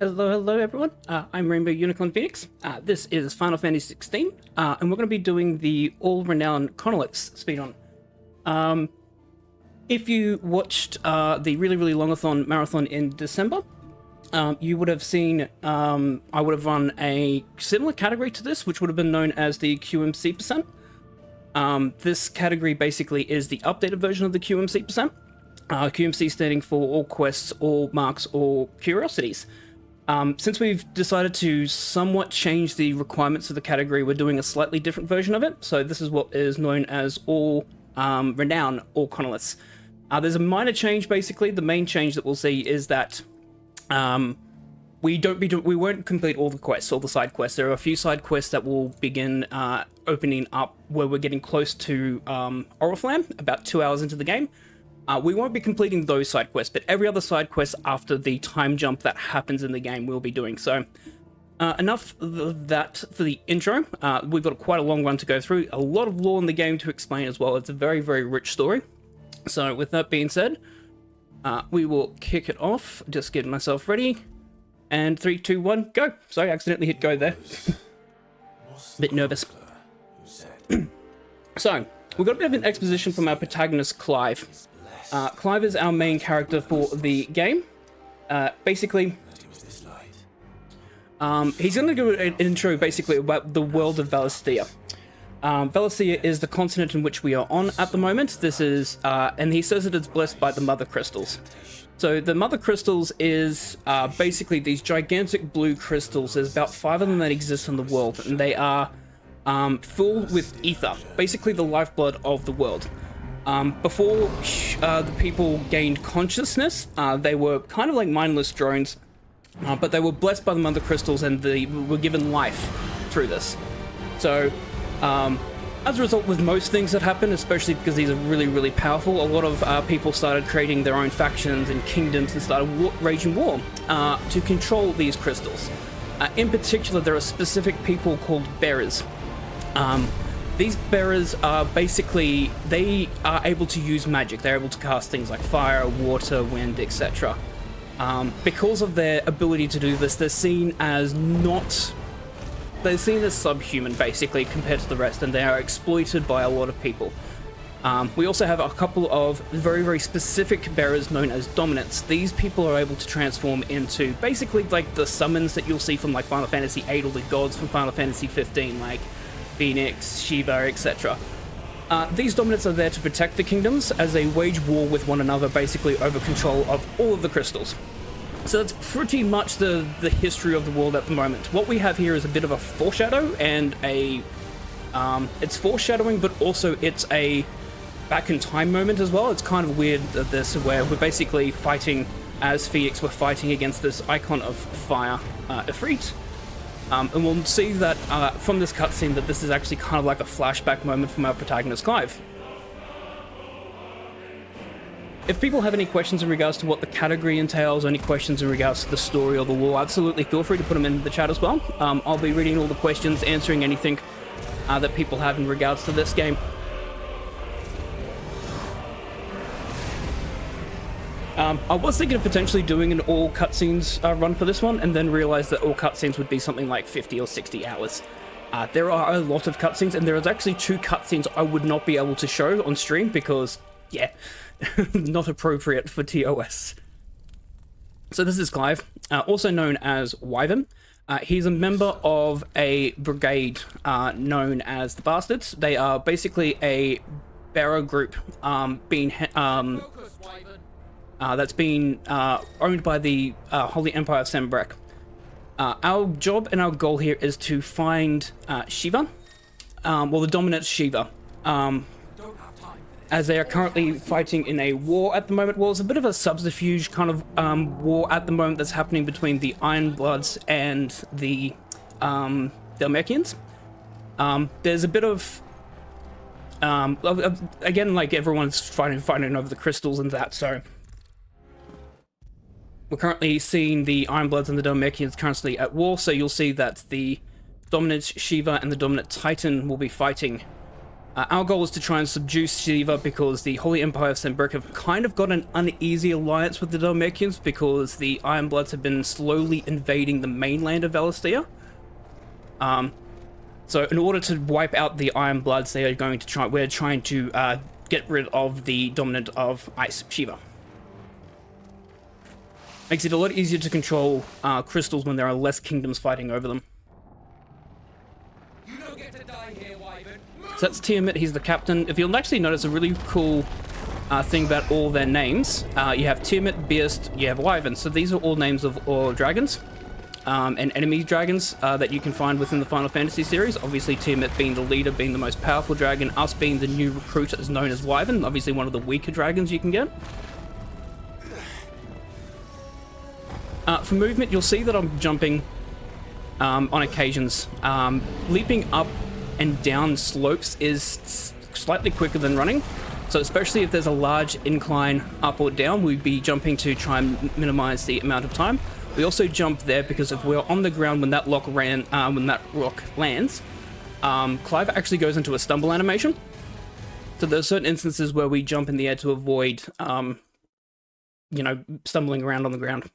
Hello everyone. I'm rainbowunicornphoenix. This is Final Fantasy XVI, and we're going to be doing the all Renown Chronoliths speedrun. If you watched the really longathon marathon in December, you would have seen I would have run a similar category to this, which would have been known as the QMC%. This category basically is the updated version of the QMC%. QMC standing for all quests, all marks, all curiosities. Since we've decided to somewhat change the requirements of the category, we're doing a slightly different version of it. So this is what is known as all Renown, all Chronoliths. There's a minor change, basically. The main change that we'll see is that we won't complete all the quests, all the side quests. There are a few side quests that will begin opening up where we're getting close to Oriflamme, about 2 hours into the game. We won't be completing those side quests, but every other side quest after the time jump that happens in the game we'll be doing. So enough of that for the intro. We've got quite a long run to go through, a lot of lore in the game to explain as well. It's a very rich story. So with that being said, we will kick it off. Just getting myself ready. And 3, 2, 1, go. Sorry, I accidentally hit go there. Bit nervous. So, we've got a bit of an exposition from our protagonist, Clive. Clive is our main character for the game. Basically, he's going to do an intro basically about the world of Valisthea. Valisthea is the continent in which we are on at the moment. This is, and he says that it's blessed by the Mother Crystals. So the Mother Crystals is basically these gigantic blue crystals. There's about 5 of them that exist in the world, and they are full with ether, basically the lifeblood of the world. Before the people gained consciousness, they were kind of like mindless drones, but they were blessed by the Mother Crystals and they were given life through this. So, as a result, with most things that happen, especially because these are really powerful, a lot of people started creating their own factions and kingdoms and started waging war to control these crystals. In particular, there are specific people called bearers. These bearers are basically, they are able to use magic. They're able to cast things like fire, water, wind, etc. Because of their ability to do this, they're seen as subhuman, basically, compared to the rest, and they are exploited by a lot of people. We also have a couple of very specific bearers known as dominants. These people are able to transform into basically like the summons that you'll see from like Final Fantasy VIII or the gods from Final Fantasy 15, like Phoenix, Shiva, etc. These dominants are there to protect the kingdoms as they wage war with one another, basically over control of all of the crystals. So that's pretty much the history of the world at the moment. What we have here is a bit of a foreshadow and it's foreshadowing, but also it's a back in time moment as well. It's kind of weird that this, where we're basically fighting as Phoenix, we're fighting against this icon of fire, Ifrit. And we'll see that from this cutscene that this is actually kind of like a flashback moment from our protagonist, Clive. If people have any questions in regards to what the category entails, any questions in regards to the story or the lore, absolutely feel free to put them in the chat as well. I'll be reading all the questions, answering anything that people have in regards to this game. I was thinking of potentially doing an all cutscenes run for this one, and then realized that all cutscenes would be something like 50 or 60 hours. There are a lot of cutscenes, and there is actually 2 cutscenes I would not be able to show on stream because, yeah, not appropriate for TOS. So this is Clive, also known as Wyvern. He's a member of a brigade known as the Bastards. They are basically a bearer group that's been owned by the Holy Empire of Sembrek. Our job and our goal here is to find Shiva, well, the dominant Shiva, as they are currently fighting in a war at the moment. Well, it's a bit of a subterfuge kind of war at the moment that's happening between the Ironbloods and the Dhalmekians. There's a bit of again, like everyone's fighting over the crystals and that, so we're currently seeing the Ironbloods and the Dhalmekians currently at war, so you'll see that the dominant Shiva and the dominant Titan will be fighting Our goal is to try and subdue Shiva because the Holy Empire of Sembrek have kind of got an uneasy alliance with the Dhalmekians because the Ironbloods have been slowly invading the mainland of Valisthea. So in order to wipe out the Ironbloods, we're trying to get rid of the dominant of Ice, Shiva. Makes it a lot easier to control crystals when there are less kingdoms fighting over them. You don't get to die here, Wyvern. So that's Tiamat, he's the captain. If you'll actually notice a really cool thing about all their names, you have Tiamat, Beast, you have Wyvern. So these are all names of all dragons and enemy dragons that you can find within the Final Fantasy series. Obviously Tiamat being the leader, being the most powerful dragon, us being the new recruit is known as Wyvern, obviously one of the weaker dragons you can get. For movement, you'll see that I'm jumping on occasions. Leaping up and down slopes is slightly quicker than running. So especially if there's a large incline up or down, we'd be jumping to try and minimize the amount of time. We also jump there because if we're on the ground when that rock lands, Clive actually goes into a stumble animation. So there's certain instances where we jump in the air to avoid, stumbling around on the ground.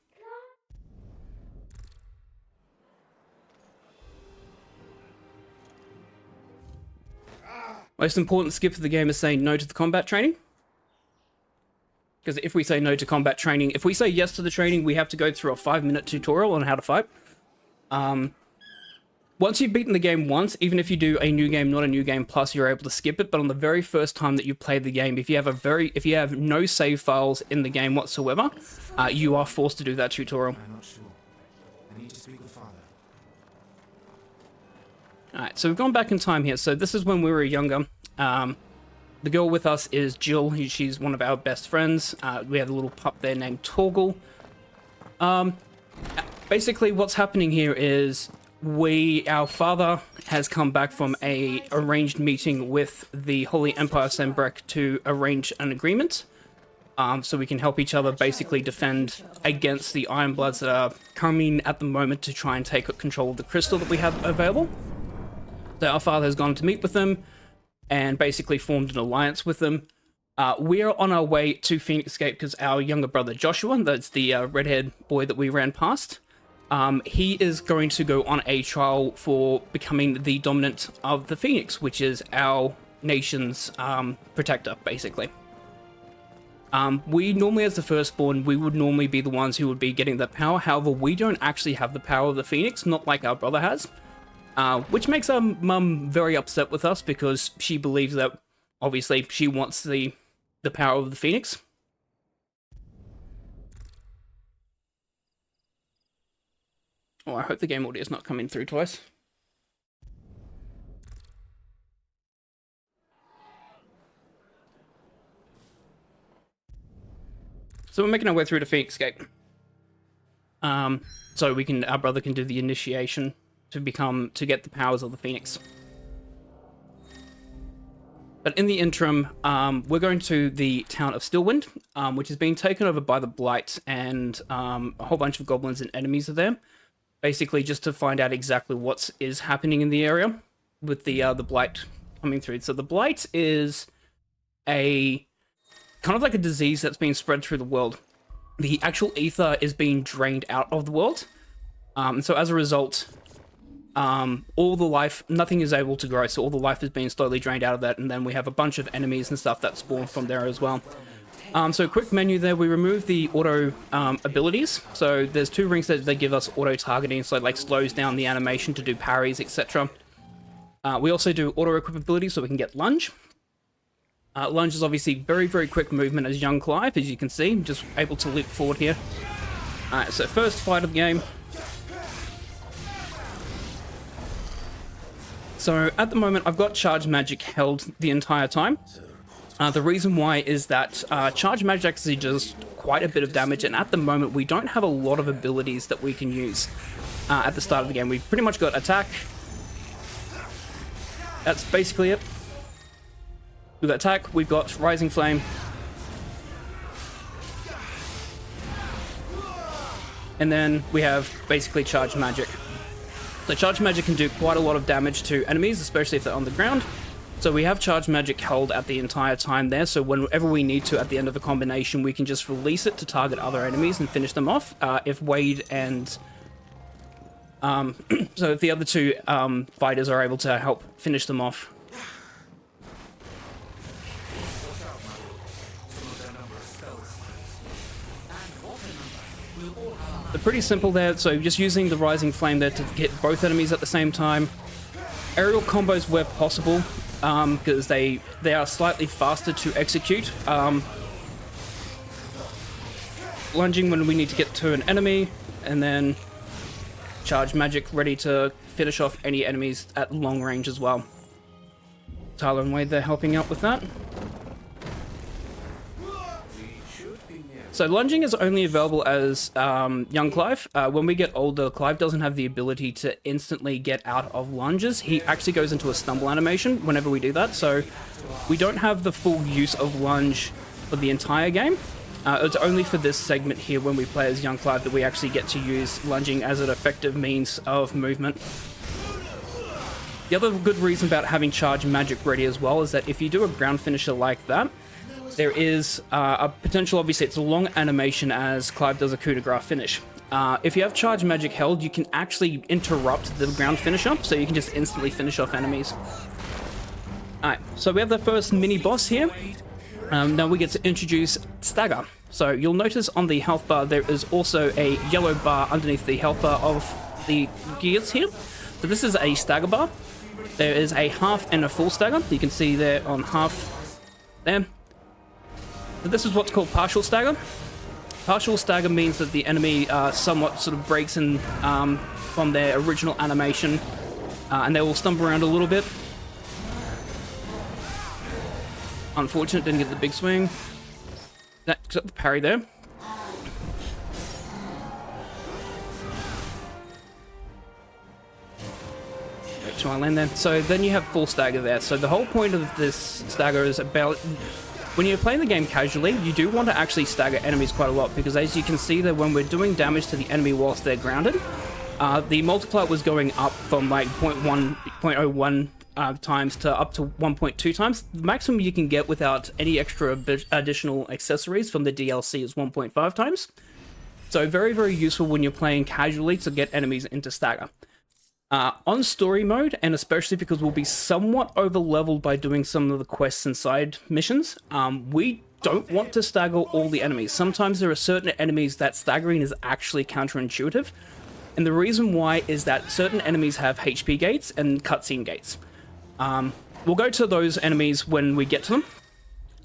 Most important skip of the game is saying no to the combat training. Because if we say no to combat training, if we say yes to the training, we have to go through a 5-minute tutorial on how to fight. Once you've beaten the game once, even if you do a new game, not a new game plus, you're able to skip it. But on the very first time that you play the game, if you have no save files in the game whatsoever, you are forced to do that tutorial. I'm not sure. I need to speak with Father. Alright, so we've gone back in time here. So this is when we were younger. The girl with us is Jill. She's one of our best friends. We have a little pup there named Torgal. Basically, what's happening here is our father has come back from a arranged meeting with the Holy Empire Sembrek to arrange an agreement. So we can help each other basically defend against the Ironbloods that are coming at the moment to try and take control of the crystal that we have available. So our father has gone to meet with them and basically formed an alliance with them. We're on our way to Phoenix Gate because our younger brother Joshua, that's the red-haired boy that we ran past, he is going to go on a trial for becoming the dominant of the Phoenix, which is our nation's protector, basically. We normally, as the firstborn, we would normally be the ones who would be getting the power. However, we don't actually have the power of the Phoenix, not like our brother has. Which makes our mum very upset with us because she believes that, obviously, she wants the power of the Phoenix. Oh, I hope the game audio is not coming through twice. So we're making our way through to Phoenix Gate. So our brother can do the initiation to get the powers of the Phoenix. But in the interim, we're going to the town of Stillwind, which is being taken over by the Blight, and a whole bunch of goblins and enemies are there. Basically, just to find out exactly what is happening in the area with the Blight coming through. So the Blight is a kind of like a disease that's being spread through the world. The actual ether is being drained out of the world. So as a result, all the life, nothing is able to grow, so all the life is being slowly drained out of that, and then we have a bunch of enemies and stuff that spawn from there as well. So quick menu there, we remove the auto abilities. So there's 2 rings that they give us auto targeting, so it like slows down the animation to do parries, etc. We also do auto equip abilities, so we can get lunge. Lunge is obviously very, very quick movement as young Clive, as you can see, just able to leap forward here. Alright, so first fight of the game. So at the moment, I've got Charge Magic held the entire time. The reason why is that Charge Magic actually does quite a bit of damage, and at the moment, we don't have a lot of abilities that we can use at the start of the game. We've pretty much got attack. That's basically it. We've got attack, we've got Rising Flame. And then we have basically Charge Magic. So Charge Magic can do quite a lot of damage to enemies, especially if they're on the ground. So we have charge magic held at the entire time there, so whenever we need to at the end of a combination, we can just release it to target other enemies and finish them off. If Wade and... so if the other two fighters are able to help finish them off. They're pretty simple there, so just using the Rising Flame there to hit both enemies at the same time. Aerial combos where possible, because they are slightly faster to execute. Lunging when we need to get to an enemy, and then charge magic ready to finish off any enemies at long range as well. Tyler and Wade, they're helping out with that. So lunging is only available as young Clive. When we get older, Clive doesn't have the ability to instantly get out of lunges. He actually goes into a stumble animation whenever we do that, so we don't have the full use of lunge for the entire game. It's only for this segment here when we play as young Clive that we actually get to use lunging as an effective means of movement. The other good reason about having charge magic ready as well is that if you do a ground finisher like that, there is a potential, obviously it's a long animation as Clive does a coup de grace finish. If you have charge magic held, you can actually interrupt the ground finisher, so you can just instantly finish off enemies. Alright, so we have the first mini boss here. Now we get to introduce Stagger. So you'll notice on the health bar there is also a yellow bar underneath the health bar of the gears here. So this is a stagger bar. There is a half and a full stagger. You can see there on half there. So this is what's called partial stagger. Partial stagger means that the enemy somewhat sort of breaks in from their original animation, and they will stumble around a little bit. Unfortunate, didn't get the big swing. That got the parry there. Back to our land there. So then you have full stagger there. So the whole point of this stagger is about... When you're playing the game casually, you do want to actually stagger enemies quite a lot, because as you can see that when we're doing damage to the enemy whilst they're grounded, the multiplier was going up from like 0.01 times to up to 1.2 times. The maximum you can get without any extra additional accessories from the DLC is 1.5 times. So very, very useful when you're playing casually to get enemies into stagger. On story mode, and especially because we'll be somewhat over-leveled by doing some of the quests and side missions, we don't want to stagger all the enemies. Sometimes there are certain enemies that staggering is actually counterintuitive, and the reason why is that certain enemies have HP gates and cutscene gates. We'll go to those enemies when we get to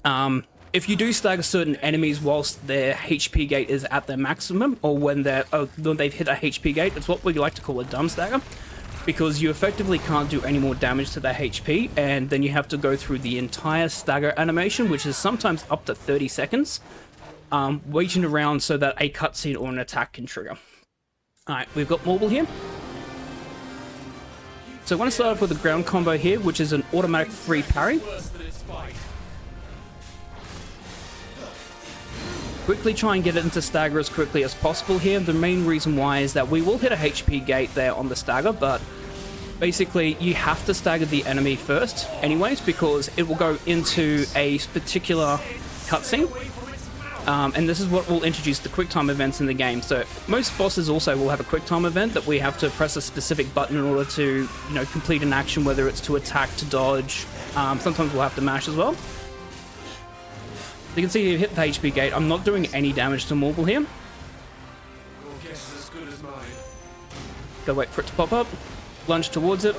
them. If you do stagger certain enemies whilst their HP gate is at their maximum, or when they've hit a HP gate, it's what we like to call a dumb stagger, because you effectively can't do any more damage to their HP, and then you have to go through the entire stagger animation, which is sometimes up to 30 seconds, waiting around so that a cutscene or an attack can trigger. Alright, we've got Marble here. So I want to start off with a ground combo here, which is an automatic free parry. Quickly try and get it into stagger as quickly as possible here. The main reason why is that we will hit a HP gate there on the stagger, but basically you have to stagger the enemy first anyways, because it will go into a particular cutscene. And this is what will introduce the quick time events in the game. So most bosses also will have a quick time event that we have to press a specific button in order to, complete an action, whether it's to attack, to dodge. Sometimes we'll have to mash as well. You can see you hit the HP gate. I'm not doing any damage to Marble here. Gotta wait for it to pop up. Lunge towards it.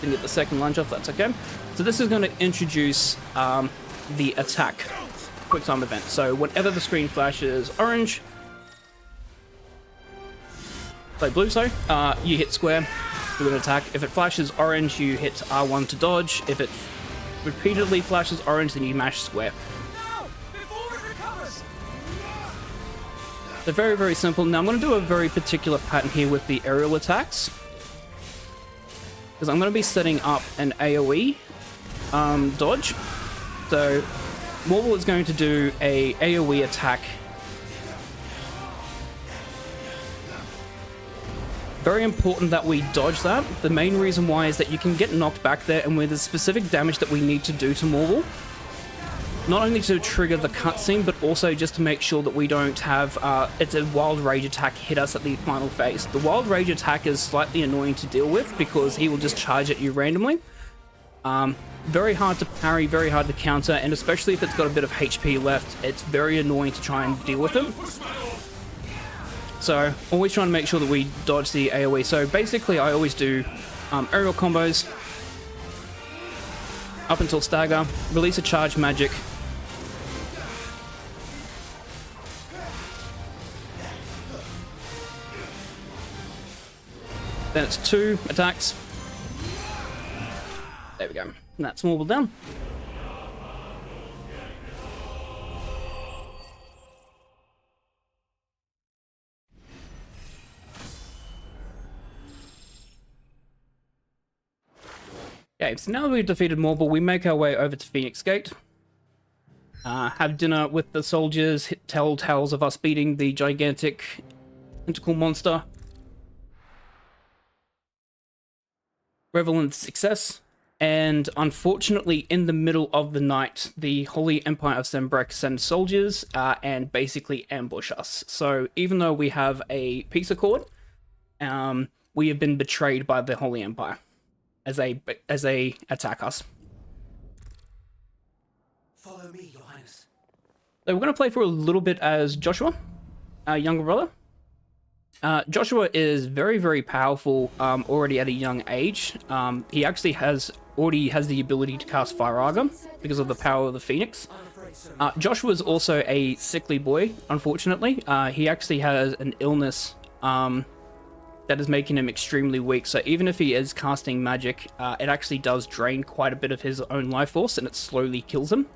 Didn't get the second lunge off, that's okay. So this is going to introduce the attack quick time event. So whenever the screen flashes orange, like blue, sorry, you hit square, do an attack. If it flashes orange, you hit R1 to dodge. If it repeatedly flashes orange, then you mash square. They're very, very simple. Now I'm going to do a very particular pattern here with the aerial attacks, because I'm going to be setting up an AoE dodge. So Marble is going to do a AoE attack Very important that we dodge that. The main reason why is that you can get knocked back there, and with the specific damage that we need to do to Morval, not only to trigger the cutscene, but also just to make sure that we don't have it's a Wild Rage attack hit us at the final phase. The Wild Rage attack is slightly annoying to deal with because he will just charge at you randomly. Very hard to parry, very hard to counter, and especially if it's got a bit of HP left, it's very annoying to try and deal with him. So, always trying to make sure that we dodge the AoE. So basically, I always do aerial combos up until stagger, release a charge magic, then it's 2 attacks. There we go. And that's Morval down. Okay, so now that we've defeated Morval, we make our way over to Phoenix Gate. Have dinner with the soldiers, tell tales of us beating the gigantic tentacle monster. Revel in success. And unfortunately, in the middle of the night, the Holy Empire of Sembrek send soldiers and basically ambush us. So even though we have a peace accord, we have been betrayed by the Holy Empire as they attack us. Follow me, Your Highness. So we're going to play for a little bit as Joshua, our younger brother. Joshua is very, very powerful already at a young age. He actually already has the ability to cast Fire Armor because of the power of the Phoenix. Joshua is also a sickly boy, unfortunately. He actually has an illness that is making him extremely weak. So even if he is casting magic, it actually does drain quite a bit of his own life force, and it slowly kills him.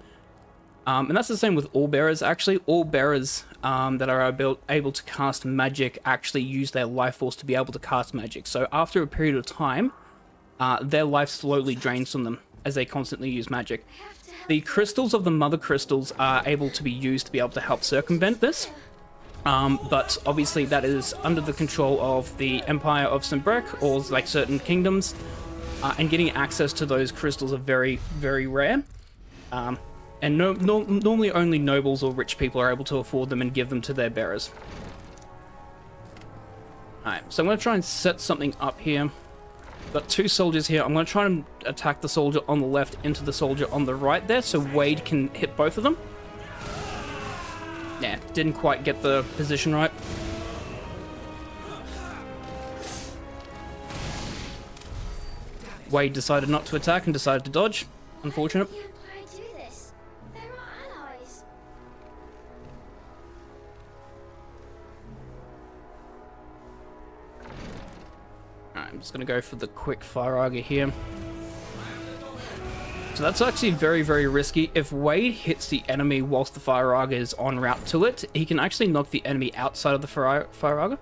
And that's the same with all bearers, actually. All bearers that are able to cast magic actually use their life force to be able to cast magic. So after a period of time, their life slowly drains from them as they constantly use magic. The crystals of the mother crystals are able to be used to be able to help circumvent this. But obviously that is under the control of the Empire of Sembrek, or like certain kingdoms, and getting access to those crystals are very, very rare. And normally only nobles or rich people are able to afford them and give them to their bearers. Alright, so I'm going to try and set something up here. Got 2 soldiers here. I'm going to try and attack the soldier on the left into the soldier on the right there, so Wade can hit both of them. Yeah, didn't quite get the position right. Wade decided not to attack and decided to dodge. Unfortunate. Alright, I'm just going to go for the quick Fire Armor here. So that's actually very, very risky. If Wade hits the enemy whilst the Fire Armor is en route to it, he can actually knock the enemy outside of the Fire Armor.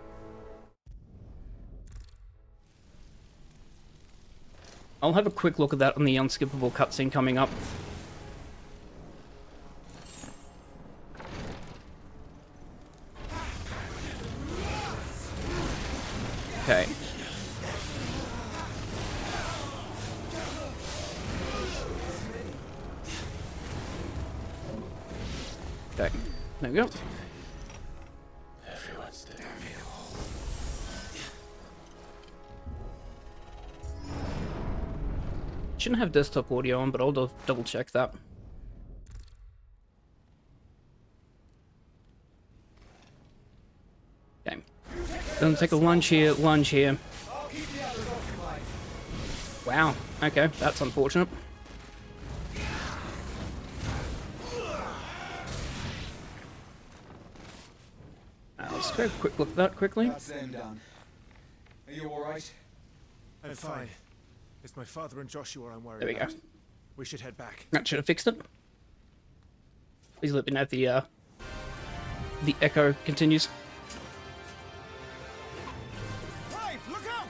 I'll have a quick look at that on the unskippable cutscene coming up. Okay. Okay, there we go. Everyone's dead. Shouldn't have desktop audio on, but I'll double check that. Okay. Gonna take a lunge here, lunge here. Wow, okay, that's unfortunate. Let's go quick look at that quickly. That's them down. Are you alright? I'm fine. It's my father and Joshua I'm worried There we go. about. We should head back. That should have fixed it. Please let me know if the echo continues. Hey, look out!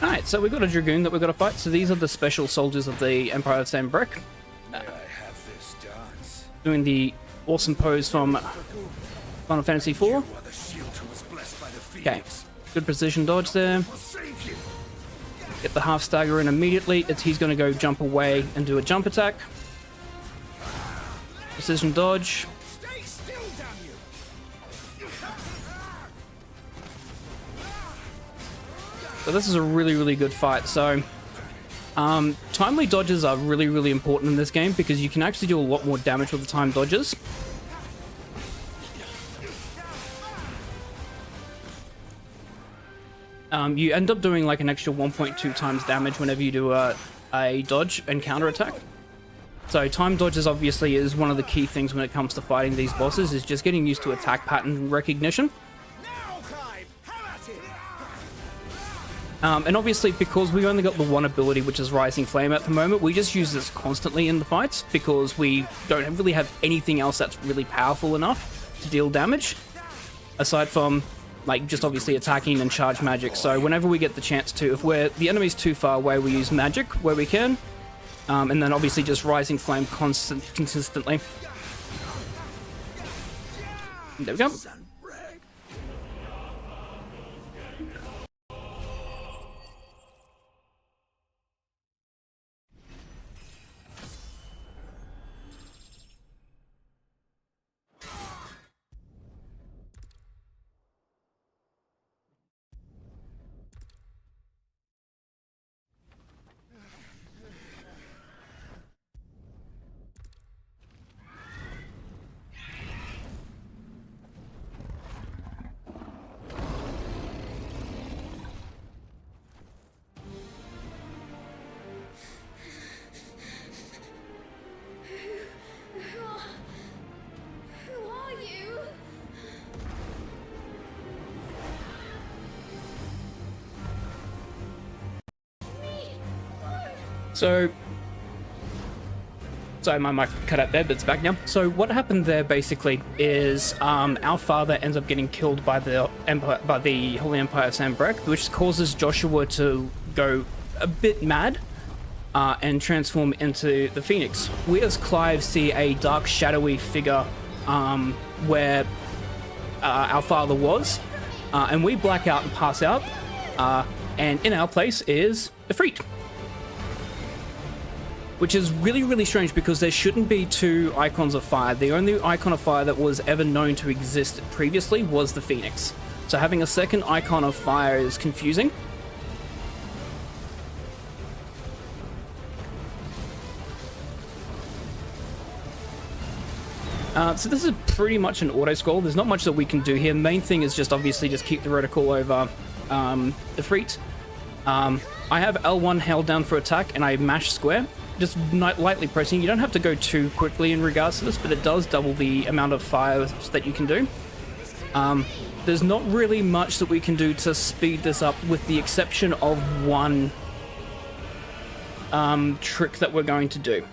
Alright, so we've got a Dragoon that we've got to fight. So these are the special soldiers of the Empire of Sembrek. May I have this dance? Doing the awesome pose from Final Fantasy IV. You are the shield who was blessed by the Okay. Phoenix. Good precision dodge there. Get the half stagger in immediately. He's going to go jump away and do a jump attack. Precision dodge. Stay still, damn you! So this is a really, really good fight. So timely dodges are really, really important in this game because you can actually do a lot more damage with the time dodges. You end up doing like an extra 1.2 times damage whenever you do a dodge and counter attack. So time dodges obviously is one of the key things when it comes to fighting these bosses, is just getting used to attack pattern recognition. Now, Clive, have at it! And obviously because we only got the one ability, which is Rising Flame at the moment, we just use this constantly in the fights because we don't really have anything else that's really powerful enough to deal damage, aside from like just obviously attacking and charge magic. So whenever we get the chance to, if the enemy's too far away, we use magic where we can, and then obviously just Rising Flame consistently. There we go. Who are you? So, sorry, my mic cut out there, but it's back now. So what happened there basically is our father ends up getting killed by the Empire, by the Holy Empire of Sanbreque, which causes Joshua to go a bit mad and transform into the Phoenix. We as Clive see a dark, shadowy figure where our father was, and we black out and pass out, and in our place is Ifrit. Which is really, really strange because there shouldn't be two icons of fire. The only icon of fire that was ever known to exist previously was the Phoenix. So having a second icon of fire is confusing. So this is pretty much an auto scroll. There's not much that we can do here. Main thing is just obviously just keep the reticle over the Ifrit. I have L1 held down for attack and I mash square. Just lightly pressing. You don't have to go too quickly in regards to this, but it does double the amount of fire that you can do. There's not really much that we can do to speed this up with the exception of one trick that we're going to do.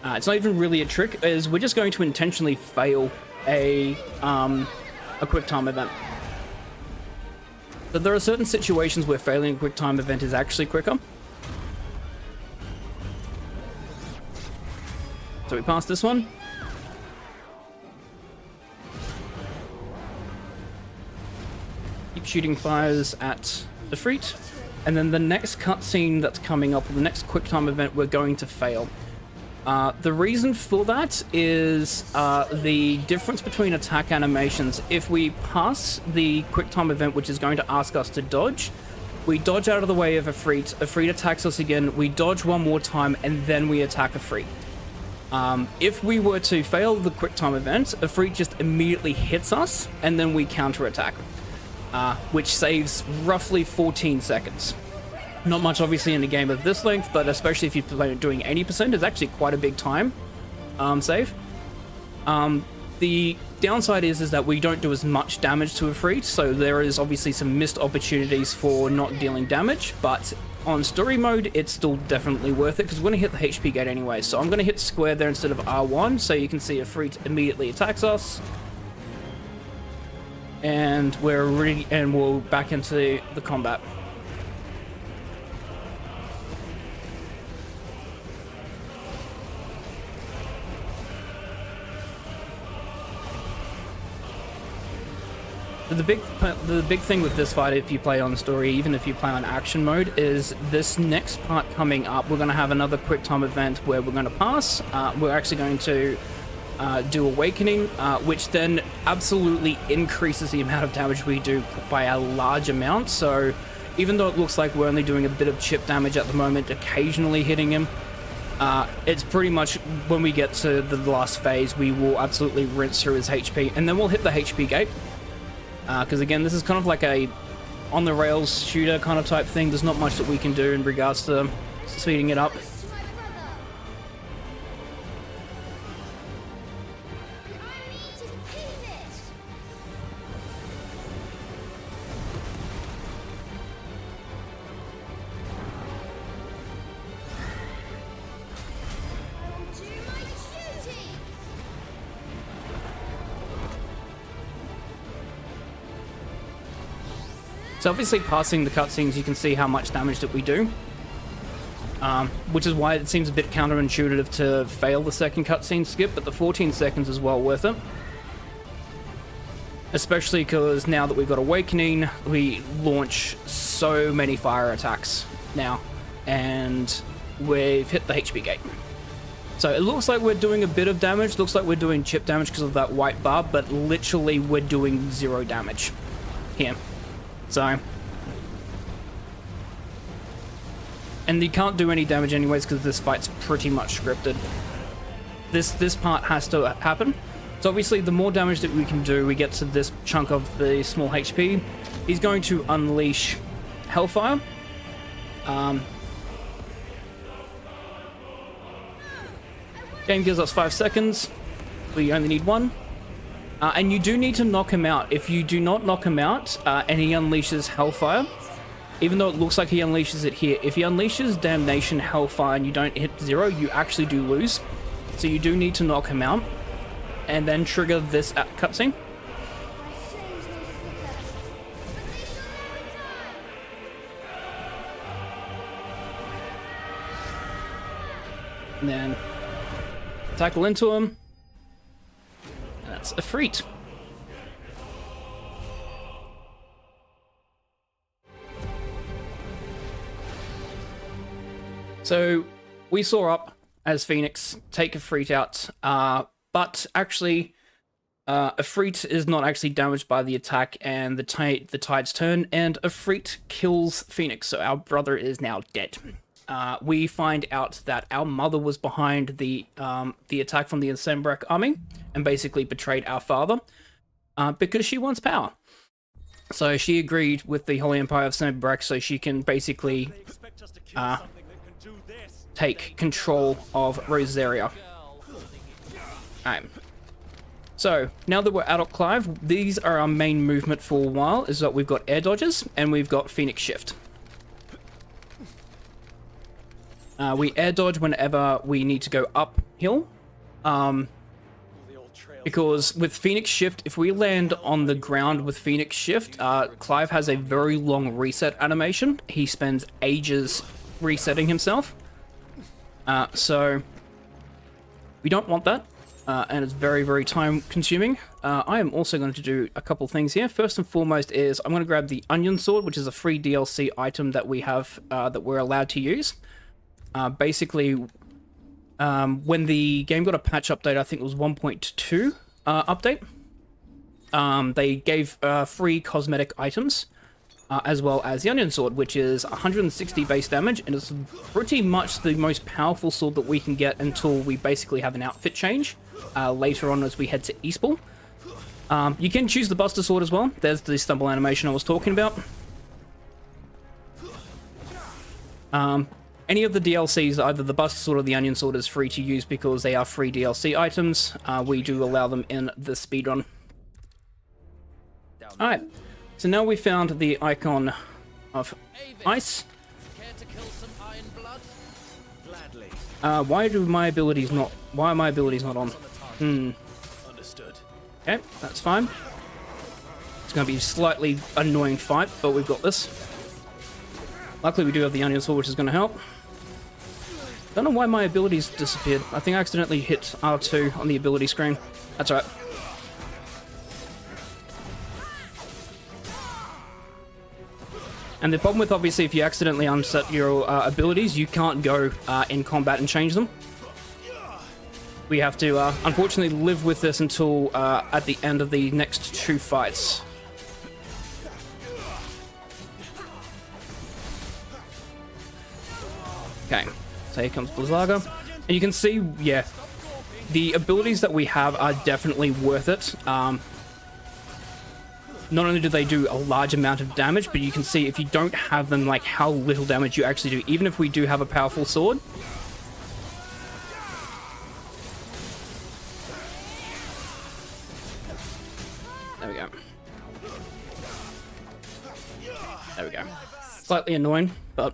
It's not even really a trick, is we're just going to intentionally fail a quick time event. But there are certain situations where failing a quick time event is actually quicker. So we pass this one. Keep shooting fires at the Ifrit. And then the next cutscene that's coming up, the next quick time event, we're going to fail. The reason for that is the difference between attack animations. If we pass the quick time event, which is going to ask us to dodge, we dodge out of the way of Ifrit. Ifrit attacks us again. We dodge one more time, and then we attack Ifrit. If we were to fail the quick time event, Ifrit just immediately hits us, and then we counterattack, which saves roughly 14 seconds. Not much, obviously, in a game of this length, but especially if you're doing 80%, it's actually quite a big time save. The downside is that we don't do as much damage to Ifrit, so there is obviously some missed opportunities for not dealing damage, but on story mode, it's still definitely worth it because we're going to hit the HP gate anyway. So I'm going to hit square there instead of R1, so you can see Ifrit immediately attacks us. And we're back into the combat. The big thing with this fight, if you play on story, even if you play on action mode, is this next part coming up. We're going to have another quick time event where we're going to pass. We're actually going to do Awakening, which then absolutely increases the amount of damage we do by a large amount. So even though it looks like we're only doing a bit of chip damage at the moment, occasionally hitting him, it's pretty much when we get to the last phase, we will absolutely rinse through his HP, and then we'll hit the HP gate. Because again, this is kind of like a on-the-rails shooter kind of type thing. There's not much that we can do in regards to speeding it up. To my brother. I need to keep it. I will do my duty. So obviously passing the cutscenes, you can see how much damage that we do. Which is why it seems a bit counterintuitive to fail the second cutscene skip, but the 14 seconds is well worth it. Especially because now that we've got Awakening, we launch so many fire attacks now, and we've hit the HP gate. So it looks like we're doing a bit of damage, looks like we're doing chip damage because of that white bar, but literally we're doing 0 damage here. So, and you can't do any damage anyways because this fight's pretty much scripted. This part has to happen. So obviously the more damage that we can do, we get to this chunk of the small HP. He's going to unleash Hellfire. Game gives us 5 seconds. We only need 1. And you do need to knock him out. If you do not knock him out, and he unleashes Hellfire, even though it looks like he unleashes it here, if he unleashes Damnation Hellfire and you don't hit 0, you actually do lose. So you do need to knock him out, and then trigger this cutscene. My flames may flicker, but they shall not die. And then tackle into him. And that's a freet. So we saw up as Phoenix take a freet out, but actually a freet is not actually damaged by the attack, and the tides turn, and a freet kills Phoenix. So our brother is now dead. We find out that our mother was behind the attack from the Sembrak army and basically betrayed our father because she wants power. So she agreed with the Holy Empire of Sembrak so she can basically take control of Rosaria. Alright. So, now that we're out of Clive, these are our main movement for a while, is that we've got air dodges and we've got Phoenix Shift. We air dodge whenever we need to go uphill. Because with Phoenix Shift, if we land on the ground with Phoenix Shift, Clive has a very long reset animation. He spends ages resetting himself. So we don't want that. And it's very, very time consuming. I am also going to do a couple things here. First and foremost is I'm going to grab the Onion Sword, which is a free DLC item that we have, that we're allowed to use. Basically, when the game got a patch update, I think it was 1.2 update, they gave free cosmetic items, as well as the Onion Sword, which is 160 base damage, and it's pretty much the most powerful sword that we can get until we basically have an outfit change later on as we head to Eastpool. You can choose the Buster Sword as well. There's the stumble animation I was talking about. Any of the DLCs, either the Buster Sword or the Onion Sword, is free to use because they are free DLC items. We do allow them in the speedrun. Alright, so now we found the icon of ice. Why are my abilities not on? Understood. Okay, that's fine. It's going to be a slightly annoying fight, but we've got this. Luckily we do have the Onion Sword, which is going to help. Don't know why my abilities disappeared. I think I accidentally hit R2 on the ability screen. That's right. And the problem with, obviously, if you accidentally unset your abilities, you can't go in combat and change them. We have to, unfortunately, live with this until at the end of the next 2 fights. Okay, so here comes Blizzaga. And you can see, yeah, the abilities that we have are definitely worth it. Not only do they do a large amount of damage, but you can see if you don't have them, like, how little damage you actually do, even if we do have a powerful sword. There we go. There we go. Slightly annoying, but...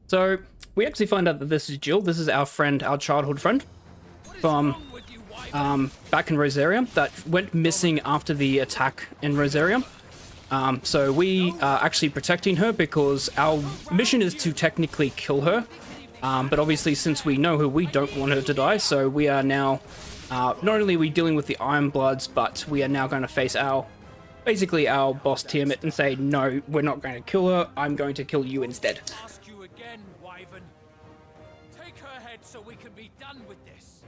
So, we actually find out that this is Jill. This is our friend, our childhood friend, from back in Rosaria, that went missing after the attack in Rosaria. So we are actually protecting her because our mission is to technically kill her. But obviously, since we know her, we don't want her to die. So we are now, not only are we dealing with the Iron Bloods, but we are now going to face basically our boss Tiamat and say, no, we're not going to kill her. I'm going to kill you instead. So we can be done with this.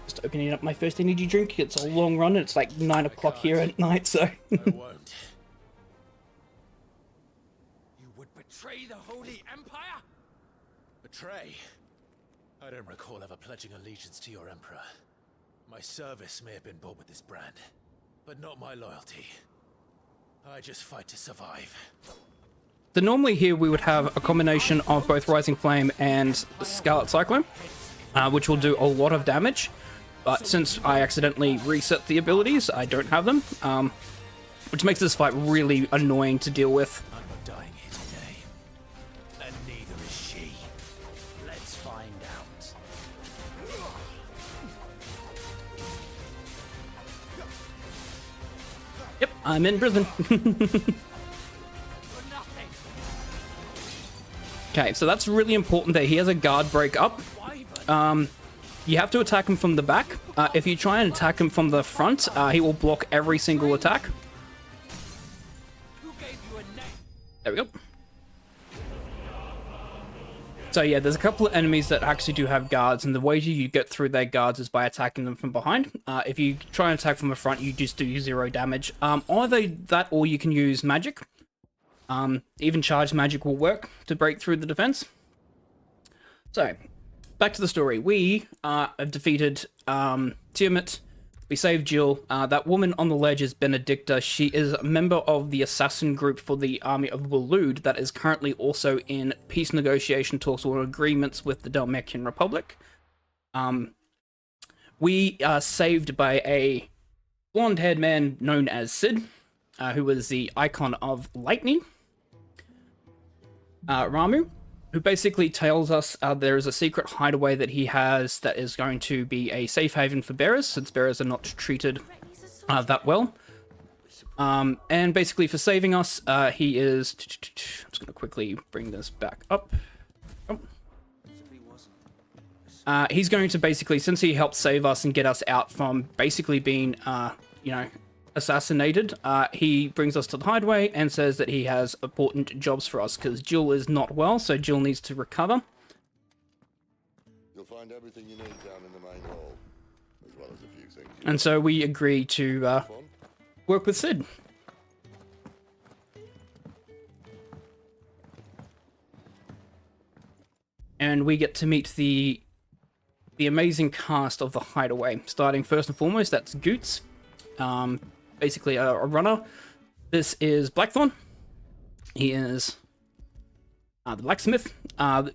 Just opening up my first energy drink. It's a long run. It's like 9 o'clock here at night, so... I won't. You would betray the Holy Empire? Betray? I don't recall ever pledging allegiance to your Emperor. My service may have been bought with this brand, but not my loyalty. I just fight to survive. So normally here we would have a combination of both Rising Flame and Scarlet Cyclone, which will do a lot of damage. But since I accidentally reset the abilities, I don't have them, which makes this fight really annoying to deal with. I'm not dying here today, and neither is she. Let's find out. Yep, I'm in prison. Okay, so that's really important that he has a guard break up. You have to attack him from the back. If you try and attack him from the front, he will block every single attack. There we go. So yeah, there's a couple of enemies that actually do have guards, and the way you get through their guards is by attacking them from behind. If you try and attack from the front, you just do 0 damage. Either that or you can use magic. Even charged magic will work to break through the defense. So, back to the story. We have defeated Tiamat. We saved Jill. That woman on the ledge is Benedicta. She is a member of the assassin group for the army of Waloed that is currently also in peace negotiation talks or agreements with the Dalmekian Republic. We are saved by a blonde-haired man known as Sid, who was the icon of lightning. Ramu, who basically tells us there is a secret hideaway that he has that is going to be a safe haven for bearers, since bearers are not treated that well. And basically for saving us, he is... I'm just going to quickly bring this back up. He's going to basically, since he helped save us and get us out from basically being, you know, assassinated, he brings us to the hideaway and says that he has important jobs for us because Jill is not well, so Jill needs to recover. You'll find everything you need down in the main hall, as well as a few things. And so we agree to work with Sid. And we get to meet the amazing cast of the hideaway. Starting first and foremost, that's Goots. Basically a runner. This is Blackthorn. He is the blacksmith.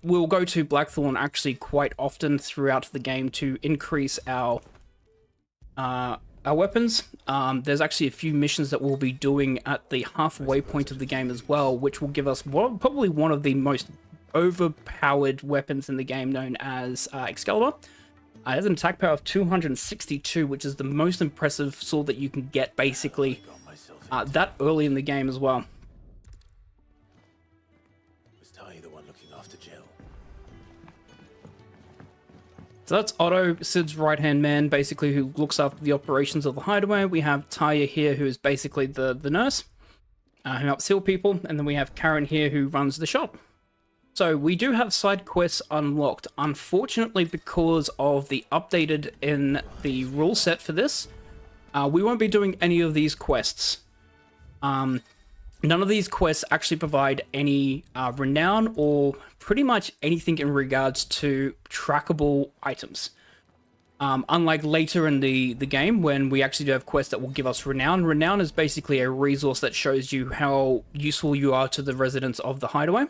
We'll go to Blackthorn actually quite often throughout the game to increase our weapons. There's actually a few missions that we'll be doing at the halfway point of the game as well, which will give us probably one of the most overpowered weapons in the game, known as Excalibur. It has an attack power of 262, which is the most impressive sword that you can get, basically, that early in the game as well. Was Ty the one looking after Jill? So that's Otto, Sid's right-hand man, basically, who looks after the operations of the hideaway. We have Taya here, who is basically the nurse, who helps heal people. And then we have Karen here, who runs the shop. So we do have side quests unlocked. Unfortunately, because of the updated in the rule set for this, we won't be doing any of these quests. None of these quests actually provide any renown or pretty much anything in regards to trackable items. Unlike later in the game, when we actually do have quests that will give us renown. Renown is basically a resource that shows you how useful you are to the residents of the hideaway.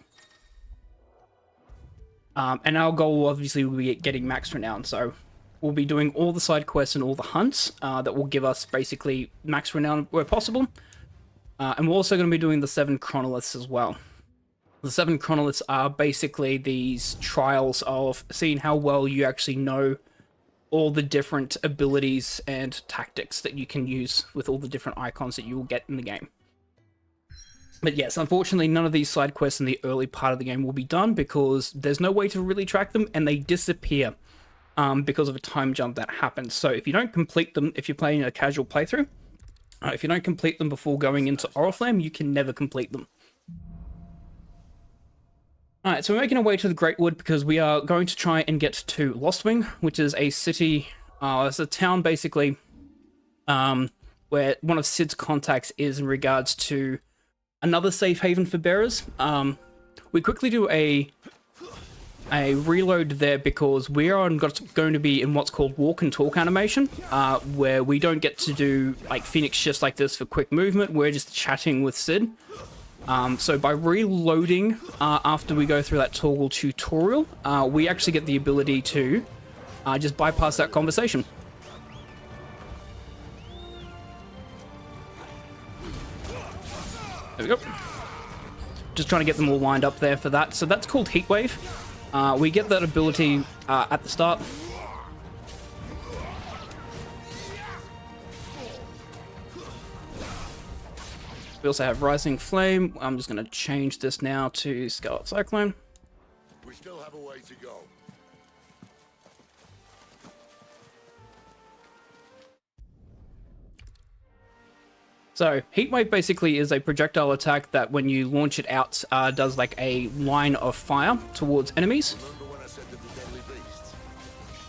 And our goal obviously will be getting max renown, so we'll be doing all the side quests and all the hunts that will give us basically max renown where possible. And we're also going to be doing the 7 Chronoliths as well. The 7 Chronoliths are basically these trials of seeing how well you actually know all the different abilities and tactics that you can use with all the different icons that you will get in the game. But yes, unfortunately, none of these side quests in the early part of the game will be done because there's no way to really track them and they disappear because of a time jump that happens. So if you don't complete them, if you're playing a casual playthrough, if you don't complete them before going into Oriflame, you can never complete them. Alright, so we're making our way to the Great Wood because we are going to try and get to Lostwing, which is a city, it's a town basically, where one of Sid's contacts is in regards to another safe haven for bearers. We quickly do a reload there because we are going to be in what's called walk and talk animation, where we don't get to do like Phoenix shifts like this for quick movement. We're just chatting with Sid. So by reloading after we go through that toggle tutorial, we actually get the ability to just bypass that conversation. There we go. Just trying to get them all lined up there for that. So that's called Heatwave. We get that ability at the start. We also have Rising Flame. I'm just going to change this now to Scarlet Cyclone. We still have a way to go. So, Heatwave basically is a projectile attack that when you launch it out, does like a line of fire towards enemies. Remember when I said the deadly beasts?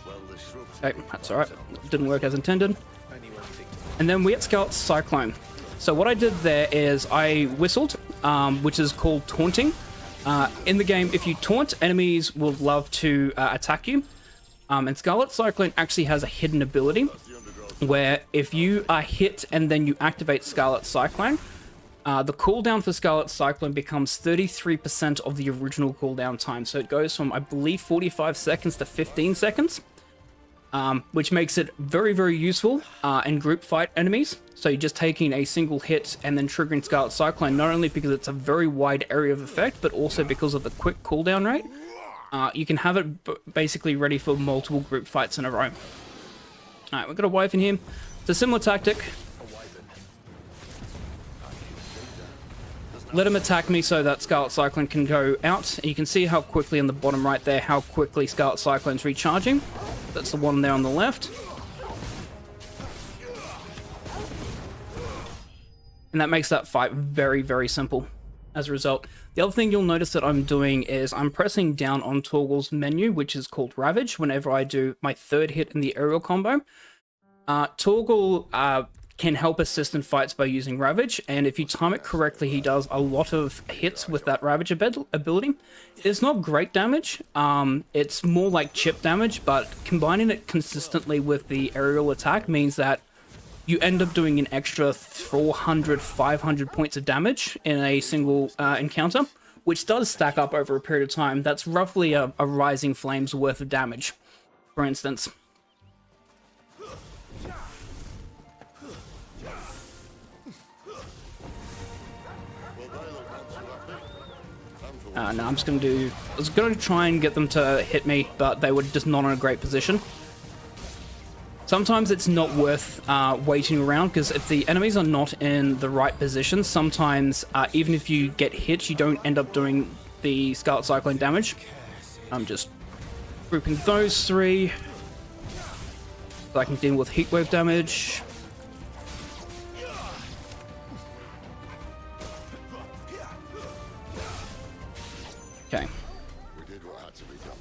Well, the shrubs. Okay, that's alright. Didn't work as intended. And then we get Scarlet Cyclone. So what I did there is I whistled, which is called taunting. In the game, if you taunt, enemies will love to attack you. And Scarlet Cyclone actually has a hidden ability where if you are hit and then you activate Scarlet Cyclone, the cooldown for Scarlet Cyclone becomes 33% of the original cooldown time. So it goes from, I believe, 45 seconds to 15 seconds. Which makes it very, very useful in group fight enemies. So you're just taking a single hit and then triggering Scarlet Cyclone, not only because it's a very wide area of effect, but also because of the quick cooldown rate. You can have it basically ready for multiple group fights in a row. Alright, we've got a Wyvern here. It's a similar tactic. Let him attack me so that Scarlet Cyclone can go out. And you can see how quickly in the bottom right there, how quickly Scarlet Cyclone's recharging. That's the one there on the left. And that makes that fight very, very simple as a result. The other thing you'll notice that I'm doing is I'm pressing down on Toggle's menu, which is called Ravage, whenever I do my third hit in the aerial combo. Toggle can help assist in fights by using Ravage, and if you time it correctly, he does a lot of hits with that Ravage ability. It's not great damage, it's more like chip damage, but combining it consistently with the aerial attack means that you end up doing an extra 400, 500 points of damage in a single encounter, which does stack up over a period of time. That's roughly a Rising Flame's worth of damage, for instance. No, I'm just going to do... I was going to try and get them to hit me, but they were just not in a great position. Sometimes it's not worth waiting around, because if the enemies are not in the right position, sometimes even if you get hit, you don't end up doing the Scarlet Cyclone damage. I'm just grouping those three. So I can deal with heat wave damage. Okay. We did what had to be done.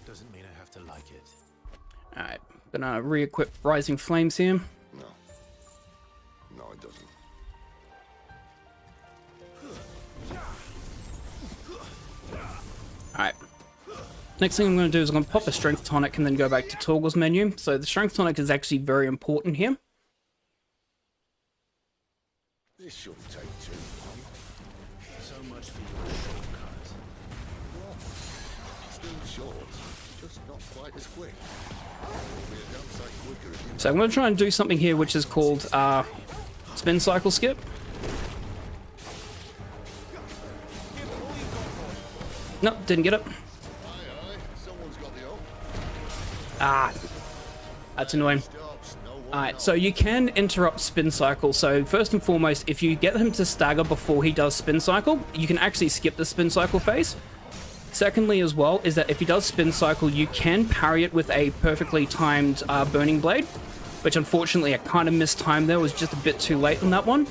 Doesn't mean I have to like it. Alright. Gonna re-equip Rising Flames here. No. No, it doesn't. Alright. Next thing I'm going to do is I'm going to pop a Strength Tonic and then go back to Toggle's menu. So the Strength Tonic is actually very important here. This shouldn't take too long. So much for your shortcut. Still short, just not quite as quick. It'll be a damn sight quicker if you... So I'm going to try and do something here which is called Spin Cycle Skip. Nope, didn't get it. Someone's got the Ah, that's annoying. stops. No one Alright, so you can interrupt Spin Cycle. So first and foremost, if you get him to stagger before he does Spin Cycle, you can actually skip the Spin Cycle phase. Secondly as well, is that if he does Spin Cycle, you can parry it with a perfectly timed Burning Blade, which unfortunately I kind of missed time there, was just a bit too late on that one,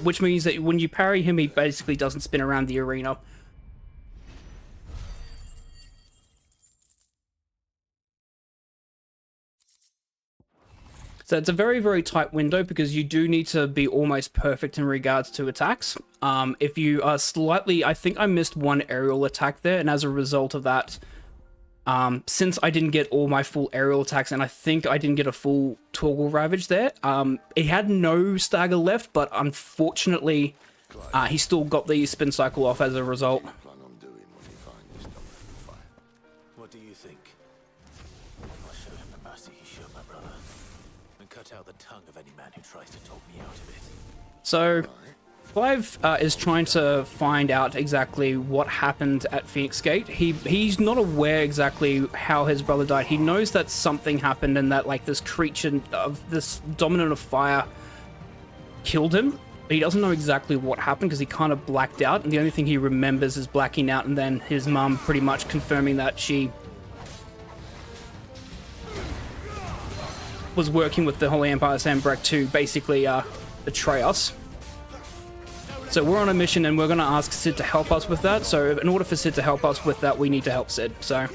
which means that when you parry him, he basically doesn't spin around the arena. So it's a very, very tight window because you do need to be almost perfect in regards to attacks. If you are slightly... I think I missed one aerial attack there, and as a result of that, since I didn't get all my full aerial attacks, and I think I didn't get a full Toggle Ravage there, he had no stagger left, but unfortunately, he still got the Spin Cycle off as a result. plan on doing when you find this number in the fire. What do you think? I'll show him the mercy he showed my brother. And cut out the tongue of any man who tries to talk me out of it. So, Clive is trying to find out exactly what happened at Phoenix Gate. He's not aware exactly how his brother died. He knows that something happened and that, like, this creature of this dominant of fire killed him. But he doesn't know exactly what happened because he kind of blacked out, and the only thing he remembers is blacking out and then his mum pretty much confirming that she was working with the Holy Empire Sandbreak to basically betray us. So we're on a mission and we're going to ask Sid to help us with that. So in order for Sid to help us with that, we need to help Sid. So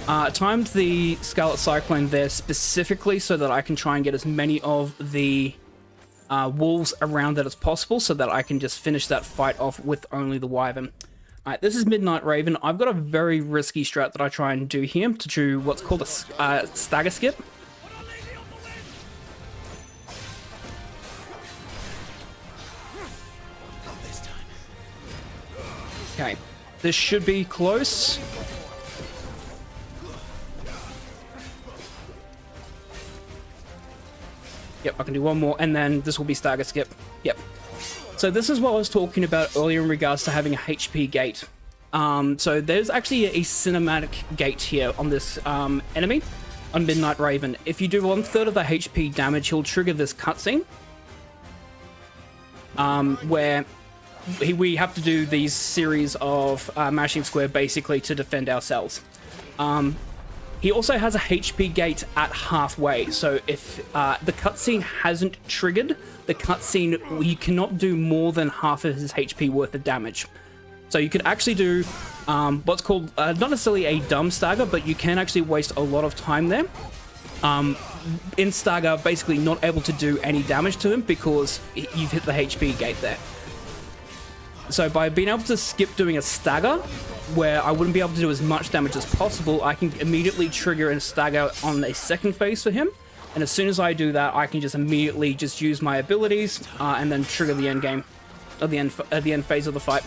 timed the Scarlet Cyclone there specifically so that I can try and get as many of the wolves around it as possible so that I can just finish that fight off with only the Wyvern. Alright, this is Midnight Raven. I've got a very risky strat that I try and do here to do what's called a stagger skip. Okay, this should be close. Yep, I can do one more, and then this will be stagger skip. Yep. So this is what I was talking about earlier in regards to having a HP gate. So there's actually a cinematic gate here on this enemy, on Midnight Raven. If you do 1/3 of the HP damage, he'll trigger this cutscene. Where we have to do these series of mashing square basically to defend ourselves. He also has a HP gate at halfway, so if the cutscene hasn't triggered, the cutscene, you cannot do more than half of his HP worth of damage. So you could actually do what's called, not necessarily a dumb stagger, but you can actually waste a lot of time there. In stagger, basically not able to do any damage to him because you've hit the HP gate there. So by being able to skip doing a stagger, where I wouldn't be able to do as much damage as possible, I can immediately trigger a stagger on a second phase for him. And as soon as I do that, I can just immediately just use my abilities and then trigger the end game, or the end phase of the fight.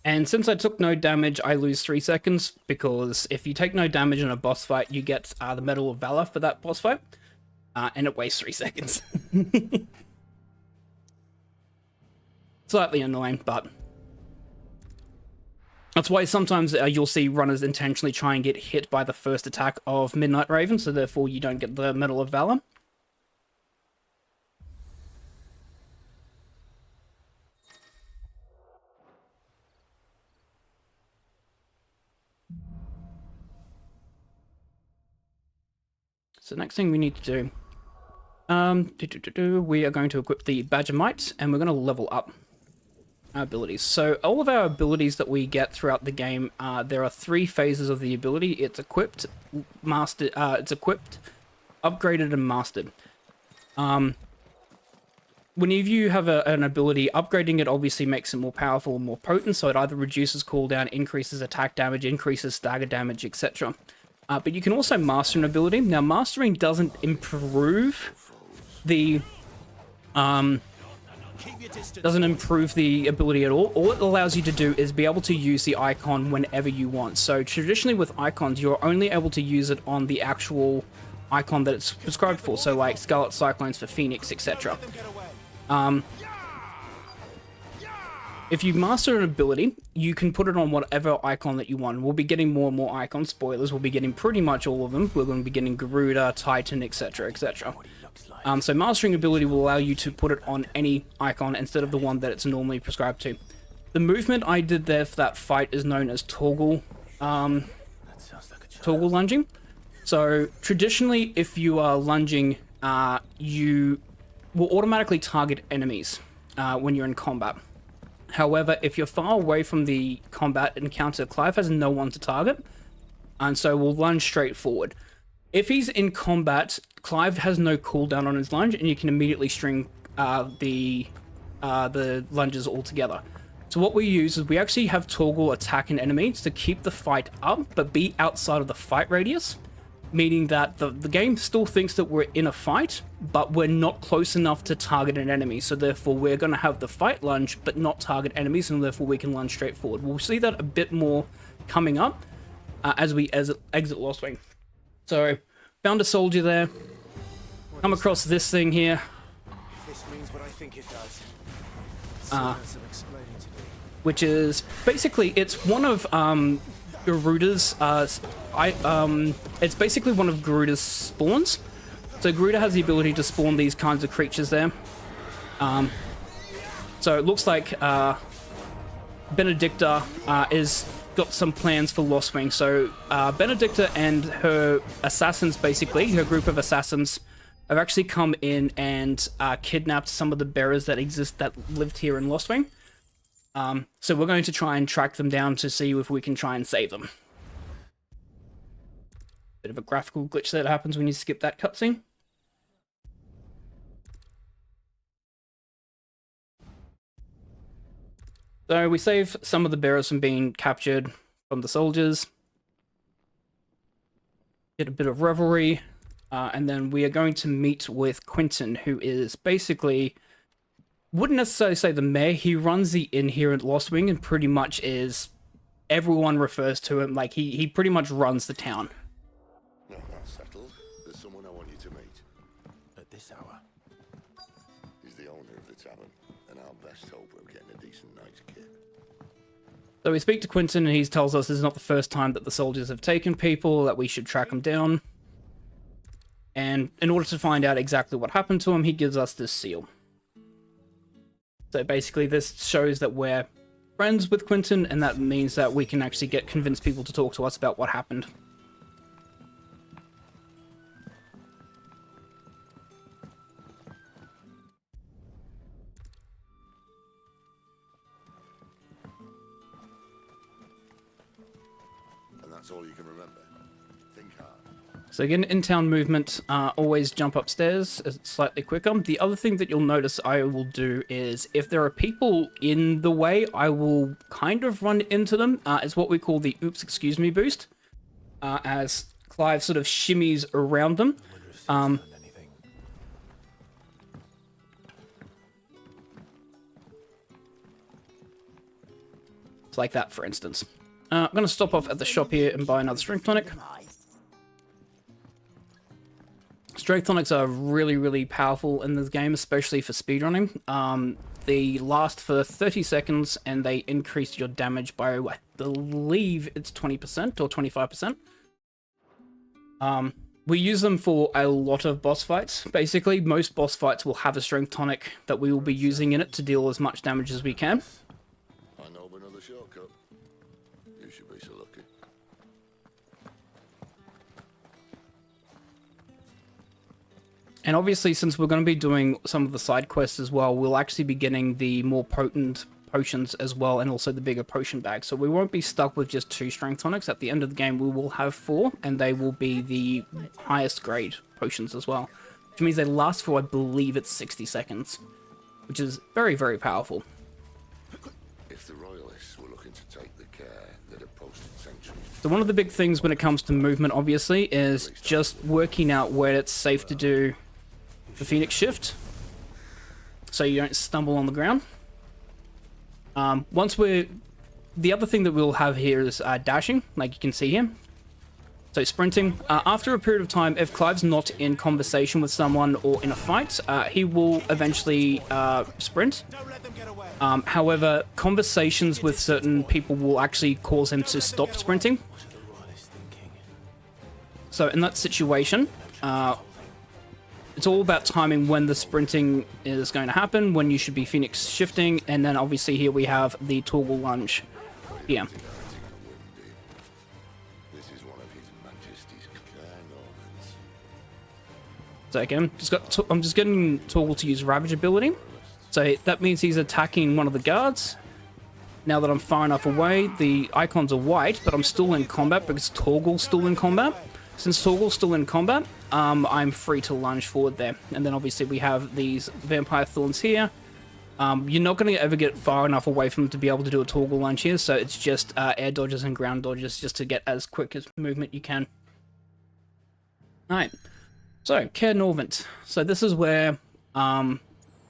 And since I took no damage, I lose 3 seconds, because if you take no damage in a boss fight, you get the Medal of Valor for that boss fight, and it wastes 3 seconds. Slightly annoying, but that's why sometimes you'll see runners intentionally try and get hit by the first attack of Midnight Raven, so therefore you don't get the Medal of Valor. So next thing we need to do, we are going to equip the Badger Might, and we're going to level up our abilities. So all of our abilities that we get throughout the game, there are 3 phases of the ability. It's equipped, mastered, upgraded, and mastered. Whenever you have an ability, upgrading it obviously makes it more powerful and more potent, so it either reduces cooldown, increases attack damage, increases stagger damage, etc. But you can also master an ability. Now, mastering doesn't improve the ability at all. All it allows you to do is be able to use the icon whenever you want. So traditionally with icons, you're only able to use it on the actual icon that it's prescribed for. So like Scarlet Cyclones for Phoenix, etc. If you master an ability, you can put it on whatever icon that you want. We'll be getting more and more icons. Spoilers, we'll be getting pretty much all of them. We're going to be getting Garuda, Titan, etc, etc. So mastering ability will allow you to put it on any icon instead of the one that it's normally prescribed to. The movement I did there for that fight is known as toggle, toggle lunging. So traditionally, if you are lunging, you will automatically target enemies when you're in combat. However, if you're far away from the combat encounter, Clive has no one to target, and so will lunge straight forward. If he's in combat, Clive has no cooldown on his lunge, and you can immediately string the lunges all together. So what we use is we actually have toggle attack an enemy to keep the fight up, but be outside of the fight radius, meaning that the game still thinks that we're in a fight, but we're not close enough to target an enemy. So therefore, we're going to have the fight lunge, but not target enemies, and therefore we can lunge straight forward. We'll see that a bit more coming up as we exit Lostwing. So, found a soldier there. Come across this thing here. If this means what I think it does. Which is basically, it's one of Garuda's it's basically one of Garuda's spawns. So Garuda has the ability to spawn these kinds of creatures there. So it looks like Benedicta is got some plans for Lostwing. So Benedicta and her assassins, basically her group of assassins, have actually come in and kidnapped some of the bearers that lived here in Lostwing. So we're going to try and track them down to see if we can try and save them. Bit of a graphical glitch that happens when you skip that cutscene. So we save some of the bearers from being captured from the soldiers. Get a bit of revelry. And then we are going to meet with Quentin, who is basically, wouldn't necessarily say the mayor, he runs the inn here at Lostwing, and pretty much is, everyone refers to him like he pretty much runs the town. No, that's settled. There's someone I want you to meet. At this hour. He's the owner of the tavern, and our best hope of getting a decent night's kit. So we speak to Quentin, and he tells us this is not the first time that the soldiers have taken people, that we should track them down. And in order to find out exactly what happened to him, he gives us this seal. So basically this shows that we're friends with Quentin, and that means that we can actually convince people to talk to us about what happened. And that's all you can remember. Think hard. So again, in-town movement, always jump upstairs, it's slightly quicker. The other thing that you'll notice I will do is, if there are people in the way, I will kind of run into them. It's what we call the oops, excuse me boost, as Clive sort of shimmies around them. like that, for instance. I'm going to stop off at the shop here and buy another strength tonic. Strength tonics are really, really powerful in this game, especially for speedrunning. They last for 30 seconds and they increase your damage by, I believe it's 20% or 25%. We use them for a lot of boss fights. Basically, most boss fights will have a strength tonic that we will be using in it to deal as much damage as we can. I know of another shortcut. You should be so lucky. And obviously, since we're going to be doing some of the side quests as well, we'll actually be getting the more potent potions as well, and also the bigger potion bag. So we won't be stuck with just 2 strength tonics. At the end of the game, we will have 4, and they will be the highest grade potions as well. Which means they last for, I believe it's 60 seconds. Which is very, very powerful. If the Royalists were looking to take the care that had posted sentries... So one of the big things when it comes to movement, obviously, is just working out where it's safe to do the Phoenix shift, so you don't stumble on the ground. The other thing that we'll have here is dashing, like you can see here. So sprinting. After a period of time, if Clive's not in conversation with someone or in a fight, he will eventually sprint. However, conversations with certain people will actually cause him to stop sprinting. So in that situation, it's all about timing when the sprinting is going to happen, when you should be Phoenix shifting, and then obviously here we have the toggle lunge. Yeah. This is one of His Majesty's Chronoliths. So again, I'm just getting toggle to use Ravage ability. So that means he's attacking one of the guards. Now that I'm far enough away, the icons are white, but I'm still in combat because Toggle's still in combat. Since Toggle's still in combat, I'm free to lunge forward there. And then obviously we have these vampire thorns here. You're not going to ever get far enough away from them to be able to do a toggle lunge here, so it's just air dodges and ground dodges just to get as quick as movement you can. Alright, so Caer Norvent. So this is where the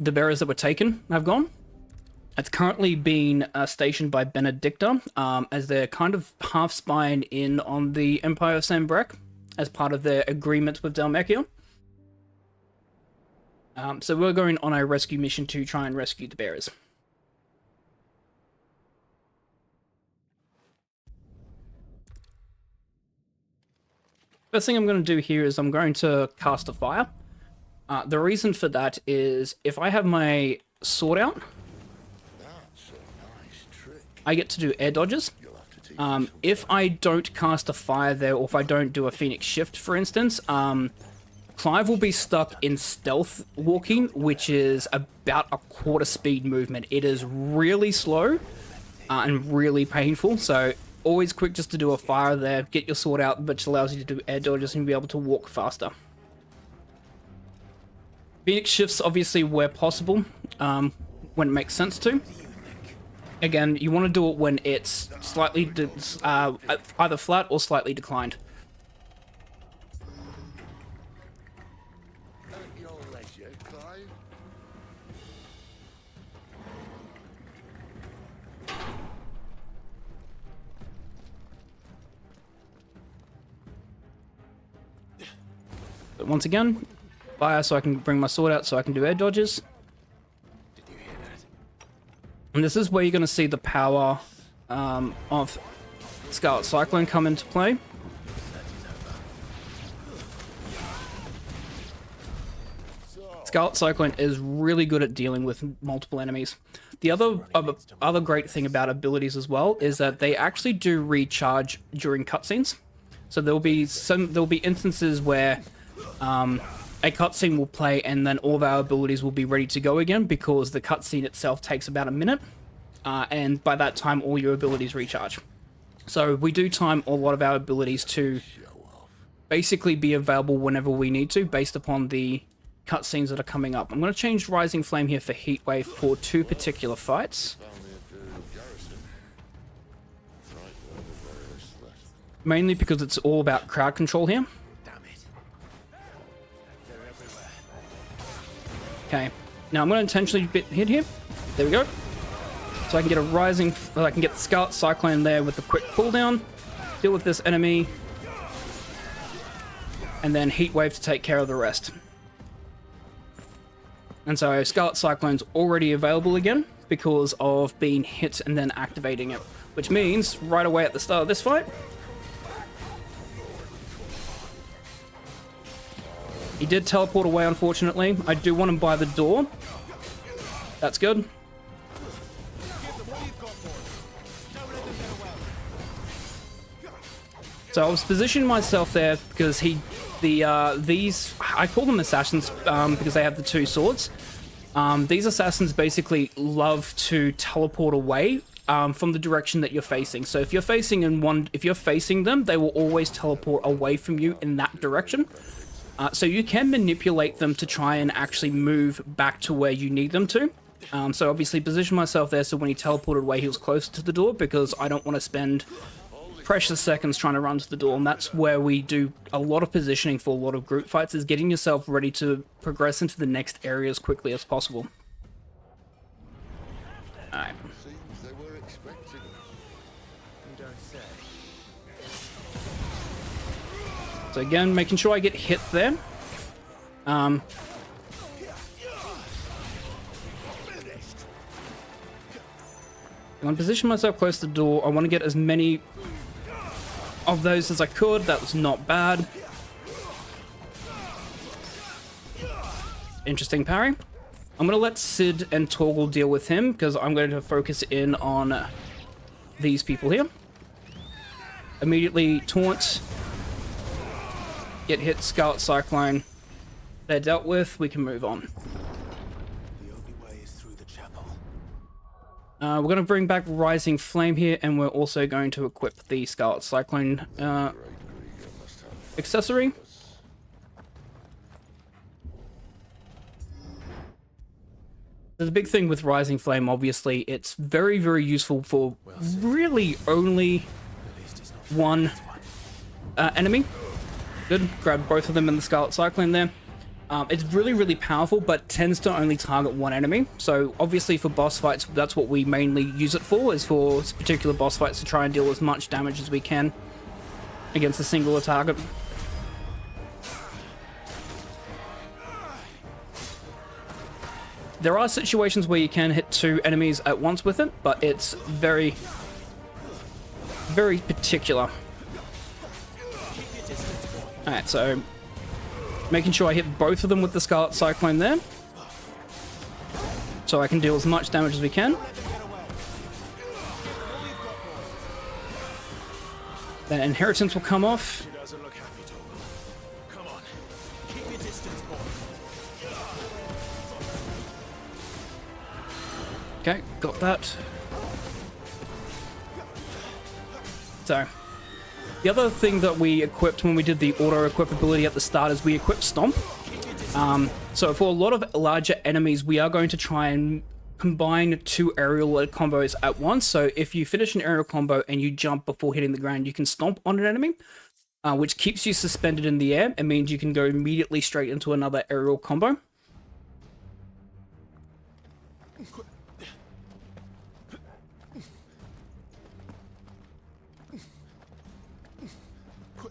bearers that were taken have gone. It's currently being stationed by Benedicta, as they're kind of half spying in on the Empire of Sanbreque as part of their agreement with Dhalmekia. So we're going on a rescue mission to try and rescue the bearers. First thing I'm going to do here is I'm going to cast a fire. The reason for that is if I have my sword out, That's a nice trick. I get to do air dodges. You'll have to teach If I don't cast a fire there, or if I don't do a Phoenix shift, for instance, Clive will be stuck in stealth walking, which is about a quarter speed movement. It is really slow and really painful, so always quick just to do a fire there, get your sword out, which allows you to do air dodges and be able to walk faster. Phoenix shifts obviously where possible, when it makes sense to. Again, you want to do it when it's slightly either flat or slightly declined. At your leisure, Clive. But once again, fire so I can bring my sword out so I can do air dodges. Did you hear that? And this is where you're going to see the power of Scarlet Cyclone come into play. Scarlet Cyclone is really good at dealing with multiple enemies. The other great thing about abilities as well is that they actually do recharge during cutscenes. So there'll be instances where a cutscene will play and then all of our abilities will be ready to go again because the cutscene itself takes about a minute, and by that time all your abilities recharge. So we do time a lot of our abilities to basically be available whenever we need to based upon the cutscenes that are coming up. I'm going to change Rising Flame here for Heatwave for 2 particular fights. Mainly because it's all about crowd control here. Damn it. They're everywhere. Okay, now I'm going to intentionally hit here. There we go. So I can get a rising, I can get the Scarlet Cyclone there with a quick cooldown, deal with this enemy, and then Heat Wave to take care of the rest. And so Scarlet Cyclone's already available again because of being hit and then activating it, which means right away at the start of this fight, he did teleport away, unfortunately. I do want him by the door. That's good. So I was positioning myself there because these, I call them assassins because they have the two swords. These assassins basically love to teleport away from the direction that you're facing. So if you're facing them, they will always teleport away from you in that direction. So you can manipulate them to try and actually move back to where you need them to. So obviously position myself there so when he teleported away, he was closer to the door because I don't want to spend precious seconds trying to run to the door, and that's where we do a lot of positioning for a lot of group fights, is getting yourself ready to progress into the next area as quickly as possible. Alright. Seems they were expecting us. You don't say. So again, making sure I get hit there. I'm going to position myself close to the door. I want to get as many of those as I could. That was not bad. Interesting parry. I'm going to let Sid and Torgal deal with him because I'm going to focus in on these people here. Immediately taunt. Get hit, Scarlet Cyclone. They're dealt with. We can move on. The only way is through the chapel. We're going to bring back Rising Flame here, and we're also going to equip the Scarlet Cyclone accessory. The big thing with Rising Flame, obviously, it's very, very useful for really only one enemy. Good. Grab both of them in the Scarlet Cyclone there. It's really, really powerful, but tends to only target one enemy. So obviously for boss fights, that's what we mainly use it for, is for particular boss fights to try and deal as much damage as we can against a singular target. There are situations where you can hit two enemies at once with it, but it's very, very particular. Alright, so making sure I hit both of them with the Scarlet Cyclone there, so I can deal as much damage as we can. Then Inheritance will come off. She doesn't look happy, Torgal. Come on. Keep your distance, boy. Okay, got that. So, the other thing that we equipped when we did the auto-equip ability at the start is we equipped Stomp. So for a lot of larger enemies, we are going to try and combine two aerial combos at once. So if you finish an aerial combo and you jump before hitting the ground, you can stomp on an enemy, which keeps you suspended in the air. It means you can go immediately straight into another aerial combo.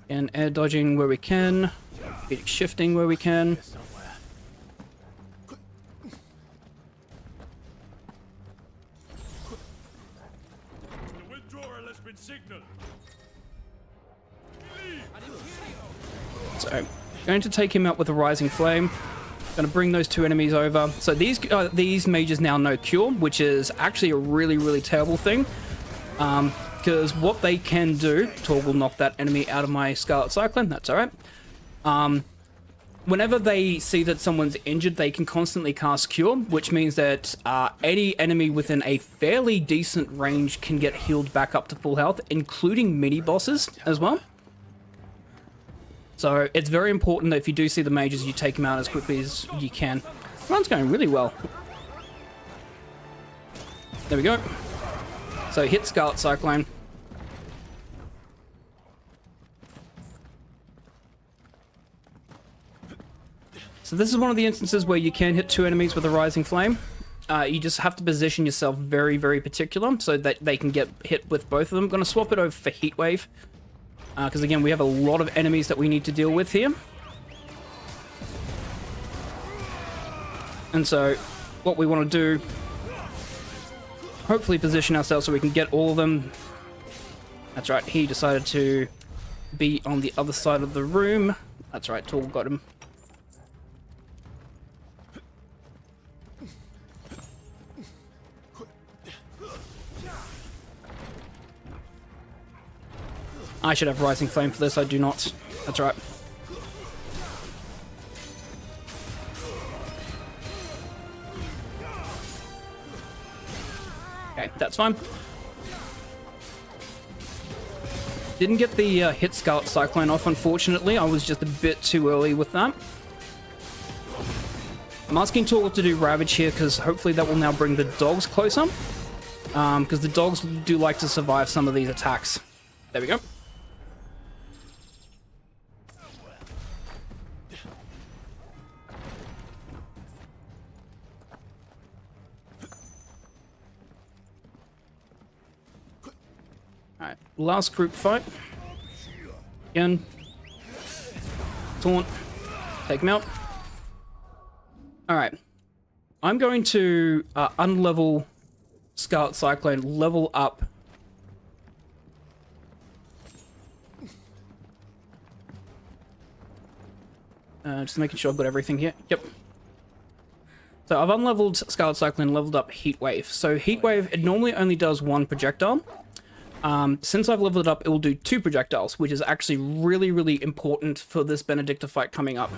And air dodging where we can, shifting where we can. The withdrawal has been signaled. So, going to take him out with a Rising Flame. Going to bring those two enemies over. So these mages now know Cure, which is actually a really, really terrible thing. Because what they can do, Torg will knock that enemy out of my Scarlet Cyclone, that's alright. Whenever they see that someone's injured, they can constantly cast Cure, which means that any enemy within a fairly decent range can get healed back up to full health, including mini-bosses as well. So it's very important that if you do see the mages, you take them out as quickly as you can. Run's going really well. There we go. So hit Scarlet Cyclone. So this is one of the instances where you can hit two enemies with a Rising Flame. You just have to position yourself very, very particular so that they can get hit with both of them. I'm going to swap it over for Heatwave. Because again, we have a lot of enemies that we need to deal with here. And so, what we want to do, hopefully position ourselves so we can get all of them. That's right, he decided to be on the other side of the room. That's right, Tool got him. I should have Rising Flame for this, I do not. That's right. Okay, that's fine. Didn't get the hit Scarlet Cyclone off, unfortunately. I was just a bit too early with that. I'm asking Tool to do Ravage here, because hopefully that will now bring the dogs closer. Because the dogs do like to survive some of these attacks. There we go. Alright, last group fight. Again. Taunt. Take him out. Alright. I'm going to unlevel Scarlet Cyclone, level up. Just making sure I've got everything here. Yep. So I've unleveled Scarlet Cyclone, leveled up Heatwave. So Heatwave, it normally only does one projectile. Since I've leveled it up, it will do 2 projectiles, which is actually really, really important for this Benedicta fight coming up.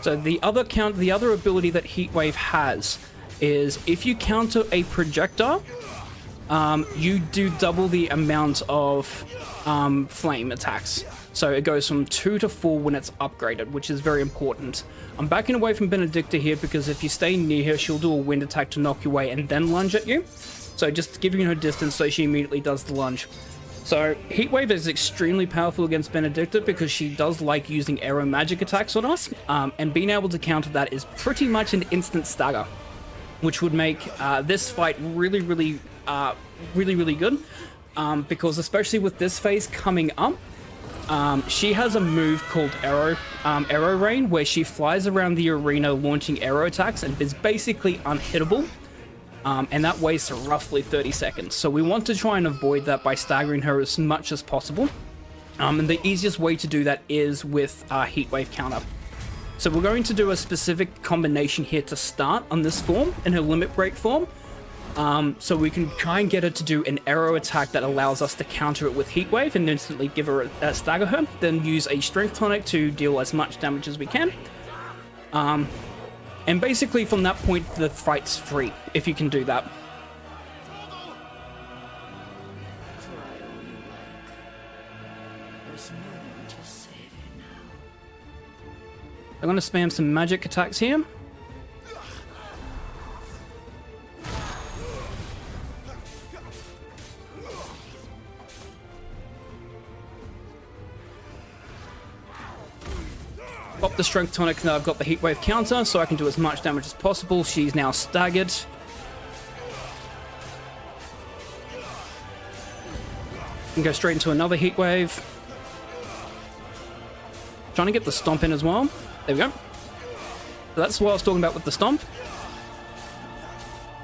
So the other ability that Heatwave has is if you counter a projectile, you do double the amount of flame attacks. So it goes from 2 to 4 when it's upgraded, which is very important. I'm backing away from Benedicta here because if you stay near her, she'll do a wind attack to knock you away and then lunge at you. So just giving her distance so she immediately does the lunge. So Heatwave is extremely powerful against Benedicta because she does like using aero magic attacks on us. And being able to counter that is pretty much an instant stagger, which would make this fight really, really good. Because especially with this phase coming up, she has a move called Arrow Rain, where she flies around the arena launching arrow attacks and is basically unhittable. And that wastes roughly 30 seconds. So we want to try and avoid that by staggering her as much as possible. And the easiest way to do that is with Heatwave counter. So we're going to do a specific combination here to start on this form, in her Limit Break form. So we can try and get her to do an arrow attack that allows us to counter it with Heatwave and instantly give her a stagger her, then use a Strength Tonic to deal as much damage as we can. And basically from that point the fight's free, if you can do that. I'm going to spam some magic attacks here. Pop the Strength Tonic, now I've got the Heatwave counter, so I can do as much damage as possible. She's now staggered. Can go straight into another Heatwave. Trying to get the Stomp in as well. There we go. So that's what I was talking about with the Stomp,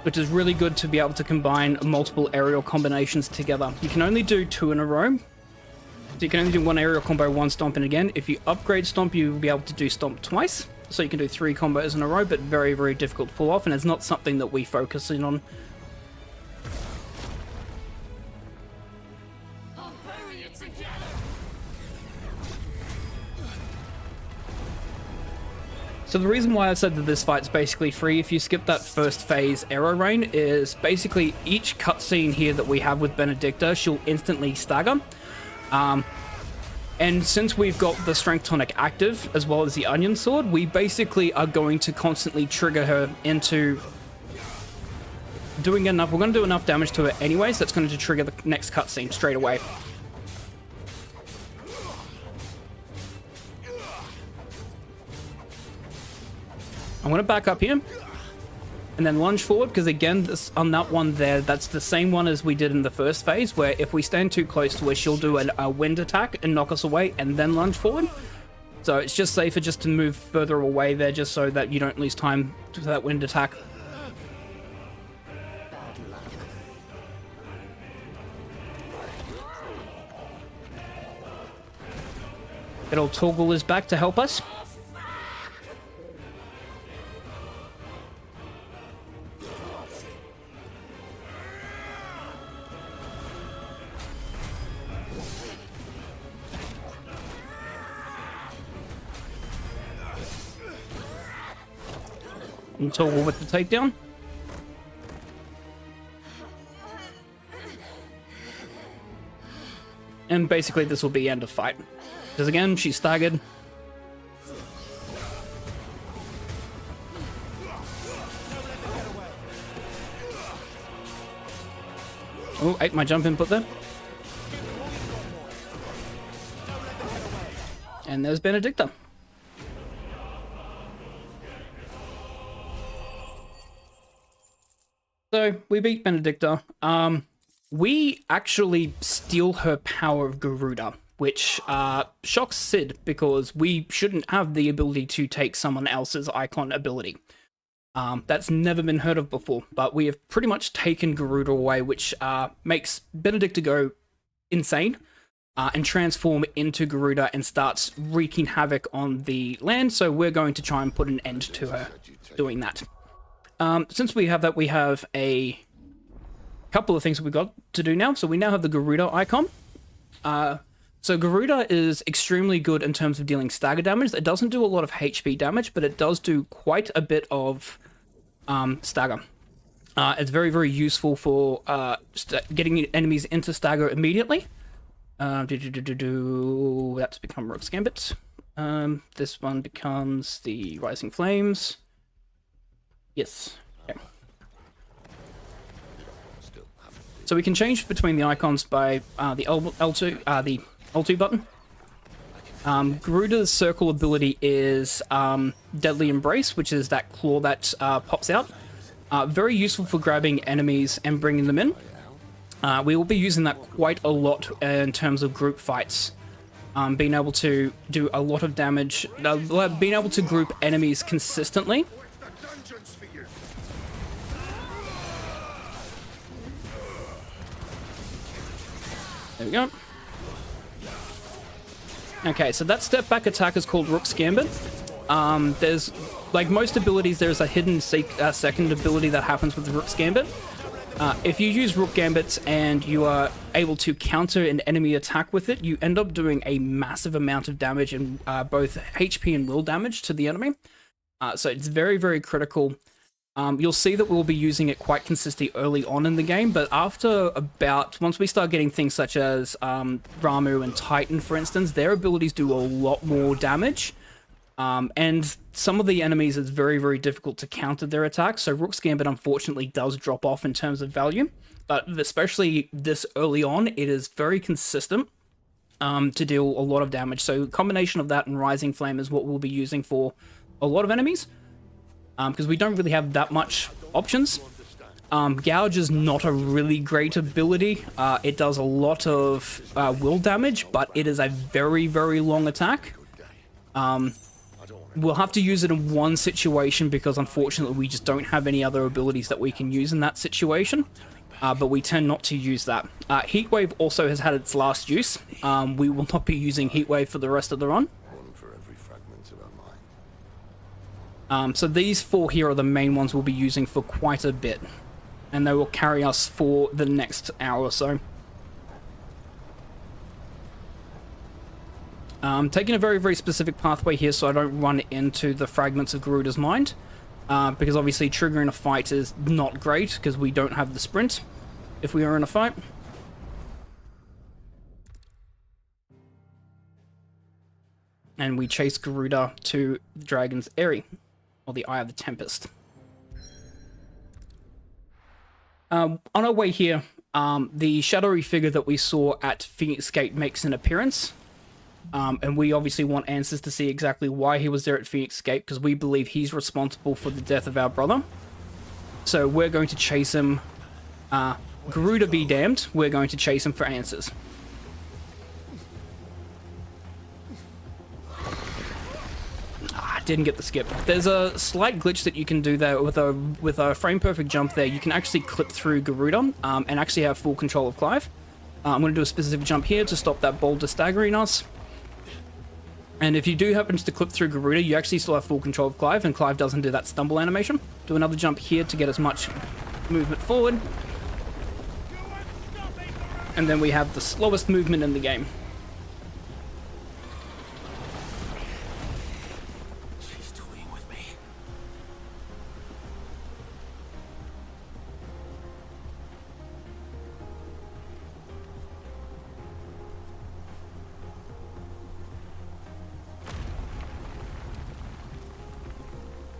which is really good to be able to combine multiple aerial combinations together. You can only do 2 in a row. So you can only do 1 aerial combo, 1 Stomp, and again, if you upgrade Stomp, you'll be able to do Stomp twice. So you can do 3 combos in a row, but very, very difficult to pull off, and it's not something that we focus in on. So the reason why I said that this fight's basically free, if you skip that first phase Arrow Rain, is basically each cutscene here that we have with Benedicta, she'll instantly stagger. And since we've got the Strength Tonic active, as well as the Onion Sword, we basically are going to constantly trigger her into doing enough. We're going to do enough damage to her anyway, so that's going to trigger the next cutscene straight away. I'm going to back up here and then lunge forward, because again, on that one there, that's the same one as we did in the first phase, where if we stand too close to her, she'll do a wind attack and knock us away and then lunge forward. So it's just safer just to move further away there, just so that you don't lose time to that wind attack. Good old Torgal is back to help us. And Torgal with the takedown. And basically this will be end of fight. Because again, she's staggered. Oh, ate my jump input there. And there's Benedicta. So we beat Benedicta. We actually steal her power of Garuda, which shocks Sid, because we shouldn't have the ability to take someone else's icon ability. That's never been heard of before, but we have pretty much taken Garuda away, which makes Benedicta go insane and transform into Garuda and starts wreaking havoc on the land, so we're going to try and put an end to her doing that. Since we have that, we have a couple of things that we've got to do now. So we now have the Garuda icon. So Garuda is extremely good in terms of dealing stagger damage. It doesn't do a lot of HP damage, but it does do quite a bit of stagger. It's very, very useful for getting enemies into stagger immediately. That's become Rook's Gambit. This one becomes the Rising Flames. Yes. Okay. So we can change between the icons by the L2, the L2 button. Garuda's circle ability is Deadly Embrace, which is that claw that pops out. Very useful for grabbing enemies and bringing them in. We will be using that quite a lot in terms of group fights. Being able to do a lot of damage, being able to group enemies consistently. There we go. Okay, so that step back attack is called Rook's Gambit. There's, like most abilities, there's a hidden second ability that happens with Rook's Gambit. If you use Rook Gambit and you are able to counter an enemy attack with it, you end up doing a massive amount of damage in both HP and will damage to the enemy. So it's very, very critical. You'll see that we'll be using it quite consistently early on in the game, but after once we start getting things such as Ramu and Titan, for instance, their abilities do a lot more damage. And some of the enemies, it's very, very difficult to counter their attacks, so Rook's Gambit unfortunately does drop off in terms of value, but especially this early on, it is very consistent to deal a lot of damage. So a combination of that and Rising Flame is what we'll be using for a lot of enemies. Because we don't really have that much options. Gouge is not a really great ability. It does a lot of will damage, but it is a very, very long attack. We'll have to use it in one situation because unfortunately we just don't have any other abilities that we can use in that situation. But we tend not to use that. Heatwave also has had its last use. We will not be using Heatwave for the rest of the run. So these four here are the main ones we'll be using for quite a bit, and they will carry us for the next hour or so. Taking a very, very specific pathway here so I don't run into the fragments of Garuda's mind, because obviously triggering a fight is not great because we don't have the sprint if we are in a fight. And we chase Garuda to the Dragon's Eyrie. Or the Eye of the Tempest. On our way here, the shadowy figure that we saw at Phoenix Gate makes an appearance. And we obviously want answers to see exactly why he was there at Phoenix Escape, because we believe he's responsible for the death of our brother. So we're going to chase him. Garuda be damned, we're going to chase him for answers. Didn't get the skip. There's a slight glitch that you can do there with a frame perfect jump there. You can actually clip through Garuda and actually have full control of Clive. I'm going to do a specific jump here to stop that boulder staggering us. And if you do happen to clip through Garuda, you actually still have full control of Clive, and Clive doesn't do that stumble animation. Do another jump here to get as much movement forward. And then we have the slowest movement in the game.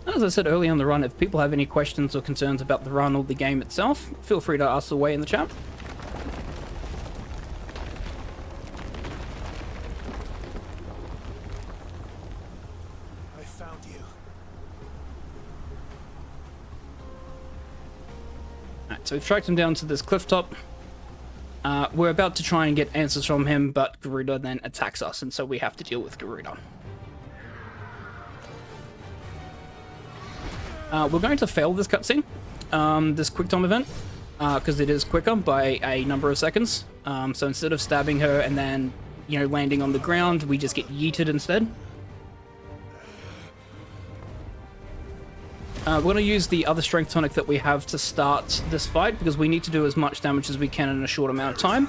As I said earlier on the run, if people have any questions or concerns about the run or the game itself, feel free to ask away in the chat. I found you. Alright, so we've tracked him down to this cliff top. We're about to try and get answers from him, but Garuda then attacks us, and so we have to deal with Garuda. We're going to fail this cutscene, this quick time event, because it is quicker by a number of seconds. So instead of stabbing her and then, you know, landing on the ground, we just get yeeted instead. We're going to use the other strength tonic that we have to start this fight, because we need to do as much damage as we can in a short amount of time.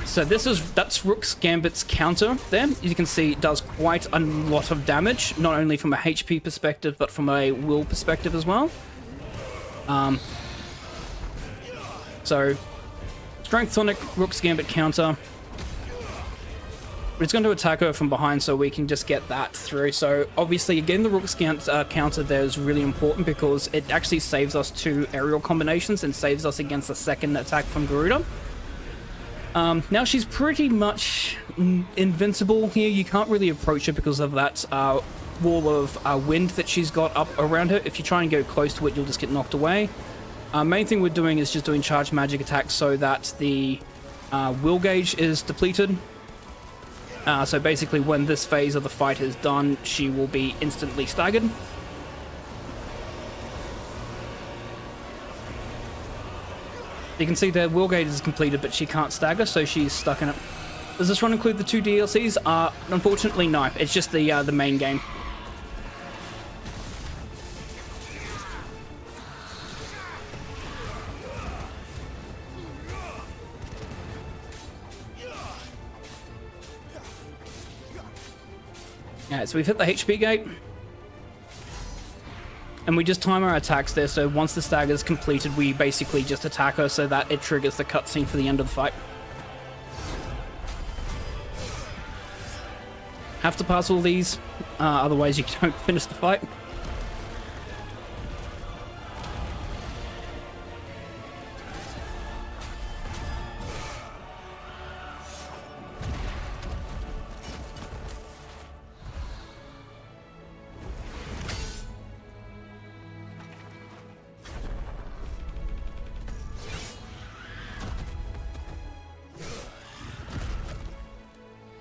So that's Rook's Gambit's counter there. As you can see, it does quite a lot of damage, not only from a HP perspective, but from a will perspective as well. So, Strength Tonic, Rook's Gambit counter. But it's going to attack her from behind, so we can just get that through. So, obviously, again, the Rook's counter there is really important, because it actually saves us 2 aerial combinations and saves us against a second attack from Garuda. Now she's pretty much invincible here. You can't really approach her because of that wall of wind that she's got up around her. If you try and go close to it, you'll just get knocked away. Main thing we're doing is just doing charged magic attacks so that the will gauge is depleted. So basically when this phase of the fight is done, she will be instantly staggered. You can see their will gauge is completed, but she can't stagger, so she's stuck in it. Does this run include the 2 DLCs? Unfortunately, no. It's just the main game. Alright, so we've hit the HP gate. And we just time our attacks there, so once the stagger is completed, we basically just attack her so that it triggers the cutscene for the end of the fight. Have to pass all these, otherwise you don't finish the fight.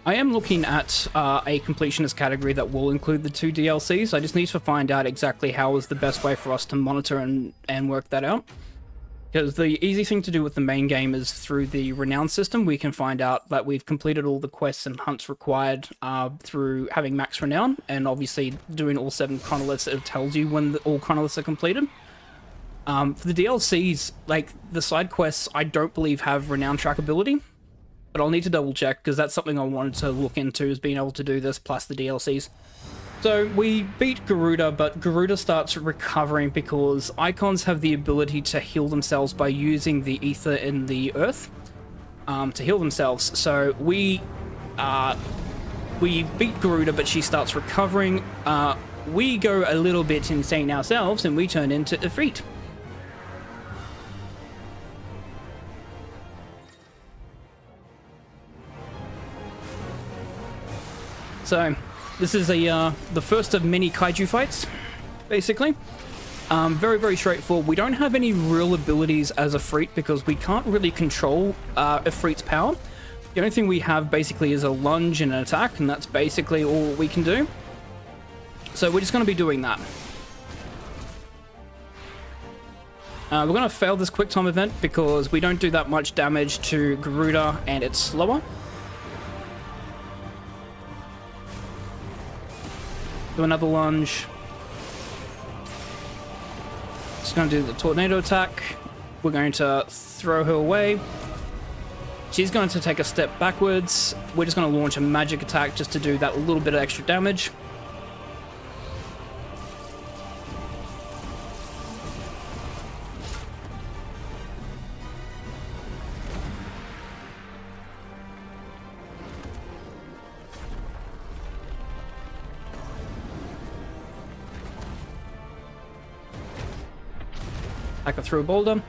I am looking at a completionist category that will include the 2 DLCs. I just need to find out exactly how is the best way for us to monitor and work that out. Because the easy thing to do with the main game is through the Renown system. We can find out that we've completed all the quests and hunts required through having max Renown, and obviously doing all 7 Chronoliths. It tells you when all Chronoliths are completed. For the DLCs, like the side quests, I don't believe have Renown trackability. But I'll need to double check, because that's something I wanted to look into, is being able to do this plus the DLCs. So we beat Garuda, but Garuda starts recovering because icons have the ability to heal themselves by using the ether in the earth to heal themselves. So we beat Garuda, but she starts recovering. We go a little bit insane ourselves, and we turn into Ifrit. So this is the first of many kaiju fights, basically. Very, very straightforward. We don't have any real abilities as Ifrit because we can't really control Ifrit's power. The only thing we have basically is a lunge and an attack, and that's basically all we can do. So we're just going to be doing that. We're going to fail this quick time event because we don't do that much damage to Garuda and it's slower. Do another lunge. Just going to do the tornado attack. We're going to throw her away. She's going to take a step backwards. We're just going to launch a magic attack just to do that little bit of extra damage. Attack her through a boulder.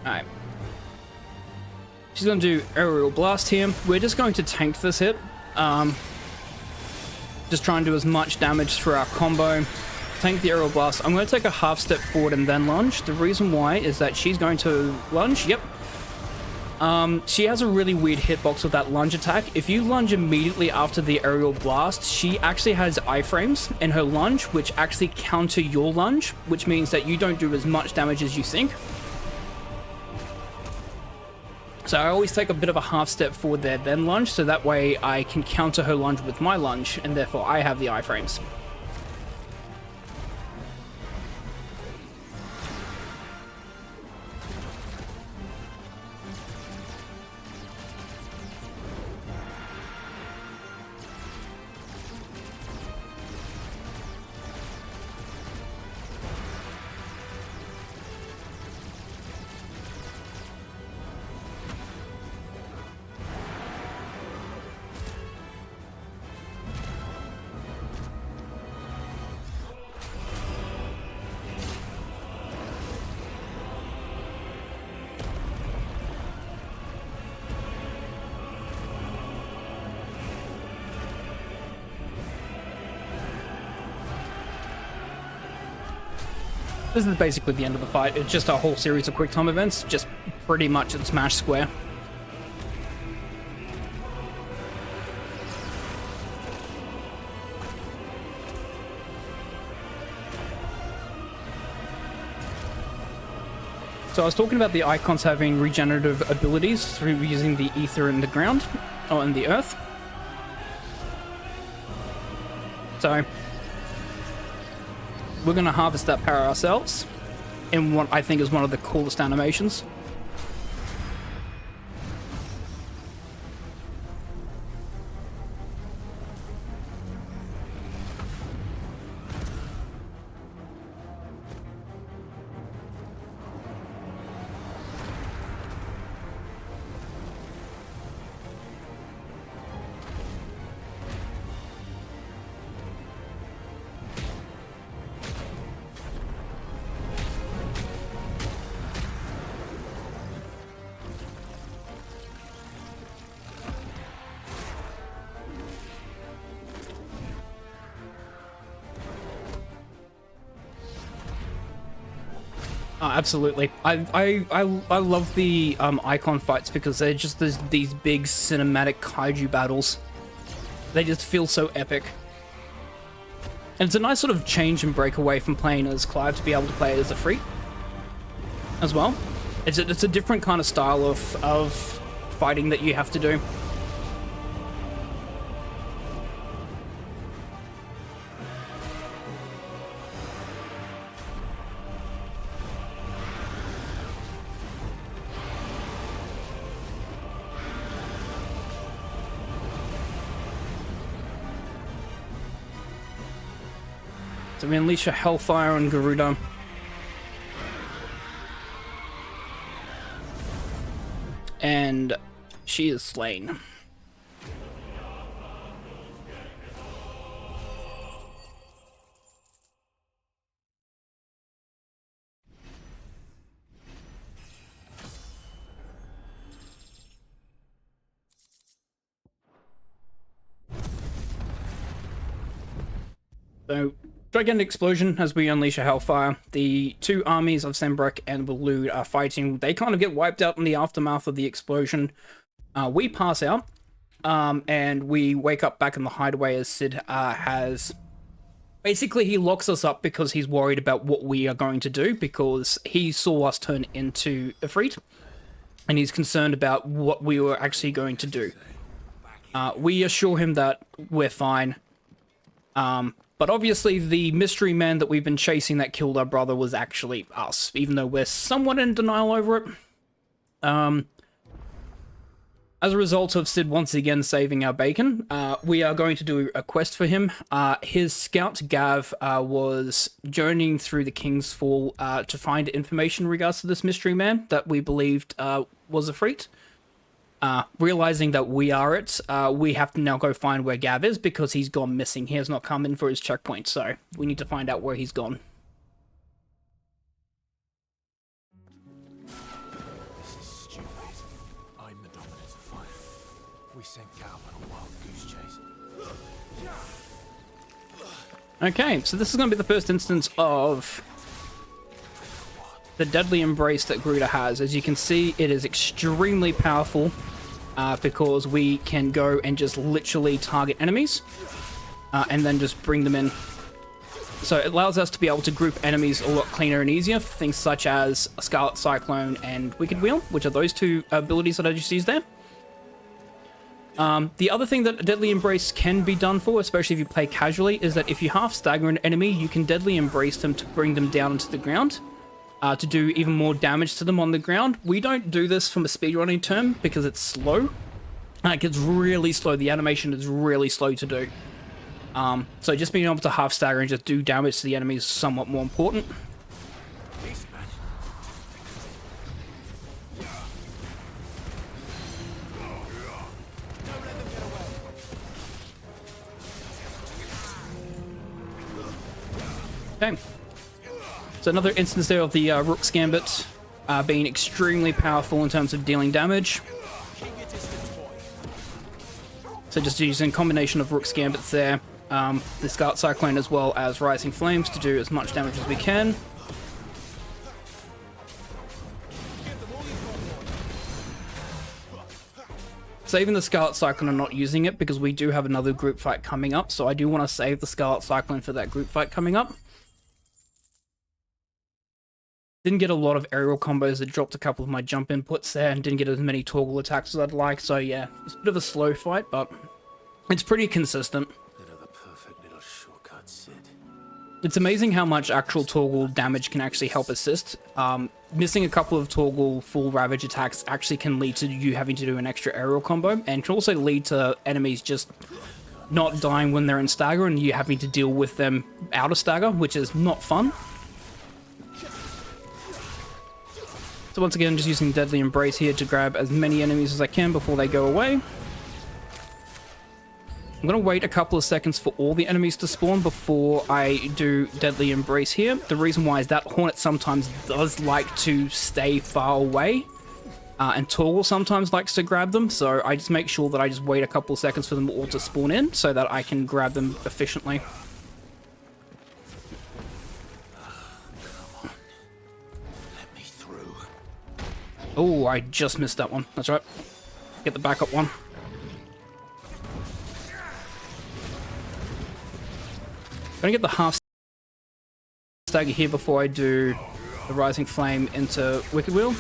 Alright. She's going to do aerial blast here. We're just going to tank this hit. Just try and do as much damage through our combo. Tank the aerial blast. I'm going to take a half step forward and then lunge. The reason why is that she's going to lunge. Yep. She has a really weird hitbox with that lunge attack. If you lunge immediately after the aerial blast, she actually has iframes in her lunge, which actually counter your lunge, which means that you don't do as much damage as you think. So I always take a bit of a half step forward there, then lunge, so that way I can counter her lunge with my lunge, and therefore I have the iframes. This is basically the end of the fight. It's just a whole series of quick time events, just pretty much at Smash Square. So I was talking about the icons having regenerative abilities through using the ether in the ground, or in the earth. So we're going to harvest that power ourselves in what I think is one of the coolest animations. Absolutely. I love the icon fights because they're just these big cinematic kaiju battles. They just feel so epic. And it's a nice sort of change and break away from playing as Clive to be able to play as Ifrit as well. It's a different kind of style of fighting that you have to do. So we unleash a Hellfire on Garuda. And she is slain. So, gigantic explosion as we unleash a hellfire. The two armies of Sembrek and Waloed are fighting. They kind of get wiped out in the aftermath of the explosion. We pass out, and we wake up back in the hideaway as Sid has... Basically, he locks us up because he's worried about what we are going to do, because he saw us turn into Ifrit, and he's concerned about what we were actually going to do. We assure him that we're fine. But obviously the mystery man that we've been chasing that killed our brother was actually us, even though we're somewhat in denial over it. As a result of Sid once again saving our bacon, we are going to do a quest for him. His scout Gav was journeying through the King's Fall to find information in regards to this mystery man that we believed was a Ifrit. Realizing that we are it, we have to now go find where Gav is because he's gone missing. He has not come in for his checkpoint, so we need to find out where he's gone. This is stupid. I'm the dominant of fire. We sent Gal on a wild goose chase. Okay, so this is going to be the first instance of the deadly embrace that Gruta has. As you can see, it is extremely powerful because we can go and just literally target enemies and then just bring them in. So it allows us to be able to group enemies a lot cleaner and easier for things such as Scarlet Cyclone and Wicked Wheel, which are those two abilities that I just used there. The other thing that Deadly Embrace can be done for, especially if you play casually, is that if you half stagger an enemy, you can Deadly Embrace them to bring them down into the ground. To do even more damage to them on the ground. We don't do this from a speedrunning term because it's slow. It gets really slow. The animation is really slow to do. So just being able to half stagger and just do damage to the enemy is somewhat more important. Okay. So another instance there of the Rook's Gambit being extremely powerful in terms of dealing damage. So just using a combination of Rook's Gambits there, the Scarlet Cyclone as well as Rising Flames to do as much damage as we can. Saving the Scarlet Cyclone and not using it because we do have another group fight coming up, so I do want to save the Scarlet Cyclone for that group fight coming up. Didn't get a lot of aerial combos. It dropped a couple of my jump inputs there and didn't get as many toggle attacks as I'd like. So yeah, it's a bit of a slow fight, but it's pretty consistent. Bit of a perfect little shortcut, Sid. It's amazing how much actual toggle damage can actually help assist. Missing a couple of toggle full ravage attacks actually can lead to you having to do an extra aerial combo, and can also lead to enemies just not dying when they're in stagger and you having to deal with them out of stagger, which is not fun. So once again, just using Deadly Embrace here to grab as many enemies as I can before they go away. I'm going to wait a couple of seconds for all the enemies to spawn before I do Deadly Embrace here. The reason why is that Hornet sometimes does like to stay far away. And Torgal sometimes likes to grab them, so I just make sure that I just wait a couple of seconds for them all to spawn in so that I can grab them efficiently. Oh, I just missed that one. That's right. Get the backup one. Gonna get the half stagger here before I do the Rising Flame into Wicked Wheel.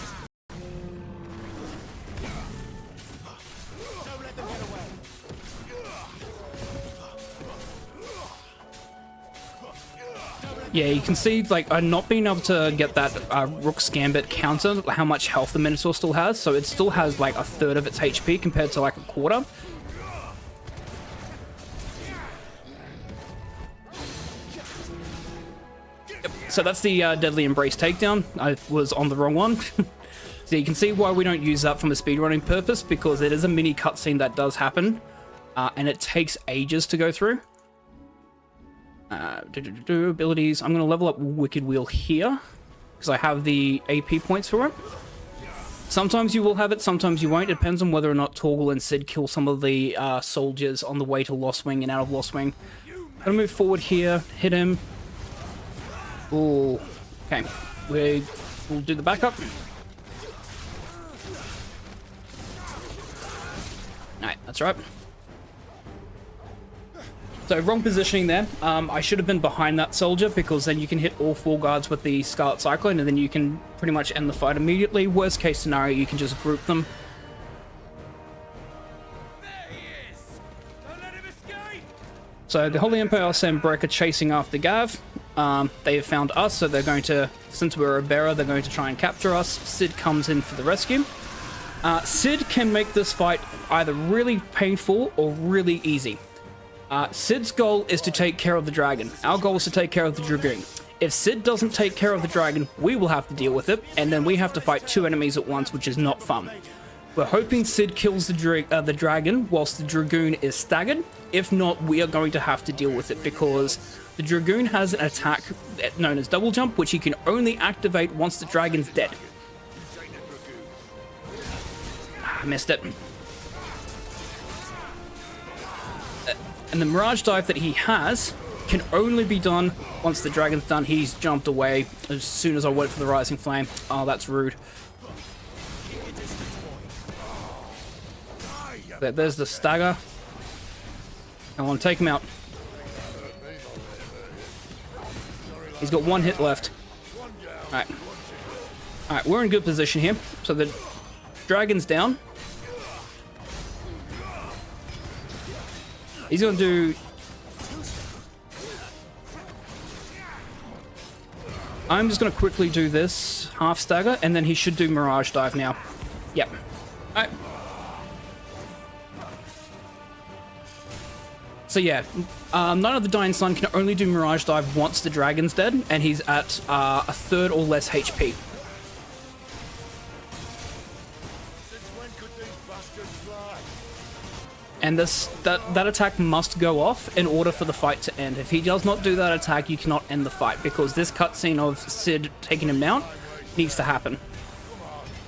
Yeah, you can see, like, I'm not being able to get that Rook's Gambit counter, how much health the Minotaur still has, so it still has, like, a third of its HP compared to, like, a quarter. Yep. So that's the Deadly Embrace takedown. I was on the wrong one. So you can see why we don't use that from a speedrunning purpose, because it is a mini cutscene that does happen, and it takes ages to go through. Abilities. I'm going to level up Wicked Wheel here because I have the AP points for it. Sometimes you will have it, sometimes you won't. It depends on whether or not Torgal and Sid kill some of the soldiers on the way to Lost Wing and out of Lost Wing. Gonna move forward here, hit him. Ooh, okay. We'll do the backup. Alright, that's right. So wrong positioning there. I should have been behind that soldier because then you can hit all 4 guards with the Scarlet Cyclone and then you can pretty much end the fight immediately. Worst case scenario, you can just group them. So the Holy Empire send Brecker chasing after Gav. They have found us, so they're going to, since we're a bearer, they're going to try and capture us. Sid comes in for the rescue. Sid can make this fight either really painful or really easy. Sid's goal is to take care of the dragon. Our goal is to take care of the Dragoon. If Sid doesn't take care of the dragon, we will have to deal with it, and then we have to fight 2 enemies at once, which is not fun. We're hoping Sid kills the dragon whilst the Dragoon is staggered. If not, we are going to have to deal with it because the Dragoon has an attack known as double jump, which he can only activate once the dragon's dead. I missed it. And the Mirage Dive that he has can only be done once the dragon's done. He's jumped away as soon as I went for the Rising Flame. Oh, that's rude. There's the stagger. I want to take him out. He's got 1 hit left. Alright. Alright, we're in good position here. So the dragon's down. He's going to do... I'm just going to quickly do this half stagger, and then he should do Mirage Dive now. Yep. Alright. So yeah, Knight of the Dying Sun can only do Mirage Dive once the dragon's dead, and he's at a third or less HP. And that attack must go off in order for the fight to end. If he does not do that attack, you cannot end the fight, because this cutscene of Sid taking him down needs to happen.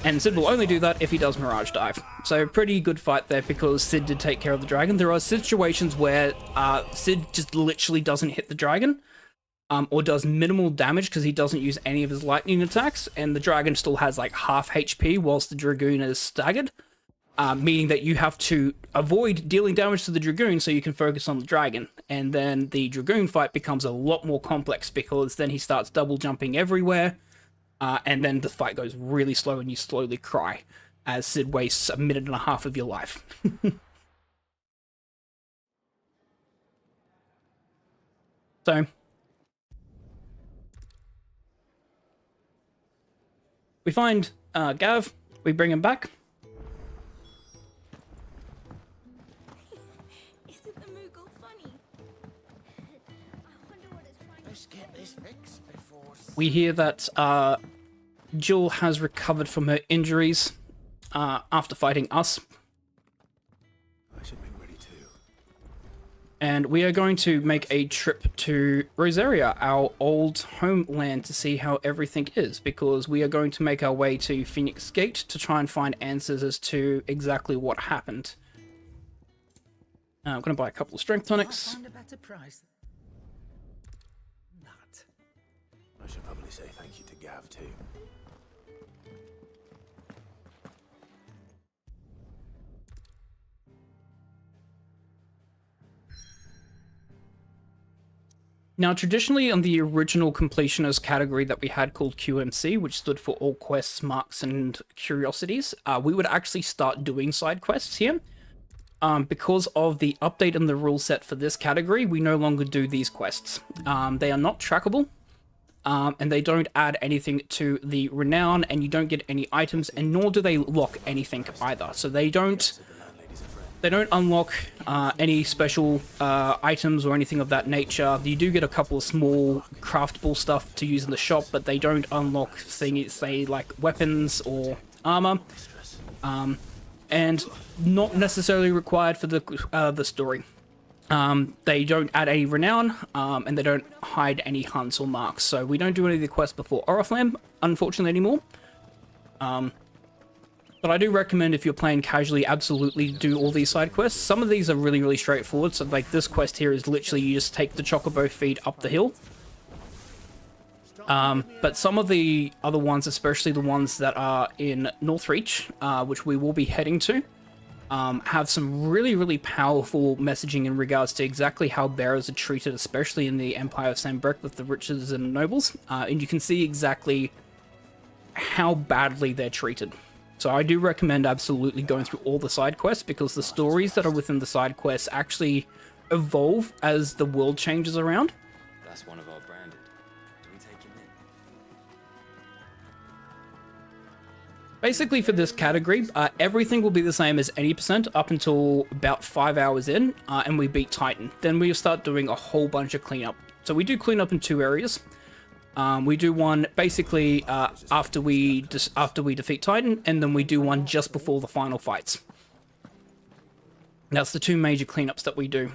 And Sid will only do that if he does Mirage Dive. So pretty good fight there because Sid did take care of the dragon. There are situations where Sid just literally doesn't hit the dragon, or does minimal damage because he doesn't use any of his lightning attacks, and the dragon still has like half HP whilst the Dragoon is staggered. Meaning that you have to avoid dealing damage to the Dragoon so you can focus on the dragon. And then the Dragoon fight becomes a lot more complex because then he starts double jumping everywhere. And then the fight goes really slow and you slowly cry as Sid wastes 1.5 minutes of your life. So we find Gav, we bring him back. We hear that Jill has recovered from her injuries after fighting us. I should be ready too. And we are going to make a trip to Rosaria, our old homeland, to see how everything is, because we are going to make our way to Phoenix Gate to try and find answers as to exactly what happened. I'm going to buy a couple of strength tonics. Find a better price. I should probably say thank you to Gav too. Now, traditionally on the original completionist category that we had called QMC, which stood for All Quests, Marks, and Curiosities, we would actually start doing side quests here. Because of the update in the rule set for this category, we no longer do these quests. They are not trackable. And they don't add anything to the Renown, and you don't get any items, and nor do they lock anything either. So they don't unlock any special items or anything of that nature. You do get a couple of small craftable stuff to use in the shop, but they don't unlock things, say, like weapons or armor, and not necessarily required for the story. They don't add any Renown, and they don't hide any hunts or marks, so we don't do any of the quests before Oriflamme, unfortunately, anymore. But I do recommend if you're playing casually, absolutely do all these side quests. Some of these are really, really straightforward. So like this quest here is literally you just take the chocobo feed up the hill. But some of the other ones, especially the ones that are in Northreach, which we will be heading to, have some really, really powerful messaging in regards to exactly how bearers are treated, especially in the Empire of Sanbreque with the riches and nobles. And you can see exactly how badly they're treated. So I do recommend absolutely going through all the side quests, because the stories that are within the side quests actually evolve as the world changes around. That's one of our branded. Do we take him in? Basically for this category, everything will be the same as any percent up until about 5 hours in, and we beat Titan. Then we'll start doing a whole bunch of cleanup. So we do cleanup in 2 areas. We do one basically after we defeat Titan, and then we do one just before the final fights. That's the 2 major cleanups that we do.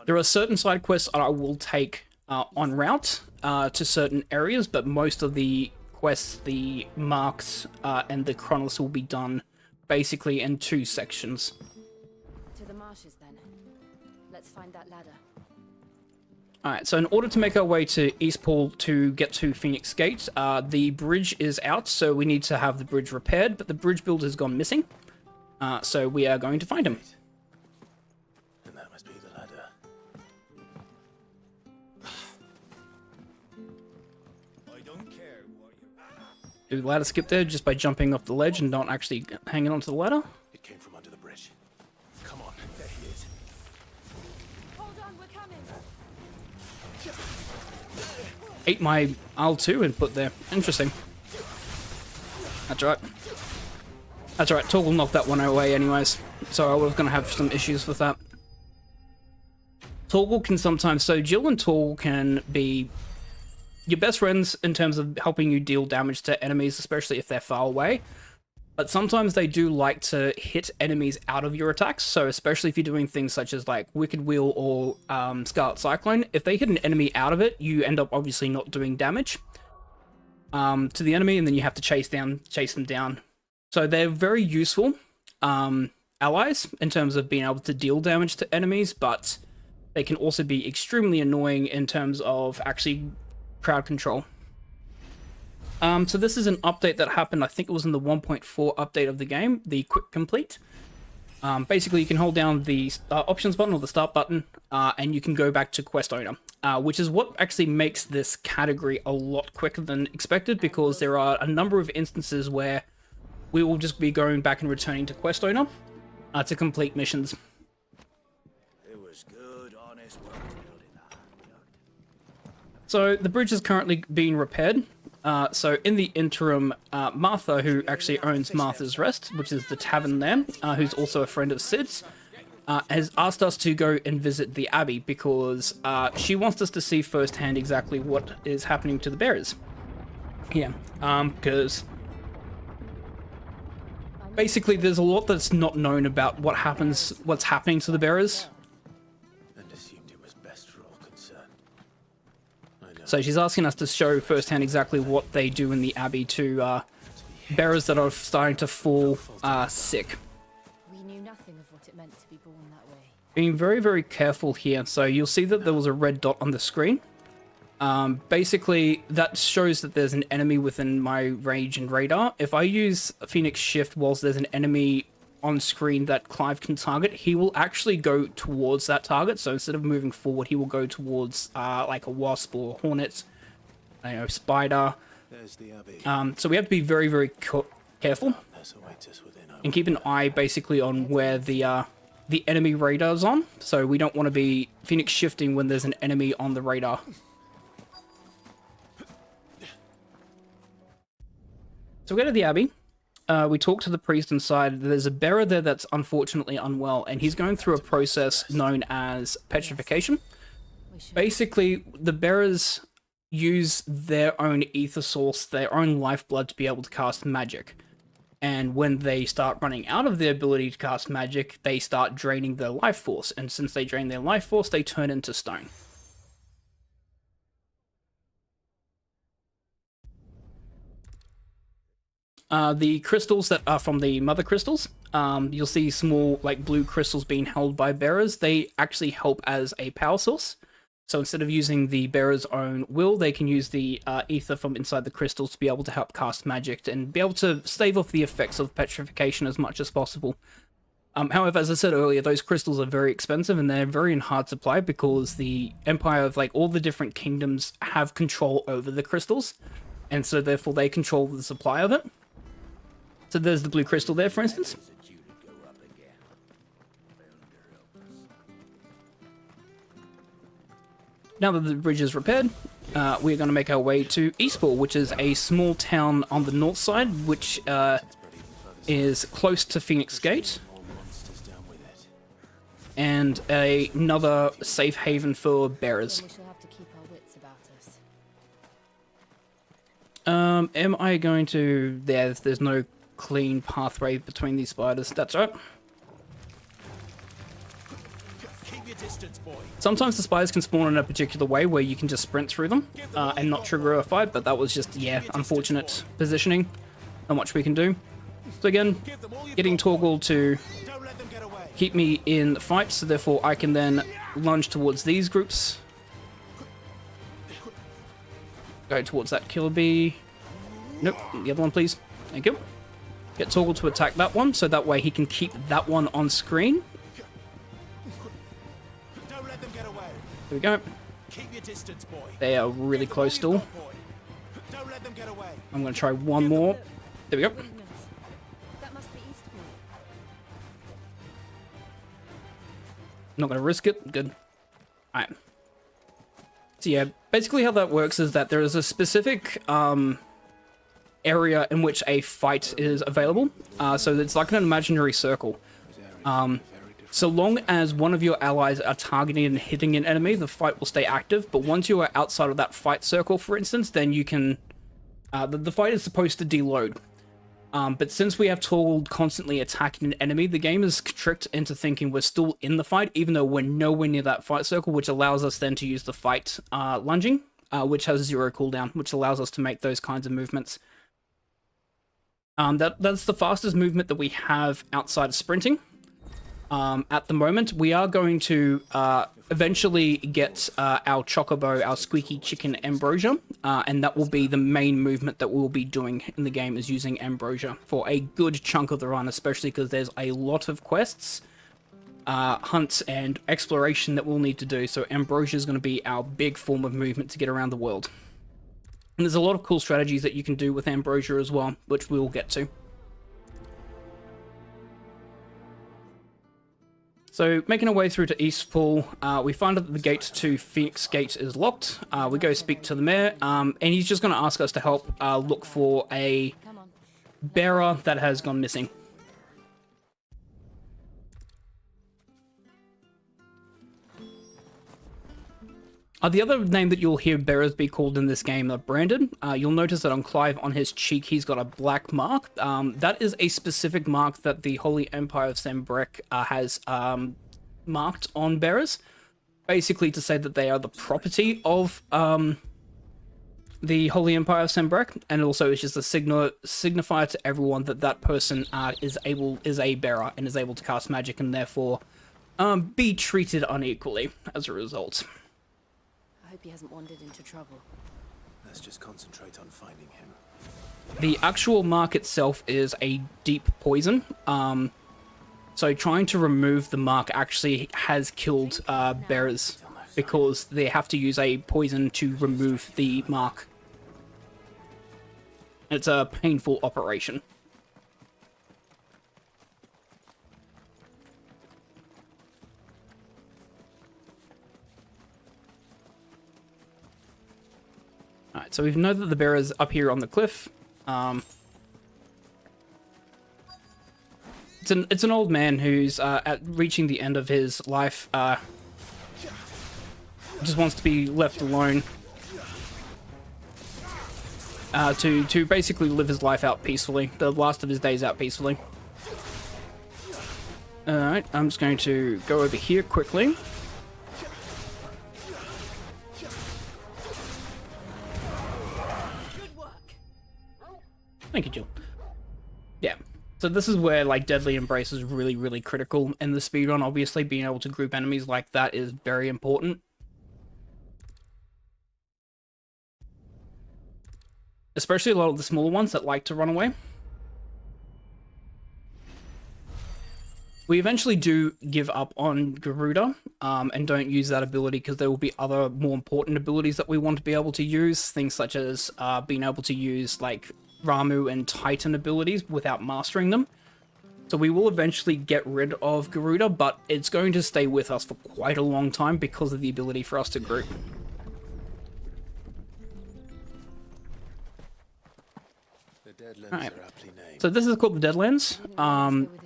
There are certain side quests I will take en route to certain areas, but most of the quests, the marks, and the Chronoliths will be done basically in 2 sections. To the marshes then. Let's find that ladder. Alright, so in order to make our way to Eastpool to get to Phoenix Gate, the bridge is out, so we need to have the bridge repaired, but the bridge builder has gone missing. So we are going to find him. And that must be the ladder. I don't care what you... Do the ladder skip there just by jumping off the ledge and not actually hanging onto the ladder? It came from under the bridge. Come on, there he is. Hold on, we're coming. Ate my L2 input there. Interesting. That's right. That's right, Torgal knocked that one away anyways. So I was going to have some issues with that. Torgal can sometimes... So Jill and Torgal can be your best friends in terms of helping you deal damage to enemies, especially if they're far away. But sometimes they do like to hit enemies out of your attacks. So especially if you're doing things such as like Wicked Wheel or Scarlet Cyclone, if they hit an enemy out of it, you end up obviously not doing damage to the enemy, and then you have to chase them down. So they're very useful allies in terms of being able to deal damage to enemies, but they can also be extremely annoying in terms of actually crowd control. So this is an update that happened, I think it was in the 1.4 update of the game, the Quick Complete. Basically, you can hold down the options button or the start button, and you can go back to Quest Owner, which is what actually makes this category a lot quicker than expected, because there are a number of instances where we will just be going back and returning to Quest Owner to complete missions. It was good, honest work building that. So the bridge is currently being repaired. So in the interim, Martha, who actually owns Martha's Rest, which is the tavern there, who's also a friend of Sid's, has asked us to go and visit the Abbey, because she wants us to see firsthand exactly what is happening to the bearers. Yeah, because basically there's a lot that's not known about what's happening to the bearers. And assumed it was best for all concerned. I know. So she's asking us to show firsthand exactly what they do in the Abbey to bearers that are starting to fall sick. We knew nothing of what it meant to be born that way. Being very, very careful here. So you'll see that there was a red dot on the screen. Basically, that shows that there's an enemy within my range and radar. If I use Phoenix Shift whilst there's an enemy on screen that Clive can target, he will actually go towards that target. So instead of moving forward, he will go towards like a wasp or hornet, spider. There's the Abbey. So we have to be very, very careful There's a Oasis within our and keep an eye basically on where the enemy radar's on. So we don't want to be Phoenix shifting when there's an enemy on the radar. So we go to the Abbey. We talk to the priest inside. There's a bearer there that's unfortunately unwell, and he's going through a process known as petrification. Basically, the bearers use their own ether source, their own lifeblood, to be able to cast magic. And when they start running out of their ability to cast magic, they start draining their life force. And since they drain their life force, they turn into stone. The crystals that are from the mother crystals, you'll see small like blue crystals being held by bearers. They actually help as a power source. So instead of using the bearer's own will, they can use the ether from inside the crystals to be able to help cast magic and be able to stave off the effects of petrification as much as possible. However, as I said earlier, those crystals are very expensive and they're very in hard supply because the Empire of like all the different kingdoms have control over the crystals, and so therefore they control the supply of it. So there's the blue crystal there, for instance. Now that the bridge is repaired, we're going to make our way to Eastpool, which is a small town on the north side, which is close to Phoenix Gate, and another safe haven for bearers. We shall have to keep our wits about us. Am I going to... There's no clean pathway between these spiders. That's right. Keep your distance, boy. Sometimes the spiders can spawn in a particular way where you can just sprint through them and not trigger a fight, but that was just, yeah, unfortunate positioning. Not much we can do. So again, getting Torgal to Don't let them get away. keep me in the fight, so therefore I can then lunge towards these groups. Go towards that killer bee. Nope, the other one, please. Thank you. Get Torgal to attack that one, so that way he can keep that one on screen. Don't let them get away. There we go. Keep your distance, boy. They are really close still. Don't let them get away. I'm going to try one more. There we go. Witness. That must be Eastpool. Not going to risk it. Good. Alright. So yeah, basically how that works is that there is a specific area in which a fight is available. So it's like an imaginary circle. So long as one of your allies are targeting and hitting an enemy, the fight will stay active. But once you are outside of that fight circle, for instance, then you can... the fight is supposed to deload. But since we have Torgal constantly attacking an enemy, the game is tricked into thinking we're still in the fight, even though we're nowhere near that fight circle, which allows us then to use the fight lunging, which has 0 cooldown, which allows us to make those kinds of movements. That's the fastest movement that we have outside of sprinting. At the moment, we are going to eventually get our Chocobo, our squeaky chicken Ambrosia, and that will be the main movement that we'll be doing in the game, is using Ambrosia for a good chunk of the run, especially because there's a lot of quests, hunts, and exploration that we'll need to do, so Ambrosia is going to be our big form of movement to get around the world. And there's a lot of cool strategies that you can do with Ambrosia as well, which we'll get to. So, making our way through to Eastpool, we find that the gate to Phoenix Gate is locked. We go speak to the mayor, and he's just going to ask us to help look for a Come on. bearer that has gone missing. The other name that you'll hear bearers be called in this game are Brandon. You'll notice that on Clive, on his cheek, he's got a black mark. That is a specific mark that the Holy Empire of Sembrek has marked on bearers, basically to say that they are the property of the Holy Empire of Sembrek, and also it's just a signifier to everyone that that person is a bearer and is able to cast magic, and therefore be treated unequally as a result. I hope he hasn't wandered into trouble. Let's just concentrate on finding him. The actual mark itself is a deep poison. So trying to remove the mark actually has killed bearers because they have to use a poison to remove the mark. It's a painful operation. Alright, so we know that the bearer's up here on the cliff. It's an old man who's at reaching the end of his life. Just wants to be left alone. To basically live his life out peacefully. The last of his days out peacefully. Alright, I'm just going to go over here quickly. Thank you, Jill. So this is where like Deadly Embrace is really, really critical in the speedrun. Obviously, being able to group enemies like that is very important. Especially a lot of the smaller ones that like to run away. We eventually do give up on Garuda and don't use that ability because there will be other more important abilities that we want to be able to use. Things such as being able to use like Ramu and Titan abilities without mastering them. So we will eventually get rid of Garuda, but it's going to stay with us for quite a long time because of the ability for us to group. Alright, so this is called the Deadlands.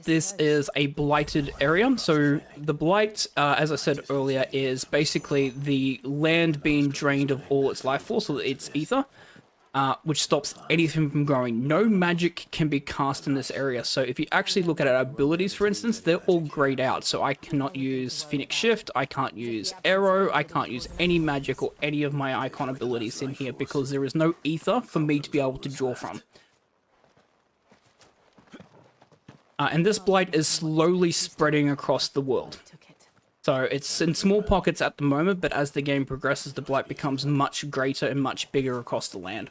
This is a blighted area. So the blight, as I said earlier, is basically the land being drained of all its life force, or its ether, which stops anything from growing. No magic can be cast in this area. So if you actually look at our abilities, for instance, they're all grayed out. So I cannot use Phoenix Shift, I can't use Arrow, I can't use any magic or any of my icon abilities in here because there is no ether for me to be able to draw from. And this blight is slowly spreading across the world. So it's in small pockets at the moment, but as the game progresses, the blight becomes much greater and much bigger across the land.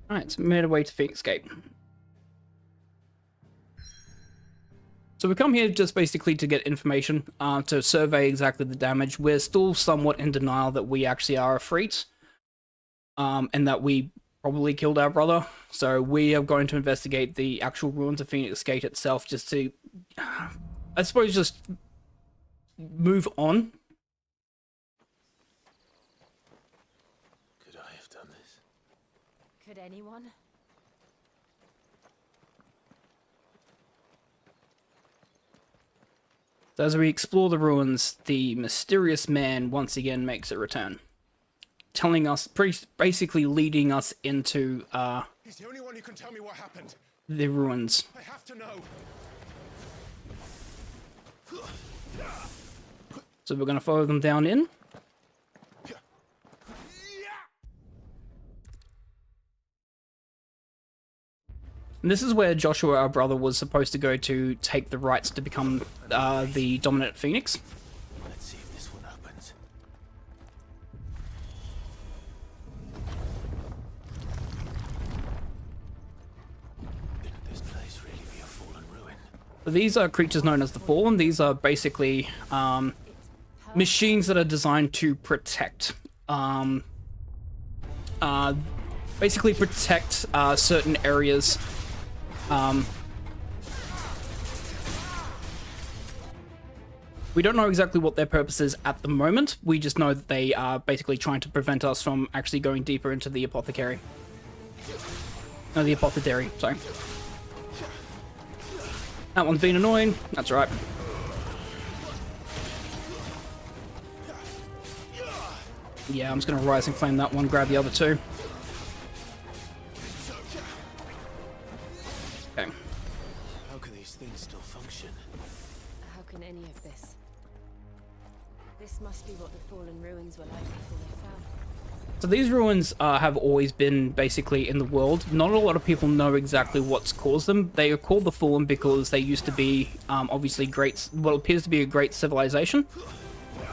Alright, so we made our way to Phoenix Gate. So we come here just basically to get information, to survey exactly the damage. We're still somewhat in denial that we actually are Efreet, and that we probably killed our brother. So we are going to investigate the actual ruins of Phoenix Gate itself just to, I suppose, just move on. Could I have done this? Could anyone? So as we explore the ruins, the mysterious man once again makes a return, telling us, basically leading us into He's the only one who can tell me what happened. the ruins. I have to know. So we're going to follow them down in. And this is where Joshua, our brother, was supposed to go to take the rights to become the dominant Phoenix. Let's see if this one opens. Could this place really be a fallen ruin? So these are creatures known as the Fallen. These are basically machines that are designed to protect, basically protect certain areas. We don't know exactly what their purpose is at the moment. We just know that they are basically trying to prevent us from actually going deeper into the apothecary. No, the apothecary, sorry. That one's been annoying. That's right. Yeah, I'm just going to Rise and Flame that one, grab the other two. Okay. How can these things still function? How can any of this? This must be what the fallen ruins were like before they fell. So these ruins have always been basically in the world. Not a lot of people know exactly what's caused them. They are called the Fallen because they used to be obviously what appears to be a great civilization.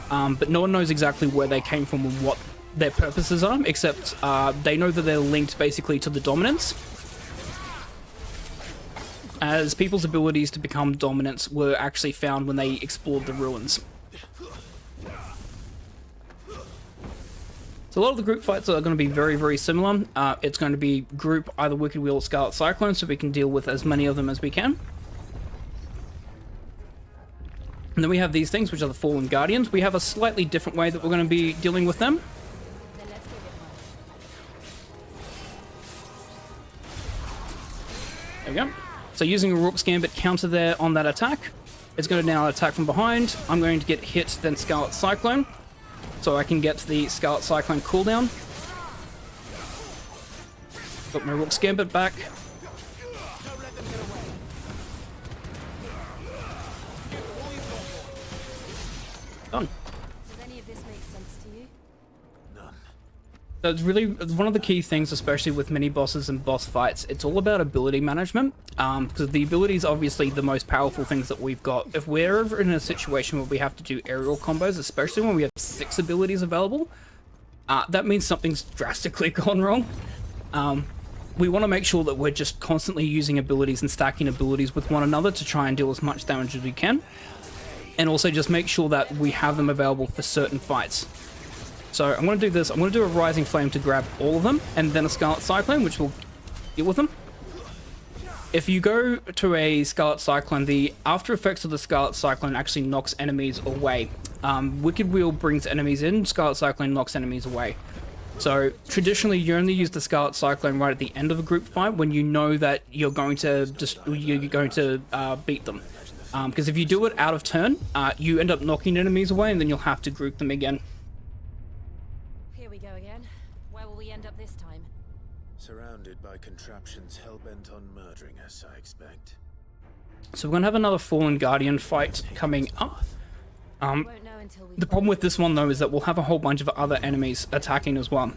But no one knows exactly where they came from and what their purposes are, except they know that they're linked basically to the dominants. As people's abilities to become dominants were actually found when they explored the ruins. So a lot of the group fights are going to be very, very similar. It's going to be group either Wicked Wheel or Scarlet Cyclone, so we can deal with as many of them as we can. And then we have these things, which are the Fallen Guardians. We have a slightly different way that we're going to be dealing with them. Then let's give it one. There we go. So using a Rook's Gambit counter there on that attack. It's going to now attack from behind. I'm going to get hit, then Scarlet Cyclone. So I can get the Scarlet Cyclone cooldown. Got my Rook's Gambit back. Done. Does any of this make sense to you? That's really one of the key things, especially with mini bosses and boss fights. It's all about ability management, because the ability is obviously the most powerful things that we've got. If we're ever in a situation where we have to do aerial combos, especially when we have 6 abilities available, that means something's drastically gone wrong. We want to make sure that we're just constantly using abilities and stacking abilities with one another to try and deal as much damage as we can, and also just make sure that we have them available for certain fights. So I'm going to do this. I'm going to do a Rising Flame to grab all of them, and then a Scarlet Cyclone, which will deal with them. If you go to a Scarlet Cyclone, the after effects of the Scarlet Cyclone actually knocks enemies away. Wicked Wheel brings enemies in, Scarlet Cyclone knocks enemies away. So traditionally, you only use the Scarlet Cyclone right at the end of a group fight when you know that you're going to beat them. Because if you do it out of turn, you end up knocking enemies away, and then you'll have to group them again. Here we go again. Where will we end up this time? Surrounded by contraptions hell-bent on murdering us, I expect. So we're going to have another Fallen Guardian fight coming up. Won't know until we The problem with this one, though, is that we'll have a whole bunch of other enemies attacking as well.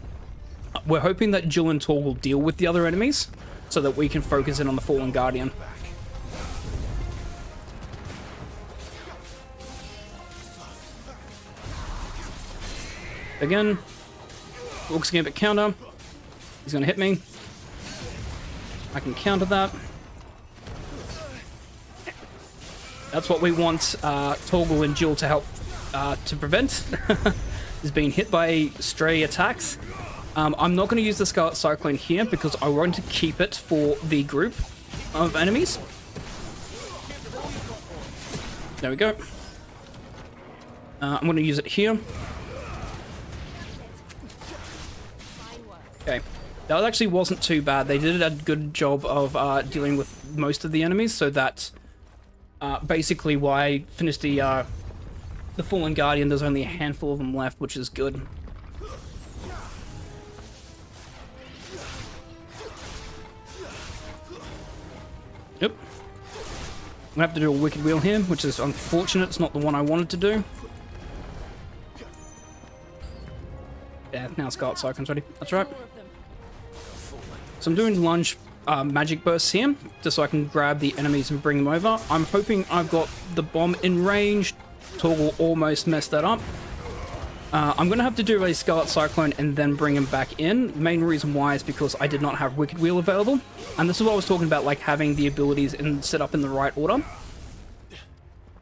We're hoping that Jill and Tor will deal with the other enemies so that we can focus in on the Fallen Guardian. Again, Orc's Gambit counter. He's going to hit me. I can counter that. That's what we want Torgal and Jill to help to prevent, is being hit by stray attacks. I'm not going to use the Scarlet Cyclone here because I want to keep it for the group of enemies. There we go. I'm going to use it here. Okay. That actually wasn't too bad. They did a good job of dealing with most of the enemies, so that's basically why I finished the Fallen Guardian. There's only a handful of them left, which is good. Yep. I'm gonna have to do a Wicked Wheel here, which is unfortunate. It's not the one I wanted to do. Yeah, now Scarlet Cyclone's ready. That's right. So I'm doing lunge magic bursts here, just so I can grab the enemies and bring them over. I'm hoping I've got the bomb in range. Torgal almost messed that up. I'm going to have to do a Scarlet Cyclone and then bring him back in. The main reason why is because I did not have Wicked Wheel available. And this is what I was talking about, like having the abilities set up in the right order.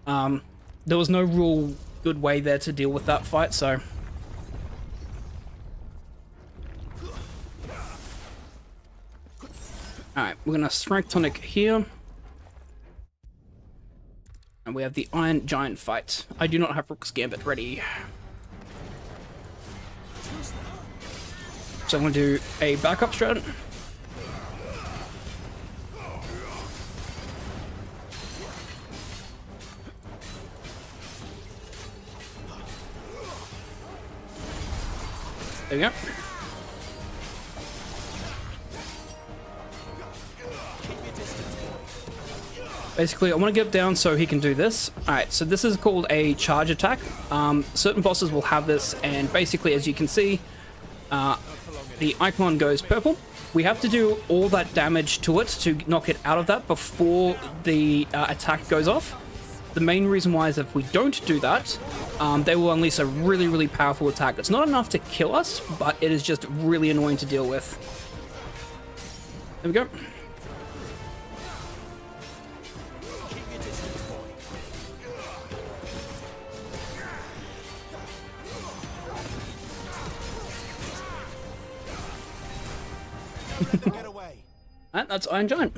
There was no real good way there to deal with that fight, so... Alright, we're going to Strength Tonic here. And we have the Iron Giant fight. I do not have Rook's Gambit ready. So I'm going to do a backup strat. There we go. Basically, I want to get down so he can do this. Alright, so this is called a charge attack. Certain bosses will have this, and basically, as you can see, the icon goes purple. We have to do all that damage to it to knock it out of that before the attack goes off. The main reason why is if we don't do that, they will unleash a really, really powerful attack. It's not enough to kill us, but it is just really annoying to deal with. There we go. Get away. And that's Iron Giant.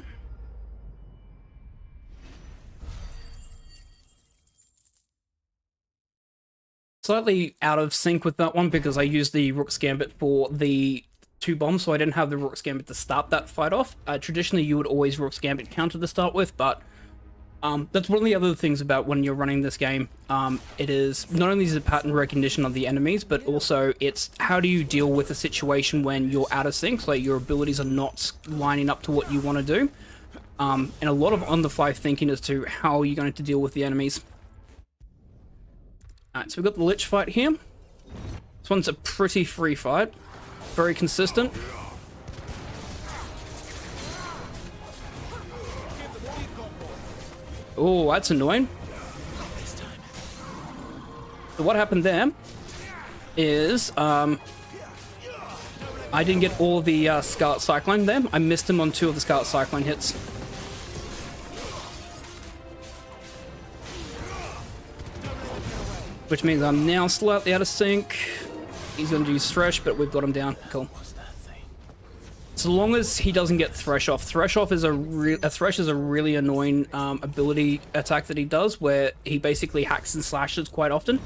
Slightly out of sync with that one because I used the Rook's Gambit for the 2 bombs, so I didn't have the Rook's Gambit to start that fight off. Traditionally, you would always Rook's Gambit counter to start with, but that's one of the other things about when you're running this game. It is not only is it pattern recognition of the enemies, but also it's how do you deal with a situation when you're out of sync, so your abilities are not lining up to what you want to do. And a lot of on-the-fly thinking as to how you're going to deal with the enemies. Alright, so we've got the Lich fight here. This one's a pretty free fight. very consistent. Oh, that's annoying. So what happened there is I didn't get all of the Scarlet Cyclone there. I missed him on 2 of the Scarlet Cyclone hits. Which means I'm now slightly out of sync. He's going to use Thresh, but we've got him down. Cool. So long as he doesn't get Thresh off. Thresh off is Thresh is a really annoying ability attack that he does, where he basically hacks and slashes quite often.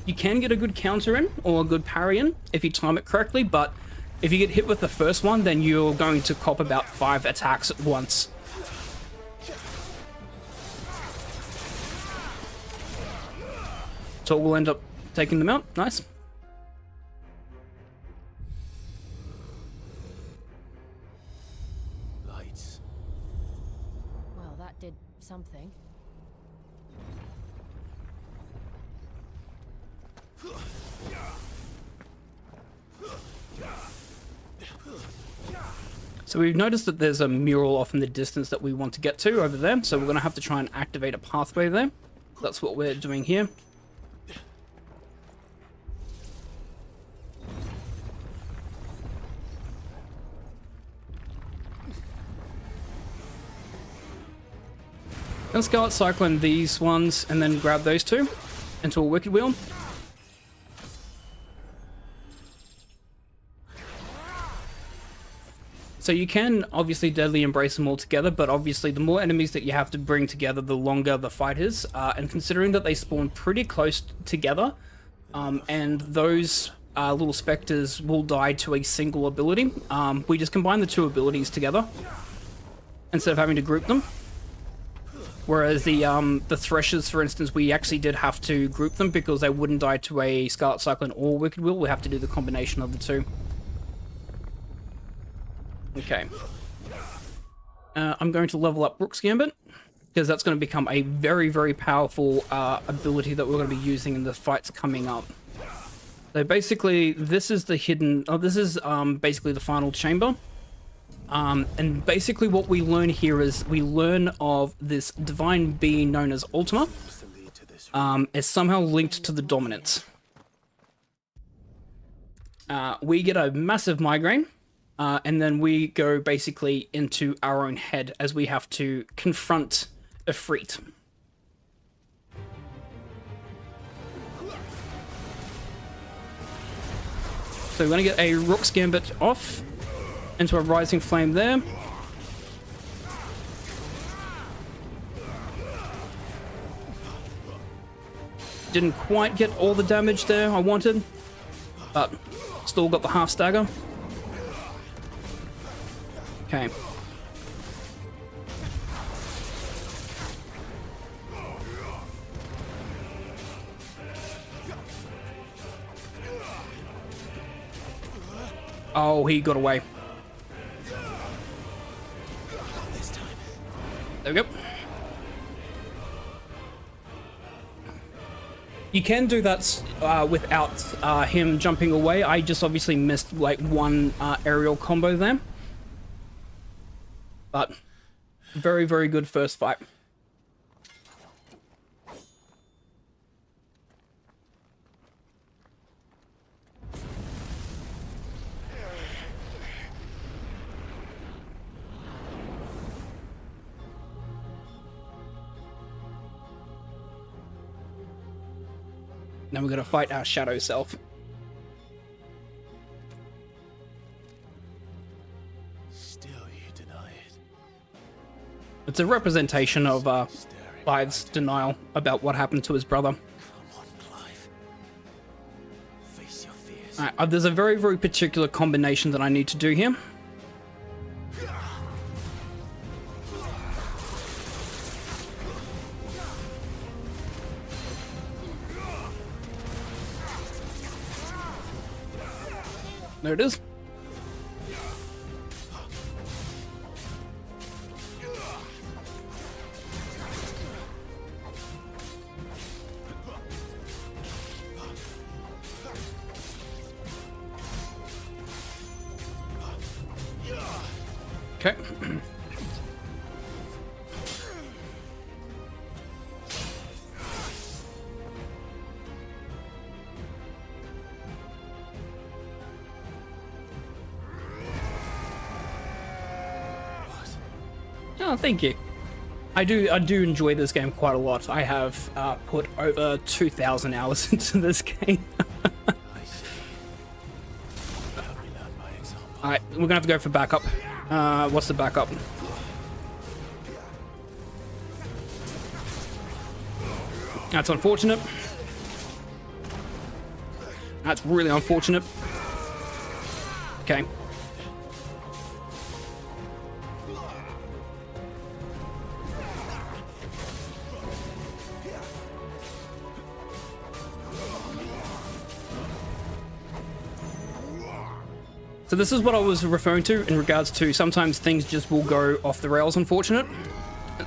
You can get a good counter in, or a good parry in, if you time it correctly, but if you get hit with the first one, then you're going to cop about 5 attacks at once. So we'll end up taking them out. Nice. Lights. Well, that did something. So we've noticed that there's a mural off in the distance that we want to get to over there, so we're going to have to try and activate a pathway there. That's what we're doing here. Let's go out cycling these ones and then grab those 2 into a Wicked Wheel. So you can obviously deadly embrace them all together, but obviously the more enemies that you have to bring together, the longer the fight is. And considering that they spawn pretty close together, and those little specters will die to a single ability, we just combine the 2 abilities together instead of having to group them. Whereas the Threshers, for instance, we actually did have to group them because they wouldn't die to a Scarlet Cyclone or Wicked Wheel. We have to do the combination of the 2. Okay. I'm going to level up Rook's Gambit, because that's going to become a very, very powerful ability that we're going to be using in the fights coming up. So basically, this is the hidden... Oh, this is basically the final chamber. And basically what we learn here is we learn of this divine being known as Ultima. Is somehow linked to the Dominance. We get a massive migraine. And then we go basically into our own head as we have to confront Ifrit. So we're going to get a Rook's Gambit off into a Rising Flame there. Didn't quite get all the damage there I wanted, but still got the half stagger. Okay. Oh, he got away. There we go. You can do that without him jumping away. I just obviously missed like one aerial combo there. But very, very good first fight. Now we're going to fight our shadow self. It's a representation of Clive's denial about what happened to his brother. Come on, Clive. Face your fears. Alright, there's a very, very particular combination that I need to do here. There it is. Okay. Oh, thank you. I do enjoy this game quite a lot. I have put over 2,000 hours into this game. Alright, we're gonna have to go for backup. What's the backup? That's unfortunate. That's really unfortunate. Okay. So this is what I was referring to in regards to sometimes things just will go off the rails, unfortunate.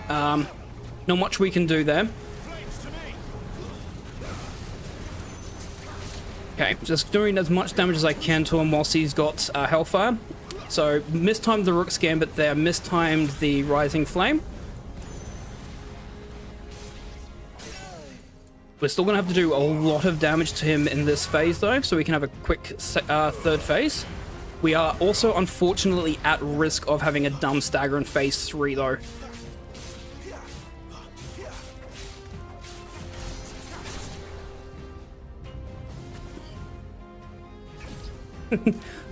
Not much we can do there. Okay, just doing as much damage as I can to him whilst he's got Hellfire. So mistimed the Rook's Gambit there, mistimed the Rising Flame. We're still going to have to do a lot of damage to him in this phase though, so we can have a quick third phase. We are also, unfortunately, at risk of having a dumb stagger in phase 3, though.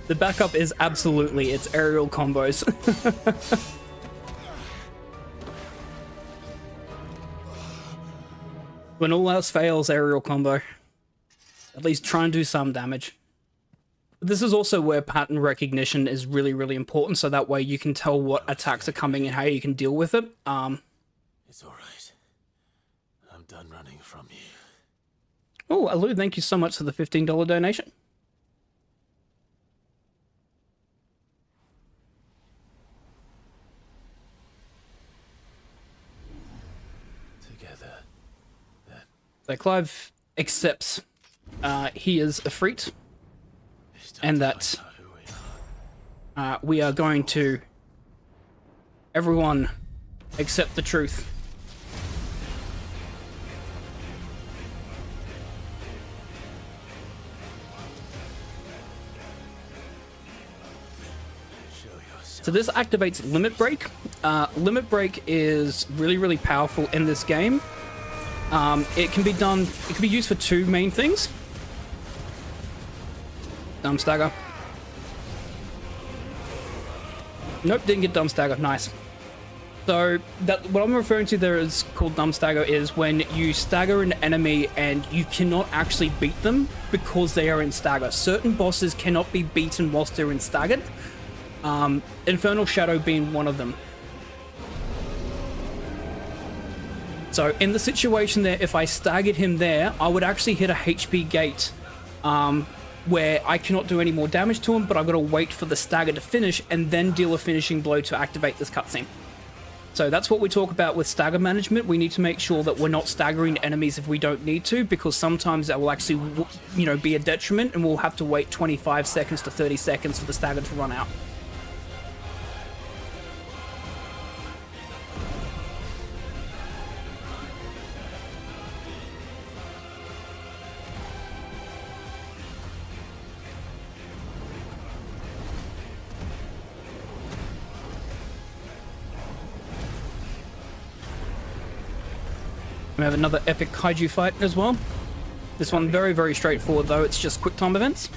The backup is absolutely, it's aerial combos. When all else fails, aerial combo. At least try and do some damage. This is also where pattern recognition is really, really important, so that way you can tell what attacks are coming and how you can deal with it. It's alright. I'm done running from you. Oh, Alu, thank you so much for the $15 donation. Together, then. So Clive accepts he is a Freet, and that we are going to everyone accept the truth. So this activates Limit Break. Limit Break is really, really powerful in this game. It can be used for two main things. Dumb Stagger. Nope, didn't get Dumb Stagger. Nice. So what I'm referring to there is called Dumb Stagger is when you stagger an enemy and you cannot actually beat them because they are in stagger. Certain bosses cannot be beaten whilst they're in staggered. Infernal Shadow being one of them. So in the situation there, if I staggered him there, I would actually hit a HP gate where I cannot do any more damage to him, but I've got to wait for the stagger to finish and then deal a finishing blow to activate this cutscene. So that's what we talk about with stagger management. We need to make sure that we're not staggering enemies if we don't need to, because sometimes that will actually, you know, be a detriment and we'll have to wait 25 seconds to 30 seconds for the stagger to run out. We have another epic kaiju fight as well. This one very, very straightforward though. It's just quick time events.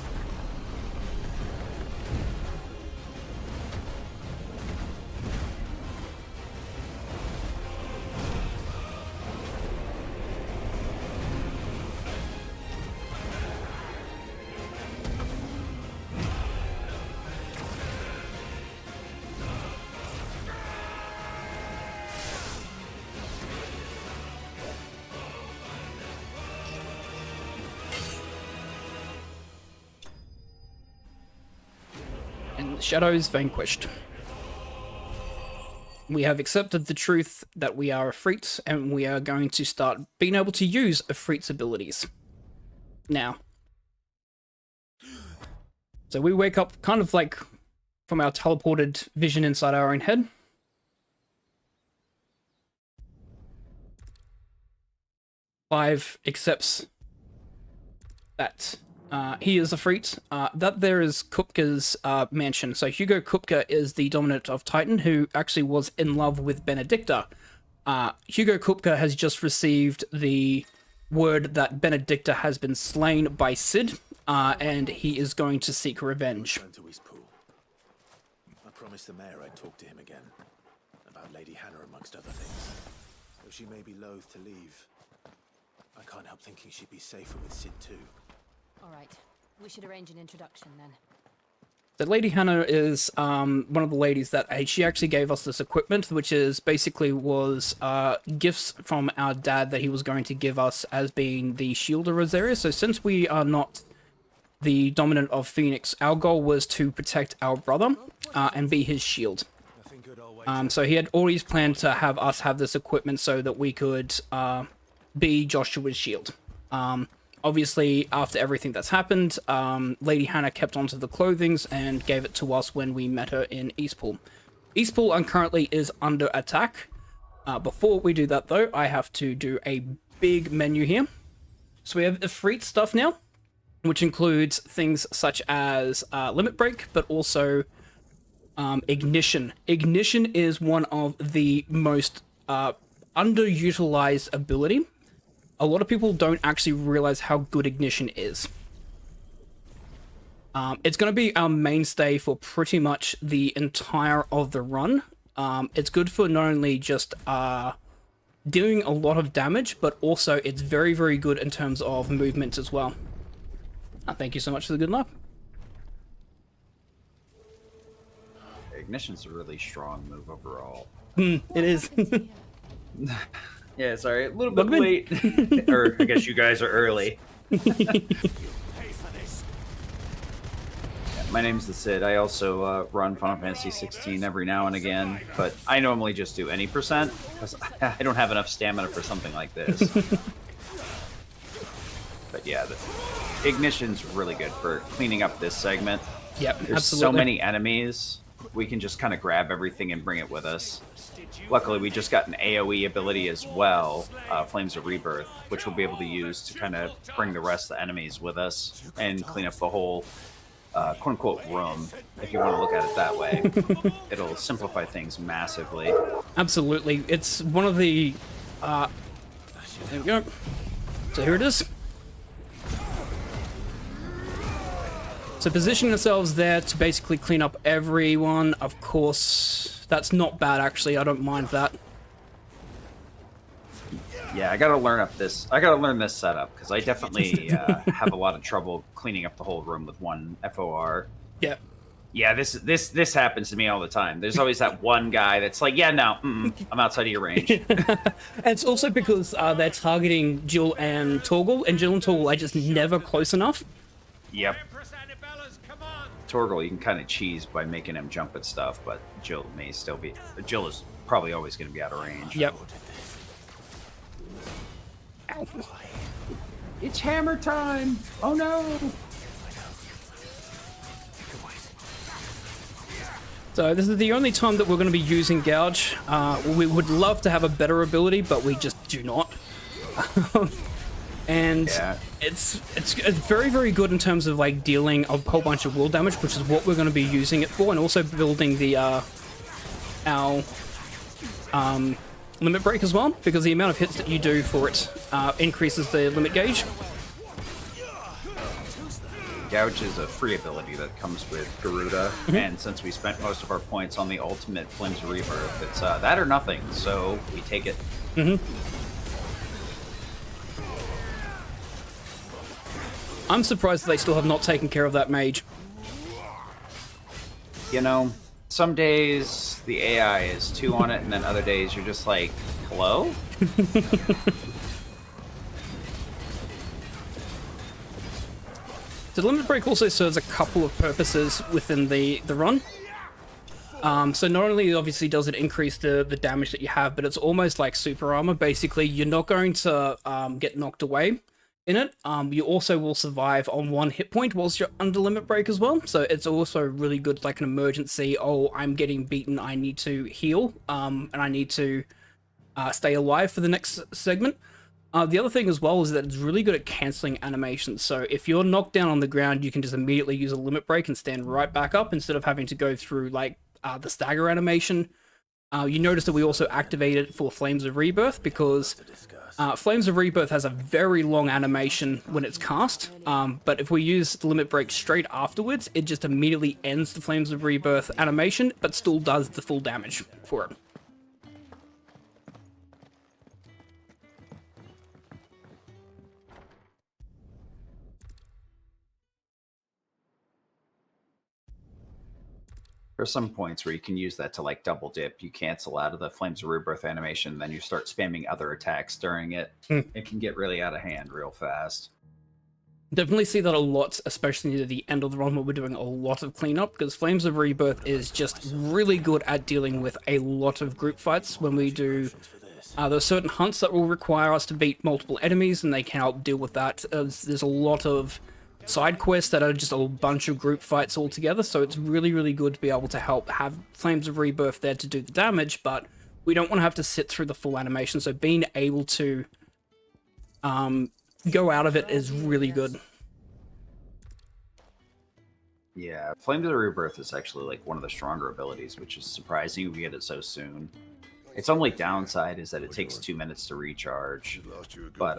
Shadows vanquished. We have accepted the truth that we are Efreet, and we are going to start being able to use Efreet's abilities. Now. So we wake up kind of like from our teleported vision inside our own head. Clive accepts that he is a Freet. That there is Kupka's mansion. So Hugo Kupka is the dominant of Titan, who actually was in love with Benedicta. Hugo Kupka has just received the word that Benedicta has been slain by Sid, and he is going to seek revenge. Return to East Pool. I promised the mayor I'd talk to him again about Lady Hannah, amongst other things. Though she may be loath to leave, I can't help thinking she'd be safer with Sid too. All right. We should arrange an introduction then. So Lady Hannah is one of the ladies that she actually gave us this equipment, which is basically was gifts from our dad that he was going to give us as being the shield of Rosaria. So since we are not the dominant of Phoenix, our goal was to protect our brother and be his shield. So he had always planned to have us have this equipment so that we could be Joshua's shield. Obviously, after everything that's happened, Lady Hannah kept onto the clothings and gave it to us when we met her in Eastpool. Eastpool currently is under attack. Before we do that, though, I have to do a big menu here. So we have Ifrit stuff now, which includes things such as Limit Break, but also Ignition. Ignition is one of the most underutilized ability. A lot of people don't actually realize how good Ignition is. It's going to be our mainstay for pretty much the entire of the run. It's good for not only just doing a lot of damage, but also it's very, very good in terms of movement as well. Thank you so much for the good luck. Ignition's a really strong move overall. It is. Yeah, sorry, a little bit late. Or I guess you guys are early. Yeah, my name's the Sid. I also run Final Fantasy 16 every now and again, but I normally just do any percent because I don't have enough stamina for something like this. But yeah, the Ignition's really good for cleaning up this segment. Yep, There's absolutely. so many enemies. We can just kind of grab everything and bring it with us. Luckily, we just got an AoE ability as well, Flames of Rebirth, which we'll be able to use to kind of bring the rest of the enemies with us and clean up the whole quote-unquote room, if you want to look at it that way. It'll simplify things massively. Absolutely. It's one of the... there we go. So here it is. So positioning ourselves there to basically clean up everyone. Of course, that's not bad, actually. I don't mind that. Yeah, I gotta learn this setup, because I definitely have a lot of trouble cleaning up the whole room with one FOR. Yeah. Yeah, this happens to me all the time. There's always that one guy that's like, yeah, no, I'm outside of your range. And it's also because they're targeting Jill and Torgal, and Jill and Torgal are just never close enough. Yep. Torgal, you can kind of cheese by making him jump at stuff, but Jill is probably always going to be out of range. Yep. Ow. It's hammer time! Oh no! So this is the only time that we're going to be using Gouge. We would love to have a better ability, but we just do not. And yeah. It's very, very good in terms of like dealing a whole bunch of will damage, which is what we're going to be using it for, and also building the our limit break as well, because the amount of hits that you do for it increases the limit gauge. Gouge is a free ability that comes with Garuda, and since we spent most of our points on the ultimate Flames of Rebirth, it's that or nothing, so we take it. I'm surprised that they still have not taken care of that mage. You know, some days the AI is 2 on it, and then other days you're just like, hello? The limit break also serves a couple of purposes within the run. So not only obviously does it increase the damage that you have, but it's almost like super armor. Basically, you're not going to get knocked away. in it. You also will survive on 1 hit point whilst you're under limit break as well. So it's also really good, like an emergency. Oh, I'm getting beaten. I need to heal. And I need to stay alive for the next segment. The other thing as well is that it's really good at cancelling animations. So if you're knocked down on the ground, you can just immediately use a limit break and stand right back up instead of having to go through like the stagger animation. You notice that we also activated for Flames of Rebirth because Flames of Rebirth has a very long animation when it's cast, but if we use the limit break straight afterwards, it just immediately ends the Flames of Rebirth animation, but still does the full damage for it. There's some points where you can use that to like double dip. You cancel out of the Flames of Rebirth animation, then you start spamming other attacks during it. It can get really out of hand real fast. Definitely see that a lot, especially near the end of the run where we're doing a lot of cleanup, because Flames of Rebirth is just really good at dealing with a lot of group fights when we do... there's certain hunts that will require us to beat multiple enemies, and they can help deal with that. There's a lot of side quests that are just a bunch of group fights all together, so it's really, really good to be able to have Flames of Rebirth there to do the damage, but we don't want to have to sit through the full animation, so being able to go out of it is really good. Yeah, Flames of Rebirth is actually like one of the stronger abilities, which is surprising we get it so soon. Its only downside is that it takes 2 minutes to recharge, but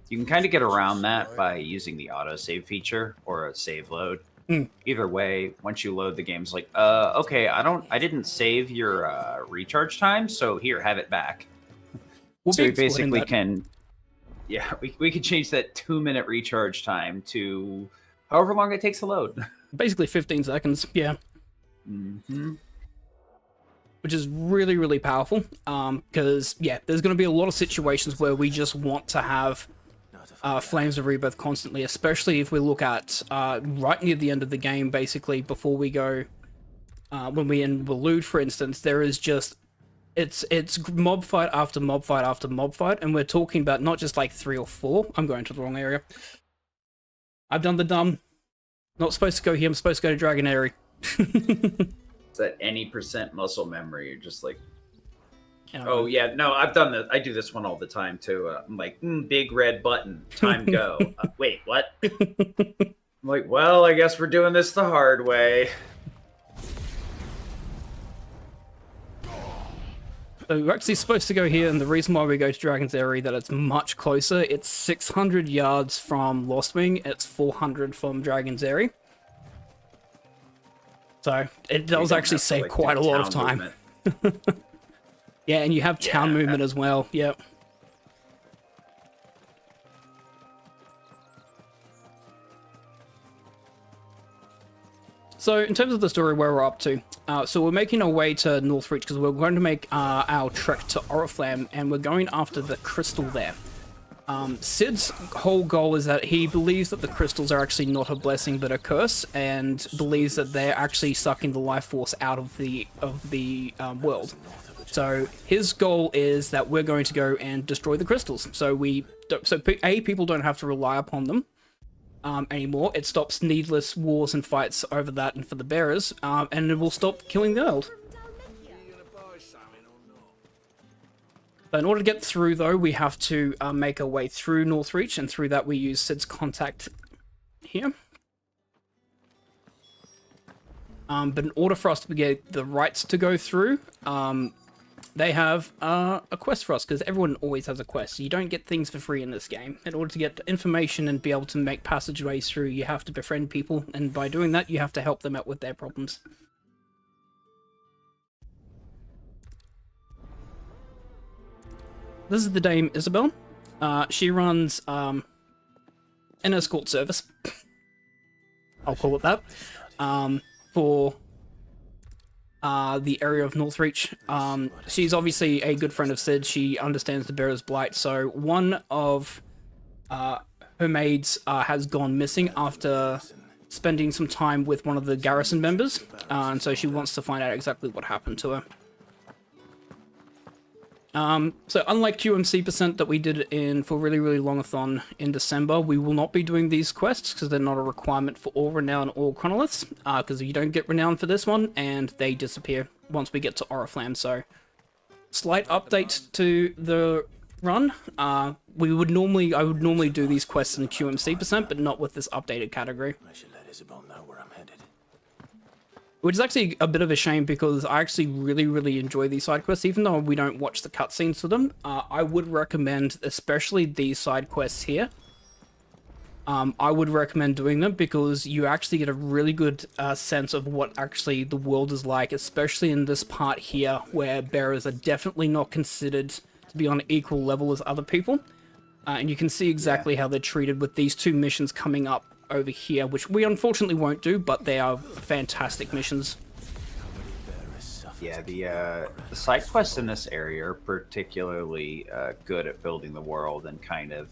you can kind of get around that by using the autosave feature or a save load. Either way, once you load, the game's like, okay, I didn't save your recharge time, so here, have it back. So we basically can, yeah, we can change that 2-minute recharge time to however long it takes to load. Basically 15 seconds, yeah. Which is really, really powerful, because, yeah, there's going to be a lot of situations where we just want to have Flames of Rebirth constantly, especially if we look at right near the end of the game, basically, before we go, when we end Waloed, for instance, there is just, it's mob fight after mob fight after mob fight, and we're talking about not just like 3 or 4, I'm going to the wrong area. I've done the dumb, not supposed to go here, I'm supposed to go to Dragon Airy. It's that any % muscle memory. You're just like, oh yeah, no, I've done this. I do this one all the time too. I'm like, big red button, time go. Wait, what? I'm like, well, I guess we're doing this the hard way. So we're actually supposed to go here, and the reason why we go to Dragon's Airy that it's much closer. It's 600 yards from Lostwing. It's 400 from Dragon's Airy. So it does actually save quite a lot of time. Yeah, and you have town movement as well. Yep. So in terms of the story, where we're up to, so we're making our way to Northreach because we're going to make our trek to Oriflamme, and we're going after the crystal there. Sid's whole goal is that he believes that the crystals are actually not a blessing but a curse, and believes that they're actually sucking the life force out of the world. So his goal is that we're going to go and destroy the crystals. So people don't have to rely upon them anymore. It stops needless wars and fights over that and for the bearers, and it will stop killing the world. But in order to get through, though, we have to make our way through Northreach, and through that we use Sid's contact here. But in order for us to get the rights to go through, they have a quest for us, because everyone always has a quest. You don't get things for free in this game. In order to get information and be able to make passageways through, you have to befriend people, and by doing that, you have to help them out with their problems. This is the Dame Isabel. She runs an escort service. I'll call it that. For the area of Northreach. She's obviously a good friend of Sid. She understands the Bearer's Blight. So one of her maids has gone missing after spending some time with one of the garrison members. And so she wants to find out exactly what happened to her. So unlike QMC% that we did for Really Really Longathon in December, we will not be doing these quests because they're not a requirement for all Renown or Chronoliths, because you don't get Renown for this one, and they disappear once we get to Oriflamme. So, slight update to the run. I would normally do these quests in QMC%, but not with this updated category. I should let Isabel know where I'm headed. Which is actually a bit of a shame because I actually really, really enjoy these side quests, even though we don't watch the cutscenes for them. I would recommend, especially these side quests here, I would recommend doing them because you actually get a really good sense of what actually the world is like, especially in this part here where bearers are definitely not considered to be on an equal level as other people. And you can see exactly how they're treated with these two missions coming up over here, which we unfortunately won't do, but they are fantastic missions. Yeah, the side quests in this area are particularly good at building the world and kind of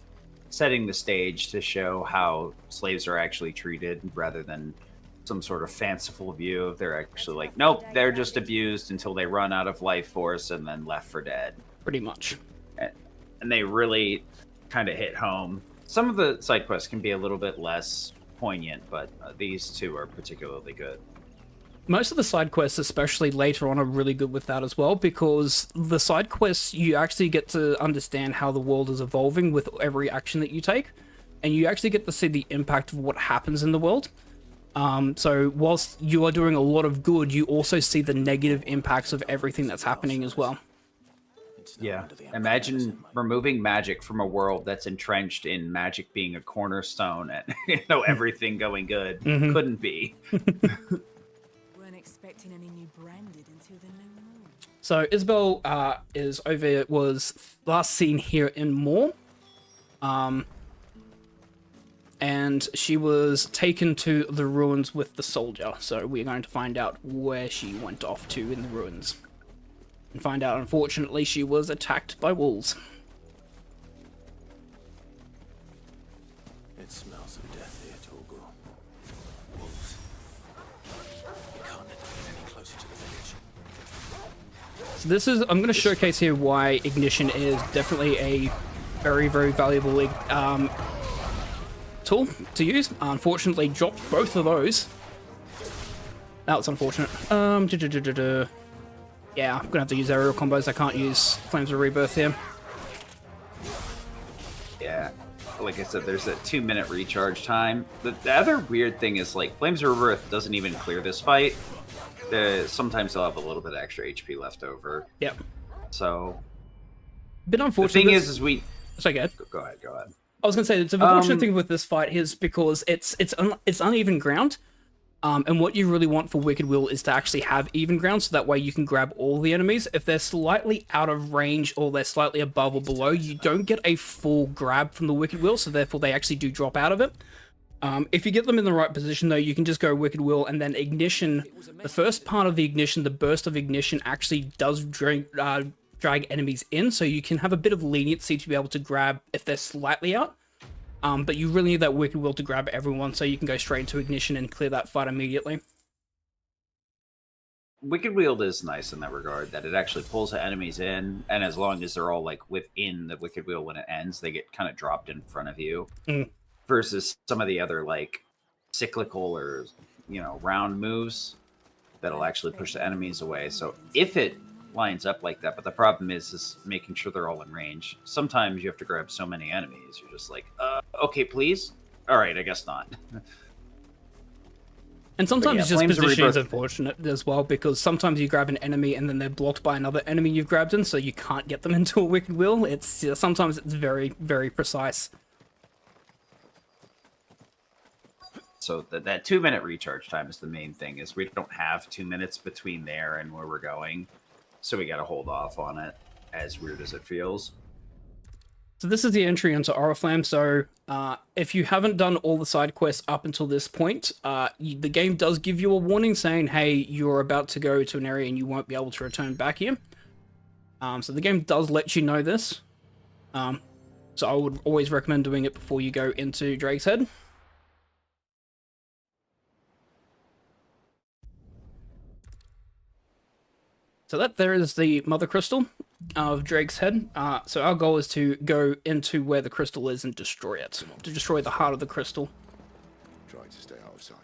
setting the stage to show how slaves are actually treated rather than some sort of fanciful view of they're actually like, nope, they're just abused until they run out of life force and then left for dead. Pretty much. And they really kind of hit home. Some of the side quests can be a little bit less poignant, but these two are particularly good. Most of the side quests, especially later on, are really good with that as well, because the side quests, you actually get to understand how the world is evolving with every action that you take, and you actually get to see the impact of what happens in the world. So whilst you are doing a lot of good, you also see the negative impacts of everything that's happening as well. Yeah, imagine removing magic from a world that's entrenched in magic being a cornerstone and everything going good. Couldn't be. Weren't expecting any new branded until the new moon. So Isabel was last seen here in Moor, and she was taken to the ruins with the soldier. So we're going to find out where she went off to in the ruins. And find out, unfortunately, she was attacked by wolves. It smells of death here, Torgal. Wolves. We can't let them get any closer to the village. So this is, I'm going to showcase here why Ignition is definitely a very, very valuable tool to use. Unfortunately, dropped both of those. That was unfortunate. Yeah, I'm gonna have to use aerial combos. I can't use Flames of Rebirth here. Yeah, like I said, there's a 2-minute recharge time. The other weird thing is, like, Flames of Rebirth doesn't even clear this fight. Sometimes they'll have a little bit of extra HP left over. Yep. So, bit unfortunate. The thing is we... Sorry, go ahead. Go ahead. I was gonna say, the unfortunate thing with this fight is because it's uneven ground. And what you really want for Wicked Will is to actually have even ground, so that way you can grab all the enemies. If they're slightly out of range or they're slightly above or below, you don't get a full grab from the Wicked Will, so therefore they actually do drop out of it. If you get them in the right position, though, you can just go Wicked Will, and then Ignition, the first part of the Ignition, the burst of Ignition, actually does drag enemies in, so you can have a bit of leniency to be able to grab if they're slightly out. But you really need that Wicked Will to grab everyone, so you can go straight into Ignition and clear that fight immediately. Wicked Wield is nice in that regard, that it actually pulls the enemies in, and as long as they're all, like, within the Wicked Wheel when it ends, they get kind of dropped in front of you. Versus some of the other, like, cyclical or, round moves that'll actually push the enemies away. So if it lines up like that, but the problem is making sure they're all in range. Sometimes you have to grab so many enemies, you're just like, okay, please? Alright, I guess not. And sometimes just positioning is unfortunate as well, because sometimes you grab an enemy and then they're blocked by another enemy you've grabbed in, so you can't get them into a Wicked Wheel. Sometimes it's very, very precise. So that 2-minute recharge time is the main thing, is we don't have 2 minutes between there and where we're going. So we got to hold off on it, as weird as it feels. So this is the entry into Oriflamme. So if you haven't done all the side quests up until this point, the game does give you a warning saying, hey, you're about to go to an area and you won't be able to return back here. So the game does let you know this. So I would always recommend doing it before you go into Drake's Head. So that there is the Mother Crystal. of Drake's head. So our goal is to go into where the crystal is and destroy it. To destroy the heart of the crystal. Try to stay out of sight.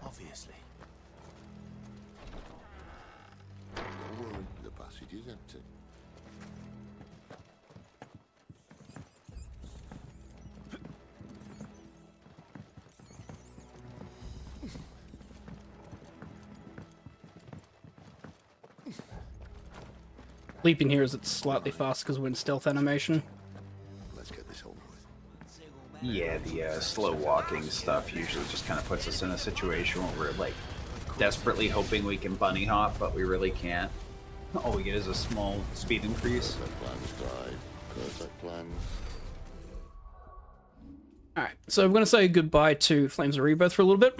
Obviously. Don't worry, the passage is empty. Leaping here is it's slightly faster because we're in stealth animation. Let's get this over with. Yeah, the slow walking stuff usually just kind of puts us in a situation where we're like desperately hoping we can bunny hop, but we really can't. All we get is a small speed increase. Perfect plan, Scribe. Perfect plan. Alright, so I'm going to say goodbye to Flames of Rebirth for a little bit.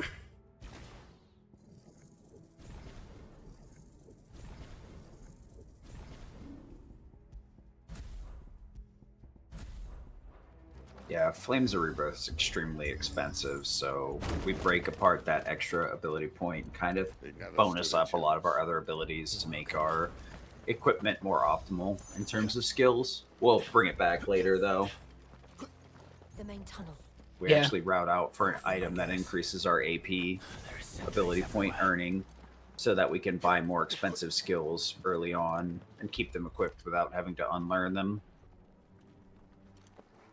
Yeah, Flames of Rebirth is extremely expensive, so we break apart that extra ability point and kind of bonus up a lot of our other abilities to make our equipment more optimal in terms of skills. We'll bring it back later, though. The main tunnel. We actually route out for an item that increases our AP ability point earning so that we can buy more expensive skills early on and keep them equipped without having to unlearn them.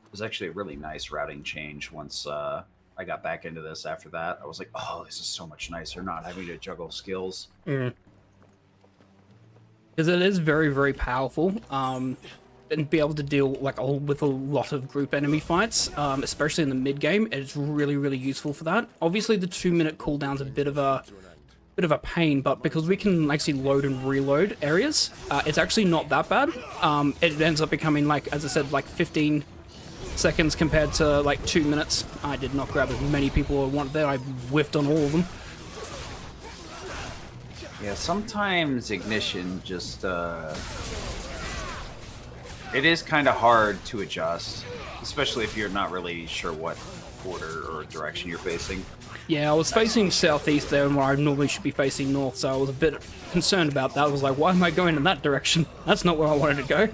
It was actually a really nice routing change once I got back into this after that. I was like, oh, this is so much nicer not having to juggle skills. Because it is very, very powerful. And be able to deal like with a lot of group enemy fights, especially in the mid game. It's really, really useful for that. Obviously, the 2-minute cooldown's a bit of a pain, but because we can actually load and reload areas, it's actually not that bad. It ends up becoming like, as I said, like 15 seconds compared to like 2 minutes. I did not grab as many people as I wanted there. I whiffed on all of them. Yeah, sometimes Ignition just it is kind of hard to adjust, especially if you're not really sure what order or direction you're facing. Yeah, I was facing southeast there where I normally should be facing north, so I was a bit concerned about that. I was like, why am I going in that direction? That's not where I wanted to go.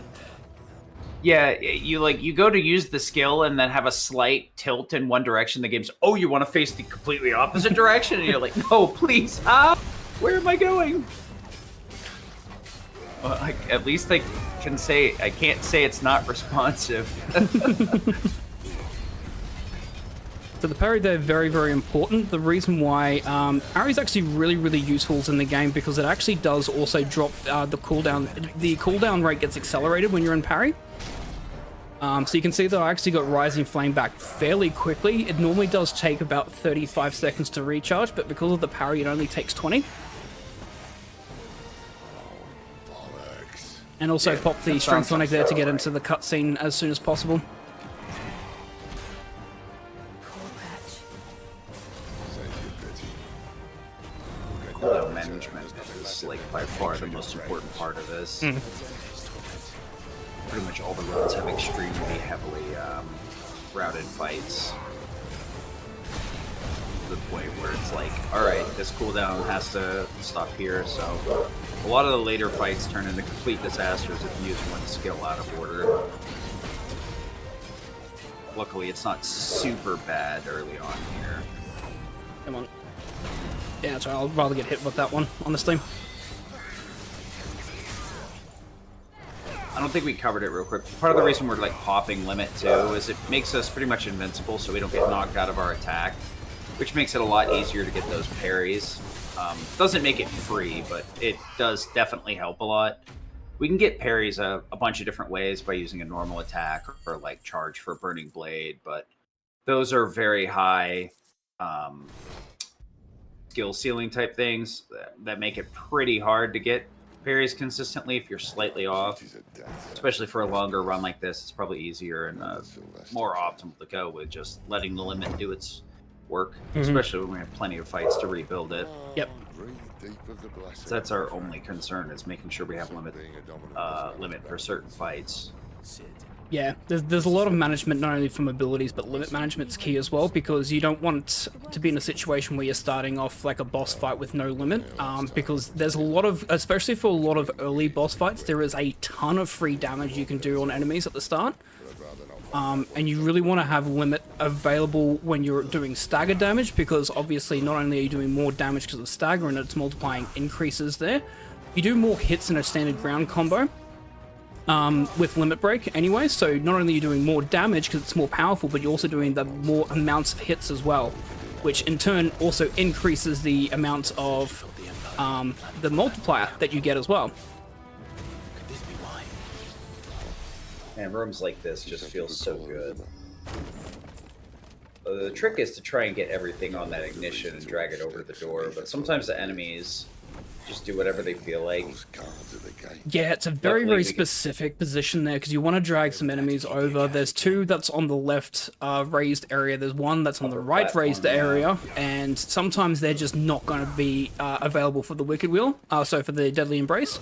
Yeah, you go to use the skill and then have a slight tilt in one direction. The game's, oh, you want to face the completely opposite direction? And you're like, no, please, where am I going? Well, at least I can say, I can't say it's not responsive. So the parry there, very, very important. The reason why parry is actually really, really useful in the game because it actually does also drop the cooldown. The cooldown rate gets accelerated when you're in parry. So you can see that I actually got Rising Flame back fairly quickly. It normally does take about 35 seconds to recharge, but because of the parry, it only takes 20. And also pop the Strength Tonic there to get into the cutscene as soon as possible. Cooldown management is like by far the most important part of this. Pretty much all the runs have extremely heavily routed fights. To the point where it's like, alright, this cooldown has to stop here, so a lot of the later fights turn into complete disasters if you use one skill out of order. Luckily, it's not super bad early on here. Come on. Yeah, so I'll rather get hit with that one, honestly. I don't think we covered it real quick. Part of the reason we're like popping limit too is it makes us pretty much invincible so we don't get knocked out of our attack, which makes it a lot easier to get those parries. Doesn't make it free, but it does definitely help a lot. We can get parries a bunch of different ways by using a normal attack or like charge for Burning Blade, but those are very high skill ceiling type things that make it pretty hard to get parries consistently if you're slightly off. Especially for a longer run like this, it's probably easier and more optimal to go with just letting the limit do its work, especially when we have plenty of fights to rebuild it. Yep. So that's our only concern, is making sure we have limit for certain fights. Yeah, there's a lot of management, not only from abilities, but limit management's key as well, because you don't want to be in a situation where you're starting off like a boss fight with no limit, because there's a lot of, especially for a lot of early boss fights, there is a ton of free damage you can do on enemies at the start, and you really want to have limit available when you're doing stagger damage, because obviously not only are you doing more damage because of stagger and its multiplying increases there, you do more hits in a standard ground combo. With Limit Break anyway, so not only are you doing more damage because it's more powerful, but you're also doing the more amounts of hits as well, which in turn also increases the amount of the multiplier that you get as well. Man, rooms like this just feel so good. The trick is to try and get everything on that ignition and drag it over to the door, but sometimes the enemies just do whatever they feel like. Yeah, it's a very specific position there, because you want to drag some enemies over. There's two that's on the left raised area, there's one that's on the right raised area, and sometimes they're just not going to be available for the Wicked Wheel, so for the Deadly Embrace.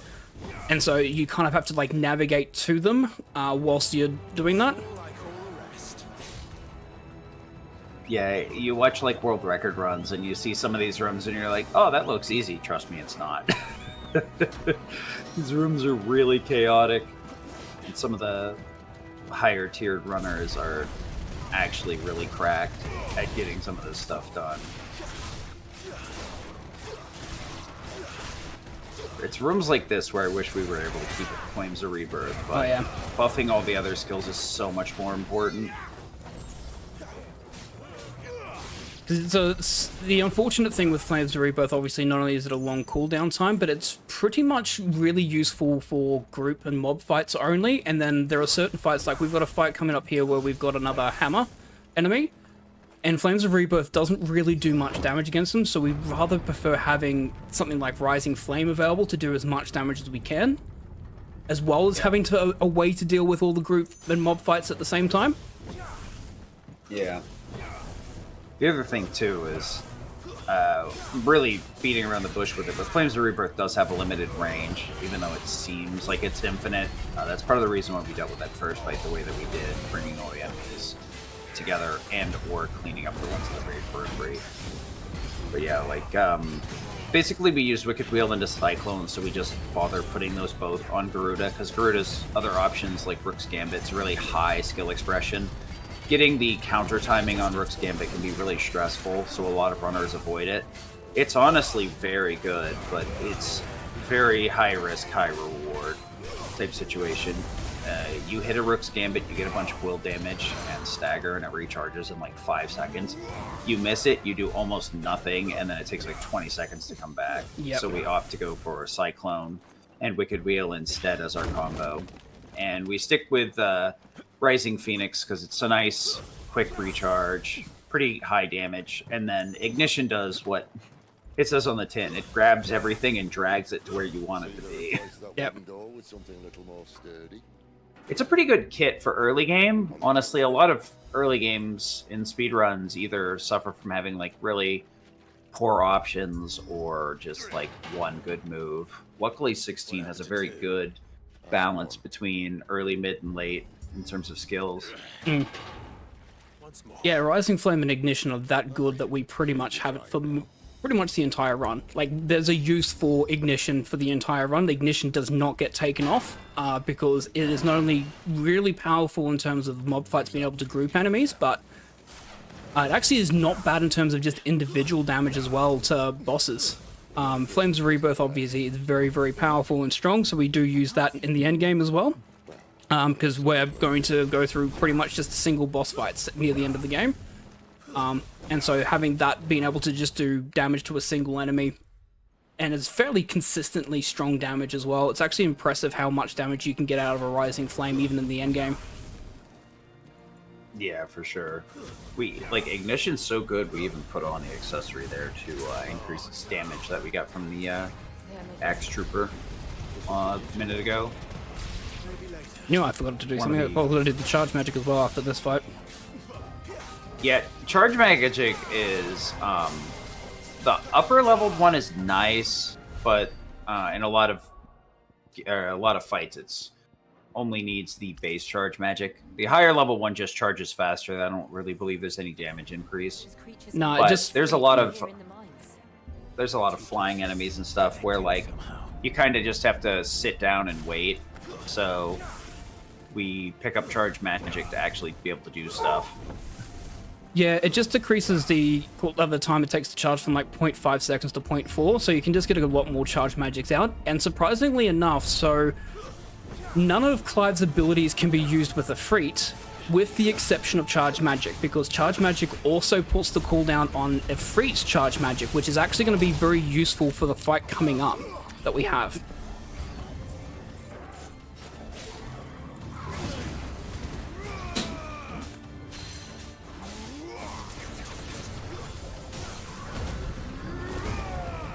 And so you kind of have to like navigate to them whilst you're doing that. Yeah, you watch like world record runs and you see some of these rooms and you're like, oh, that looks easy. Trust me, it's not. These rooms are really chaotic. And some of the higher tiered runners are actually really cracked at getting some of this stuff done. It's rooms like this where I wish we were able to keep it Flames of Rebirth, but buffing all the other skills is so much more important. So the unfortunate thing with Flames of Rebirth, obviously, not only is it a long cooldown time, but it's pretty much really useful for group and mob fights only. And then there are certain fights, like we've got a fight coming up here where we've got another hammer enemy, and Flames of Rebirth doesn't really do much damage against them, so we'd rather prefer having something like Rising Flame available to do as much damage as we can, as well as having a way to deal with all the group and mob fights at the same time. Yeah. The other thing, too, is really beating around the bush with it, but Flames of Rebirth does have a limited range, even though it seems like it's infinite. That's part of the reason why we dealt with that first fight the way that we did, bringing all the enemies together and or cleaning up the ones that were periphery. But yeah, like, basically we used Wicked Wheel into Cyclone, so we just bother putting those both on Garuda, because Garuda's other options, like Rook's Gambit's really high skill expression. Getting the counter timing on Rook's Gambit can be really stressful, so a lot of runners avoid it. It's honestly very good, but it's very high risk, high reward type situation. You hit a Rook's Gambit, you get a bunch of will damage and stagger, and it recharges in like 5 seconds. You miss it, you do almost nothing, and then it takes like 20 seconds to come back. Yep. So we opt to go for Cyclone and Wicked Wheel instead as our combo. And we stick with Rising Phoenix because it's a nice, quick recharge, pretty high damage, and then Ignition does what it says on the tin. It grabs everything and drags it to where you want it to be. Yep. It's a pretty good kit for early game. Honestly, a lot of early games in speedruns either suffer from having like really poor options or just like one good move. Luckily, 16 has a very good balance between early, mid, and late in terms of skills. Yeah, Rising Flame and Ignition are that good that we pretty much have it for pretty much the entire run. Like, there's a use for Ignition for the entire run. The Ignition does not get taken off because it is not only really powerful in terms of mob fights being able to group enemies, but it actually is not bad in terms of just individual damage as well to bosses. Flames of Rebirth obviously is very, very powerful and strong, so we do use that in the end game as well. Because we're going to go through pretty much just single boss fights near the end of the game. And so having that, being able to just do damage to a single enemy, and it's fairly consistently strong damage as well. It's actually impressive how much damage you can get out of a Rising Flame even in the end game. Yeah, for sure. Like, Ignition's so good, we even put on the accessory there to increase its damage that we got from the Axe Trooper a minute ago. You know, I forgot to do something. I forgot to do the charge magic as well after this fight. Yeah, charge magic is the upper leveled one is nice, but in a lot of fights it's only needs the base charge magic. The higher level one just charges faster. I don't really believe there's any damage increase. No, But it just there's a lot of flying enemies and stuff where like you kind of just have to sit down and wait. So we pick up charge magic to actually be able to do stuff. Yeah, it just decreases the time it takes to charge from like 0.5 seconds to 0.4, so you can just get a lot more charge magics out. And surprisingly enough, so none of Clive's abilities can be used with Efreet, with the exception of charge magic, because charge magic also puts the cooldown on Efreet's charge magic, which is actually going to be very useful for the fight coming up that we have.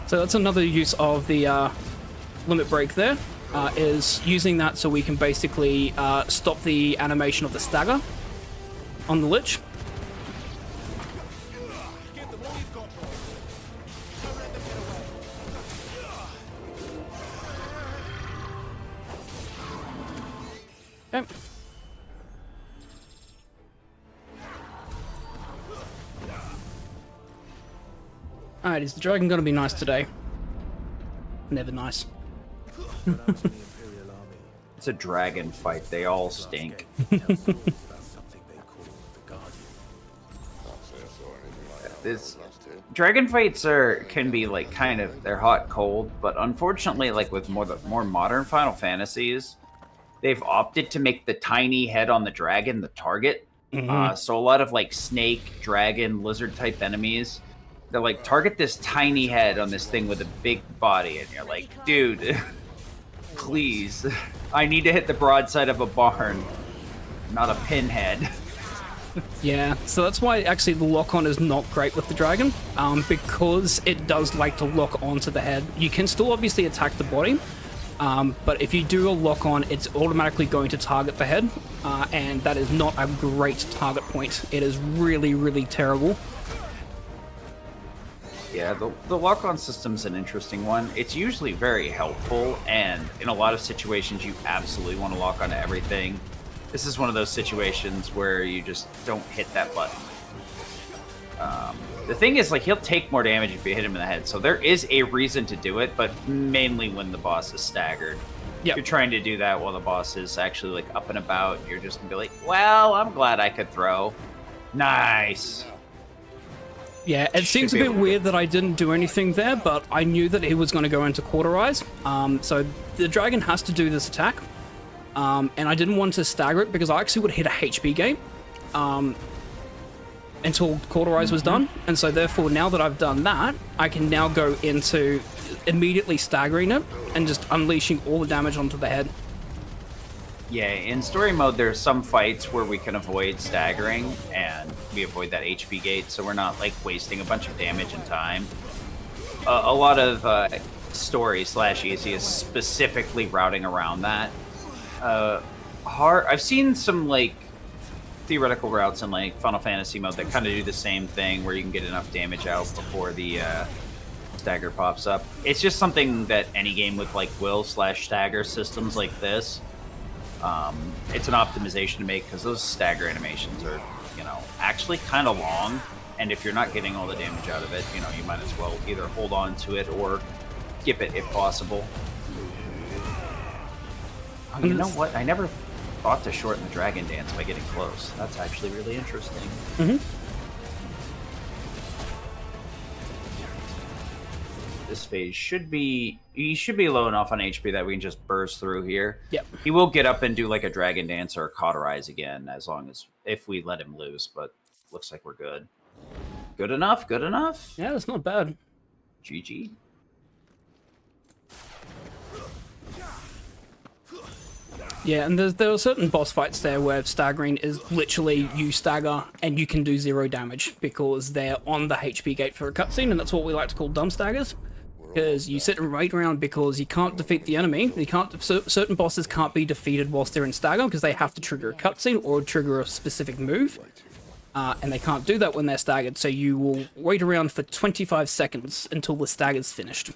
So that's another use of the limit break there, is using that so we can basically stop the animation of the stagger on the Lich. Okay. Alright, is the dragon gonna be nice today? Never nice. It's a dragon fight. They all stink. This dragon fights can be like kind of, they're hot cold, but unfortunately, like with more modern Final Fantasies, they've opted to make the tiny head on the dragon the target. So a lot of like snake, dragon, lizard type enemies, they're like, target this tiny head on this thing with a big body, and you're like, dude, please, I need to hit the broadside of a barn, not a pinhead. Yeah, so that's why actually the lock-on is not great with the dragon, because it does like to lock onto the head. You can still obviously attack the body, but if you do a lock-on, it's automatically going to target the head, and that is not a great target point. It is really, really terrible. Yeah, the lock-on system's an interesting one. It's usually very helpful, and in a lot of situations, you absolutely want to lock onto everything. This is one of those situations where you just don't hit that button. The thing is, like, he'll take more damage if you hit him in the head, so there is a reason to do it, but mainly when the boss is staggered. Yep. You're trying to do that while the boss is actually, like, up and about, you're just gonna be like, well, I'm glad I could throw. Nice. Yeah, it seems a bit weird that I didn't do anything there, but I knew that he was going to go into Cauterize. So the dragon has to do this attack, and I didn't want to stagger it because I actually would hit a HP gate until Cauterize was done. And so therefore, now that I've done that, I can now go into immediately staggering it and just unleashing all the damage onto the head. Yeah, in story mode, there's some fights where we can avoid staggering, and we avoid that HP gate, so we're not, like, wasting a bunch of damage and time. A lot of story/easy is specifically routing around that. I've seen some, like, theoretical routes in, like, Final Fantasy mode that kind of do the same thing, where you can get enough damage out before the stagger pops up. It's just something that any game with, like, will/stagger systems like this, it's an optimization to make, because those stagger animations are, you know, actually kind of long, and if you're not getting all the damage out of it, you know, you might as well either hold on to it or skip it if possible. Oh, you know what? I never thought to shorten the dragon dance by getting close. That's actually really interesting. This phase he should be low enough on HP that we can just burst through here. Yep. He will get up and do like a dragon dance or a cauterize again, as long as if we let him loose, but looks like we're good. Good enough, good enough. Yeah, that's not bad. GG. Yeah, and there are certain boss fights there where staggering is literally you stagger and you can do 0 damage because they're on the HP gate for a cutscene, and that's what we like to call dumb staggers. Because you sit and wait around because you can't defeat the enemy. Certain bosses can't be defeated whilst they're in stagger because they have to trigger a cutscene or trigger a specific move. And they can't do that when they're staggered, so you will wait around for 25 seconds until the stagger's finished.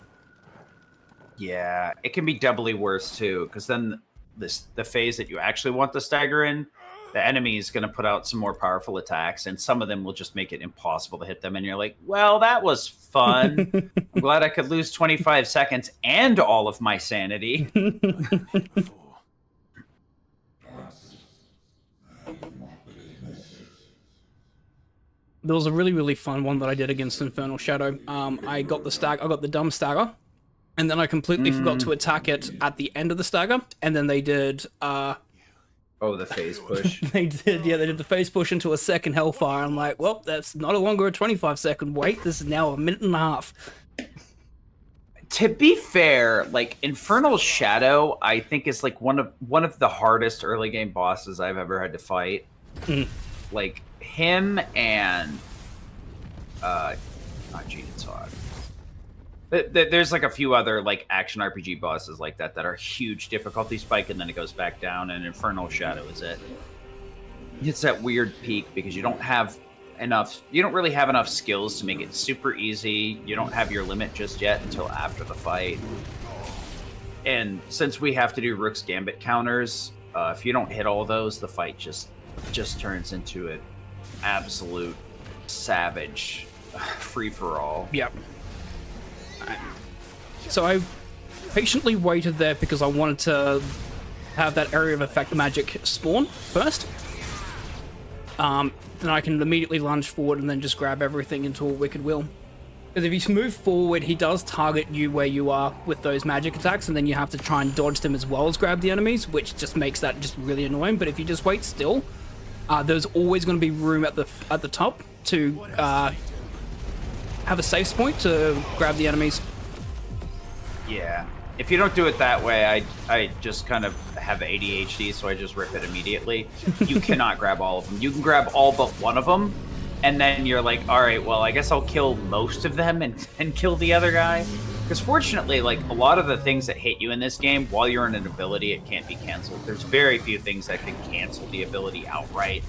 Yeah, it can be doubly worse too, because then the phase that you actually want the stagger in, the enemy is going to put out some more powerful attacks, and some of them will just make it impossible to hit them. And you're like, well, that was fun. I'm glad I could lose 25 seconds and all of my sanity. There was a really, really fun one that I did against Infernal Shadow. I got the dumb stagger, and then I completely forgot to attack it at the end of the stagger, and then they did the phase push. they did the phase push into a second Hellfire. I'm like, well, that's no longer a 25-second wait. This is now a minute and a half. To be fair, like Infernal Shadow, I think is like one of the hardest early game bosses I've ever had to fight. Like him and not Gene and Sod. There's like a few other like action RPG bosses like that are huge difficulty spike, and then it goes back down, and Infernal Shadow is it. It's that weird peak because you don't really have enough skills to make it super easy. You don't have your limit just yet until after the fight. And since we have to do Rook's Gambit counters, if you don't hit all those, the fight just turns into an absolute savage free-for-all. Yep. So I patiently waited there because I wanted to have that area of effect magic spawn first. Then I can immediately lunge forward and then just grab everything into a Wicked Will. Because if you move forward, he does target you where you are with those magic attacks, and then you have to try and dodge them as well as grab the enemies, which just makes that just really annoying. But if you just wait still, there's always going to be room at the top to have a safe point to grab the enemies. Yeah. If you don't do it that way, I just kind of have ADHD, so I just rip it immediately. You cannot grab all of them. You can grab all but one of them, and then you're like, all right, well, I guess I'll kill most of them and kill the other guy. Because fortunately, like, a lot of the things that hit you in this game, while you're in an ability, it can't be canceled. There's very few things that can cancel the ability outright.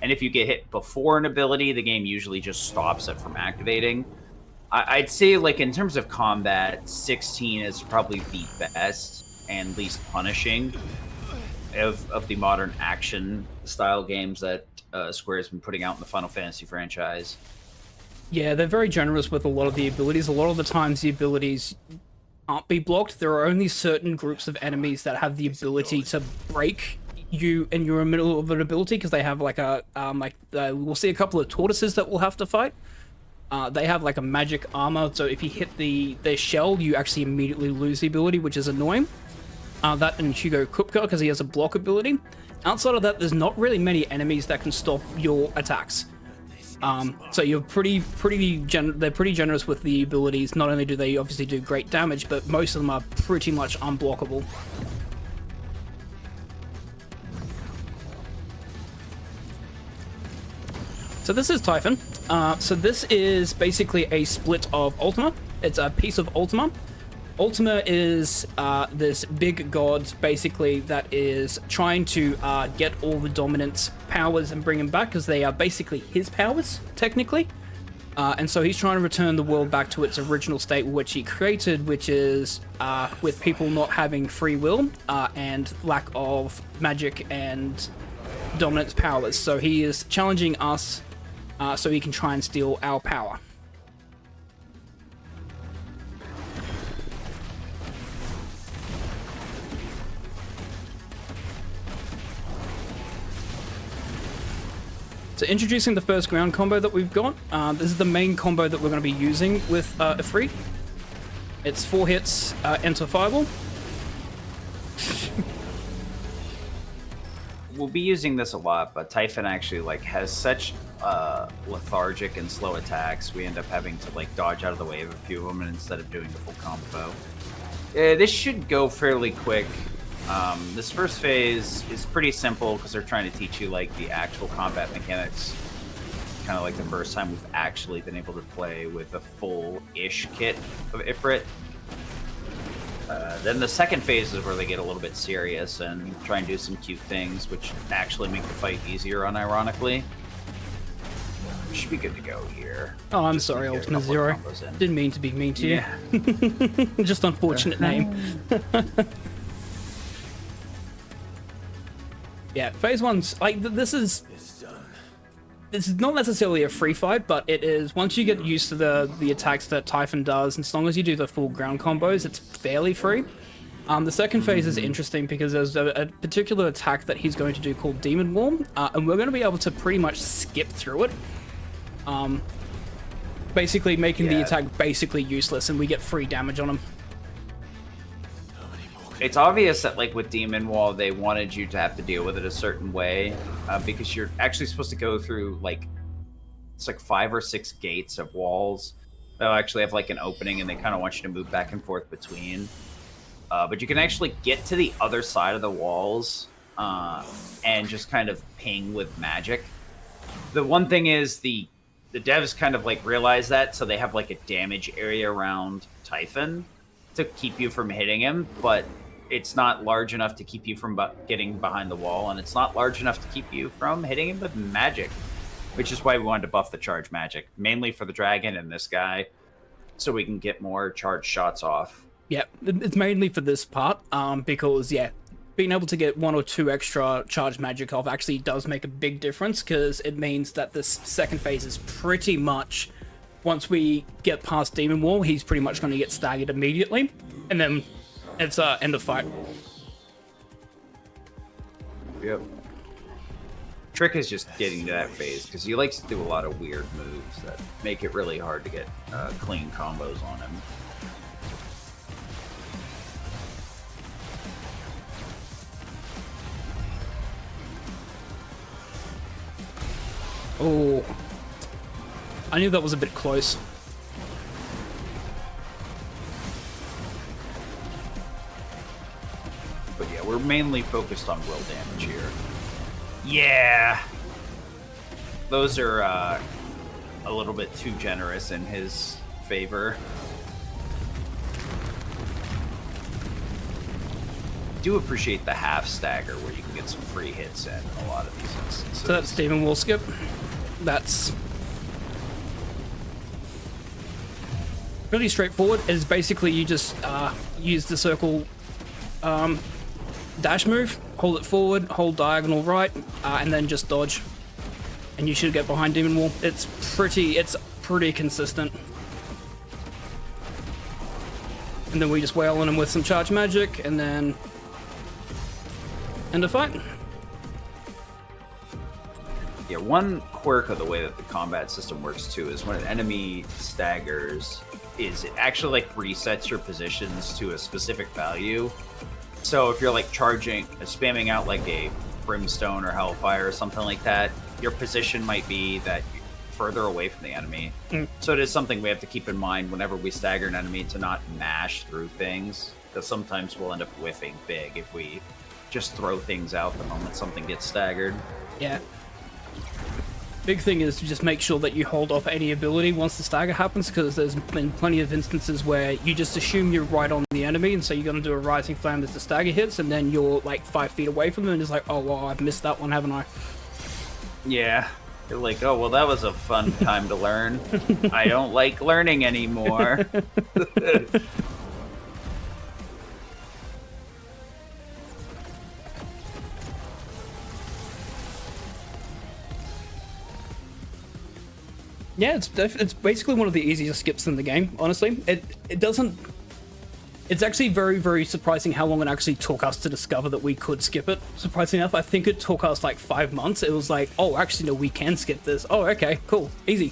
And if you get hit before an ability, the game usually just stops it from activating. I'd say, like, in terms of combat, 16 is probably the best and least punishing of the modern action-style games that Square's been putting out in the Final Fantasy franchise. Yeah, they're very generous with a lot of the abilities. A lot of the times the abilities can't be blocked. There are only certain groups of enemies that have the ability to break you in your middle of an ability, because they have like a we'll see a couple of tortoises that we'll have to fight. They have like a magic armor, so if you hit their shell, you actually immediately lose the ability, which is annoying. That and Hugo Kupka, because he has a block ability. Outside of that, there's not really many enemies that can stop your attacks. So you're they're pretty generous with the abilities. Not only do they obviously do great damage, but most of them are pretty much unblockable. So this is Typhon. So this is basically a split of Ultima. It's a piece of Ultima. Ultima is this big god, basically, that is trying to get all the Dominant's powers and bring them back, because they are basically his powers, technically. And so he's trying to return the world back to its original state, which he created, which is with people not having free will and lack of magic and Dominant's powers. So he is challenging us so he can try and steal our power. So introducing the first ground combo that we've got. This is the main combo that we're going to be using with Ifrit. It's 4 hits, enter Fireball. We'll be using this a lot, but Typhon actually like has such lethargic and slow attacks. We end up having to like dodge out of the way of a few of them, and instead of doing the full combo. This should go fairly quick. This first phase is pretty simple because they're trying to teach you like the actual combat mechanics. Kind of like the first time we've actually been able to play with a full-ish kit of Ifrit. Then the second phase is where they get a little bit serious and try and do some cute things, which actually make the fight easier, unironically. Should be good to go here. Oh, I'm sorry, Ultimate Zero. Didn't mean to be mean to you. Just unfortunate name. Yeah, phase one's like this is It's done. it's not necessarily a free fight, but it is once you get used to the attacks that Typhon does, and as long as you do the full ground combos, it's fairly free. The second phase is interesting because there's a particular attack that he's going to do called Demon Wall, and we're going to be able to pretty much skip through it. Basically making the attack basically useless, and we get free damage on him. It's obvious that, like, with Demon Wall, they wanted you to have to deal with it a certain way, because you're actually supposed to go through, like, it's like 5 or 6 gates of walls. They'll actually have, like, an opening, and they kind of want you to move back and forth between. But you can actually get to the other side of the walls and just kind of ping with magic. The one thing is the devs kind of, like, realize that, so they have, like, a damage area around Typhon to keep you from hitting him, but it's not large enough to keep you from getting behind the wall, and it's not large enough to keep you from hitting him with magic, which is why we wanted to buff the charge magic, mainly for the dragon and this guy, so we can get more charged shots off. Yeah, it's mainly for this part, because, yeah, being able to get 1 or 2 extra charge magic off actually does make a big difference, because it means that this second phase is pretty much, once we get past Demon Wall, he's pretty much going to get staggered immediately, and then it's end of fight. Yep. Trick is just getting to that phase, because he likes to do a lot of weird moves that make it really hard to get clean combos on him. Oh, I knew that was a bit close. But yeah, we're mainly focused on will damage here. Yeah! Those are a little bit too generous in his favor. Do appreciate the half stagger where you can get some free hits in a lot of these instances. So that's Demon Wall skip. That's really straightforward. It's basically you just use the circle dash move, hold it forward, hold diagonal right, and then just dodge, and you should get behind Demon Wall. It's pretty consistent. And then we just wail on him with some charge magic, and then end of fight. Yeah, one quirk of the way that the combat system works too is when an enemy staggers, is it actually like resets your positions to a specific value. So if you're like spamming out like a brimstone or hellfire or something like that, your position might be that you're further away from the enemy. So it is something we have to keep in mind whenever we stagger an enemy, to not mash through things, because sometimes we'll end up whiffing big if we just throw things out the moment something gets staggered. Yeah. Big thing is to just make sure that you hold off any ability once the stagger happens, because there's been plenty of instances where you just assume you're right on the enemy, and so you're going to do a rising flame as the stagger hits, and then you're like 5 feet away from them, and it's like, oh, well, I've missed that one, haven't I? Yeah. You're like, oh, well, that was a fun time to learn. I don't like learning anymore. Yeah, it's basically one of the easiest skips in the game, honestly. It doesn't... It's actually very, very surprising how long it actually took us to discover that we could skip it. Surprisingly enough, I think it took us like 5 months. It was like, oh, actually, no, we can skip this. Oh, okay, cool, easy.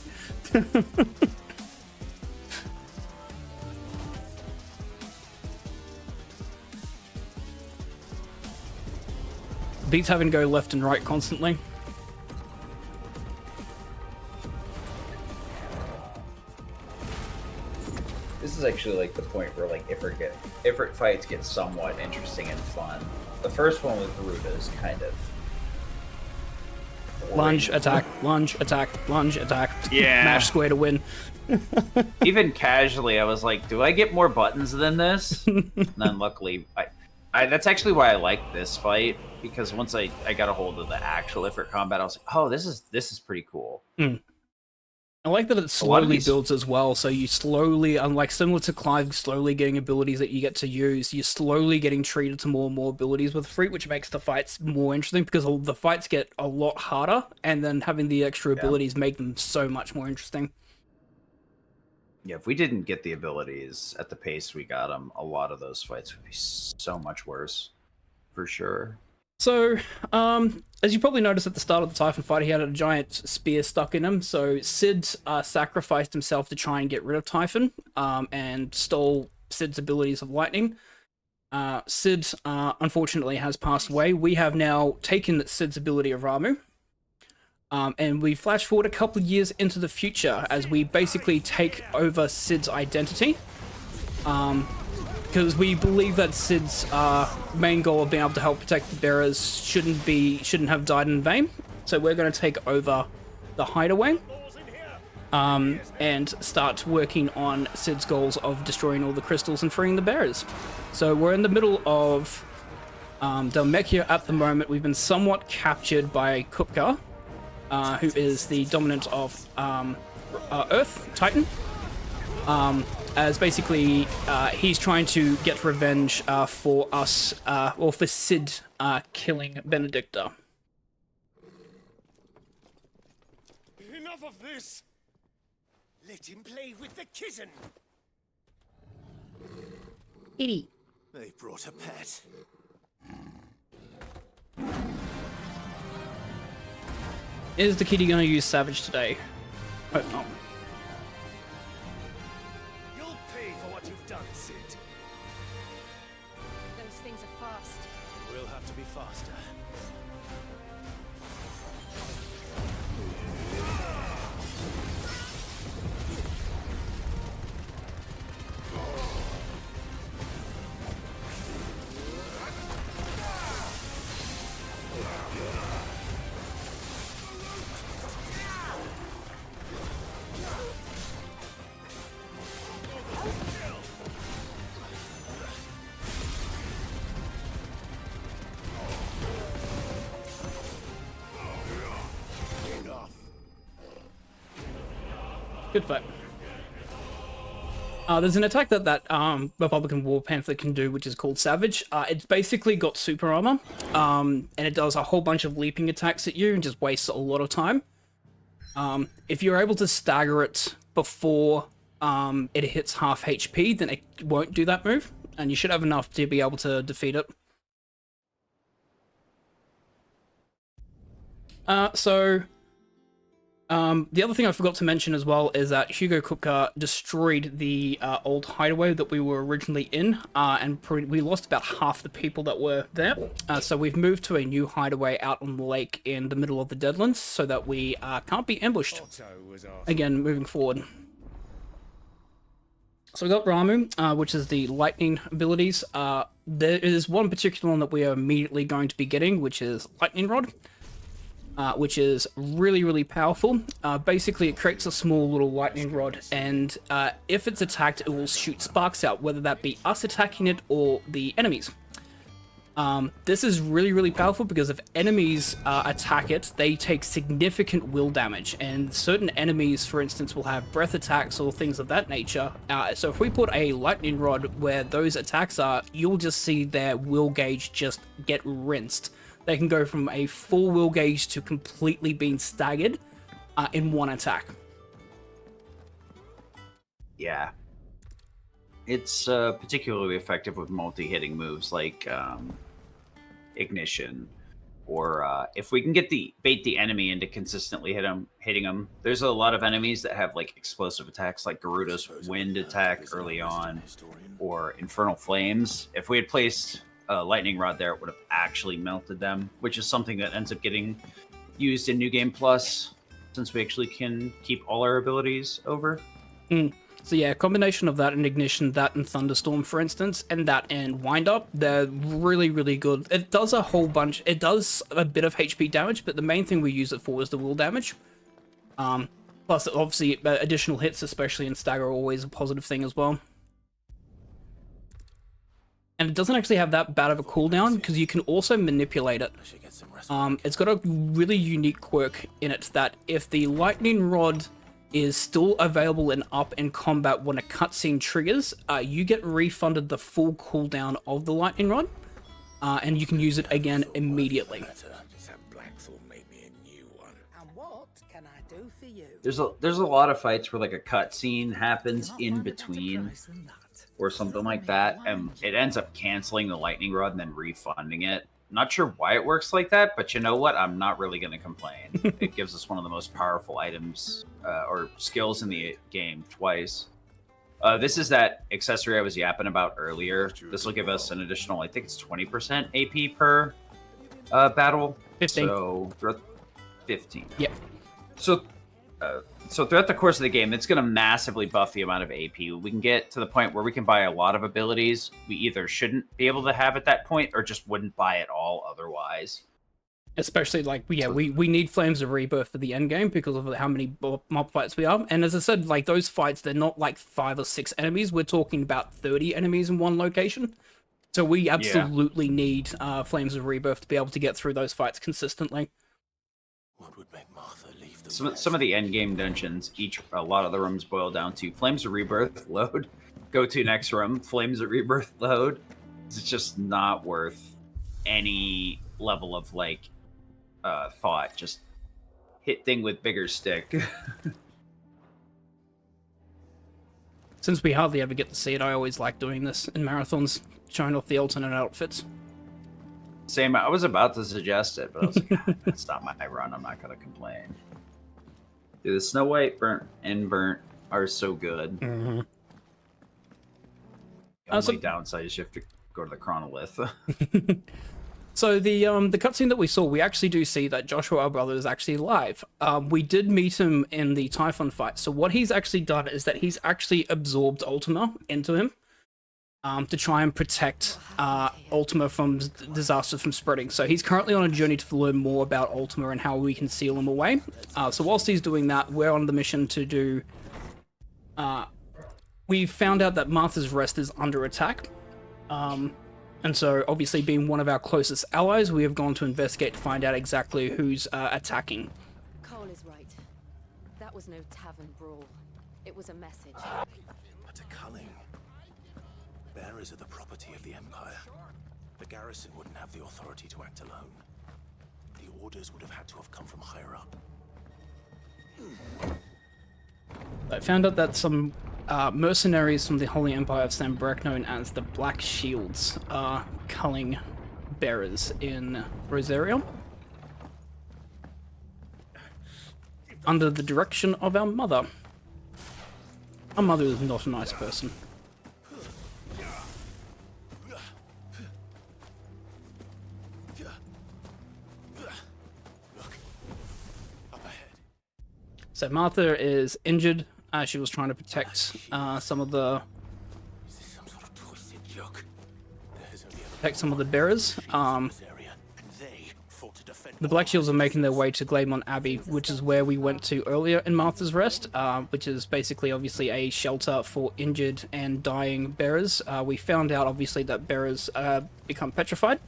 Beats having to go left and right constantly. This is actually like the point where like Ifrit fights get somewhat interesting and fun. The first one with Garuda is kind of boring. Lunge, attack, lunge, attack, lunge, attack. Yeah. Mash square to win. Even casually, I was like, do I get more buttons than this? And then luckily, I that's actually why I like this fight, because once I got a hold of the actual Ifrit combat, I was like, oh, this is pretty cool. I like that it slowly builds as well, so you slowly, unlike similar to Clive slowly getting abilities that you get to use, you're slowly getting treated to more and more abilities with Fruit, which makes the fights more interesting, because the fights get a lot harder, and then having the extra abilities make them so much more interesting. Yeah, if we didn't get the abilities at the pace we got them, a lot of those fights would be so much worse, for sure. So, as you probably noticed at the start of the Typhon fight, he had a giant spear stuck in him. So Sid sacrificed himself to try and get rid of Typhon, and stole Sid's abilities of lightning. Sid, unfortunately, has passed away. We have now taken Sid's ability of Ramu, and we flash forward a couple of years into the future as we basically take over Sid's identity. Because we believe that Sid's main goal of being able to help protect the bearers shouldn't have died in vain. So we're going to take over the hideaway, and start working on Sid's goals of destroying all the crystals and freeing the bearers. So we're in the middle of Delmekia at the moment. We've been somewhat captured by Kupka, who is the dominant of Earth Titan. As basically, he's trying to get revenge for us, or for Sid killing Benedicta. Enough of this! Let him play with the kitten! Kitty. They brought a pet. Is the kitty going to use Savage today? Hope not. You'll pay for what you've done, Sid. Those things are fast. We'll have to be faster. Good fight. There's an attack that Republican War Panther can do, which is called Savage. It's basically got super armor, and it does a whole bunch of leaping attacks at you and just wastes a lot of time. If you're able to stagger it before it hits half HP, then it won't do that move, and you should have enough to be able to defeat it. The other thing I forgot to mention as well is that Hugo Kupka destroyed the old hideaway that we were originally in, and we lost about half the people that were there. So we've moved to a new hideaway out on the lake in the middle of the Deadlands so that we can't be ambushed again moving forward. So we got Ramu, which is the lightning abilities. There is one particular one that we are immediately going to be getting, which is Lightning Rod. Which is really, really powerful. Basically, it creates a small little lightning rod, and if it's attacked, it will shoot sparks out, whether that be us attacking it or the enemies. This is really, really powerful because if enemies attack it, they take significant will damage, and certain enemies, for instance, will have breath attacks or things of that nature. So if we put a lightning rod where those attacks are, you'll just see their will gauge just get rinsed. They can go from a full will gauge to completely being staggered in one attack. Yeah. It's particularly effective with multi-hitting moves like Ignition, or if we can bait the enemy into consistently hitting them. There's a lot of enemies that have like explosive attacks, like Garuda's wind attack early on, or Infernal Flames. If we had placed a lightning rod there, it would have actually melted them, which is something that ends up getting used in New Game Plus, since we actually can keep all our abilities over. So yeah, a combination of that and Ignition, that and Thunderstorm, for instance, and that and Wind Up, they're really, really good. It does a whole bunch. It does a bit of HP damage, but the main thing we use it for is the will damage. Plus, obviously, additional hits, especially in Stagger, are always a positive thing as well. And it doesn't actually have that bad of a cooldown, because you can also manipulate it. It's got a really unique quirk in it that if the lightning rod is still available and up in combat when a cutscene triggers, you get refunded the full cooldown of the lightning rod, and you can use it again immediately. And what can I do for you? There's a lot of fights where like a cutscene happens in between or something like that, and it ends up canceling the lightning rod and then refunding it. Not sure why it works like that, but you know what? I'm not really going to complain. It gives us one of the most powerful items or skills in the game twice. This is that accessory I was yapping about earlier. This will give us an additional, I think it's 20% AP per battle. 15. So, 15. Yep. So throughout the course of the game, it's going to massively buff the amount of AP. We can get to the point where we can buy a lot of abilities we either shouldn't be able to have at that point or just wouldn't buy at all otherwise. Especially, like, yeah, we need Flames of Rebirth for the end game because of how many mob fights we are. And as I said, like, those fights, they're not like 5 or 6 enemies. We're talking about 30 enemies in one location. So we absolutely need Flames of Rebirth to be able to get through those fights consistently. What would make Martha leave the Some of the end game dungeons, a lot of the rooms boil down to Flames of Rebirth, load, go to next room, Flames of Rebirth, load. It's just not worth any level of like thought. Just hit thing with bigger stick. Since we hardly ever get to see it, I always like doing this in marathons, showing off the alternate outfits. Same, I was about to suggest it, but I was like, it's not my run, I'm not going to complain. Dude, the Snow White burnt and burnt are so good. Mm-hmm. Only downside is you have to go to the Chronolith. So the cutscene that we saw, we actually do see that Joshua, our brother, is actually alive. We did meet him in the Typhon fight. So what he's actually done is that he's actually absorbed Ultima into him to try and protect Ultima from disasters from spreading. So he's currently on a journey to learn more about Ultima and how we can seal him away. So whilst he's doing that, we're on the mission to do... we found out that Martha's Rest is under attack. And so, obviously, being one of our closest allies, we have gone to investigate to find out exactly who's attacking. Cole is right. That was no tavern brawl. It was a message. But a culling. Bearers are the property of the Empire. The garrison wouldn't have the authority to act alone. The orders would have had to have come from higher up. I found out that some mercenaries from the Holy Empire of Sanbreque, known as the Black Shields, are culling bearers in Rosario under the direction of our mother. Our mother is not a nice person. So Martha is injured. She was trying to protect some of the bearers. The Black Shields are making their way to Glaymont Abbey, which is where we went to earlier in Martha's Rest, which is basically obviously a shelter for injured and dying bearers. We found out obviously that bearers become petrified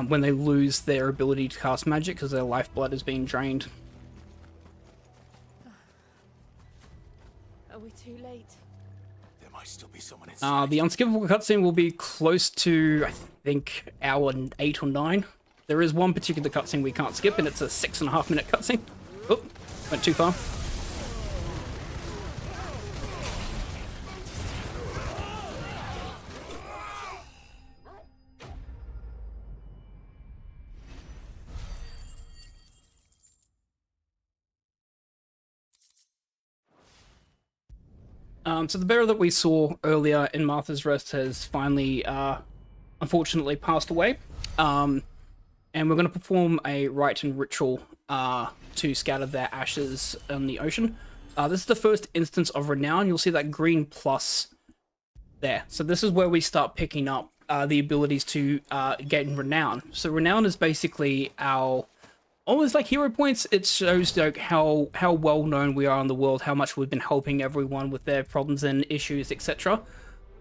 when they lose their ability to cast magic because their lifeblood is being drained. Are we too late? There might still be someone inside. The unskippable cutscene will be close to, I think, hour 8 or 9. There is one particular cutscene we can't skip, and it's a 6.5 minute cutscene. Oh, went too far. So the bearer that we saw earlier in Martha's Rest has finally, unfortunately, passed away. And we're going to perform a rite and ritual to scatter their ashes in the ocean. This is the first instance of Renown. You'll see that green plus there. So this is where we start picking up the abilities to gain Renown. So Renown is basically our... almost like hero points. It shows like how well known we are in the world, how much we've been helping everyone with their problems and issues, etc.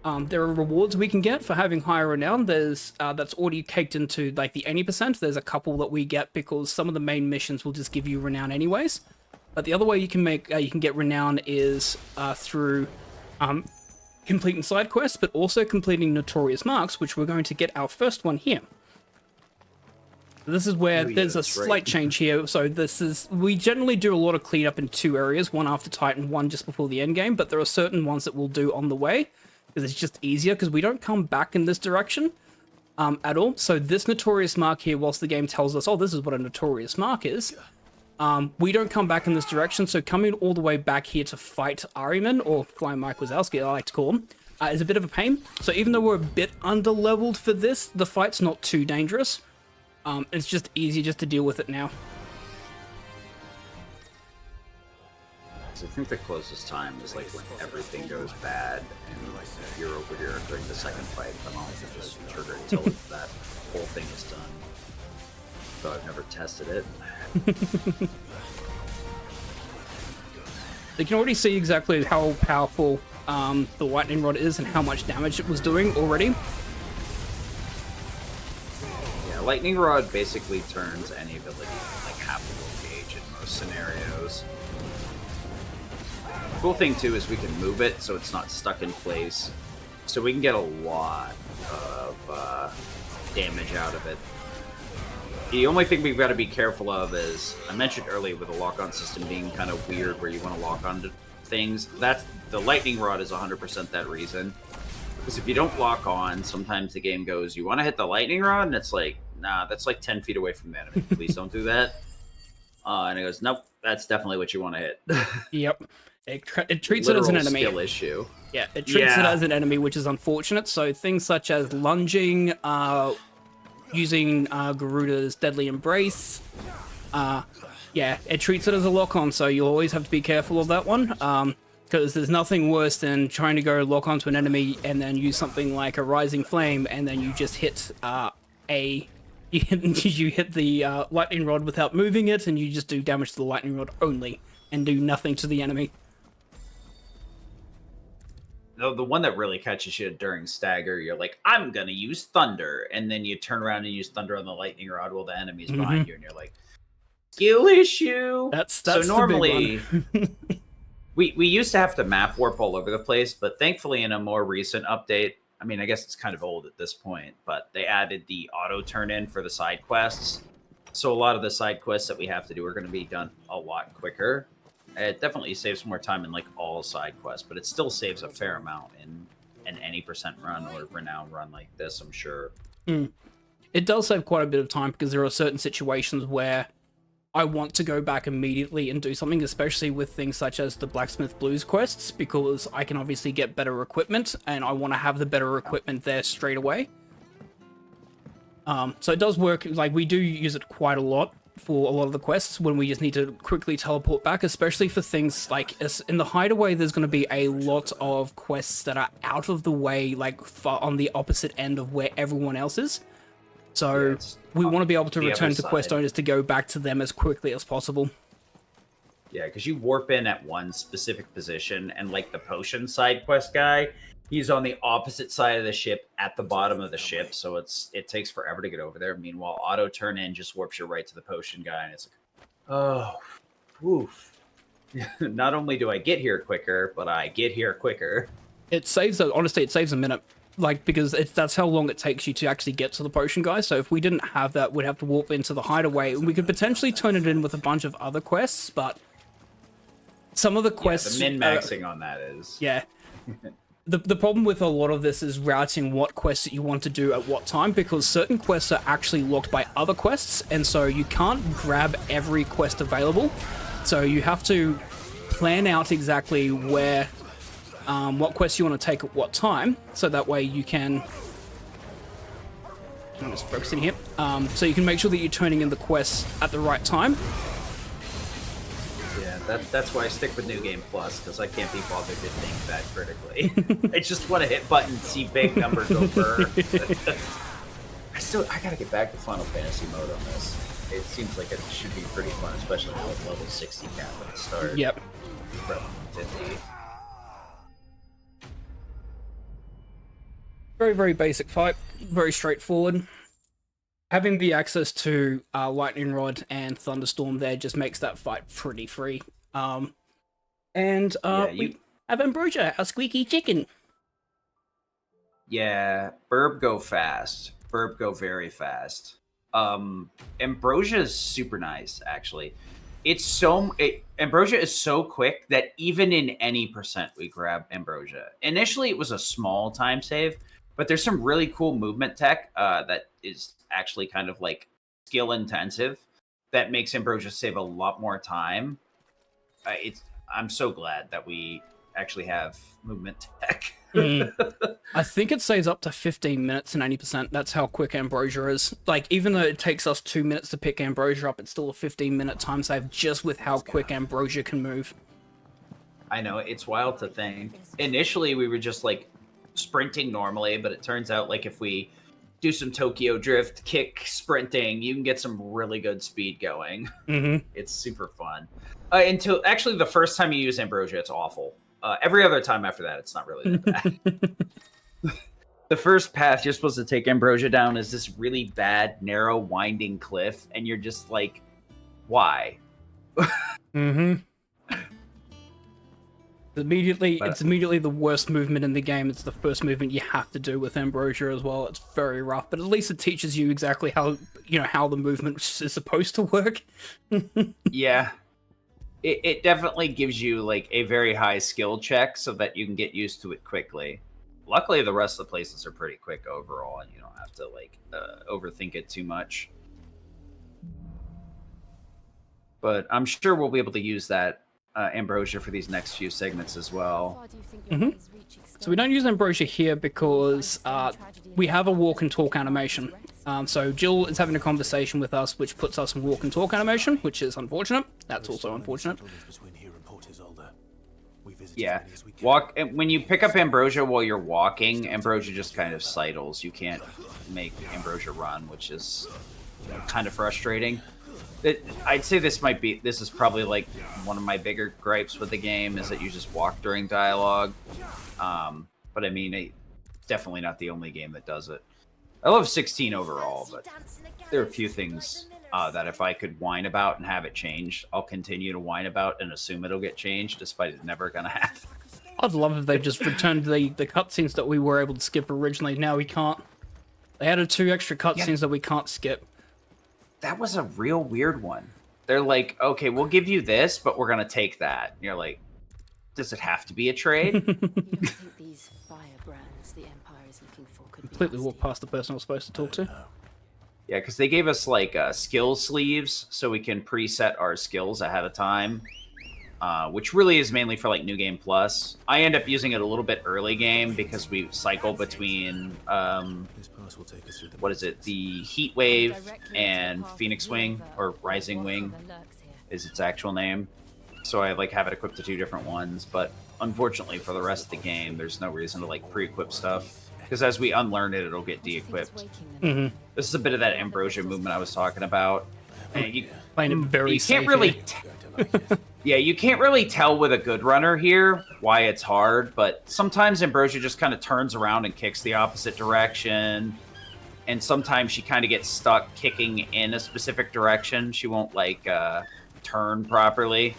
There are rewards we can get for having higher renown. There's that's already caked into like the 80%. There's a couple that we get because some of the main missions will just give you renown anyways. But the other way you can get renown is through completing side quests, but also completing notorious marks, which we're going to get our first one here. This is where there's a slight change here. So we generally do a lot of cleanup in 2 areas, one after Titan, one just before the end game, but there are certain ones that we'll do on the way, because it's just easier, because we don't come back in this direction at all. So this notorious mark here, whilst the game tells us, oh, this is what a notorious mark is, we don't come back in this direction, so coming all the way back here to fight Ariman, or Flying Mike Wazowski, I like to call him, is a bit of a pain. So even though we're a bit under-leveled for this, the fight's not too dangerous. It's just easier just to deal with it now. I think the closest time is like when everything goes bad and you're over here during the second fight, but I'll have to just trigger until that whole thing is done. So I've never tested it. You can already see exactly how powerful the lightning rod is and how much damage it was doing already. Lightning Rod basically turns any ability like half a full gauge in most scenarios. The cool thing too is we can move it so it's not stuck in place, so we can get a lot of damage out of it. The only thing we've got to be careful of is, I mentioned earlier with the lock-on system being kind of weird where you want to lock onto things, that's the Lightning Rod is 100% that reason. Because if you don't lock on, sometimes the game goes, you want to hit the lightning rod? And it's like, nah, that's like 10 feet away from the enemy. Please don't do that. And it goes, nope, that's definitely what you want to hit. Yep. It treats it as an enemy. Skill issue. Yeah, it treats it as an enemy, which is unfortunate. So things such as lunging, using Garuda's Deadly Embrace, yeah, it treats it as a lock-on, so you'll always have to be careful of that one. Because there's nothing worse than trying to go lock onto an enemy and then use something like a Rising Flame, and then you just hit you hit the lightning rod without moving it, and you just do damage to the lightning rod only, and do nothing to the enemy. The one that really catches you during Stagger, you're like, I'm gonna use Thunder, and then you turn around and use Thunder on the lightning rod while the enemy's behind you, and you're like, skill issue. That's so normally. The big one. We used to have to map warp all over the place, but thankfully in a more recent update, I mean, I guess it's kind of old at this point, but they added the auto turn-in for the side quests. So a lot of the side quests that we have to do are going to be done a lot quicker. It definitely saves more time in like all side quests, but it still saves a fair amount in an any percent run or renown run like this, I'm sure. It does save quite a bit of time because there are certain situations where I want to go back immediately and do something, especially with things such as the Blacksmith Blues quests, because I can obviously get better equipment, and I want to have the better equipment there straight away. So it does work, like, we do use it quite a lot for a lot of the quests when we just need to quickly teleport back, especially for things like, in the Hideaway, there's going to be a lot of quests that are out of the way, like, far on the opposite end of where everyone else is. So we want to be able to return to quest owners to go back to them as quickly as possible. Yeah, because you warp in at one specific position, and like the potion side quest guy, he's on the opposite side of the ship at the bottom of the ship, so it takes forever to get over there. Meanwhile, auto turn in just warps you right to the potion guy, and it's like, oh, oof. Not only do I get here quicker, but I get here quicker. It saves, honestly, it saves a minute. Like, because that's how long it takes you to actually get to the potion guy. So if we didn't have that, we'd have to warp into the Hideaway. We could potentially turn it in with a bunch of other quests, but some of the quests... Yeah, the min-maxing on that is... Yeah. The problem with a lot of this is routing what quests that you want to do at what time, because certain quests are actually locked by other quests, and so you can't grab every quest available. So you have to plan out exactly where... what quests you want to take at what time, so that way you can... I'm just focusing here. So you can make sure that you're turning in the quests at the right time. Yeah, that's why I stick with New Game Plus, because I can't be bothered to think that critically. I just want to hit button, see big number go burr. I gotta get back to Final Fantasy mode on this. It seems like it should be pretty fun, especially with level 60 cap at the start. Yep. From 50. Very, very basic fight. Very straightforward. Having the access to Lightning Rod and Thunderstorm there just makes that fight pretty free. We have Ambrosia, a squeaky chicken. Yeah, Burb go fast. Burb go very fast. Ambrosia is super nice, actually. Ambrosia is so quick that even in any percent we grab Ambrosia. Initially, it was a small time save, but there's some really cool movement tech that is actually kind of like skill intensive that makes Ambrosia save a lot more time. I'm so glad that we actually have movement tech. I think it saves up to 15 minutes and 80%. That's how quick Ambrosia is. Like, even though it takes us 2 minutes to pick Ambrosia up, it's still a 15-minute time save just with how quick Ambrosia can move. I know, it's wild to think. Initially, we were just like sprinting normally, but it turns out like if we do some Tokyo Drift, kick, sprinting, you can get some really good speed going. It's super fun. Until actually the first time you use Ambrosia, it's awful. Every other time after that, it's not really that bad. The first path you're supposed to take Ambrosia down is this really bad, narrow, winding cliff, and you're just like, why? It's immediately the worst movement in the game. It's the first movement you have to do with Ambrosia as well. It's very rough, but at least it teaches you exactly how the movement is supposed to work. Yeah. It definitely gives you like a very high skill check so that you can get used to it quickly. Luckily, the rest of the places are pretty quick overall, and you don't have to like overthink it too much. But I'm sure we'll be able to use that Ambrosia for these next few segments as well. So we don't use Ambrosia here because we have a walk and talk animation. So Jill is having a conversation with us, which puts us in walk and talk animation, which is unfortunate. That's also unfortunate. Yeah, when you pick up Ambrosia while you're walking, Ambrosia just kind of sidles. You can't make Ambrosia run, which is kind of frustrating. I'd say this is probably like one of my bigger gripes with the game is that you just walk during dialogue. But I mean, it's definitely not the only game that does it. I love 16 overall, but there are a few things that if I could whine about and have it changed, I'll continue to whine about and assume it'll get changed, despite it never gonna happen. I'd love if they just returned the cutscenes that we were able to skip originally. Now we can't. They added 2 extra cutscenes that we can't skip. That was a real weird one. They're like, okay, we'll give you this, but we're gonna take that. And you're like, does it have to be a trade? You don't think these firebrands the Empire is looking for could Completely walked past the person I was supposed to talk to. Yeah, because they gave us like skill sleeves so we can preset our skills ahead of time, which really is mainly for like New Game Plus. I end up using it a little bit early game because we cycle between what is it? The Heat Wave and Phoenix Wing, or Rising Wing is its actual name. So I like have it equipped to 2 different ones, but unfortunately for the rest of the game, there's no reason to like pre-equip stuff. Because as we unlearn it, it'll get de-equipped. This is a bit of that Ambrosia movement I was talking about. And you can't really... Yeah, you can't really tell with a good runner here why it's hard, but sometimes Ambrosia just kind of turns around and kicks the opposite direction. And sometimes she kind of gets stuck kicking in a specific direction. She won't, like, turn properly.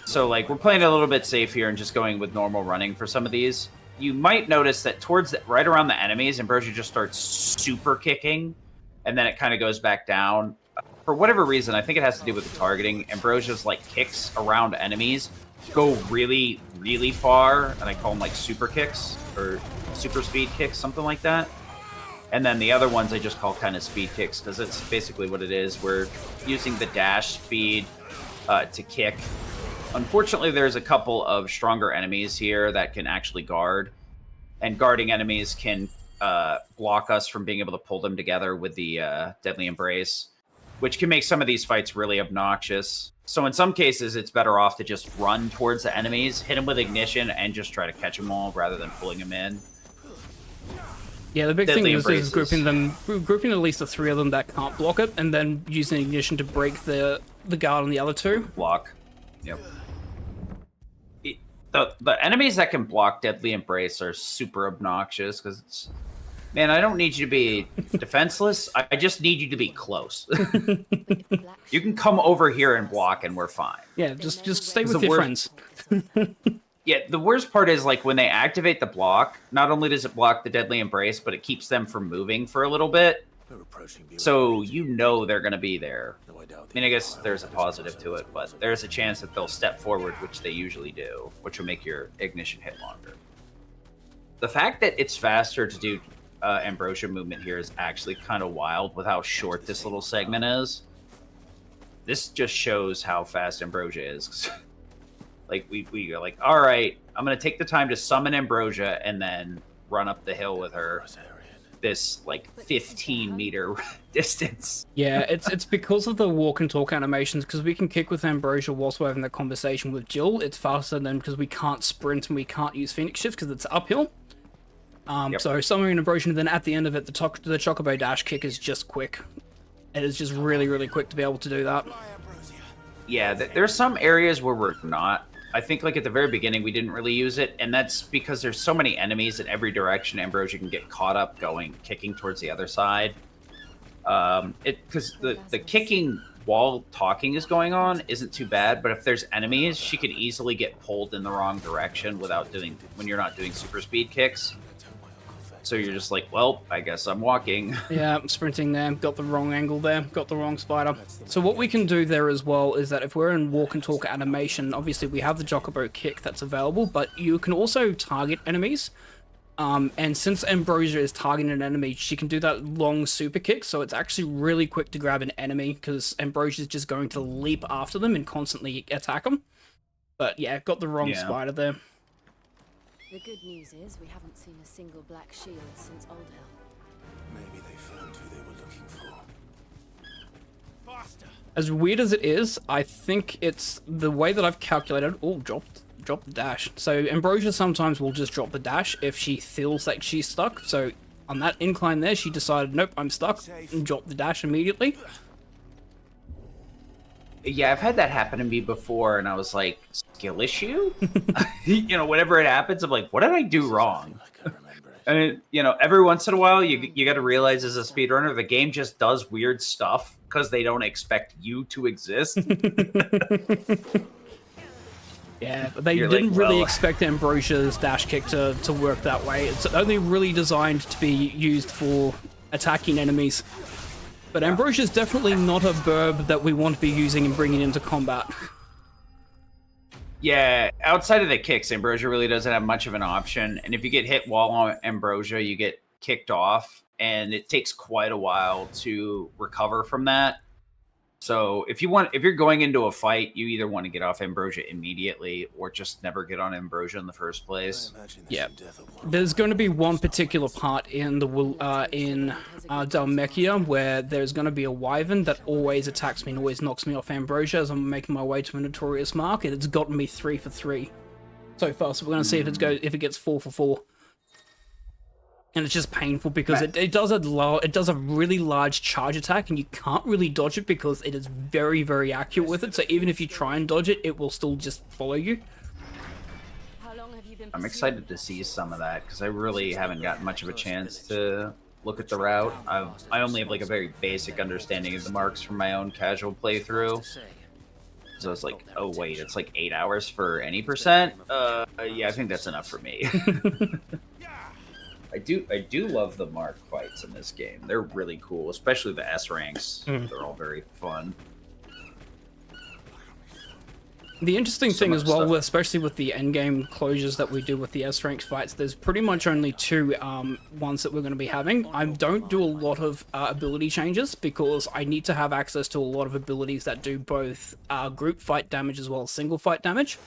So, like, we're playing a little bit safe here and just going with normal running for some of these. You might notice that right around the enemies, Ambrosia just starts super kicking, and then it kind of goes back down. For whatever reason, I think it has to do with the targeting. Ambrosia's, like, kicks around enemies go really, really far, and I call them, like, super kicks, or super speed kicks, something like that. And then the other ones I just call kind of speed kicks, because it's basically what it is. We're using the dash speed to kick. Unfortunately, there's a couple of stronger enemies here that can actually guard. And guarding enemies can block us from being able to pull them together with the Deadly Embrace, which can make some of these fights really obnoxious. So in some cases, it's better off to just run towards the enemies, hit them with Ignition, and just try to catch them all rather than pulling them in. Yeah, the big thing is grouping at least the 3 of them that can't block it, and then using Ignition to break the guard on the other 2. Block. Yep. the enemies that can block Deadly Embrace are super obnoxious because it's, man, I don't need you to be defenseless. I just need you to be close. You can come over here and block, and we're fine. Yeah, just stay with your friends. Yeah, the worst part is like when they activate the block. Not only does it block the Deadly Embrace, but it keeps them from moving for a little bit. So you know they're going to be there. I mean, I guess there's a positive to it, but there's a chance that they'll step forward, which they usually do, which will make your ignition hit longer. The fact that it's faster to do Ambrosia movement here is actually kind of wild with how short this little segment is. This just shows how fast Ambrosia is. Like, we are like, all right, I'm going to take the time to summon Ambrosia and then run up the hill with her. This, like, 15-meter distance. Yeah, it's because of the walk and talk animations, because we can kick with Ambrosia whilst we're having the conversation with Jill. It's faster than because we can't sprint and we can't use Phoenix Shift because it's uphill. So summoning Ambrosia, and then at the end of it, the Chocobo Dash kick is just quick. It is just really, really quick to be able to do that. Yeah, there's some areas where we're not. I think, like, at the very beginning, we didn't really use it, and that's because there's so many enemies in every direction. Ambrosia can get caught up kicking towards the other side. Because the kicking while talking is going on isn't too bad, but if there's enemies, she could easily get pulled in the wrong direction when you're not doing super speed kicks. So you're just like, well, I guess I'm walking. Yeah, I'm sprinting there, got the wrong angle there, got the wrong spider. So what we can do there as well is that if we're in walk and talk animation, obviously we have the Chocobo kick that's available, but you can also target enemies. And since Ambrosia is targeting an enemy, she can do that long super kick, so it's actually really quick to grab an enemy, because Ambrosia is just going to leap after them and constantly attack them. But yeah, got the wrong spider there. The good news is we haven't seen a single black shield since Old Hell. Maybe they found who they were looking for. Faster! As weird as it is, I think it's the way that I've calculated. Oh, drop the dash. So Ambrosia sometimes will just drop the dash if she feels like she's stuck. So on that incline there, she decided, nope, I'm stuck, and dropped the dash immediately. Yeah, I've had that happen to me before, and I was like, skill issue? You know, whenever it happens, I'm like, what did I do wrong? And, you know, every once in a while, you got to realize as a speedrunner, the game just does weird stuff because they don't expect you to exist. Yeah, but they didn't really expect Ambrosia's dash kick to work that way. It's only really designed to be used for attacking enemies. But Ambrosia is definitely not a burb that we want to be using and bringing into combat. Yeah, outside of the kicks, Ambrosia really doesn't have much of an option. And if you get hit while on Ambrosia, you get kicked off. And it takes quite a while to recover from that. So if you're going into a fight, you either want to get off Ambrosia immediately or just never get on Ambrosia in the first place. Yeah, there's going to be one particular part in the Dhalmekia where there's going to be a wyvern that always attacks me and always knocks me off Ambrosia as I'm making my way to a notorious mark, and it's gotten me 3 for 3 so far. So we're going to see if it gets 4 for 4. And it's just painful because it does a really large charge attack, and you can't really dodge it because it is very, very accurate with it. So even if you try and dodge it, it will still just follow you. I'm excited to see some of that because I really haven't gotten much of a chance to look at the route. I only have like a very basic understanding of the marks from my own casual playthrough. So it's like, oh wait, it's like 8 hours for any percent? Yeah, I think that's enough for me. I do love the mark fights in this game. They're really cool, especially the S ranks. They're all very fun. The interesting thing as well, especially with the endgame closures that we do with the S rank fights, there's pretty much only 2 ones that we're going to be having. I don't do a lot of ability changes because I need to have access to a lot of abilities that do both group fight damage as well as single fight damage.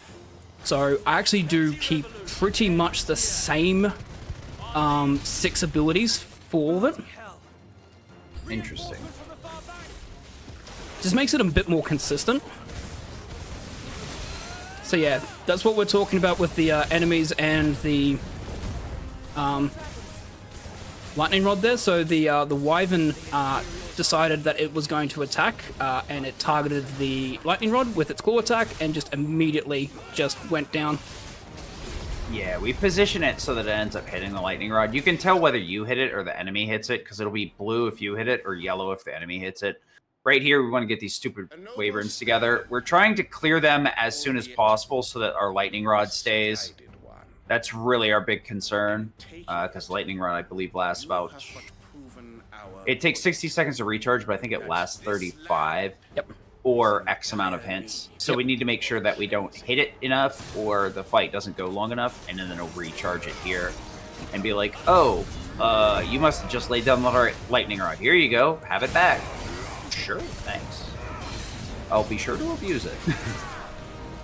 So I actually do keep pretty much the same 6 abilities for all of it. Interesting. Just makes it a bit more consistent. So yeah, that's what we're talking about with the enemies and the lightning rod there. So the wyvern decided that it was going to attack, and it targeted the lightning rod with its claw attack and just immediately just went down. Yeah, we position it so that it ends up hitting the lightning rod. You can tell whether you hit it or the enemy hits it, because it'll be blue if you hit it or yellow if the enemy hits it. Right here, we want to get these stupid wyverns together. We're trying to clear them as soon as possible so that our lightning rod stays. That's really our big concern, because lightning rod, I believe, lasts about... It takes 60 seconds to recharge, but I think it lasts 35. Yep. Or X amount of hints. So we need to make sure that we don't hit it enough or the fight doesn't go long enough, and then it'll recharge it here and be like, oh, you must have just laid down the lightning rod. Here you go. Have it back. Sure, thanks. I'll be sure to abuse it.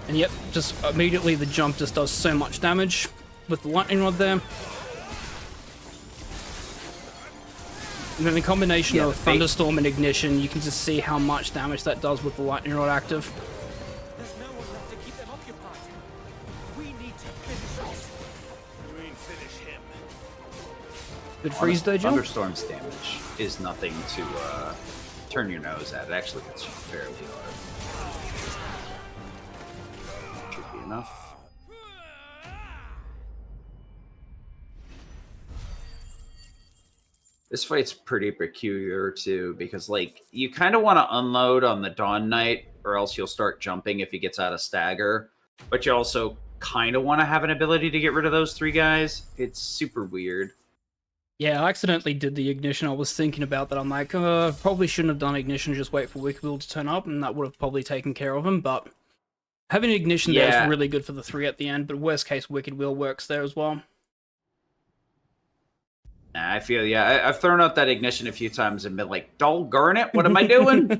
And yep, just immediately the jump just does so much damage with the lightning rod there. And then the combination of Thunderstorm and Ignition, you can just see how much damage that does with the lightning rod active. There's no one left to keep them occupied. We need to finish this. You mean finish him? Good freeze though, Jill? Thunderstorm's damage is nothing to turn your nose at. It actually gets fairly hard. Should be enough. This fight's pretty peculiar too, because like you kind of want to unload on the Dawn Knight, or else you'll start jumping if he gets out of stagger. But you also kind of want to have an ability to get rid of those 3 guys. It's super weird. Yeah, I accidentally did the Ignition. I was thinking about that. I'm like, probably shouldn't have done Ignition, just wait for Wicked Will to turn up, and that would have probably taken care of him. But having Ignition there is really good for the 3 at the end, but worst case, Wicked Will works there as well. I feel, I've thrown out that Ignition a few times and been like, doggone it, what am I doing?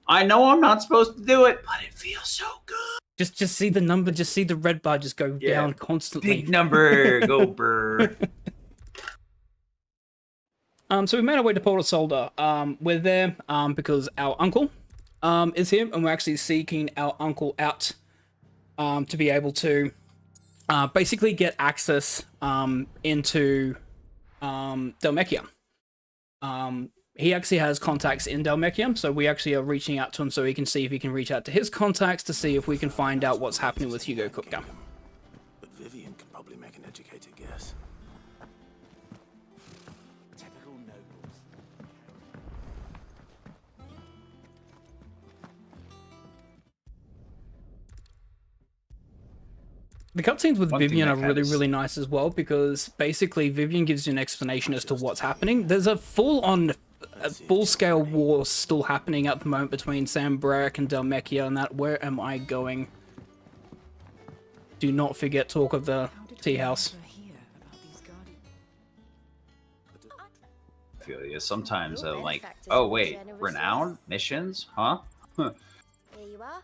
I know I'm not supposed to do it, but it feels so good. Just see the number, just see the red bar just go down constantly. Big number, go burr. So we made our way to Port of Solder. We're there because our uncle is here, and we're actually seeking our uncle out to be able to basically get access into Dhalmekia. He actually has contacts in Dhalmekia, so we actually are reaching out to him so he can see if he can reach out to his contacts to see if we can find out what's happening with Hugo Kupka. But Vivian can probably make an educated guess. Typical nobles. The cutscenes with Vivian are really nice as well, because basically Vivian gives you an explanation as to what's happening. There's a full-scale war still happening at the moment between Sam Brerick and Dhalmekia, and that where am I going? Do not forget talk of the tea house. I feel you. Sometimes I'm like, oh wait, Renown? Missions? Huh? Here you are.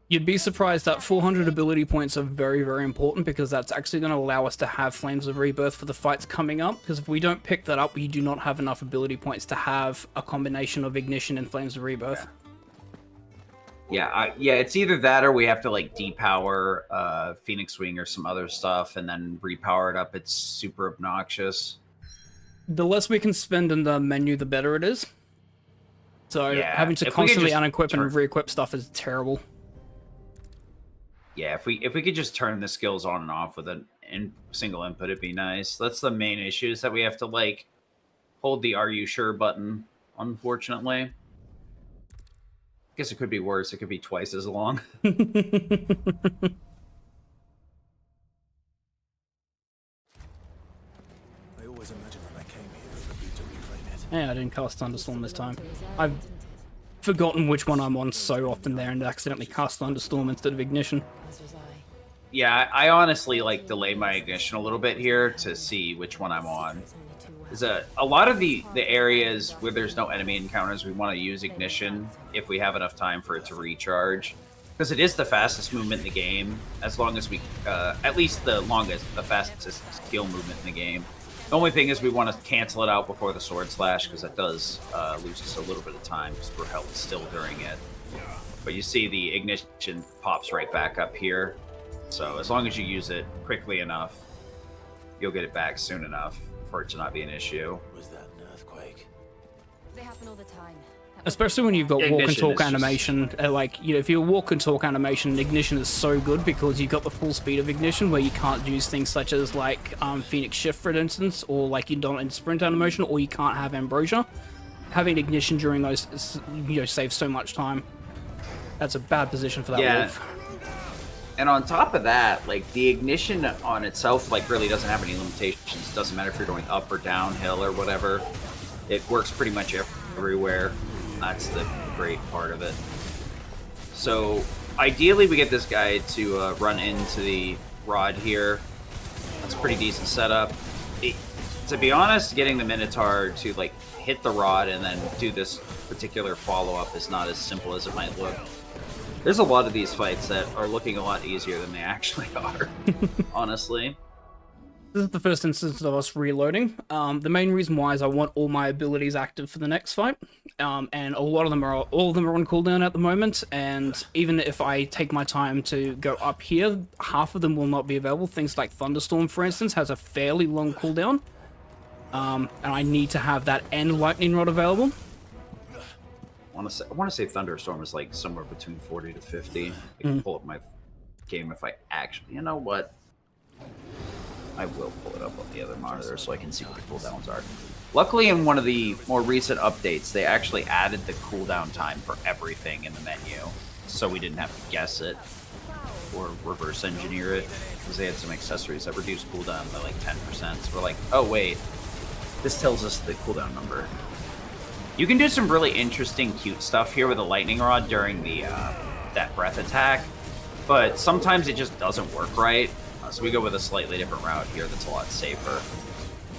You'd be surprised that 400 ability points are very important, because that's actually going to allow us to have Flames of Rebirth for the fights coming up, because if we don't pick that up, we do not have enough ability points to have a combination of Ignition and Flames of Rebirth. Yeah, it's either that or we have to like depower Phoenix Wing or some other stuff and then repower it up. It's super obnoxious. The less we can spend in the menu, the better it is. So having to constantly unequip and re-equip stuff is terrible. Yeah, if we could just turn the skills on and off with a single input, it'd be nice. That's the main issue, is that we have to like hold the "Are you sure" button. Unfortunately, I guess it could be worse. It could be twice as long. I always imagined when I came here it would be to reclaim it. Yeah, I didn't cast Thunderstorm this time. I've forgotten which one I'm on so often there, and accidentally cast Thunderstorm instead of Ignition. Yeah, I honestly like delay my Ignition a little bit here to see which one I'm on. There's a lot of the areas where there's no enemy encounters, we want to use Ignition if we have enough time for it to recharge, because it is the fastest movement in the game, as long as we at least the fastest skill movement in the game. The only thing is we want to cancel it out before the Sword Slash, because that does lose us a little bit of time, because we're held still during it. But you see the Ignition pops right back up here. So as long as you use it quickly enough, you'll get it back soon enough for it to not be an issue. Was that an earthquake? They happen all the time. Especially when you've got walk and Ignition talk is just- animation, like, you know, if you walk and talk animation, ignition is so good because you've got the full speed of ignition where you can't use things such as like Phoenix Shift, for instance, or like you don't in sprint animation, or you can't have ambrosia. Having ignition during those, you know, saves so much time. That's a bad position for that wolf. And on top of that, like the ignition on itself, like really doesn't have any limitations. Doesn't matter if you're going up or downhill or whatever. It works pretty much everywhere. That's the great part of it. So ideally we get this guy to run into the rod here. That's a pretty decent setup. To be honest, getting the Minotaur to like hit the rod and then do this particular follow-up is not as simple as it might look. There's a lot of these fights that are looking a lot easier than they actually are, honestly. This is the first instance of us reloading. The main reason why is I want all my abilities active for the next fight, and all of them are on cooldown at the moment. And even if I take my time to go up here, half of them will not be available. Things like Thunderstorm, for instance, has a fairly long cooldown, and I need to have that and Lightning Rod available. I want to say Thunderstorm is like somewhere between 40 to 50. I can pull up my game if I actually. You know what? I will pull it up on the other monitor so I can see what the cooldowns are. Luckily, in one of the more recent updates, they actually added the cooldown time for everything in the menu, so we didn't have to guess it or reverse engineer it, because they had some accessories that reduced cooldown by like 10%. So we're like, oh wait, this tells us the cooldown number. You can do some really interesting, cute stuff here with a lightning rod during the that breath attack, but sometimes it just doesn't work right. So we go with a slightly different route here that's a lot safer.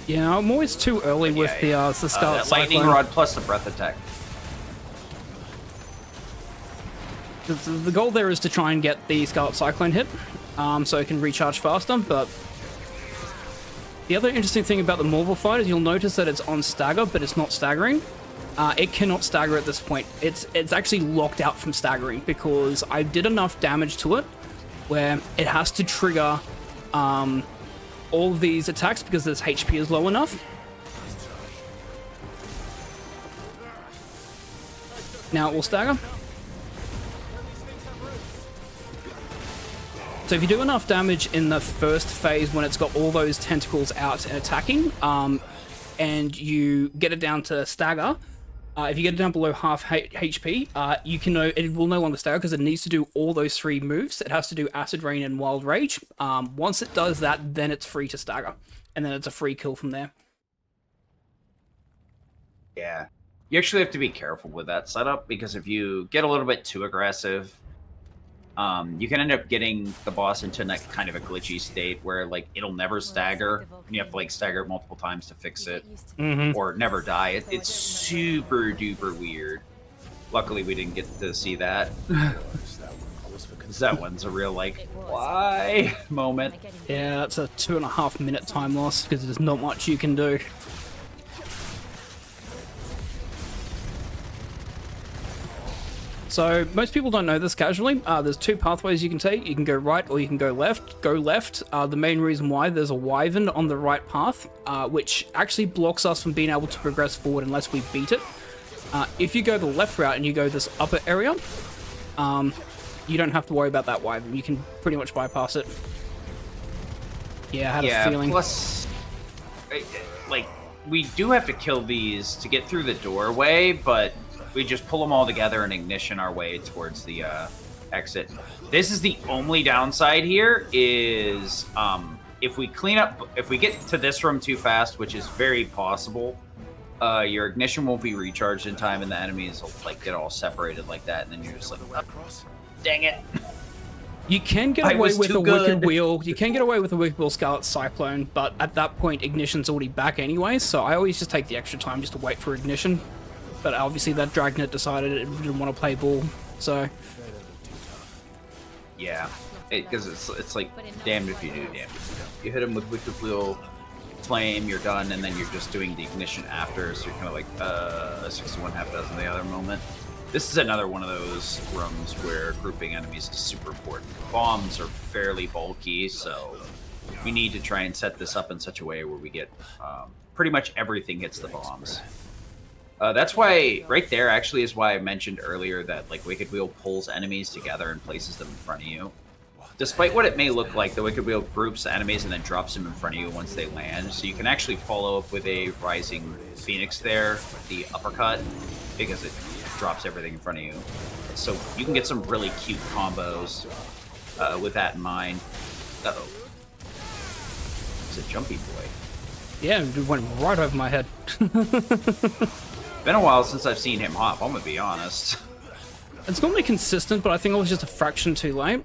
Yeah, I'm always too early with the Scarlet lightning Cyclone. rod plus the breath attack. The goal there is to try and get the Scarlet Cyclone hit, so it can recharge faster, but the other interesting thing about the Morval fight is you'll notice that it's on stagger, but it's not staggering. It cannot stagger at this point. It's actually locked out from staggering because I did enough damage to it where it has to trigger all of these attacks because its HP is low enough. Now it will stagger. So if you do enough damage in the first phase when it's got all those tentacles out and attacking, and you get it down to stagger, if you get it down below half HP, it will no longer stagger because it needs to do all those 3 moves. It has to do Acid Rain and Wild Rage. Once it does that, then it's free to stagger, and then it's a free kill from there. Yeah. You actually have to be careful with that setup, because if you get a little bit too aggressive, you can end up getting the boss into that kind of a glitchy state where like it'll never stagger, and you have to like stagger it multiple times to fix it, or never die. It's super duper weird. Luckily, we didn't get to see that. That one's a real like why moment. Yeah, that's a 2.5 minute time loss because there's not much you can do. So most people don't know this casually. There's 2 pathways you can take. You can go right or you can go left. Go left. The main reason why, there's a wyvern on the right path, which actually blocks us from being able to progress forward unless we beat it. If you go the left route and you go this upper area, you don't have to worry about that wyvern. You can pretty much bypass it. Yeah, I had a feeling. Plus, like, we do have to kill these to get through the doorway, but we just pull them all together and ignition our way towards the exit. This is the only downside here is if we get to this room too fast, which is very possible, your ignition won't be recharged in time and the enemies will like get all separated like that, and then you're just like, oh, dang it. You can get away with a Wicked Wheel. You can get away with a Wicked Wheel Scarlet Cyclone, but at that point, ignition's already back anyway, so I always just take the extra time just to wait for ignition. But obviously that Dragnet decided it didn't want to play ball, so... Yeah, because it's like, damned if you do, damned if you don't. You hit him with Wicked Wheel Flame, you're done, and then you're just doing the ignition after, so you're kind of like, 61 half dozen the other moment. This is another one of those rooms where grouping enemies is super important. Bombs are fairly bulky, so we need to try and set this up in such a way where we get pretty much everything hits the bombs. That's why, right there, actually, is why I mentioned earlier that like Wicked Wheel pulls enemies together and places them in front of you. Despite what it may look like, the Wicked Wheel groups enemies and then drops them in front of you once they land. So you can actually follow up with a Rising Phoenix there, the uppercut, because it drops everything in front of you. So you can get some really cute combos with that in mind. Uh-oh. It's a jumpy boy. Yeah, it went right over my head. Been a while since I've seen him hop, I'm gonna be honest. It's normally consistent, but I think it was just a fraction too late.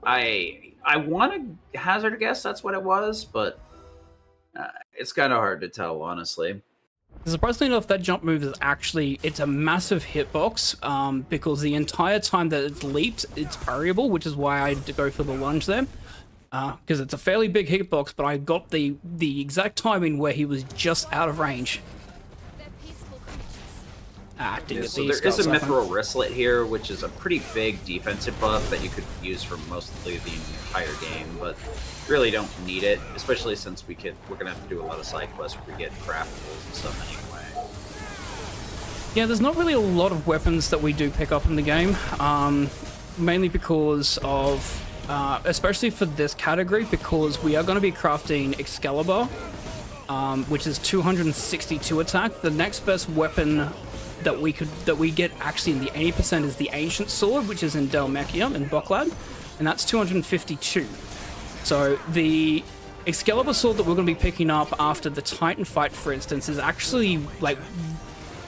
I want to hazard a guess that's what it was, but it's kind of hard to tell, honestly. Surprisingly enough, that jump move is actually, it's a massive hitbox, because the entire time that it's leaped, it's parryable, which is why I had to go for the lunge there. Because it's a fairly big hitbox, but I got the exact timing where he was just out of range. Yeah, so there is a Mithril Wristlet here, which is a pretty big defensive buff that you could use for mostly the entire game, but really don't need it, especially since we're gonna have to do a lot of side quests where we get craftables and stuff anyway. Yeah, there's not really a lot of weapons that we do pick up in the game, mainly because of, especially for this category, because we are going to be crafting Excalibur, which is 262 attack. The next best weapon that we get actually in the 80% is the Ancient Sword, which is in Dhalmekia in Boklad, and that's 252. So the Excalibur Sword that we're going to be picking up after the Titan fight, for instance, is actually like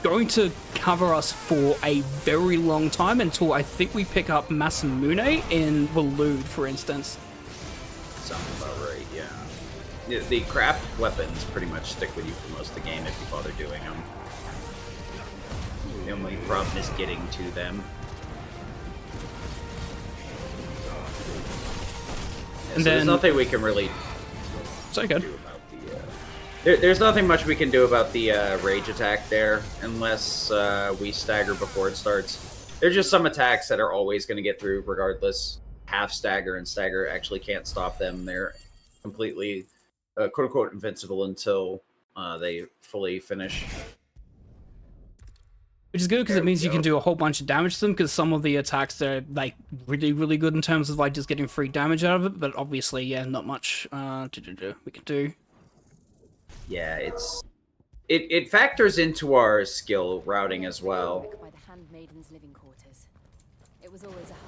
going to cover us for a very long time until I think we pick up Masamune in Waloed, for instance. Sounds about right, yeah. The craft weapons pretty much stick with you for most of the game if you bother doing them. The only problem is getting to them. Yeah, so there's nothing we can really so good. do about the... There's nothing much we can do about the rage attack there, unless we stagger before it starts. There's just some attacks that are always going to get through regardless. Half stagger and stagger actually can't stop them. They're completely, quote-unquote, invincible until they fully finish. Which is good because it means you can do a whole bunch of damage to them, because some of the attacks are like really, really good in terms of like just getting free damage out of it, but obviously, yeah, not much we can do. Yeah, it factors into our skill routing as well.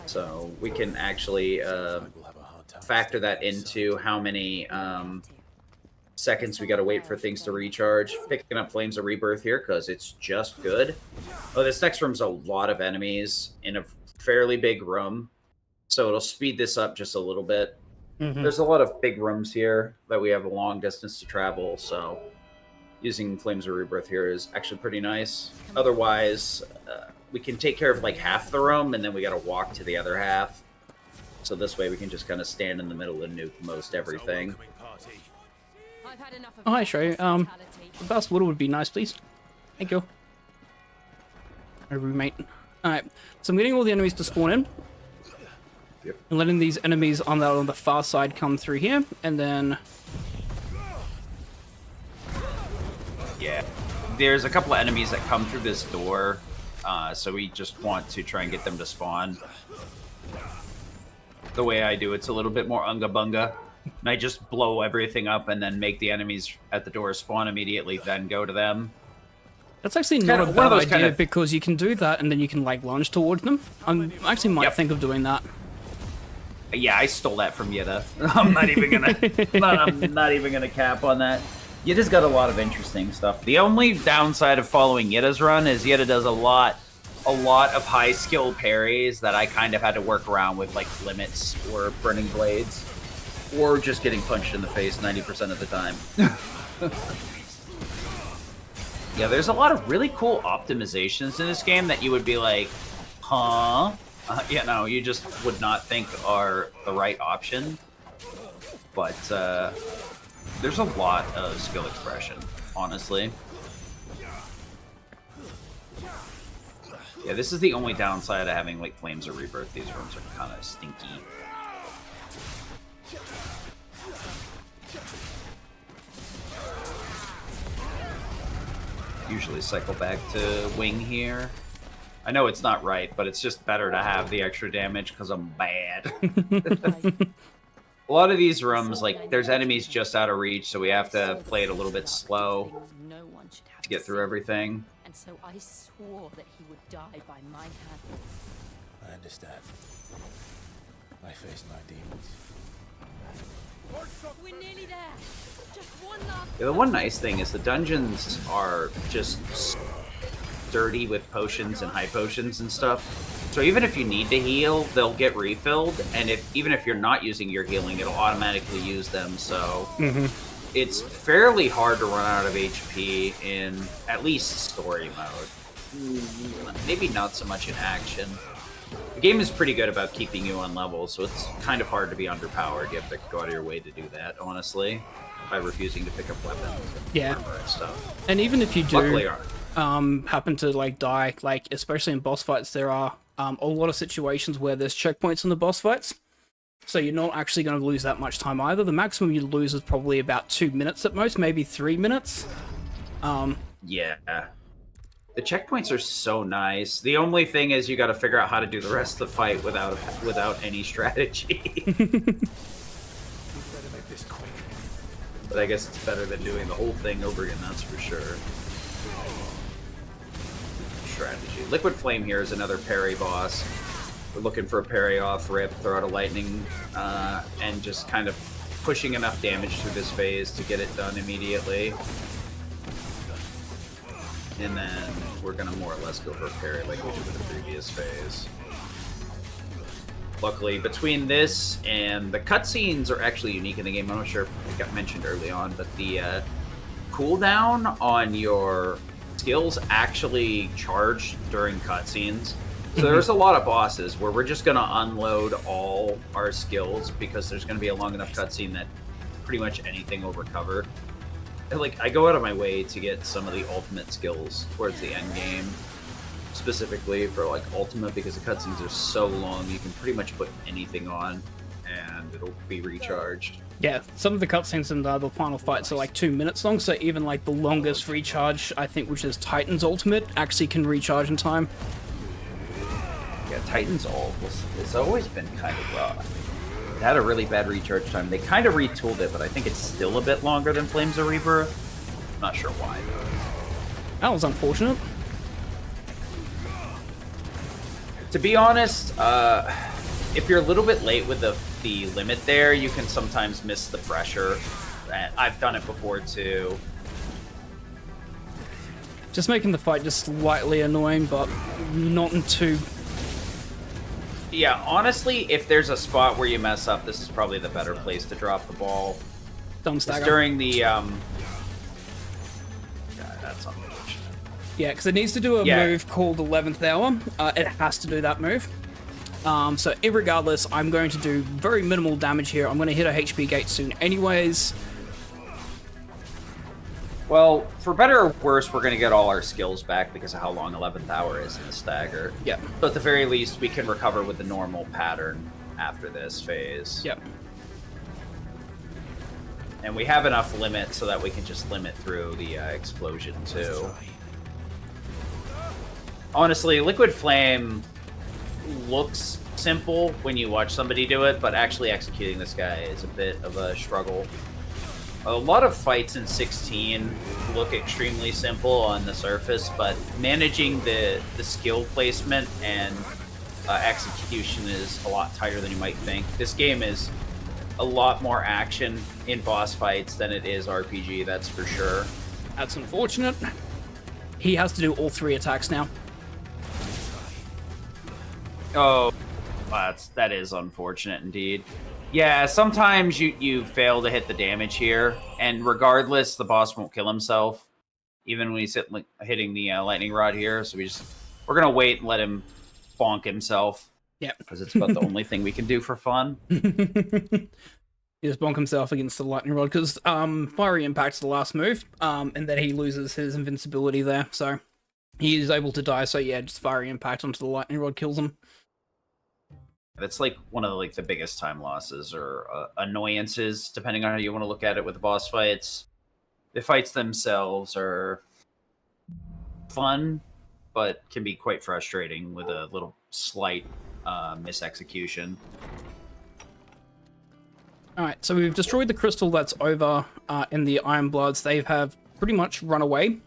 So we can actually factor that into how many seconds we gotta wait for things to recharge. Picking up Flames of Rebirth here because it's just good. Oh, this next room's a lot of enemies in a fairly big room, so it'll speed this up just a little bit. There's a lot of big rooms here that we have a long distance to travel, so using Flames of Rebirth here is actually pretty nice. Otherwise, we can take care of like half the room, and then we gotta walk to the other half. So this way we can just kind of stand in the middle and nuke most everything. Oh, hi, Shrey. The best water would be nice, please. Thank you. My roommate. Alright, so I'm getting all the enemies to spawn in. Yep. And letting these enemies on the far side come through here, and then... Yeah. There's a couple of enemies that come through this door, so we just want to try and get them to spawn. The way I do it's a little bit more unga bunga. And I just blow everything up and then make the enemies at the door spawn immediately, then go to them. That's actually not a bad idea, because you can do that and then you can like launch towards them. I actually might think of doing that. Yeah, I stole that from Yitta. I'm not even gonna I'm not even gonna cap on that. Yitta's got a lot of interesting stuff. The only downside of following Yitta's run is Yitta does a lot of high skill parries that I kind of had to work around with, like limits or burning blades. Or just getting punched in the face 90% of the time. Yeah, there's a lot of really cool optimizations in this game that you would be like, huh? You know, you just would not think are the right option. But there's a lot of skill expression, honestly. Yeah, this is the only downside of having like Flames of Rebirth. These rooms are kind of stinky. usually cycle back to wing here. I know it's not right, but it's just better to have the extra damage because I'm bad. A lot of these rooms, like, there's enemies just out of reach, so we have to play it a little bit slow to get through everything. And so I swore that he would die by my hand. I understand. I face my demons. We're nearly there. Just one last. Yeah, the one nice thing is the dungeons are just sturdy with potions and high potions and stuff. So even if you need to heal, they'll get refilled, and even if you're not using your healing, it'll automatically use them. So it's fairly hard to run out of HP in at least story mode. Maybe not so much in action. The game is pretty good about keeping you on level, so it's kind of hard to be underpowered. You have to go out of your way to do that, honestly, by refusing to pick up weapons and armor and stuff. And even if you do Luckily, happen to like die, like especially in boss fights, there are a lot of situations where there's checkpoints in the boss fights, so you're not actually going to lose that much time either. The maximum you lose is probably about 2 minutes at most, maybe 3 minutes. Yeah. The checkpoints are so nice. The only thing is you got to figure out how to do the rest of the fight without any strategy. But I guess it's better than doing the whole thing over again, that's for sure. Strategy. Liquid Flame here is another parry boss. We're looking for a parry off rip, throw out a lightning, and just kind of pushing enough damage through this phase to get it done immediately. And then we're going to more or less go for a parry like we did with the previous phase. Luckily, between this and the cutscenes are actually unique in the game. I'm not sure if it got mentioned early on, but the cooldown on your skills actually charge during cutscenes. So there's a lot of bosses where we're just going to unload all our skills because there's going to be a long enough cutscene that pretty much anything will recover. And, like, I go out of my way to get some of the ultimate skills towards the end game, specifically for like ultimate, because the cutscenes are so long you can pretty much put anything on and it'll be recharged. Yeah, some of the cutscenes in the final fights are like 2 minutes long, so even like the longest recharge, I think, which is Titan's ultimate, actually can recharge in time. Yeah, Titan's ult it's always been kind of rough. It had a really bad recharge time. They kind of retooled it, but I think it's still a bit longer than Flames of Rebirth. Not sure why, though. That was unfortunate. To be honest, if you're a little bit late with the limit there, you can sometimes miss the pressure. I've done it before, too. Just making the fight just slightly annoying, but not in too... Yeah, honestly, if there's a spot where you mess up, this is probably the better place to drop the ball. Don't stagger. During the, God, that's unfortunate. Yeah, because it needs to do a move called 11th Hour. It has to do that move. So irregardless, I'm going to do very minimal damage here. I'm going to hit a HP gate soon anyways. Well, for better or worse, we're going to get all our skills back because of how long 11th Hour is in the stagger. Yep. So at the very least, we can recover with the normal pattern after this phase. Yep. And we have enough limit so that we can just limit through the explosion, too. Honestly, Liquid Flame looks simple when you watch somebody do it, but actually executing this guy is a bit of a struggle. A lot of fights in 16 look extremely simple on the surface, but managing the skill placement and execution is a lot tighter than you might think. This game is a lot more action in boss fights than it is RPG, that's for sure. That's unfortunate. He has to do all 3 attacks now. Oh, that is unfortunate indeed. Yeah, sometimes you fail to hit the damage here, and regardless, the boss won't kill himself, even when he's hitting the lightning rod here. So we're gonna wait and let him bonk himself. Yeah, because it's about the only thing we can do for fun. He just bonk himself against the lightning rod because fiery impact's the last move, and then he loses his invincibility there, so he is able to die. So yeah, just fiery impact onto the lightning rod kills him. That's like one of the biggest time losses or annoyances, depending on how you want to look at it with the boss fights. The fights themselves are fun, but can be quite frustrating with a little slight misexecution. Alright, so we've destroyed the crystal that's over in the Iron Bloods. They have pretty much run away.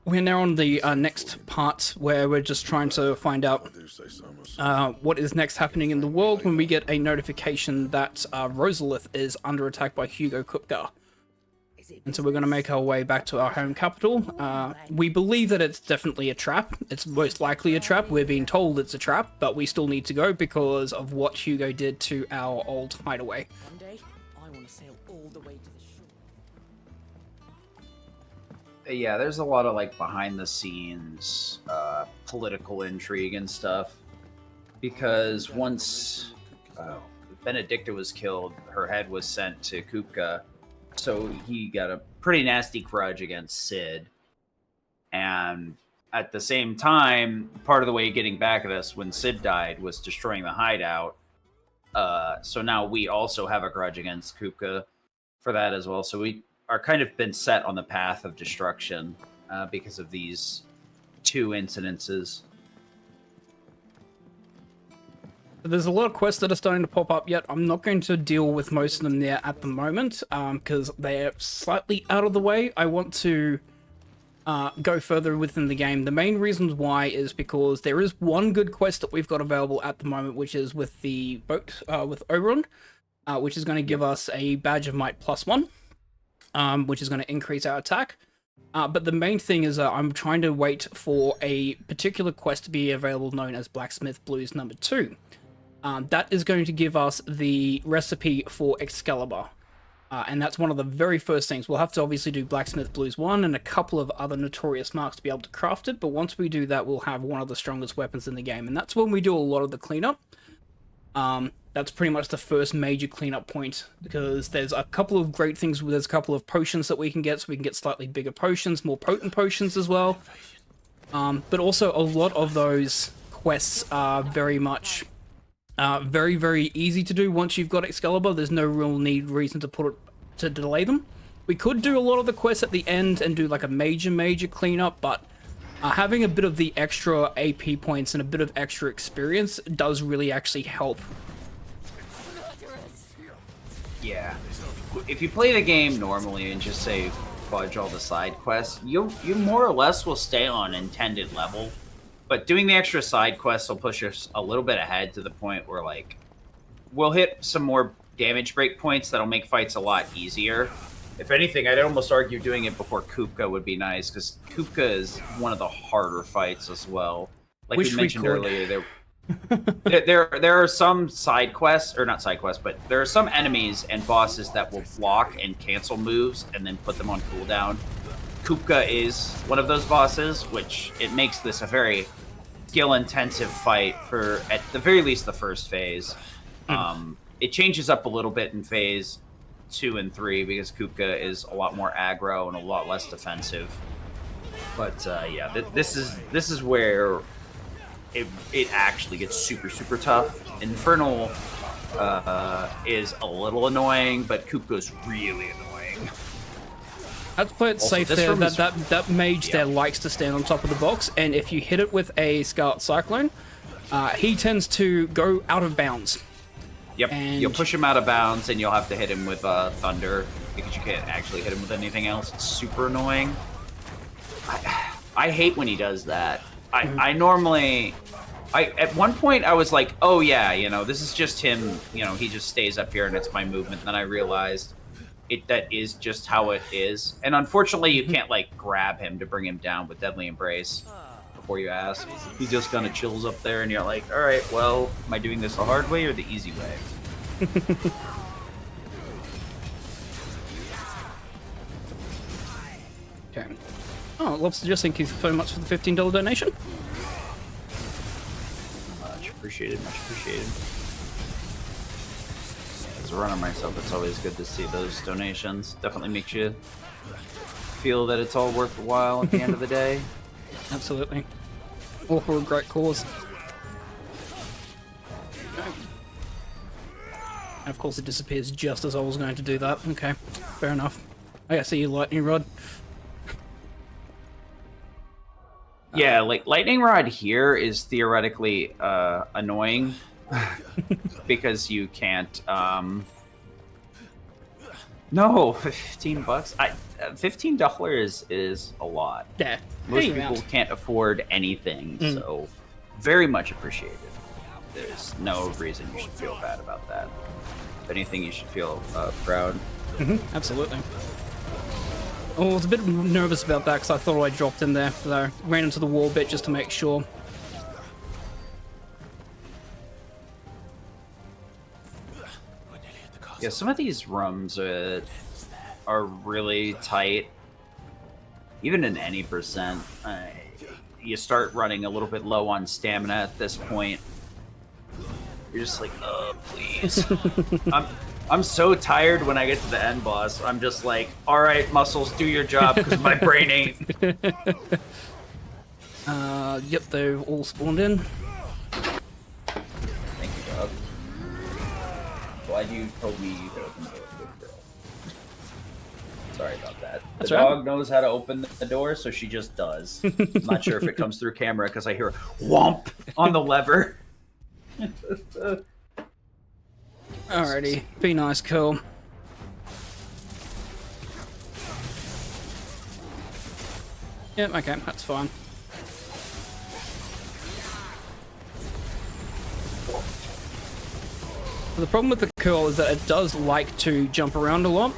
We're now on the next part where we're just trying to find out what is next happening in the world when we get a notification that Rosalith is under attack by Hugo Kupka. And so we're going to make our way back to our home capital. We believe that it's definitely a trap. It's most likely a trap. We're being told it's a trap, but we still need to go because of what Hugo did to our old hideaway. One day, I want to sail all the way to the shore. Yeah, there's a lot of like behind the scenes political intrigue and stuff. Because once Benedicta was killed, her head was sent to Kupka. So he got a pretty nasty grudge against Sid. And at the same time, part of the way of getting back at us when Sid died was destroying the hideout. So now we also have a grudge against Kupka for that as well. So we are kind of been set on the path of destruction because of these two incidences. There's a lot of quests that are starting to pop up yet. I'm not going to deal with most of them there at the moment because they're slightly out of the way. I want to go further within the game. The main reasons why is because there is one good quest that we've got available at the moment, which is with the boat with Oberon, which is going to give us a Badge of Might +1, which is going to increase our attack. But the main thing is I'm trying to wait for a particular quest to be available known as Blacksmith Blues number 2. That is going to give us the recipe for Excalibur. And that's one of the very first things. We'll have to obviously do Blacksmith Blues 1 and a couple of other notorious marks to be able to craft it, but once we do that, we'll have one of the strongest weapons in the game, and that's when we do a lot of the cleanup. That's pretty much the first major cleanup point, because there's a couple of great things. There's a couple of potions that we can get, so we can get slightly bigger potions, more potent potions as well. But also a lot of those quests are very much... very, very easy to do once you've got Excalibur. There's no real reason to delay them. We could do a lot of the quests at the end and do like a major cleanup, but having a bit of the extra AP points and a bit of extra experience does really actually help. Yeah. If you play the game normally and just say fudge all the side quests, you more or less will stay on intended level. But doing the extra side quests will push us a little bit ahead to the point where, like, we'll hit some more damage break points that'll make fights a lot easier. If anything, I'd almost argue doing it before Kupka would be nice, because Kupka is one of the harder fights as well. Like we mentioned earlier, there are some side quests, or not side quests, but there are some enemies and bosses that will block and cancel moves and then put them on cooldown. Kupka is one of those bosses, which it makes this a very skill-intensive fight for, at the very least, the first phase. It changes up a little bit in phase 2 and 3 because Kupka is a lot more aggro and a lot less defensive. But yeah, this is where it actually gets super tough. Infernal is a little annoying, but Kupka's really annoying. Let's play it safe there. That mage there likes to stand on top of the box, and if you hit it with a Scarlet Cyclone, he tends to go out of bounds. Yep, and you'll push him out of bounds, and you'll have to hit him with Thunder, because you can't actually hit him with anything else. It's super annoying. I hate when he does that. I normally... at one point, I was like, oh yeah, you know, this is just him, you know, he just stays up here and it's my movement. And then I realized that is just how it is. And unfortunately, you can't, like, grab him to bring him down with Deadly Embrace before you ask. He just kind of chills up there and you're like, all right, well, am I doing this the hard way or the easy way? Okay. Oh, Lobster, just thank you so much for the $15 donation. Much appreciated, much appreciated. As a runner myself, it's always good to see those donations. Definitely makes you feel that it's all worth the while at the end of the day. Absolutely. All for a great cause. And of course it disappears just as I was going to do that. Okay, fair enough. I see you, Lightning Rod. Yeah, like lightning rod here is theoretically annoying because you can't. No, $15. $15 is a lot. Yeah. Most Any people amount. can't afford anything, so very much appreciated. There's no reason you should feel bad about that. If anything, you should feel proud. Absolutely. Oh, I was a bit nervous about that because I thought I dropped in there. So I ran into the wall bit just to make sure. Yeah, some of these rooms are really tight. Even in any percent, you start running a little bit low on stamina at this point. You're just like, oh, please. I'm so tired when I get to the end boss. I'm just like, all right, muscles, do your job, because my brain ain't. Yep, they're all spawned in. Thank you, dog. Glad you told me you could open the door. Good girl. Sorry about that. That's the right. dog knows how to open the door, so she just does. I'm not sure if it comes through camera because I hear whomp on the lever. Alrighty, be nice, cool. Yep, okay, that's fine. The problem with the curl is that it does like to jump around a lot.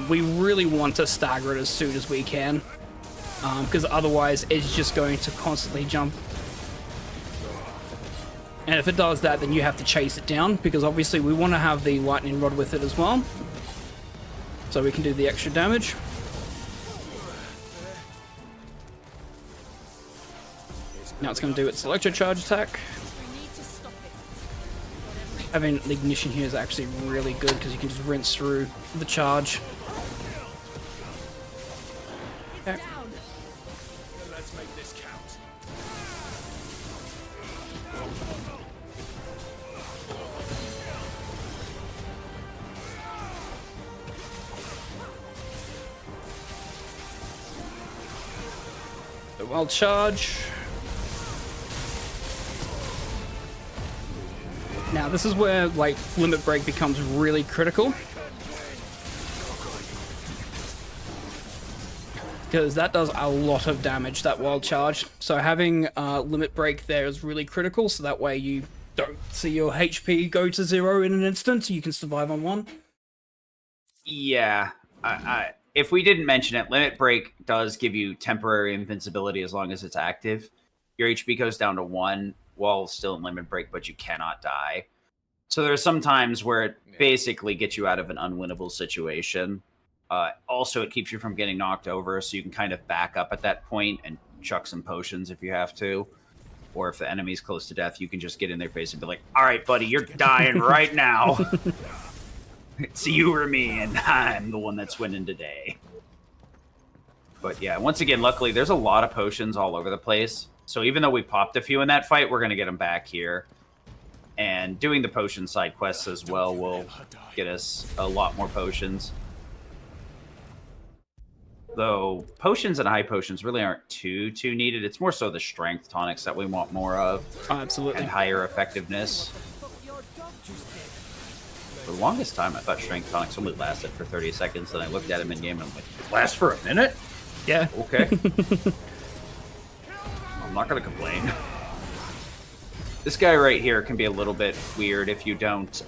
We really want to stagger it as soon as we can, because otherwise it's just going to constantly jump. And if it does that, then you have to chase it down, because obviously we want to have the lightning rod with it as well, so we can do the extra damage. Now it's going to do its electro charge attack. Having the ignition here is actually really good because you can just rinse through the charge. Okay. Let's make this count. The wild charge. Now this is where like limit break becomes really critical, because that does a lot of damage, that wild charge. So having limit break there is really critical, so that way you don't see your HP go to 0 in an instant, you can survive on 1. Yeah, if we didn't mention it, limit break does give you temporary invincibility as long as it's active. Your HP goes down to 1 while still in limit break, but you cannot die. So there are some times where it basically gets you out of an unwinnable situation. Also, it keeps you from getting knocked over, so you can kind of back up at that point and chuck some potions if you have to. Or if the enemy's close to death, you can just get in their face and be like, all right, buddy, you're dying right now. It's you or me, and I'm the one that's winning today. But yeah, once again, luckily, there's a lot of potions all over the place. So even though we popped a few in that fight, we're going to get them back here. And doing the potion side quests as well will get us a lot more potions. Though potions and high potions really aren't too needed. It's more so the strength tonics that we want more of. Oh, absolutely. And higher effectiveness. For the longest time, I thought strength tonics only lasted for 30 seconds. Then I looked at him in game and I'm like, it lasts for a minute? Yeah. Okay. I'm not going to complain. This guy right here can be a little bit weird if you don't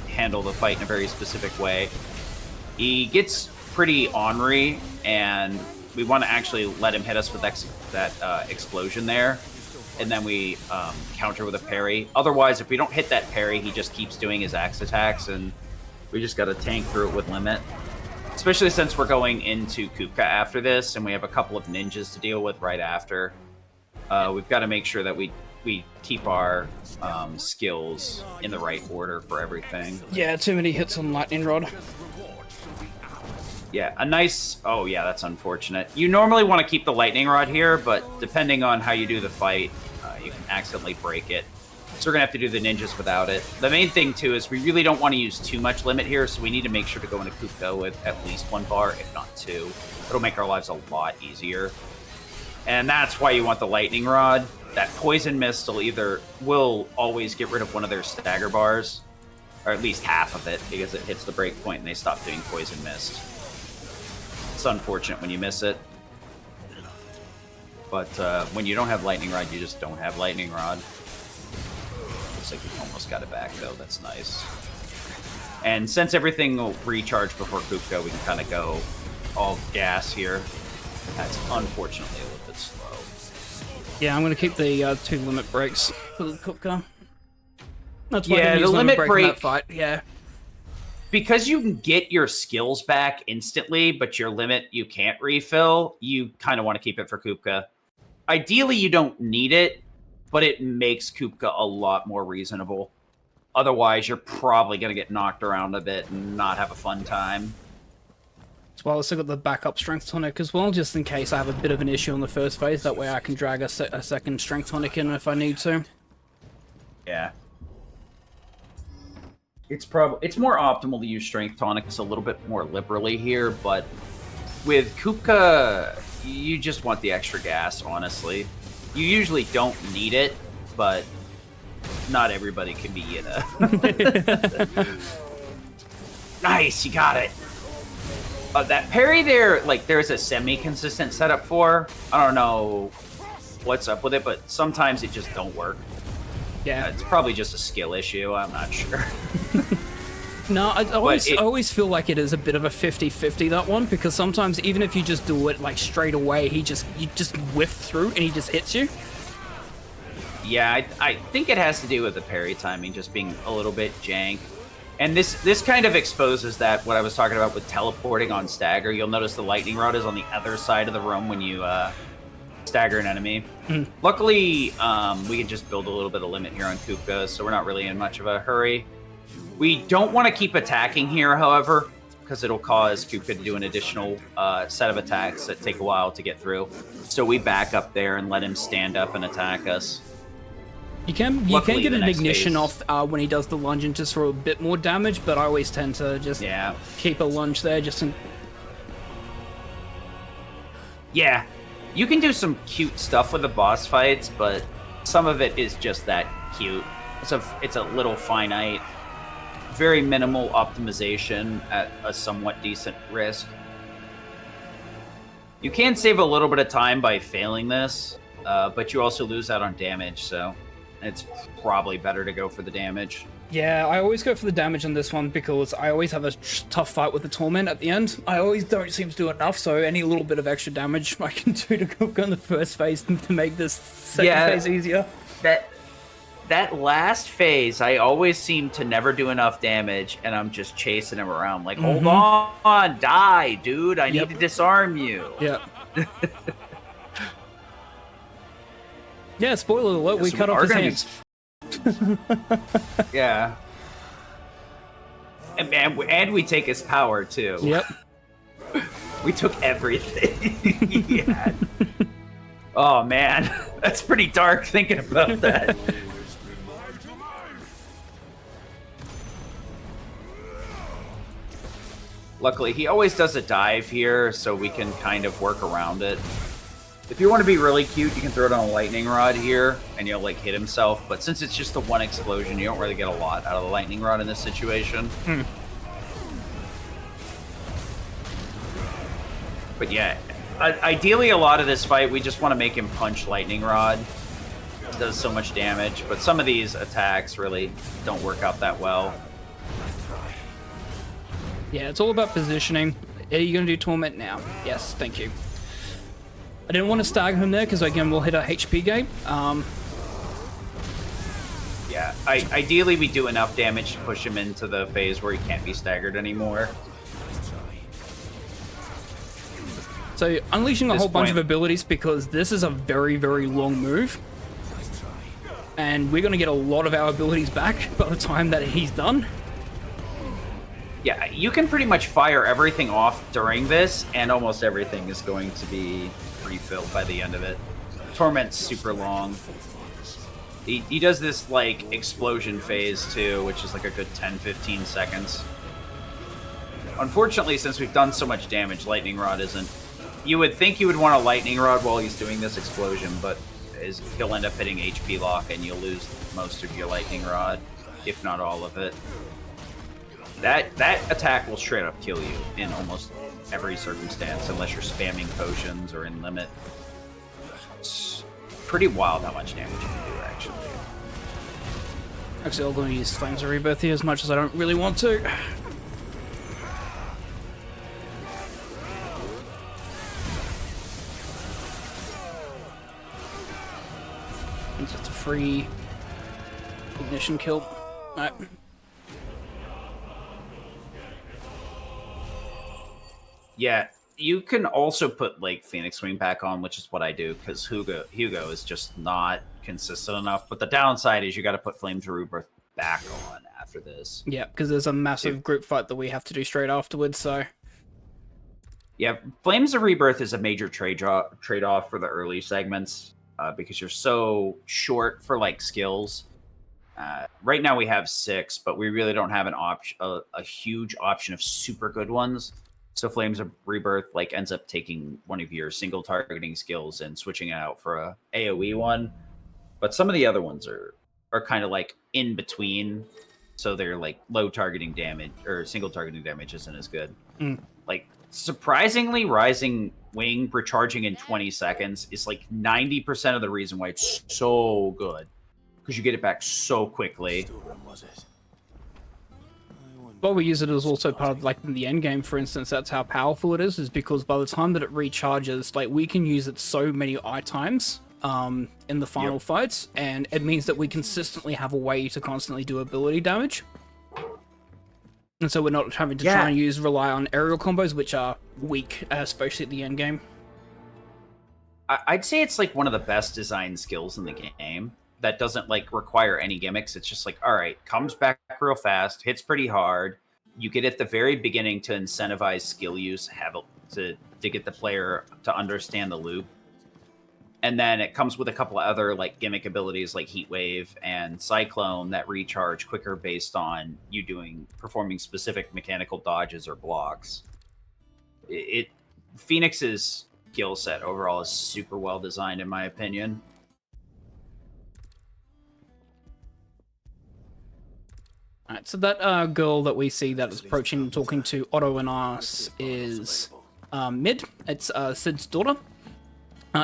handle the fight in a very specific way. He gets pretty ornery, and we want to actually let him hit us with that explosion there, and then we counter with a parry. Otherwise, if we don't hit that parry, he just keeps doing his axe attacks, and we just got to tank through it with limit. Especially since we're going into Kupka after this, and we have a couple of ninjas to deal with right after. We've got to make sure that we keep our skills in the right order for everything. Yeah, too many hits on lightning rod. Yeah, a nice... Oh, yeah, that's unfortunate. You normally want to keep the lightning rod here, but depending on how you do the fight, you can accidentally break it. So we're going to have to do the ninjas without it. The main thing, too, is we really don't want to use too much limit here, so we need to make sure to go into Kupka with at least 1 bar, if not 2. It'll make our lives a lot easier. And that's why you want the lightning rod. That poison mist will always get rid of one of their stagger bars, or at least half of it, because it hits the break point and they stop doing poison mist. It's unfortunate when you miss it. But when you don't have lightning rod, you just don't have lightning rod. Looks like we almost got it back though. That's nice. And since everything will recharge before Kupka, we can kind of go all gas here. That's unfortunately a little bit slow. Yeah, I'm going to keep the 2 limit breaks for the Kupka. That's why I Yeah, didn't the use limit break in break. that fight. Yeah. Because you can get your skills back instantly, but your limit you can't refill, you kind of want to keep it for Kupka. Ideally, you don't need it, but it makes Kupka a lot more reasonable. Otherwise, you're probably going to get knocked around a bit and not have a fun time. That's why I also got the backup strength tonic as well, just in case I have a bit of an issue on the first phase. That way I can drag a second strength tonic in if I need to. Yeah. It's more optimal to use strength tonics a little bit more liberally here, but with Kupka, you just want the extra gas, honestly. You usually don't need it, but not everybody can be Nice, you got it. That parry there, like, there's a semi-consistent setup for. I don't know what's up with it, but sometimes it just don't work. Yeah. It's probably just a skill issue, I'm not sure. No, I always feel like it is a bit of a 50-50, that one, because sometimes even if you just do it like straight away, you just whiff through and he just hits you. Yeah, I think it has to do with the parry timing just being a little bit jank. And this kind of exposes that, what I was talking about with teleporting on stagger. You'll notice the lightning rod is on the other side of the room when you stagger an enemy. Luckily, we can just build a little bit of limit here on Kupka, so we're not really in much of a hurry. We don't want to keep attacking here, however, because it'll cause Kupka to do an additional set of attacks that take a while to get through. So we back up there and let him stand up and attack us. You can get an ignition off when he does the lunge and just for a bit more damage, but I always tend to just keep a lunge there just in... Yeah, you can do some cute stuff with the boss fights, but some of it is just that cute. It's a little finite, very minimal optimization at a somewhat decent risk. You can save a little bit of time by failing this, but you also lose out on damage, so it's probably better to go for the damage. Yeah, I always go for the damage on this one because I always have a tough fight with the Torment at the end. I always don't seem to do enough, so any little bit of extra damage I can do to go in the first phase to make this second phase easier. That last phase, I always seem to never do enough damage, and I'm just chasing him around like, hold on, die, dude, I need to disarm you. Yeah. Yeah, spoiler alert, we cut off his hands. Yeah. And we take his power, too. Yep. We took everything he had. Oh, man. That's pretty dark thinking about that. Luckily, he always does a dive here, so we can kind of work around it. If you want to be really cute, you can throw it on a lightning rod here, and you'll, like, hit himself. But since it's just the one explosion, you don't really get a lot out of the lightning rod in this situation. But yeah, ideally, a lot of this fight, we just want to make him punch lightning rod. It does so much damage, but some of these attacks really don't work out that well. Yeah, it's all about positioning. Are you going to do Torment now? Yes, thank you. I didn't want to stagger him there because, again, we'll hit a HP gate. Yeah, ideally we do enough damage to push him into the phase where he can't be staggered anymore. So, unleashing a whole bunch of abilities because this is a very, very long move. And we're going to get a lot of our abilities back by the time that he's done. Yeah, you can pretty much fire everything off during this, and almost everything is going to be refilled by the end of it. Torment's super long. He does this, like, explosion phase, too, which is like a good 10-15 seconds. Unfortunately, since we've done so much damage, Lightning Rod isn't You would think you would want a lightning rod while he's doing this explosion, but he'll end up hitting HP lock and you'll lose most of your lightning rod, if not all of it. That attack will straight up kill you in almost every circumstance, unless you're spamming potions or in limit. It's pretty wild how much damage you can do, actually. Actually, I'm going to use Flames of Rebirth here as much as I don't really want to. It's just a free ignition kill. Alright. Yeah, you can also put like Phoenix Wing back on, which is what I do, because Hugo is just not consistent enough. But the downside is you got to put Flames of Rebirth back on after this. Yeah, because there's a massive group fight that we have to do straight afterwards, so... Yeah, Flames of Rebirth is a major trade-off for the early segments, because you're so short for like skills. Right now we have 6, but we really don't have a huge option of super good ones. So Flames of Rebirth like ends up taking one of your single targeting skills and switching it out for a AoE one. But some of the other ones are kind of like in between. So they're like low targeting damage, or single targeting damage isn't as good. Like surprisingly, Rising Wing recharging in 20 seconds is like 90% of the reason why it's so good. Because you get it back so quickly. Well, we use it as also part of, like, in the end game, for instance. That's how powerful it is because by the time that it recharges, like, we can use it so many times in the final fights, and it means that we consistently have a way to constantly do ability damage. And so we're not having to try and rely on aerial combos, which are weak, especially at the end game. I'd say it's like one of the best designed skills in the game that doesn't like require any gimmicks. It's just like, all right, comes back real fast, hits pretty hard. You get at the very beginning to incentivize skill use, to get the player to understand the loop. And then it comes with a couple of other like gimmick abilities like Heat Wave and Cyclone that recharge quicker based on you performing specific mechanical dodges or blocks. Phoenix's skill set overall is super well designed in my opinion. Alright, so that girl that we see that is approaching and talking to Otto and us is Mid. It's Sid's daughter.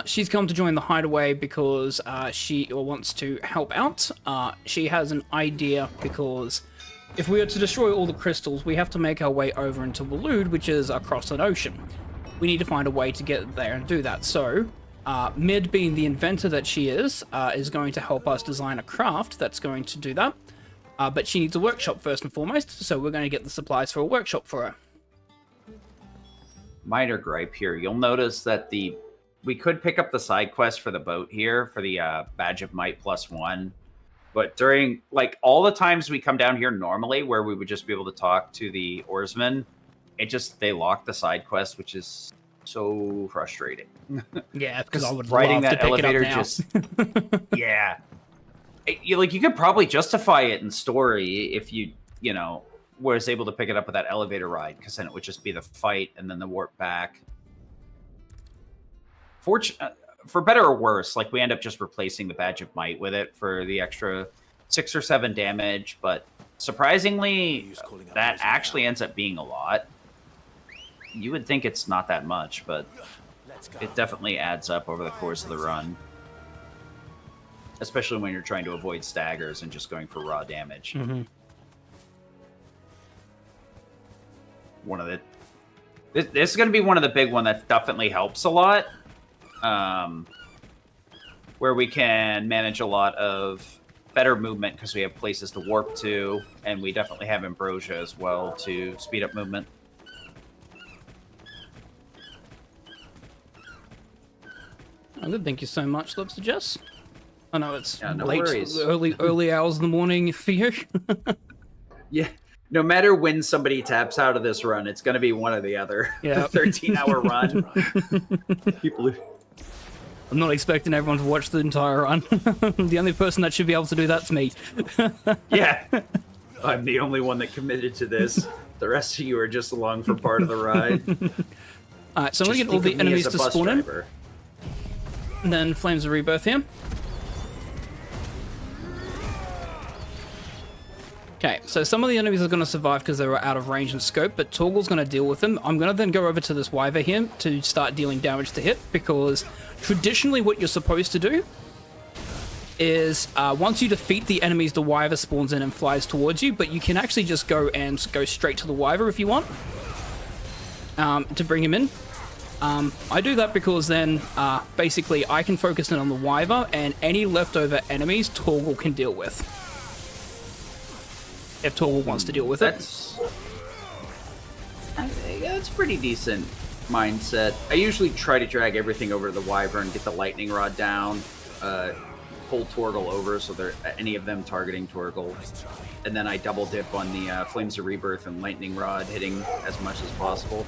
She's come to join the hideaway because she wants to help out. She has an idea because if we are to destroy all the crystals, we have to make our way over into Waloed, which is across an ocean. We need to find a way to get there and do that. So, Mid, being the inventor that she is going to help us design a craft that's going to do that. But she needs a workshop first and foremost, so we're going to get the supplies for a workshop for her. Minor gripe here. You'll notice that we could pick up the side quest for the boat here for the Badge of Might +1. But during, like, all the times we come down here normally where we would just be able to talk to the oarsmen, they lock the side quest, which is so frustrating. Yeah, because I would riding love that to pick elevator it up now. yeah. You could probably justify it in story if you was able to pick it up with that elevator ride, because then it would just be the fight and then the warp back. For better or worse, like we end up just replacing the Badge of Might with it for the extra 6 or 7 damage, but surprisingly, that actually ends up being a lot. You would think it's not that much, but it definitely adds up over the course of the run. Especially when you're trying to avoid staggers and just going for raw damage. Mm-hmm. This is going to be one of the big one that definitely helps a lot. Where we can manage a lot of better movement because we have places to warp to, and we definitely have Ambrosia as well to speed up movement. Oh, good. Thank you so much, Lobster Jess. I know it's no late, worries. early hours in the morning for you. Yeah. No matter when somebody taps out of this run, it's going to be one or the other. Yeah. 13-hour run. I'm not expecting everyone to watch the entire run. The only person that should be able to do that's me. Yeah. I'm the only one that committed to this. The rest of you are just along for part of the ride. Alright, so I'm Just gonna get all think the of me enemies as a to bus spawn driver. in. And then Flames of Rebirth here. Okay, so some of the enemies are going to survive because they were out of range and scope, but Torgal's going to deal with them. I'm going to then go over to this Wyver here to start dealing damage to hit, because traditionally what you're supposed to do is once you defeat the enemies, the Wyver spawns in and flies towards you, but you can actually just go straight to the Wyver if you want to bring him in. I do that because then basically I can focus in on the Wyver, and any leftover enemies Torgal can deal with. If Torgal wants to deal with it. That's pretty decent mindset. I usually try to drag everything over to the Wyver and get the lightning rod down, pull Torgal over so they're any of them targeting Torgal, and then I double dip on the Flames of Rebirth and lightning rod, hitting as much as possible.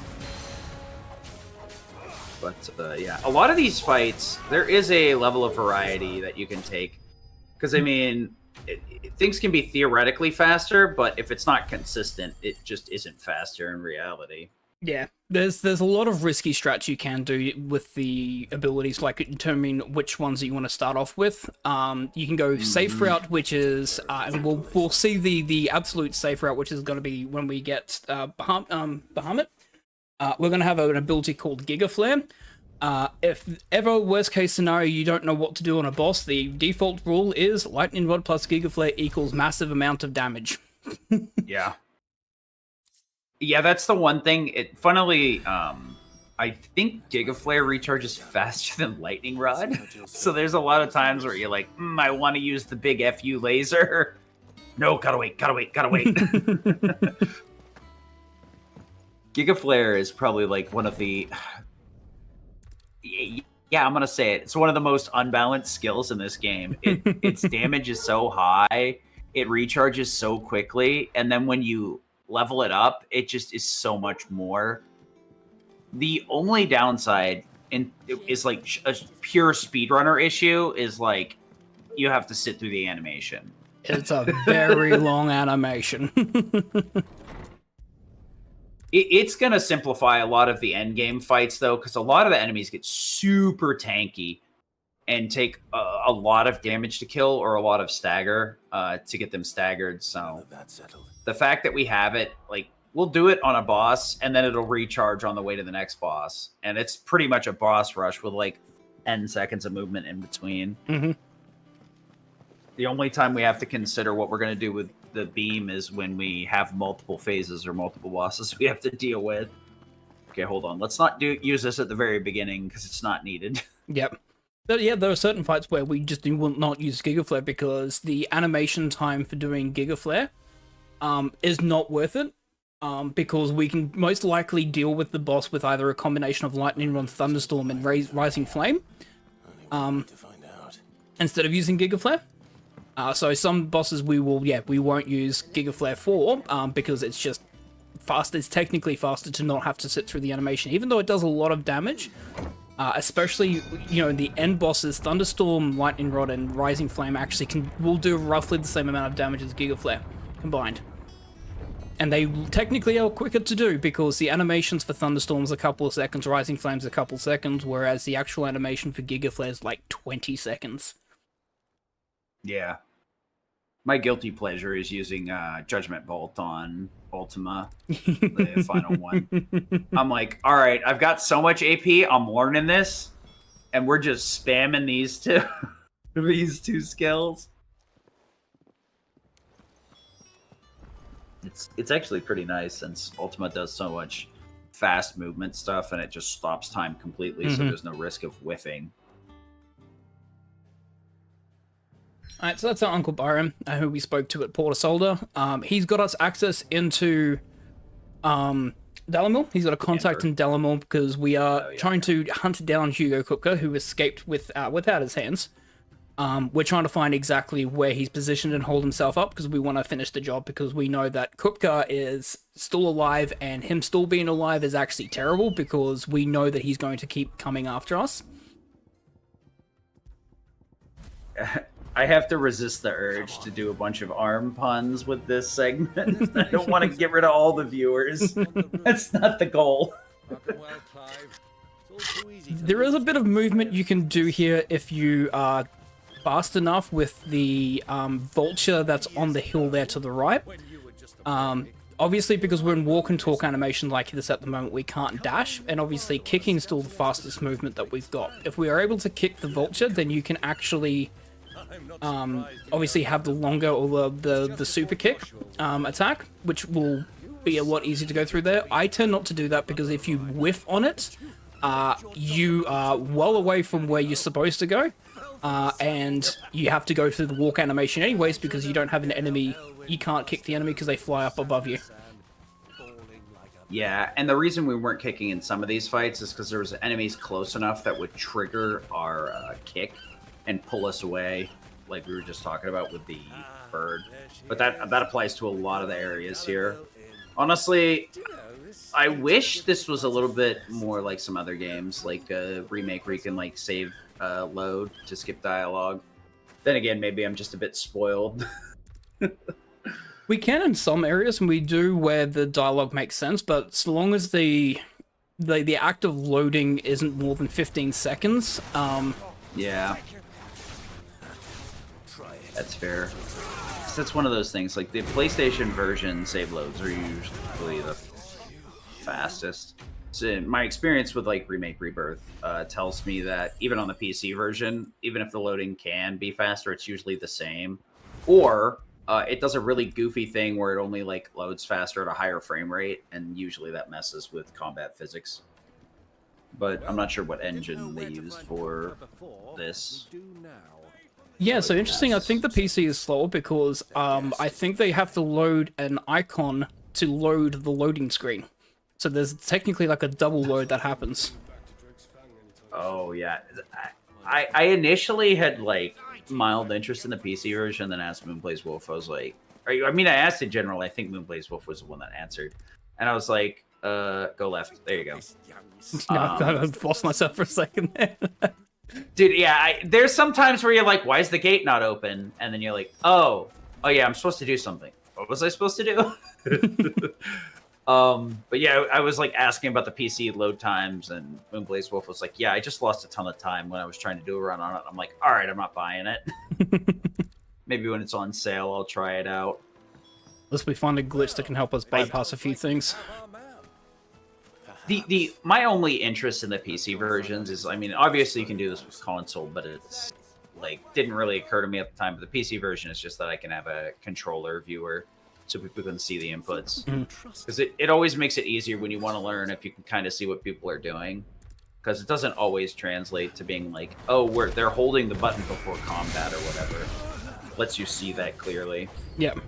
But yeah, a lot of these fights, there is a level of variety that you can take, because I mean, things can be theoretically faster, but if it's not consistent, it just isn't faster in reality. Yeah, there's a lot of risky strats you can do with the abilities, like determining which ones that you want to start off with. You can go safe route, which is, and we'll see the absolute safe route, which is going to be when we get Bahamut. We're going to have an ability called Giga Flare. If ever worst case scenario you don't know what to do on a boss, the default rule is Lightning Rod plus Giga Flare equals massive amount of damage. Yeah. Yeah, that's the one thing. Funnily, I think Giga Flare recharges faster than Lightning Rod. So there's a lot of times where you're like, I want to use the big FU laser. No, gotta wait. Giga Flare is probably like one of the... Yeah, I'm gonna say it. It's one of the most unbalanced skills in this game. Its damage is so high, it recharges so quickly, and then when you level it up, it just is so much more. The only downside is like a pure speedrunner issue is like you have to sit through the animation. It's a very long animation. It's going to simplify a lot of the endgame fights, though, because a lot of the enemies get super tanky and take a lot of damage to kill or a lot of stagger to get them staggered. So the fact that we have it, like, we'll do it on a boss, and then it'll recharge on the way to the next boss. And it's pretty much a boss rush with, like, 10 seconds of movement in between. Mm-hmm. The only time we have to consider what we're going to do with the beam is when we have multiple phases or multiple bosses we have to deal with. Okay, hold on. Let's not use this at the very beginning because it's not needed. Yep. But yeah, there are certain fights where we just will not use Giga Flare because the animation time for doing Giga Flare is not worth it. Because we can most likely deal with the boss with either a combination of Lightning Rod, Thunderstorm, and Rising Flame instead of using Giga Flare. So some bosses we won't use Giga Flare for because it's just fast. It's technically faster to not have to sit through the animation, even though it does a lot of damage. Especially, the end bosses, Thunderstorm, Lightning Rod, and Rising Flame actually will do roughly the same amount of damage as Giga Flare combined. And they technically are quicker to do because the animations for Thunderstorm's a couple of seconds, Rising Flame's a couple seconds, whereas the actual animation for Giga Flare is like 20 seconds. Yeah. My guilty pleasure is using Judgment Bolt on Ultima, the final one. I'm like, all right, I've got so much AP, I'm learning this, and we're just spamming these two skills. It's actually pretty nice since Ultima does so much fast movement stuff, and it just stops time completely, so there's no risk of whiffing. Alright, so that's our Uncle Byron, who we spoke to at Port Isolde. He's got us access into Dalamil. He's got a contact in Dalamil because we are trying to hunt down Hugo Kupka, who escaped without his hands. We're trying to find exactly where he's positioned and hold himself up because we want to finish the job because we know that Kupka is still alive, and him still being alive is actually terrible because we know that he's going to keep coming after us. I have to resist the urge to do a bunch of ARM puns with this segment. I don't want to get rid of all the viewers. That's not the goal. Spoken well, Clive. It's all too easy to There is a lose bit of things. movement you can do here if you are fast enough with the vulture that's on the hill there to the right. When you were just a Obviously, because we're in walk and talk animation like this at the moment, we can't dash, and obviously kicking is still the fastest movement that we've got. If we are able to kick the vulture, then you can actually obviously have the longer or the super kick attack, which will be a lot easier to go through there. I tend not to do that because if you whiff on it, you are well away from where you're supposed to go, and you have to go through the walk animation anyways because you don't have an enemy. You can't kick the enemy because they fly up above you. Yeah, and the reason we weren't kicking in some of these fights is because there was enemies close enough that would trigger our kick and pull us away, like we were just talking about with the bird. But that applies to a lot of the areas here. Honestly, I wish this was a little bit more like some other games, like a remake where you can like save load to skip dialogue. Then again, maybe I'm just a bit spoiled. We can in some areas, and we do where the dialogue makes sense, but so long as the act of loading isn't more than 15 seconds, yeah. That's fair. So that's one of those things, like the PlayStation version save loads are usually the fastest. So my experience with like Remake Rebirth tells me that even on the PC version, even if the loading can be faster, it's usually the same. Or it does a really goofy thing where it only like loads faster at a higher frame rate, and usually that messes with combat physics. But I'm not sure what engine they use for this. yeah, so interesting. I think the PC is slower because I think they have to load an icon to load the loading screen. So there's technically like a double load that happens. Oh yeah, I initially had like mild interest in the PC version, then asked Moonblaze Wolf. I was like, I mean, I asked in general. I think Moonblaze Wolf was the one that answered, and I was like, go left. There you go. I lost myself for a second there. Dude, yeah, there's some times where you're like, why is the gate not open? And then you're like, oh yeah, I'm supposed to do something. What was I supposed to do? But yeah, I was like asking about the PC load times, and Moonblaze Wolf was like, yeah, I just lost a ton of time when I was trying to do a run on it. I'm like, all right, I'm not buying it. Maybe when it's on sale, I'll try it out. Unless we find a glitch that can help us bypass a few things. My only interest in the PC versions is, I mean, obviously you can do this with console, but it's like didn't really occur to me at the time. But the PC version is just that I can have a controller viewer so people can see the inputs. Because it always makes it easier when you want to learn if you can kind of see what people are doing. Because it doesn't always translate to being like, oh, they're holding the button before combat or whatever. Lets you see that clearly. Yep.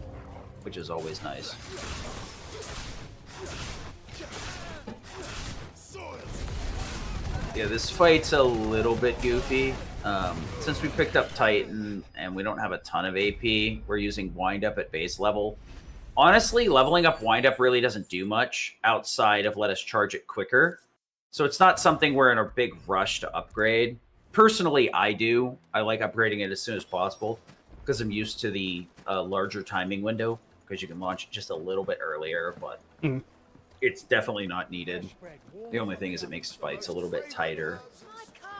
Which is always nice. Yeah, this fight's a little bit goofy. Since we picked up Titan and we don't have a ton of AP, we're using Wind Up at base level. Honestly, leveling up Wind Up really doesn't do much outside of let us charge it quicker. So it's not something we're in a big rush to upgrade. Personally, I do. I like upgrading it as soon as possible because I'm used to the larger timing window because you can launch it just a little bit earlier, but it's definitely not needed. The only thing is it makes fights a little bit tighter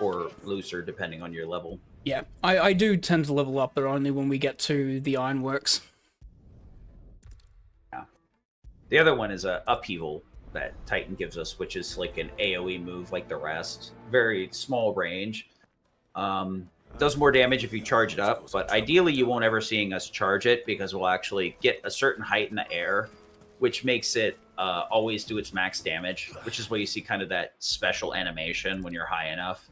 or looser depending on your level. Yeah, I do tend to level up, but only when we get to the Ironworks. Yeah. The other one is a Upheaval that Titan gives us, which is like an AoE move like the rest. Very small range. Does more damage if you charge it up, but ideally you won't ever seeing us charge it because we'll actually get a certain height in the air, which makes it always do its max damage, which is why you see kind of that special animation when you're high enough.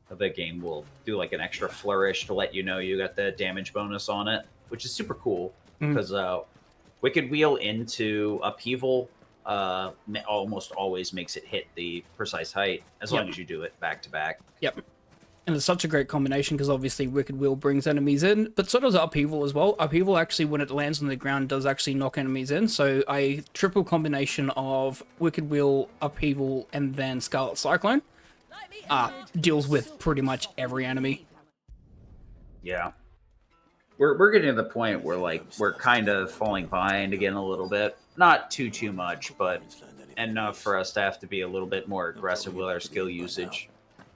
The game will do like an extra flourish to let you know you got the damage bonus on it, which is super cool because Wicked Wheel into Upheaval almost always makes it hit the precise height as long as you do it back to back. Yep. And it's such a great combination because obviously Wicked Wheel brings enemies in, but so does Upheaval as well. Upheaval actually, when it lands on the ground, does actually knock enemies in. So a triple combination of Wicked Wheel, Upheaval, and then Scarlet Cyclone deals with pretty much every enemy. Yeah. We're getting to the point where like we're kind of falling behind again a little bit. Not too much, but enough for us to have to be a little bit more aggressive with our skill usage.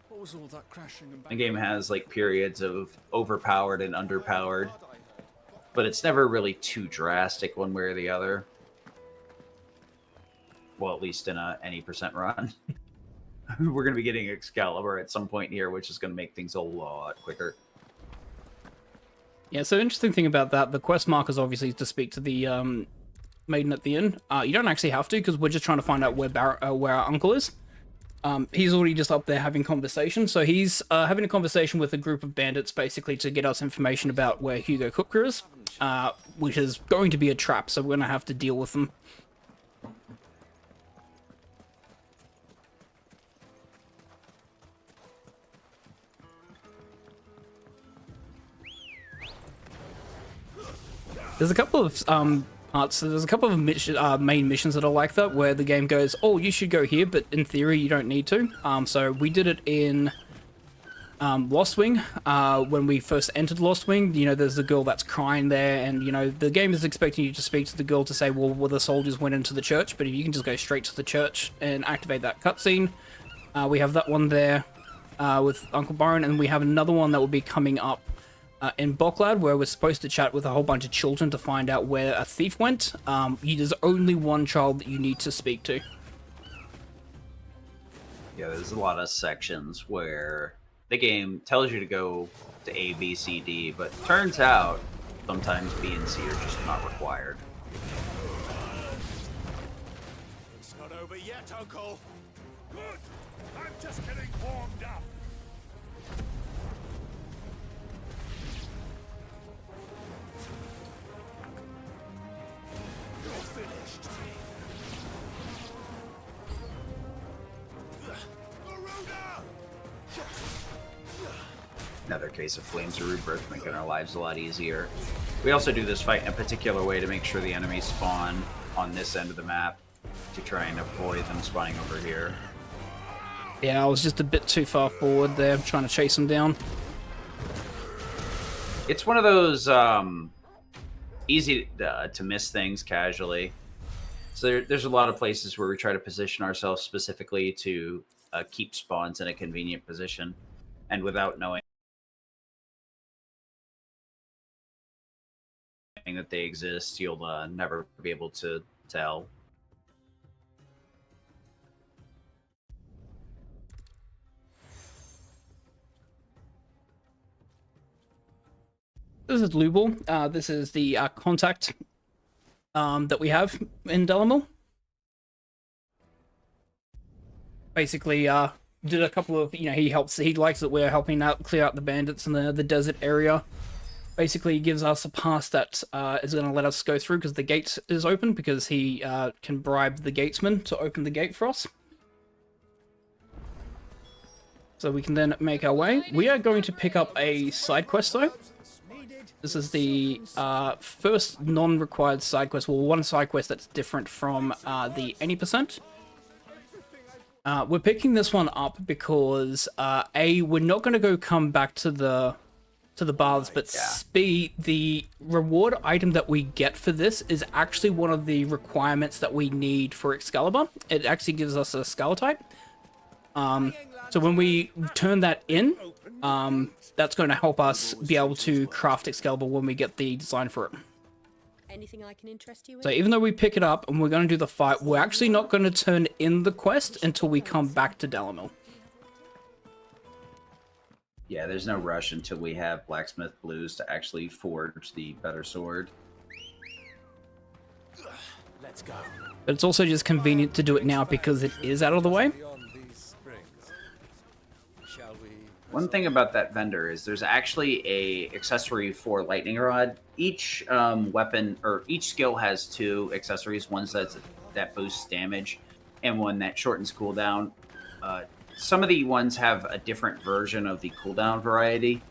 What was all that crashing and The game has like periods of overpowered and underpowered, but it's never really too drastic one way or the other. Well, at least in any percent run. We're going to be getting Excalibur at some point here, which is going to make things a lot quicker. Yeah, so interesting thing about that, the quest markers obviously to speak to the maiden at the inn. You don't actually have to, because we're just trying to find out where our uncle is. He's already just up there having conversation, so he's having a conversation with a group of bandits basically to get us information about where Hugo Kupka is, which is going to be a trap, so we're going to have to deal with them. There's a couple of there's a couple of main missions that are like that, where the game goes, oh, you should go here, but in theory you don't need to. So we did it in Lost Wing. When we first entered Lost Wing, you know, there's the girl that's crying there, and, you know, the game is expecting you to speak to the girl to say, well, the soldiers went into the church, but if you can just go straight to the church and activate that cutscene. We have that one there with Uncle Byron, and we have another one that will be coming up in Boklad, where we're supposed to chat with a whole bunch of children to find out where a thief went. There's only one child that you need to speak to. Yeah, there's a lot of sections where the game tells you to go to A, B, C, D, but turns out sometimes B and C are just not required. It's not over yet, Uncle. Good. I'm just getting warmed up. Another case of Flames of Rebirth, making our lives a lot easier. We also do this fight in a particular way to make sure the enemies spawn on this end of the map, to try and avoid them spawning over here. Yeah, I was just a bit too far forward there, trying to chase them down. It's one of those easy to miss things casually. So there's a lot of places where we try to position ourselves specifically to keep spawns in a convenient position, and without knowing that they exist, you'll never be able to tell. This is Lubal. This is the contact that we have in Delamil. Basically, did a couple of, you know, he likes that we're helping out clear out the bandits in the desert area. Basically, he gives us a pass that is going to let us go through because the gate is open, because he can bribe the gatesman to open the gate for us. So we can then make our way. We are going to pick up a side quest though. This is the first non-required side quest, well, one side quest that's different from the any %. We're picking this one up because we're not going to come back to the baths, but B, the reward item that we get for this is actually one of the requirements that we need for Excalibur. It actually gives us a Scalatite. So when we turn that in, that's going to help us be able to craft Excalibur when we get the design for it. Anything I can interest you in? So even though we pick it up and we're going to do the fight, we're actually not going to turn in the quest until we come back to Delamil. Yeah, there's no rush until we have Blacksmith Blues to actually forge the better sword. Let's go. But it's also just convenient to do it now because it is out of the way. One thing about that vendor is there's actually a accessory for Lightning Rod. Each weapon, or each skill has two accessories. One that boosts damage, and one that shortens cooldown. Some of the ones have a different version of the cooldown variety,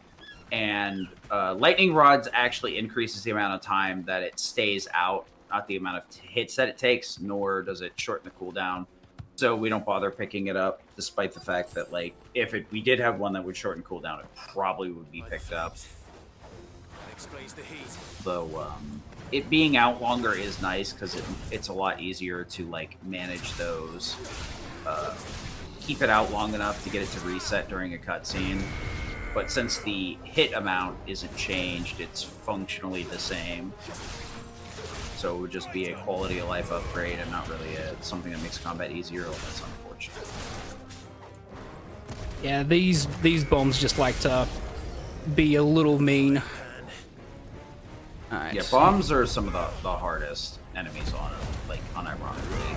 and Lightning Rods actually increases the amount of time that it stays out, not the amount of hits that it takes, nor does it shorten the cooldown. So we don't bother picking it up, despite the fact that, like, if we did have one that would shorten cooldown, it probably would be picked up. Explains the heat. Though it being out longer is nice because it's a lot easier to like manage those. Keep it out long enough to get it to reset during a cutscene. But since the hit amount isn't changed, it's functionally the same. So it would just be a quality of life upgrade and not really something that makes combat easier. Well, that's unfortunate. Yeah, these bombs just like to be a little mean. Alright. Yeah, bombs are some of the hardest enemies on it, like unironically.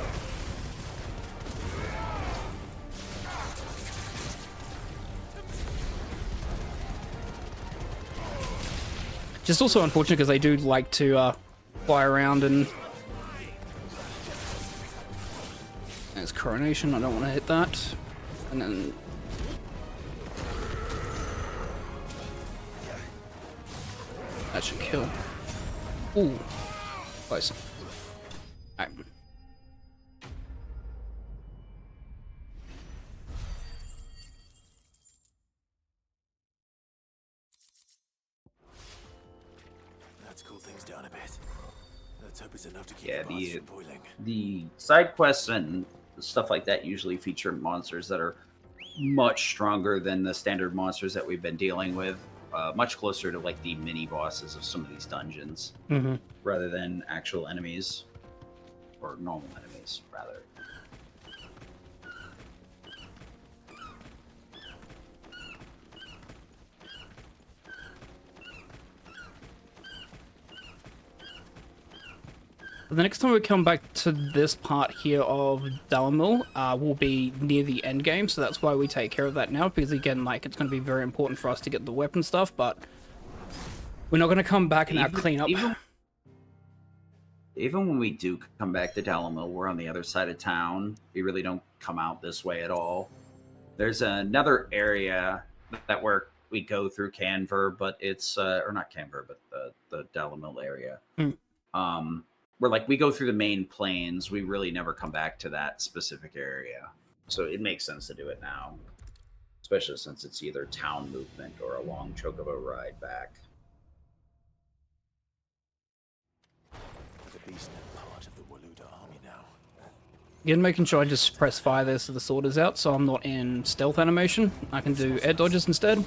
Just also unfortunate because they do like to fly around and... There's Coronation, I don't want to hit that. And then... That should kill. Ooh. Close. Alright. Let's cool things down a bit. Let's hope it's enough to keep Yeah, the pots from boiling. the side quests and stuff like that usually feature monsters that are much stronger than the standard monsters that we've been dealing with. Much closer to like the mini bosses of some of these dungeons, rather than actual enemies or normal enemies, rather. The next time we come back to this part here of Dalamil, will be near the end game, so that's why we take care of that now, because again, like, it's going to be very important for us to get the weapon stuff, but we're not going to come back and clean up. Even when we do come back to Dalamil, we're on the other side of town. We really don't come out this way at all. There's another area that we go through Canver, but it's, or not Canver, but the Dalamil area. Where like we go through the main plains, we really never come back to that specific area. So it makes sense to do it now. Especially since it's either town movement or a long chocobo ride back. The beast part of the Waluda army now. Again, making sure I just press fire there so the sword is out, so I'm not in stealth animation. I can do air dodges instead.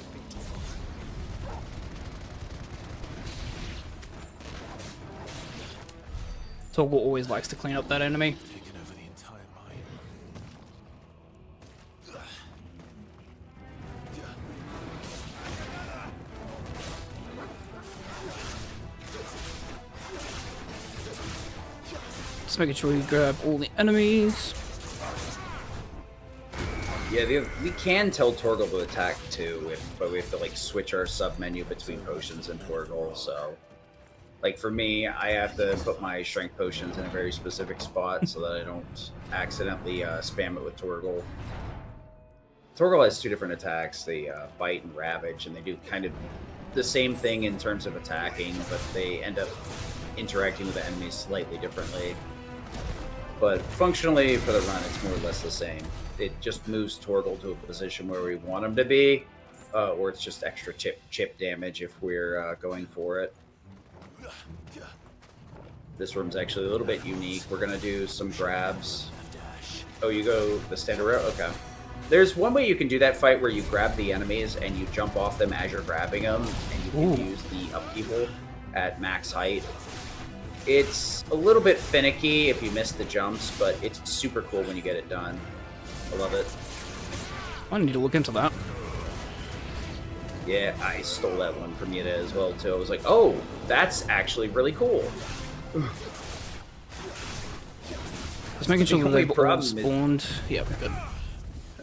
Torgal always likes to clean up that enemy. Taking over the entire mine. Just making sure we grab all the enemies. Yeah, we can tell Torgal to attack too, but we have to like switch our sub-menu between potions and Torgal, so... Like for me, I have to put my strength potions in a very specific spot so that I don't accidentally spam it with Torgal. Torgal has two different attacks, they bite and ravage, and they do kind of the same thing in terms of attacking, but they end up interacting with the enemies slightly differently. But functionally, for the run, it's more or less the same. It just moves Torgal to a position where we want him to be, or it's just extra chip damage if we're going for it. This room's actually a little bit unique. We're going to do some grabs. Oh, you go the standard route? Okay. There's one way you can do that fight where you grab the enemies and you jump off them as you're grabbing them, and you can use the upheaval at max height. It's a little bit finicky if you miss the jumps, but it's super cool when you get it done. I love it. I need to look into that. Yeah, I stole that one from Yida as well, too. I was like, oh, that's actually really cool. Just making sure that they've all spawned. Yeah, we're good.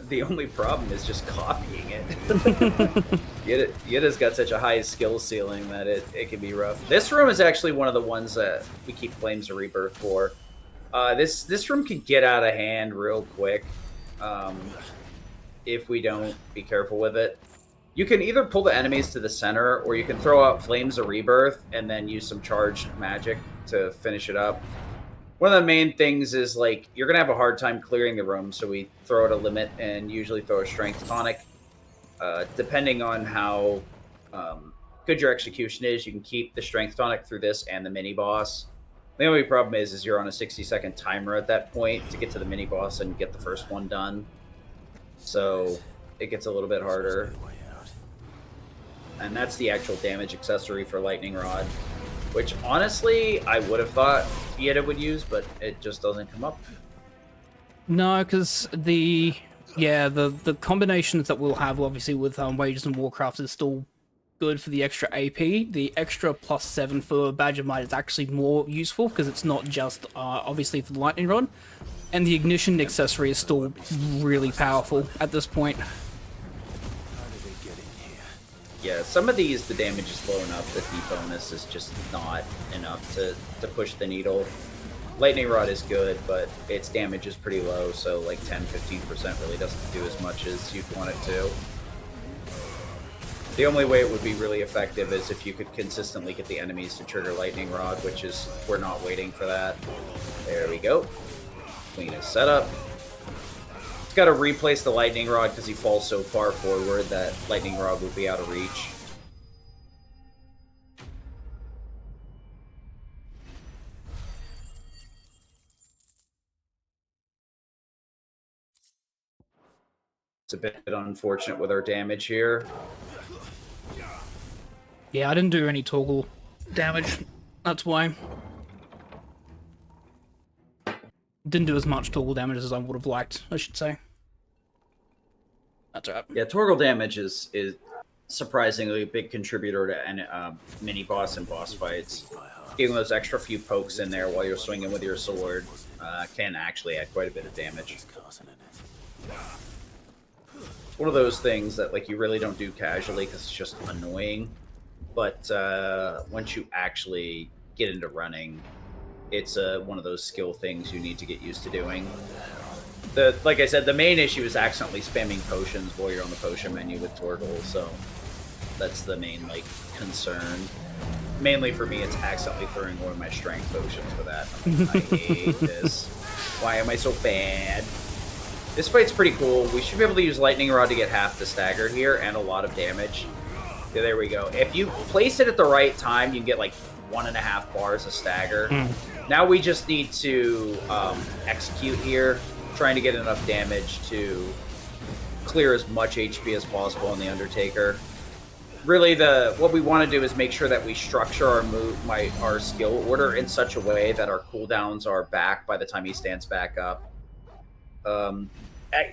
The only problem is just copying it. Yida's got such a high skill ceiling that it can be rough. This room is actually one of the ones that we keep Flames of Rebirth for. This room can get out of hand real quick if we don't be careful with it. You can either pull the enemies to the center, or you can throw out Flames of Rebirth and then use some charged magic to finish it up. One of the main things is, like, you're going to have a hard time clearing the room, so we throw out a limit and usually throw a strength tonic. Depending on how good your execution is, you can keep the strength tonic through this and the mini boss. The only problem is you're on a 60-second timer at that point to get to the mini boss and get the first one done. So it gets a little bit harder. And that's the actual damage accessory for Lightning Rod, which honestly I would have thought Yeta would use, but it just doesn't come up. No, because the combinations that we'll have obviously with Wages and Warcraft is still good for the extra AP. The extra +7 for Badge of Might is actually more useful because it's not just obviously for the Lightning Rod, and the Ignition accessory is still really powerful at this point. Yeah, some of these, the damage is low enough that the bonus is just not enough to push the needle. Lightning Rod is good, but its damage is pretty low, so like 10-15% really doesn't do as much as you'd want it to. The only way it would be really effective is if you could consistently get the enemies to trigger Lightning Rod, which is, we're not waiting for that. There we go. Queen is set up. He's got to replace the Lightning Rod because he falls so far forward that Lightning Rod would be out of reach. It's a bit unfortunate with our damage here. Yeah, I didn't do any toggle damage. That's why. Didn't do as much toggle damage as I would have liked, I should say. That's right. Yeah, toggle damage is surprisingly a big contributor to mini boss and boss fights. Getting those extra few pokes in there while you're swinging with your sword can actually add quite a bit of damage. It's one of those things that like you really don't do casually because it's just annoying. But once you actually get into running, it's one of those skill things you need to get used to doing. Like I said, the main issue is accidentally spamming potions while you're on the potion menu with Torgal, so that's the main like concern. Mainly for me, it's accidentally throwing one of my strength potions for that. I hate this. Why am I so bad? This fight's pretty cool. We should be able to use Lightning Rod to get half the stagger here and a lot of damage. Yeah, there we go. If you place it at the right time, you can get like 1.5 bars of stagger. Now we just need to execute here, trying to get enough damage to clear as much HP as possible on the Undertaker. Really, what we want to do is make sure that we structure our skill order in such a way that our cooldowns are back by the time he stands back up.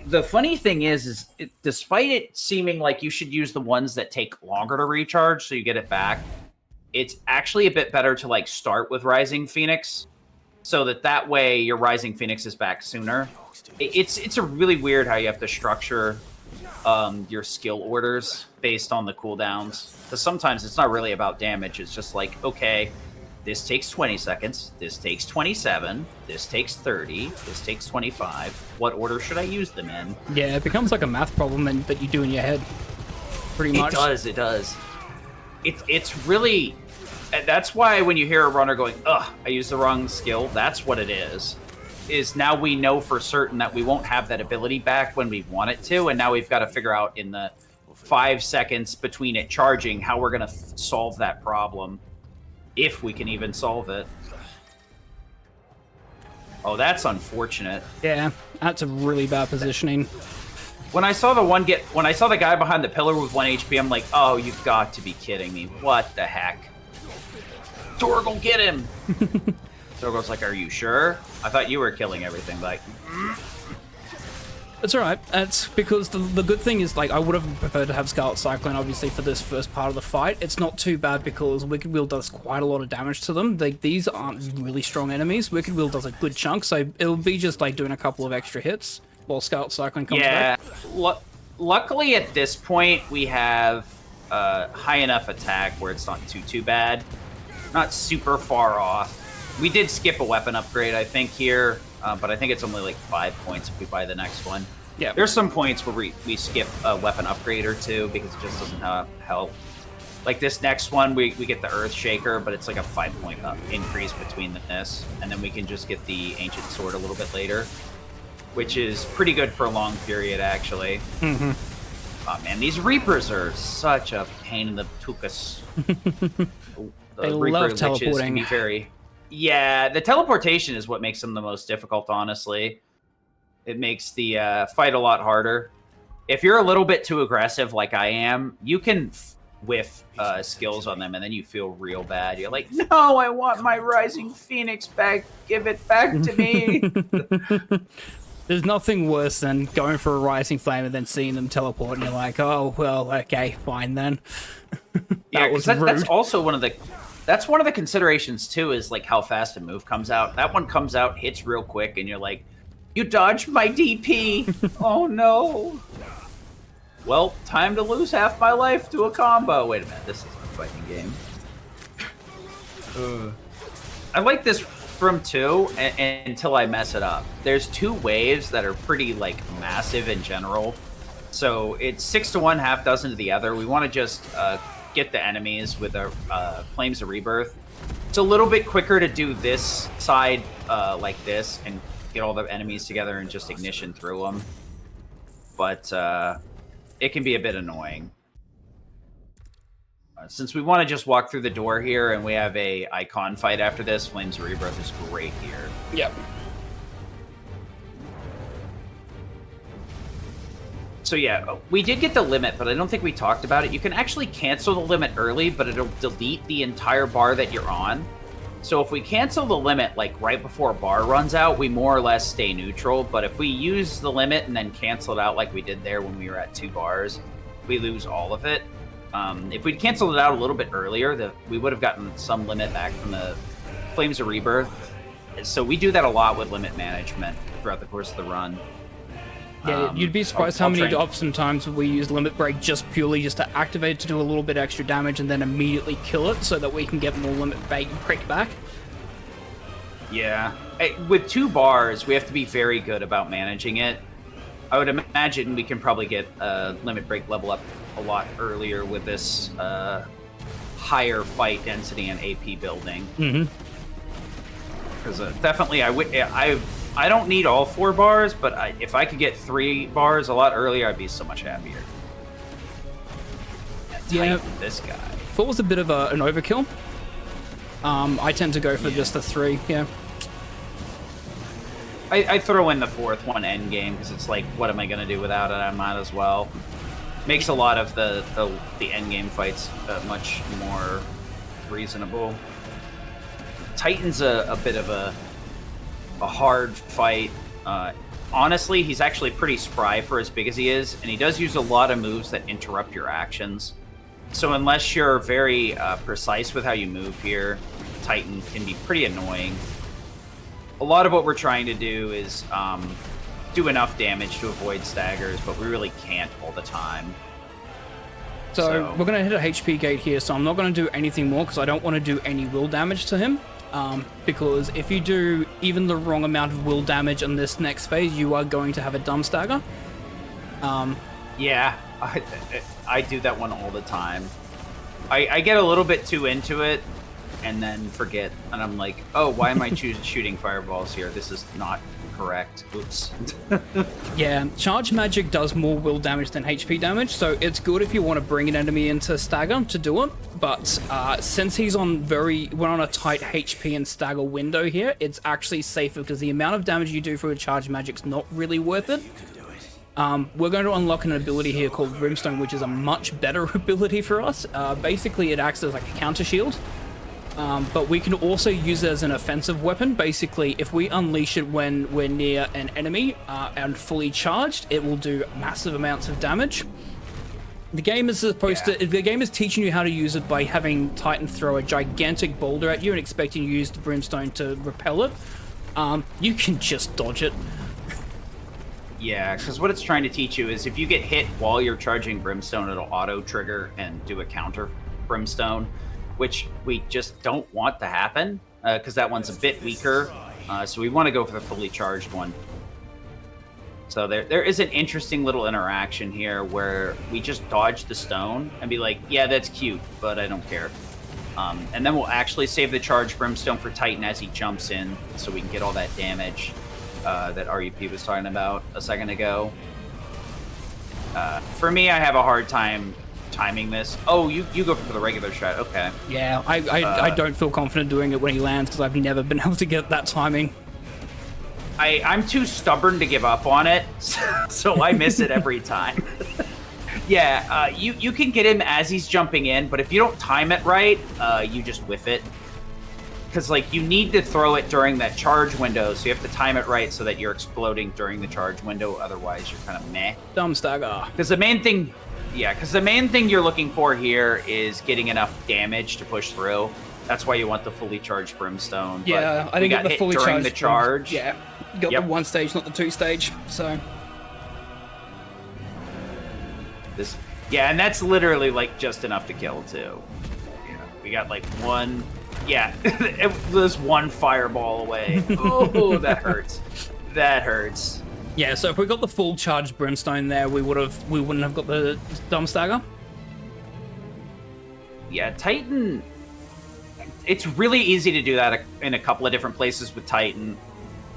The funny thing is despite it seeming like you should use the ones that take longer to recharge so you get it back, it's actually a bit better to like start with Rising Phoenix so that way your Rising Phoenix is back sooner. It's a really weird how you have to structure your skill orders based on the cooldowns, because sometimes it's not really about damage. It's just like, okay, this takes 20 seconds, this takes 27, this takes 30, this takes 25. What order should I use them in? Yeah, it becomes like a math problem that you do in your head, pretty much. It does. It's really... That's why when you hear a runner going, ugh, I used the wrong skill, that's what it is now we know for certain that we won't have that ability back when we want it to, and now we've got to figure out in the 5 seconds between it charging how we're going to solve that problem. If we can even solve it. Oh, that's unfortunate. Yeah, that's a really bad positioning. When I saw the guy behind the pillar with 1 HP, I'm like, oh, you've got to be kidding me. What the heck? Torgal, get him! Torgal's like, are you sure? I thought you were killing everything. Like, It's alright. That's because the good thing is, like, I would have preferred to have Scarlet Cyclone, obviously, for this first part of the fight. It's not too bad because Wicked Wheel does quite a lot of damage to them. These aren't really strong enemies. Wicked Wheel does a good chunk, so it'll be just, like, doing a couple of extra hits while Scarlet Cyclone comes back. Yeah. Luckily, at this point, we have high enough attack where it's not too bad. Not super far off. We did skip a weapon upgrade, I think, here. But I think it's only like 5 points if we buy the next one. Yeah. There's some points where we skip a weapon upgrade or two because it just doesn't help. Like this next one, we get the Earth Shaker, but it's like a 5-point increase between this. And then we can just get the Ancient Sword a little bit later, which is pretty good for a long period, actually. Oh man, these Reapers are such a pain in the tuchus. They love teleporting. Can be very... Yeah, the teleportation is what makes them the most difficult, honestly. It makes the fight a lot harder. If you're a little bit too aggressive like I am, you can whiff skills on them and then you feel real bad. You're like, no, I want my Rising Phoenix back. Give it back to me. There's nothing worse than going for a Rising Flame and then seeing them teleport and you're like, oh, well, okay, fine then. Yeah, that's also one of the... That's one of the considerations, too, is like how fast a move comes out. That one comes out, hits real quick, and you're like, you dodged my DP! Oh, no. Well, time to lose half my life to a combo. Wait a minute, this is a fighting game. I like this from 2 until I mess it up. There's 2 waves that are pretty, like, massive in general. So it's 6 to 1, half dozen to the other. We want to just... get the enemies with our Flames of Rebirth. It's a little bit quicker to do this side like this and get all the enemies together and just ignition through them. But it can be a bit annoying. Since we want to just walk through the door here and we have a icon fight after this, Flames of Rebirth is great here. Yep. So yeah, we did get the limit, but I don't think we talked about it. You can actually cancel the limit early, but it'll delete the entire bar that you're on. So if we cancel the limit, like right before a bar runs out, we more or less stay neutral. But if we use the limit and then cancel it out like we did there when we were at 2 bars, we lose all of it. If we'd canceled it out a little bit earlier, we would have gotten some limit back from the Flames of Rebirth. So we do that a lot with limit management throughout the course of the run. Yeah, you'd be surprised how many times we use Limit Break just purely just to activate it to do a little bit extra damage and then immediately kill it so that we can get more Limit Break back. Yeah. With 2 bars, we have to be very good about managing it. I would imagine we can probably get Limit Break level up a lot earlier with this higher fight density and AP building. Mm-hmm. Because definitely, I don't need all 4 bars, but if I could get 3 bars a lot earlier, I'd be so much happier. Yeah, this guy. 4 was a bit of an overkill. I tend to go for just the 3, yeah. I throw in the 4th one endgame, because it's like, what am I going to do without it? I might as well. Makes a lot of the endgame fights much more reasonable. Titan's a bit of a hard fight. Honestly, he's actually pretty spry for as big as he is, and he does use a lot of moves that interrupt your actions. So unless you're very precise with how you move here, Titan can be pretty annoying. A lot of what we're trying to do is do enough damage to avoid staggers, but we really can't all the time. So we're going to hit a HP gate here, so I'm not going to do anything more because I don't want to do any will damage to him. Because if you do even the wrong amount of will damage on this next phase, you are going to have a dumb stagger. Yeah, I do that one all the time. I get a little bit too into it and then forget, and I'm like, oh, why am I shooting fireballs here? This is not correct. Oops. Yeah, charge magic does more will damage than HP damage, so it's good if you want to bring an enemy into stagger to do it. But since we're on a tight HP and stagger window here, it's actually safer because the amount of damage you do for a charge magic's not really worth it. We're going to unlock an ability here called Brimstone, which is a much better ability for us. Basically, it acts as like a counter shield. But we can also use it as an offensive weapon. Basically, if we unleash it when we're near an enemy and fully charged, it will do massive amounts of damage. The game is the game is teaching you how to use it by having Titan throw a gigantic boulder at you and expecting you to use the Brimstone to repel it. You can just dodge it. Yeah, because what it's trying to teach you is if you get hit while you're charging Brimstone, it'll auto-trigger and do a counter Brimstone, which we just don't want to happen, because that one's a bit weaker, so we want to go for the fully charged one. So there is an interesting little interaction here where we just dodge the stone and be like, yeah, that's cute, but I don't care. And then we'll actually save the charged Brimstone for Titan as he jumps in, so we can get all that damage that RUP was talking about a second ago. For me, I have a hard time timing this. Oh, you go for the regular shot. Okay. Yeah, I don't feel confident doing it when he lands because I've never been able to get that timing. I'm too stubborn to give up on it, so I miss it every time. Yeah, you can get him as he's jumping in, but if you don't time it right, you just whiff it. Because, like, you need to throw it during that charge window, so you have to time it right so that you're exploding during the charge window, otherwise you're kind of meh. Dumb stagger. Because the main thing you're looking for here is getting enough damage to push through. That's why you want the fully charged brimstone. Yeah, but I didn't get the fully charged during the charge. Yeah, got the 1 stage, not the 2 stage, so... Yeah, and that's literally, like, just enough to kill, too. Yeah, we got, like, one... Yeah, it was one fireball away. Oh, that hurts. That hurts. Yeah, so if we got the full charged brimstone there, we wouldn't have got the dumb stagger. Yeah, Titan. It's really easy to do that in a couple of different places with Titan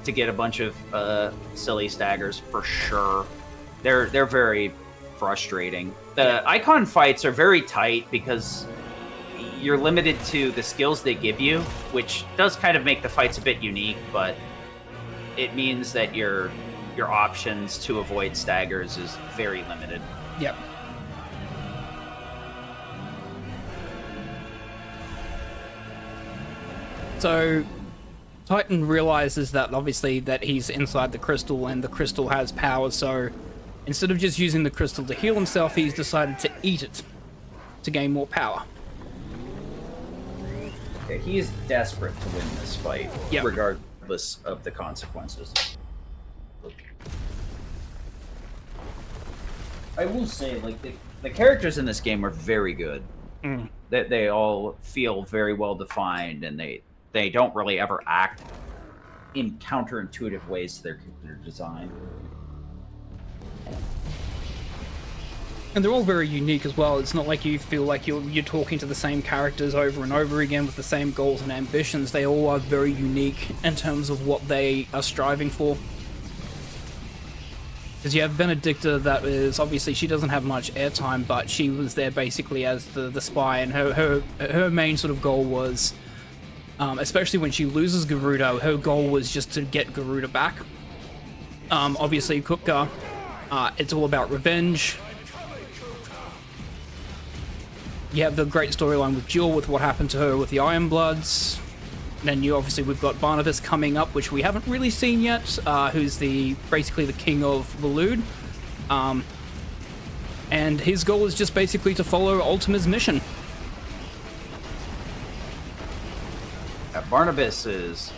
to get a bunch of silly staggers for sure. They're very frustrating. The icon fights are very tight because you're limited to the skills they give you, which does kind of make the fights a bit unique, but it means that your options to avoid staggers is very limited. Yep. So Titan realizes that obviously that he's inside the crystal and the crystal has power, so instead of just using the crystal to heal himself, he's decided to eat it to gain more power. Yeah, he is desperate to win this fight, regardless of the consequences. I will say, like, the characters in this game are very good. That they all feel very well defined, and they don't really ever act in counterintuitive ways to their design. And they're all very unique as well. It's not like you feel like you're talking to the same characters over and over again with the same goals and ambitions. They all are very unique in terms of what they are striving for. Because you have Benedicta, that is, obviously she doesn't have much airtime, but she was there basically as the spy, and her main sort of goal was, especially when she loses Garuda, her goal was just to get Garuda back. Obviously Kupka, it's all about revenge. You have the great storyline with Jewel, with what happened to her with the Iron Bloods. And then we've got Barnabas coming up, which we haven't really seen yet, who's basically the king of Waloed. And his goal is just basically to follow Ultima's mission. Barnabas is...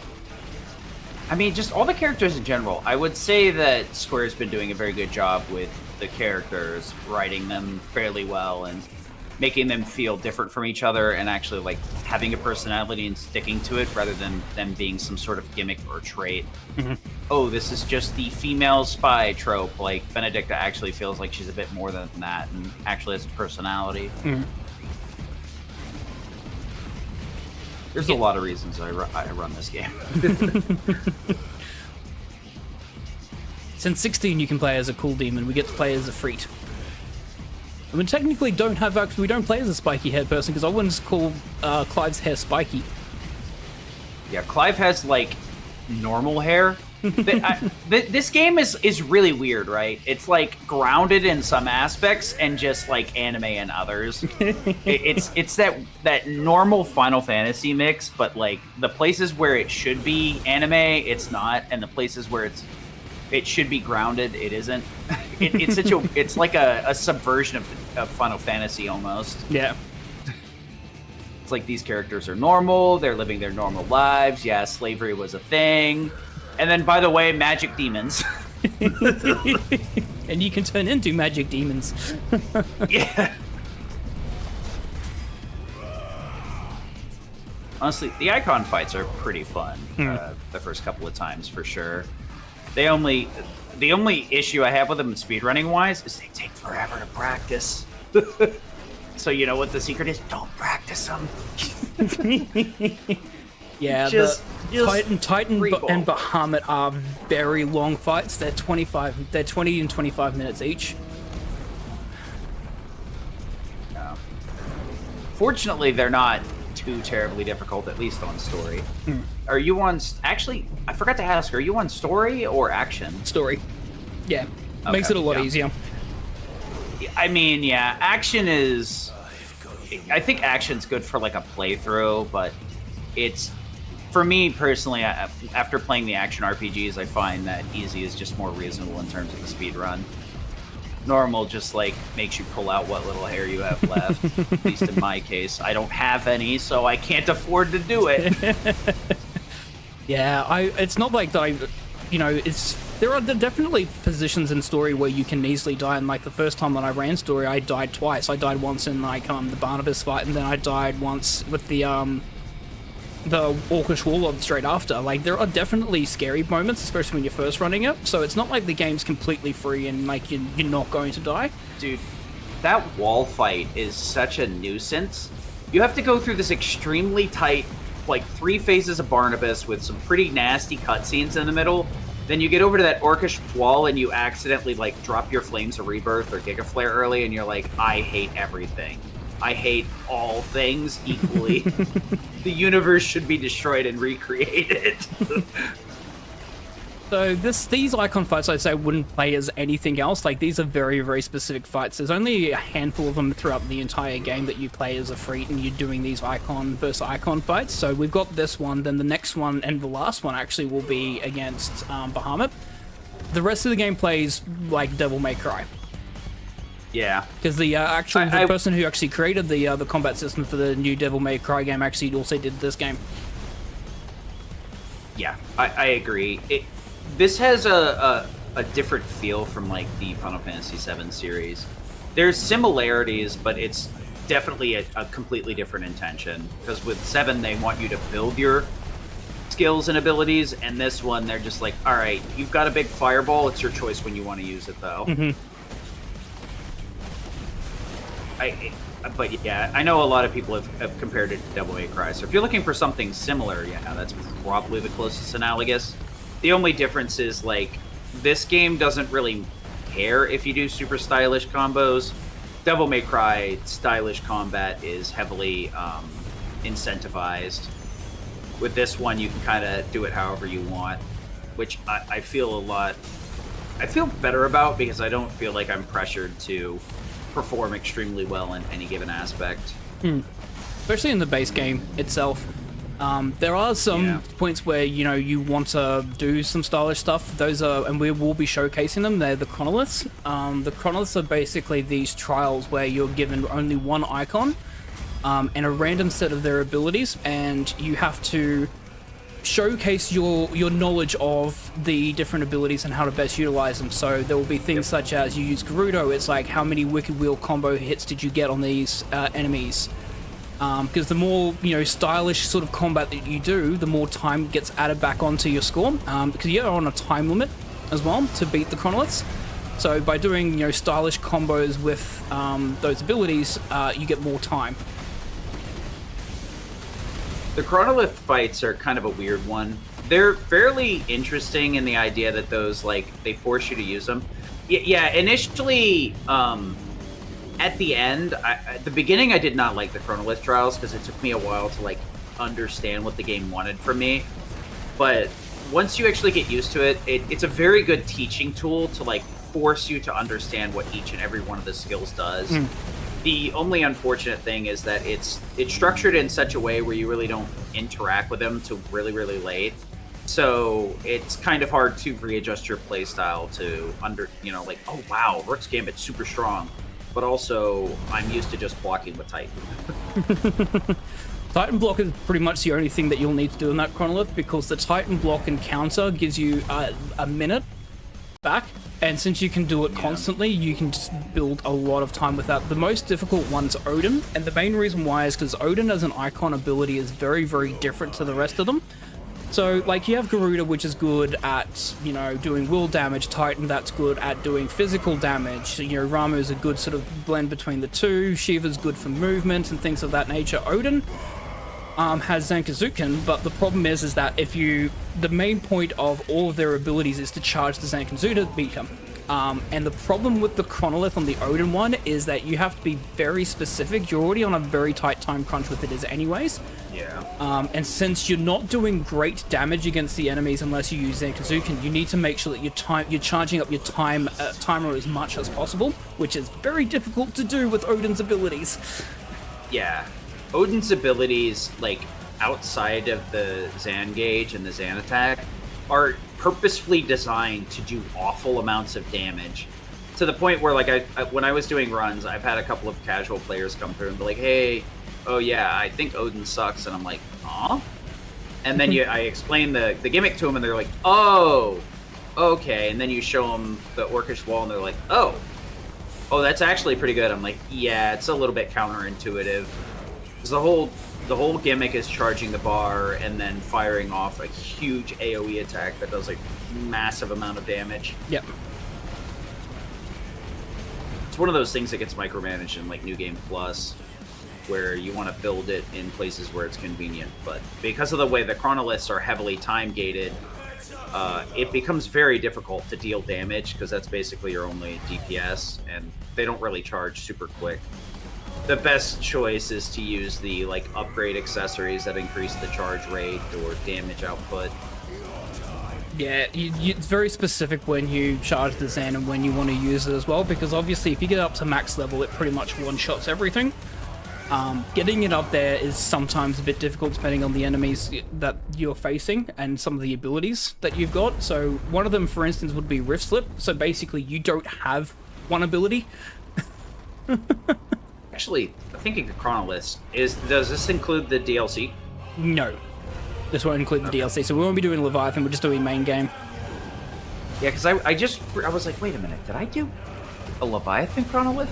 I mean, just all the characters in general. I would say that Square's been doing a very good job with the characters, writing them fairly well, and making them feel different from each other and actually, like, having a personality and sticking to it rather than them being some sort of gimmick or trait. Oh, this is just the female spy trope. Like, Benedicta actually feels like she's a bit more than that and actually has a personality. There's a lot of reasons I run this game. Since 16 you can play as a cool demon, we get to play as a Freet. I mean, technically we don't play as a spiky haired person, because I wouldn't call Clive's hair spiky. Yeah, Clive has, like, normal hair. This game is really weird, right? It's, like, grounded in some aspects and just, like, anime in others. It's that normal Final Fantasy mix, but, like, the places where it should be anime, it's not, and the places where it should be grounded, it isn't. It's like a subversion of Final Fantasy almost. Yeah. It's like these characters are normal, they're living their normal lives. Yeah, slavery was a thing. And then, by the way, magic demons. And you can turn into magic demons. Yeah. Honestly, the icon fights are pretty fun. The first couple of times, for sure. The only issue I have with them speedrunning wise is they take forever to practice. So you know what the secret is? Don't practice them. Yeah, Titan and Bahamut are very long fights. They're 20 and 25 minutes each. Fortunately, they're not too terribly difficult, at least on story. Are you on... Actually, I forgot to ask, are you on story or action? Story. Yeah. Okay, Makes it a lot easier. I mean, yeah, action is... I think action's good for, like, a playthrough, but it's... For me, personally, after playing the action RPGs, I find that easy is just more reasonable in terms of the speed run. Normal just, like, makes you pull out what little hair you have left. At least in my case. I don't have any, so I can't afford to do it. Yeah, it's not like that there are definitely positions in story where you can easily die, and like the first time that I ran story, I died twice. I died once in like the Barnabas fight, and then I died once with the Orcish Warlord straight after. Like, there are definitely scary moments, especially when you're first running it, so it's not like the game's completely free and like you're not going to die. Dude, that wall fight is such a nuisance. You have to go through this extremely tight, like 3 phases of Barnabas with some pretty nasty cutscenes in the middle. Then you get over to that Orcish wall and you accidentally like drop your Flames of Rebirth or Giga Flare early, and you're like, I hate everything. I hate all things equally. The universe should be destroyed and recreated. So these icon fights, I'd say, wouldn't play as anything else. Like, these are very, very specific fights. There's only a handful of them throughout the entire game that you play as a Freet, and you're doing these icon versus icon fights. So we've got this one, then the next one, and the last one actually will be against Bahamut. The rest of the game plays like Devil May Cry. Yeah. Because the person who actually created the combat system for the new Devil May Cry game actually also did this game. Yeah, I agree. This has a different feel from like the Final Fantasy VII series. There's similarities, but it's definitely a completely different intention. Because with 7, they want you to build your skills and abilities, and this one, they're just like, all right, you've got a big fireball. It's your choice when you want to use it, though. But yeah, I know a lot of people have compared it to Devil May Cry. So if you're looking for something similar, yeah, that's probably the closest analogous. The only difference is, like, this game doesn't really care if you do super stylish combos. Devil May Cry stylish combat is heavily incentivized. With this one, you can kind of do it however you want, which I feel better about, because I don't feel like I'm pressured to perform extremely well in any given aspect. Especially in the base game itself. There are some points where, you want to do some stylish stuff. Those are, and we will be showcasing them, they're the Chronoliths. The Chronoliths are basically these trials where you're given only one icon and a random set of their abilities, and you have to showcase your knowledge of the different abilities and how to best utilize them. So there will be things such as, you use Gerudo, it's like, how many Wicked Wheel combo hits did you get on these enemies? Because the more, stylish sort of combat that you do, the more time gets added back onto your score, because you're on a time limit as well to beat the Chronoliths. So by doing, stylish combos with those abilities, you get more time. The Chronolith fights are kind of a weird one. They're fairly interesting in the idea that those, like, they force you to use them. Yeah, initially, at the end, at the beginning, I did not like the Chronolith trials, because it took me a while to, like, understand what the game wanted from me. But once you actually get used to it, it's a very good teaching tool to, like, force you to understand what each and every one of the skills does. The only unfortunate thing is that it's structured in such a way where you really don't interact with them till really, really late. So it's kind of hard to readjust your playstyle to like, oh wow, Rook's Gambit's super strong, but also I'm used to just blocking with Titan. Titan block is pretty much the only thing that you'll need to do in that Chronolith, because the Titan block and counter gives you a minute back, and since you can do it constantly, you can just build a lot of time with that. The most difficult one's Odin, and the main reason why is because Odin as an icon ability is very, very different to the rest of them. So, like, you have Garuda, which is good at, doing will damage. Titan, that's good at doing physical damage. Ramu is a good sort of blend between the two. Shiva's good for movement and things of that nature. Odin has Zankazuken, but the problem is that the main point of all of their abilities is to charge the Zankazuken to beat him. And the problem with the Chronolith on the Odin one is that you have to be very specific. You're already on a very tight time crunch with it as anyways. Yeah. And since you're not doing great damage against the enemies unless you use Zenkazuken, you need to make sure that you're charging up your timer as much as possible, which is very difficult to do with Odin's abilities. Yeah. Odin's abilities, like, outside of the Zan gauge and the Zan attack, are purposefully designed to do awful amounts of damage. To the point where, like, when I was doing runs, I've had a couple of casual players come through and be like, hey, oh yeah, I think Odin sucks. And I'm like, huh? And then I explain the gimmick to them, and they're like, oh, okay. And then you show them the Orcish wall, and they're like, oh, that's actually pretty good. I'm like, yeah, it's a little bit counterintuitive. Because the whole gimmick is charging the bar and then firing off a huge AoE attack that does like massive amount of damage. Yep. It's one of those things that gets micromanaged in like New Game Plus, where you want to build it in places where it's convenient. But because of the way the Chronoliths are heavily time gated, it becomes very difficult to deal damage because that's basically your only DPS, and they don't really charge super quick. The best choice is to use the like upgrade accessories that increase the charge rate or damage output. Yeah, it's very specific when you charge the Zen and when you want to use it as well, because obviously if you get up to max level, it pretty much one-shots everything. Getting it up there is sometimes a bit difficult depending on the enemies that you're facing and some of the abilities that you've got. So one of them, for instance, would be Rift Slip. So basically you don't have one ability. Actually, thinking of Chronoliths, does this include the DLC? No. This won't include the DLC, so we won't be doing Leviathan, we're just doing main game. Yeah, because I was like, wait a minute, did I do a Leviathan Chronolith?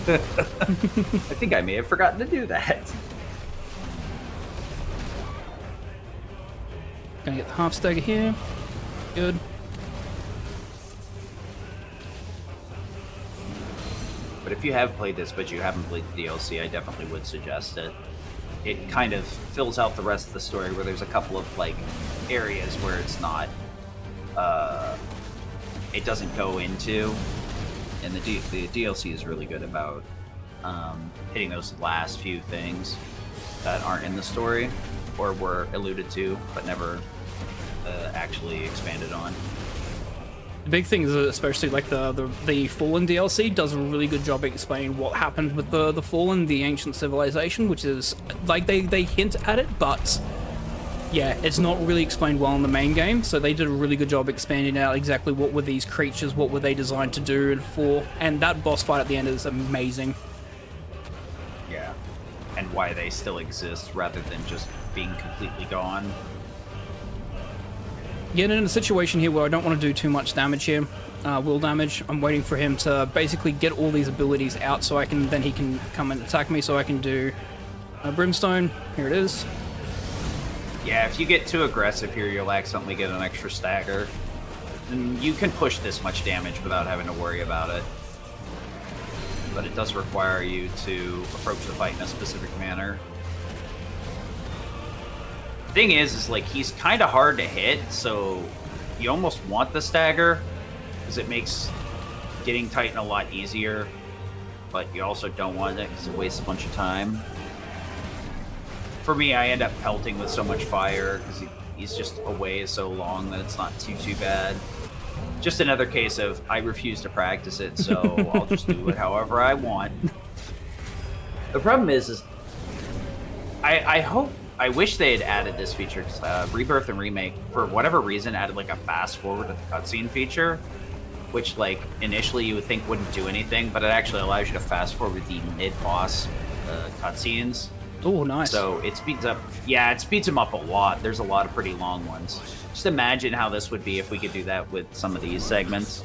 I think I may have forgotten to do that. Gonna get the half stagger here. Good. But if you have played this, but you haven't played the DLC, I definitely would suggest it. It kind of fills out the rest of the story, where there's a couple of like areas where it's not, it doesn't go into, and the DLC is really good about hitting those last few things that aren't in the story or were alluded to but never actually expanded on. The big thing is, especially like the Fallen DLC does a really good job explaining what happened with the Fallen, the ancient civilization, which is like they hint at it, but yeah, it's not really explained well in the main game. So they did a really good job expanding out exactly what were these creatures, what were they designed to do and for, and that boss fight at the end is amazing. Yeah, and why they still exist rather than just being completely gone. Getting in a situation here where I don't want to do too much damage here, will damage. I'm waiting for him to basically get all these abilities out so then he can come and attack me, so I can do a Brimstone. Here it is. Yeah, if you get too aggressive here, you'll accidentally get an extra stagger. And you can push this much damage without having to worry about it. But it does require you to approach the fight in a specific manner. Thing is like he's kind of hard to hit, so you almost want the stagger because it makes getting Titan a lot easier, but you also don't want it because it wastes a bunch of time. For me, I end up pelting with so much fire because he's just away so long that it's not too bad. Just another case of I refuse to practice it, so I'll just do it however I want. The problem is I wish they had added this feature. Rebirth and Remake, for whatever reason, added like a fast forward to the cutscene feature, which like initially you would think wouldn't do anything, but it actually allows you to fast forward the mid-boss cutscenes. Oh, nice. So it speeds up. Yeah, it speeds them up a lot. There's a lot of pretty long ones. Just imagine how this would be if we could do that with some of these segments.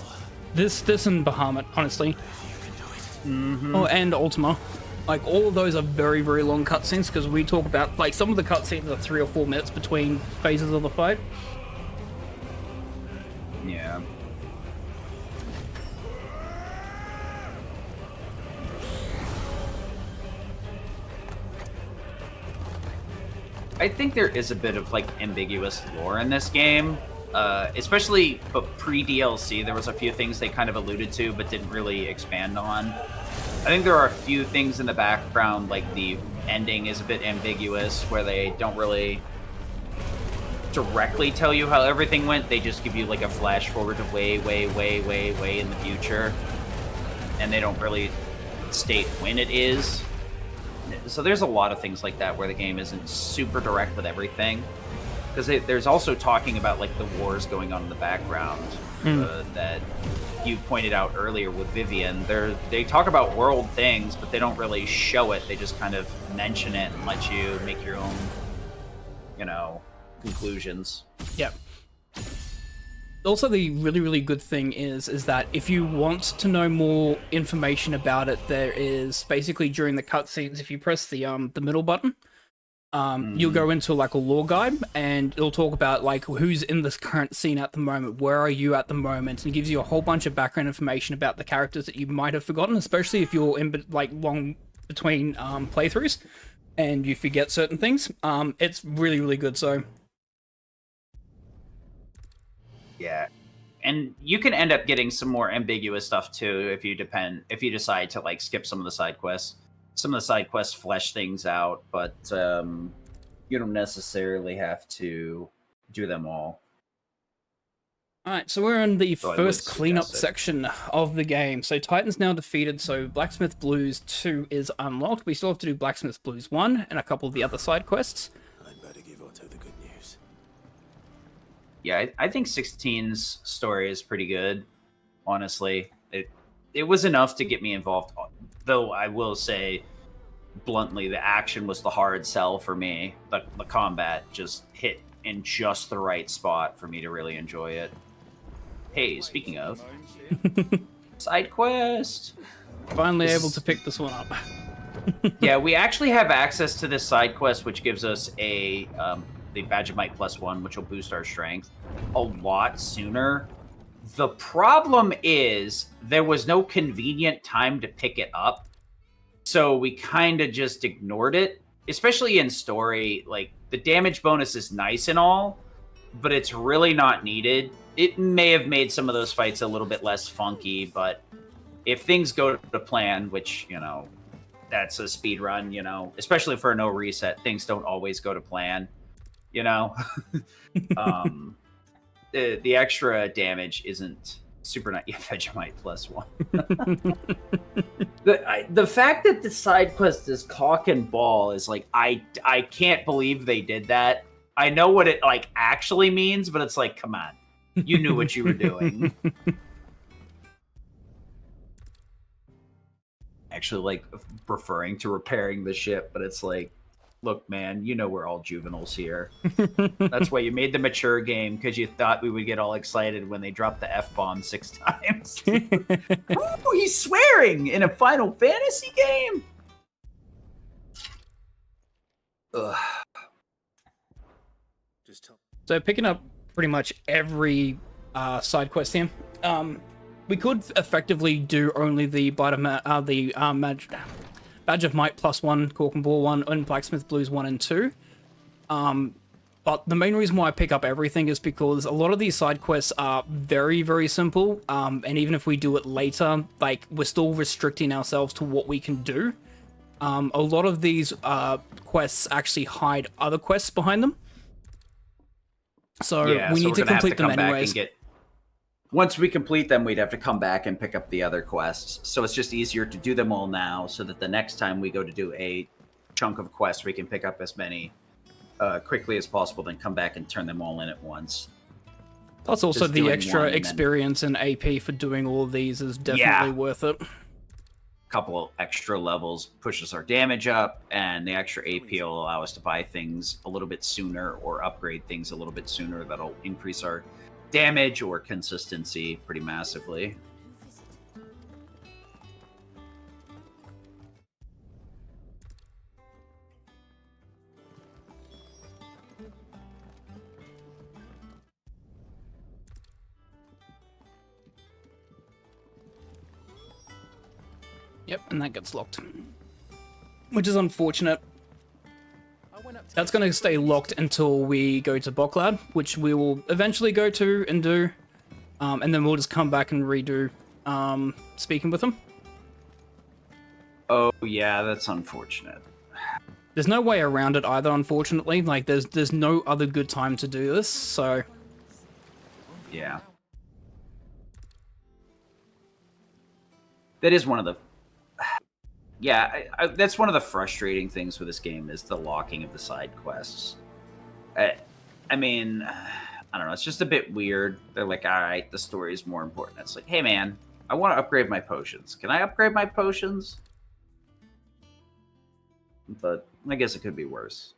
This and Bahamut, honestly. Mm-hmm. Oh, and Ultima. Like, all of those are very, very long cutscenes, because we talk about, like, some of the cutscenes are 3 or 4 minutes between phases of the fight. Yeah. I think there is a bit of, like, ambiguous lore in this game. especially but pre-DLC, there was a few things they kind of alluded to but didn't really expand on. I think there are a few things in the background, like the ending is a bit ambiguous, where they don't really directly tell you how everything went. They just give you like a flash forward to way in the future, and they don't really state when it is. So there's a lot of things like that where the game isn't super direct with everything, because there's also talking about like the wars going on in the background that you pointed out earlier with Vivian. They talk about world things, but they don't really show it. They just kind of mention it and let you make your own, conclusions. Yep. Also, the really good thing is that if you want to know more information about it, there is basically during the cutscenes, if you press the middle button, you'll go into like a lore guide, and it'll talk about like who's in this current scene at the moment, where are you at the moment, and it gives you a whole bunch of background information about the characters that you might have forgotten, especially if you're in like long between playthroughs and you forget certain things. It's really good. So yeah, and you can end up getting some more ambiguous stuff too if you decide to like skip some of the side quests. Some of the side quests flesh things out, but you don't necessarily have to do them all. Alright, so we're in the So first cleanup section of the game. So Titan's now defeated, so Blacksmith Blues 2 is unlocked. We still have to do Blacksmith Blues 1 and a couple of the other side quests. I'd better give Otto the good news. Yeah, I think 16's story is pretty good, honestly. It was enough to get me involved, though I will say, bluntly, the action was the hard sell for me. The combat just hit in just the right spot for me to really enjoy it. Hey, speaking of, side quest! Finally able to pick this one up. Yeah, we actually have access to this side quest, which gives us the Badge of Might +1, which will boost our strength a lot sooner. The problem is there was no convenient time to pick it up, so we kind of just ignored it. Especially in story, like, the damage bonus is nice and all, but it's really not needed. It may have made some of those fights a little bit less funky, but if things go to plan, which, that's a speed run, especially for a no reset, things don't always go to plan, The extra damage isn't super nice. Yeah, Vegemite +1. The fact that the side quest is cock and ball is like, I can't believe they did that. I know what it like actually means, but it's like, come on, you knew what you were doing. Actually, like referring to repairing the ship, but it's like, look, man, we're all juveniles here. That's why you made the mature game, because you thought we would get all excited when they dropped the F-bomb 6 times. Ooh, he's swearing in a Final Fantasy game? Ugh. So picking up pretty much every side quest here. We could effectively do only the Badge of Might +1, Cork and Ball 1, and Blacksmith Blues 1 and 2. But the main reason why I pick up everything is because a lot of these side quests are very simple, and even if we do it later, like, we're still restricting ourselves to what we can do. A lot of these quests actually hide other quests behind them. So yeah, we need to complete them anyways. Once we complete them, we'd have to come back and pick up the other quests. So it's just easier to do them all now, so that the next time we go to do a chunk of quests, we can pick up as many quickly as possible, then come back and turn them all in at once. Plus, also the extra experience and AP for doing all of these is definitely worth it. A couple of extra levels pushes our damage up, and the extra AP will allow us to buy things a little bit sooner or upgrade things a little bit sooner. That'll increase our damage or consistency pretty massively. Yep, and that gets locked. Which is unfortunate. I went up That's going to stay locked until we go to Boklad, which we will eventually go to and do. And then we'll just come back and redo speaking with him. Oh, yeah, that's unfortunate. There's no way around it either, unfortunately. Like, there's no other good time to do this, so... Yeah. That is one of the... Yeah, that's one of the frustrating things with this game, is the locking of the side quests. I mean, I don't know, it's just a bit weird. They're like, alright, the story is more important. It's like, hey man, I want to upgrade my potions. Can I upgrade my potions? But I guess it could be worse.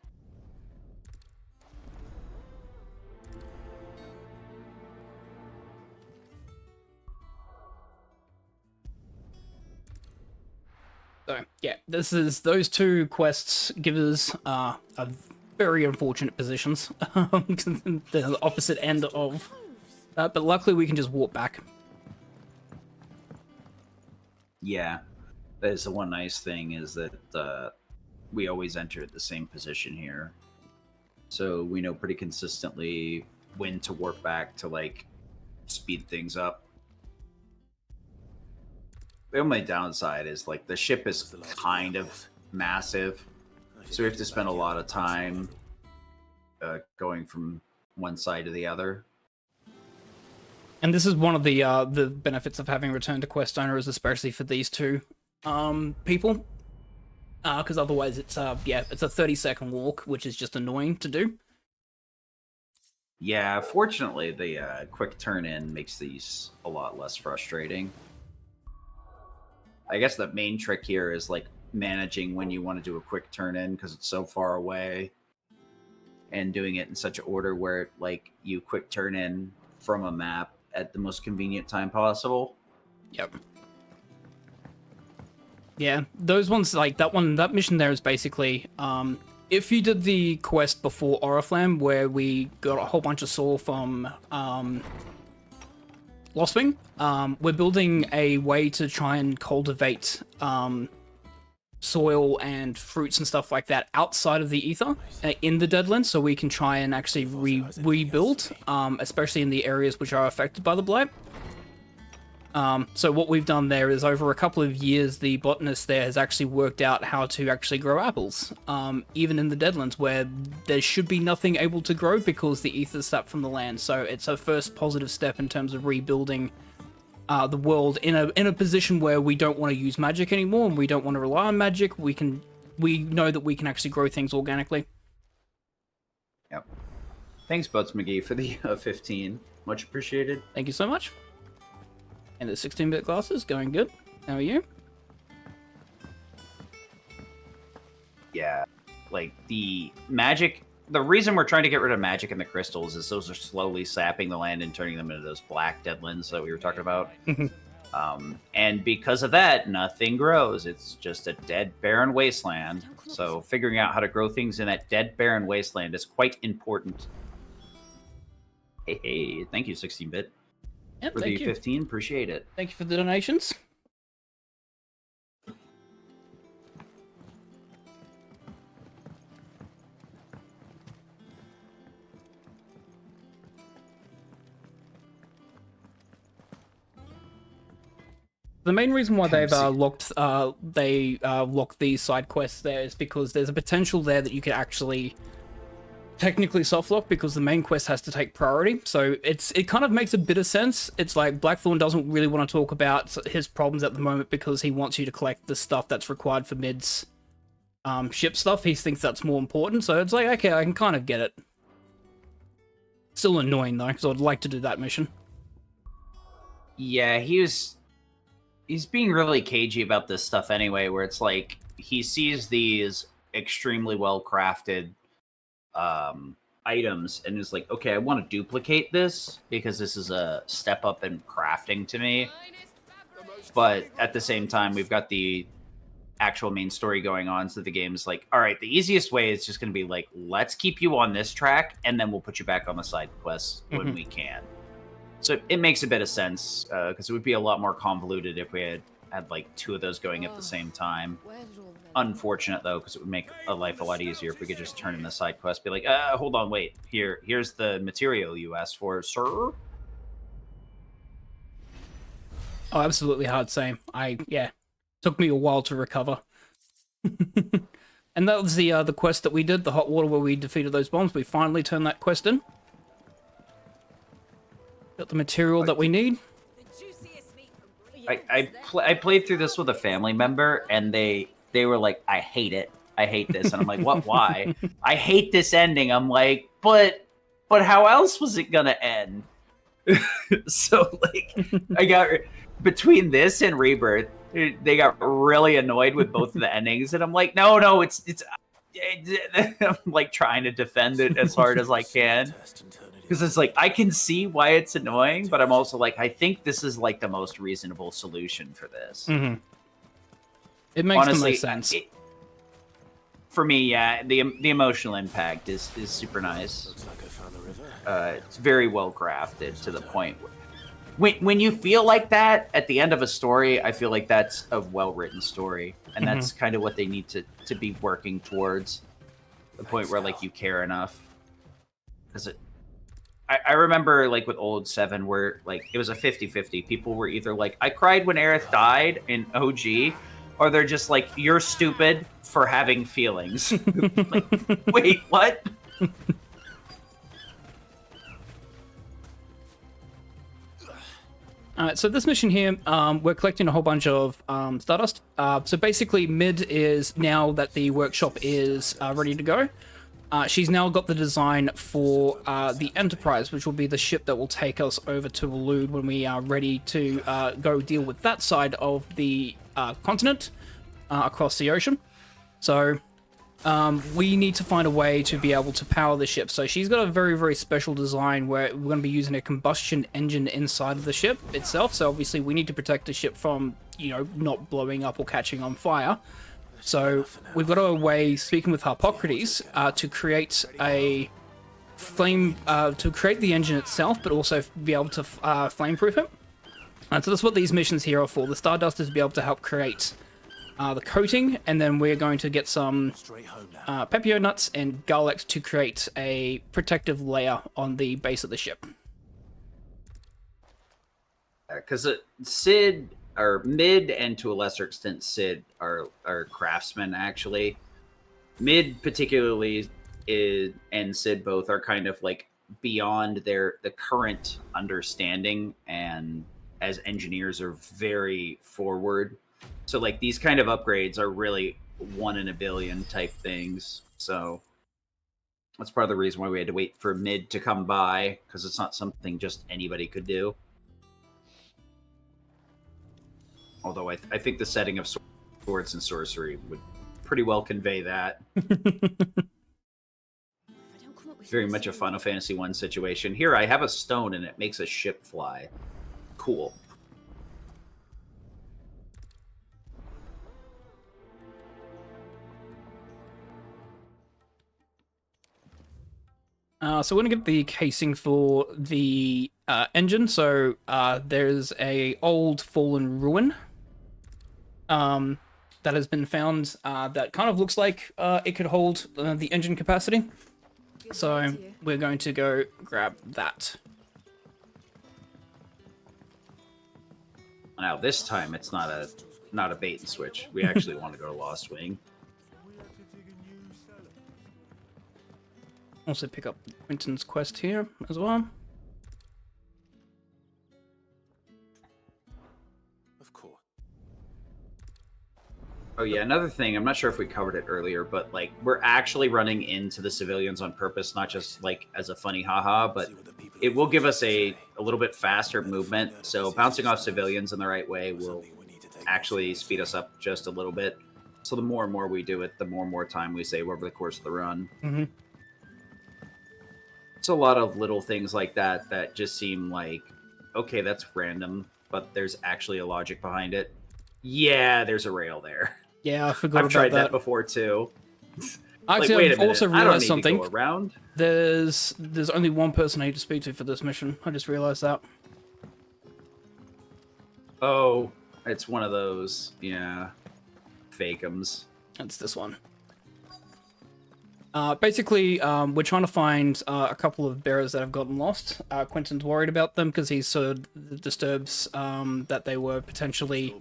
So, yeah, those two quests give us a very unfortunate positions. The opposite end of that, but luckily we can just walk back. Yeah, that is the one nice thing, is that we always enter at the same position here. So we know pretty consistently when to warp back to, like, speed things up. The only downside is, like, the ship is kind of massive, so we have to spend a lot of time going from one side to the other. And this is one of the benefits of having Return to Quest owners, especially for these two people. Because otherwise it's a 30-second walk, which is just annoying to do. Yeah, fortunately the quick turn in makes these a lot less frustrating. I guess the main trick here is, like, managing when you want to do a quick turn in, because it's so far away, and doing it in such an order where, like, you quick turn in from a map at the most convenient time possible. Yep. Yeah, those ones, like, that mission there is basically, if you did the quest before Oriflamme, where we got a whole bunch of soil from, Lostwing, we're building a way to try and cultivate, soil and fruits and stuff like that outside of the Ether, in the Deadlands, so we can try and actually rebuild, especially in the areas which are affected by the Blight. So what we've done there is, over a couple of years, the botanist there has actually worked out how to actually grow apples, even in the Deadlands, where there should be nothing able to grow because the ether's sapped from the land. So it's a first positive step in terms of rebuilding the world in a position where we don't want to use magic anymore, and we don't want to rely on magic. We know that we can actually grow things organically. Yep. Thanks, Butts McGee, for the 15. Much appreciated. Thank you so much. And the 16-bit glasses, going good. How are you? Yeah, like, the magic... The reason we're trying to get rid of magic in the crystals is those are slowly sapping the land and turning them into those black deadlands that we were talking about. And because of that, nothing grows. It's just a dead, barren wasteland. So figuring out how to grow things in that dead, barren wasteland is quite important. Hey, thank you, 16-bit. Yep, for the 15, appreciate it. Thank you for the donations. The main reason why they've locked these side quests there is because there's a potential there that you could actually technically softlock, because the main quest has to take priority. So it kind of makes a bit of sense. It's like Blackthorn doesn't really want to talk about his problems at the moment because he wants you to collect the stuff that's required for Mid's ship stuff. He thinks that's more important. So it's like, okay, I can kind of get it. Still annoying though, because I'd like to do that mission. Yeah, he's being really cagey about this stuff anyway, where it's like he sees these extremely well crafted items and is like, okay, I want to duplicate this because this is a step up in crafting to me. But at the same time, we've got the actual main story going on, so the game's like, all right, the easiest way is just going to be like, let's keep you on this track and then we'll put you back on the side quests when we can. So it makes a bit of sense, because it would be a lot more convoluted if we had had like 2 of those going at the same time. Where did all the men Unfortunate though, because it would make a life a lot easier if we could just turn in the side quest, be like, hold on, wait, here's the material you asked for, sir. Oh, absolutely hard same. Yeah, took me a while to recover. And that was the quest that we did, the hot water where we defeated those bombs. We finally turned that quest in. Got the material that we need. The juiciest meat from I played through this with a family member, and they were like, I hate it. I hate this. And I'm like, what? Why? I hate this ending. I'm like, but how else was it gonna end? So like, I got between this and Rebirth, they got really annoyed with both of the endings, and I'm like, no, it's I'm like trying to defend it as hard as I can. Because it's like, I can see why it's annoying, but I'm also like, I think this is like the most reasonable solution for this. Mm-hmm. It makes Honestly, the most sense. For me, yeah, the emotional impact is super nice. Looks like I found the river. It's very well crafted to the point where, when you feel like that at the end of a story, I feel like that's a well-written story, and that's kind of what they need to be working towards. The point where like you care enough, because I remember like with old 7 where like it was a 50-50. People were either like, I cried when Aerith died in OG, or they're just like, you're stupid for having feelings. Like, wait, what? Alright, so this mission here, we're collecting a whole bunch of Stardust. So basically, Mid is, now that the workshop is ready to go, she's now got the design for the Enterprise, which will be the ship that will take us over to Waloed when we are ready to go deal with that side of the continent across the ocean. So we need to find a way to be able to power the ship. So she's got a very, very special design where we're going to be using a combustion engine inside of the ship itself. So obviously we need to protect the ship from, you know, not blowing up or catching on fire. So we've got a way, speaking with Harpocrates, to create a flame, to create the engine itself, but also be able to flame-proof it. And so that's what these missions here are for. The Stardust is to be able to help create the coating, and then we're going to get some Pepio nuts and garlic to create a protective layer on the base of the ship. Because Sid, or Mid, and to a lesser extent Sid, are craftsmen, actually. Mid particularly and Sid both are kind of like beyond the current understanding, and as engineers are very forward. So like these kind of upgrades are really 1 in a billion type things. So that's part of the reason why we had to wait for Mid to come by, because it's not something just anybody could do. Although I think the setting of swords and sorcery would pretty well convey that. Very much a Final Fantasy 1 situation. Here, I have a stone and it makes a ship fly. Cool. So we're going to get the casing for the engine. So there's a old fallen ruin that has been found that kind of looks like it could hold the engine capacity. So we're going to go grab that. Now this time it's not a bait and switch. We actually want to go to Lost Wing. Also pick up Quentin's quest here as well. Of course. Oh yeah, another thing, I'm not sure if we covered it earlier, but like we're actually running into the civilians on purpose, not just like as a funny haha, but it will give us a little bit faster movement. So bouncing off civilians in the right way will actually speed us up just a little bit. So the more and more we do it, the more and more time we save over the course of the run. Mm-hmm. It's a lot of little things like that that just seem like, okay, that's random, but there's actually a logic behind it. Yeah, there's a rail there. Yeah, I forgot I've about tried that that before too. Actually, like, wait a I've minute, also I don't realized need something. to go around. There's only one person I need to speak to for this mission. I just realized that. Oh, It's one of those, yeah, fakeums. That's this one. Basically, we're trying to find a couple of bearers that have gotten lost. Quentin's worried about them because he sort of disturbs that they were potentially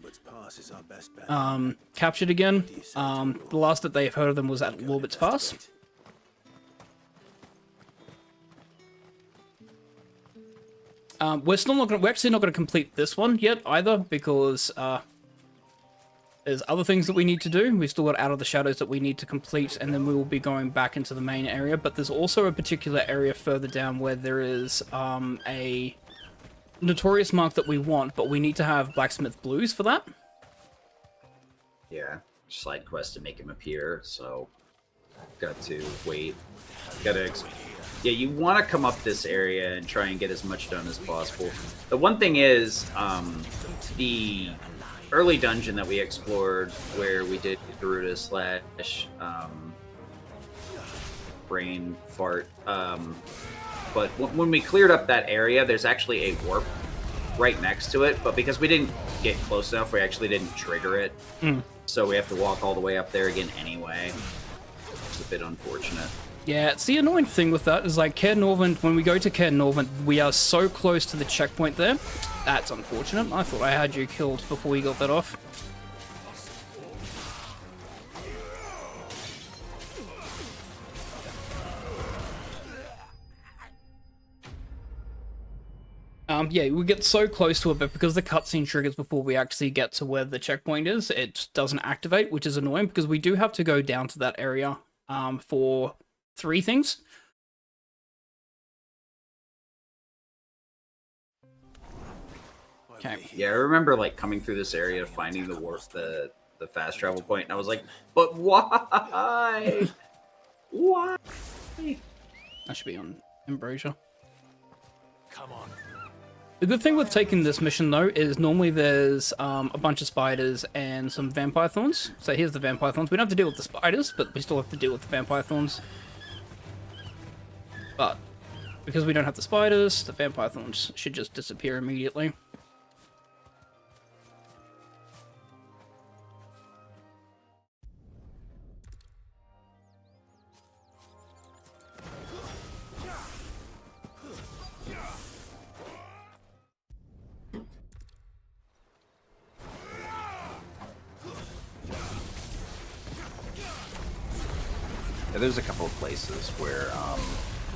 captured again. The last that they've heard of them was at Lorbett's Pass. We're actually not gonna complete this one yet either because there's other things that we need to do. We've still got Out of the Shadows that we need to complete, and then we will be going back into the main area. But there's also a particular area further down where there is a notorious mark that we want, but we need to have Blacksmith Blues for that. Yeah, side quest to make him appear, so got to wait. Yeah, you want to come up this area and try and get as much done as possible. The one thing is, the early dungeon that we explored where we did Garuda slash brain fart, but when we cleared up that area, there's actually a warp right next to it, but because we didn't get close enough, we actually didn't trigger it. So we have to walk all the way up there again anyway. It's a bit unfortunate. Yeah, it's the annoying thing with that is like Caer Norvin, when we go to Caer Norvin, we are so close to the checkpoint there. That's unfortunate. I thought I had you killed before we got that off. Yeah, we get so close to it, but because the cutscene triggers before we actually get to where the checkpoint is, it doesn't activate, which is annoying because we do have to go down to that area for 3 things. Okay. Yeah, I remember like coming through this area, finding the warp, the fast travel point, and I was like, but why? Why? That should be on Ambrosia. Come on. The good thing with taking this mission, though, is normally there's a bunch of spiders and some vampire thorns. So here's the vampire thorns. We don't have to deal with the spiders, but we still have to deal with the vampire thorns. But because we don't have the spiders, the vampire thorns should just disappear immediately. Yeah, there's a couple of places where,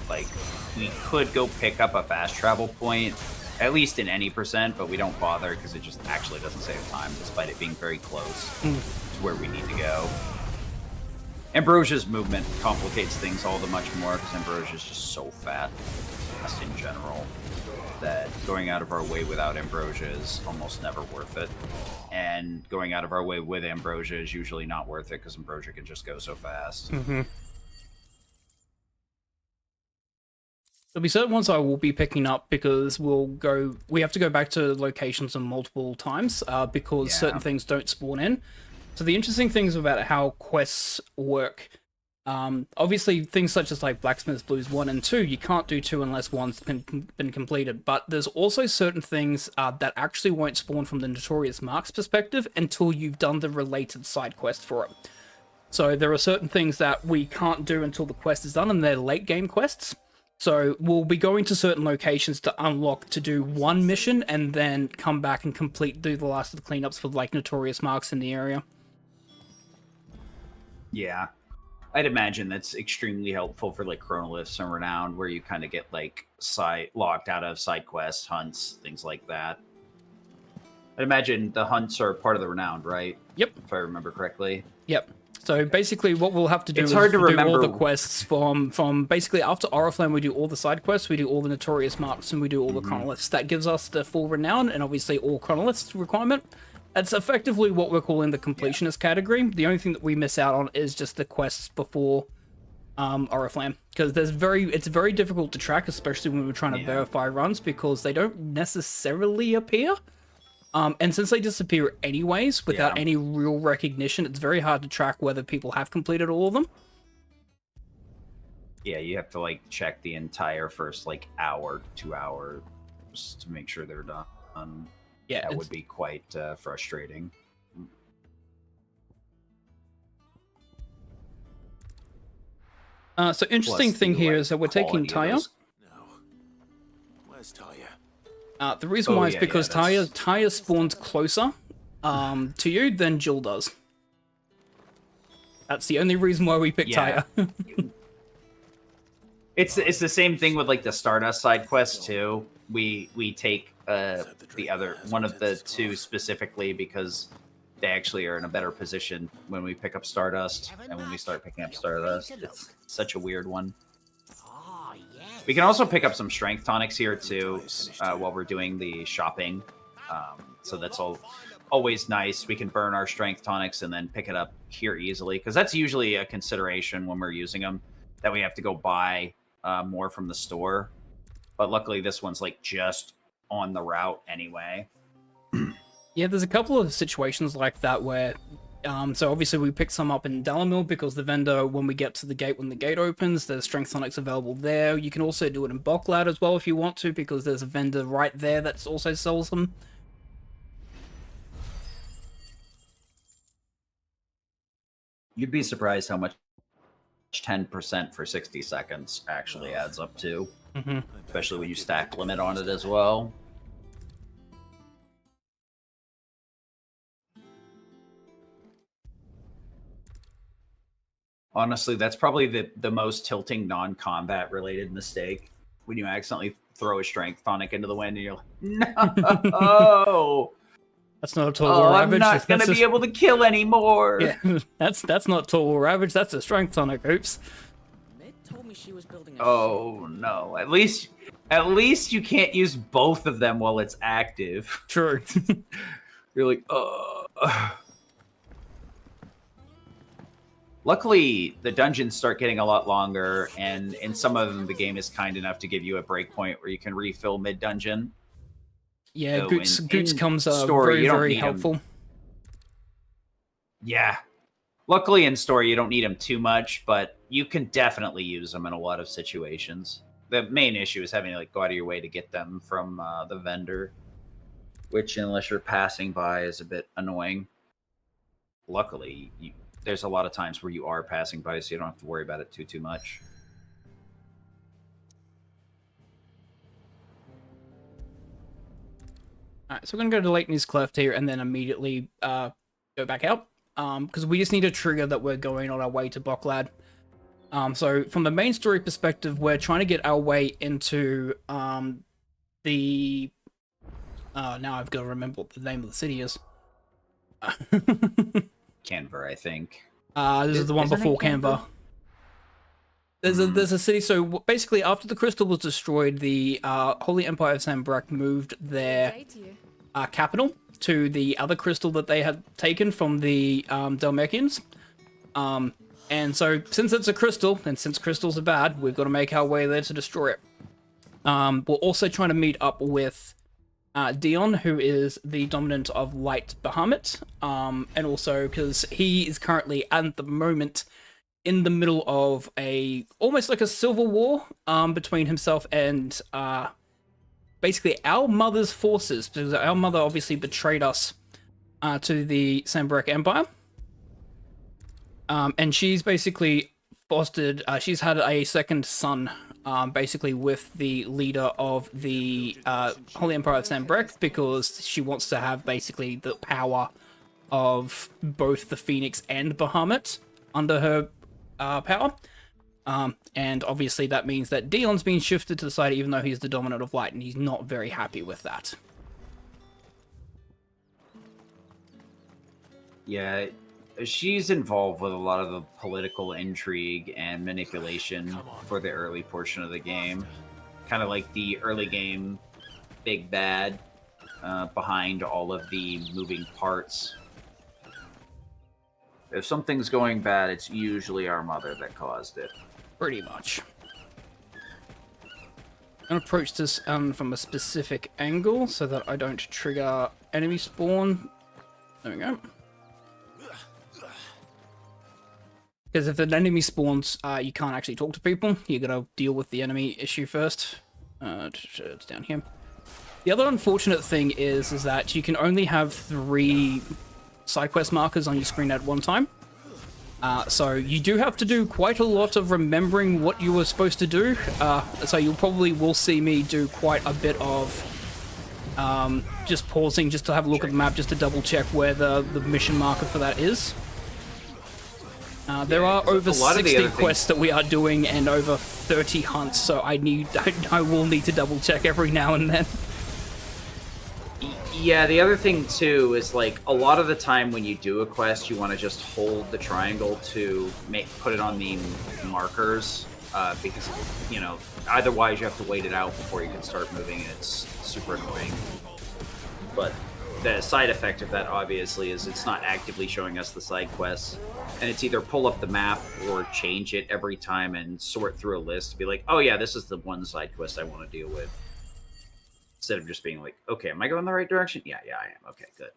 like, we could go pick up a fast travel point, at least in any percent, but we don't bother because it just actually doesn't save time, despite it being very close to where we need to go. Ambrosia's movement complicates things all the much more because Ambrosia's just so fast in general that going out of our way without Ambrosia is almost never worth it. And going out of our way with Ambrosia is usually not worth it because Ambrosia can just go so fast. There'll be certain ones I will be picking up because we have to go back to locations on multiple times because certain things don't spawn in. So the interesting things about how quests work, obviously things such as like Blacksmith's Blues 1 and 2, you can't do 2 unless 1's been completed. But there's also certain things that actually won't spawn from the Notorious Mark's perspective until you've done the related side quest for it. So there are certain things that we can't do until the quest is done, and they're late game quests. So we'll be going to certain locations to unlock to do one mission and then come back and do the last of the cleanups for like Notorious Marks in the area. Yeah. I'd imagine that's extremely helpful for like Chronoliths and Renown, where you kind of get like locked out of side quests, hunts, things like that. I'd imagine the hunts are part of the Renown, right? Yep. If I remember correctly. Yep. So basically what we'll have to do is do all the quests from basically after Oriflamme, we do all the side quests, we do all the Notorious Marks, and we do all the Chronoliths. That gives us the full Renown and obviously all Chronoliths requirement. That's effectively what we're calling the completionist category. The only thing that we miss out on is just the quests before Oriflamme, because it's very difficult to track, especially when we're trying to verify runs, because they don't necessarily appear. And since they disappear anyways, without any real recognition, it's very hard to track whether people have completed all of them. Yeah, you have to like check the entire first like hour, 2 hours to make sure they're done. Yeah, that would be quite frustrating. So interesting Plus thing the, here like, is that we're taking quality of Taya. those- No. Where's Talia? The reason Oh, why is yeah, because yeah, that's- Taya spawns closer to you than Jill does. That's the only reason why we picked Yeah. Taya. It's the same thing with like the Stardust side quest too. We take the other one of the two specifically because they actually are in a better position when we pick up Stardust and when we start picking up Stardust. It's such a weird one. We can also pick up some strength tonics here too while we're doing the shopping. So that's always nice. We can burn our strength tonics and then pick it up here easily because that's usually a consideration when we're using them that we have to go buy more from the store. But luckily this one's like just on the route anyway. Yeah, there's a couple of situations like that where, so obviously we pick some up in Dalamil because the vendor, when we get to the gate, when the gate opens, there's strength tonics available there. You can also do it in Boklad as well if you want to, because there's a vendor right there that also sells them. You'd be surprised how much 10% for 60 seconds actually adds up to. Especially when you stack limit on it as well. Honestly, that's probably the most tilting non-combat related mistake. When you accidentally throw a strength tonic into the wind and you're like, no! That's not a total ravage. I'm not going to be able to kill anymore! Yeah, that's not total ravage, that's a strength tonic, oops. Mid told me she was building a Oh no, at least you can't use both of them while it's active. True. You're like, Luckily, the dungeons start getting a lot longer, and in some of them, the game is kind enough to give you a breakpoint where you can refill mid-dungeon. Yeah, So Goots comes story, very, you don't very need 'em. helpful. Yeah. Luckily, in story, you don't need them too much, but you can definitely use them in a lot of situations. The main issue is having to like go out of your way to get them from the vendor, which, unless you're passing by, is a bit annoying. Luckily, there's a lot of times where you are passing by, so you don't have to worry about it too much. Alright, so we're going to go to Leighton's Cleft here and then immediately go back out. Because we just need a trigger that we're going on our way to Boklad. So from the main story perspective, we're trying to get our way into the... now I've got to remember what the name of the city is. Canver, I think. This is the one before Canva. There's a city, so basically after the crystal was destroyed, the Holy Empire of Sanbreque moved their capital to the other crystal that they had taken from the Dalmatians. And so since it's a crystal, and since crystals are bad, we've got to make our way there to destroy it. We're also trying to meet up with Dion, who is the dominant of Light Bahamut, and also because he is currently at the moment in the middle of almost like a civil war between himself and basically our mother's forces, because our mother obviously betrayed us to the Sanbreque Empire, and she's basically fostered. She's had a second son. Basically with the leader of the Holy Empire of Sanbreque, because she wants to have basically the power of both the Phoenix and Bahamut under her power. And obviously that means that Dion's been shifted to the side even though he's the dominant of light, and he's not very happy with that. Yeah, she's involved with a lot of the political intrigue and manipulation for the early portion of the game. Kind of like the early game big bad behind all of the moving parts. If something's going bad, it's usually our mother that caused it. Pretty much. I'm going to approach this from a specific angle so that I don't trigger enemy spawn. There we go. Because if an enemy spawns, you can't actually talk to people. You gotta deal with the enemy issue first. It's down here. The other unfortunate thing is that you can only have 3 side quest markers on your screen at one time. So you do have to do quite a lot of remembering what you were supposed to do. So you probably will see me do quite a bit of just pausing just to have a look at the map, just to double check where the mission marker for that is. There are over 60 quests that we are doing and over 30 hunts, so I will need to double check every now and then. Yeah, the other thing too is like a lot of the time when you do a quest, you want to just hold the triangle to put it on the markers because you know otherwise you have to wait it out before you can start moving, and it's super annoying. But the side effect of that obviously is it's not actively showing us the side quests, and it's either pull up the map or change it every time and sort through a list to be like, oh yeah, this is the one side quest I want to deal with. Instead of just being like, okay, am I going the right direction? Yeah, I am. Okay, good.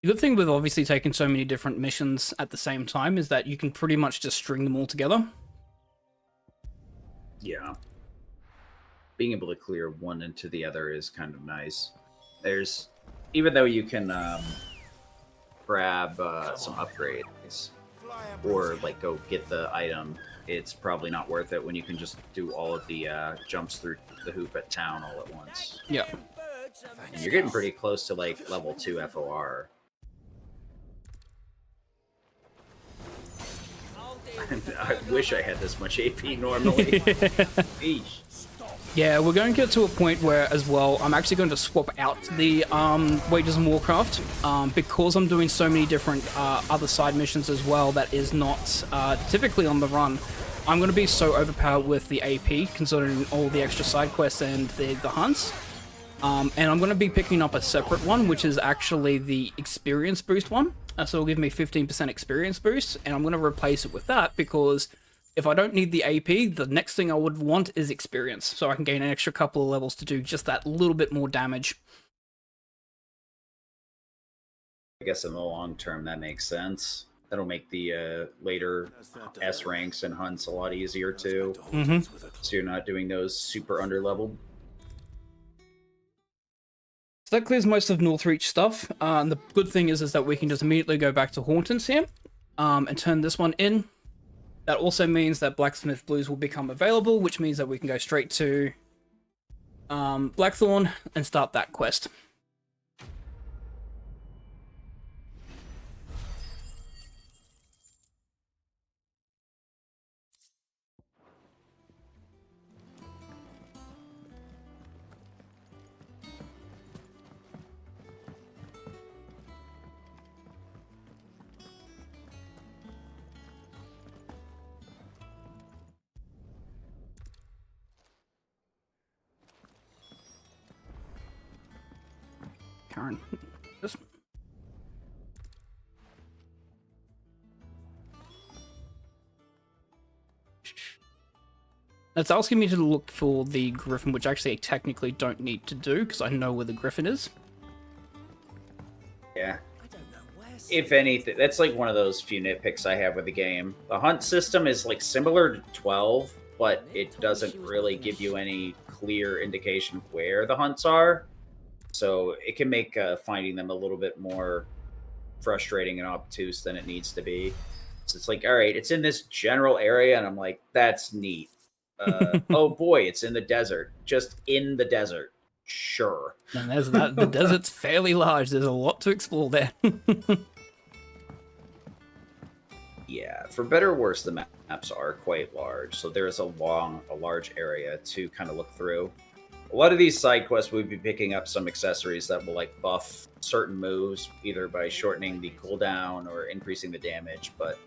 The good thing with obviously taking so many different missions at the same time is that you can pretty much just string them all together. Yeah. Being able to clear one into the other is kind of nice. There's, even though you can grab some upgrades or like go get the item, it's probably not worth it when you can just do all of the jumps through the hoop at town all at once. Yeah. And you're getting pretty close to like level 2 FOR. I wish I had this much AP normally. Eesh. Yeah, we're going to get to a point where, as well, I'm actually going to swap out the Wages in Warcraft because I'm doing so many different other side missions as well that is not typically on the run. I'm going to be so overpowered with the AP, considering all the extra side quests and the hunts. And I'm going to be picking up a separate one, which is actually the experience boost one. So it'll give me 15% experience boost, and I'm going to replace it with that because if I don't need the AP, the next thing I would want is experience, so I can gain an extra couple of levels to do just that little bit more damage. I guess in the long term that makes sense. That'll make the later S ranks and hunts a lot easier too. So you're not doing those super underleveled. So that clears most of Northreach stuff. And the good thing is that we can just immediately go back to Hauntons here and turn this one in. That also means that Blacksmith Blues will become available, which means that we can go straight to Blackthorn and start that quest. Karen, this one. It's asking me to look for the Griffin, which actually I technically don't need to do because I know where the Griffin is. Yeah. If anything, that's like one of those few nitpicks I have with the game. The hunt system is like similar to 12, but it doesn't really give you any clear indication where the hunts are. So it can make finding them a little bit more frustrating and obtuse than it needs to be. So it's like, all right, it's in this general area, and I'm like, that's neat. Oh boy, it's in the desert. Just in the desert. Sure. And there's that. The desert's fairly large. There's a lot to explore there. Yeah, for better or worse, the maps are quite large. So there's a large area to kind of look through. A lot of these side quests, we'd be picking up some accessories that will like buff certain moves, either by shortening the cooldown or increasing the damage, but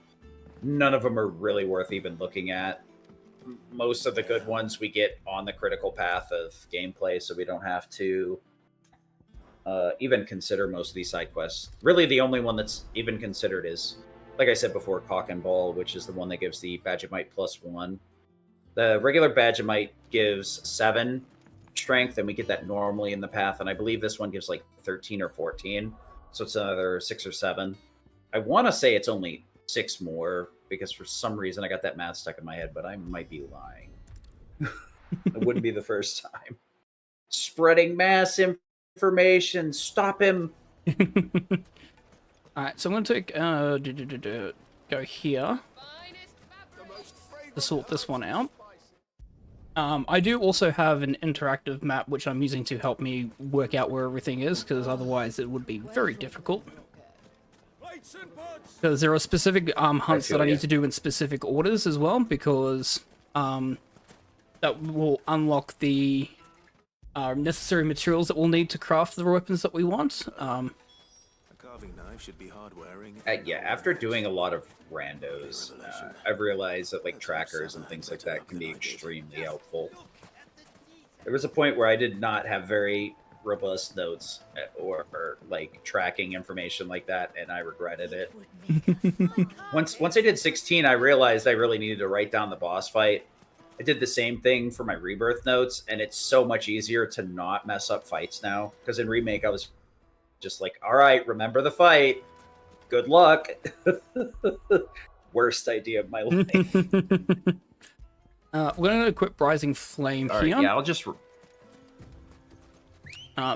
none of them are really worth even looking at. Most of the good ones we get on the critical path of gameplay, so we don't have to even consider most of these side quests. Really, the only one that's even considered is, like I said before, Cock and Ball, which is the one that gives the Badge of Might +1. The regular Badge of Might gives 7 strength, and we get that normally in the path, and I believe this one gives like 13 or 14, so it's another 6 or 7. I want to say it's only 6 more, because for some reason I got that math stuck in my head, but I might be lying. It wouldn't be the first time. Spreading mass information. Stop him. Alright, so I'm going to take, go here to sort this one out. I do also have an interactive map which I'm using to help me work out where everything is, because otherwise it would be very difficult. Because there are specific hunts that I need to do in specific orders as well, because that will unlock the necessary materials that we'll need to craft the weapons that we want. A carving knife should be hard-wearing. Yeah, after doing a lot of randos, I've realized that like trackers and things like that can be extremely helpful. There was a point where I did not have very robust notes or like tracking information like that, and I regretted it. Once I did 16, I realized I really needed to write down the boss fight. I did the same thing for my Rebirth notes, and it's so much easier to not mess up fights now. Because in Remake, I was just like, all right, remember the fight. Good luck. Worst idea of my life. We're going to equip Rising Flame All here. right, yeah, I'll just...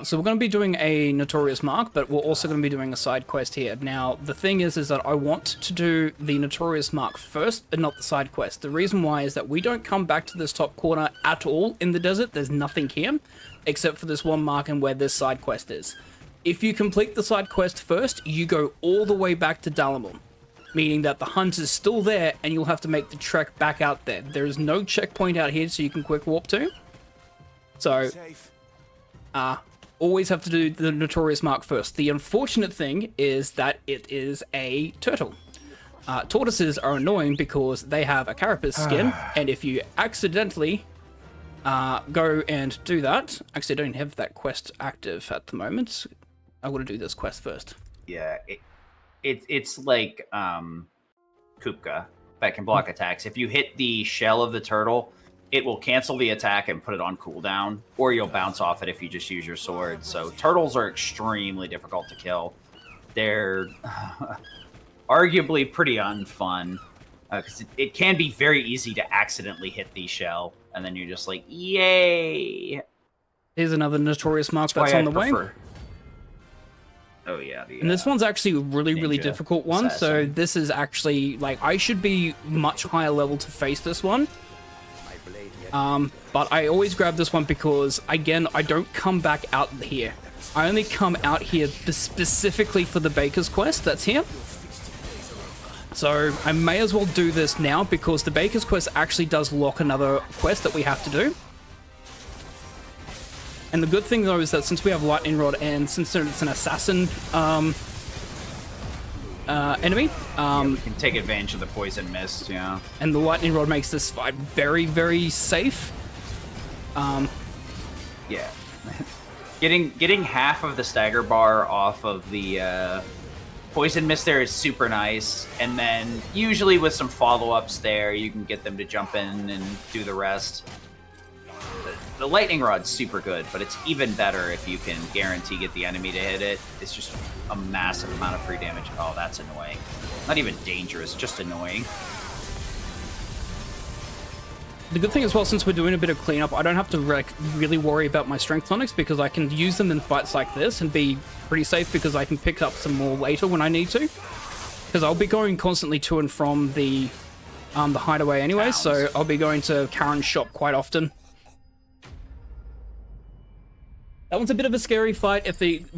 So we're going to be doing a Notorious Mark, but we're also going to be doing a side quest here. Now, the thing is that I want to do the Notorious Mark first, and not the side quest. The reason why is that we don't come back to this top corner at all in the desert. There's nothing here, except for this one mark and where this side quest is. If you complete the side quest first, you go all the way back to Dalamon, meaning that the hunt is still there, and you'll have to make the trek back out there. There is no checkpoint out here so you can quick warp to. So, always have to do the Notorious Mark first. The unfortunate thing is that it is a turtle. Tortoises are annoying because they have a carapace skin, and if you accidentally go and do that... Actually, I don't have that quest active at the moment. I want to do this quest first. Yeah, it's like Kupka that can block attacks. If you hit the shell of the turtle, it will cancel the attack and put it on cooldown, or you'll bounce off it if you just use your sword. So turtles are extremely difficult to kill. They're arguably pretty unfun, because it can be very easy to accidentally hit the shell, and then you're just like, yay! Here's another Notorious Mark that's on the way. Oh yeah, and this one's actually a really difficult one, so this is actually, like, I should be much higher level to face this one. But I always grab this one because, again, I don't come back out here. I only come out here specifically for the Baker's quest that's here. So I may as well do this now, because the Baker's quest actually does lock another quest that we have to do. And the good thing, though, is that since we have Lightning Rod, and since it's an assassin enemy, we can take advantage of the Poison Mist, yeah. And the Lightning Rod makes this fight very safe. Yeah. Getting half of the stagger bar off of the Poison Mist there is super nice, and then usually with some follow-ups there, you can get them to jump in and do the rest. The Lightning Rod's super good, but it's even better if you can guarantee get the enemy to hit it. It's just a massive amount of free damage. Oh, that's annoying. Not even dangerous, just annoying. The good thing as well, since we're doing a bit of cleanup, I don't have to really worry about my strength tonics, because I can use them in fights like this and be pretty safe, because I can pick up some more later when I need to. Because I'll be going constantly to and from the hideaway anyway, so I'll be going to Karen's shop quite often. That one's a bit of a scary fight,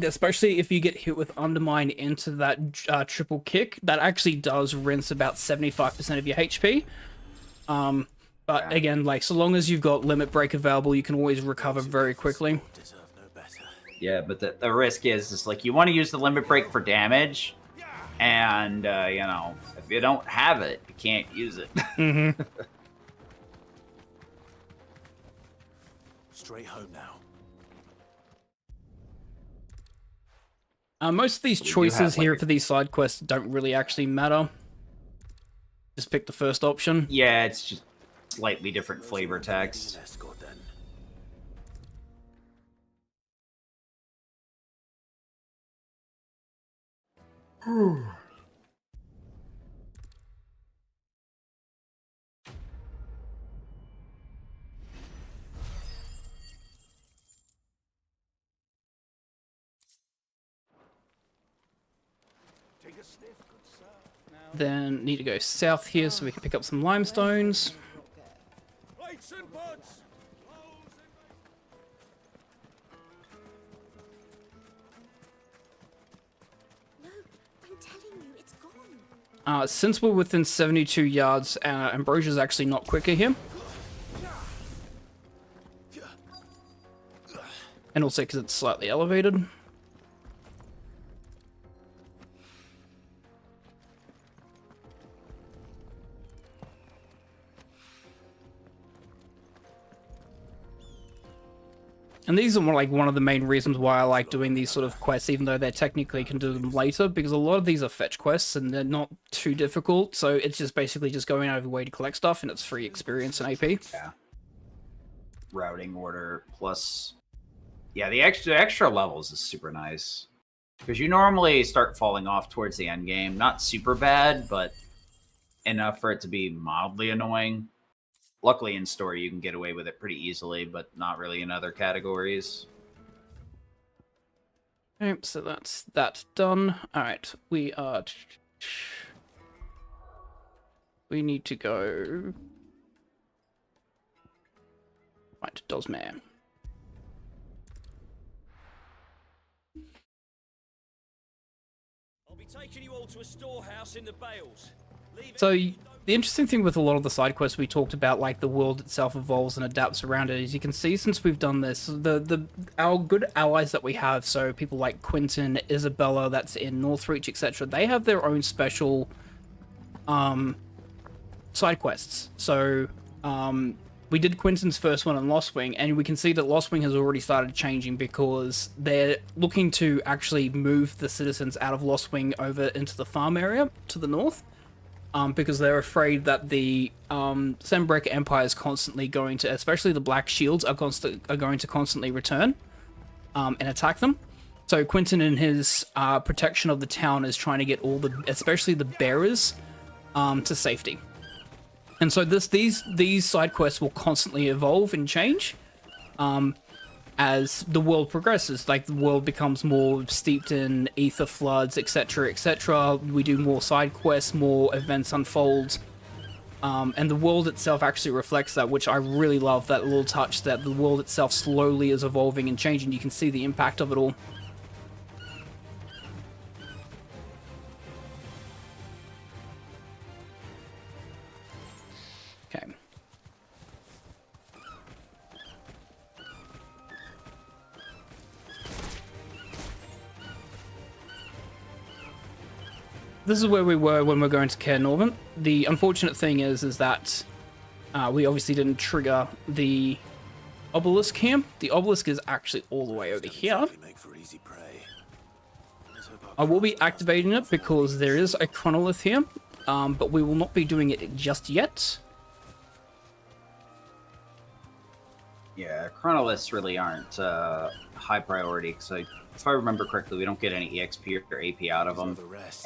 especially if you get hit with Undermine into that triple kick. That actually does rinse about 75% of your HP. But again, like, so long as you've got Limit Break available, you can always recover very quickly. Yeah, but the risk is like, you want to use the Limit Break for damage, and, you know, if you don't have it, you can't use it. Mm-hmm. Straight home now. Most of these choices here for these side quests don't really actually matter. Just pick the first option. Yeah, it's just slightly different flavor text. Then need to go south here so we can pick up some limestones. Lights and buds! No, I'm telling you, it's gone. Since we're within 72 yards, Ambrosia's actually not quicker here. And also because it's slightly elevated. And these are more like one of the main reasons why I like doing these sort of quests, even though they technically can do them later, because a lot of these are fetch quests and they're not too difficult. So it's just basically just going out of your way to collect stuff, and it's free experience and AP. Yeah. Routing order plus, yeah, the extra levels is super nice because you normally start falling off towards the end game. Not super bad, but enough for it to be mildly annoying. Luckily, in story, you can get away with it pretty easily, but not really in other categories. Okay, so that's that done. All right, we need to go right to Dosmere. I'll be taking you all to a storehouse in the Bales. So the interesting thing with a lot of the side quests we talked about, like the world itself evolves and adapts around it, is you can see since we've done this, our good allies that we have, so people like Quentin, Isabella, that's in Northreach, etc., they have their own special side quests. So we did Quentin's first one on Lost Wing, and we can see that Lost Wing has already started changing because they're looking to actually move the citizens out of Lost Wing over into the farm area to the north. Because they're afraid that the Sembreca Empire is constantly going to, especially the Black Shields, are going to constantly return and attack them. So Quentin, in his protection of the town, is trying to get especially the bearers, to safety. And so these side quests will constantly evolve and change as the world progresses. Like the world becomes more steeped in ether floods, etc., etc. We do more side quests, more events unfold, and the world itself actually reflects that, which I really love. That little touch that the world itself slowly is evolving and changing. You can see the impact of it all. Okay. This is where we were when we're going to Caer Norvent. The unfortunate thing is that we obviously didn't trigger the obelisk here. The obelisk is actually all the way over here. I will be activating it because there is a Chronolith here, but we will not be doing it just yet. Yeah, Chronoliths really aren't high priority because if I remember correctly, we don't get any EXP or AP out of them,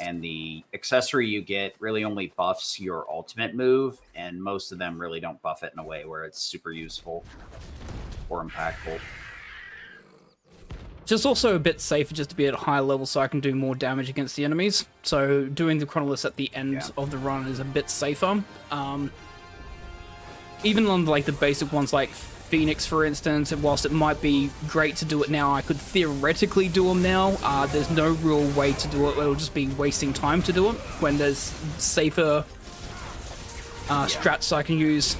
and the accessory you get really only buffs your ultimate move, and most of them really don't buff it in a way where it's super useful or impactful. Just also a bit safer just to be at a higher level so I can do more damage against the enemies. So doing the Chronoliths at the end of the run is a bit safer. Even on like the basic ones like Phoenix, for instance, whilst it might be great to do it now, I could theoretically do them now. There's no real way to do it. It'll just be wasting time to do it when there's safer strats I can use.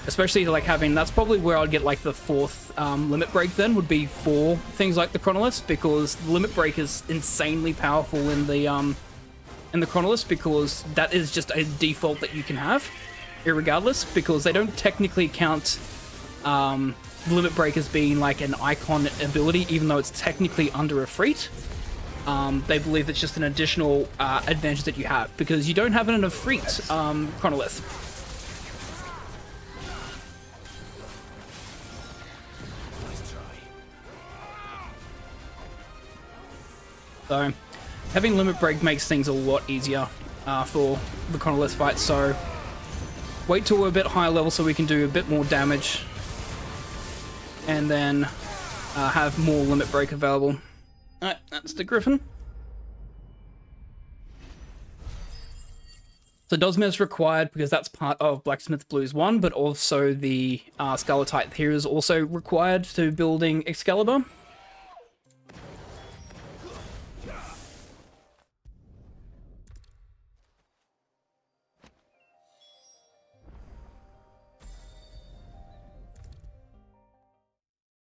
Especially like having, that's probably where I'd get like the fourth limit break then, would be for things like the Chronoliths, because the limit break is insanely powerful in the Chronoliths, because that is just a default that you can have irregardless, because they don't technically count limit break as being like an icon ability, even though it's technically under a Efreet. They believe it's just an additional advantage that you have, because you don't have an Efreet Chronolith. So having limit break makes things a lot easier for the Chronolith fight, so wait till we're a bit higher level so we can do a bit more damage, and then have more limit break available. Alright, that's the Griffin. So Dosmer is required because that's part of Blacksmith Blues 1, but also the Scarletite here is also required to building Excalibur.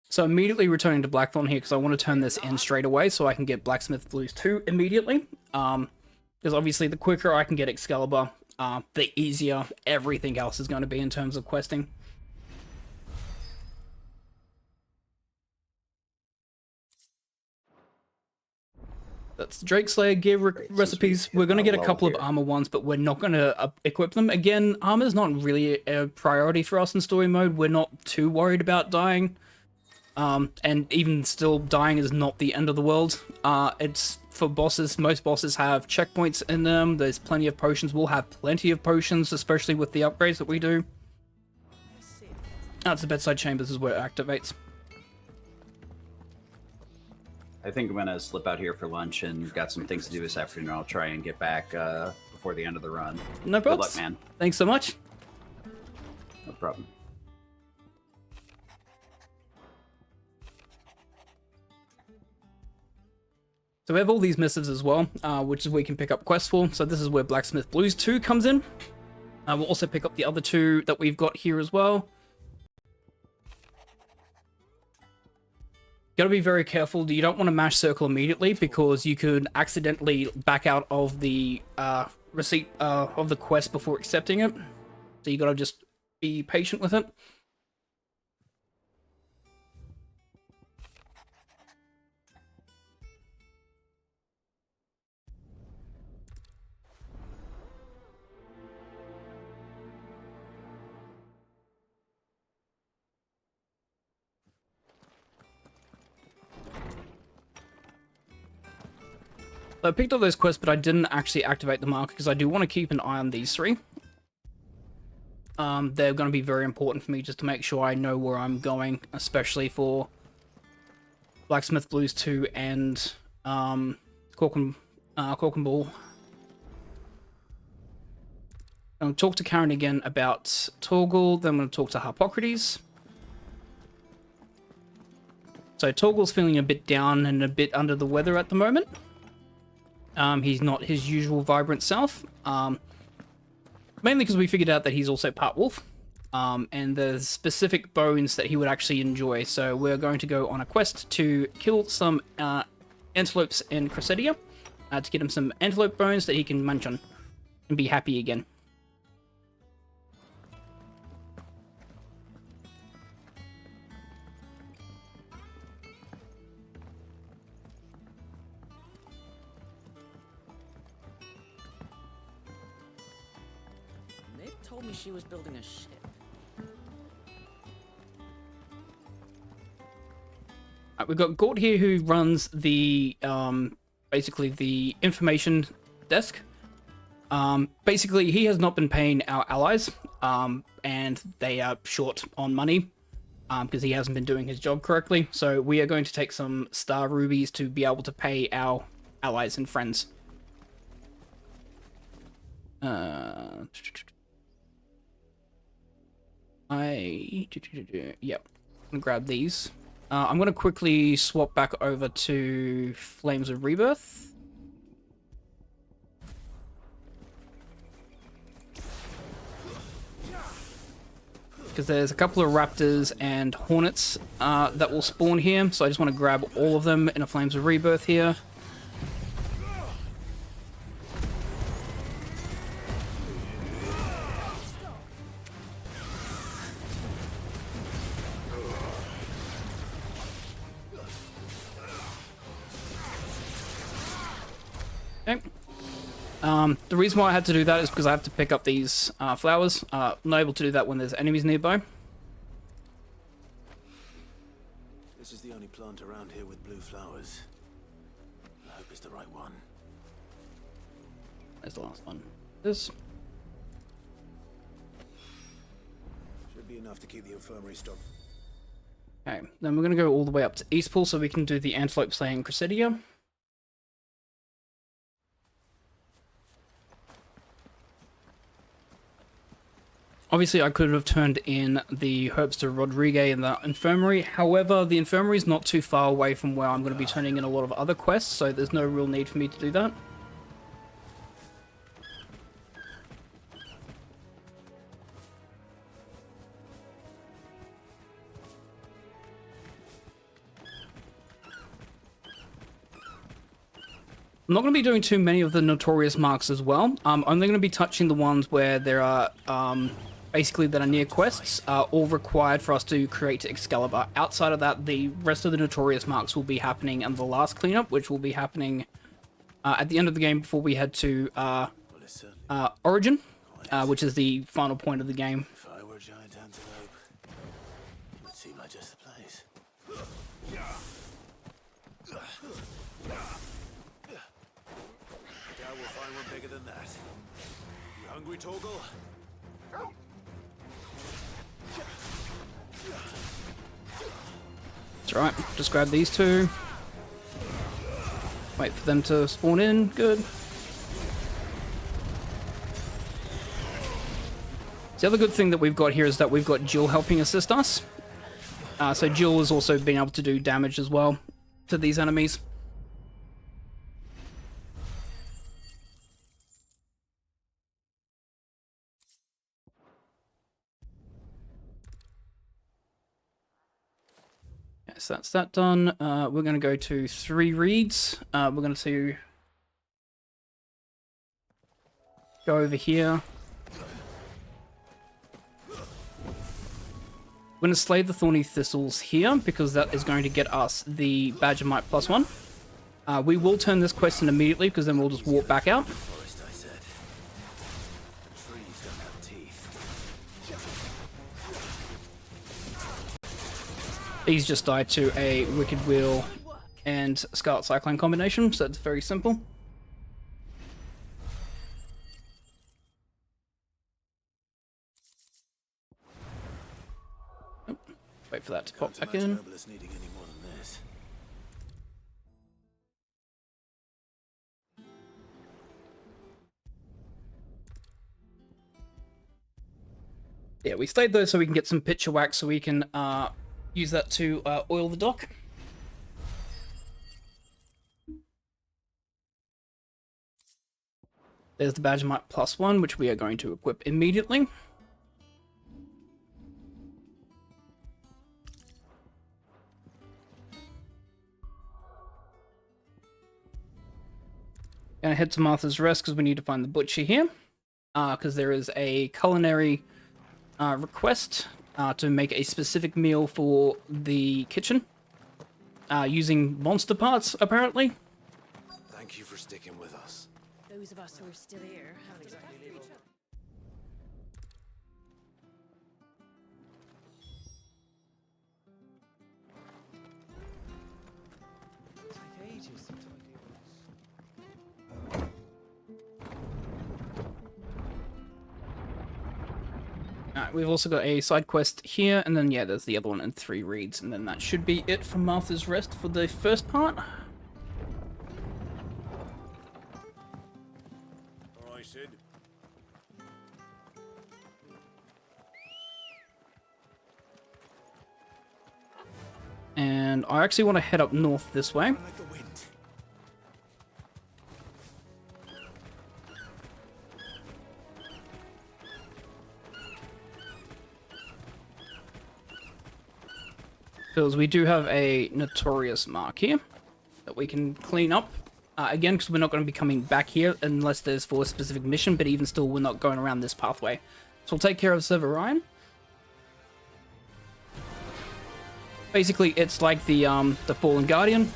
So immediately returning to Blackthorn here because I want to turn this in straight away so I can get Blacksmith Blues 2 immediately. Because obviously the quicker I can get Excalibur, the easier everything else is going to be in terms of questing. That's the Drake Slayer gear recipes. We're going to get a couple of armor ones, but we're not going to equip them. Again, armor's not really a priority for us in story mode. We're not too worried about dying. And even still, dying is not the end of the world. It's for bosses. Most bosses have checkpoints in them. There's plenty of potions. We'll have plenty of potions, especially with the upgrades that we do. That's the bedside chambers is where it activates. I think I'm gonna slip out here for lunch and got some things to do this afternoon. I'll try and get back before the end of the run. No problem. Good luck, man. Thanks so much. No problem. So we have all these missives as well, which is where you can pick up quests for. So this is where Blacksmith Blues 2 comes in. We'll also pick up the other two that we've got here as well. Gotta be very careful. You don't want to mash circle immediately because you could accidentally back out of the receipt of the quest before accepting it. So you gotta just be patient with it. So I picked up those quests, but I didn't actually activate the marker because I do want to keep an eye on these three. They're going to be very important for me just to make sure I know where I'm going, especially for Blacksmith Blues 2 and Cork and Ball. I'm going to talk to Karen again about Torgal, then I'm going to talk to Harpocrates. So Torgal's feeling a bit down and a bit under the weather at the moment. He's not his usual vibrant self. Mainly because we figured out that he's also part wolf. And there's specific bones that he would actually enjoy. So we're going to go on a quest to kill some antelopes in Cressidia. To get him some antelope bones that he can munch on and be happy again. Told me she was building a ship. We've got Gort here who runs the basically the information desk. Basically, he has not been paying our allies, and they are short on money because he hasn't been doing his job correctly. So we are going to take some star rubies to be able to pay our allies and friends. Yep, I'm gonna grab these. I'm gonna quickly swap back over to Flames of Rebirth. Because there's a couple of raptors and hornets that will spawn here, so I just want to grab all of them in a Flames of Rebirth here. Okay. The reason why I had to do that is because I have to pick up these flowers. Not able to do that when there's enemies nearby. This is the only plant around here with blue flowers. I hope it's the right one. There's the last one. This. Should be enough to keep the infirmary stocked. Okay, then we're going to go all the way up to Eastpool so we can do the Antelope Slaying Cressidia. Obviously, I could have turned in the Herbster Rodriguez in the infirmary. However, the infirmary is not too far away from where I'm going to be turning in a lot of other quests, so there's no real need for me to do that. I'm not going to be doing too many of the notorious marks as well. I'm only going to be touching the ones where there are, basically that are near quests, all required for us to create Excalibur. Outside of that, the rest of the notorious marks will be happening in the last cleanup, which will be happening at the end of the game before we head to Origin, which is the final point of the game. If I were a giant antelope, it would seem like just the place. I doubt we'll find one bigger than that. You hungry, Torgal? That's right, just grab these two. Wait for them to spawn in, good. The other good thing that we've got here is that we've got Jill helping assist us. So Jill has also been able to do damage as well to these enemies. So that's that done. We're going to go to 3 reads. We're going to go over here. We're going to slay the thorny thistles here because that is going to get us the Badger Might +1. We will turn this quest in immediately because then we'll just walk back out. Forest, I said. The trees don't have teeth. These just die to a Wicked Wheel and Scarlet Cyclone combination, so it's very simple. Oh, wait for that to pop back in. Noblest needing any more than this. Yeah, we stayed there so we can get some picture wax so we can use that to oil the dock. There's the Badger Might +1, which we are going to equip immediately. Gonna head to Martha's Rest because we need to find the butcher here. Because there is a culinary request to make a specific meal for the kitchen. Using monster parts, apparently. Thank you for sticking with us. Those of us who are still here haven't exactly leave each other. Take ages to tidy Alright, we've also got a side quest here, and then yeah, there's the other one in 3 reads, and then that should be it for Martha's Rest for the first part. Alright, Sid. And I actually want to head up north this way. Like the wind. Because we do have a notorious mark here that we can clean up. Again, because we're not going to be coming back here unless there's for a specific mission, but even still, we're not going around this pathway. So we'll take care of Severine. Basically, it's like the Fallen Guardian.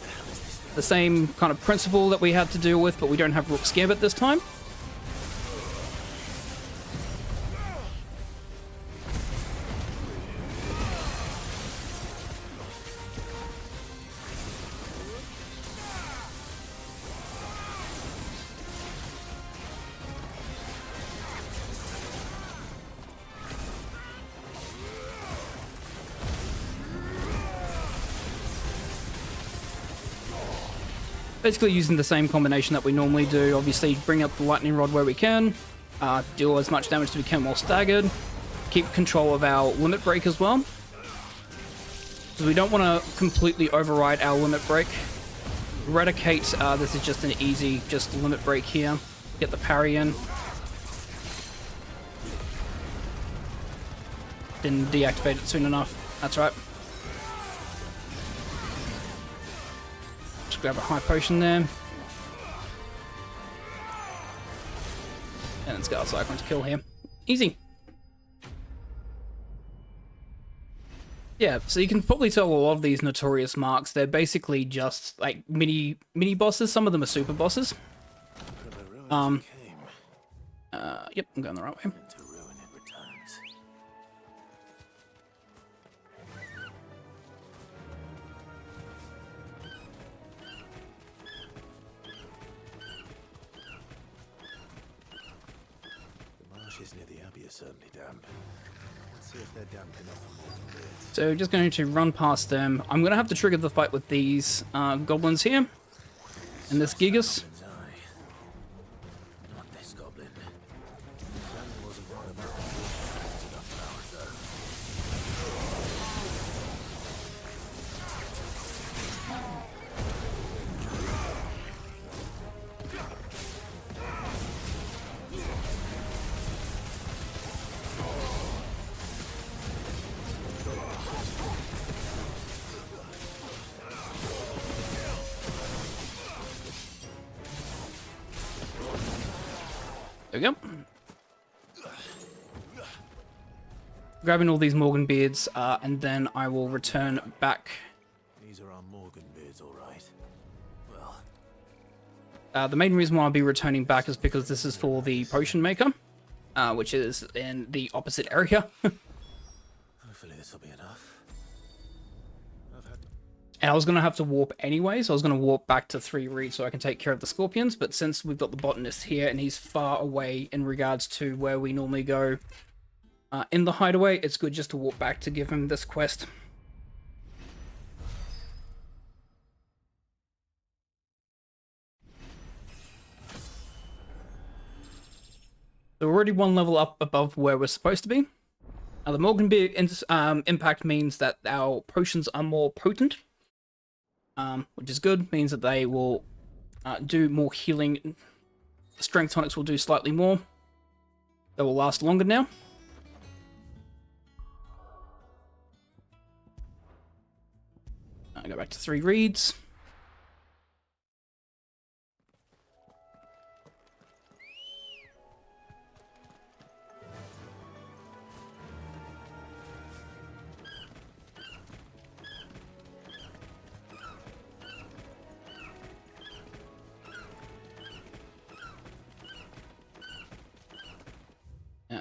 The same kind of principle that we had to deal with, but we don't have Rook Scabbard this time. Basically using the same combination that we normally do. Obviously bring up the lightning rod where we can, deal as much damage as we can while staggered, keep control of our limit break as well. Because we don't want to completely override our limit break. Eradicate, this is just an easy, just limit break here. Get the parry in. Didn't deactivate it soon enough. That's right. Just grab a high potion there. And it's got a Cyclone to kill here. Easy. Yeah, so you can probably tell a lot of these notorious marks, they're basically just like mini bosses. Some of them are super bosses. Yep, I'm going the right way. Near the abbey are certainly damp. Let's see if they're damp enough for more than this. So just going to run past them. I'm going to have to trigger the fight with these goblins here. And this Gigas. Not this goblin. Renown wasn't wrong about enough flowers though. There we go. Grabbing all these Morgan beards, and then I will return back. These are our Morgan beards, all right. Well, The main reason why I'll be returning back is because this is for the potion maker, which is in the opposite area. hopefully this will be enough. And I was going to have to warp anyway, so I was going to warp back to 3 Reeds so I can take care of the scorpions, but since we've got the botanist here and he's far away in regards to where we normally go in the hideaway, it's good just to warp back to give him this quest. So we're already 1 level up above where we're supposed to be. The Morgan Beer impact means that our potions are more potent. Which is good, means that they will do more healing. Strength tonics will do slightly more. They will last longer now. I go back to 3 Reeds.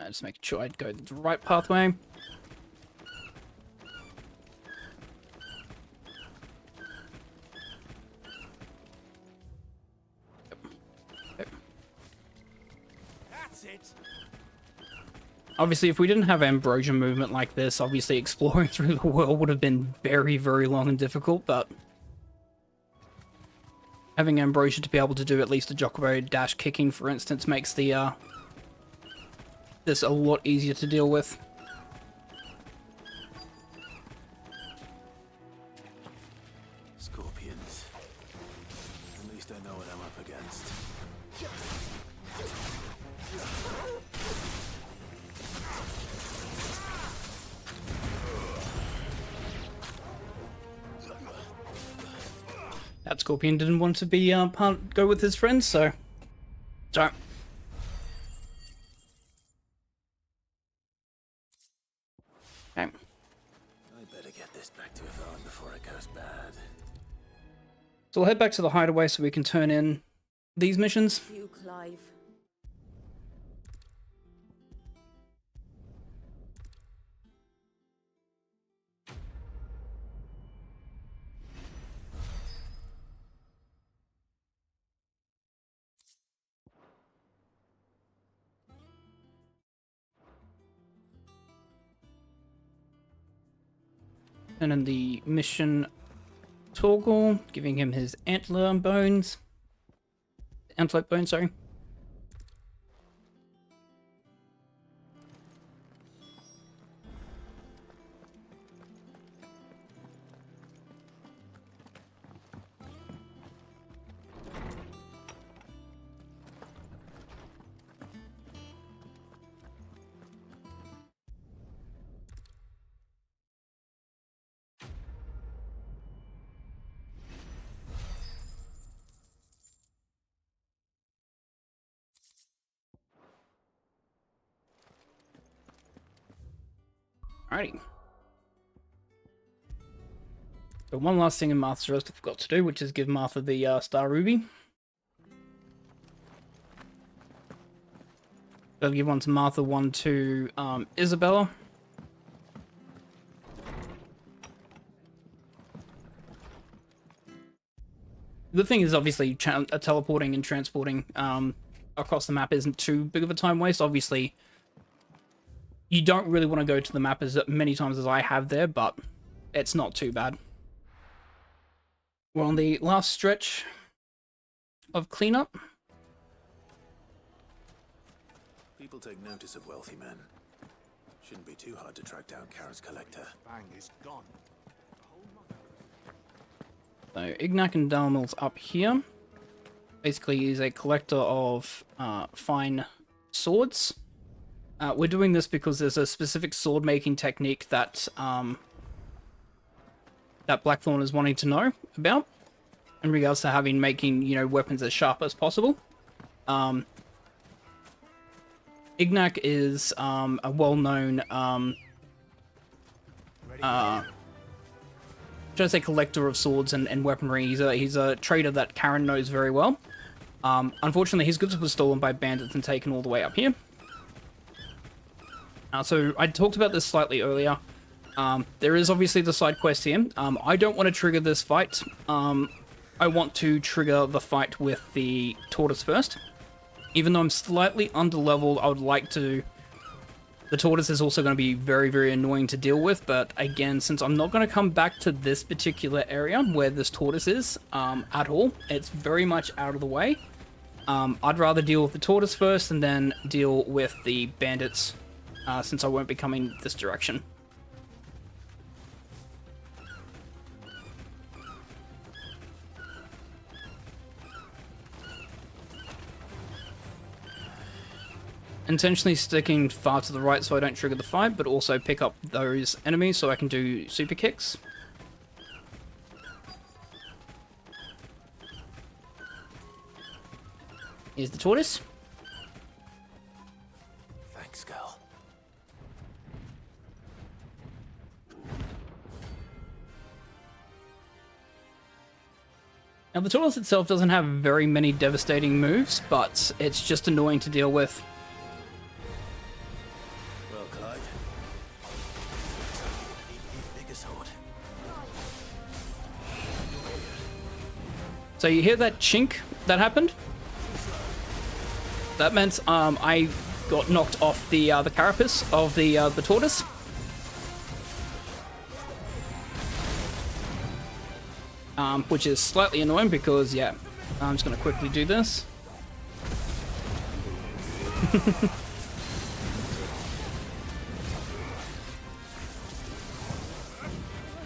Just making sure I go the right pathway. Yep. That's it. Obviously, if we didn't have ambrosia movement like this, obviously exploring through the world would have been very, very long and difficult, but having ambrosia to be able to do at least a Jokubo dash kicking, for instance, makes the this a lot easier to deal with. scorpions. At least I know what I'm up against. That scorpion didn't want to be go with his friends, so sorry. Okay. I better get this back to Yvonne before it goes bad. So we'll head back to the hideaway so we can turn in these missions. You, Clive. And in the mission toggle, giving him his antelope bones, sorry. Alrighty. So one last thing in Martha's Roast I forgot to do, which is give Martha the Star Ruby. I'll give one to Martha, one to Isabella. The thing is, obviously, teleporting and transporting across the map isn't too big of a time waste. Obviously, you don't really want to go to the map as many times as I have there, but it's not too bad. We're on the last stretch of cleanup. People take notice of wealthy men. Shouldn't be too hard to track down Kara's collector. Bang is gone. So Ignak and Dalmil's up here. Basically, he's a collector of fine swords. We're doing this because there's a specific sword making technique that that Blackthorn is wanting to know about in regards to making, you know, weapons as sharp as possible. Ignak is a well-known should I say collector of swords and weaponry. He's a trader that Karen knows very well. Unfortunately, his goods were stolen by bandits and taken all the way up here. So I talked about this slightly earlier. There is obviously the side quest here. I don't want to trigger this fight. I want to trigger the fight with the tortoise first. Even though I'm slightly underleveled, I would like to... The tortoise is also going to be very, very annoying to deal with, but again, since I'm not going to come back to this particular area where this tortoise is at all, it's very much out of the way. I'd rather deal with the tortoise first and then deal with the bandits, since I won't be coming this direction. Intentionally sticking far to the right so I don't trigger the fight, but also pick up those enemies so I can do super kicks. Here's the tortoise. Thanks, girl. Now the tortoise itself doesn't have very many devastating moves, but it's just annoying to deal with. So you hear that chink that happened? That meant I got knocked off the carapace of the tortoise. Which is slightly annoying because, yeah, I'm just going to quickly do this.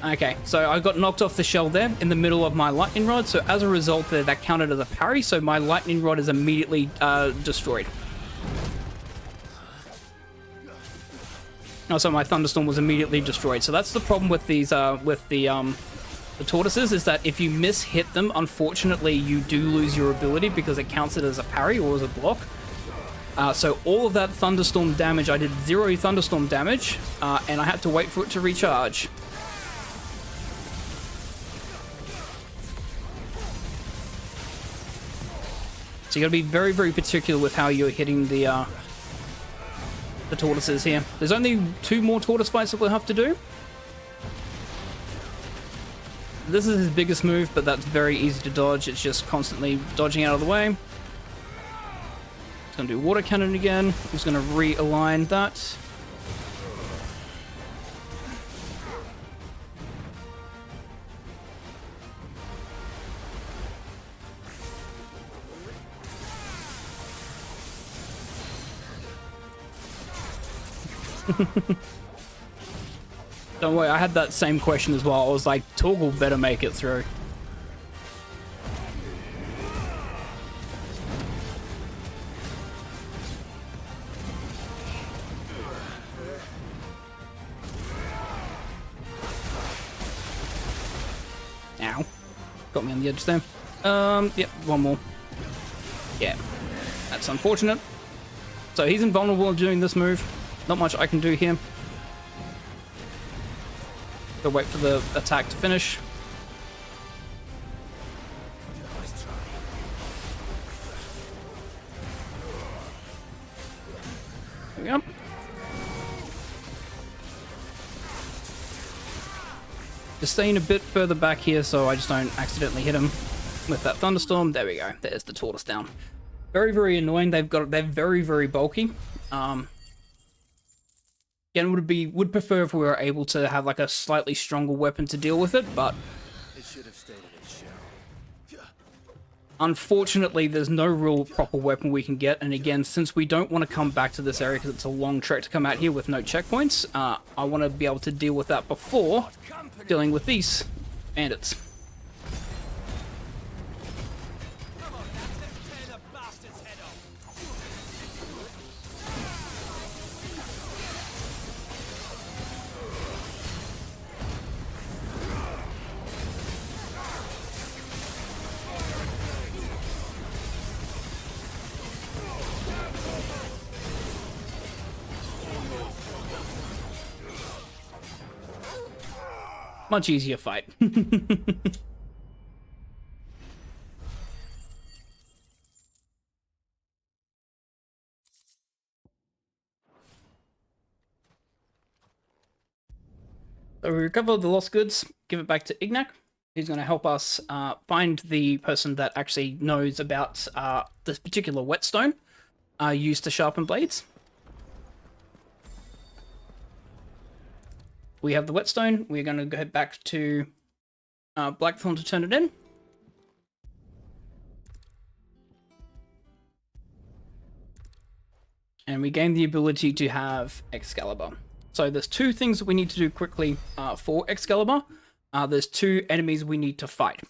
Okay, so I got knocked off the shell there in the middle of my lightning rod, so as a result that counted as a parry, so my lightning rod is immediately destroyed. Oh, so my thunderstorm was immediately destroyed. So that's the problem with these the tortoises, is that if you miss-hit them, unfortunately you do lose your ability because it counts it as a parry or as a block. So all of that thunderstorm damage, I did 0 thunderstorm damage, and I had to wait for it to recharge. So you gotta be very, very particular with how you're hitting the tortoises here. There's only 2 more tortoise fights that we'll have to do. This is his biggest move, but that's very easy to dodge. It's just constantly dodging out of the way. It's gonna do water cannon again. He's gonna realign that. Don't worry, I had that same question as well. I was like, Torgal better make it through. Ow. Got me on the edge there. Yep, one more. Yeah, that's unfortunate. So he's invulnerable doing this move. Not much I can do here. Go wait for the attack to finish. There we go. Just staying a bit further back here so I just don't accidentally hit him with that thunderstorm. There we go. There's the tortoise down. Very, very annoying. They're very, very bulky. Again, would prefer if we were able to have like a slightly stronger weapon to deal with it, but It should have stayed in its shell. unfortunately, there's no real proper weapon we can get. And again, since we don't want to come back to this area because it's a long trek to come out here with no checkpoints, I want to be able to deal with that before dealing with these bandits. Much easier fight. So we recover the lost goods, give it back to Ignac. He's going to help us find the person that actually knows about this particular whetstone used to sharpen blades. We have the whetstone. We're going to go back to Blackthorn to turn it in. And we gain the ability to have Excalibur. So there's two things that we need to do quickly for Excalibur. There's two enemies we need to fight.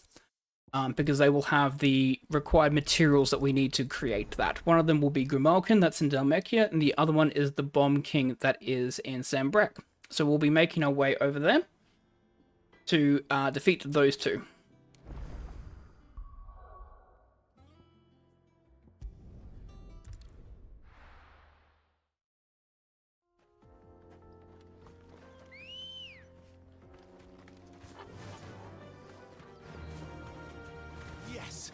Because they will have the required materials that we need to create that. One of them will be Grimalkin, that's in Dhalmekia, and the other one is the Bomb King that is in Sambrek. So we'll be making our way over there to defeat those two. Yes.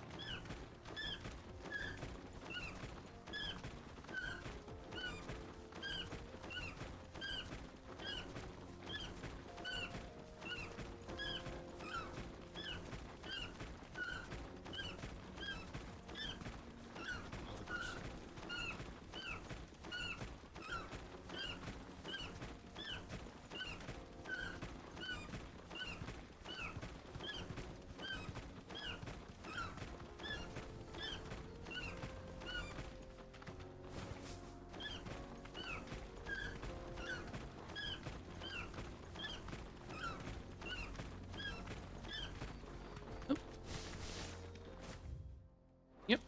Yep.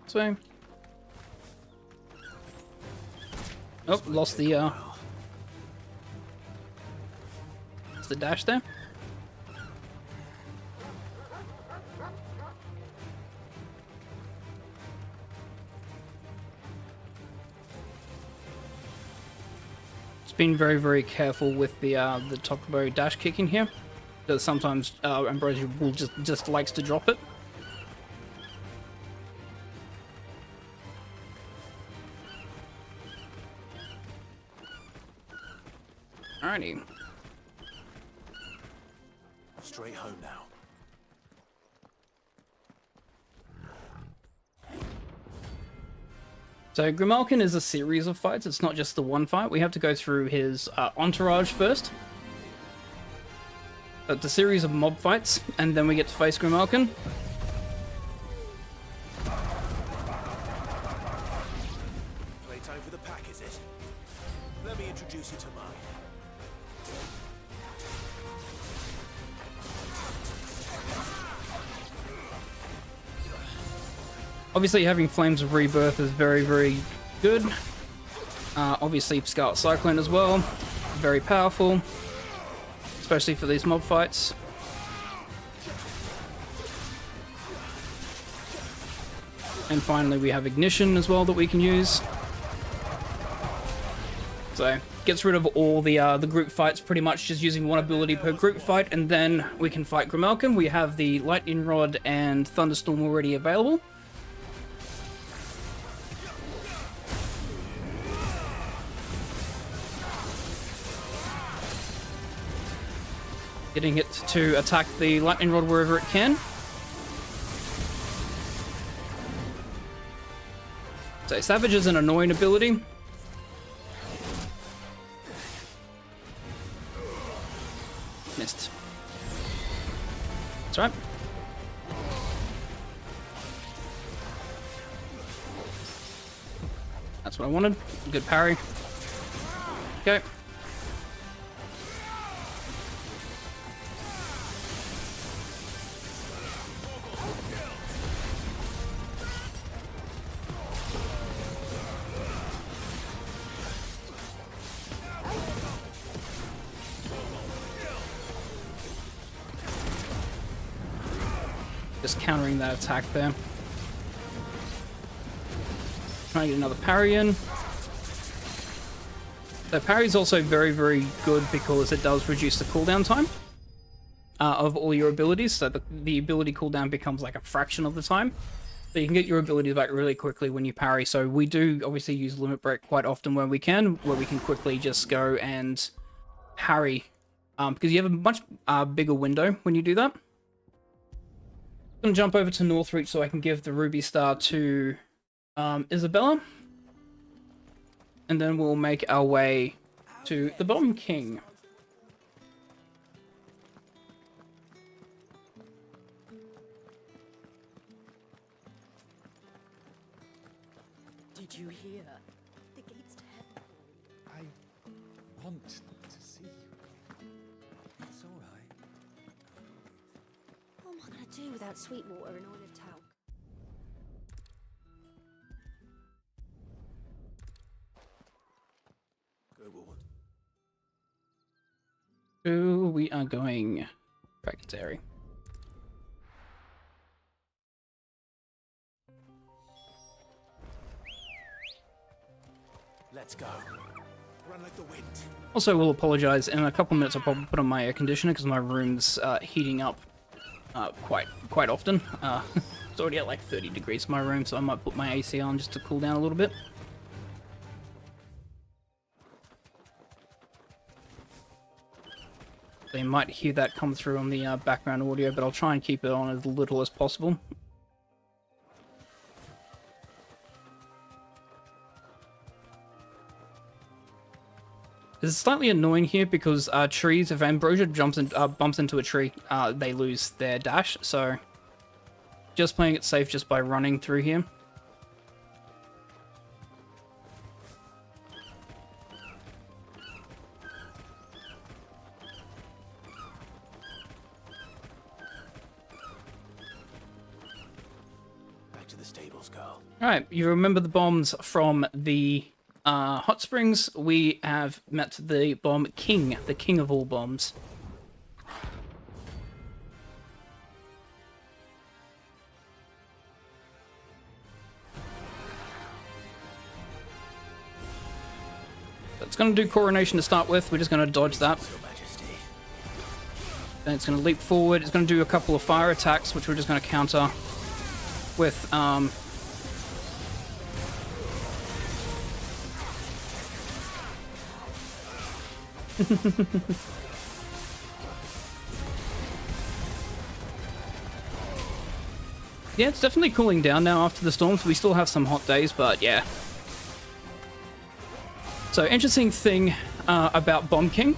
So. Oh, lost the dash there. Just been very, very careful with the Tokubo dash kick in here, because sometimes Ambrosia will just likes to drop it. Alrighty. Straight home now. So Grimalkin is a series of fights, it's not just the one fight. We have to go through his entourage first. It's a series of mob fights, and then we get to face Grimalkin. Playtime for the pack, is it? Let me introduce you to mine. Obviously having Flames of Rebirth is very, very good. Obviously Scarlet Cyclone as well, very powerful, especially for these mob fights. And finally we have Ignition as well that we can use. So gets rid of all the group fights, pretty much just using one ability per group fight, and then we can fight Grimalkin. We have the Lightning Rod and Thunderstorm already available. Getting it to attack the Lightning Rod wherever it can. So Savage is an annoying ability. Missed. That's right. That's what I wanted. Good parry. Okay. Just countering that attack there. Trying to get another parry in. The parry is also very, very good because it does reduce the cooldown time of all your abilities. So the ability cooldown becomes like a fraction of the time. So you can get your abilities back really quickly when you parry. So we do obviously use Limit Break quite often when we can, where we can quickly just go and parry. Because you have a much bigger window when you do that. I'm going to jump over to Northreach so I can give the Ruby Star to Isabella. And then we'll make our way to the Bomb King. Did you hear? The gates to heaven. I want to see you. It's all right. What am I going to do without Sweetwater and Oil of Talc? So we are going Dragon's Airy. Let's go. Run like the wind. Also, will apologize. In a couple of minutes, I'll probably put on my air conditioner because my room's heating up quite often. It's already at like 30 degrees in my room, so I might put my AC on just to cool down a little bit. So you might hear that come through on the background audio, but I'll try and keep it on as little as possible. It's slightly annoying here because trees, if Ambrosia bumps into a tree, they lose their dash, so just playing it safe just by running through here. Back to the stables, girl. Alright, you remember the bombs from the hot springs. We have met the bomb king, the king of all bombs. So it's going to do coronation to start with. We're just going to dodge that. Then it's going to leap forward. It's going to do a couple of fire attacks, which we're just going to counter with yeah, it's definitely cooling down now after the storms. We still have some hot days, but yeah. So, interesting thing about Bomb King,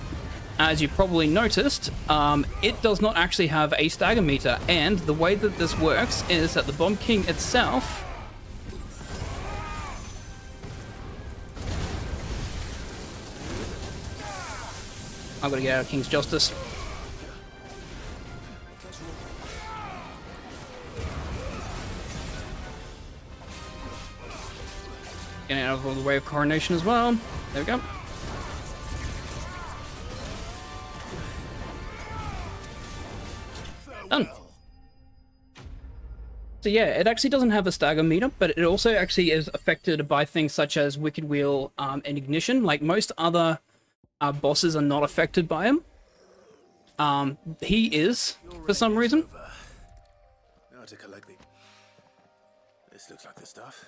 as you probably noticed, it does not actually have a stagger meter, and the way that this works is that the Bomb King itself I've got to get out of King's Justice. Getting out of the way of coronation as well. There we go. Done. So yeah, it actually doesn't have a stagger meter, but it also actually is affected by things such as Wicked Wheel and Ignition. Like most other bosses are not affected by him. He is, for some reason. Now to collect the... This looks like the stuff.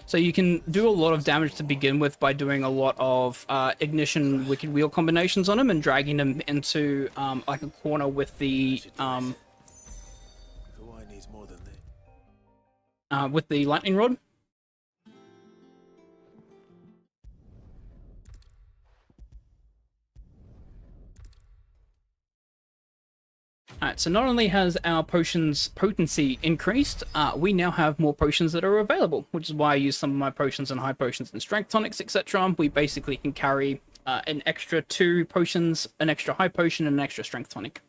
So you can do a lot of damage to begin with by doing a lot of ignition wicked wheel combinations on him and dragging him into like a corner with the needs more than this. with the lightning rod. Alright, so not only has our potions potency increased, we now have more potions that are available, which is why I use some of my potions and high potions and strength tonics, etc. We basically can carry an extra 2 potions, an extra high potion, and an extra strength tonic.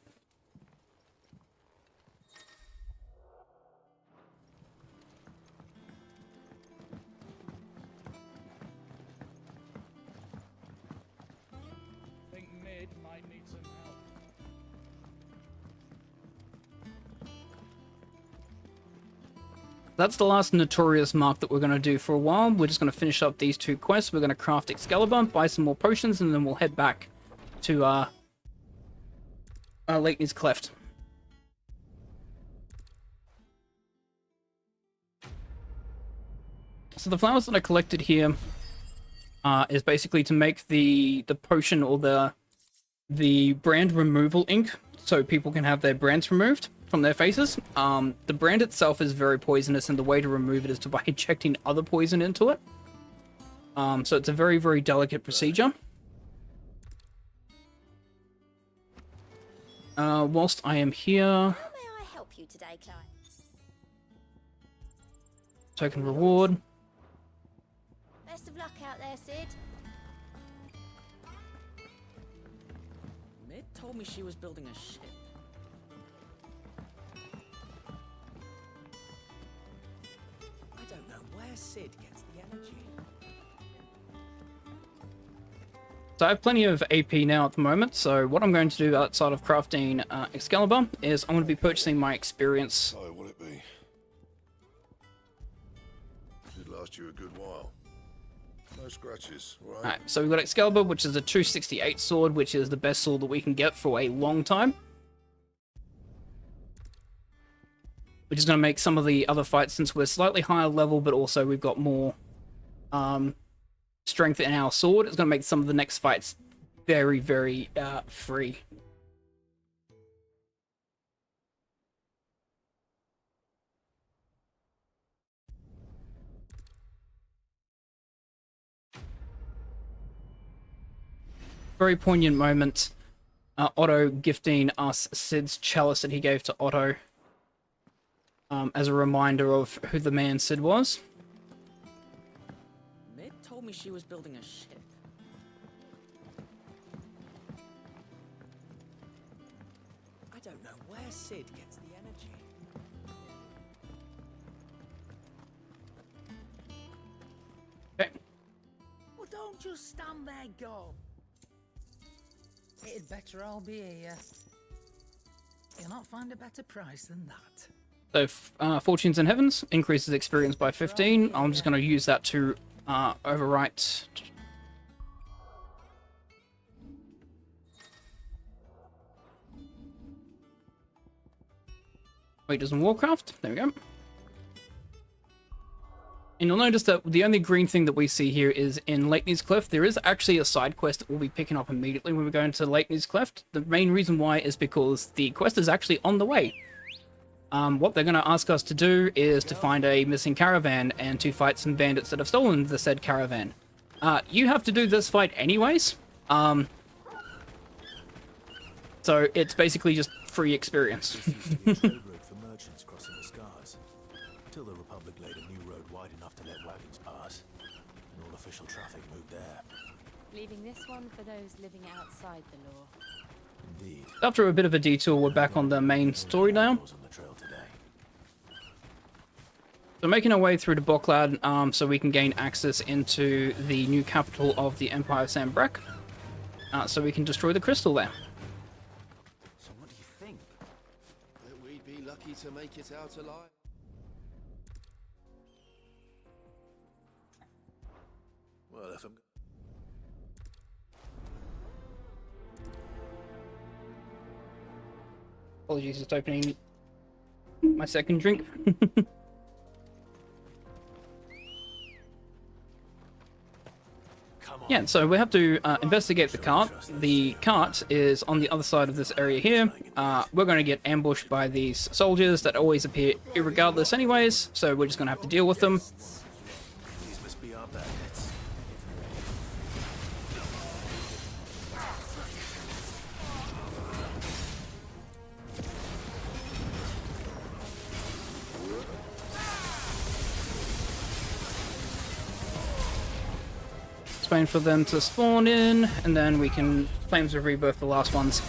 That's the last notorious mark that we're going to do for a while. We're just going to finish up these 2 quests. We're going to craft Excalibur, buy some more potions, and then we'll head back to Lakeny's Cleft. So the flowers that I collected here is basically to make the potion or the brand removal ink, so people can have their brands removed from their faces. The brand itself is very poisonous, and the way to remove it is by injecting other poison into it. So it's a very, very delicate procedure. Whilst I am here... How may I help you today, Clive? Token reward. Best of luck out there, Sid. Mid told me she was building a ship. I don't know where Sid gets the energy. So I have plenty of AP now at the moment, so what I'm going to do outside of crafting Excalibur is I'm going to be purchasing my experience. Oh, will it be? Should last you a good while. No scratches, all right? Alright, so we've got Excalibur, which is a 268 sword, which is the best sword that we can get for a long time. Which is going to make some of the other fights, since we're slightly higher level, but also we've got more strength in our sword, it's going to make some of the next fights very, very free. Very poignant moment. Otto gifting us Sid's chalice that he gave to Otto as a reminder of who the man Sid was. Mid told me she was building a ship. I don't know where Sid gets the energy. Okay. Well, don't just stand there, go. It'd better all be here. You'll not find a better price than that. So, Fortunes in Heavens increases experience by 15. I'm just going to use that to overwrite. Wages in Warcraft. There we go. And you'll notice that the only green thing that we see here is in Lakeny's Cleft. There is actually a side quest that we'll be picking up immediately when we go into Lakeny's Cleft. The main reason why is because the quest is actually on the way. What they're going to ask us to do is to find a missing caravan and to fight some bandits that have stolen the said caravan. You have to do this fight anyways. So it's basically just free experience. For merchants crossing the scars, till the Republic laid a new road wide enough to let wagons pass, and all official traffic moved there. Leaving this one for those living outside the law. Indeed. After a bit of a detour, we're back on the main story now. So making our way through to Boklad so we can gain access into the new capital of the Empire of Sanbreque, so we can destroy the crystal there. So what do you think? That we'd be lucky to make it out alive? Well, if I'm... Apologies, just opening my second drink. Yeah, so we have to investigate the cart. The cart is on the other side of this area here. We're going to get ambushed by these soldiers that always appear irregardless anyways, so we're just going to have to deal with them. These must be our bandits. Waiting for them to spawn in, and then we can Flames of Rebirth the last ones.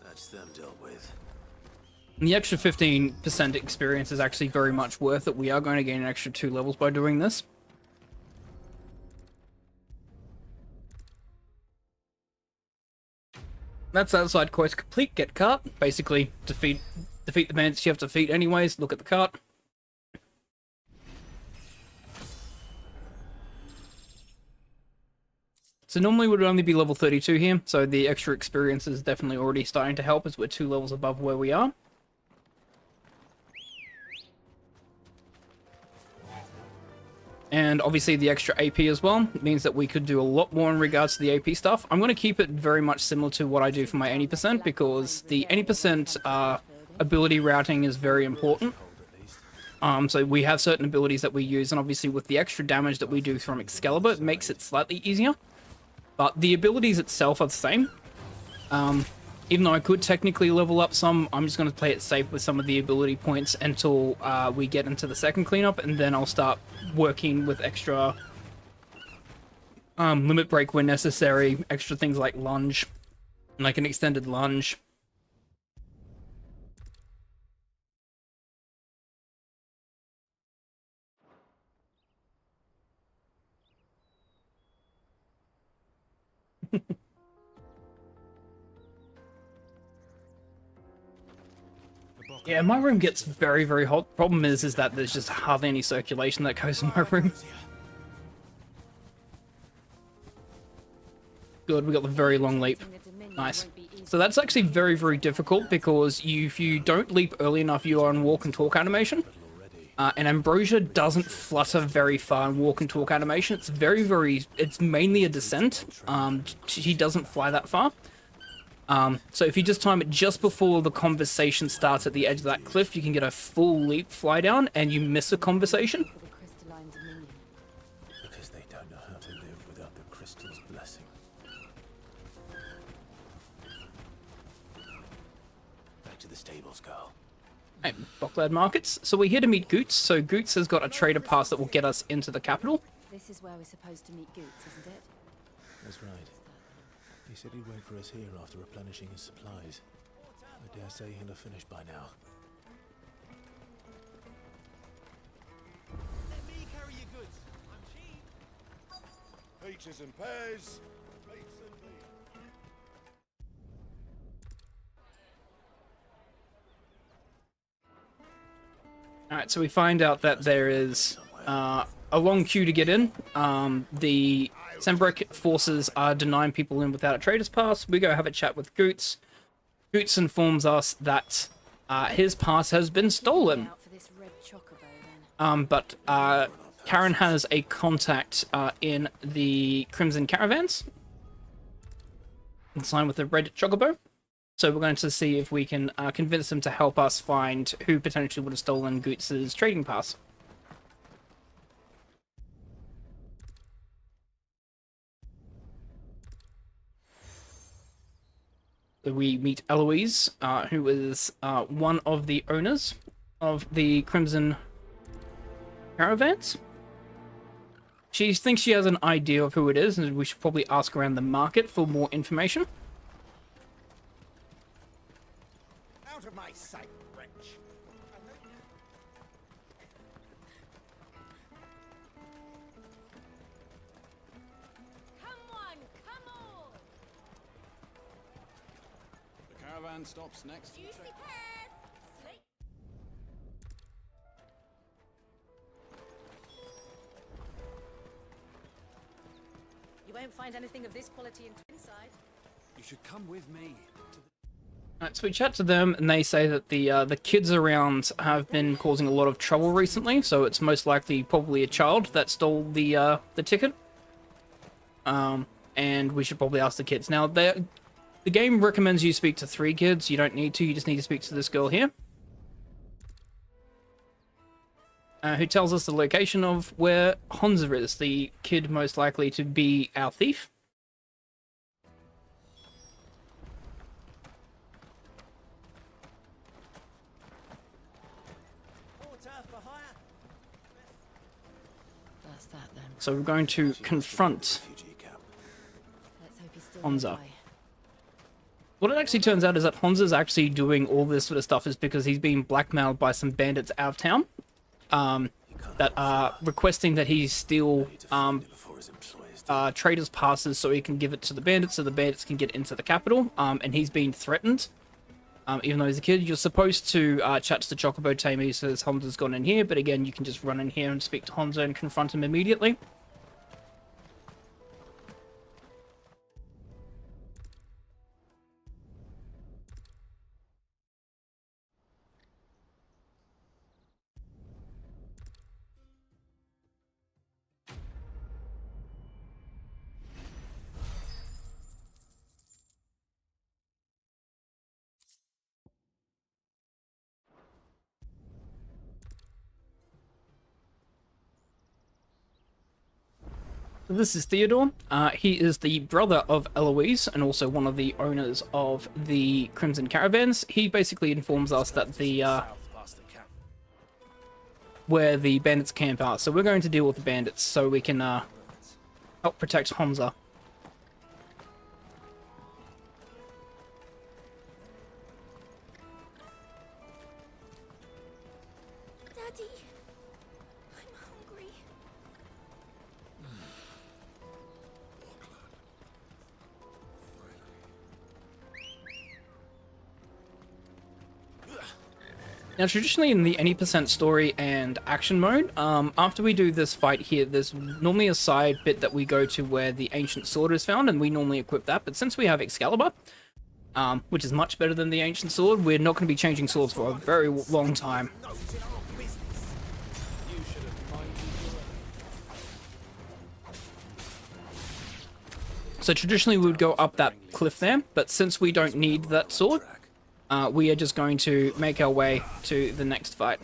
That's them dealt with. And the extra 15% experience is actually very much worth it. We are going to gain an extra 2 levels by doing this. That's that side quest complete. Get cart. Basically, defeat the bandits you have to defeat anyways. Look at the cart. So normally would only be level 32 here, so the extra experience is definitely already starting to help as we're 2 levels above where we are. And obviously the extra AP as well means that we could do a lot more in regards to the AP stuff. I'm going to keep it very much similar to what I do for my 80% because the 80% ability routing is very important. So we have certain abilities that we use, and obviously with the extra damage that we do from Excalibur, it makes it slightly easier. But the abilities itself are the same. Even though I could technically level up some, I'm just going to play it safe with some of the ability points until we get into the second cleanup, and then I'll start working with extra limit break when necessary, extra things like lunge, like an extended lunge. Yeah, my room gets very, very hot. Problem is that there's just hardly any circulation that goes in my room. Good, we got the very long leap. Nice. So that's actually very, very difficult because if you don't leap early enough, you are on walk and talk animation. And Ambrosia doesn't flutter very far in walk and talk animation. It's it's mainly a descent. She doesn't fly that far. So if you just time it just before the conversation starts at the edge of that cliff, you can get a full leap fly down and you miss a conversation. Because they don't know how to live without the crystal's blessing. Back to the stables, girl. Hey, Bocklad Markets. So we're here to meet Goots. So Goots has got a trader pass that will get us into the capital. This is where we're supposed to meet Goots, isn't it? That's right. He said he'd wait for us here after replenishing his supplies. I dare say he'll have finished by now. Let me carry your goods. I'm cheap. Peaches and pears. Plates and beer. Alright, so we find out that there is a long queue to get in. The Sembrek forces are denying people in without a trader's pass. We go have a chat with Goots. Goots informs us that his pass has been stolen. But Karen has a contact in the Crimson Caravans. It's lined with the red chocobo. So we're going to see if we can convince them to help us find who potentially would have stolen Goots' trading pass. So we meet Eloise, who is one of the owners of the Crimson Caravans. She thinks she has an idea of who it is, and we should probably ask around the market for more information. Out of my sight, wretch. caravan stops next. You won't find anything of this quality in Twinside. You should come with me. Alright, so we chat to them, and they say that the kids around have been causing a lot of trouble recently, so it's most likely probably a child that stole the ticket. And we should probably ask the kids. Now, the game recommends you speak to 3 kids. You don't need to. You just need to speak to this girl here, who tells us the location of where Honza is, the kid most likely to be our thief. That's that then. So we're going to confront Let's hope he's still Honza. nearby. What it actually turns out is that Honza's actually doing all this sort of stuff is because he's being blackmailed by some bandits out of town, that are requesting that he steal traders' passes so he can give it to the bandits so the bandits can get into the capital, and he's being threatened. Even though he's a kid, you're supposed to chat to the Chocobo Tamer. He says Honza's gone in here, but again, you can just run in here and speak to Honza and confront him immediately. This is Theodore. He is the brother of Eloise and also one of the owners of the Crimson Caravans. He basically informs us that where the bandits camp are. So we're going to deal with the bandits so we can help protect Honza. Daddy, I'm hungry. Now, traditionally in the any % story and action mode, after we do this fight here, there's normally a side bit that we go to where the ancient sword is found, and we normally equip that. But since we have Excalibur, which is much better than the ancient sword, we're not going to be changing swords for a very long time. So traditionally we would go up that cliff there, but since we don't need that sword, we are just going to make our way to the next fight.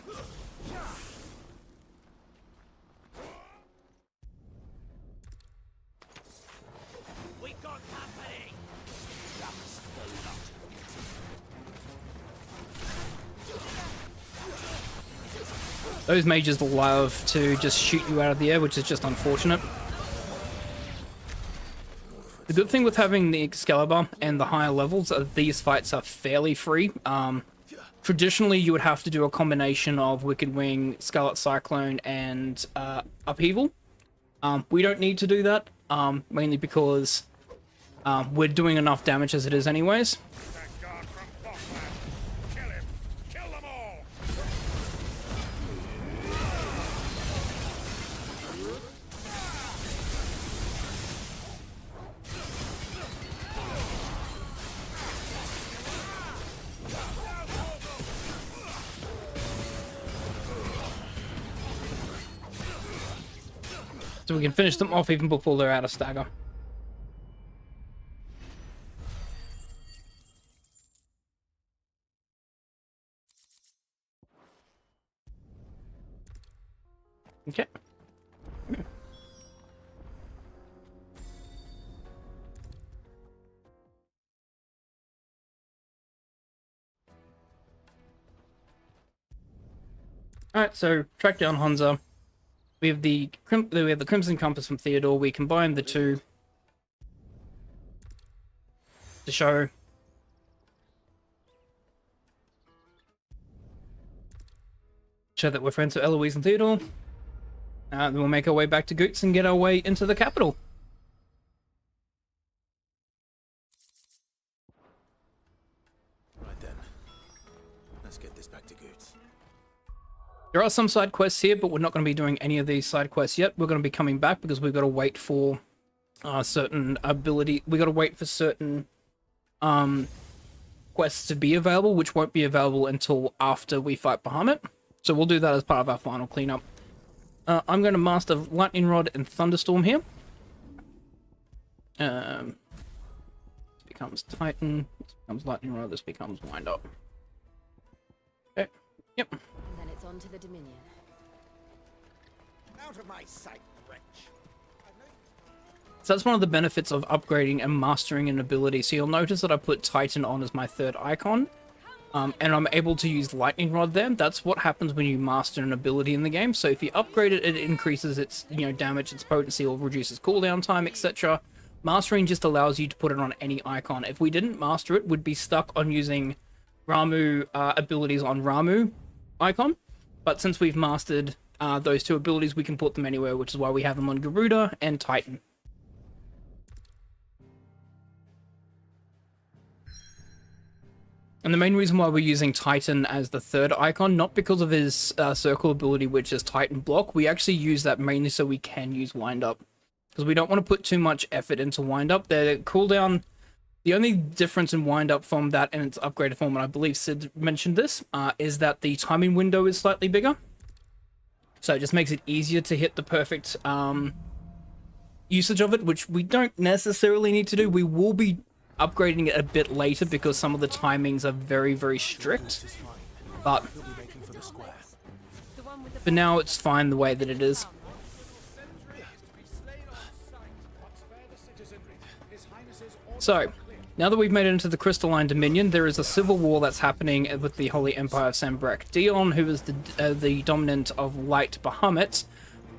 Those mages love to just shoot you out of the air, which is just unfortunate. The good thing with having the Excalibur and the higher levels are these fights are fairly free. Traditionally, you would have to do a combination of Wicked Wing, Scarlet Cyclone, and Upheaval. We don't need to do that, mainly because we're doing enough damage as it is anyways. So we can finish them off even before they're out of stagger. Okay. Alright, so track down Honza. We have the Crimson Compass from Theodore. We combine the two to show that we're friends with Eloise and Theodore. Then we'll make our way back to Goots and get our way into the capital. There are some side quests here, but we're not going to be doing any of these side quests yet. We're going to be coming back because we've got to wait for certain ability. We got to wait for certain quests to be available, which won't be available until after we fight Bahamut. So we'll do that as part of our final cleanup. I'm going to master Lightning Rod and Thunderstorm here. This becomes Titan. This becomes Lightning Rod. This becomes Wind Up. Okay. Yep. And then it's on to the Dominion. Out of my sight, wretch. So that's one of the benefits of upgrading and mastering an ability. So you'll notice that I put Titan on as my third icon. And I'm able to use Lightning Rod there. That's what happens when you master an ability in the game. So if you upgrade it, it increases its damage, its potency, or reduces cooldown time, etc. Mastering just allows you to put it on any icon. If we didn't master it, we'd be stuck on using Ramuh abilities on Ramuh icon. But since we've mastered those two abilities, we can put them anywhere, which is why we have them on Garuda and Titan. And the main reason why we're using Titan as the third icon, not because of his circle ability, which is Titan Block. We actually use that mainly so we can use Wind Up. Because we don't want to put too much effort into Wind Up. The cooldown, the only difference in Wind Up from that and its upgraded form, and I believe Sid mentioned this, is that the timing window is slightly bigger. So it just makes it easier to hit the perfect usage of it, which we don't necessarily need to do. We will be upgrading it a bit later because some of the timings are very, very strict. But for now, it's fine the way that it is. So, now that we've made it into the Crystalline Dominion, there is a civil war that's happening with the Holy Empire of Sanbreque. Dion, who is the dominant of Light Bahamut,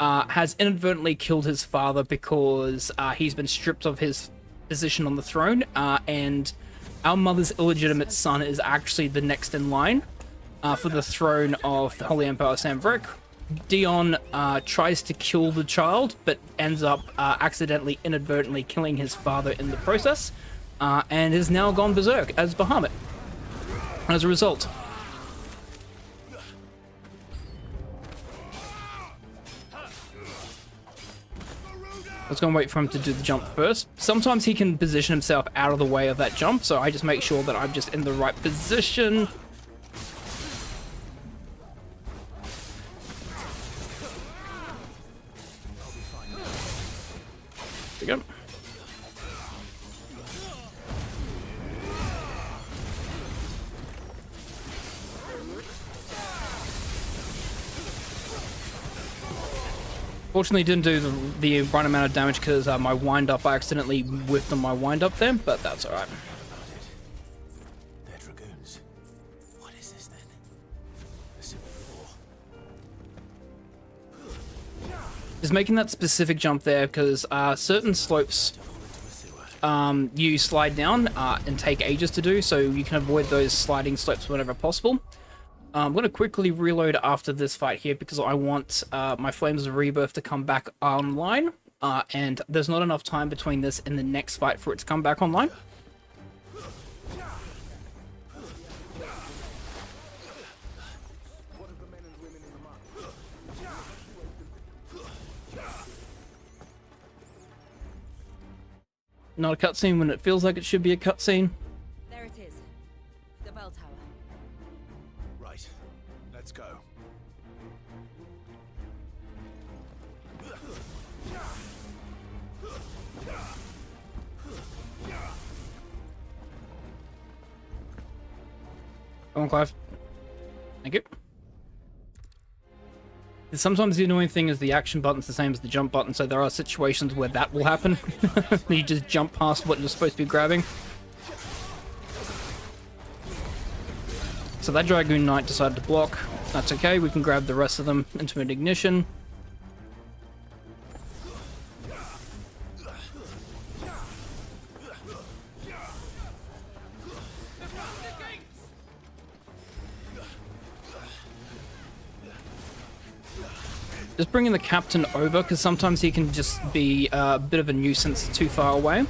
has inadvertently killed his father because he's been stripped of his position on the throne, and our mother's illegitimate son is actually the next in line for the throne of the Holy Empire of Sanbreque. Dion tries to kill the child, but ends up accidentally, inadvertently killing his father in the process, and has now gone berserk as Bahamut as a result. I was going to wait for him to do the jump first. Sometimes he can position himself out of the way of that jump, so I just make sure that I'm just in the right position. There we go. Fortunately, didn't do the right amount of damage because my wind up, I accidentally whiffed on my wind up there, but that's alright. They're dragoons. What is this then? A civil war. Just making that specific jump there because certain slopes you slide down and take ages to do, so you can avoid those sliding slopes whenever possible. I'm going to quickly reload after this fight here because I want my Flames of Rebirth to come back online, and there's not enough time between this and the next fight for it to come back online. Not a cutscene when it feels like it should be a cutscene. There it is. The bell tower. Right. Let's go. Come on, Clive. Thank you. Sometimes the annoying thing is the action button's the same as the jump button, so there are situations where that will happen. You just jump past what you're supposed to be grabbing. So that Dragoon Knight decided to block. That's okay, we can grab the rest of them into an ignition. Just bringing the captain over, because sometimes he can just be a bit of a nuisance too far away.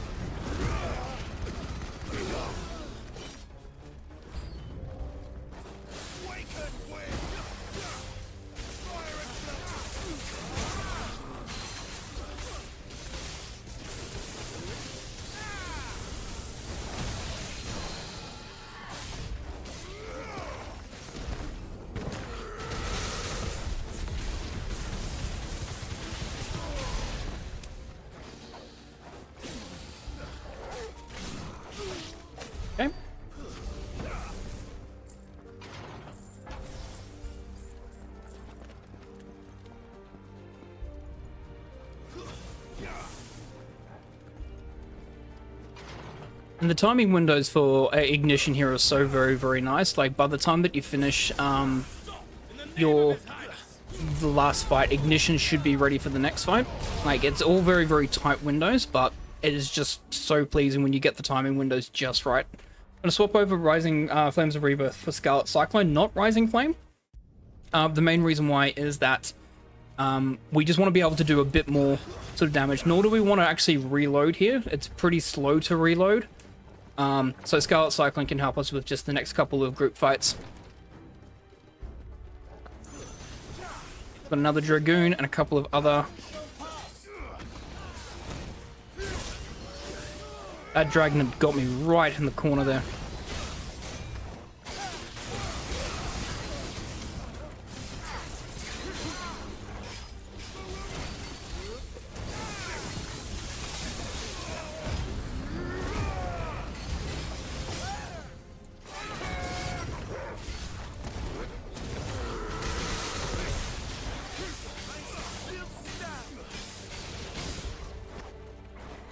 And the timing windows for ignition here are so very, very nice. Like, by the time that you finish the last fight, ignition should be ready for the next fight. Like, it's all very, very tight windows, but it is just so pleasing when you get the timing windows just right. I'm gonna swap over Rising Flames of Rebirth for Scarlet Cyclone, not Rising Flame. The main reason why is that we just want to be able to do a bit more sort of damage, nor do we want to actually reload here. It's pretty slow to reload. So Scarlet Cyclone can help us with just the next couple of group fights. Got another Dragoon and a couple of other... That Dragon had got me right in the corner there.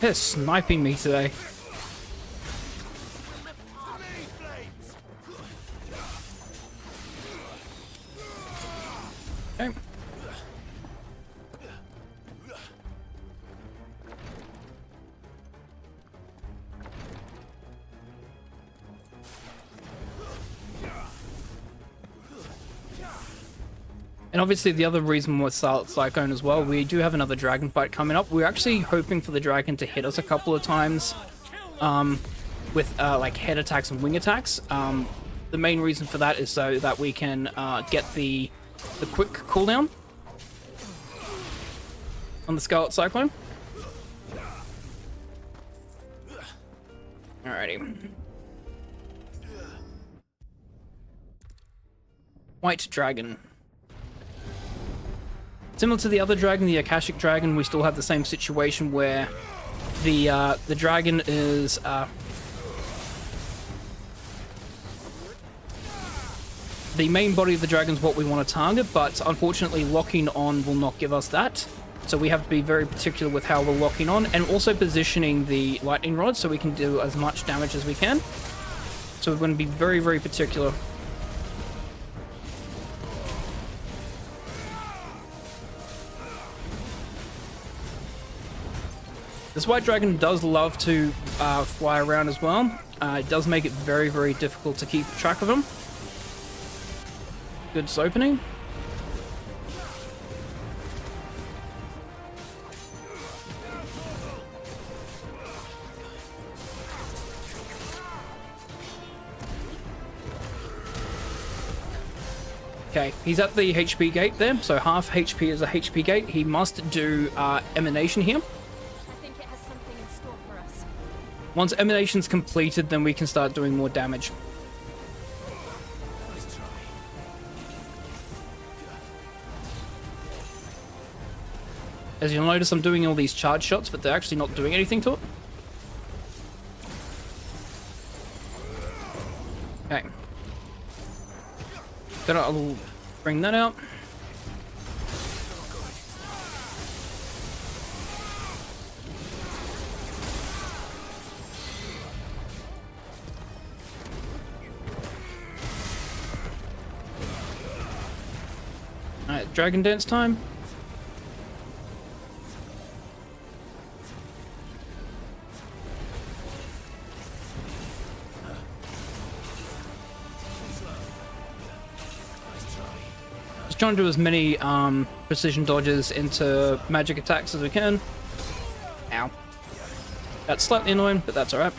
They're sniping me today. Okay. And obviously the other reason with Scarlet Cyclone as well, we do have another dragon fight coming up. We're actually hoping for the dragon to hit us a couple of times with like head attacks and wing attacks. The main reason for that is so that we can get the quick cooldown on the Scarlet Cyclone. Alrighty. White Dragon. Similar to the other dragon, the Akashic Dragon, we still have the same situation where the dragon is the main body of the dragon is what we want to target, but unfortunately locking on will not give us that. So we have to be very particular with how we're locking on, and also positioning the lightning rod so we can do as much damage as we can. So we're going to be very, very particular. This white dragon does love to fly around as well. It does make it very, very difficult to keep track of him. Good opening. Okay, he's at the HP gate there, so half HP is a HP gate. He must do Emanation here. Once Emanation's completed, then we can start doing more damage. As you'll notice, I'm doing all these charge shots, but they're actually not doing anything to it. Okay. I'll bring that out. Alright, Dragon Dance time. Just trying to do as many precision dodges into magic attacks as we can. Ow. That's slightly annoying, but that's alright.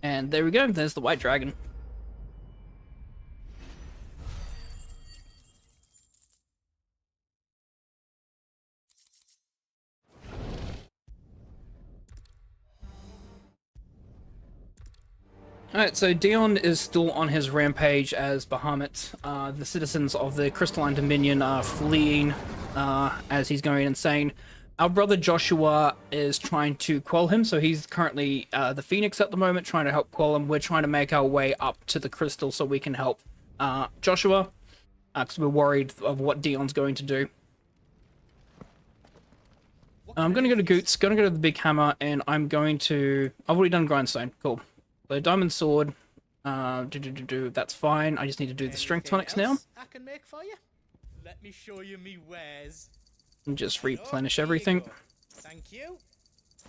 And there we go, there's the white dragon. Alright, so Dion is still on his rampage as Bahamut. The citizens of the Crystalline Dominion are fleeing as he's going insane. Our brother Joshua is trying to quell him, so he's currently the Phoenix at the moment, trying to help quell him. We're trying to make our way up to the crystal so we can help Joshua, because we're worried of what Dion's going to do. I'm going to go to Goots, going to go to the big hammer, and I'm going to... I've already done grindstone. Cool. So diamond sword. That's fine. I just need to do the strength tonics now. I can make for you. Let me show you me wares. And just replenish everything. Thank you.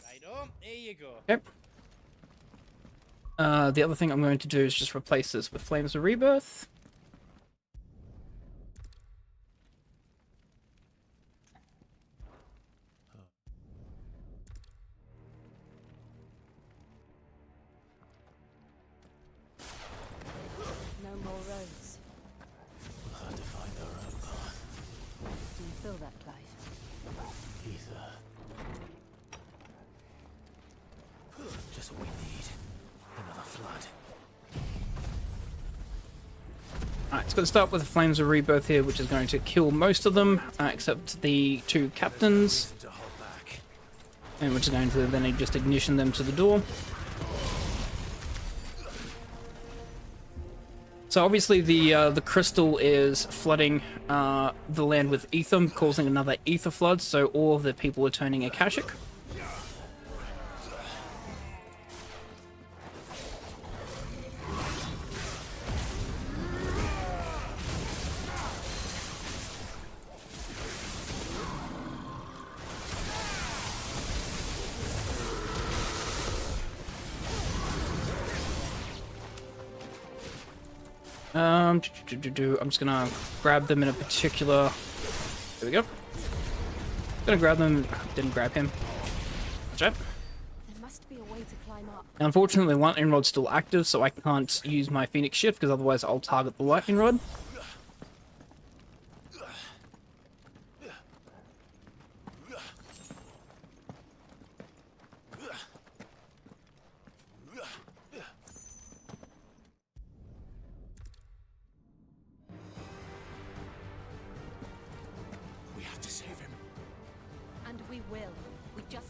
Right on. Here you go. Okay. The other thing I'm going to do is just replace this with Flames of Rebirth. No more roads. We'll have to find our own path. Do you feel that, Clive? Ether. Just what we need. Another flood. Alright, it's going to start with the Flames of Rebirth here, which is going to kill most of them, except the 2 captains. And which is going to then just ignition them to the door. So obviously the crystal is flooding the land with ether, causing another ether flood, so all of the people are turning Akashic. I'm just gonna grab them in a particular... There we go. Gonna grab them... Didn't grab him. Watch out. There must be a way to climb up. Now, unfortunately, the lightning rod's still active, so I can't use my Phoenix shift, because otherwise I'll target the lightning rod.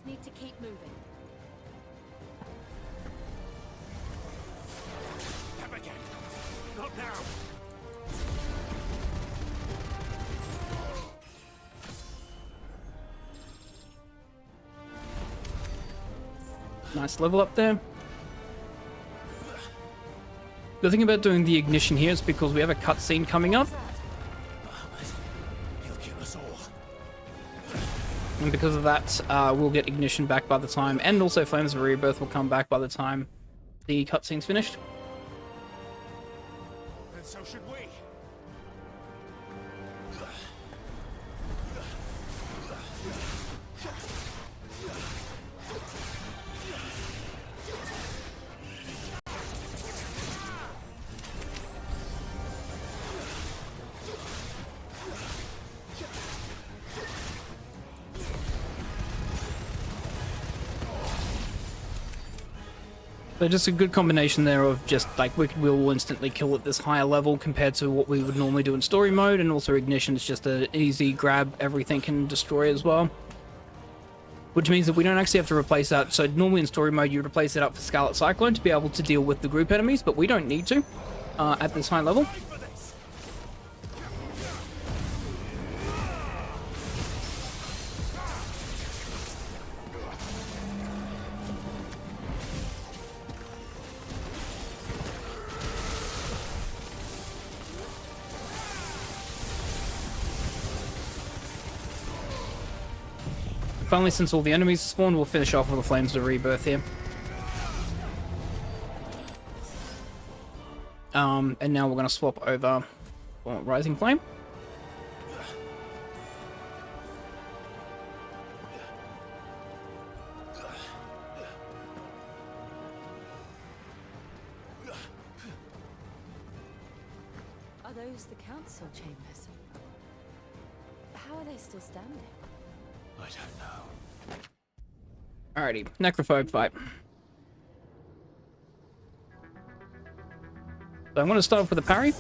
Need to keep moving. Come again. Not now. Nice level up there. The thing about doing the ignition here is because we have a cutscene coming up. And because of that, we'll get ignition back by the time, and also Flames of Rebirth will come back by the time the cutscene's finished. And so should we. So just a good combination there of just like Wicked Will will instantly kill at this higher level compared to what we would normally do in story mode, and also Ignition is just an easy grab, everything can destroy as well. Which means that we don't actually have to replace that. So normally in story mode you would replace it up for Scarlet Cyclone to be able to deal with the group enemies, but we don't need to at this high level. Finally, since all the enemies are spawned, we'll finish off with the Flames of Rebirth here. And now we're going to swap over Rising Flame. Are those the council chambers? How are they still standing? I don't know. Alrighty, Necrophobe fight. So I'm going to start off with a parry.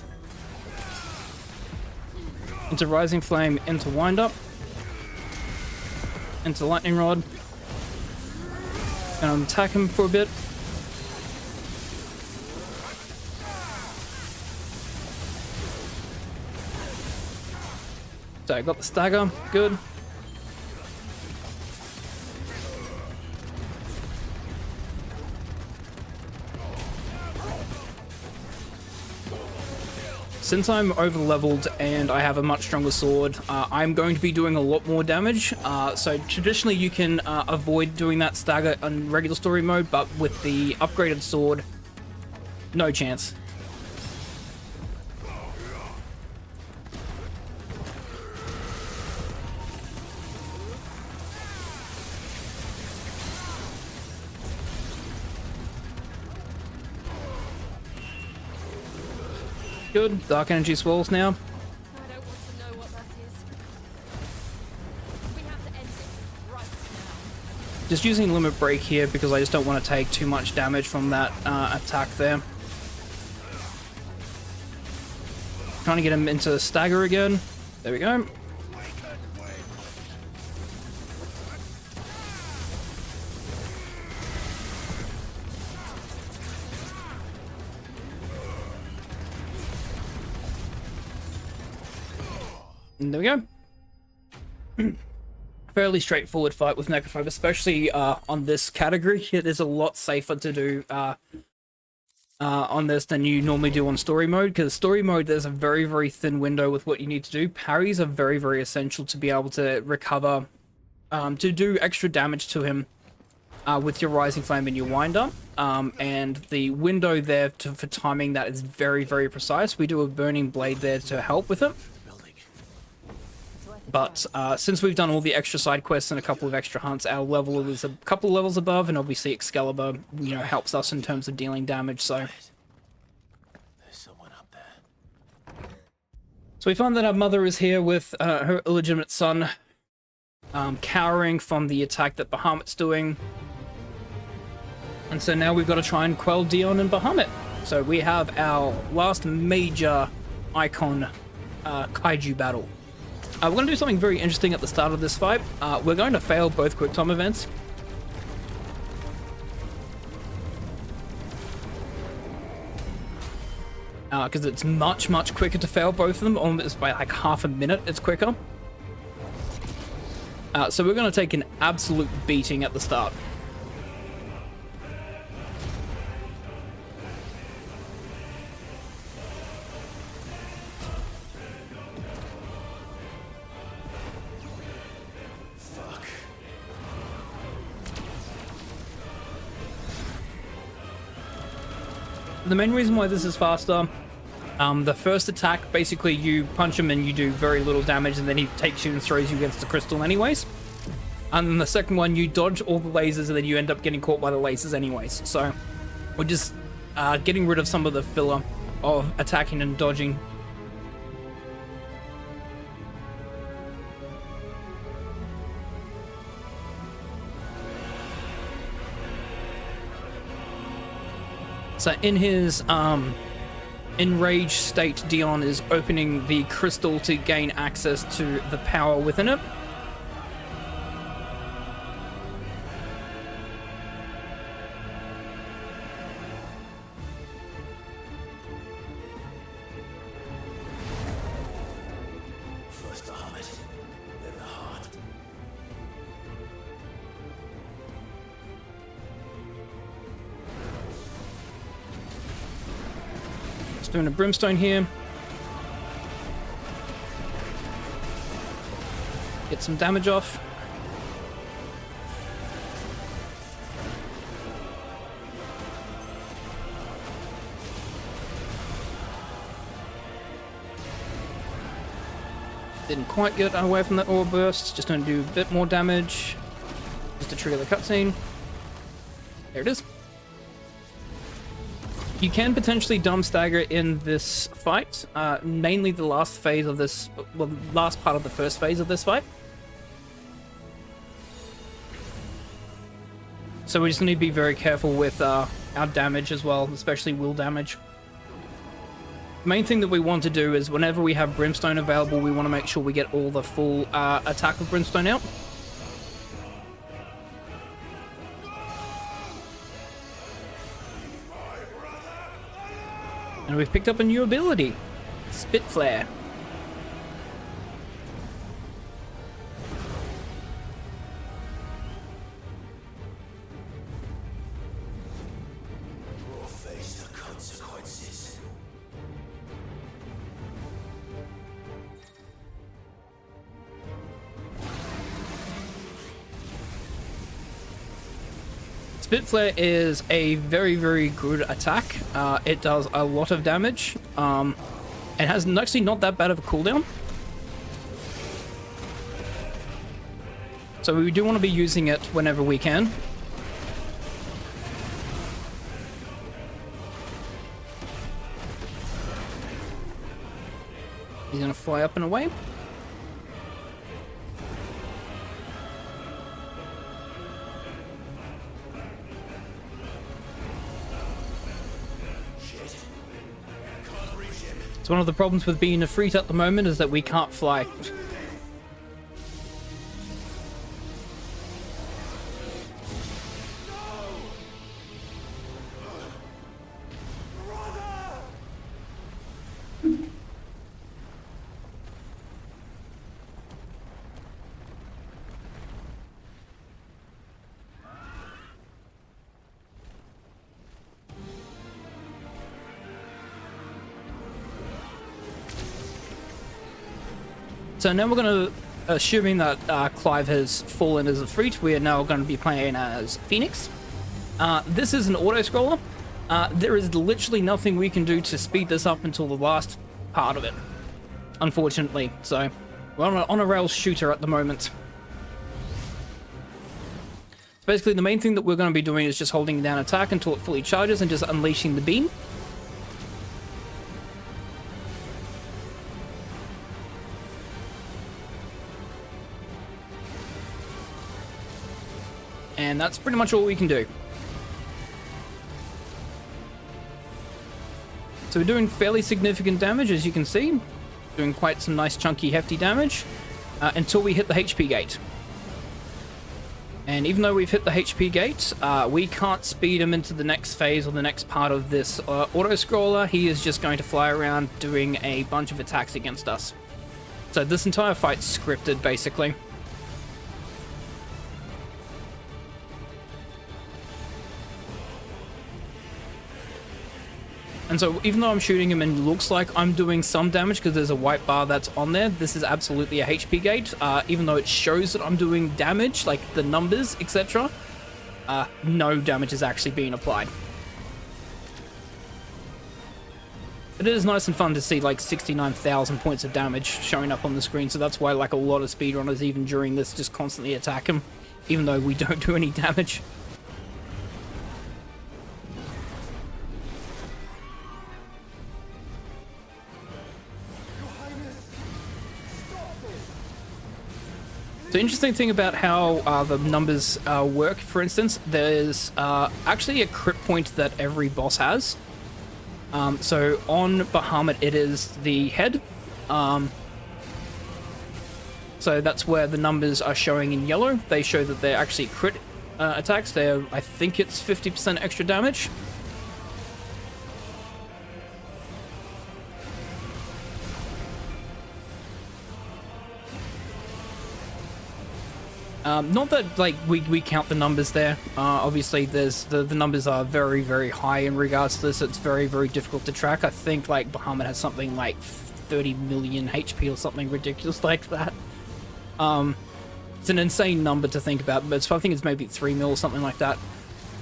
Into Rising Flame, into Wind Up. into lightning rod. And attack him for a bit. So I got the stagger, good. Since I'm over leveled and I have a much stronger sword, I'm going to be doing a lot more damage. So traditionally you can avoid doing that stagger on regular story mode, but with the upgraded sword, no chance. Good. Dark energy swirls now. I don't want to know what that is. We have to end it right now. Just using limit break here because I just don't want to take too much damage from that attack there. Trying to get him into stagger again. There we go. And there we go. Fairly straightforward fight with Necrophobe, especially on this category. It is a lot safer to do on this than you normally do on story mode, because story mode there's a very, very thin window with what you need to do. Parries are very, very essential to be able to recover, to do extra damage to him with your Rising Flame and your Winder. And the window there for timing that is very, very precise. We do a Burning Blade there to help with it. But since we've done all the extra side quests and a couple of extra hunts, our level is a couple levels above, and obviously Excalibur, you know, helps us in terms of dealing damage. So, There's someone up there. so we find that our mother is here with her illegitimate son, cowering from the attack that Bahamut's doing, and so now we've got to try and quell Dion and Bahamut. So we have our last major icon kaiju battle. We're going to do something very interesting at the start of this fight. We're going to fail both quick time events. Because it's much, much quicker to fail both of them. Almost by like half a minute, it's quicker. So we're going to take an absolute beating at the start. The main reason why this is faster, the first attack, basically you punch him and you do very little damage, and then he takes you and throws you against the crystal anyways. And then the second one, you dodge all the lasers and then you end up getting caught by the lasers anyways. So we're just getting rid of some of the filler of attacking and dodging. So in his enraged state, Dion is opening the crystal to gain access to the power within it. First the heart, then the heart. Just doing a brimstone here. Get some damage off. Didn't quite get away from that orb burst. Just going to do a bit more damage. Just to trigger the cutscene. There it is. You can potentially dumb stagger in this fight, mainly the last phase of this, well, the last part of the first phase of this fight. So we just need to be very careful with our damage as well, especially will damage. Main thing that we want to do is whenever we have Brimstone available, we want to make sure we get all the full attack of Brimstone out. And we've picked up a new ability, Spit Flare. We'll face the consequences. Spit Flare is a very, very good attack. It does a lot of damage. It has actually not that bad of a cooldown. So we do want to be using it whenever we can. He's going to fly up and away. It's one of the problems with being a Freet at the moment is that we can't fly. So now we're going to, assuming that Clive has fallen as a Freet, we are now going to be playing as Phoenix. This is an auto-scroller. There is literally nothing we can do to speed this up until the last part of it, unfortunately. So we're on a rails shooter at the moment. Basically, the main thing that we're going to be doing is just holding down attack until it fully charges and just unleashing the beam. And that's pretty much all we can do. So we're doing fairly significant damage, as you can see. Doing quite some nice, chunky, hefty damage until we hit the HP gate. And even though we've hit the HP gate, we can't speed him into the next phase or the next part of this auto-scroller. He is just going to fly around doing a bunch of attacks against us. So this entire fight's scripted, basically. And so even though I'm shooting him and it looks like I'm doing some damage because there's a white bar that's on there, this is absolutely a HP gate. Even though it shows that I'm doing damage, like the numbers, etc., no damage is actually being applied. It is nice and fun to see like 69,000 points of damage showing up on the screen, so that's why like a lot of speedrunners even during this just constantly attack him, even though we don't do any damage. The interesting thing about how the numbers work, for instance, there's actually a crit point that every boss has. So on Bahamut, it is the head. So that's where the numbers are showing in yellow. They show that they're actually crit attacks. They're, I think it's 50% extra damage. Not that like we count the numbers there. Obviously, there's the numbers are very, very high in regards to this. It's very, very difficult to track. I think like Bahamut has something like 30 million HP or something ridiculous like that. It's an insane number to think about, but I think it's maybe 3 mil or something like that.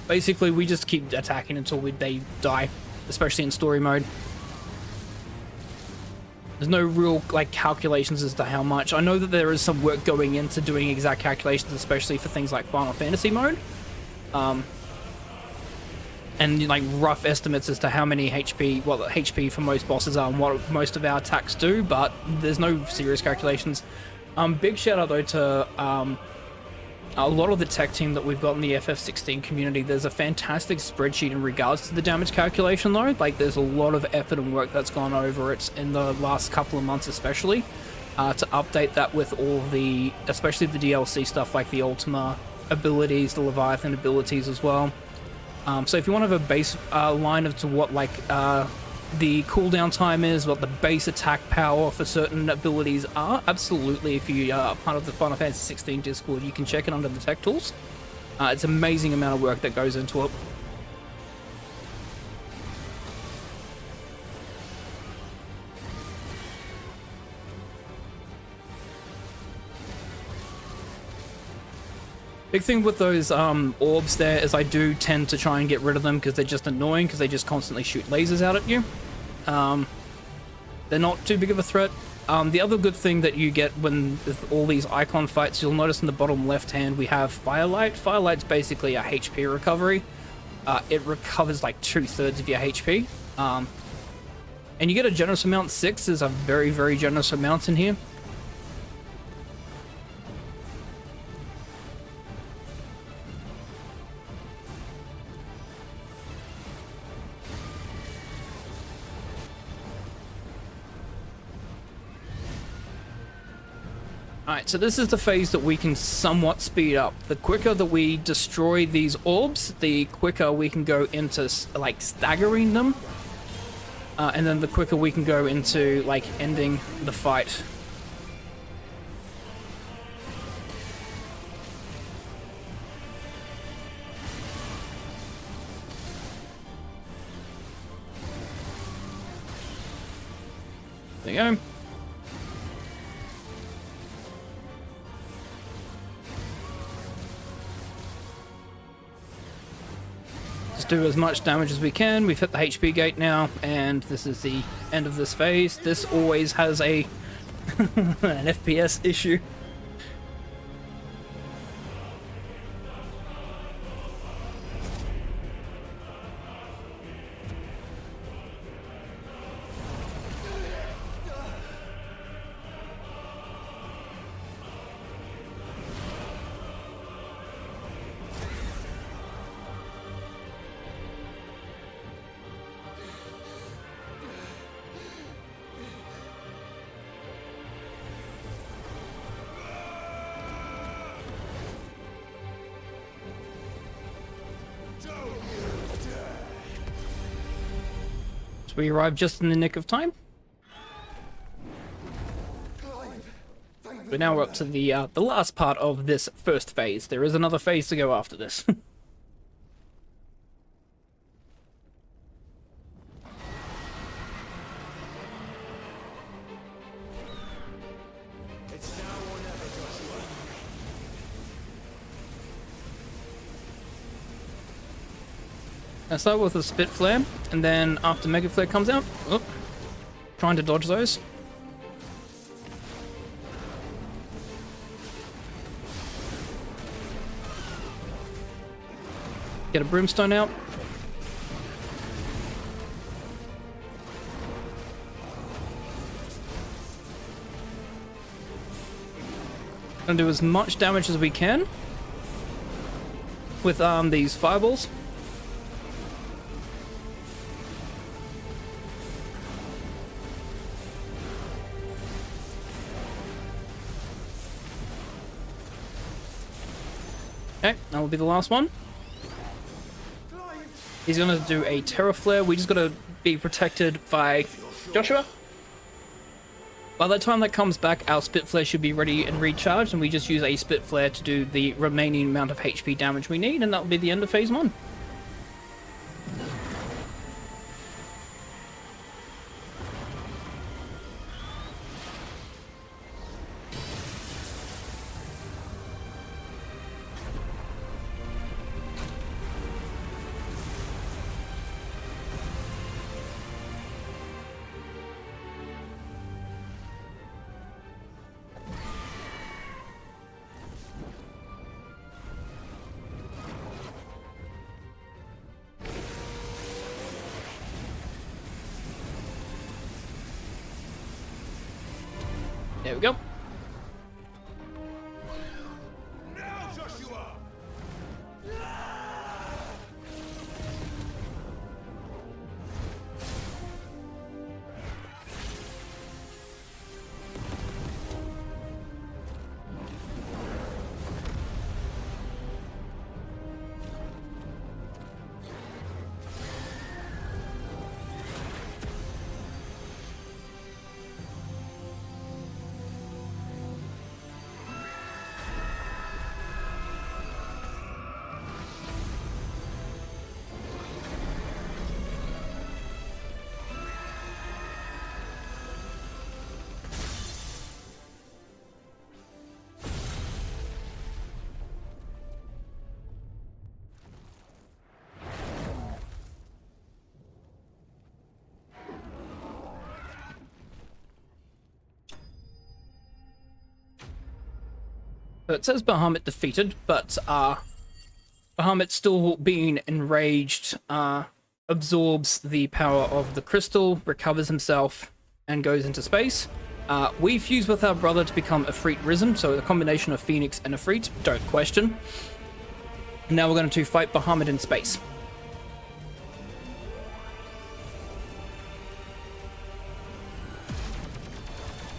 Basically, we just keep attacking until they die, especially in story mode. There's no real like calculations as to how much. I know that there is some work going into doing exact calculations, especially for things like Final Fantasy mode. And like rough estimates as to how many HP, what HP for most bosses are and what most of our attacks do, but there's no serious calculations. Big shout out though to a lot of the tech team that we've got in the FF16 community. There's a fantastic spreadsheet in regards to the damage calculation though. Like there's a lot of effort and work that's gone over it in the last couple of months especially, to update that with all the, especially the DLC stuff like the Ultima abilities, the Leviathan abilities as well. So if you want to have a base line of to what like the cooldown time is, what the base attack power for certain abilities are, absolutely, if you are part of the Final Fantasy 16 Discord, you can check it under the tech tools. It's an amazing amount of work that goes into it. Big thing with those orbs there is I do tend to try and get rid of them because they're just annoying, because they just constantly shoot lasers out at you. They're not too big of a threat. The other good thing that you get when with all these icon fights, you'll notice in the bottom left hand we have Firelight. Firelight's basically a HP recovery. It recovers like 2/3 of your HP. And you get a generous amount. 6 is a very, very generous amount in here. Alright, so this is the phase that we can somewhat speed up. The quicker that we destroy these orbs, the quicker we can go into, like, staggering them. And then the quicker we can go into, like, ending the fight. There you go. Do as much damage as we can. We've hit the HP gate now, and this is the end of this phase. This always has a an FPS issue. We arrived just in the nick of time. But now we're up to the last part of this first phase. There is another phase to go after this. I start with a Spit Flare, and then after Mega Flare comes out, trying to dodge those. Get a Brimstone out. Gonna do as much damage as we can with these fireballs. Okay, that will be the last one. He's gonna do a Terror Flare. We just gotta be protected by Joshua. By the time that comes back, our Spit Flare should be ready and recharged, and we just use a Spit Flare to do the remaining amount of HP damage we need, and that will be the end of Phase 1. There we go. Now, Joshua! So it says Bahamut defeated, but Bahamut still being enraged absorbs the power of the crystal, recovers himself, and goes into space. We fuse with our brother to become Ifrit Risen, so a combination of Phoenix and Ifrit, don't question. And now we're going to fight Bahamut in space.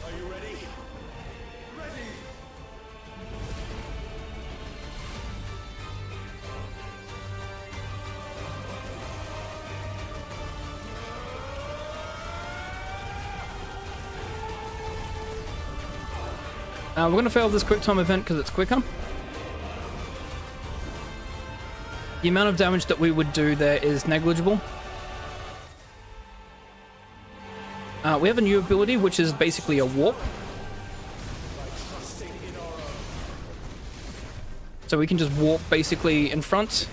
Are you ready? Ready! We're going to fail this quick time event because it's quicker. The amount of damage that we would do there is negligible. We have a new ability, which is basically a warp. So we can just warp basically in front.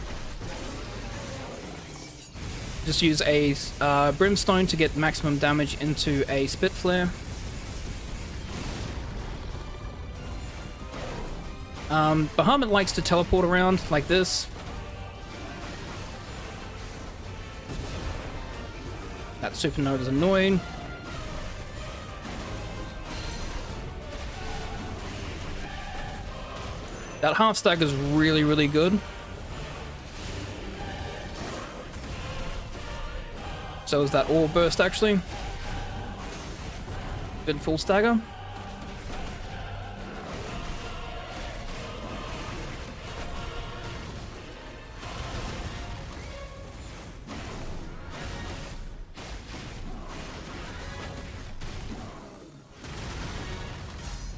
Just use a brimstone to get maximum damage into a spit flare. Bahamut likes to teleport around like this. That supernova is annoying. That half stack is really, really good. So is that orb burst actually. Good full stagger.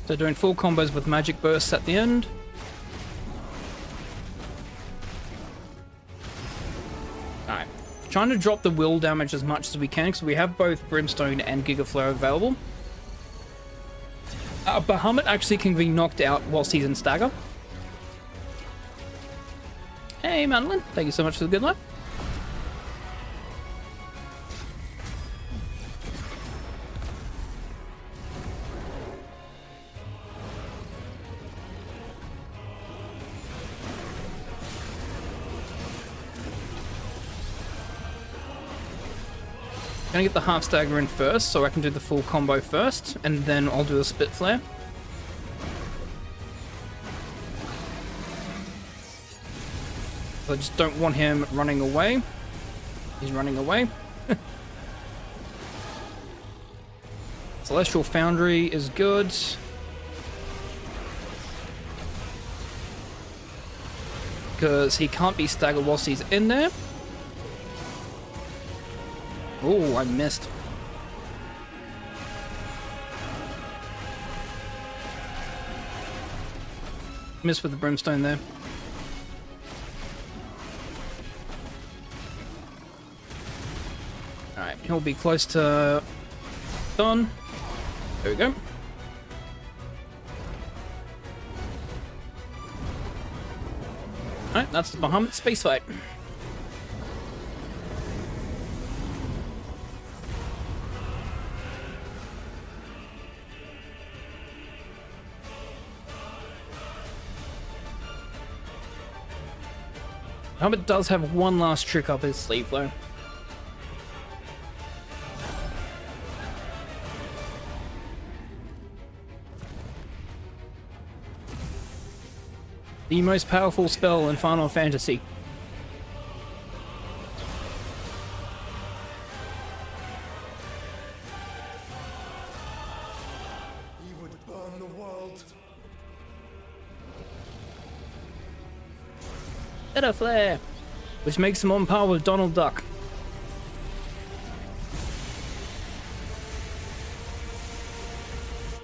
So doing full combos with magic bursts at the end. Alright. Trying to drop the will damage as much as we can because we have both Brimstone and Giga Flare available. Bahamut actually can be knocked out whilst he's in stagger. Hey Madeline, thank you so much for the good luck. I'm gonna get the half stagger in first so I can do the full combo first, and then I'll do a spit flare. I just don't want him running away. He's running away. Celestial Foundry is good. Because he can't be staggered whilst he's in there. Oh, I missed. Missed with the brimstone there. Alright, he'll be close to done. There we go. Alright, that's the Bahamut space fight. Bahamut does have one last trick up his sleeve though. The most powerful spell in Final Fantasy. He would burn the world. Better flare, which makes him on par with Donald Duck.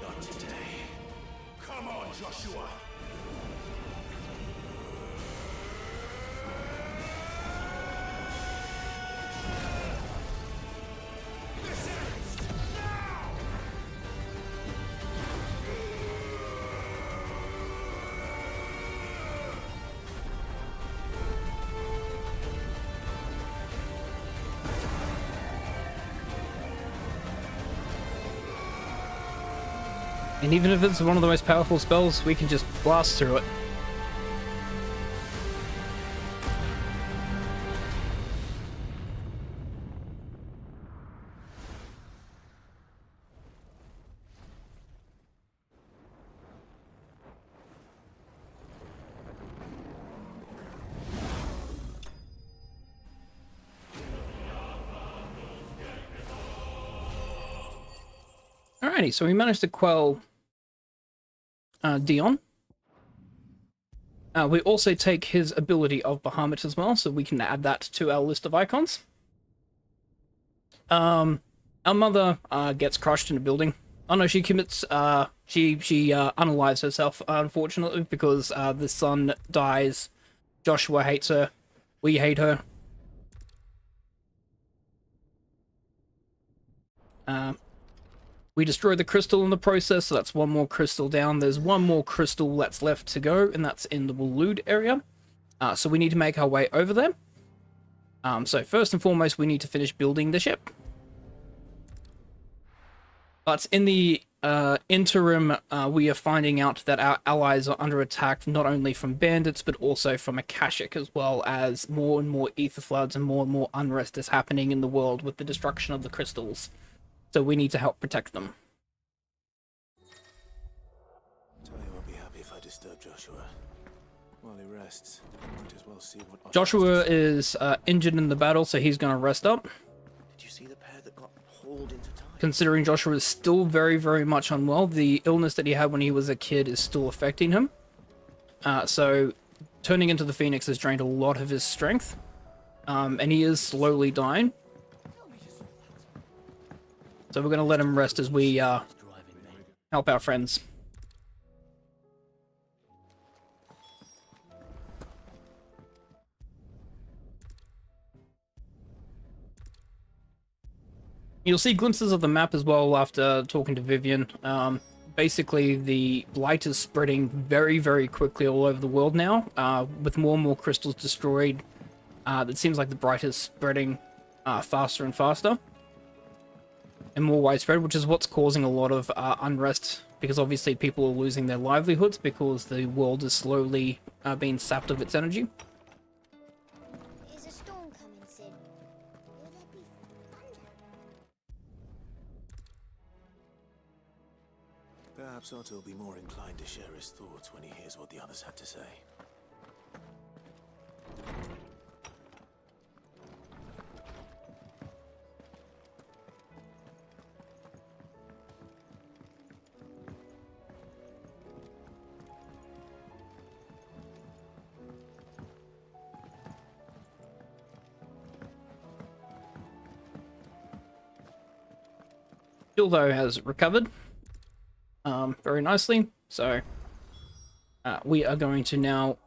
Not today. Come on, Joshua. This ends now. And even if it's one of the most powerful spells, we can just blast through it. Alrighty, so we managed to quell Dion. We also take his ability of Bahamut as well, so we can add that to our list of icons. Our mother gets crushed in a building. Oh no, she commits, she unalives herself, unfortunately, because the son dies. Joshua hates her. We hate her. We destroy the crystal in the process, so that's one more crystal down. There's one more crystal that's left to go, and that's in the Waloed area. So we need to make our way over there. So first and foremost, we need to finish building the ship. But in the interim, we are finding out that our allies are under attack, not only from bandits, but also from Akashic, as well as more and more ether floods and more unrest is happening in the world with the destruction of the crystals. So we need to help protect them. Tell you I'll be happy if I disturb Joshua. While he rests, might as well see what Joshua is injured in the battle, so he's going to rest up. Did you see the pair that got hauled into time? Considering Joshua is still very, very much unwell, the illness that he had when he was a kid is still affecting him. So turning into the Phoenix has drained a lot of his strength, and he is slowly dying. So we're going to let him rest as we help our friends. You'll see glimpses of the map as well after talking to Vivian. Basically, the blight is spreading very, very quickly all over the world now, with more and more crystals destroyed. It seems like the blight is spreading faster and faster. And more widespread, which is what's causing a lot of unrest, because obviously people are losing their livelihoods because the world is slowly being sapped of its energy. Is a storm coming, Sid? Will there be thunder? Perhaps Otto will be more inclined to share his thoughts when he hears what the others had to say. Though has recovered very nicely, so we are going to now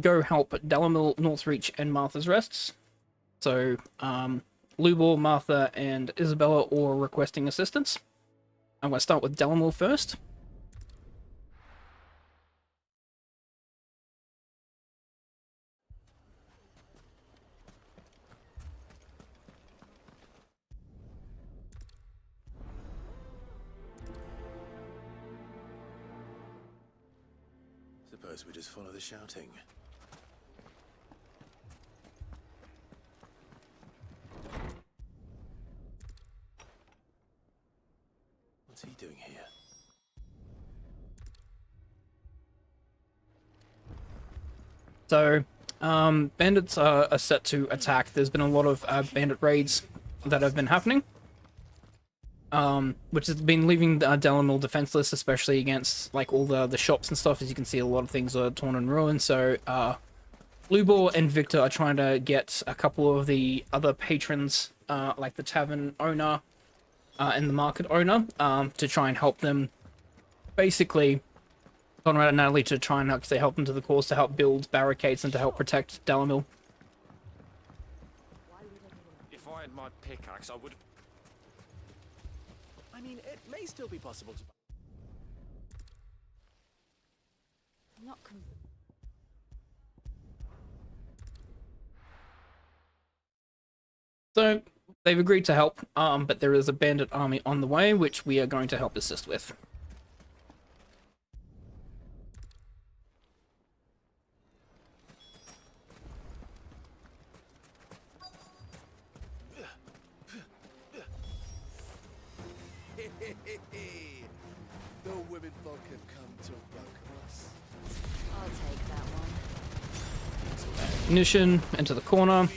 go help Dalamil, Northreach, and Martha's Rests. So Lubor, Martha, and Isabella all requesting assistance. I'm going to start with Dalamil first. Suppose we just follow the shouting. What's he doing here? So, bandits are set to attack. There's been a lot of bandit raids that have been happening. Which has been leaving Dalamil defenseless, especially against like all the shops and stuff. As you can see, a lot of things are torn and ruined. So Lubor and Victor are trying to get a couple of the other patrons, like the tavern owner and the market owner, to try and help them. Basically, Conrad and Natalie to try and help them to the cause, to help build barricades and to help protect Dalamil. If I had my pickaxe, I would. I mean, it may still be possible to... Not So they've agreed to help, but there is a bandit army on the way, which we are going to help assist with. The women folk have come to welcome us. I'll take that one. Ignition, into the corner.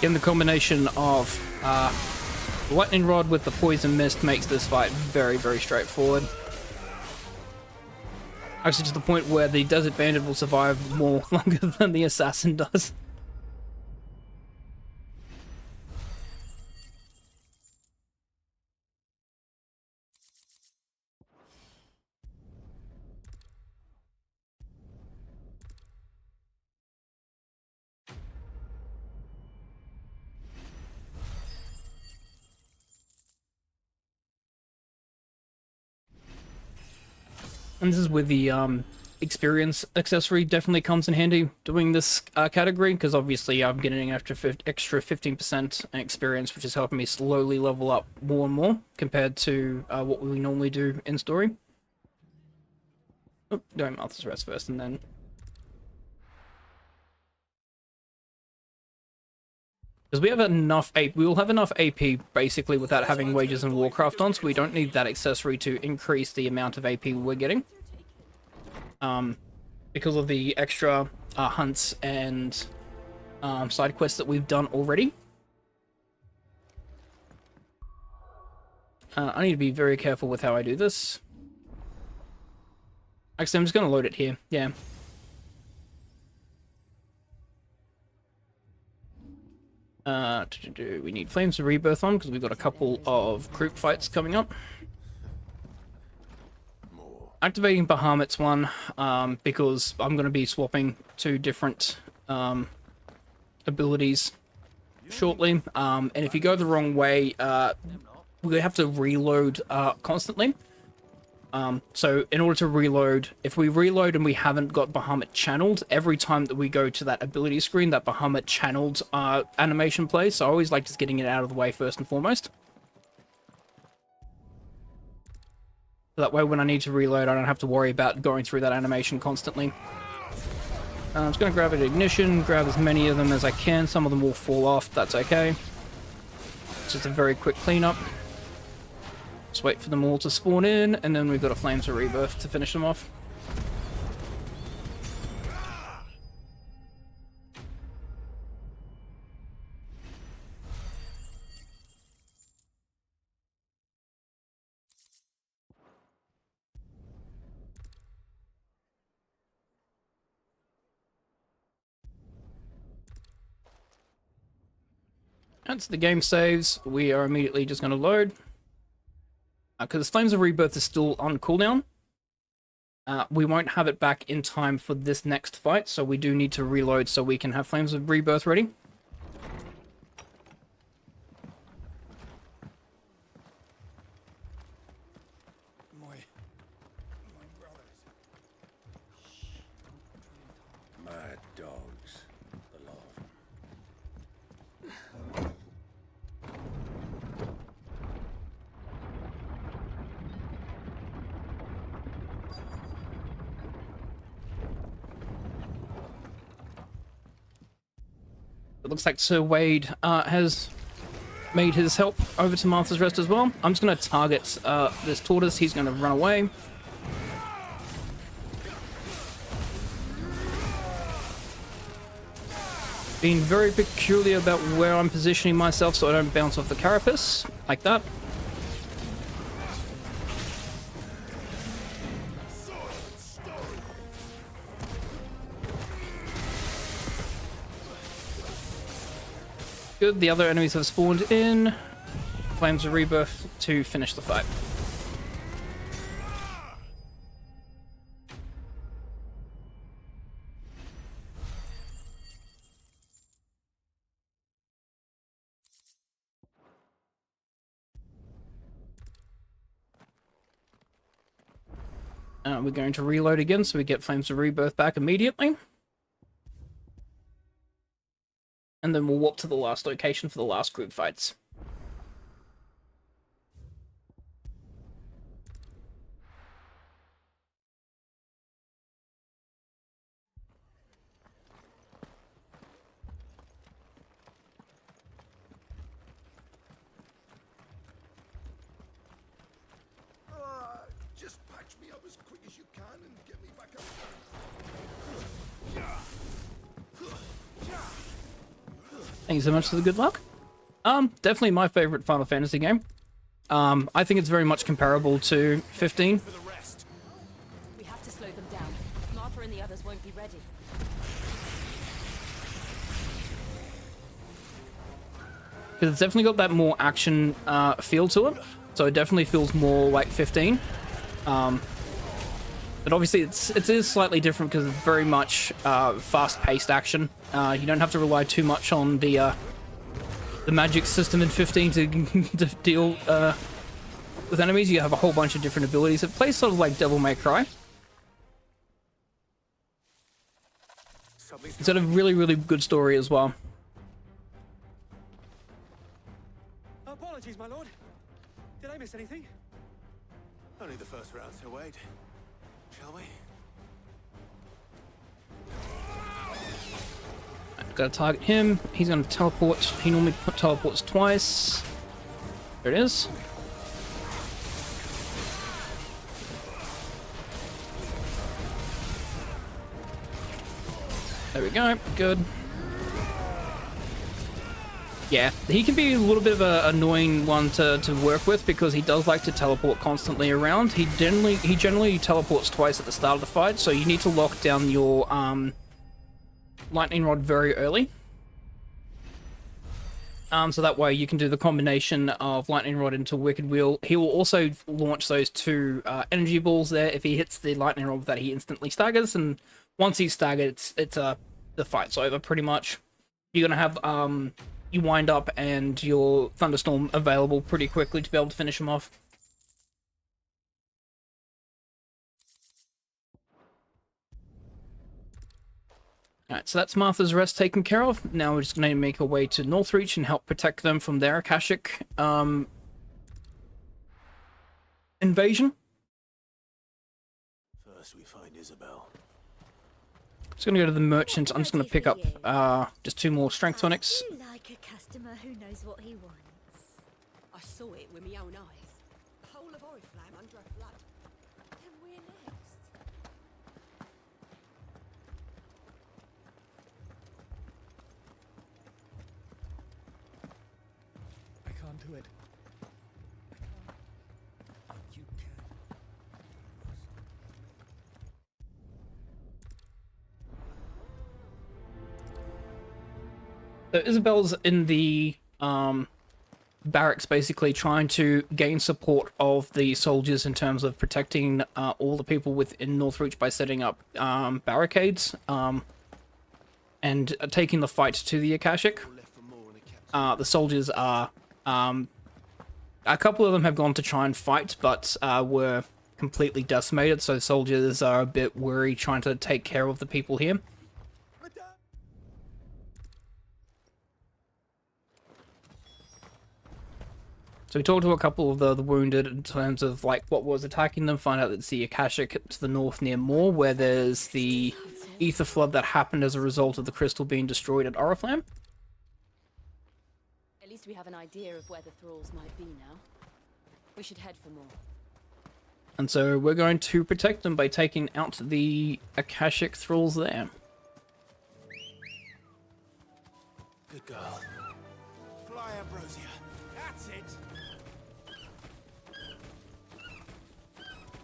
In the combination of lightning rod with the poison mist makes this fight very, very straightforward. Actually, to the point where the desert bandit will survive more longer than the assassin does. And this is where the experience accessory definitely comes in handy doing this category, because obviously I'm getting an extra 15% experience, which is helping me slowly level up more and more compared to what we normally do in story. Oh, doing Martha's Rest first, and then... Because we have enough AP, we will have enough AP basically without having Wages and Warcraft on, so we don't need that accessory to increase the amount of AP we're getting. Because of the extra hunts and side quests that we've done already. I need to be very careful with how I do this. Actually, I'm just going to load it here, yeah. We need Flames of Rebirth on because we've got a couple of group fights coming up. Activating Bahamut's one because I'm going to be swapping two different abilities shortly. And if you go the wrong way, we have to reload constantly. So in order to reload, if we reload and we haven't got Bahamut channeled, every time that we go to that ability screen, that Bahamut channeled animation plays. So I always like just getting it out of the way first and foremost. So that way when I need to reload, I don't have to worry about going through that animation constantly. I'm just going to grab an ignition, grab as many of them as I can. Some of them will fall off, that's okay. It's just a very quick cleanup. Just wait for them all to spawn in, and then we've got a Flames of Rebirth to finish them off. Once the game saves, we are immediately just going to load. Because Flames of Rebirth is still on cooldown. We won't have it back in time for this next fight, so we do need to reload so we can have Flames of Rebirth ready. My brothers. Mad dogs. The lot of them. It looks like Sir Wade has made his help over to Martha's Rest as well. I'm just going to target this tortoise. He's going to run away. Being very peculiar about where I'm positioning myself so I don't bounce off the carapace like that. Good, the other enemies have spawned in. Flames of Rebirth to finish the fight. We're going to reload again so we get Flames of Rebirth back immediately. and then we'll walk to the last location for the last group fights. Just patch me up as quick as you can and get me back up. Thank you so much for the good luck. Definitely my favorite Final Fantasy game. I think it's very much comparable to 15. We have to slow them down. Martha and the others won't be ready. Because it's definitely got that more action feel to it. So it definitely feels more like 15. But obviously it is slightly different because it's very much fast-paced action. You don't have to rely too much on the magic system in 15 to deal with enemies. You have a whole bunch of different abilities. It plays sort of like Devil May Cry. It's got a really, really good story as well. Apologies, my lord. Did I miss anything? Only the first round, so wait. Shall we? Gotta target him. He's gonna teleport. He normally teleports twice. There it is. There we go. Good. Yeah, he can be a little bit of an annoying one to work with because he does like to teleport constantly around. He generally teleports twice at the start of the fight, so you need to lock down your lightning rod very early. So that way you can do the combination of lightning rod into wicked wheel. He will also launch those two energy balls there. If he hits the lightning rod, that he instantly staggers, and once he's staggered, the fight's over pretty much. You're gonna have you wind up and your thunderstorm available pretty quickly to be able to finish him off. Alright, so that's Martha's Rest taken care of. Now we're just going to make our way to Northreach and help protect them from their Akashic invasion. First we find Isabel. Just going to go to the merchant. I'm just going to pick up just 2 more strength tonics. You like a customer who knows what he wants. I saw it with my own eyes. The whole of Oriflame under a flood. Then we're next. I can't do it. I can't. You can. So Isabel's in the barracks, basically trying to gain support of the soldiers in terms of protecting all the people within Northreach by setting up barricades and taking the fight to the Akashic. The soldiers are... a couple of them have gone to try and fight, but were completely decimated, so soldiers are a bit worried trying to take care of the people here. So we talked to a couple of the wounded in terms of like what was attacking them, find out that it's the Akashic to the north near Moor, where there's the ether flood that happened as a result of the crystal being destroyed at Oriflame. At least we have an idea of where the thralls might be now. We should head for more. And so we're going to protect them by taking out the Akashic thralls there. Good girl. Fly, Ambrosia. That's it.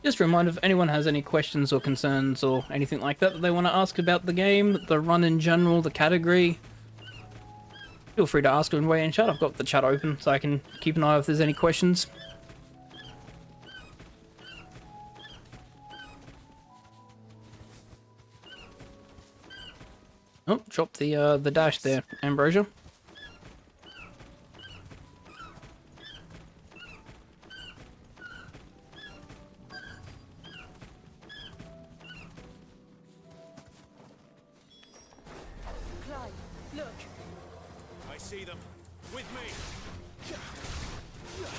Just a reminder, if anyone has any questions or concerns or anything like that they want to ask about the game, the run in general, the category, feel free to ask them away in chat. I've got the chat open so I can keep an eye if there's any questions. Oh, dropped the dash there, Ambrosia. I see them. With me.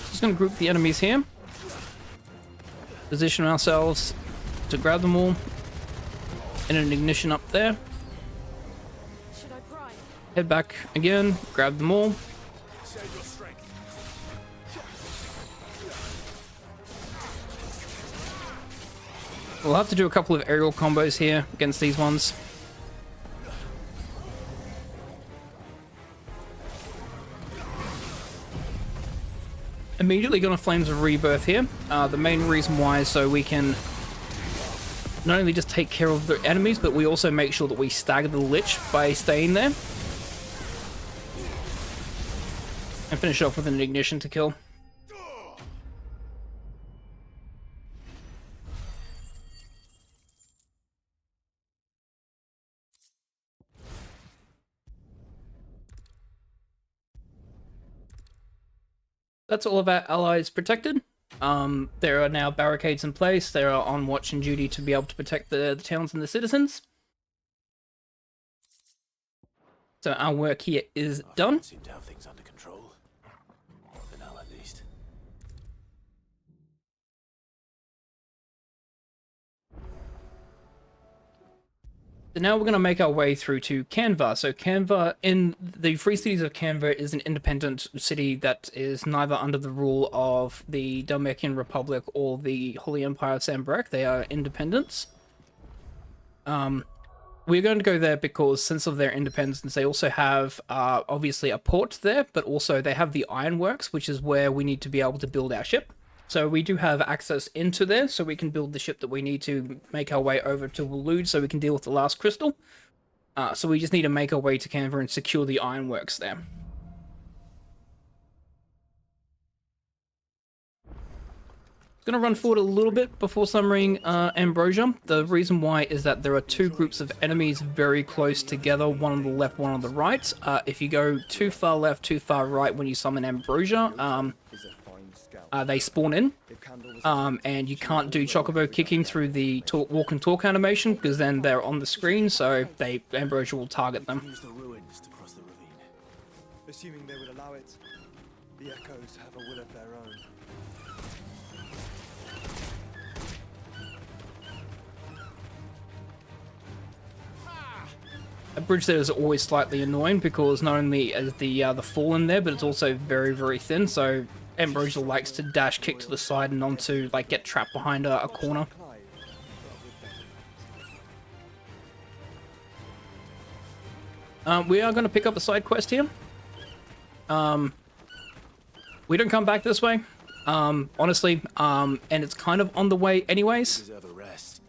Just gonna group the enemies here. Position ourselves to grab them all. And an ignition up there. Should I pry? Head back again, grab them all. Save your strength. We'll have to do a couple of aerial combos here against these ones. Immediately gonna Flames of Rebirth here. The main reason why is so we can not only just take care of the enemies, but we also make sure that we stagger the Lich by staying there. And finish off with an ignition to kill. That's all of our allies protected. There are now barricades in place. They are on watch and duty to be able to protect the towns and the citizens. So our work here is done. Seem to have things under control. For now, at least. So now we're going to make our way through to Canva. So Canva, in the Free Cities of Canva, is an independent city that is neither under the rule of the Dalmatian Republic or the Holy Empire of Sambrek. They are independents. We're going to go there because since of their independence, they also have obviously a port there, but also they have the ironworks, which is where we need to be able to build our ship. So we do have access into there, so we can build the ship that we need to make our way over to Waloed so we can deal with the last crystal. So we just need to make our way to Canva and secure the ironworks there. Going to run forward a little bit before summoning Ambrosia. The reason why is that there are two groups of enemies very close together, one on the left, one on the right. If you go too far left, too far right when you summon Ambrosia, they spawn in, and you can't do Chocobo kicking through the walk and talk animation because then they're on the screen, so Ambrosia will target them. Use the ruins to cross the ravine. Assuming they would allow it, the echoes have a will of their own. A bridge there is always slightly annoying because not only is the fall in there, but it's also very, very thin, so Ambrosia likes to dash kick to the side and onto, like, get trapped behind a corner. We are going to pick up a side quest here. We don't come back this way, honestly, and it's kind of on the way anyways. Deserve a rest.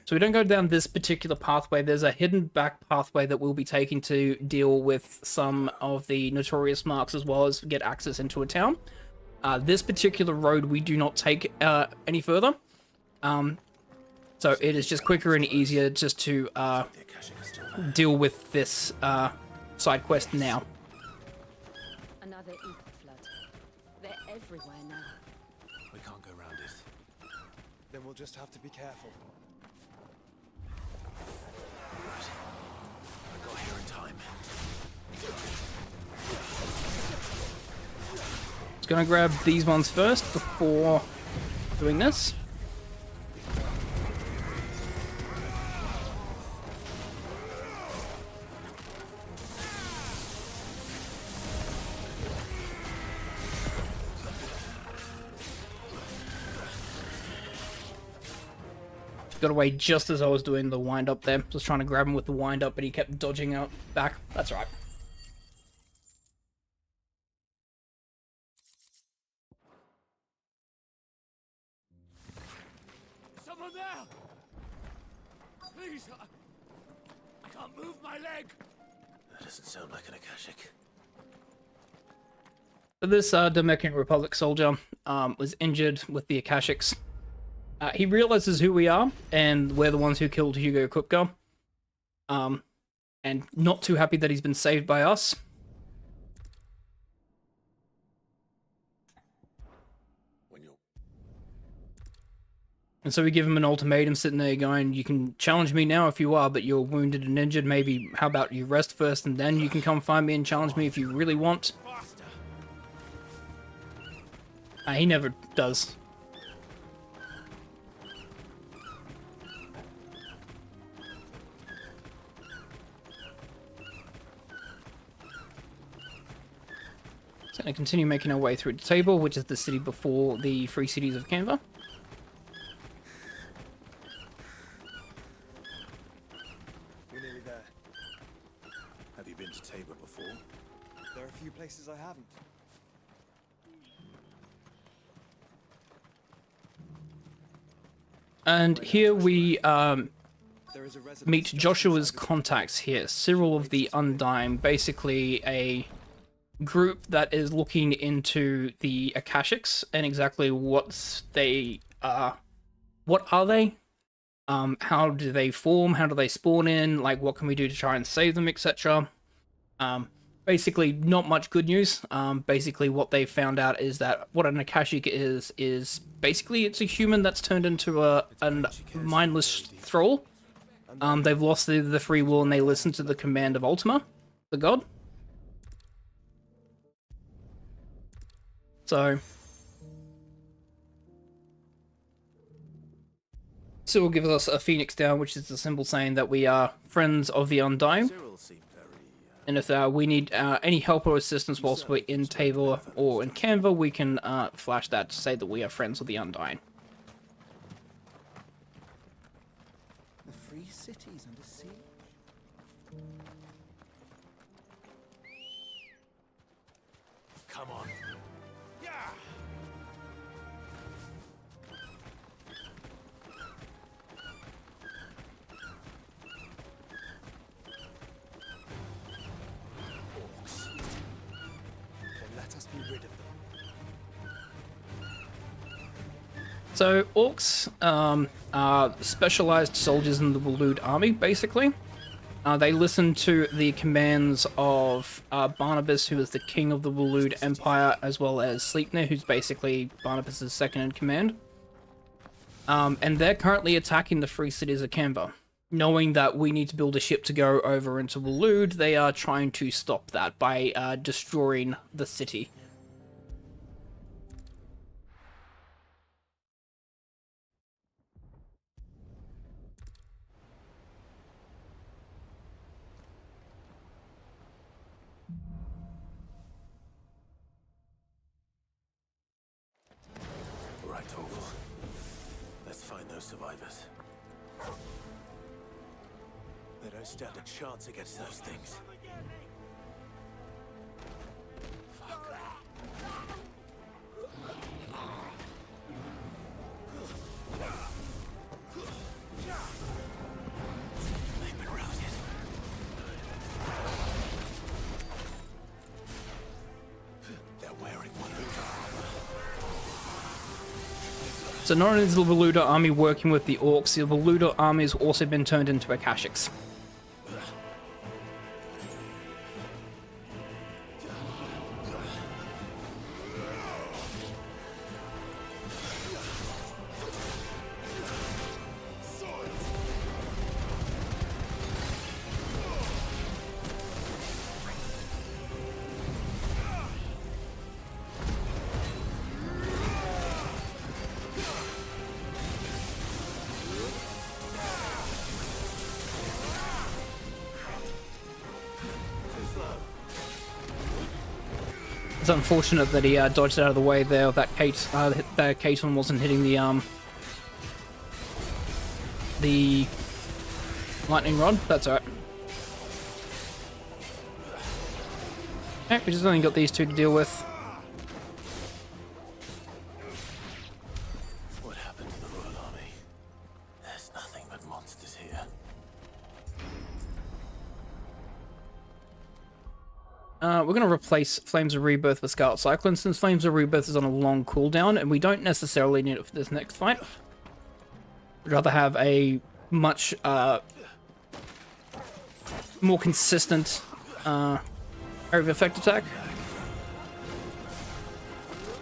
So we don't go down this particular pathway. There's a hidden back pathway that we'll be taking to deal with some of the notorious marks as well as get access into a town. This particular road we do not take any further. So it is just quicker and easier just to deal with this side quest now. Another ether flood. They're everywhere now. We can't go around it. Then we'll just have to be careful. I got here in time. Just gonna grab these ones first before doing this. Got away just as I was doing the wind up there. Just trying to grab him with the wind up, but he kept dodging out back. That's right. Someone there! Please, I can't move my leg. That doesn't sound like an Akashic. So this Dominican Republic soldier was injured with the Akashics. He realizes who we are, and we're the ones who killed Hugo Kupka. And not too happy that he's been saved by us. And so we give him an ultimatum sitting there going, you can challenge me now if you are, but you're wounded and injured. Maybe, how about you rest first and then you can come find me and challenge me if you really want. He never does. So going to continue making our way through the table, which is the city before the free cities of Canva. We're nearly there. Have you been to Tabor before? There are a few places I haven't. And here we meet Joshua's contacts here. Cyril of the Undying, basically a group that is looking into the Akashics and exactly what they are. What are they? How do they form? How do they spawn in? Like, what can we do to try and save them, etc. Basically, not much good news. Basically, what they found out is that what an Akashic is basically it's a human that's turned into a mindless thrall. They've lost the free will and they listen to the command of Ultima, the god. So will give us a phoenix down, which is the symbol saying that we are friends of the Undying. And if we need any help or assistance whilst we're in Tabor or in Canva, we can flash that to say that we are friends of the Undying. The free cities under siege? Come on. Yeah. Let us be rid of them. So orcs are specialized soldiers in the Waloed army, basically. They listen to the commands of Barnabas, who is the king of the Waloed Empire, as well as Sleipnir, who's basically Barnabas' second in command. And they're currently attacking the free cities of Canva. Knowing that we need to build a ship to go over into Waloed, they are trying to stop that by destroying the city. Right, Ogle. Let's find those survivors. They don't stand a chance against those things. They've been routed. They're wearing Waloed armor. So not only is the Waloed army working with the orcs, the Waloed army has also been turned into Akashics. It's unfortunate that he dodged out of the way there. That Caton wasn't hitting the lightning rod. That's alright. Okay, we just only got these two to deal with. What happened to the Royal Army? There's nothing but monsters here. We're going to replace Flames of Rebirth with Scarlet Cyclone, since Flames of Rebirth is on a long cooldown, and we don't necessarily need it for this next fight. We'd rather have a much more consistent area of effect attack.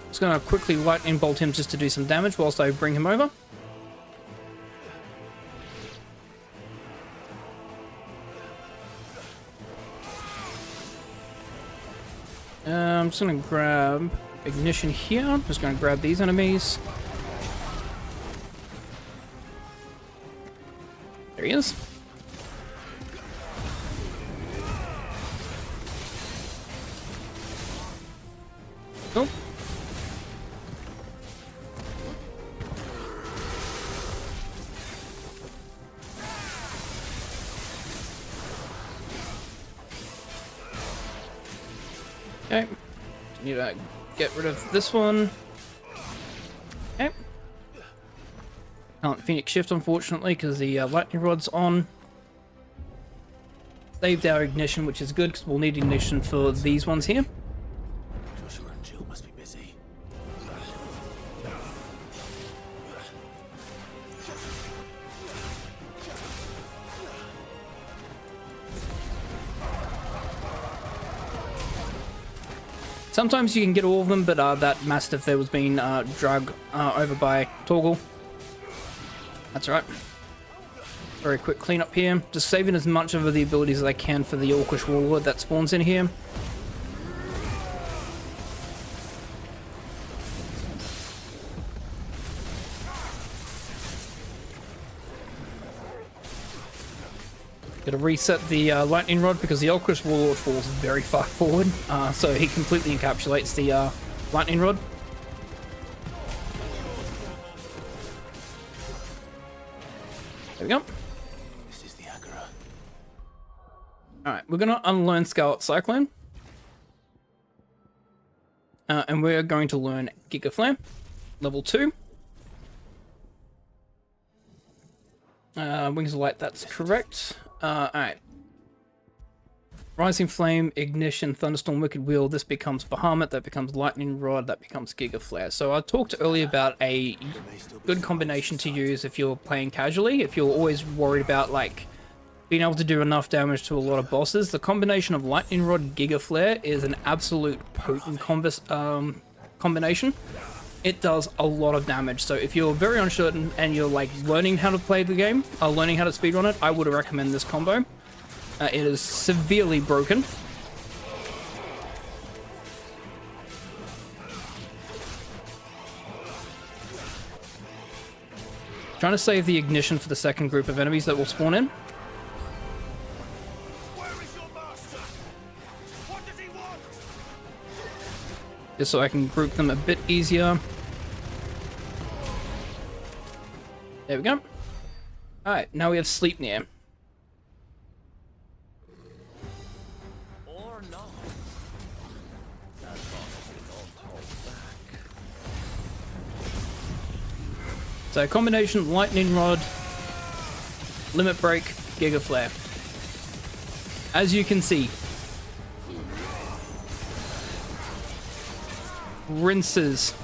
Just going to quickly lightning bolt him just to do some damage whilst I bring him over. I'm just gonna grab ignition here. I'm just gonna grab these enemies. There he is. Cool. Okay. Need to get rid of this one. Okay. Can't Phoenix shift, unfortunately, because the lightning rod's on. Saved our ignition, which is good, because we'll need ignition for these ones here. Joshua and Jill must be busy. Sometimes you can get all of them, but that Mastiff there was being dragged over by Torgal. That's right. Very quick cleanup here. Just saving as much of the abilities as I can for the Orcish Warlord that spawns in here. Gotta reset the lightning rod because the Orcish Warlord falls very far forward, so he completely encapsulates the lightning rod. There we go. This is the Agora. Alright, we're gonna unlearn Scarlet Cyclone. And we're going to learn Giga Flare, level 2. Wings of Light, that's correct. Alright. Rising Flame, Ignition, Thunderstorm, Wicked Wheel. This becomes Bahamut, that becomes Lightning Rod, that becomes Giga Flare. So I talked earlier about a good combination to use if you're playing casually. If you're always worried about, like, being able to do enough damage to a lot of bosses, the combination of Lightning Rod, Giga Flare is an absolute potent combination. It does a lot of damage. So if you're very uncertain and you're like learning how to play the game, learning how to speedrun it, I would recommend this combo. It is severely broken. Trying to save the ignition for the second group of enemies that will spawn in. Just so I can group them a bit easier. There we go. Alright, now we have Sleipnir. Or not. As long as we don't hold back. So combination Lightning Rod, Limit Break, Giga Flare. As you can see, rinses.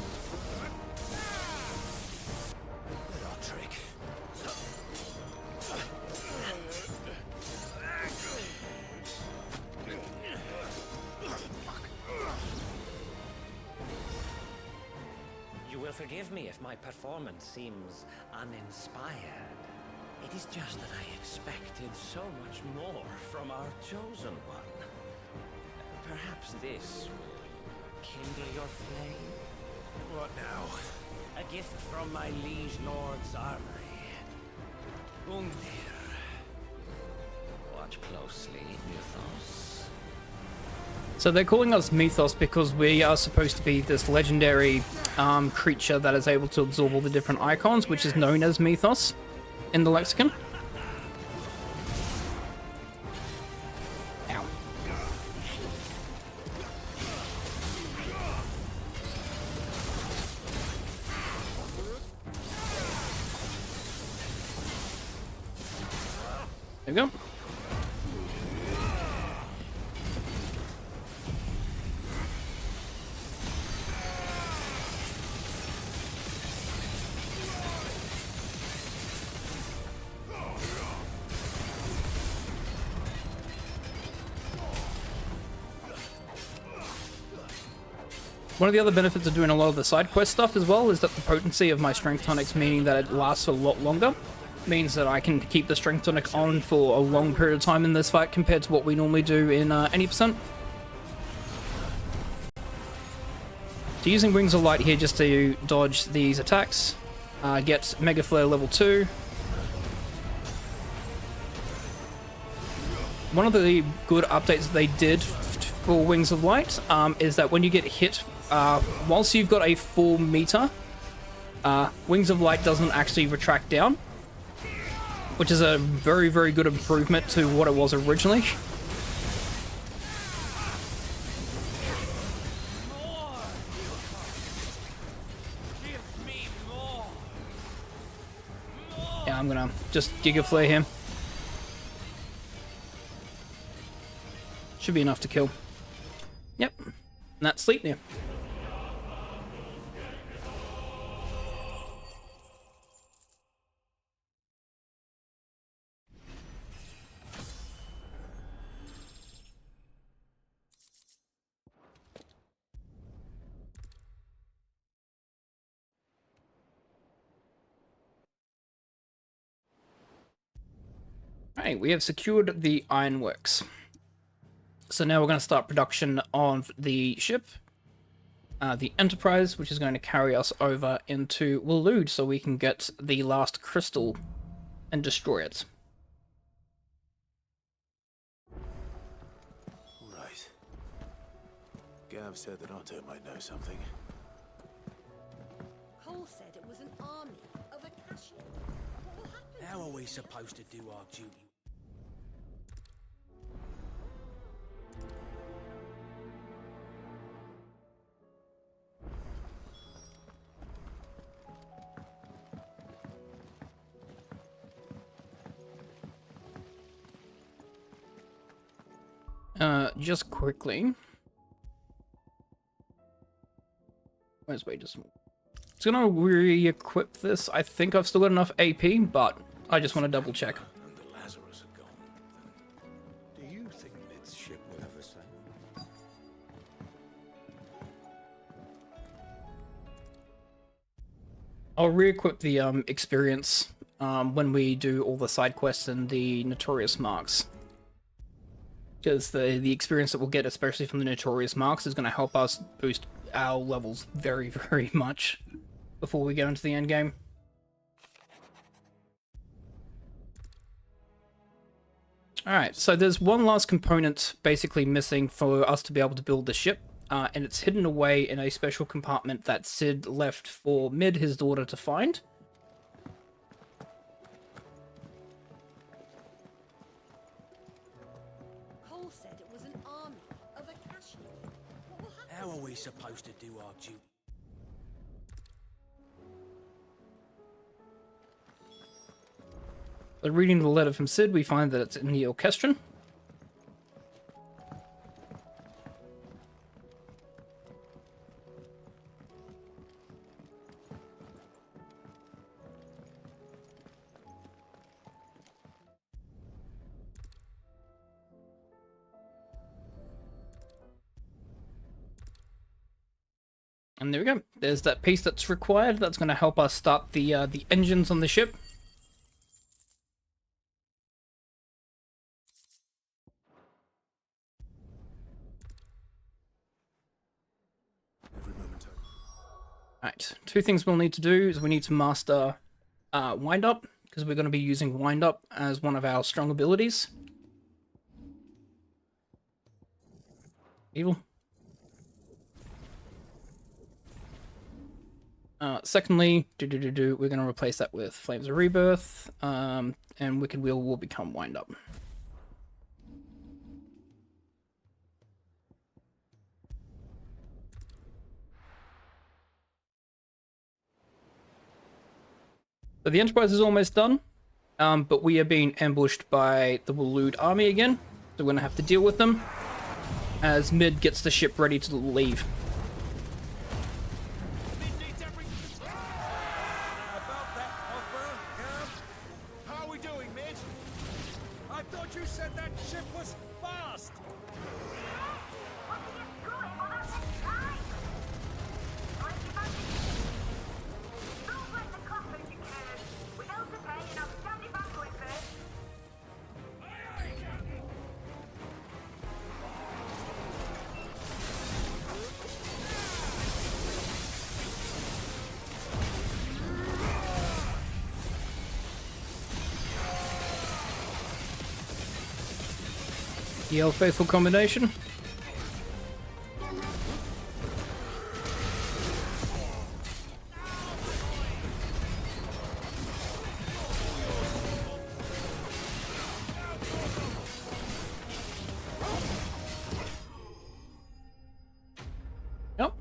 You will forgive me if my performance seems uninspired. It is just that I expected so much more from our chosen one. Perhaps this will kindle your flame? What now? A gift from my liege lord's armory. Gungnir. Watch closely, Mythos. So they're calling us Mythos because we are supposed to be this legendary creature that is able to absorb all the different icons, which is known as Mythos in the lexicon. Ow. There we go. One of the other benefits of doing a lot of the side quest stuff as well is that the potency of my strength tonics, meaning that it lasts a lot longer, means that I can keep the strength tonic on for a long period of time in this fight compared to what we normally do in any percent. So using Wings of Light here just to dodge these attacks. Get Mega Flare level 2. One of the good updates they did for Wings of Light is that when you get hit, whilst you've got a full meter, Wings of Light doesn't actually retract down, which is a very, very good improvement to what it was originally. Yeah, I'm gonna just Giga Flare him. Should be enough to kill. Yep. And that's Sleipnir. Alright, we have secured the ironworks. So now we're going to start production on the ship, the Enterprise, which is going to carry us over into Waloed so we can get the last crystal and destroy it. Right. Gav said that Otto might know something. Cole said it was an army of Akashians. What will happen? How are we supposed to do our duty? Just quickly. Where's wages? It's gonna re-equip this. I think I've still got enough AP, but I just want to double check. And the Lazarus are gone. Then do you think Mid's ship will ever sail? I'll re-equip the experience when we do all the side quests and the Notorious Marks. Because the experience that we'll get, especially from the Notorious Marks, is going to help us boost our levels very, very much before we go into the end game. Alright, so there's one last component basically missing for us to be able to build the ship, and it's hidden away in a special compartment that Sid left for Mid, his daughter, to find. How are we supposed to do our duty? But reading the letter from Sid, we find that it's in the Orchestron. And there we go. There's that piece that's required. That's going to help us start the engines on the ship. Alright, two things we'll need to do is we need to master Wind Up, because we're going to be using Wind Up as one of our strong abilities. Evil. Secondly, we're going to replace that with Flames of Rebirth, and Wicked Wheel will become Wind Up. So the Enterprise is almost done, but we are being ambushed by the Waloed army again, so we're going to have to deal with them as Mid gets the ship ready to leave. The old faithful combination. Yep.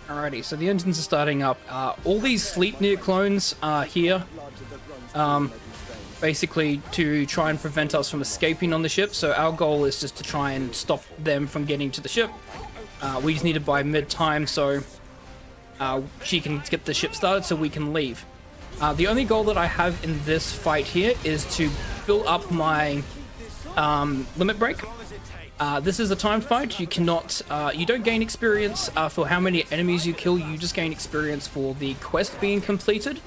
Alrighty, so the engines are starting up. All these Sleipnir clones are here, basically to try and prevent us from escaping on the ship. So our goal is just to try and stop them from getting to the ship. We just need it by mid-time so she can get the ship started so we can leave. The only goal that I have in this fight here is to fill up my limit break. This is a timed fight. You cannot, you don't gain experience for how many enemies you kill. You just gain experience for the quest being completed.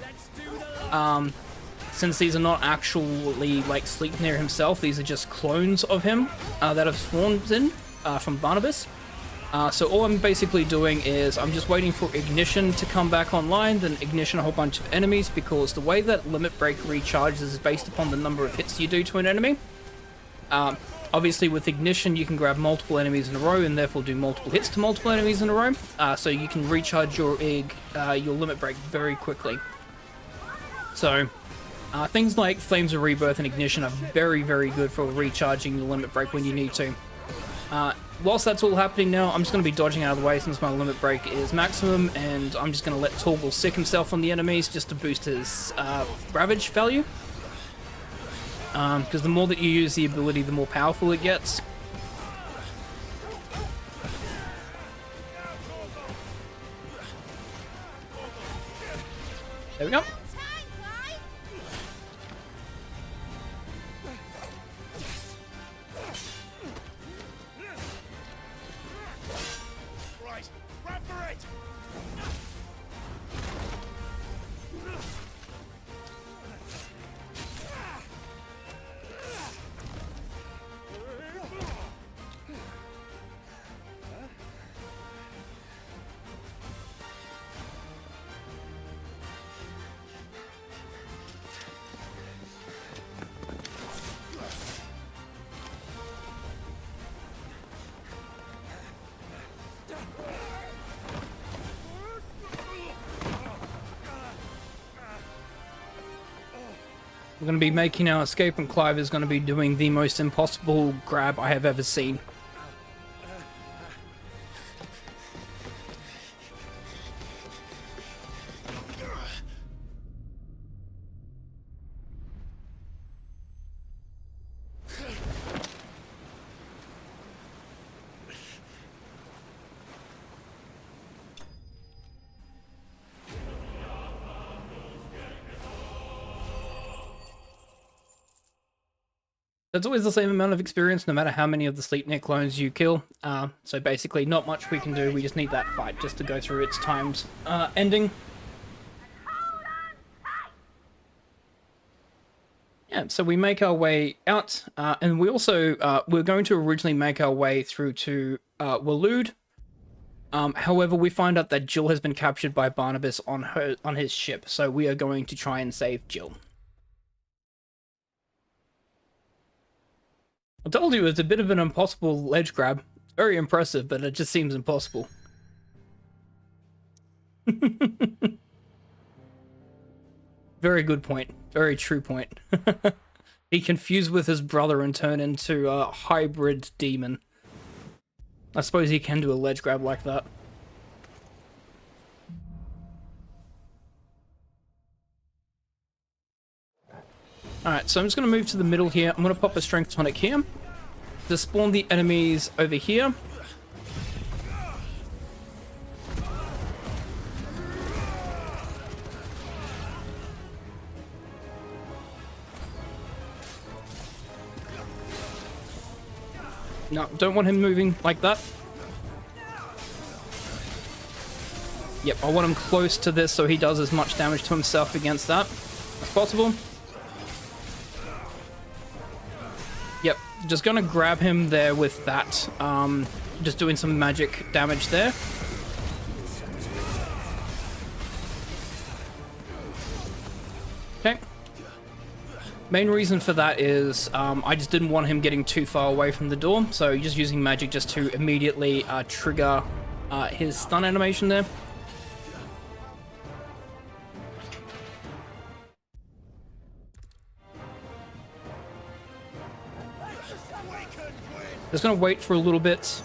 Since these are not actually like Sleipnir himself, these are just clones of him that have spawned in from Barnabas. So all I'm basically doing is I'm just waiting for Ignition to come back online, then Ignition a whole bunch of enemies, because the way that Limit Break recharges is based upon the number of hits you do to an enemy. Obviously with Ignition you can grab multiple enemies in a row and therefore do multiple hits to multiple enemies in a row, so you can recharge your Limit Break very quickly. So things like Flames of Rebirth and Ignition are very, very good for recharging your Limit Break when you need to. Whilst that's all happening now, I'm just going to be dodging out of the way since my limit break is maximum, and I'm just going to let Torgal sick himself on the enemies just to boost his Ravage value. Because the more that you use the ability, the more powerful it gets. There we go. We're going to be making our escape, and Clive is going to be doing the most impossible grab I have ever seen. That's always the same amount of experience no matter how many of the Sleipnir clones you kill. So basically not much we can do, we just need that fight just to go through its times ending. Yeah, so we make our way out, and we also, we're going to originally make our way through to Waloed. However, we find out that Jill has been captured by Barnabas on his ship, so we are going to try and save Jill. I told you it's a bit of an impossible ledge grab. It's very impressive, but it just seems impossible. Very good point. Very true point. Be confused with his brother and turn into a hybrid demon. I suppose he can do a ledge grab like that. Alright, so I'm just going to move to the middle here. I'm going to pop a Strength Tonic here to spawn the enemies over here. No, don't want him moving like that. Yep, I want him close to this so he does as much damage to himself against that as possible. Yep, just gonna grab him there with that. Just doing some magic damage there. Okay. Main reason for that is I just didn't want him getting too far away from the door, so just using magic just to immediately trigger his stun animation there. Just gonna wait for a little bit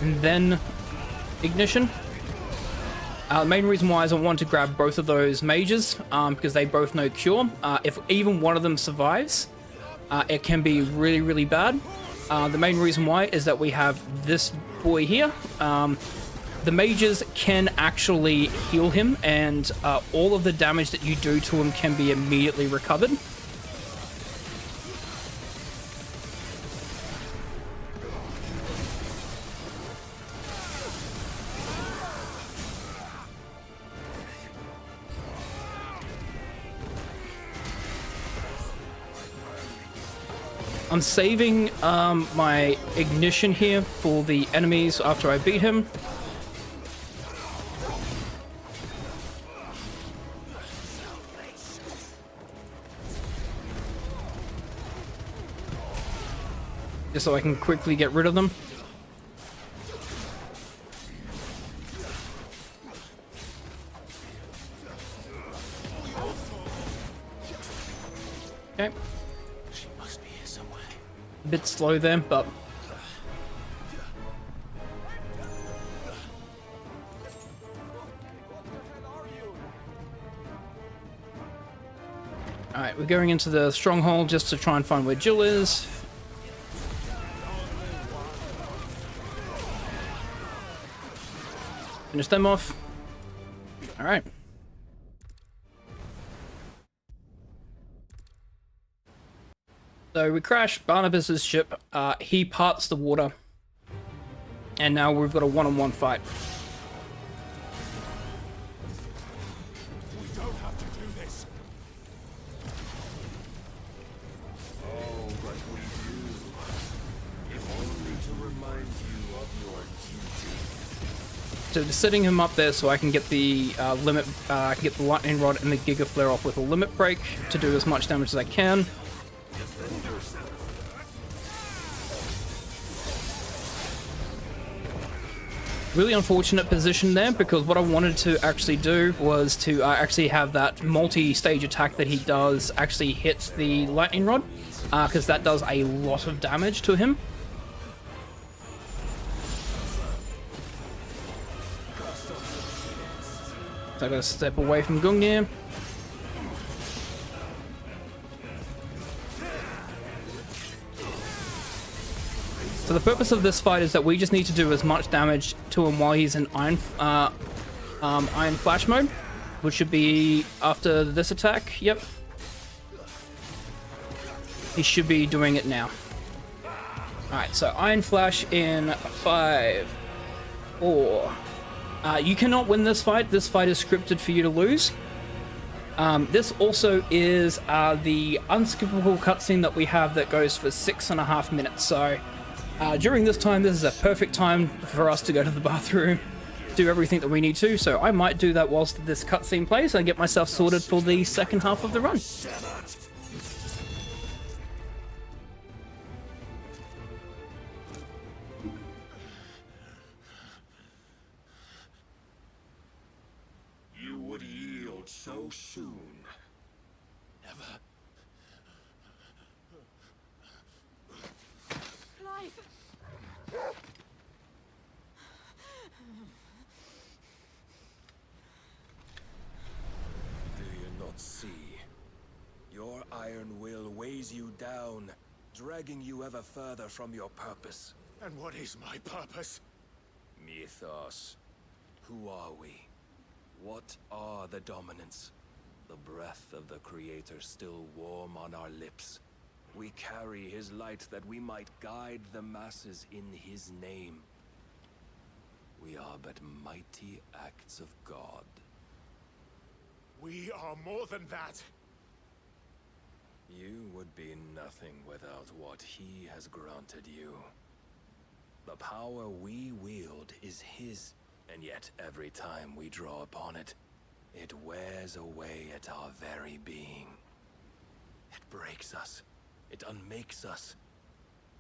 and then ignition. The main reason why is I want to grab both of those mages because they both know cure. If even one of them survives, it can be really, really bad. The main reason why is that we have this boy here. The mages can actually heal him, and all of the damage that you do to him can be immediately recovered. I'm saving my ignition here for the enemies after I beat him. Just so I can quickly get rid of them. Okay. A bit slow there, but alright, we're going into the stronghold just to try and find where Jill is. Finish them off. Alright. So we crash Barnabas's ship, he parts the water, and now we've got a one-on-one fight. We don't have to do this. Oh, but we do. If only to remind you of your duty. So just setting him up there so I can get the limit, I can get the lightning rod and the giga flare off with a limit break to do as much damage as I can. Really unfortunate position there, because what I wanted to actually do was to actually have that multi-stage attack that he does actually hit the lightning rod, because that does a lot of damage to him. So I gotta step away from Gungnir. So the purpose of this fight is that we just need to do as much damage to him while he's in Iron Flash mode, which should be after this attack. Yep. He should be doing it now. Alright, so Iron Flash in 5, 4. You cannot win this fight. This fight is scripted for you to lose. This also is the unskippable cutscene that we have that goes for 6.5 minutes. So during this time, this is a perfect time for us to go to the bathroom, do everything that we need to. So I might do that whilst this cutscene plays and get myself sorted for the second half of the run. You would yield so soon. Never. Clive! Do you not see? Your iron will weighs you down, dragging you ever further from your purpose. And what is my purpose? Mythos. Who are we? What are the dominants? The breath of the Creator still warm on our lips. We carry his light that we might guide the masses in his name. We are but mighty acts of God. We are more than that. You would be nothing without what he has granted you. The power we wield is his, and yet every time we draw upon it, it wears away at our very being. breaks us. It unmakes us,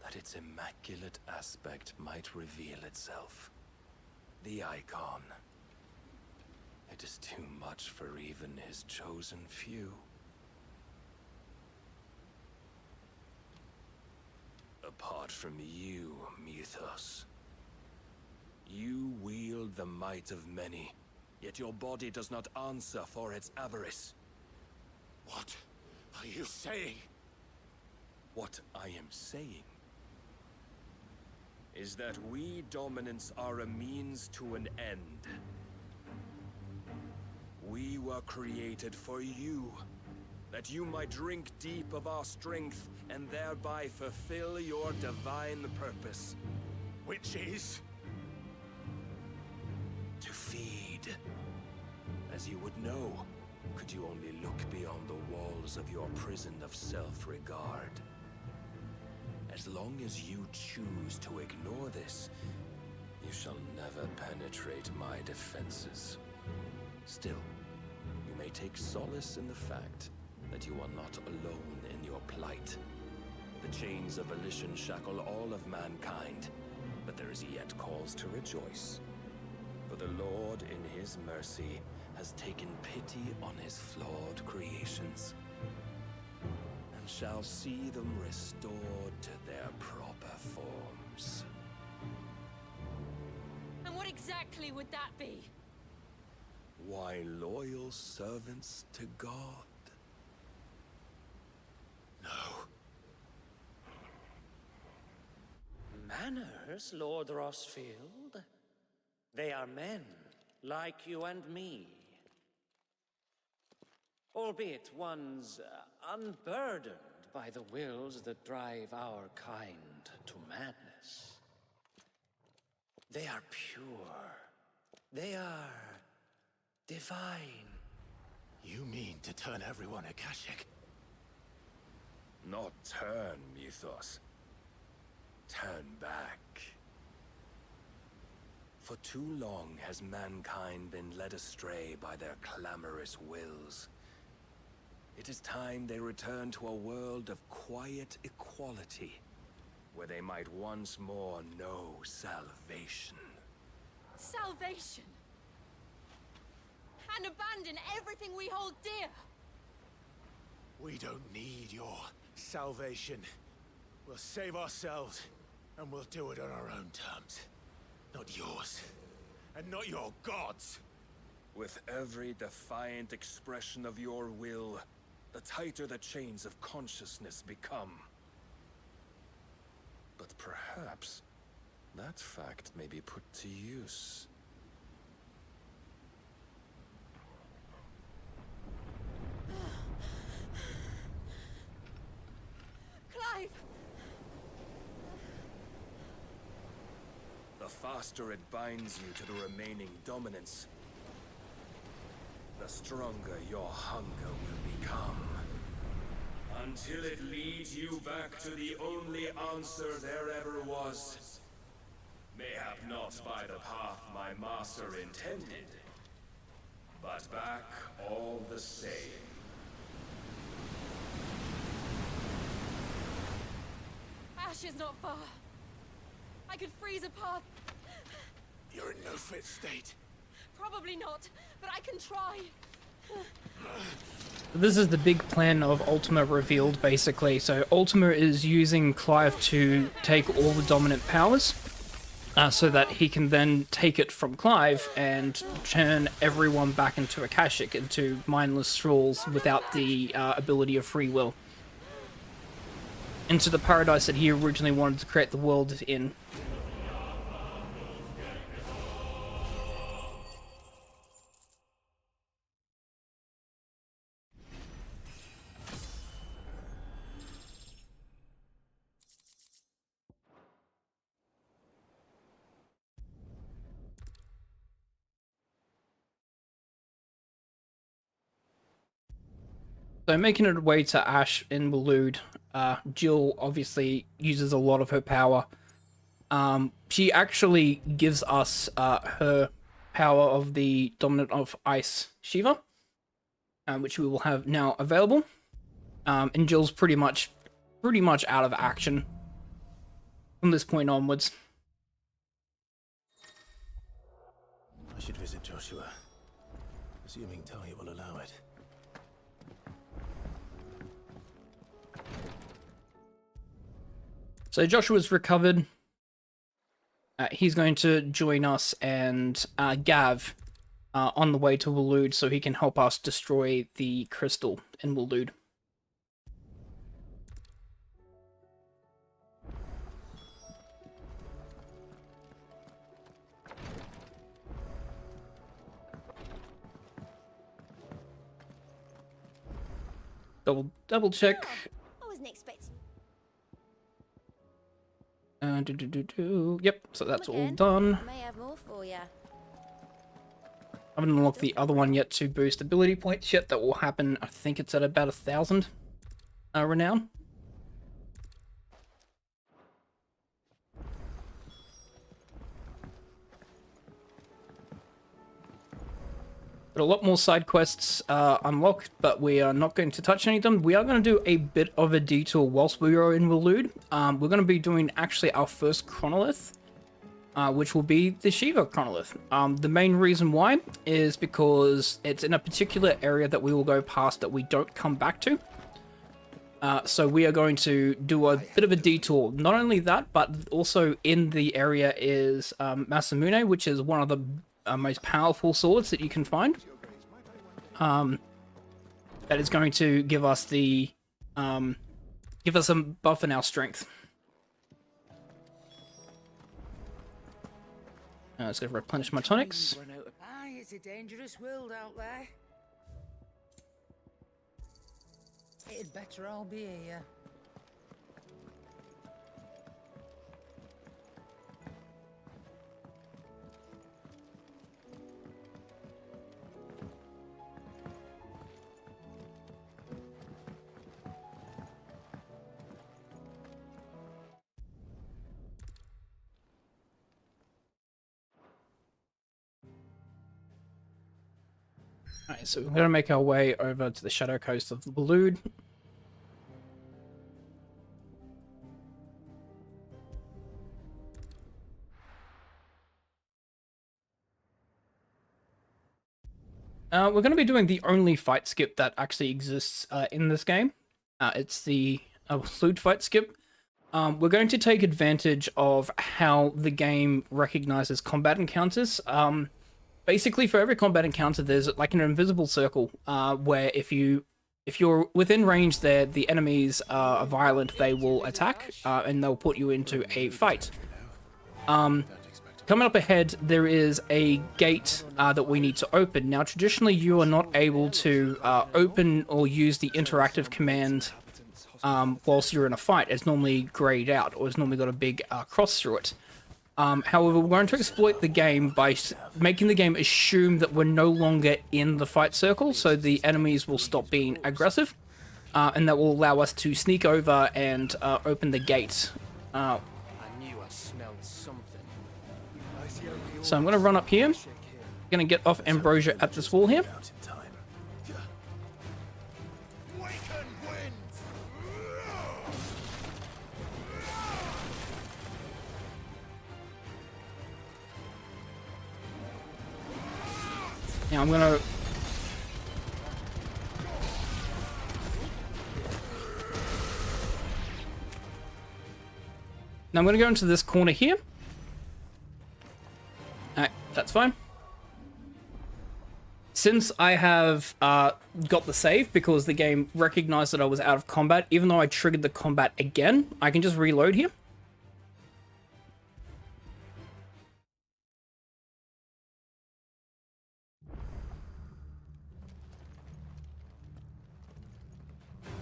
that its immaculate aspect might reveal itself. The icon. It is too much for even his chosen few. Apart from you, Mythos. You wield the might of many, yet your body does not answer for its avarice. What are you saying? What I am saying is that we dominants are a means to an end. We were created for you, that you might drink deep of our strength and thereby fulfill your divine purpose. Which is? To feed. As you would know, could you only look beyond the walls of your prison of self-regard. As long as you choose to ignore this, you shall never penetrate my defenses. Still, you may take solace in the fact that you are not alone in your plight. The chains of volition shackle all of mankind, but there is yet cause to rejoice. For the Lord, in his mercy, has taken pity on his flawed creations, and shall see them restored to their proper forms. And what exactly would that be? Why, loyal servants to God. No. Manners, Lord Rossfield? They are men, like you and me. Albeit ones unburdened by the wills that drive our kind to madness. They are pure. They are divine. You mean to turn everyone Akashic? Not turn, Mythos. Turn back. For too long has mankind been led astray by their clamorous wills. It is time they return to a world of quiet equality, where they might once more know salvation. Salvation? And abandon everything we hold dear? We don't need your salvation. We'll save ourselves, and we'll do it on our own terms. Not yours, and not your gods. With every defiant expression of your will, the tighter the chains of consciousness become. But perhaps that fact may be put to use. Clive! The faster it binds you to the remaining dominance, the stronger your hunger will become. Until it leads you back to the only answer there ever was. Mayhap not by the path my master intended, but back all the same. Ash is not far. I could freeze a path. You're in no fit state. Probably not, but I can try. This is the big plan of Ultima revealed, basically. So Ultima is using Clive to take all the dominant powers, so that he can then take it from Clive and turn everyone back into Akashic, into mindless thralls without the ability of free will. Into the paradise that he originally wanted to create the world in. So making it way to Ash in Waloed, Jill obviously uses a lot of her power. She actually gives us her power of the Dominant of Ice Shiva, which we will have now available. And Jill's pretty much out of action from this point onwards. I should visit Joshua, assuming Talia will allow it. So Joshua's recovered. He's going to join us and Gav on the way to Waloed so he can help us destroy the crystal in Waloed. Double check. I wasn't expecting. Yep, so that's all done. I may have more for you. I haven't unlocked the other one yet to boost ability points yet. That will happen, I think it's at about 1,000 renown. But a lot more side quests unlocked, but we are not going to touch any of them. We are going to do a bit of a detour whilst we are in Waloed. We're going to be doing actually our first Chronolith, which will be the Shiva Chronolith. The main reason why is because it's in a particular area that we will go past that we don't come back to. So we are going to do a bit of a detour. Not only that, but also in the area is Masamune, which is one of the most powerful swords that you can find. That is going to give us the some buff in our strength. Let's go replenish my tonics. It's a dangerous world out there. It'd better all be here. Alright, so we're going to make our way over to the Shadow Coast of Waloed. We're going to be doing the only fight skip that actually exists in this game. It's the Waloed fight skip. We're going to take advantage of how the game recognizes combat encounters. Basically, for every combat encounter, there's like an invisible circle where if you're within range, there the enemies are violent, they will attack and they'll put you into a fight. Coming up ahead, there is a gate that we need to open. Now, traditionally, you are not able to open or use the interactive command whilst you're in a fight. It's normally grayed out, or it's normally got a big cross through it. However, we're going to exploit the game by making the game assume that we're no longer in the fight circle, so the enemies will stop being aggressive, and that will allow us to sneak over and open the gate. I knew I smelled something. So I'm going to run up here. Going to get off Ambrosia at this wall here. Now I'm going to... Now I'm going to go into this corner here. Alright, that's fine. Since I have got the save, because the game recognized that I was out of combat, even though I triggered the combat again, I can just reload here.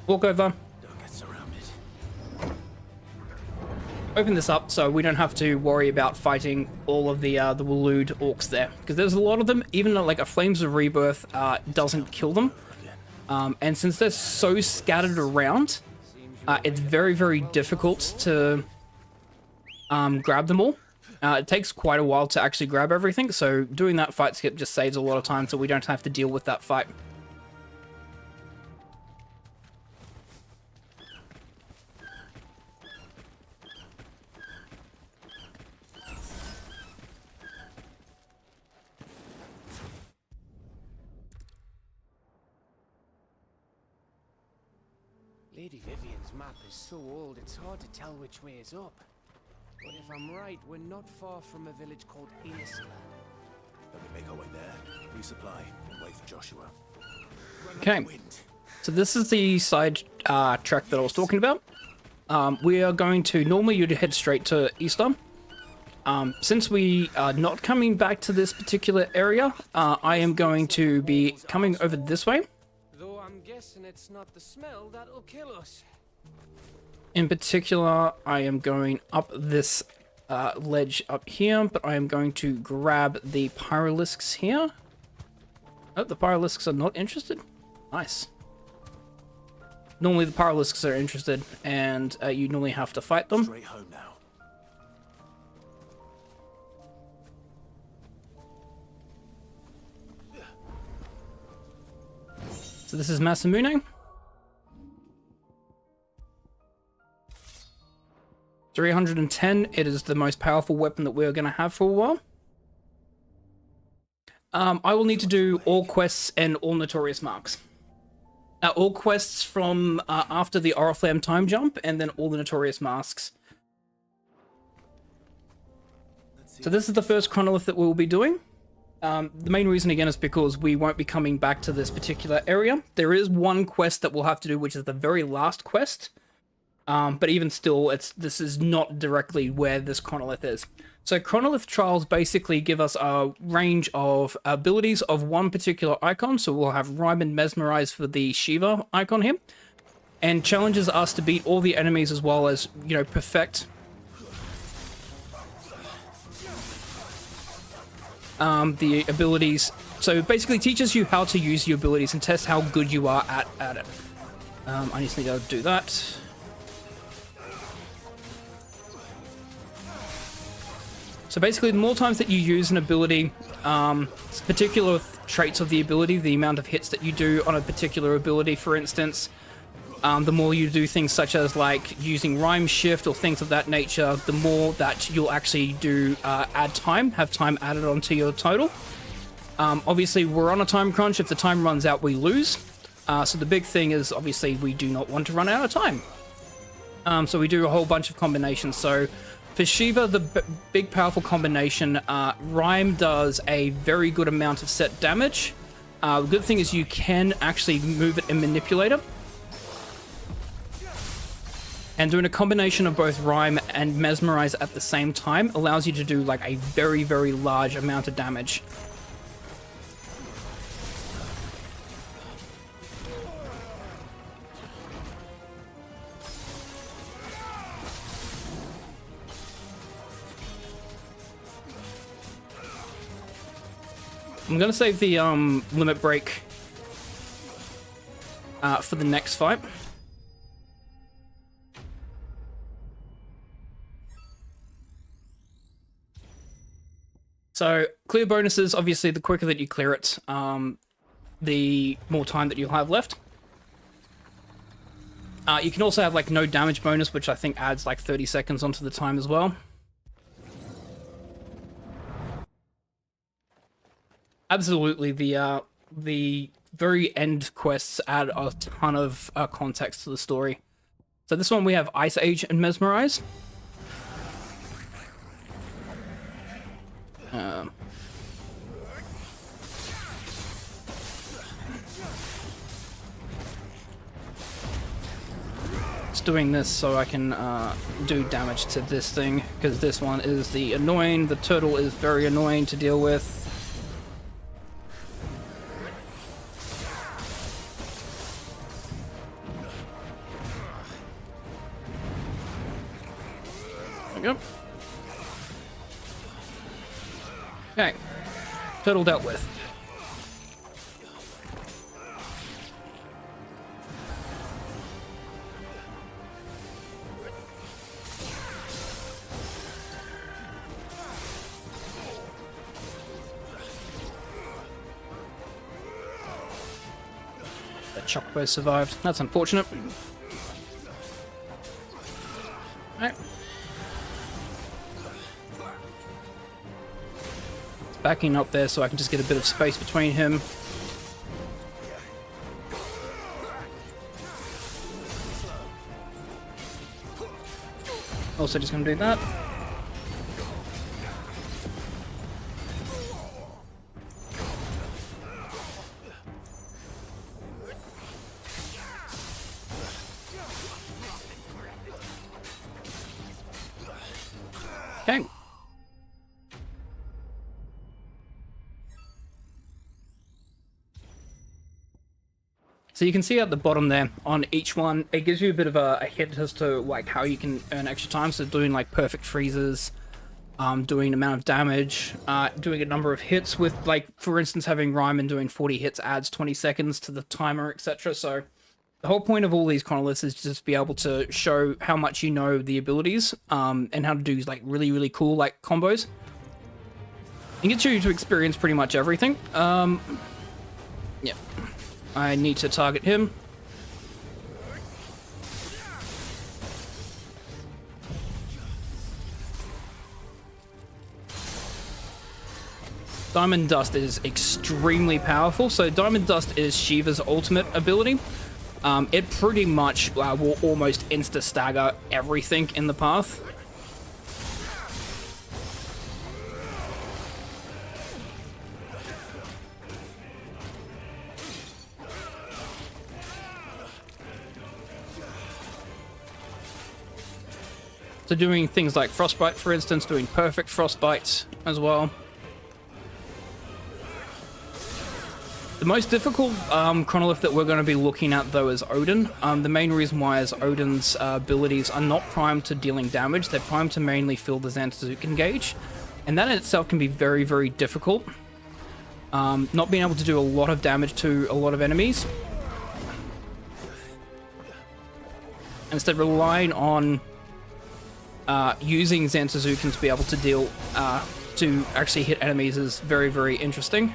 Walk over. Don't get surrounded. Open this up so we don't have to worry about fighting all of the Waloed orcs there, because there's a lot of them. Even though, like, a Flames of Rebirth doesn't kill them, and since they're so scattered around, it's very, very difficult to grab them all. It takes quite a while to actually grab everything, so doing that fight skip just saves a lot of time, so we don't have to deal with that fight. Lady Vivian's map is so old it's hard to tell which way is up. But if I'm right, we're not far from a village called Isla. Let me make our way there, resupply, and wait for Joshua. Okay, so this is the side track that I was talking about. We are going to, normally you'd head straight to Easter. Since we are not coming back to this particular area, I am going to be coming over this way. Though I'm guessing it's not the smell that'll kill us. In particular, I am going up this ledge up here, but I am going to grab the Pyralisks here. Oh, the Pyralisks are not interested? Nice. Normally the Pyralisks are interested, and you normally have to fight them. Straight home now. So this is Masamune. 310, it is the most powerful weapon that we're going to have for a while. I will need to do all quests and all notorious marks. All quests from after the Oriflamme time jump, and then all the notorious masks. So this is the first Chronolith that we'll be doing. The main reason again is because we won't be coming back to this particular area. There is one quest that we'll have to do, which is the very last quest. But even still, this is not directly where this Chronolith is. So Chronolith trials basically give us a range of abilities of one particular icon. So we'll have Rhyme and Mesmerize for the Shiva icon here. And challenges us to beat all the enemies as well as, you know, perfect the abilities. So it basically teaches you how to use your abilities and test how good you are at it. I just need to do that. So basically, the more times that you use an ability, particular traits of the ability, the amount of hits that you do on a particular ability, for instance, the more you do things such as like using Rhyme Shift or things of that nature, the more that you'll actually do have time added onto your total. Obviously, we're on a time crunch. If the time runs out, we lose. So the big thing is, obviously, we do not want to run out of time. So we do a whole bunch of combinations. So for Shiva, the big powerful combination, Rhyme does a very good amount of set damage. The good thing is you can actually move it and manipulate it. And doing a combination of both Rhyme and Mesmerize at the same time allows you to do like a very, very large amount of damage. I'm going to save the limit break for the next fight. So, clear bonuses, obviously the quicker that you clear it, the more time that you'll have left. You can also have like no damage bonus, which I think adds like 30 seconds onto the time as well. Absolutely, the very end quests add a ton of context to the story. So this one we have Ice Age and Mesmerize. Just doing this so I can do damage to this thing, because this one is the annoying. The turtle is very annoying to deal with. There we go. Okay, turtle dealt with. The chocobo survived. That's unfortunate. Alright. Backing up there so I can just get a bit of space between him. Also just gonna do that. Okay. So you can see at the bottom there, on each one, it gives you a bit of a hint as to like how you can earn extra time. So doing like perfect freezes, doing amount of damage, doing a number of hits with, like, for instance, having Ryman doing 40 hits adds 20 seconds to the timer, etc. So the whole point of all these Chronoliths is just be able to show how much you know the abilities, and how to do like really, really cool like combos. It gets you to experience pretty much everything. Yeah. I need to target him. Diamond Dust is extremely powerful. So Diamond Dust is Shiva's ultimate ability. It pretty much will almost insta-stagger everything in the path. So doing things like Frostbite, for instance, doing perfect Frostbite as well. The most difficult Chronolith that we're going to be looking at, though, is Odin. The main reason why is Odin's abilities are not primed to dealing damage. They're primed to mainly fill the Zantazuken gauge. And that in itself can be very, very difficult. Not being able to do a lot of damage to a lot of enemies. Instead, relying on using Zantazuken to be able to deal, to actually hit enemies is very, very interesting.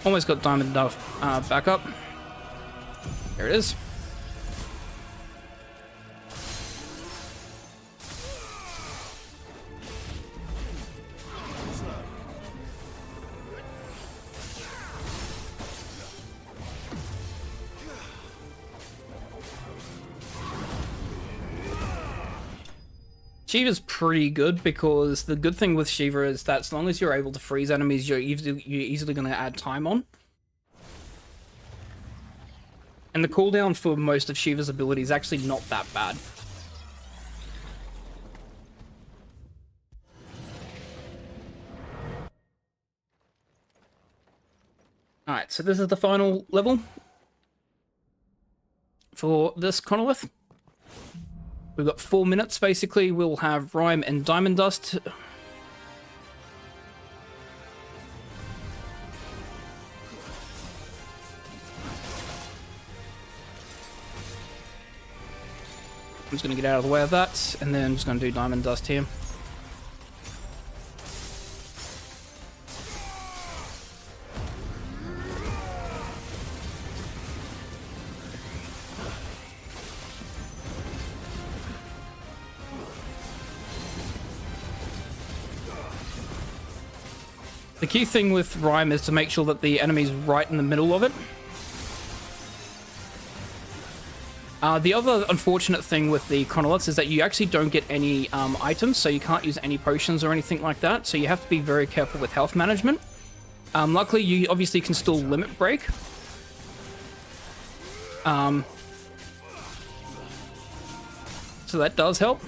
Almost got Diamond Dove back up. There it is. Shiva's pretty good, because the good thing with Shiva is that as long as you're able to freeze enemies, you're easily going to add time on. And the cooldown for most of Shiva's ability is actually not that bad. Alright, so this is the final level for this Chronolith. We've got 4 minutes, basically. We'll have Rime and Diamond Dust. I'm just going to get out of the way of that, and then I'm just going to do Diamond Dust here. The key thing with Rime is to make sure that the enemy's right in the middle of it. The other unfortunate thing with the Chronoliths is that you actually don't get any items, so you can't use any potions or anything like that, so you have to be very careful with health management. Luckily, you obviously can still limit break. So that does help.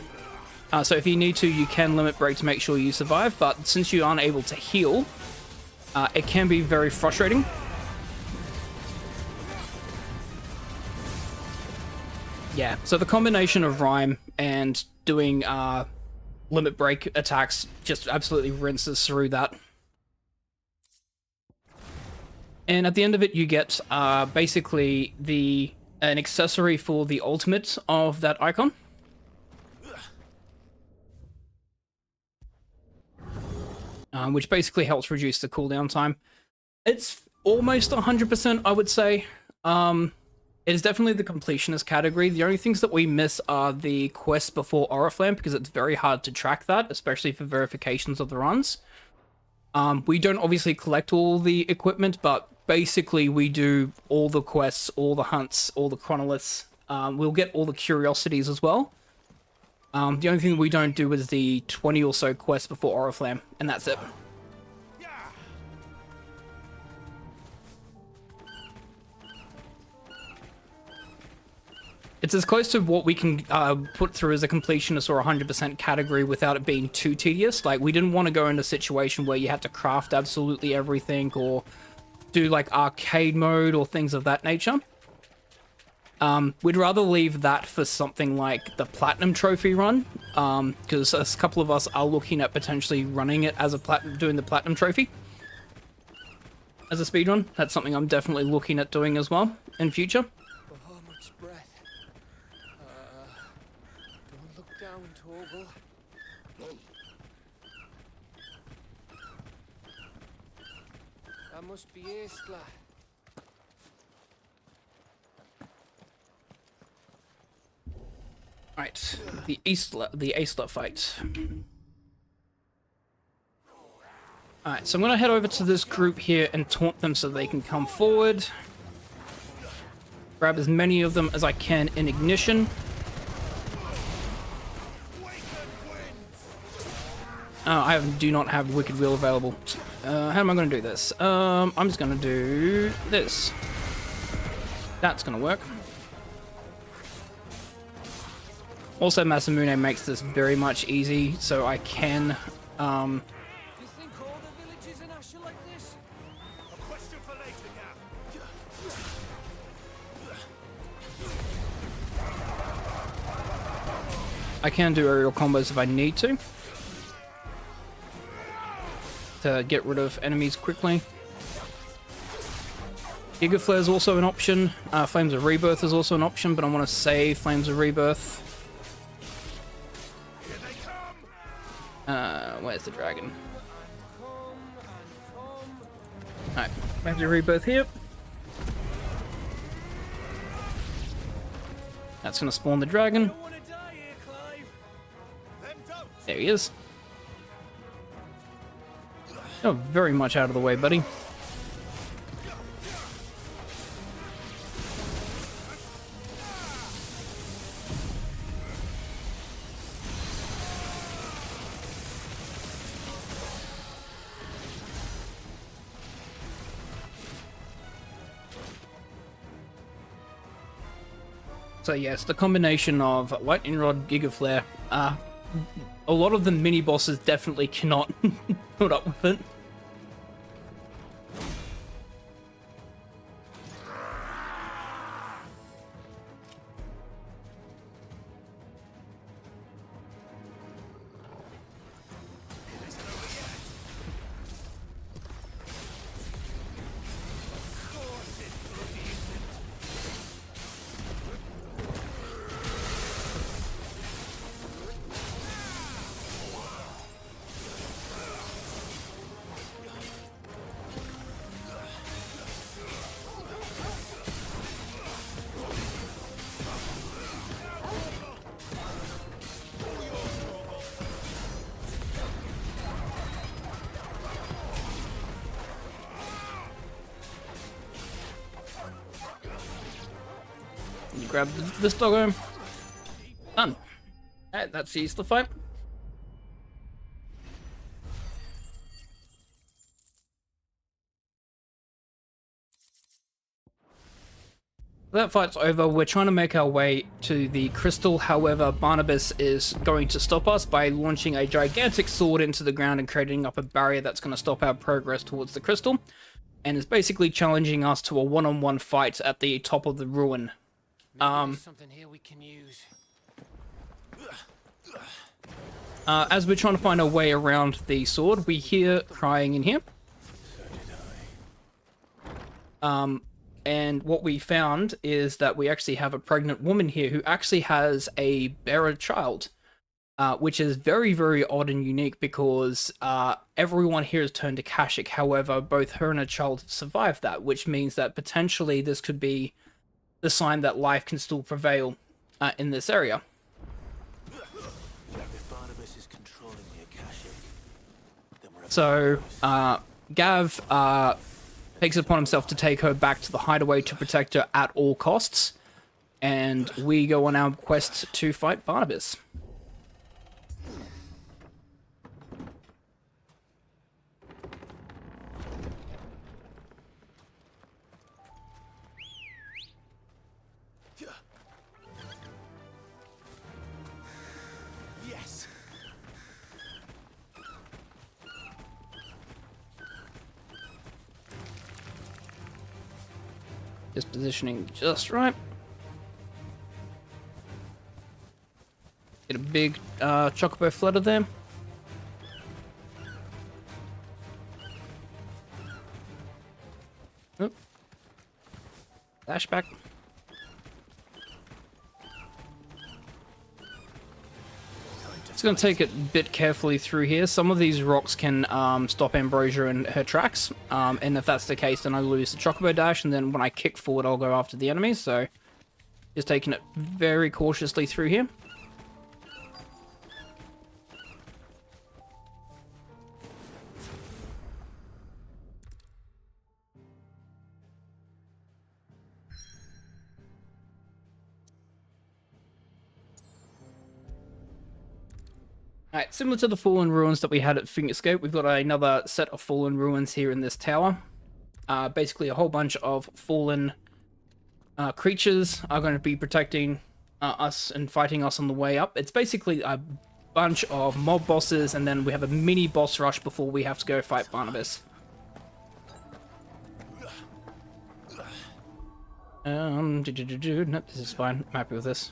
So if you need to, you can limit break to make sure you survive, but since you aren't able to heal, it can be very frustrating. Yeah, so the combination of Rime and doing limit break attacks just absolutely rinses through that. And at the end of it, you get basically an accessory for the ultimate of that icon. Which basically helps reduce the cooldown time. It's almost 100%, I would say. It is definitely the completionist category. The only things that we miss are the quests before Oriflamme, because it's very hard to track that, especially for verifications of the runs. We don't obviously collect all the equipment, but basically we do all the quests, all the hunts, all the chronoliths. We'll get all the curiosities as well. The only thing we don't do is the 20 or so quests before Oriflamme, and that's it. It's as close to what we can put through as a completionist or 100% category without it being too tedious. Like, we didn't want to go into a situation where you had to craft absolutely everything or do like arcade mode or things of that nature. We'd rather leave that for something like the Platinum Trophy run, because a couple of us are looking at potentially running it as doing the Platinum Trophy as a speedrun. That's something I'm definitely looking at doing as well in future. Don't look down, Torgal. That must be Aesla. Right, the Aesla fight. Alright, so I'm gonna head over to this group here and taunt them so they can come forward. Grab as many of them as I can in ignition. I do not have Wicked Wheel available. How am I going to do this? I'm just going to do this. That's going to work. Also, Masamune makes this very much easy, so I can... You think all the villages in Asher like this? A question for later, Gav. I can do aerial combos if I need to get rid of enemies quickly. Giga Flare is also an option. Flames of Rebirth is also an option, but I want to save Flames of Rebirth. Where's the dragon? Alright, Flames of Rebirth here. That's going to spawn the dragon. There he is. Oh, very much out of the way, buddy. So yes, the combination of Lightning Rod, Giga Flare, a lot of the mini bosses definitely cannot put up with it. You grab this doggo. Done. Alright, that's the Easter fight. That fight's over. We're trying to make our way to the crystal. However, Barnabas is going to stop us by launching a gigantic sword into the ground and creating up a barrier that's going to stop our progress towards the crystal, and is basically challenging us to a one-on-one fight at the top of the ruin. Something here we can use. As we're trying to find our way around the sword, we hear crying in here. And what we found is that we actually have a pregnant woman here who actually has a bearer child, which is very, very odd and unique because everyone here has turned Akashic. However, both her and her child survived that, which means that potentially this could be the sign that life can still prevail in this area. So, Gav takes it upon himself to take her back to the hideaway to protect her at all costs. And we go on our quest to fight Barnabas. Yes. Just positioning just right. Get a big chocobo flutter there. Oop. Dash back. It's going to take it a bit carefully through here. Some of these rocks can stop Ambrosia in her tracks. And if that's the case, then I lose the chocobo dash. And then when I kick forward, I'll go after the enemies. So just taking it very cautiously through here. Alright, similar to the Fallen Ruins that we had at Fingerscape, we've got another set of Fallen Ruins here in this tower. Basically a whole bunch of fallen creatures are going to be protecting us and fighting us on the way up. It's basically a bunch of mob bosses, and then we have a mini boss rush before we have to go fight Barnabas. Nope, this is fine. I'm happy with this.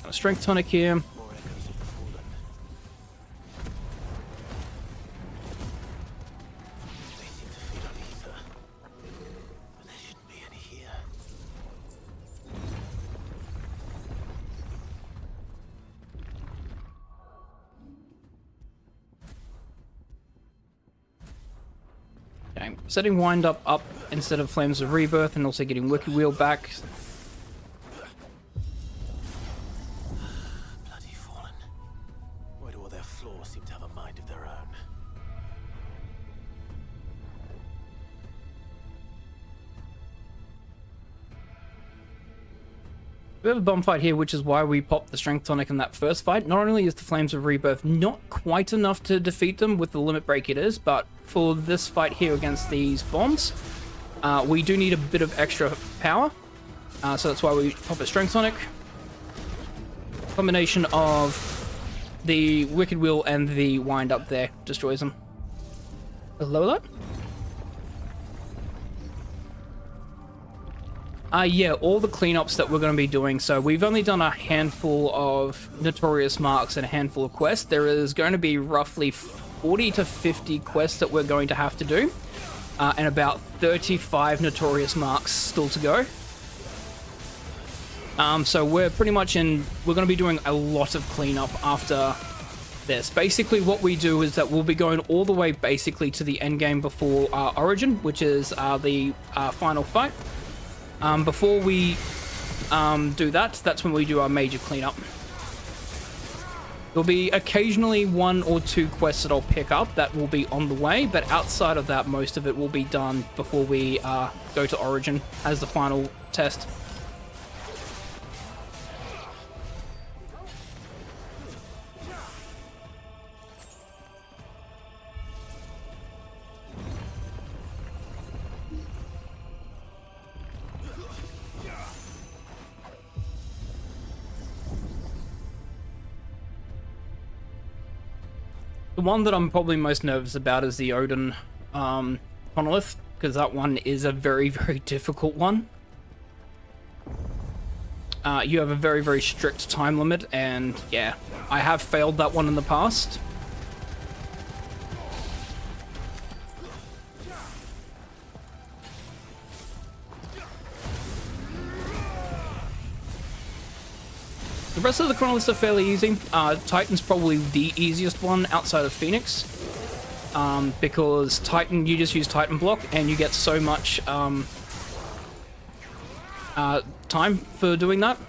Got a strength tonic here. Okay, setting Wind Up instead of Flames of Rebirth, and also getting Wicked Wheel back. Bloody Fallen. Why do all their flaws seem to have a mind of their own? We have a bum fight here, which is why we popped the Strength Tonic in that first fight. Not only is the Flames of Rebirth not quite enough to defeat them with the limit break it is, but for this fight here against these bombs, we do need a bit of extra power. So that's why we pop a Strength Tonic. Combination of the Wicked Wheel and the Wind Up there destroys them. Lower that? Yeah, all the cleanups that we're going to be doing. So we've only done a handful of Notorious Marks and a handful of quests. There is going to be roughly 40 to 50 quests that we're going to have to do. And about 35 Notorious Marks still to go. So we're pretty much we're going to be doing a lot of cleanup after this. Basically what we do is that we'll be going all the way basically to the end game before Origin, which is the final fight. Before we do that, that's when we do our major cleanup. There'll be occasionally 1 or 2 quests that I'll pick up that will be on the way, but outside of that, most of it will be done before we go to Origin as the final test. The one that I'm probably most nervous about is the Odin Chronolith, because that one is a very, very difficult one. You have a very, very strict time limit, and yeah, I have failed that one in the past. The rest of the Chronoliths are fairly easy. Titan's probably the easiest one outside of Phoenix. Because Titan, you just use Titan block and you get so much time for doing that.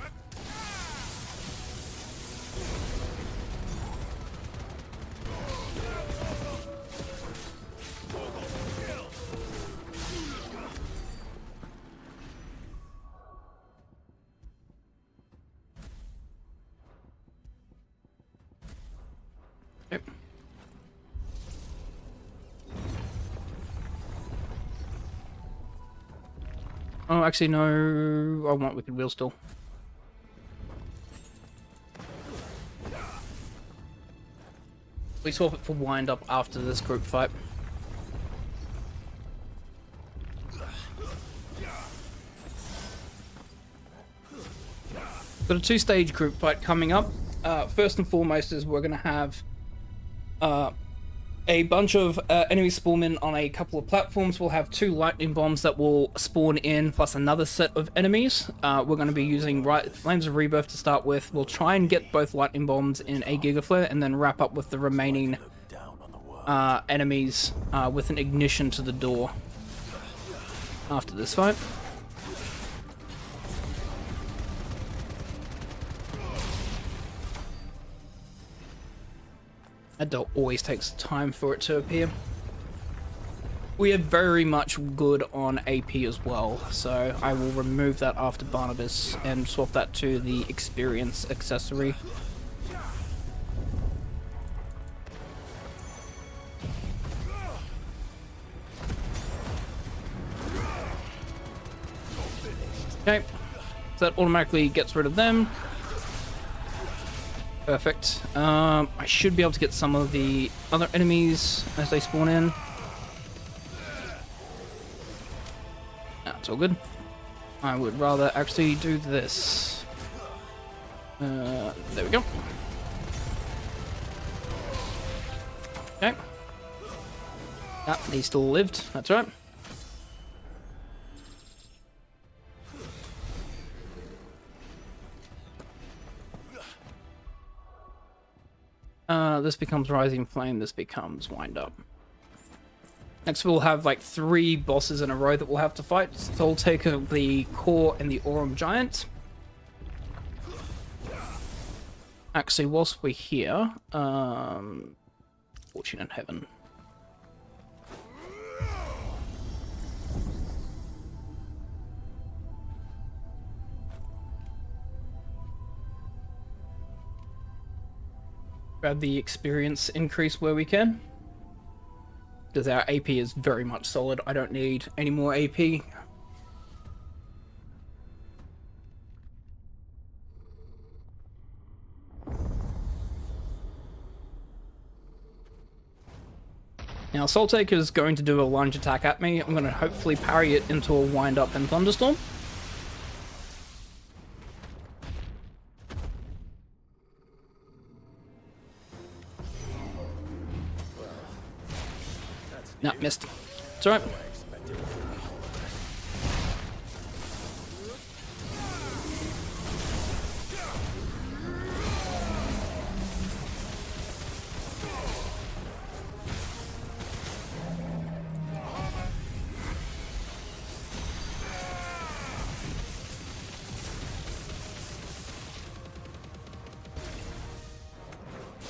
Oh, actually, no. I want Wicked Wheel still. We swap it for wind up after this group fight. Got a 2-stage group fight coming up. First and foremost is we're going to have a bunch of enemy spawn on a couple of platforms. We'll have 2 lightning bombs that will spawn in, plus another set of enemies. We're going to be using Flames of Rebirth to start with. We'll try and get both lightning bombs in a Giga Flare, and then wrap up with the remaining enemies with an ignition to the door after this fight. That door always takes time for it to appear. We are very much good on AP as well, so I will remove that after Barnabas and swap that to the experience accessory. Okay, so that automatically gets rid of them. Perfect. I should be able to get some of the other enemies as they spawn in. That's all good. I would rather actually do this. There we go. Okay. Ah, he still lived. That's right. This becomes Rising Flame, this becomes Wind Up. Next we'll have like 3 bosses in a row that we'll have to fight. So we'll take the Core and the Aurum Giant. Actually, whilst we're here, Fortune in Heaven. Grab the experience increase where we can, because our AP is very much solid. I don't need any more AP. Now Soul Taker is going to do a lunge attack at me. I'm going to hopefully parry it into a wind up and thunderstorm. No, missed. It's alright.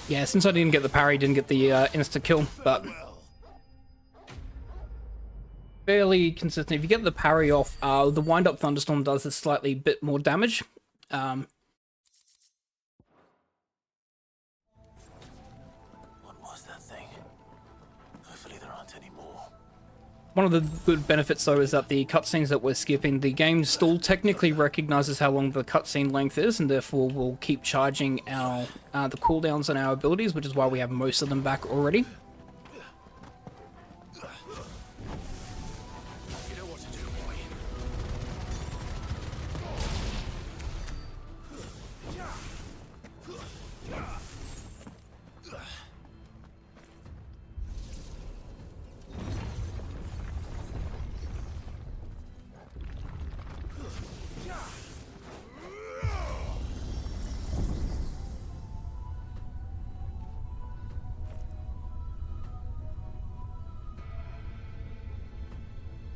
Yeah, since I didn't get the parry, didn't get the insta kill, but fairly consistent. If you get the parry off, the wind-up thunderstorm does a slightly bit more damage. What was that thing? Hopefully there aren't any more. One of the good benefits, though, is that the cutscenes that we're skipping, the game still technically recognizes how long the cutscene length is, and therefore will keep charging our the cooldowns on our abilities, which is why we have most of them back already.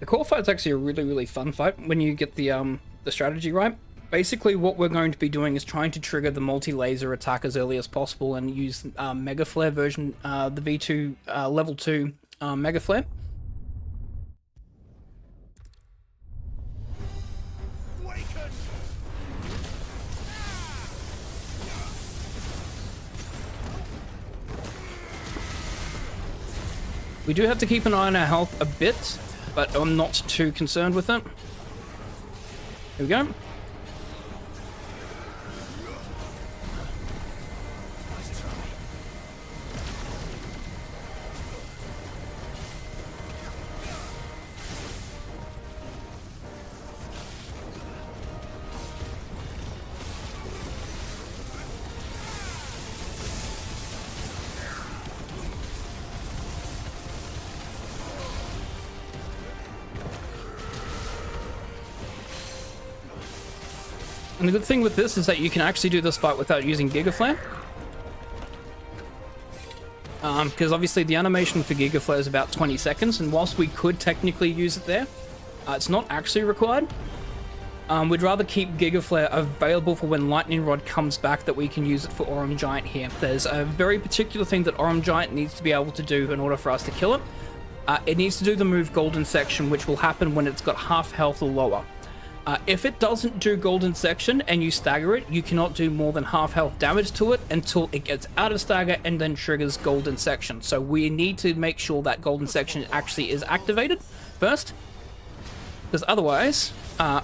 The core fight's actually a really fun fight when you get the strategy right. Basically, what we're going to be doing is trying to trigger the multi-laser attack as early as possible and use Mega Flare version, the V2 level 2 Mega Flare. We do have to keep an eye on our health a bit, but I'm not too concerned with it. Here we go. And the good thing with this is that you can actually do this fight without using Giga Flare. Because obviously the animation for Giga Flare is about 20 seconds, and whilst we could technically use it there, it's not actually required. We'd rather keep Giga Flare available for when Lightning Rod comes back, that we can use it for Aurum Giant here. There's a very particular thing that Aurum Giant needs to be able to do in order for us to kill it. It needs to do the move Golden Section, which will happen when it's got half health or lower. If it doesn't do Golden Section and you stagger it, you cannot do more than half health damage to it until it gets out of stagger and then triggers Golden Section. So we need to make sure that Golden Section actually is activated first, because otherwise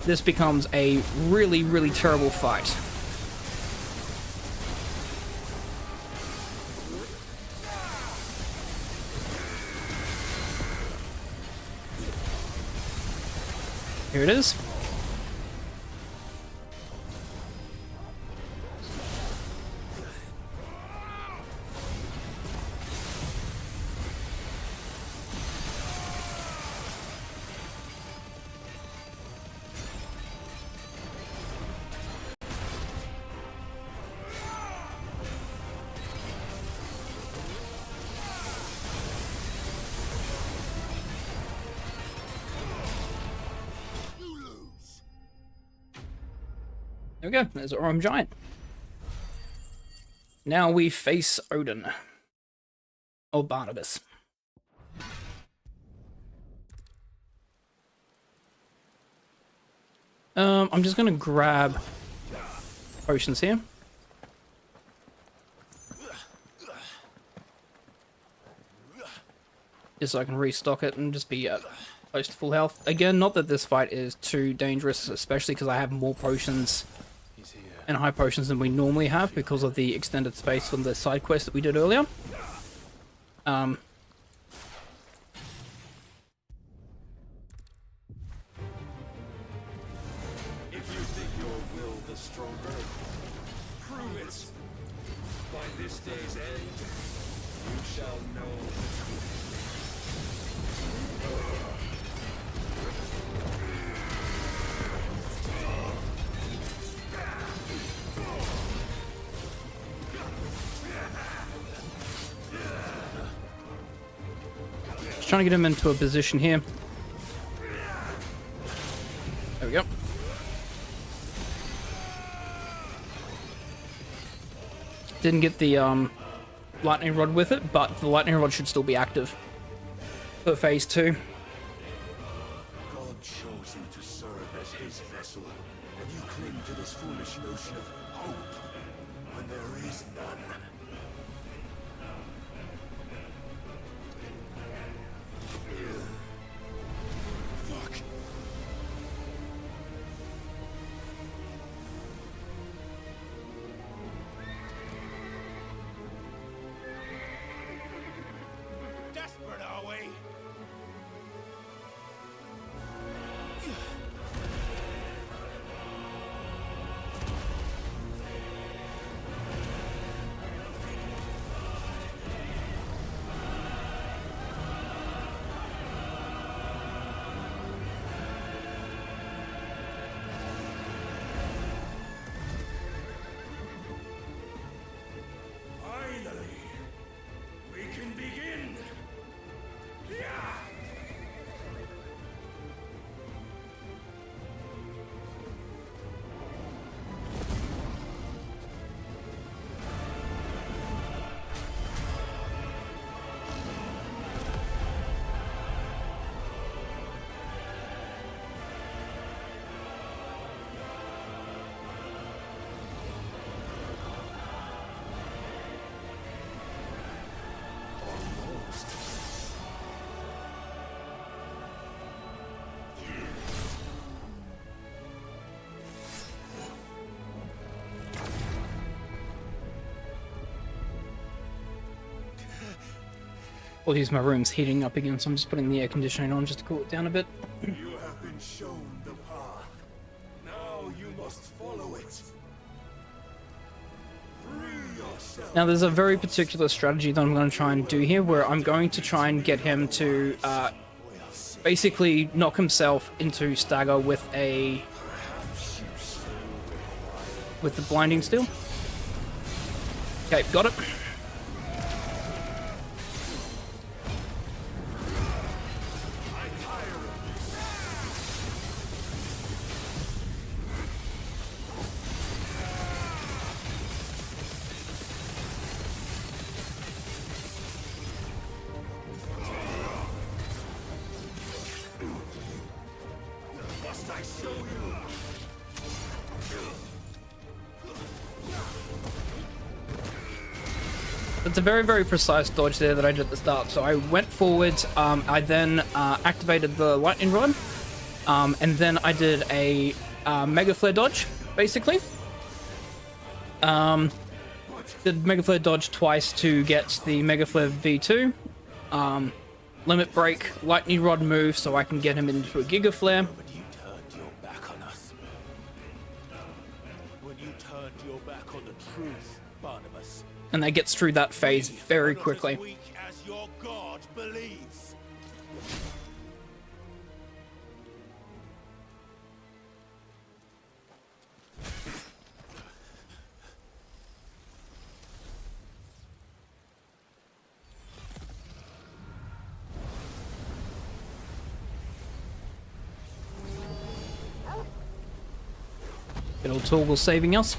this becomes a really, really terrible fight. Here it is. There we go, there's Aurum Giant. Now we face Odin. Or Barnabas. I'm just gonna grab potions here. Just so I can restock it and just be close to full health. Again, not that this fight is too dangerous, especially because I have more potions and high potions than we normally have because of the extended space from the side quest that we did earlier. If you think your will the stronger, prove it. By this day's end, you shall know the truth. Just trying to get him into a position here. There we go. Didn't get the lightning rod with it, but the lightning rod should still be active for phase 2. God chose you to serve as his vessel, and you cling to this foolish notion of hope when there is none. Fuck. Desperate, are we? Apologies, my room's heating up again, so I'm just putting the air conditioning on just to cool it down a bit. You have been shown the path. Now you must follow it. Free yourself. Now, there's a very particular strategy that I'm going to try and do here, where I'm going to try and get him to basically knock himself into stagger with the blinding steel. Okay, got it. It's a very, very precise dodge there that I did at the start. So I went forward, I then activated the lightning rod, and then I did a mega flare dodge, basically. Did mega flare dodge twice to get the mega flare V2, limit break, lightning rod move, so I can get him into a giga flare. When you turned your back on us. When you turned your back on the truth, Barnabas. And that gets through that phase very quickly. As weak as your god believes. Good old Torgal saving us.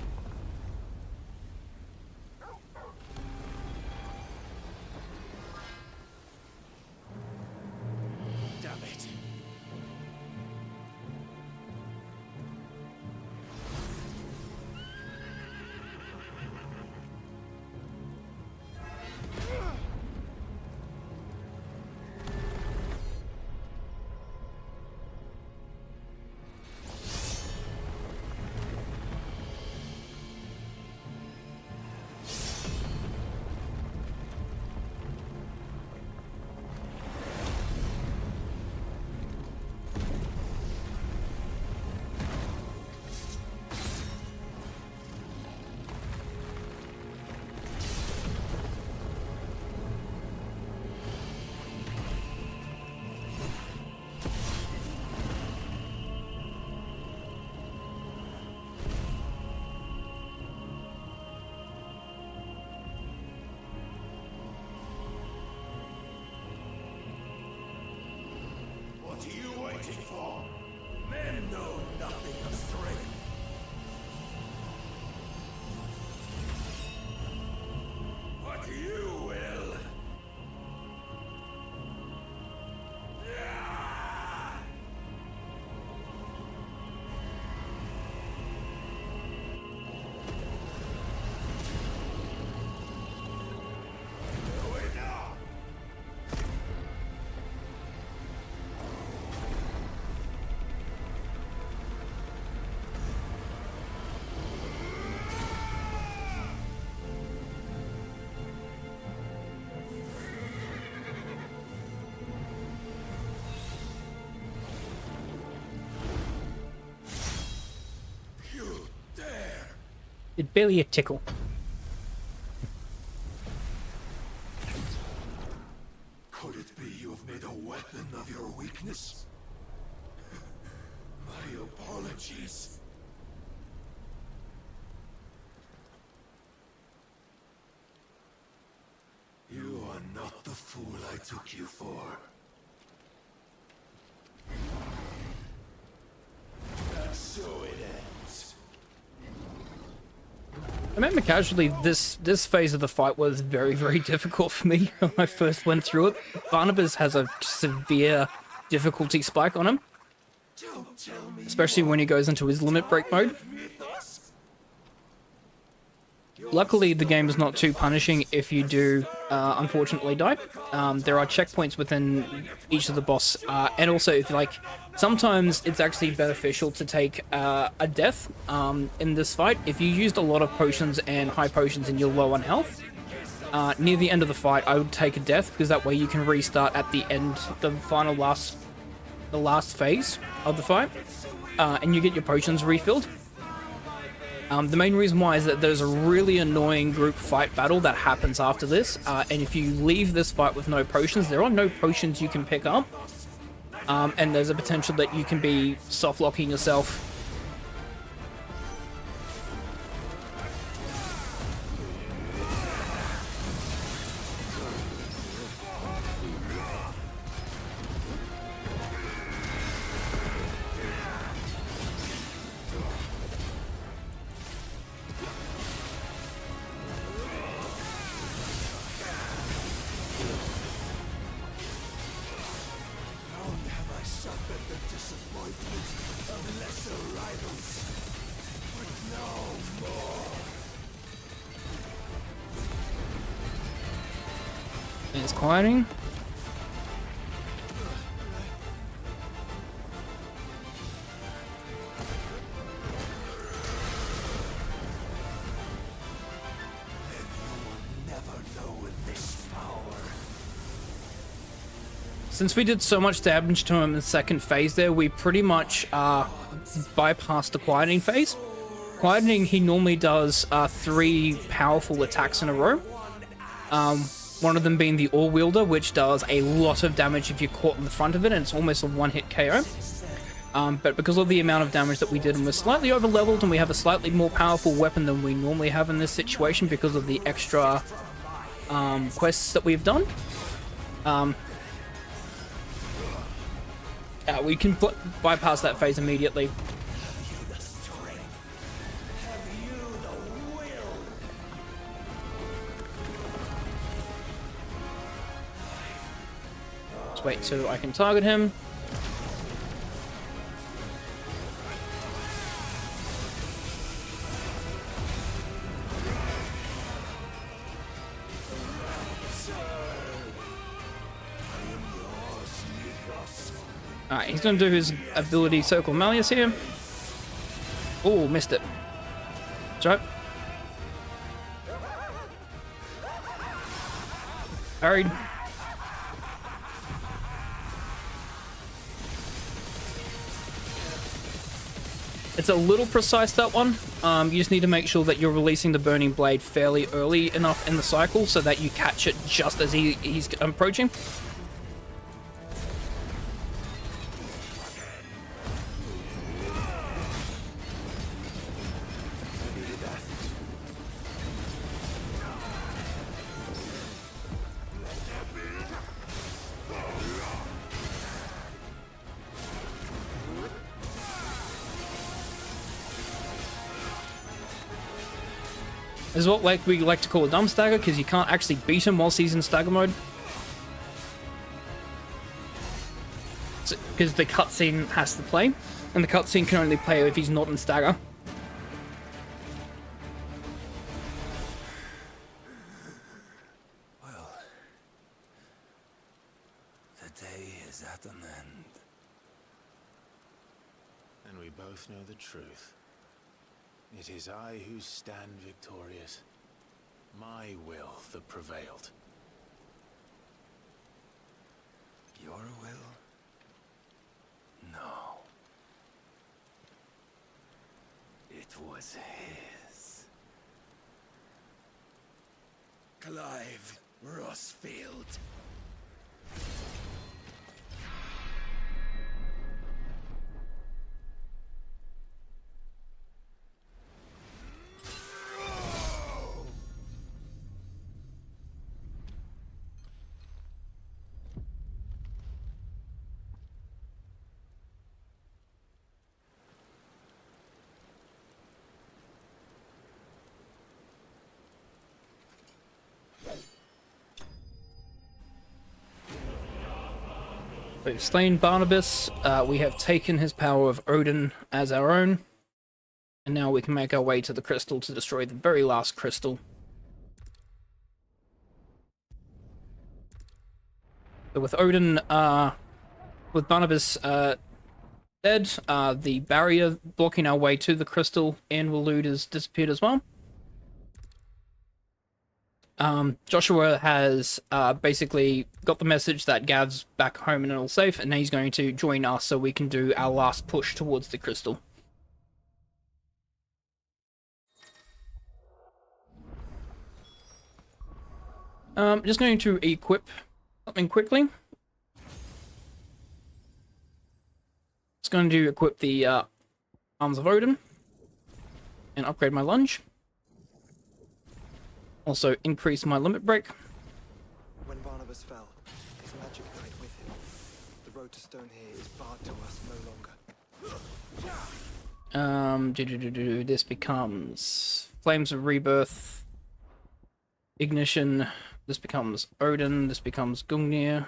What are you waiting for? Men know nothing of strength. What you will. It's barely a tickle. Could it be you have made a weapon of your weakness? My apologies. You are not the fool I took you for. And so it ends. I remember casually, this phase of the fight was very, very difficult for me when I first went through it. Barnabas has a severe difficulty spike on him, especially when he goes into his limit break mode. Luckily, the game is not too punishing if you do, unfortunately, die. There are checkpoints within each of the boss, and also, if like, sometimes it's actually beneficial to take a death in this fight. If you used a lot of potions and high potions and you're low on health, near the end of the fight, I would take a death, because that way you can restart at the end, the last phase of the fight, and you get your potions refilled. The main reason why is that there's a really annoying group fight battle that happens after this, and if you leave this fight with no potions, there are no potions you can pick up, and there's a potential that you can be soft-locking yourself. It's quieting. Since we did so much damage to him in the second phase there, we pretty much bypassed the quieting phase. Quieting, he normally does 3 powerful attacks in a row. One of them being the Ore Wielder, which does a lot of damage if you're caught in the front of it, and it's almost a one-hit KO. But because of the amount of damage that we did, and we're slightly over-leveled, and we have a slightly more powerful weapon than we normally have in this situation because of the extra quests that we've done, we can bypass that phase immediately. Let's wait till I can target him. Alright, he's going to do his ability Circle Malleus here. Oh, missed it. Sorry. Parried. It's a little precise, that one. You just need to make sure that you're releasing the Burning Blade fairly early enough in the cycle so that you catch it just as he's approaching. This is what we like to call a dumb stagger, because you can't actually beat him whilst he's in stagger mode. Because the cutscene has to play, and the cutscene can only play if he's not in stagger. Well, the day is at an end. And we both know the truth. It is I who stand victorious. My will that prevailed. Your will? No. It was his. Clive Rossfield. We've slain Barnabas, we have taken his power of Odin as our own, and now we can make our way to the crystal to destroy the very last crystal. So with Odin, with Barnabas dead, the barrier blocking our way to the crystal and Waloed has disappeared as well. Joshua has basically got the message that Gav's back home and all safe, and he's going to join us so we can do our last push towards the crystal. Just going to equip something quickly. Just going to equip the Arms of Odin and upgrade my lunge. Also increase my limit break. When Barnabas fell, his magic died with him. The road to stone here is barred to us no longer. This becomes Flames of Rebirth, Ignition. This becomes Odin. This becomes Gungnir.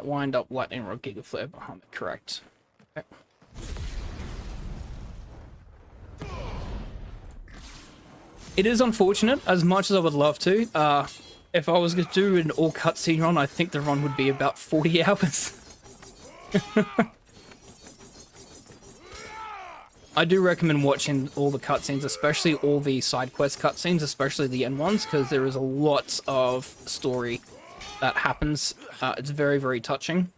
Wind up, Lightning Rod, Giga Flare, Bahamut. Correct. Okay. It is unfortunate, as much as I would love to. If I was going to do an all cutscene run, I think the run would be about 40 hours. I do recommend watching all the cutscenes, especially all the side quest cutscenes, especially the end ones, because there is a lot of story that happens. It's very, very touching.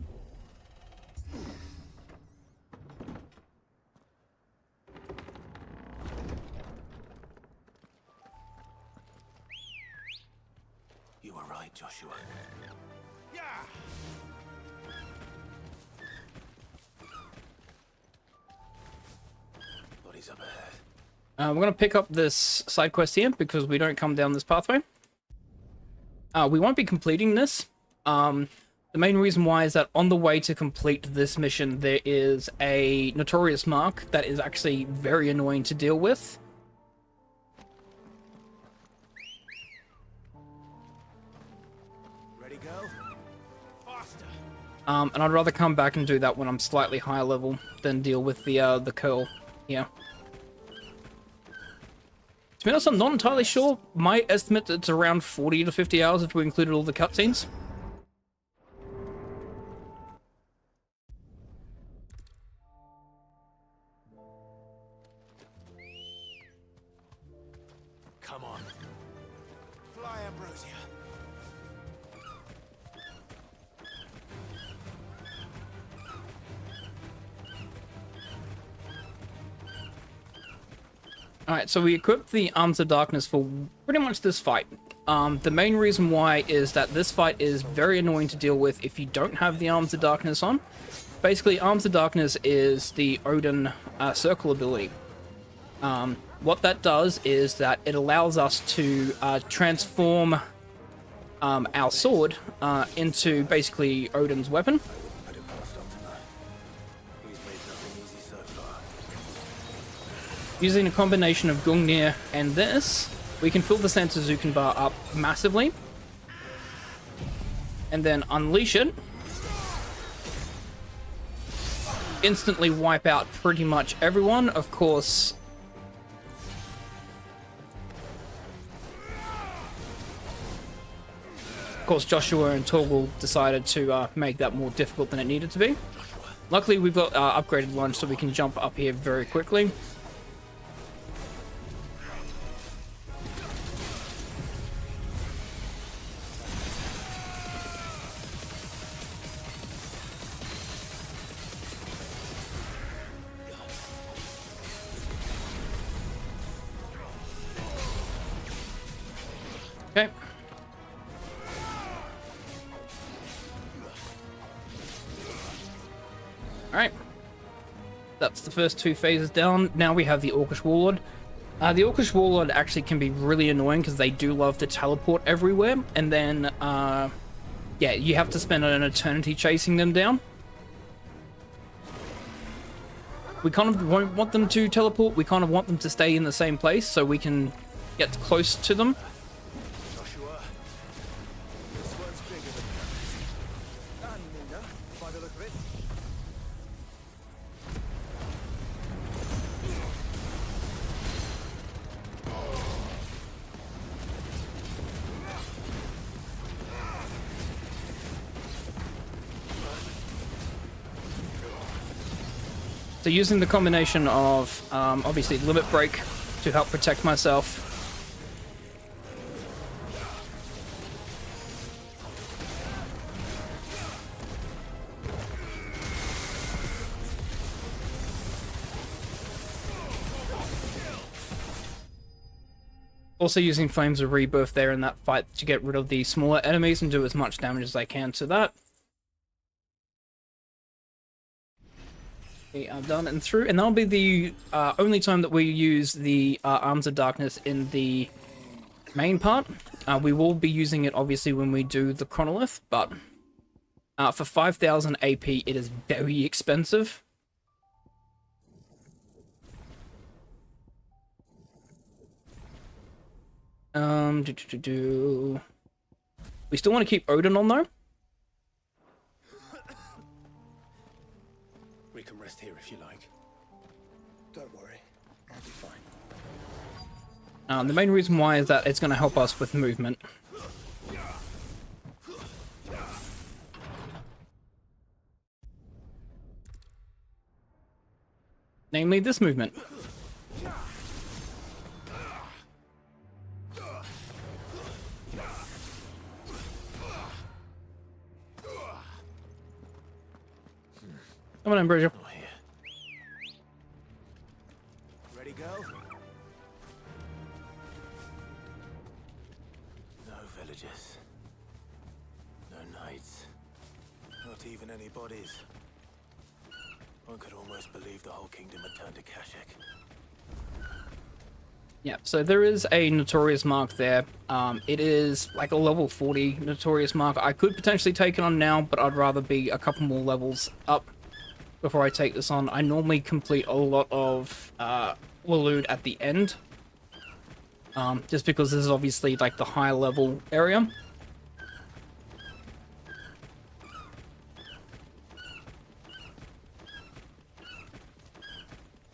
You were right, Joshua. Bodies up ahead. We're going to pick up this side quest here because we don't come down this pathway. We won't be completing this. The main reason why is that on the way to complete this mission, there is a notorious mark that is actually very annoying to deal with. Ready, go? Faster. And I'd rather come back and do that when I'm slightly higher level than deal with the curl here. To be honest, I'm not entirely sure. My estimate it's around 40 to 50 hours if we included all the cutscenes. Come on. Fly, Ambrosia. Alright, so we equipped the Arms of Darkness for pretty much this fight. The main reason why is that this fight is very annoying to deal with if you don't have the Arms of Darkness on. Basically, Arms of Darkness is the Odin circle ability. What that does is that it allows us to transform our sword into basically Odin's weapon. Using a combination of Gungnir and this, we can fill the Santozuken bar up massively. And then unleash it. Instantly wipe out pretty much everyone. Of course, Joshua and Torgal decided to make that more difficult than it needed to be. Luckily, we've got upgraded lunge, so we can jump up here very quickly. Okay. Alright. That's the first two phases down. Now we have the Orcish Warlord. The Orcish Warlord actually can be really annoying because they do love to teleport everywhere. And then, yeah, you have to spend an eternity chasing them down. We kind of won't want them to teleport. We kind of want them to stay in the same place so we can get close to them. So using the combination of, obviously, Limit Break to help protect myself. Also using Flames of Rebirth there in that fight to get rid of the smaller enemies and do as much damage as I can to that. We are done and through, and that'll be the only time that we use the Arms of Darkness in the main part. We will be using it obviously when we do the Chronolith, but for 5,000 AP it is very expensive. We still want to keep Odin on though. We can rest here if you like. Don't worry, I'll be fine. The main reason why is that it's going to help us with movement. Namely, this movement. Come on, Ambrosia. Ready, go? No villages. No knights. Not even any bodies. One could almost believe the whole kingdom had turned to Kashyyyk. Yeah, so there is a Notorious mark there. It is like a level 40 Notorious mark. I could potentially take it on now, but I'd rather be a couple more levels up before I take this on. I normally complete a lot of Waloed at the end, just because this is obviously like the high level area.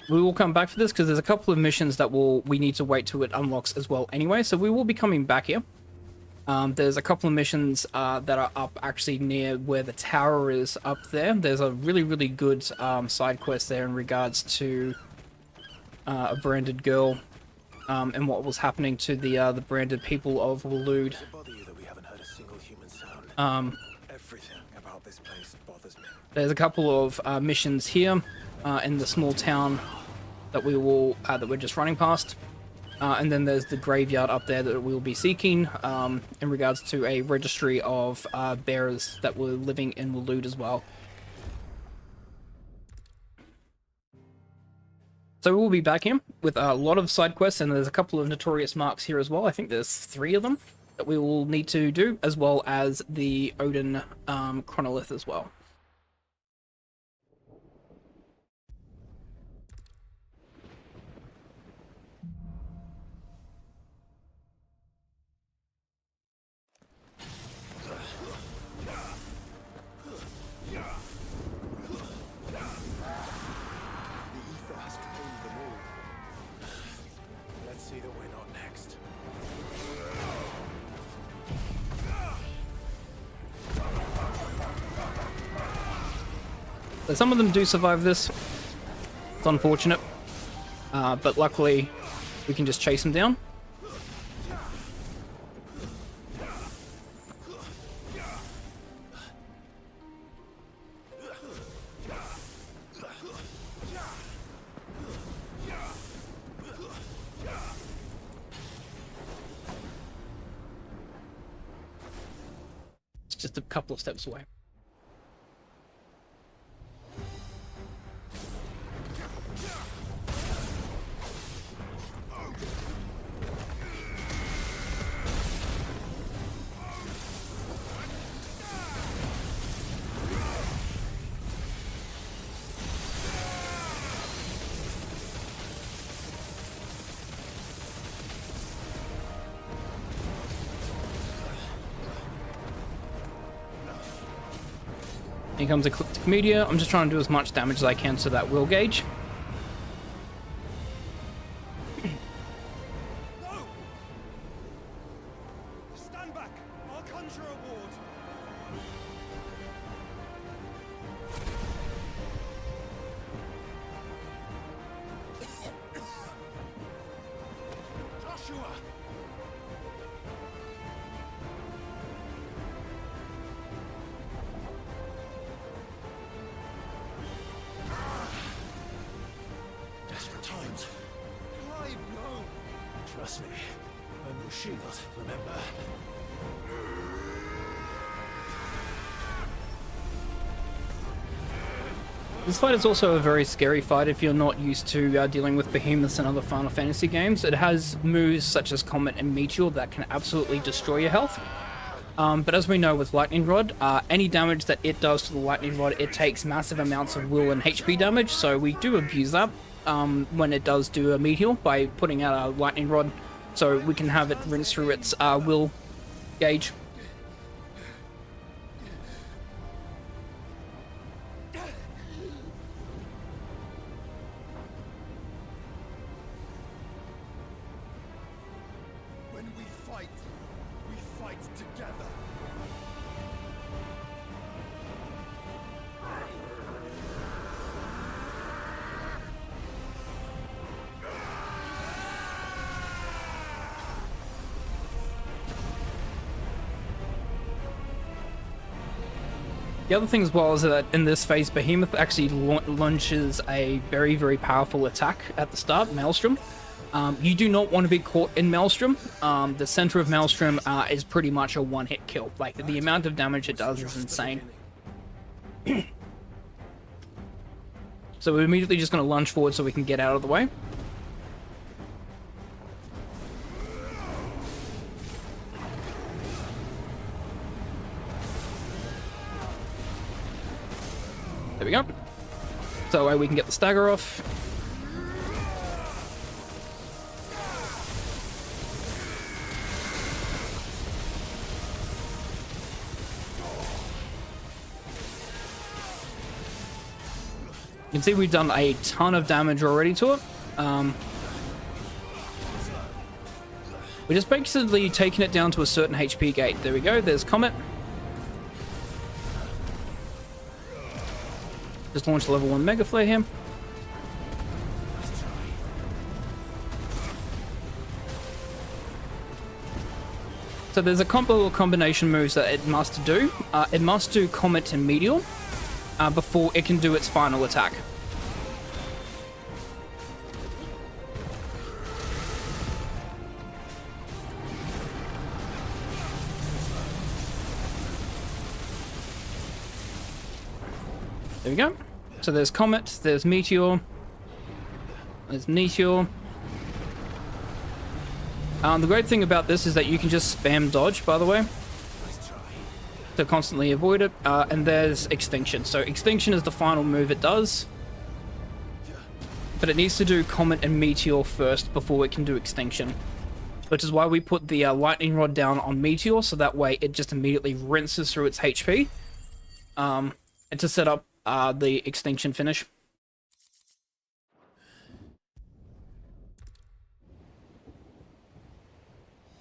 We will come back for this because there's a couple of missions that we need to wait till it unlocks as well anyway, so we will be coming back here. There's a couple of missions that are up actually near where the tower is up there. There's a really, really good side quest there in regards to a branded girl and what was happening to the branded people of Waloed. Everything about this place bothers me. There's a couple of missions here in the small town that we're just running past. And then there's the graveyard up there that we will be seeking in regards to a registry of bearers that were living in Waloed as well. So we'll be back here with a lot of side quests, and there's a couple of Notorious marks here as well. I think there's 3 of them that we will need to do, as well as the Odin Chronolith as well. So some of them do survive this. It's unfortunate. But luckily, we can just chase them down. It's just a couple of steps away. Here comes Ecliptic Meteor. I'm just trying to do as much damage as I can to that will gauge. Stand back! I'll conjure a ward! Joshua! Desperate times. Clive, no! Trust me, And your shield, remember? This fight is also a very scary fight if you're not used to dealing with behemoths and other Final Fantasy games. It has moves such as Comet and Meteor that can absolutely destroy your health. But as we know with Lightning Rod, any damage that it does to the Lightning Rod, it takes massive amounts of will and HP damage, so we do abuse that when it does do a Meteor by putting out a Lightning Rod, so we can have it rinse through its will gauge. When we fight together. The other thing as well is that in this phase, Behemoth actually launches a very, very powerful attack at the start, Maelstrom. You do not want to be caught in Maelstrom. The center of Maelstrom is pretty much a one-hit kill. Like, the amount of damage it does is insane. So we're immediately just going to lunge forward so we can get out of the way. There we go. So that way we can get the stagger off. You can see we've done a ton of damage already to it. We're just basically taking it down to a certain HP gate. There we go, there's Comet. Just launched level 1 Mega Flare here. So there's a couple of combination moves that it must do. It must do Comet and Meteor before it can do its final attack. There we go. So there's Comet, there's Meteor, there's Meteor. The great thing about this is that you can just spam dodge, by the way, to constantly avoid it. And there's Extinction. So Extinction is the final move it does. But it needs to do Comet and Meteor first before it can do Extinction. Which is why we put the Lightning Rod down on Meteor, so that way it just immediately rinses through its HP. And to set up the Extinction finish.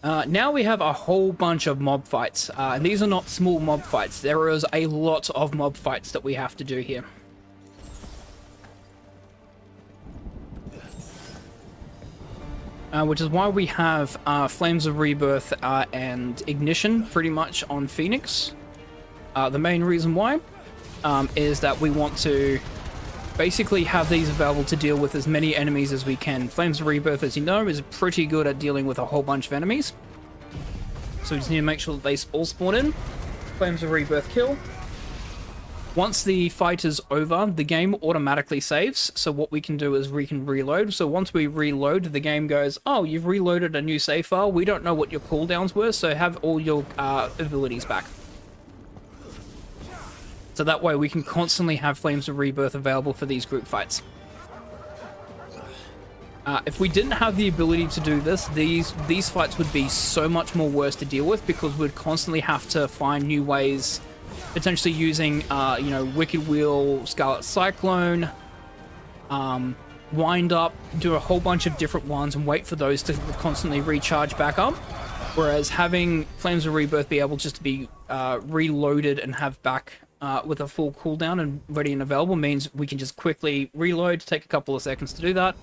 Now we have a whole bunch of mob fights, and these are not small mob fights. There is a lot of mob fights that we have to do here. Which is why we have Flames of Rebirth and Ignition pretty much on Phoenix. The main reason why is that we want to basically have these available to deal with as many enemies as we can. Flames of Rebirth, as you know, is pretty good at dealing with a whole bunch of enemies. So we just need to make sure that they all spawn in. Flames of Rebirth kill. Once the fight is over, the game automatically saves. So what we can do is we can reload. So once we reload, the game goes, oh, you've reloaded a new save file. We don't know what your cooldowns were, so have all your abilities back. So that way we can constantly have Flames of Rebirth available for these group fights. If we didn't have the ability to do this, these fights would be so much more worse to deal with, because we'd constantly have to find new ways, potentially using, you know, Wicked Wheel, Scarlet Cyclone, Wind Up, do a whole bunch of different ones and wait for those to constantly recharge back up. Whereas having Flames of Rebirth be able just to be reloaded and have back with a full cooldown and ready and available means we can just quickly reload, take a couple of seconds to do that,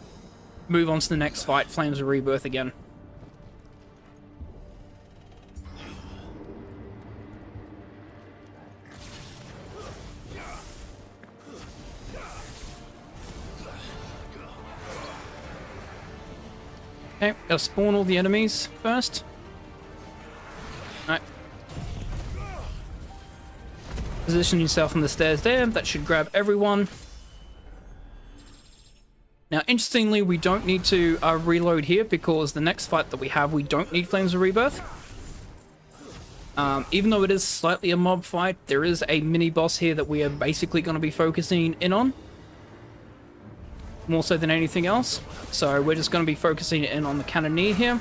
move on to the next fight, Flames of Rebirth again. Okay, gotta spawn all the enemies first. Alright. Position yourself on the stairs there. That should grab everyone. Now, interestingly, we don't need to reload here because the next fight that we have, we don't need Flames of Rebirth. Even though it is slightly a mob fight, there is a mini-boss here that we are basically going to be focusing in on. More so than anything else. So we're just going to be focusing in on the Cannoneer here.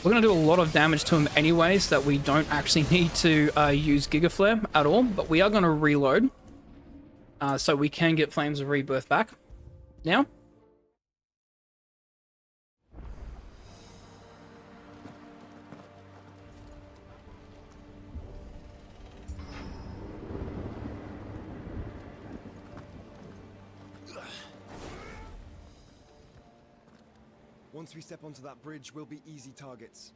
We're going to do a lot of damage to him anyways, that we don't actually need to use Giga Flare at all, but we are going to reload so we can get Flames of Rebirth back. Now. Once we step onto that bridge, we'll be easy targets.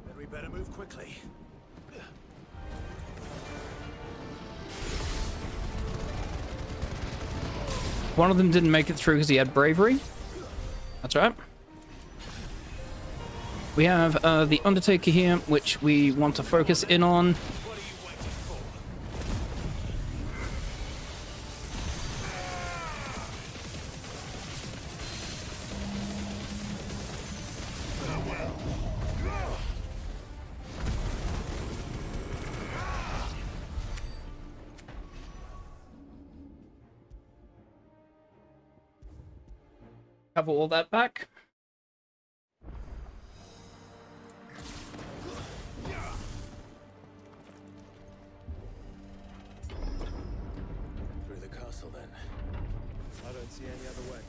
Then we better move quickly. One of them didn't make it through because he had bravery. That's right. We have the Undertaker here, which we want to focus in on. Cover all that back. Through the castle, then. I don't see any other way.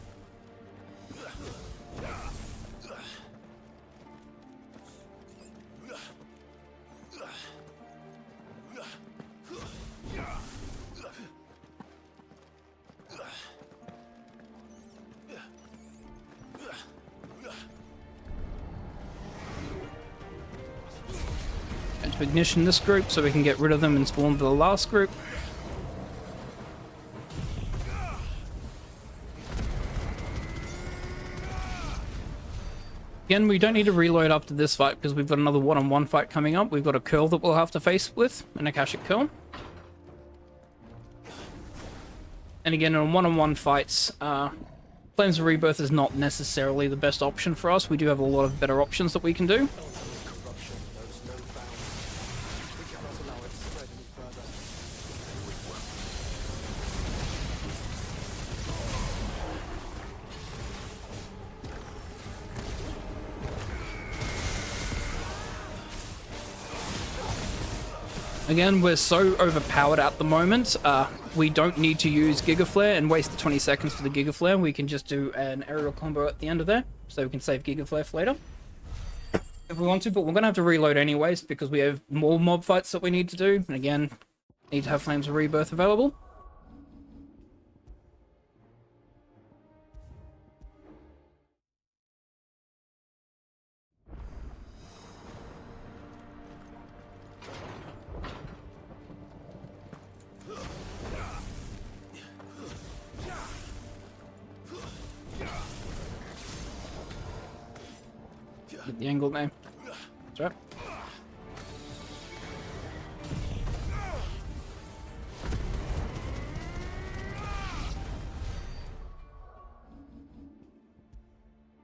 To ignition this group so we can get rid of them and spawn the last group. Again, we don't need to reload after this fight because we've got another one-on-one fight coming up. We've got a curl that we'll have to face with, an Akashic curl. And again, in one-on-one fights, Flames of Rebirth is not necessarily the best option for us. We do have a lot of better options that we can do. Again, we're so overpowered at the moment, we don't need to use Giga Flare and waste the 20 seconds for the Giga Flare. We can just do an aerial combo at the end of there, so we can save Giga Flare for later. If we want to, but we're going to have to reload anyways, because we have more mob fights that we need to do, and again, need to have Flames of Rebirth available. Get the angle there. That's right.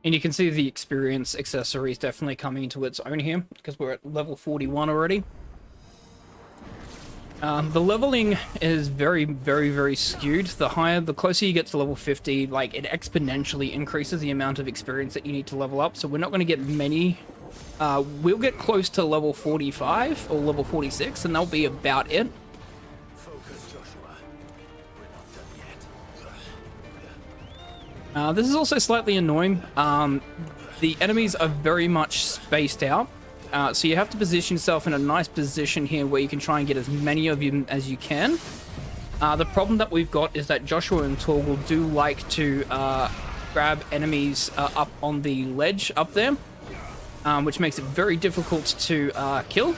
And you can see the experience accessories definitely coming into its own here, because we're at level 41 already. The leveling is very, very, very skewed. The closer you get to level 50, like, it exponentially increases the amount of experience that you need to level up. So we're not going to get many. We'll get close to level 45 or level 46, and that'll be about it. This is also slightly annoying. The enemies are very much spaced out. So you have to position yourself in a nice position here where you can try and get as many of them as you can. The problem that we've got is that Joshua and Torgal do like to grab enemies up on the ledge up there, which makes it very difficult to kill.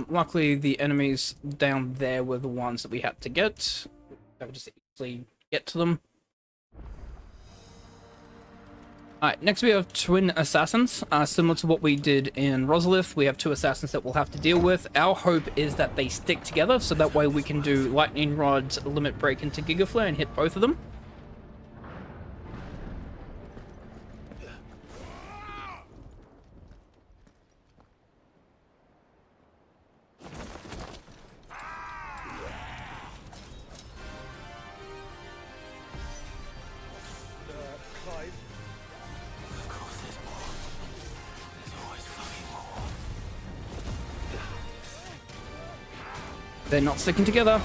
Luckily, the enemies down there were the ones that we had to get. I would just easily get to them. Alright, next we have twin assassins. Similar to what we did in Rosalith, we have two assassins that we'll have to deal with. Our hope is that they stick together, so that way we can do Lightning Rod, Limit Break into Giga Flare and hit both of them. They're not sticking together.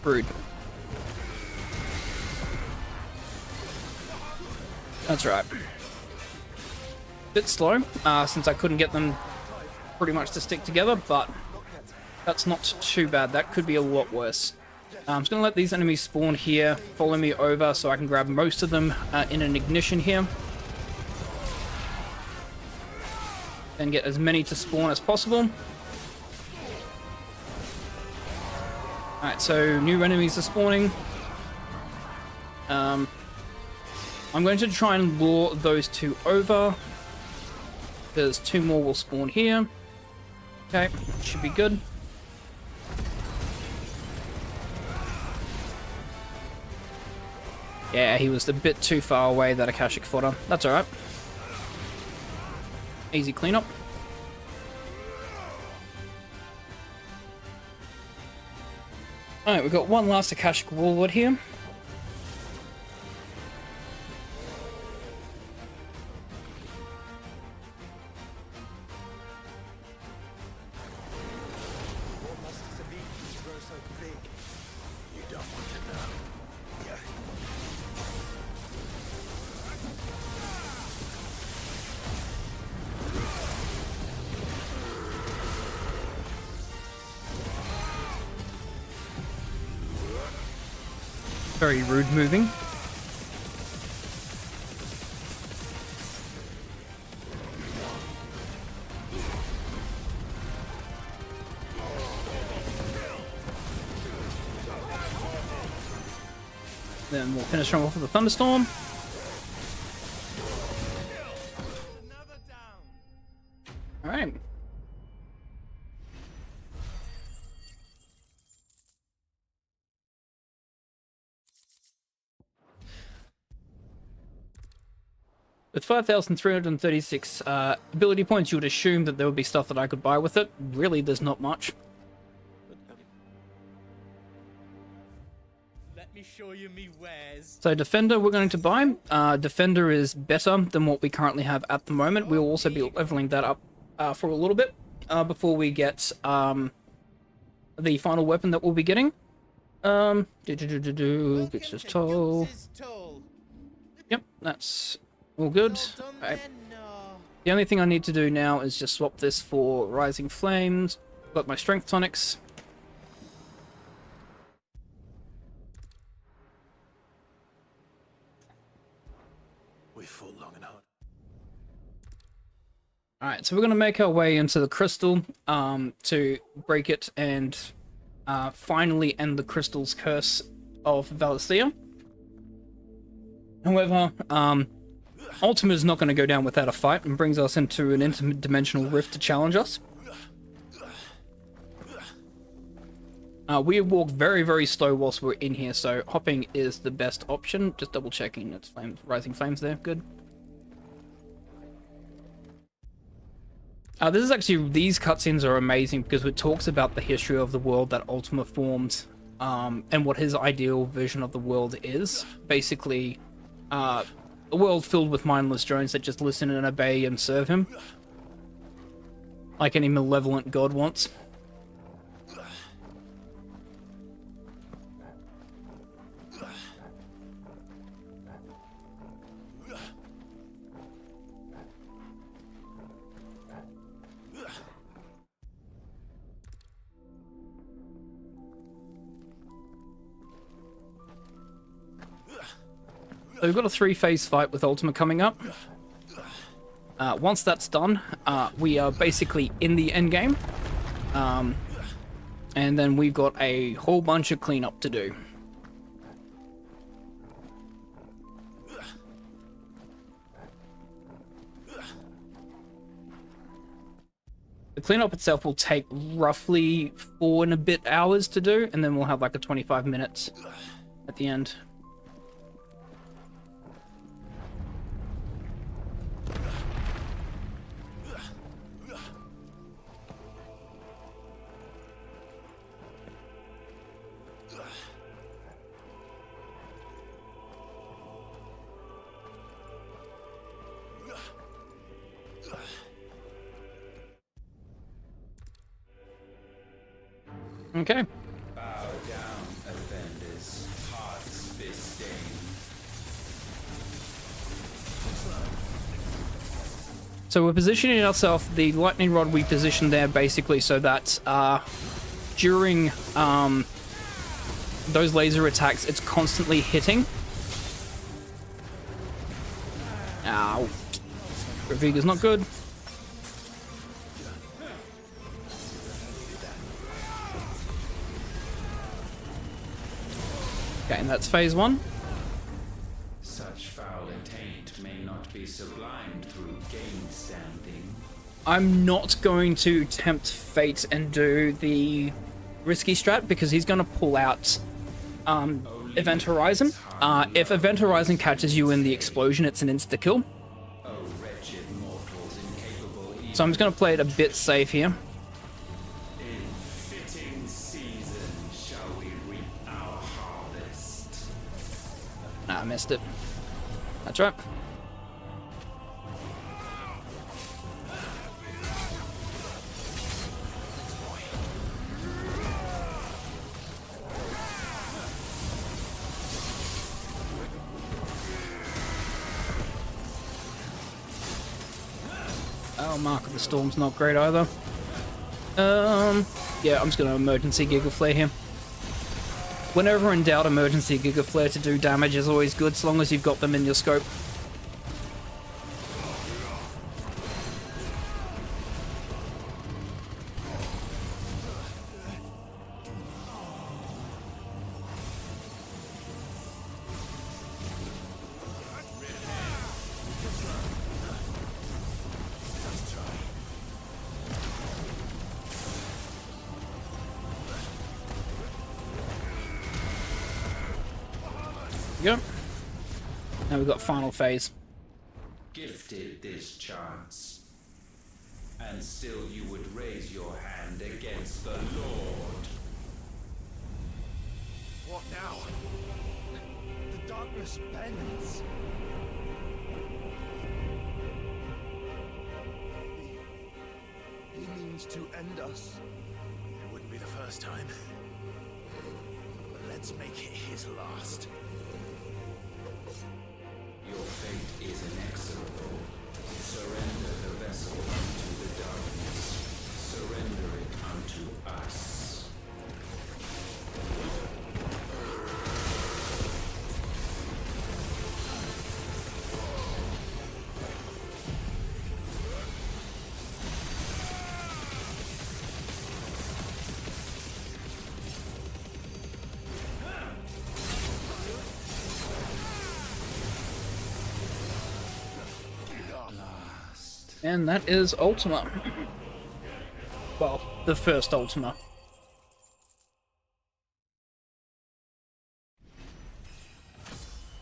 Rude. That's right. Bit slow, since I couldn't get them pretty much to stick together, but that's not too bad. That could be a lot worse. I'm just going to let these enemies spawn here, follow me over so I can grab most of them in an ignition here. And get as many to spawn as possible. Alright, so new enemies are spawning. I'm going to try and lure those two over. There's two more will spawn here. Okay, should be good. Yeah, he was a bit too far away, that Akashic fodder. That's alright. Easy cleanup. Alright, we've got one last Akashic Warlord here. Very rude moving. Then we'll finish him off with a thunderstorm. All right. With 5,336 ability points, you would assume that there would be stuff that I could buy with it. Really, there's not much. Let me show you me wares. So Defender we're going to buy. Defender is better than what we currently have at the moment. We'll also be leveling that up for a little bit before we get the final weapon that we'll be getting. Vix's Toll. Yep, that's all good. Right. The only thing I need to do now is just swap this for Rising Flames. Got my Strength Tonics. We fought long and hard. Alright, so we're going to make our way into the crystal to break it and finally end the crystal's curse of Valencia. However, Ultima is not going to go down without a fight and brings us into an interdimensional rift to challenge us. We walk very, very slow whilst we're in here, so hopping is the best option. Just double checking, it's flames, rising flames there, good. This is actually, these cutscenes are amazing because it talks about the history of the world that Ultima formed and what his ideal vision of the world is. Basically, a world filled with mindless drones that just listen and obey and serve him, like any malevolent god wants. So we've got a 3-phase fight with Ultima coming up. Once that's done, we are basically in the endgame. And then we've got a whole bunch of cleanup to do. The cleanup itself will take roughly 4 and a bit hours to do, and then we'll have like a 25 minutes at the end. Okay. Bow down, offenders, hearts be stained. So we're positioning ourselves, the lightning rod we positioned there basically so that during those laser attacks it's constantly hitting. Ow. Reviga's not good. Okay, and that's phase 1. Such foul intent may not be sublimed through gain-standing. I'm not going to tempt fate and do the risky strat because he's going to pull out Event Horizon. If Event Horizon catches you in the explosion, it's an insta-kill. So I'm just going to play it a bit safe here. Nah, I missed it. That's right. Oh, Mark of the Storm's not great either. Yeah, I'm just gonna emergency Giga Flare here. Whenever in doubt, emergency Giga Flare to do damage is always good, so long as you've got them in your scope. Yep. Now we've got final phase. Gifted this chance, and still you would raise your hand against the Lord. What now? The darkness bends. He means to end us. It wouldn't be the first time. But let's make it his last. Your fate is inexorable. Surrender the vessel unto the darkness. Surrender it unto us. And that is Ultima. Well, the first Ultima.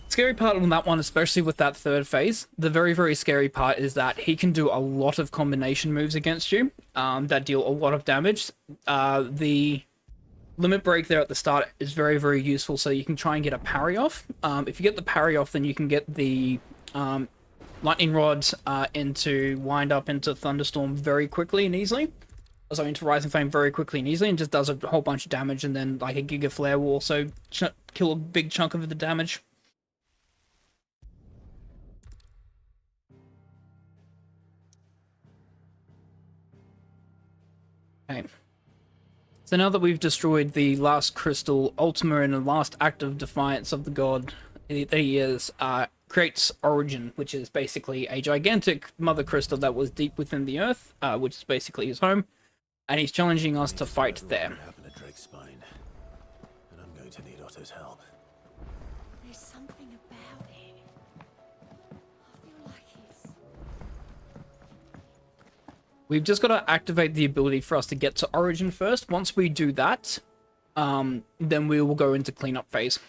Scary part on that one, especially with that third phase, the very, very scary part is that he can do a lot of combination moves against you that deal a lot of damage. The Limit break there at the start is very, very useful, so you can try and get a parry off. If you get the parry off, then you can get the lightning rod into wind up into thunderstorm very quickly and easily. So into rising flame very quickly and easily, and just does a whole bunch of damage. And then like a giga flare will also kill a big chunk of the damage. Okay. So now that we've destroyed the last crystal, Ultima, in the last act of defiance of the god that he is, creates Origin, which is basically a gigantic mother crystal that was deep within the earth, which is basically his home, and he's challenging us to fight there. And I'm going to need Otto's help. There's something about it. I feel like it's... We've just got to activate the ability for us to get to Origin first. Once we do that, then we will go into cleanup phase.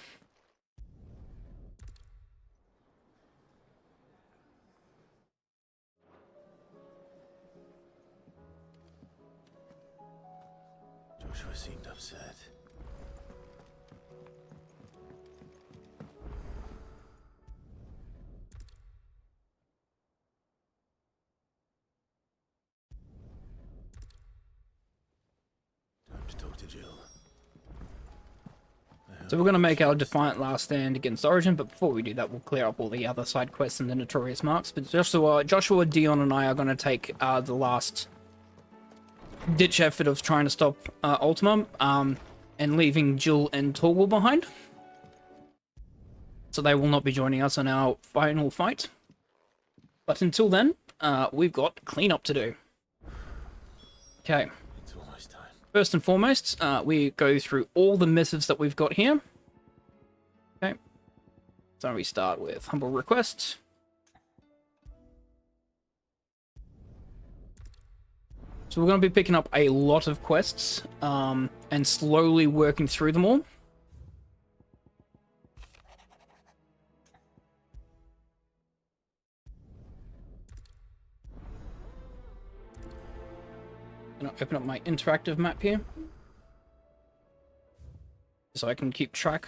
Joshua seemed upset. Time to talk to Jill. So we're going to make our defiant last stand against Origin, but before we do that, we'll clear up all the other side quests and the notorious marks. But Joshua, Dion, and I are going to take the last ditch effort of trying to stop Ultima, and leaving Jill and Torgal behind. So they will not be joining us on our final fight. But until then, we've got cleanup to do. Okay. First and foremost, we go through all the missives that we've got here. Okay. So we start with Humble Request. So we're going to be picking up a lot of quests, and slowly working through them all. I'm going to open up my interactive map here, so I can keep track.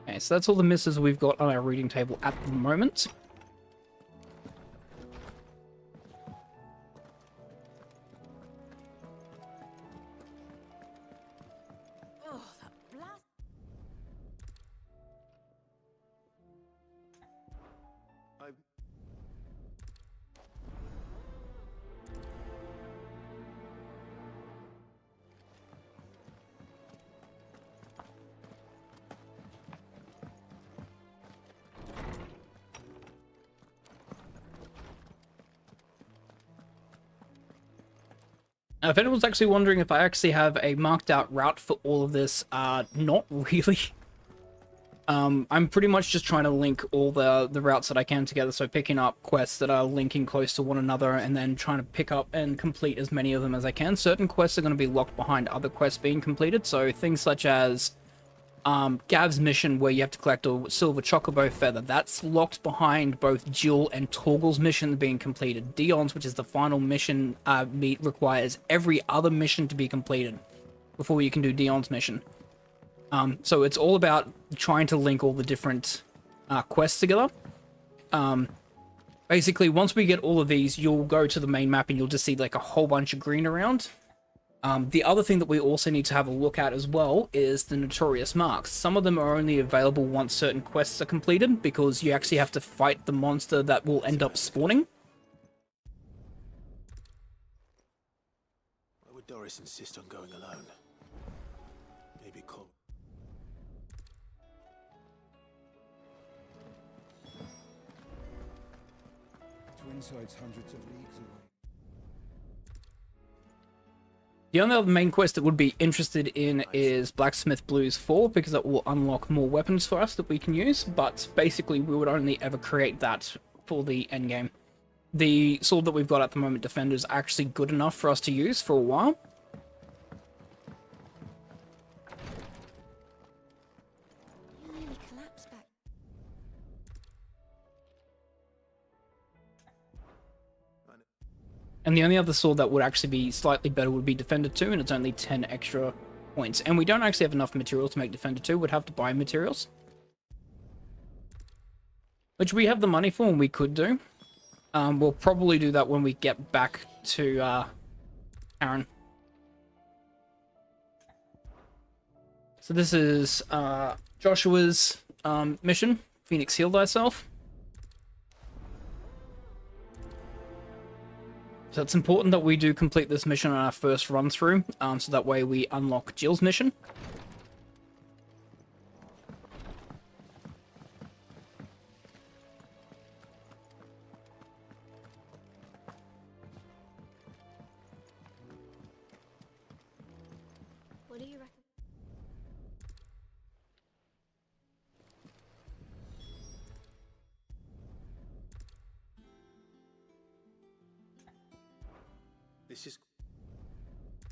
Okay, so that's all the misses we've got on our reading table at the moment. Oh, that blast! Now, if anyone's actually wondering if I actually have a marked out route for all of this, not really. I'm pretty much just trying to link all the routes that I can together, so picking up quests that are linking close to one another, and then trying to pick up and complete as many of them as I can. Certain quests are going to be locked behind other quests being completed, so things such as Gav's mission, where you have to collect a silver chocobo feather, that's locked behind both Jill and Torgal's mission being completed. Dion's, which is the final mission meet, requires every other mission to be completed before you can do Dion's mission. So it's all about trying to link all the different quests together. Basically, once we get all of these, you'll go to the main map and you'll just see like a whole bunch of green around. The other thing that we also need to have a look at as well is the notorious marks. Some of them are only available once certain quests are completed, because you actually have to fight the monster that will end up spawning. Why would Doris insist on going alone? Maybe call. Twinside's hundreds of leagues away. The only other main quest that would be interested in is Blacksmith Blues 4, because it will unlock more weapons for us that we can use, but basically we would only ever create that for the endgame. the sword that we've got at the moment, Defender, is actually good enough for us to use for a while. You nearly collapsed back. And the only other sword that would actually be slightly better would be Defender 2, and it's only 10 extra points. And we don't actually have enough material to make Defender 2. We'd have to buy materials, which we have the money for and we could do. We'll probably do that when we get back to Aaron. So this is Joshua's mission, Phoenix Heal Thyself. So it's important that we do complete this mission on our first run through, so that way we unlock Jill's mission. What do you reckon?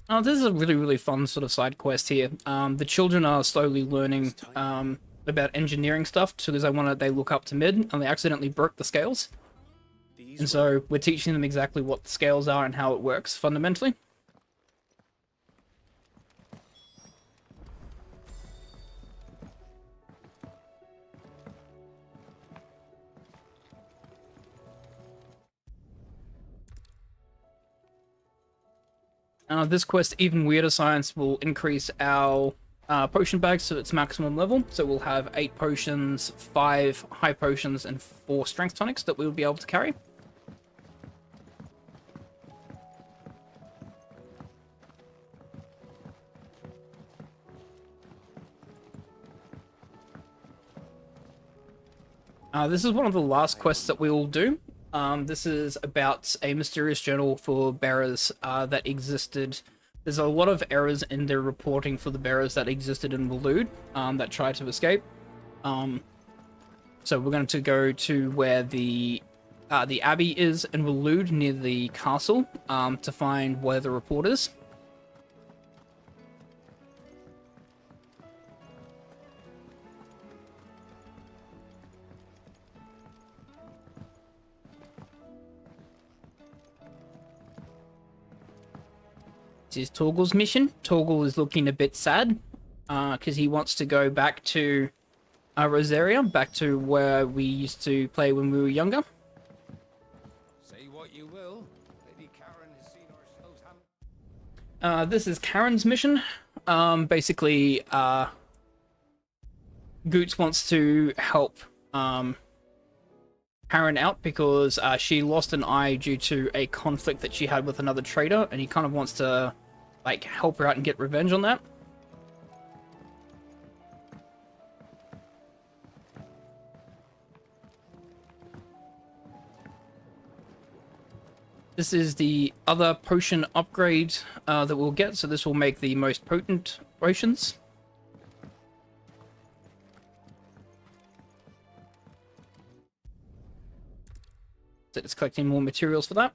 This is a really, really fun sort of side quest here. The children are slowly learning about engineering stuff because they look up to Mid and they accidentally broke the scales. And so we're teaching them exactly what the scales are and how it works fundamentally. This quest, Even Weirder Science, will increase our potion bags to its maximum level. So we'll have 8 potions, 5 high potions, and 4 strength tonics that we'll be able to carry. This is one of the last quests that we will do. This is about a mysterious journal for bearers that existed. There's a lot of errors in their reporting for the bearers that existed in Waloed that tried to escape. So we're going to go to where the Abbey is in Waloed near the castle to find where the report is. Is Torgal's mission. Torgal is looking a bit sad because he wants to go back to Rosaria, back to where we used to play when we were younger. Say what you will, Lady Karen has seen ourselves having... This is Karen's mission. Basically, Goots wants to help Karen out because she lost an eye due to a conflict that she had with another trader, and he kind of wants to help her out and get revenge on that. This is the other potion upgrade that we'll get, so this will make the most potent potions. So it's collecting more materials for that.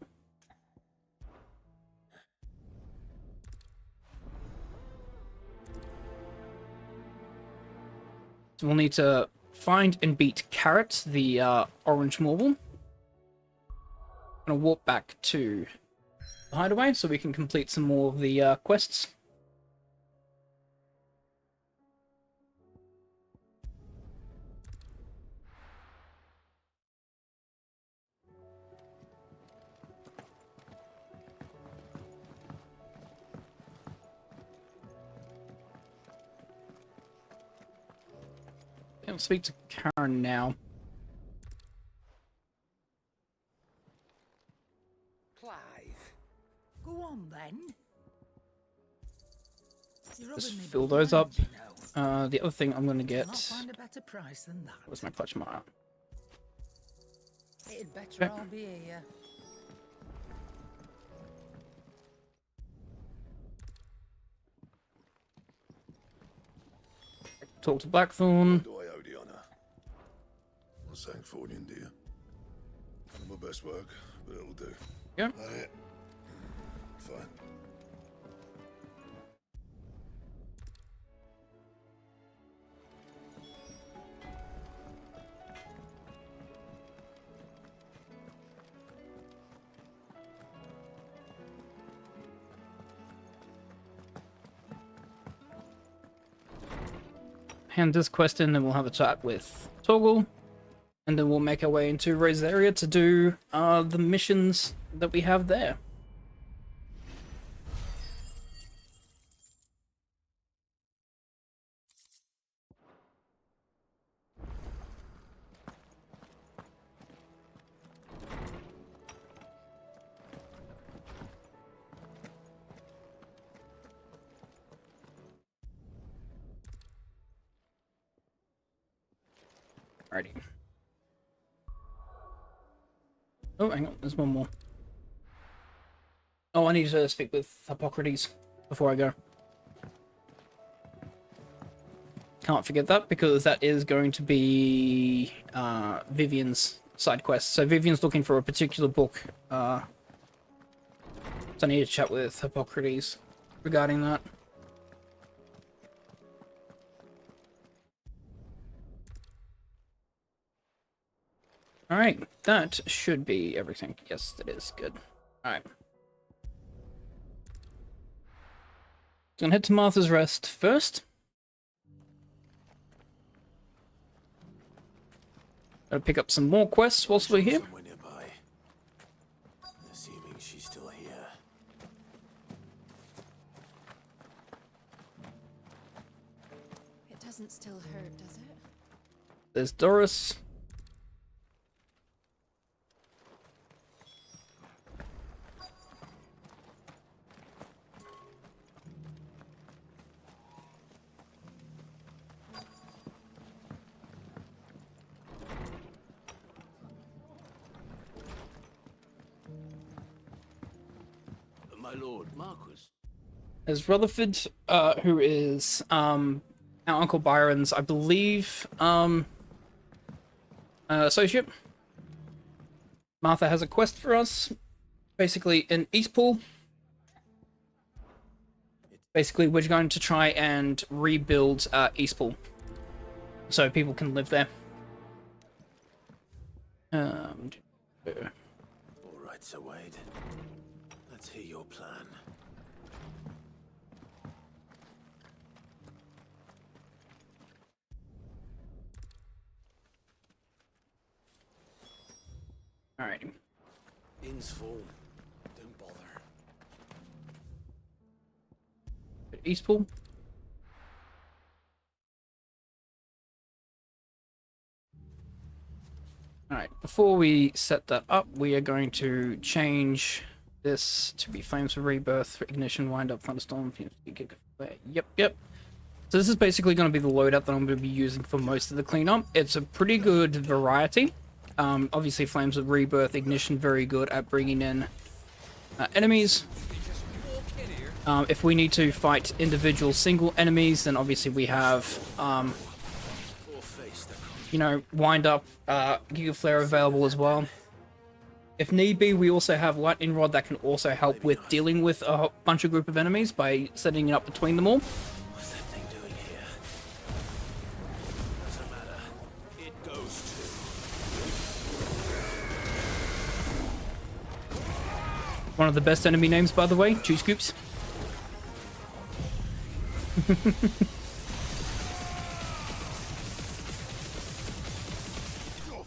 So we'll need to find and beat Carrot, the orange marble. I'm gonna walk back to the hideaway so we can complete some more of the quests. I'll speak to Karen now. Clive, go on then. Just fill those up. The other thing I'm gonna get. Find a better price than that. Where's my clutch mark? It'd better all be here. Talk to Blackthorn. Do I owe the honor? Well, thanks for it, dear. My best work, but it'll do. Yeah. Fine. Hand this quest in, and we'll have a chat with Torgal, and then we'll make our way into Rosaria to do the missions that we have there. Alrighty. Oh, hang on, there's one more. Oh, I need to speak with Hippocrates before I go. Can't forget that, because that is going to be Vivian's side quest. So Vivian's looking for a particular book. So I need to chat with Hippocrates regarding that. Alright, that should be everything. Yes, it is. Good. Alright. Gonna head to Martha's Rest first. Gotta pick up some more quests whilst we're here. Somewhere nearby. Assuming she's still here. It doesn't still hurt, does it? There's Doris. My lord, Marquis. There's Rutherford, who is our Uncle Byron's, I believe, associate. Martha has a quest for us, basically in Eastpool. Basically, we're going to try and rebuild Eastpool so people can live there. All right, Sir Wade. Let's hear your plan. Alright. Inn's full. Don't bother. Eastpool. Alright, before we set that up, we are going to change this to be Flames of Rebirth, Ignition, Wind Up, Thunderstorm. Yep. So this is basically going to be the loadout that I'm going to be using for most of the cleanup. It's a pretty good variety. Obviously, Flames of Rebirth, Ignition, very good at bringing in enemies. If we need to fight individual single enemies, then obviously we have, you know, Wind Up, Giga Flare available as well. If need be, we also have Lightning Rod that can also help with dealing with a bunch of group of enemies by setting it up between them all. What's that thing doing here? Doesn't matter. It goes to. One of the best enemy names, by the way, Chew Scoops. You're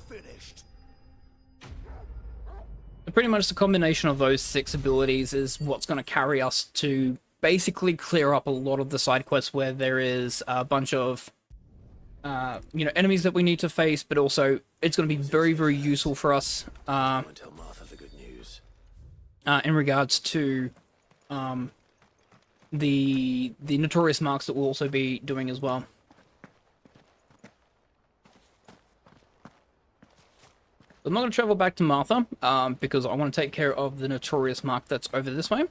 finished. Pretty much the combination of those 6 abilities is what's going to carry us to basically clear up a lot of the side quests where there is a bunch of you know, enemies that we need to face, but also it's going to be very, very useful for us Tell Martha the good news. In regards to the notorious marks that we'll also be doing as well. I'm not going to travel back to Martha because I want to take care of the notorious mark that's over this way.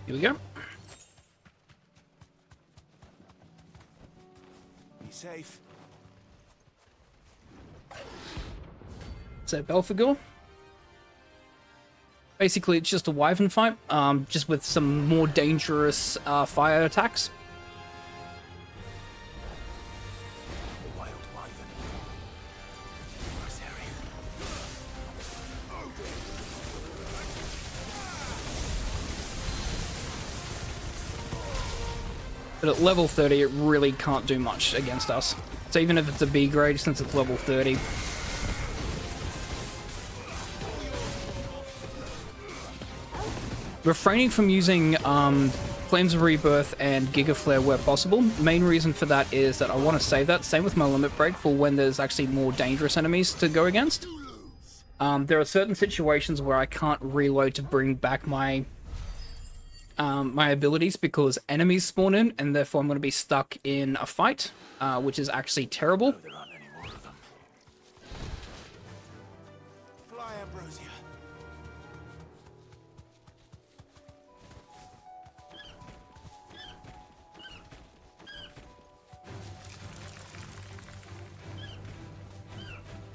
Here we go. Be safe. So Belphegor. Basically, it's just a wyvern fight, just with some more dangerous fire attacks. Wild wyvern. But at level 30, it really can't do much against us. So even if it's a B grade, since it's level 30. Refraining from using Flames of Rebirth and Giga Flare where possible. Main reason for that is that I want to save that. Same with my Limit Break for when there's actually more dangerous enemies to go against. There are certain situations where I can't reload to bring back my my abilities because enemies spawn in, and therefore I'm going to be stuck in a fight, which is actually terrible. Fly, Ambrosia.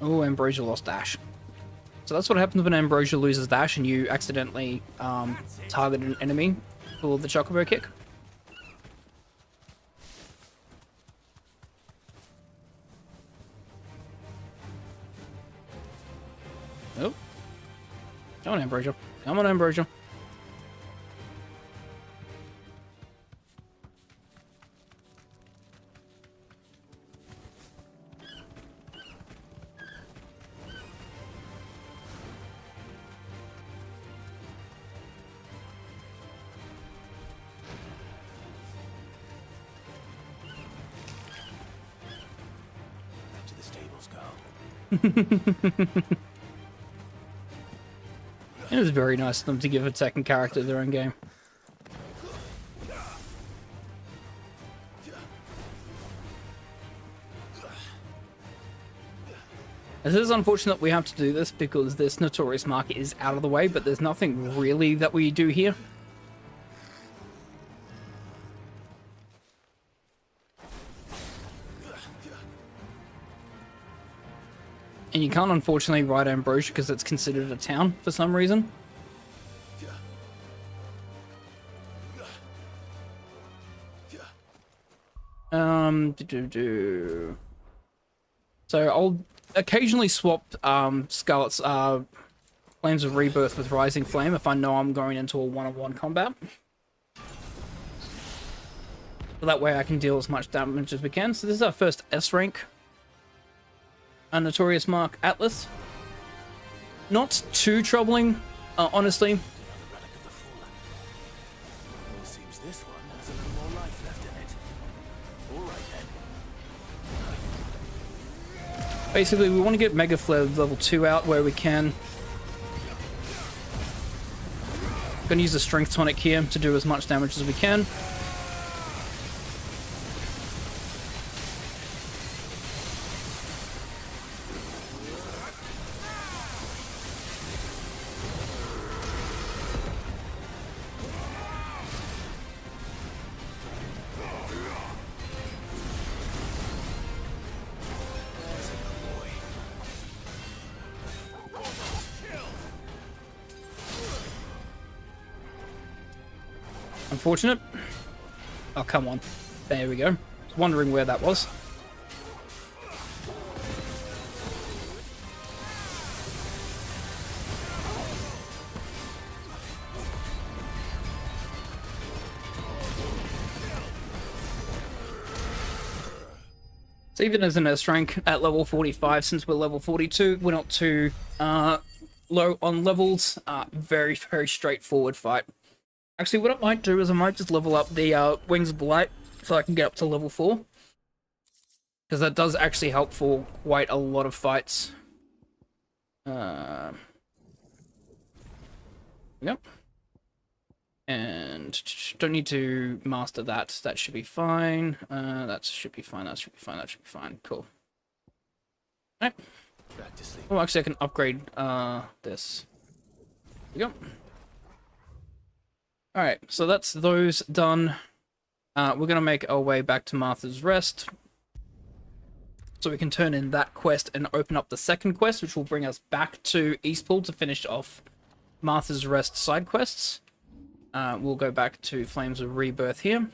Oh, Ambrosia lost dash. So that's what happens when Ambrosia loses dash and you accidentally target an enemy for the Chocobo kick. Oh. Come on, Ambrosia. Come on, Ambrosia. It was very nice of them to give a second character their own game. It is unfortunate we have to do this because this Notorious Mark is out of the way, but there's nothing really that we do here. And you can't unfortunately ride Ambrosia because it's considered a town for some reason. So I'll occasionally swap Scarlet's Flames of Rebirth with Rising Flame if I know I'm going into a one-on-one combat. So that way I can deal as much damage as we can. So this is our first S rank. A Notorious Mark Atlas. Not too troubling, honestly. Seems this one has a little more life left in it. All right then. Basically, we want to get Mega Flare level 2 out where we can. Gonna use the Strength Tonic here to do as much damage as we can. Unfortunate. Oh, come on. There we go. I was wondering where that was. So even as an S rank at level 45, since we're level 42, we're not too low on levels. Very, very straightforward fight. Actually, what I might do is I might just level up the Wings of Blight so I can get up to level 4. Because that does actually help for quite a lot of fights. Yep. And don't need to master that. That should be fine. That should be fine. That should be fine. That should be fine. Cool. Alright. Oh, actually, I can upgrade this. There we go. Alright, so that's those done. We're going to make our way back to Martha's Rest, so we can turn in that quest and open up the second quest, which will bring us back to Eastpool to finish off Martha's Rest side quests. We'll go back to Flames of Rebirth here.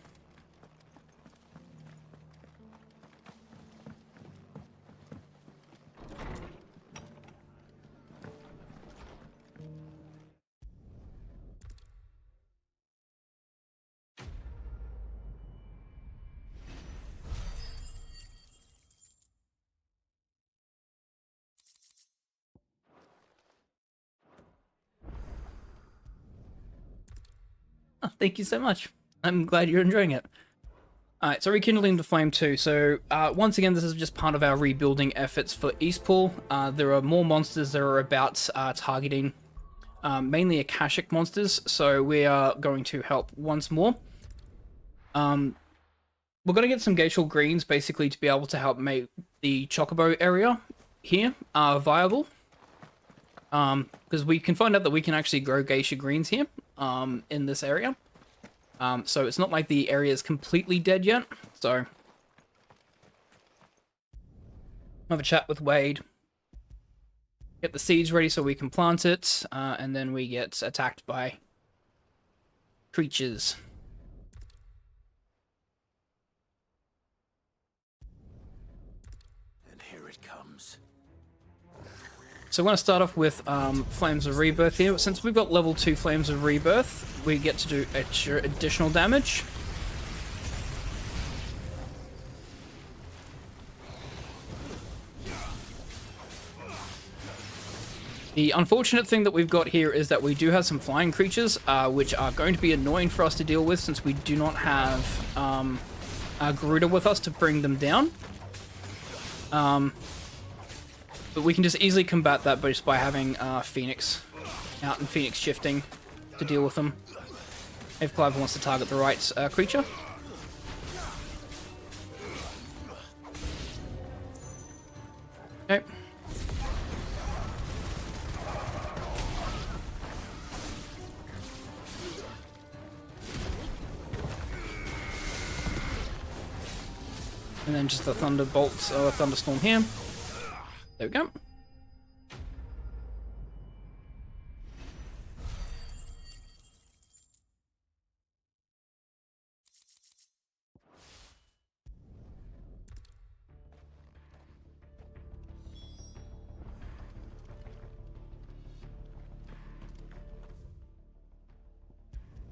Oh, thank you so much. I'm glad you're enjoying it. Alright, so rekindling the flame too. So once again, this is just part of our rebuilding efforts for Eastpool. There are more monsters that are about targeting mainly Akashic monsters, so we are going to help once more. We're going to get some glacial greens basically to be able to help make the Chocobo area here viable. Because we can find out that we can actually grow geisha greens here in this area. So it's not like the area is completely dead yet. So have a chat with Wade. Get the seeds ready so we can plant it. And then we get attacked by creatures. And here it comes. So we're going to start off with Flames of Rebirth here. Since we've got level 2 Flames of Rebirth, we get to do extra additional damage. The unfortunate thing that we've got here is that we do have some flying creatures, which are going to be annoying for us to deal with since we do not have a Garuda with us to bring them down. But we can just easily combat that just by having Phoenix out and Phoenix shifting to deal with them. If Clive wants to target the right creature. Okay. And then just the thunderbolt or thunderstorm here. There we go.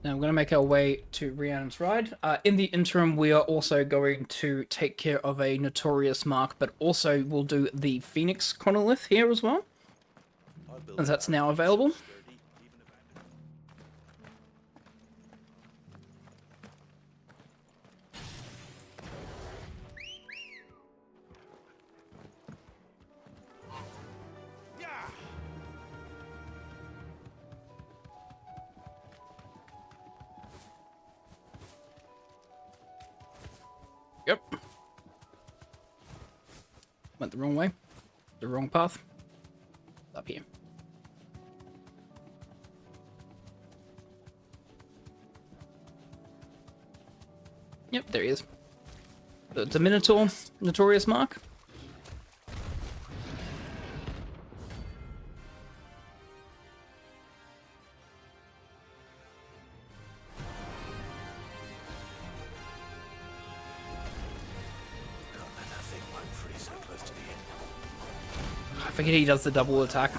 Now we're going to make our way to Rhiannon's Ride. In the interim, we are also going to take care of a Notorious Mark, but also we'll do the Phoenix Chronolith here as well, as that's now available. Yep. Went the wrong way. The wrong path. Up here. Yep, there he is. The Minotaur, Notorious Mark. I forget he does the double attack.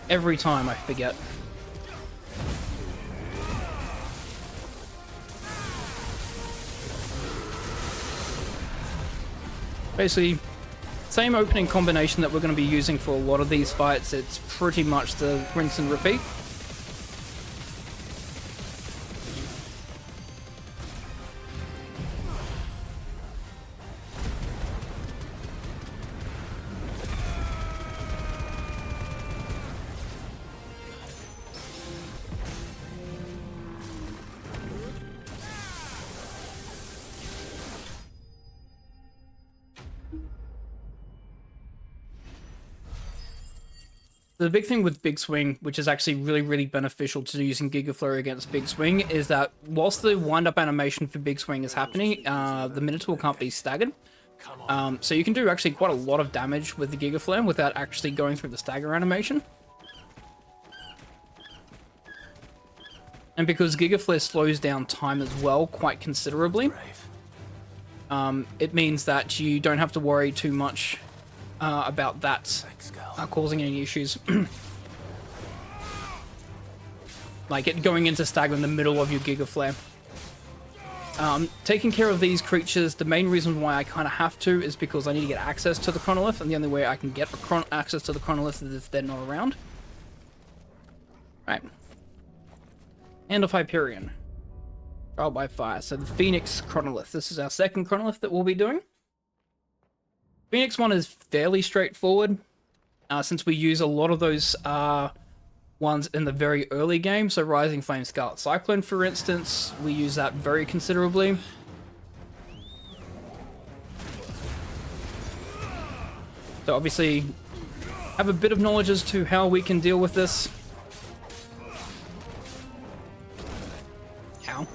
Every time I forget. Basically, same opening combination that we're going to be using for a lot of these fights. It's pretty much the rinse and repeat. the big thing with Big Swing, which is actually really, really beneficial to using Giga Flurry against Big Swing, is that whilst the wind-up animation for Big Swing is happening, the Minotaur can't be staggered. So you can do actually quite a lot of damage with the Giga Flare without actually going through the stagger animation. And because Giga Flare slows down time as well quite considerably, it means that you don't have to worry too much about that causing any issues. Like it going into stagger in the middle of your Giga Flare. Taking care of these creatures, the main reason why I kind of have to is because I need to get access to the Chronolith, and the only way I can get access to the Chronolith is if they're not around. Right. Hand of Hyperion. Trial by Fire. So the Phoenix Chronolith. This is our second Chronolith that we'll be doing. Phoenix one is fairly straightforward, since we use a lot of those ones in the very early game. So Rising Flame Scarlet Cyclone, for instance, we use that very considerably. So obviously have a bit of knowledge as to how we can deal with this. Ow.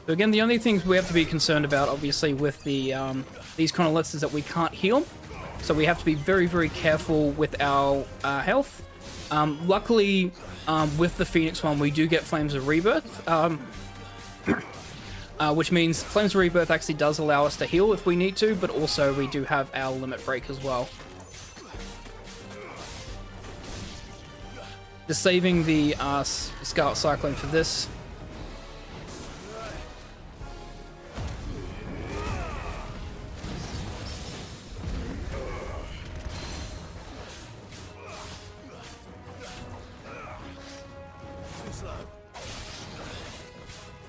So again, the only things we have to be concerned about, obviously, with the these Chronoliths is that we can't heal. So we have to be very, very careful with our health. Luckily, with the Phoenix one, we do get Flames of Rebirth, which means Flames of Rebirth actually does allow us to heal if we need to, but also we do have our Limit Break as well. Just saving the Scarlet Cyclone for this.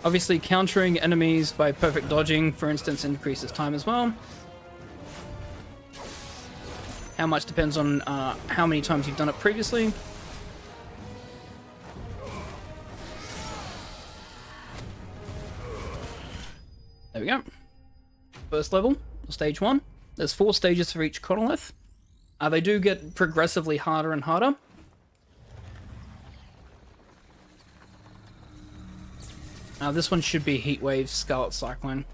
Obviously, countering enemies by perfect dodging, for instance, increases time as well. How much depends on how many times you've done it previously. There we go. First level, stage 1. There's 4 stages for each Chronolith. They do get progressively harder and harder. This one should be Heatwave Scarlet Cyclone.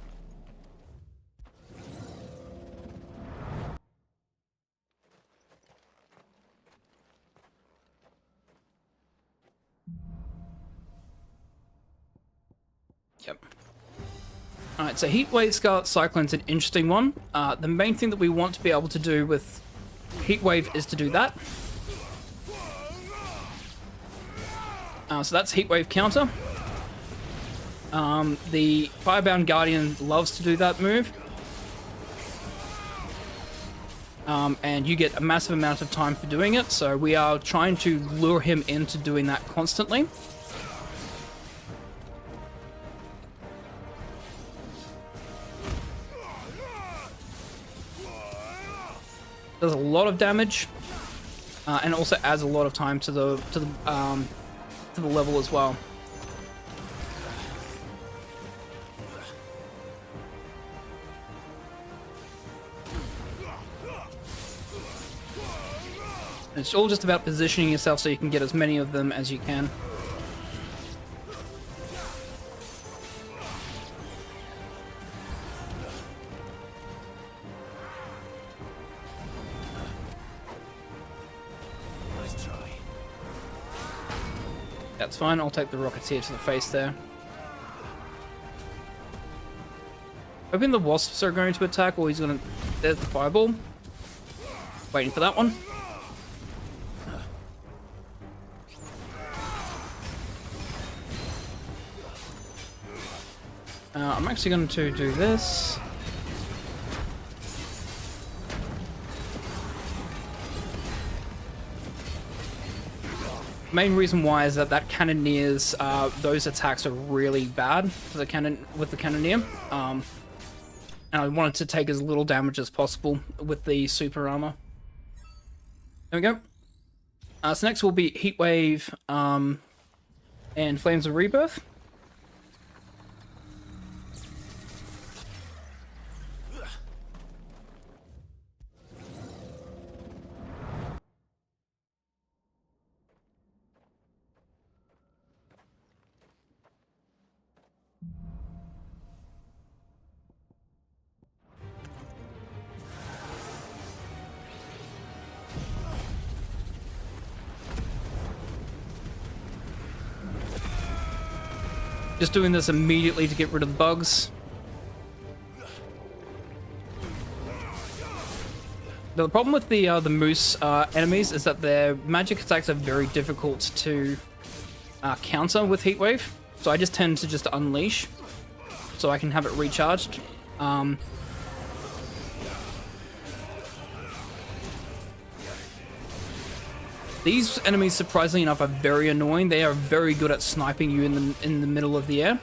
Yep. Alright, so Heatwave Scarlet Cyclone's an interesting one. The main thing that we want to be able to do with Heatwave is to do that. So that's Heatwave counter. The Firebound Guardian loves to do that move. And you get a massive amount of time for doing it, so we are trying to lure him into doing that constantly. Does a lot of damage, and also adds a lot of time to the level as well. It's all just about positioning yourself so you can get as many of them as you can. Nice try. That's fine, I'll take the Rocketeer to the face there. Hoping the Wasps are going to attack, or he's gonna... There's the Fireball. Waiting for that one. I'm actually going to do this. Main reason why is that Cannoneers, those attacks are really bad for the with the Cannoneer. And I wanted to take as little damage as possible with the super armor. There we go. So next will be Heatwave and Flames of Rebirth. Just doing this immediately to get rid of the bugs. The problem with the moose enemies is that their magic attacks are very difficult to counter with Heatwave. So I just tend to just unleash so I can have it recharged. These enemies, surprisingly enough, are very annoying. They are very good at sniping you in the middle of the air.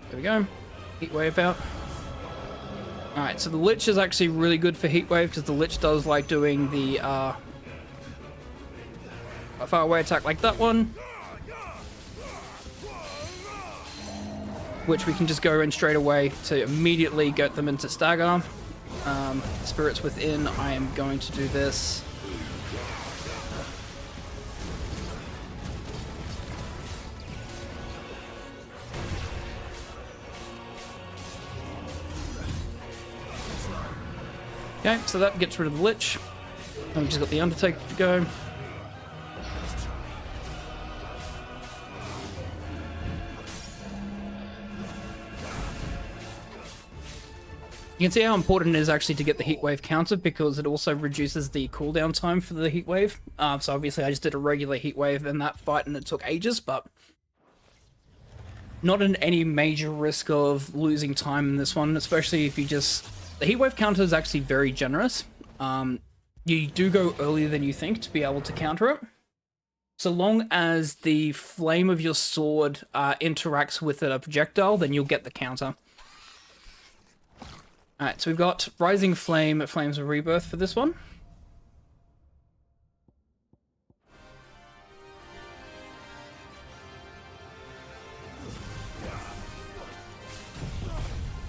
There we go. Heatwave out. Alright, so the Lich is actually really good for Heatwave because the Lich does like doing the a far away attack like that one, which we can just go in straight away to immediately get them into stagger. Spirits Within, I am going to do this. Okay, so that gets rid of the Lich. And we've just got the Undertaker to go. You can see how important it is actually to get the Heatwave counter because it also reduces the cooldown time for the Heatwave. So obviously I just did a regular Heatwave in that fight and it took ages, but not in any major risk of losing time in this one, especially if you just... The Heatwave counter is actually very generous. You do go earlier than you think to be able to counter it. So long as the flame of your sword interacts with a projectile, then you'll get the counter. Alright, so we've got Rising Flame, Flames of Rebirth for this one.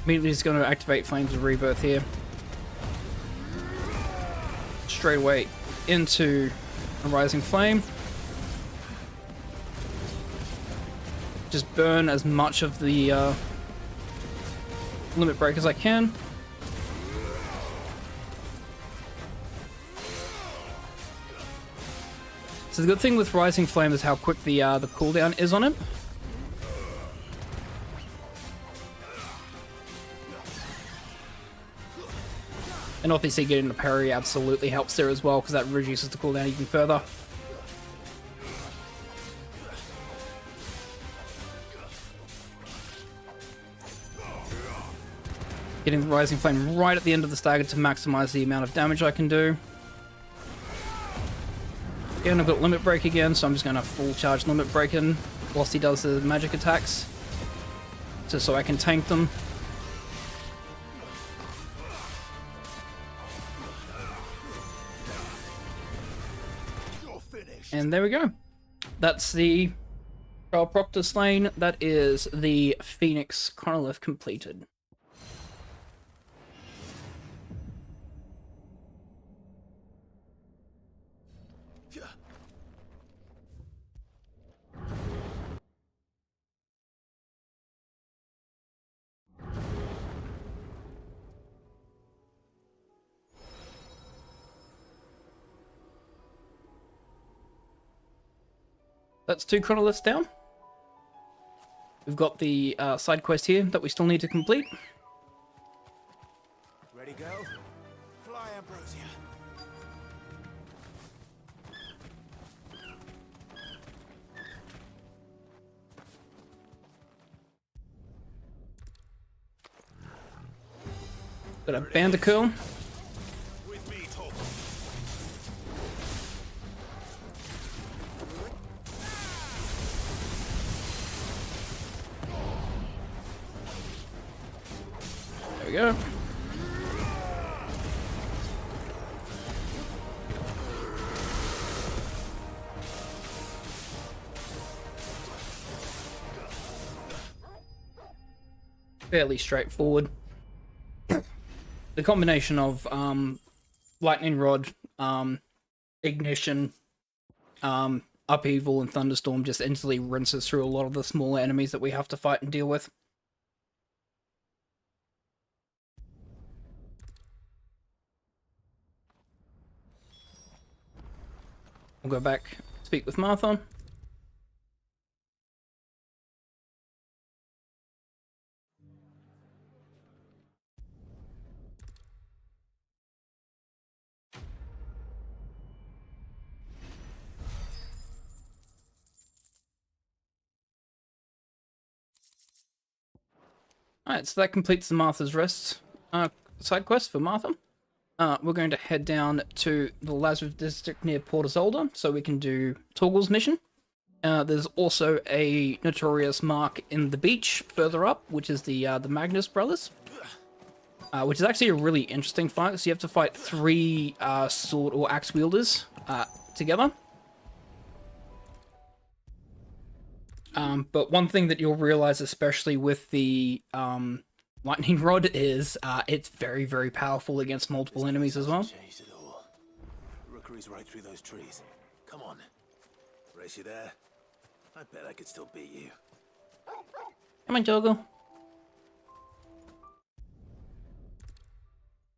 Immediately just going to activate Flames of Rebirth here. Straight away into a Rising Flame. Just burn as much of the limit break as I can. So the good thing with Rising Flame is how quick the cooldown is on it. And obviously getting the parry absolutely helps there as well, because that reduces the cooldown even further. Getting the Rising Flame right at the end of the stagger to maximize the amount of damage I can do. Again, I've got Limit Break again, so I'm just going to full charge Limit Break in whilst he does the magic attacks, just so I can tank them. And there we go. That's the Proctor slain. That is the Phoenix Chronolith completed. That's 2 Chronoliths down. We've got the side quest here that we still need to complete. Ready, go? Fly, Ambrosia. Got a Bandicoot. There we go. Fairly straightforward. The combination of Lightning Rod, Ignition, Upheaval, and Thunderstorm just instantly rinses through a lot of the smaller enemies that we have to fight and deal with. We'll go back, speak with Martha. Alright, so that completes the Martha's Rest side quest for Martha. We're going to head down to the Lazarus district near Port Isolde, so we can do Torgal's mission. There's also a notorious mark in the beach further up, which is the Magnus brothers. Which is actually a really interesting fight, so you have to fight 3 sword or axe wielders together. But one thing that you'll realize, especially with the lightning rod, is it's very, very powerful against multiple enemies as well. Rookery's right through those trees. Come on. Race you there? I bet I could still beat you. Come on, Torgal.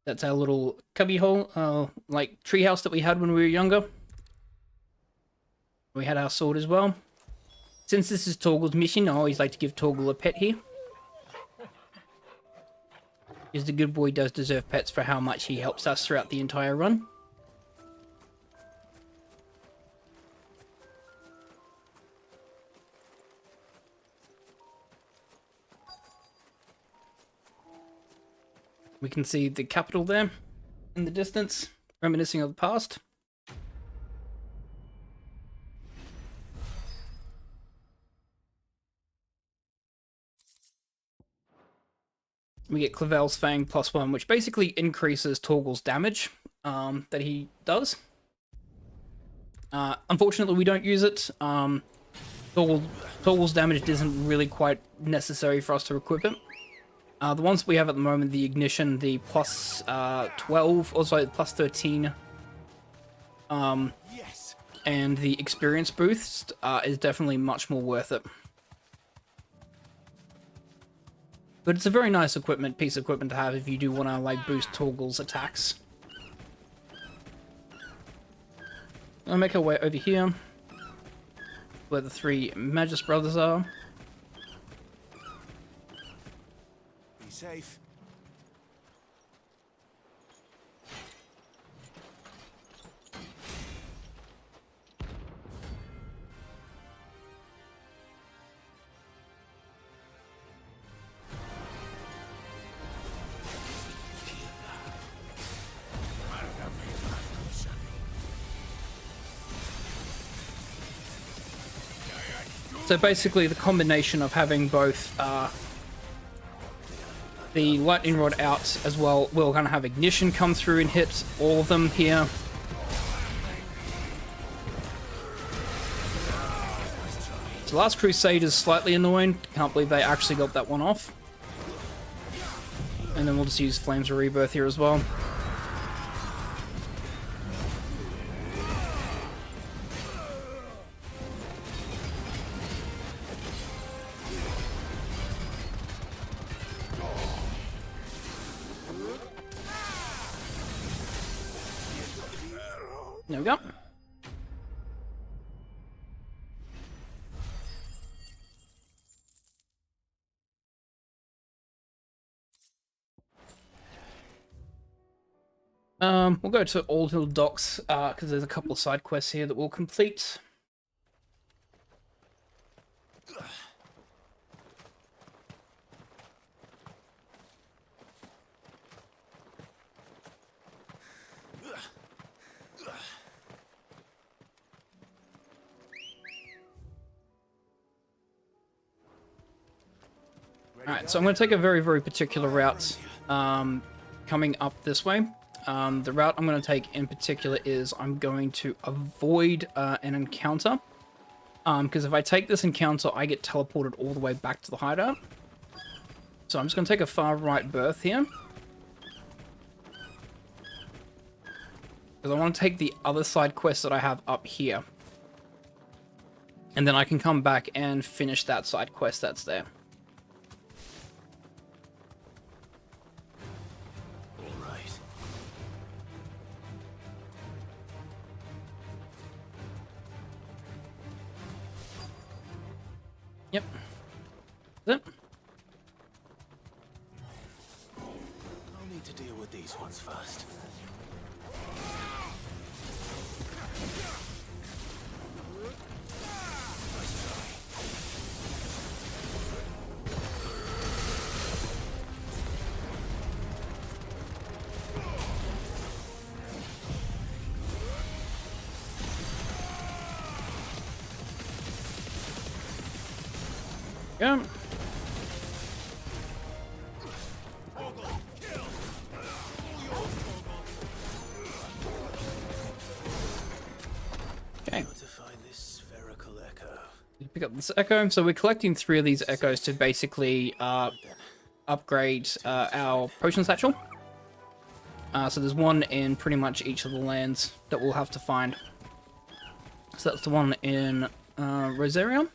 That's our little cubby hole, like treehouse that we had when we were younger. We had our sword as well. Since this is Torgal's mission, I always like to give Torgal a pet here. Because the good boy does deserve pets for how much he helps us throughout the entire run. We can see the capital there in the distance, reminiscing of the past. We get Clavel's Fang +1, which basically increases Torgal's damage that he does. Unfortunately, we don't use it. Torgal's damage isn't really quite necessary for us to equip it. The ones we have at the moment, the Ignition, the +12, or sorry, +13, and the Experience Boost is definitely much more worth it. But it's a very nice piece of equipment to have if you do want to like boost Torgal's attacks. I'll make our way over here, where the 3 Magus brothers are. Be safe. So basically the combination of having both the lightning rod out as well, we're going to have Ignition come through and hit all of them here. So Last Crusade is slightly annoying, can't believe they actually got that one off. And then we'll just use Flames of Rebirth here as well. There we go. We'll go to Old Hill Docks, because there's a couple of side quests here that we'll complete. Alright, so I'm going to take a very, very particular route coming up this way. The route I'm going to take in particular is I'm going to avoid an encounter. Because if I take this encounter, I get teleported all the way back to the hideout. So I'm just going to take a far right berth here. Because I want to take the other side quest that I have up here. And then I can come back and finish that side quest that's there. Yep. That's it. I'll need to deal with these ones first. Yeah. Okay. To find this spherical echo. Pick up this echo. So we're collecting 3 of these echoes to basically upgrade our potion satchel. So there's one in pretty much each of the lands that we'll have to find. So that's the one in Rosarion.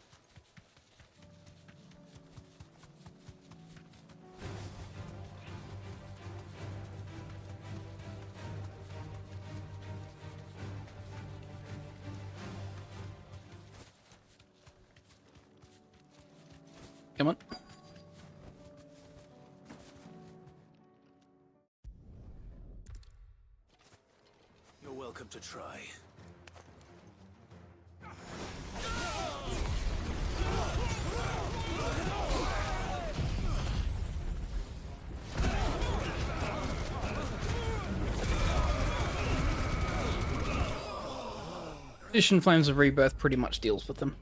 Come on. You're welcome to try. Edition Flames of Rebirth pretty much deals with them.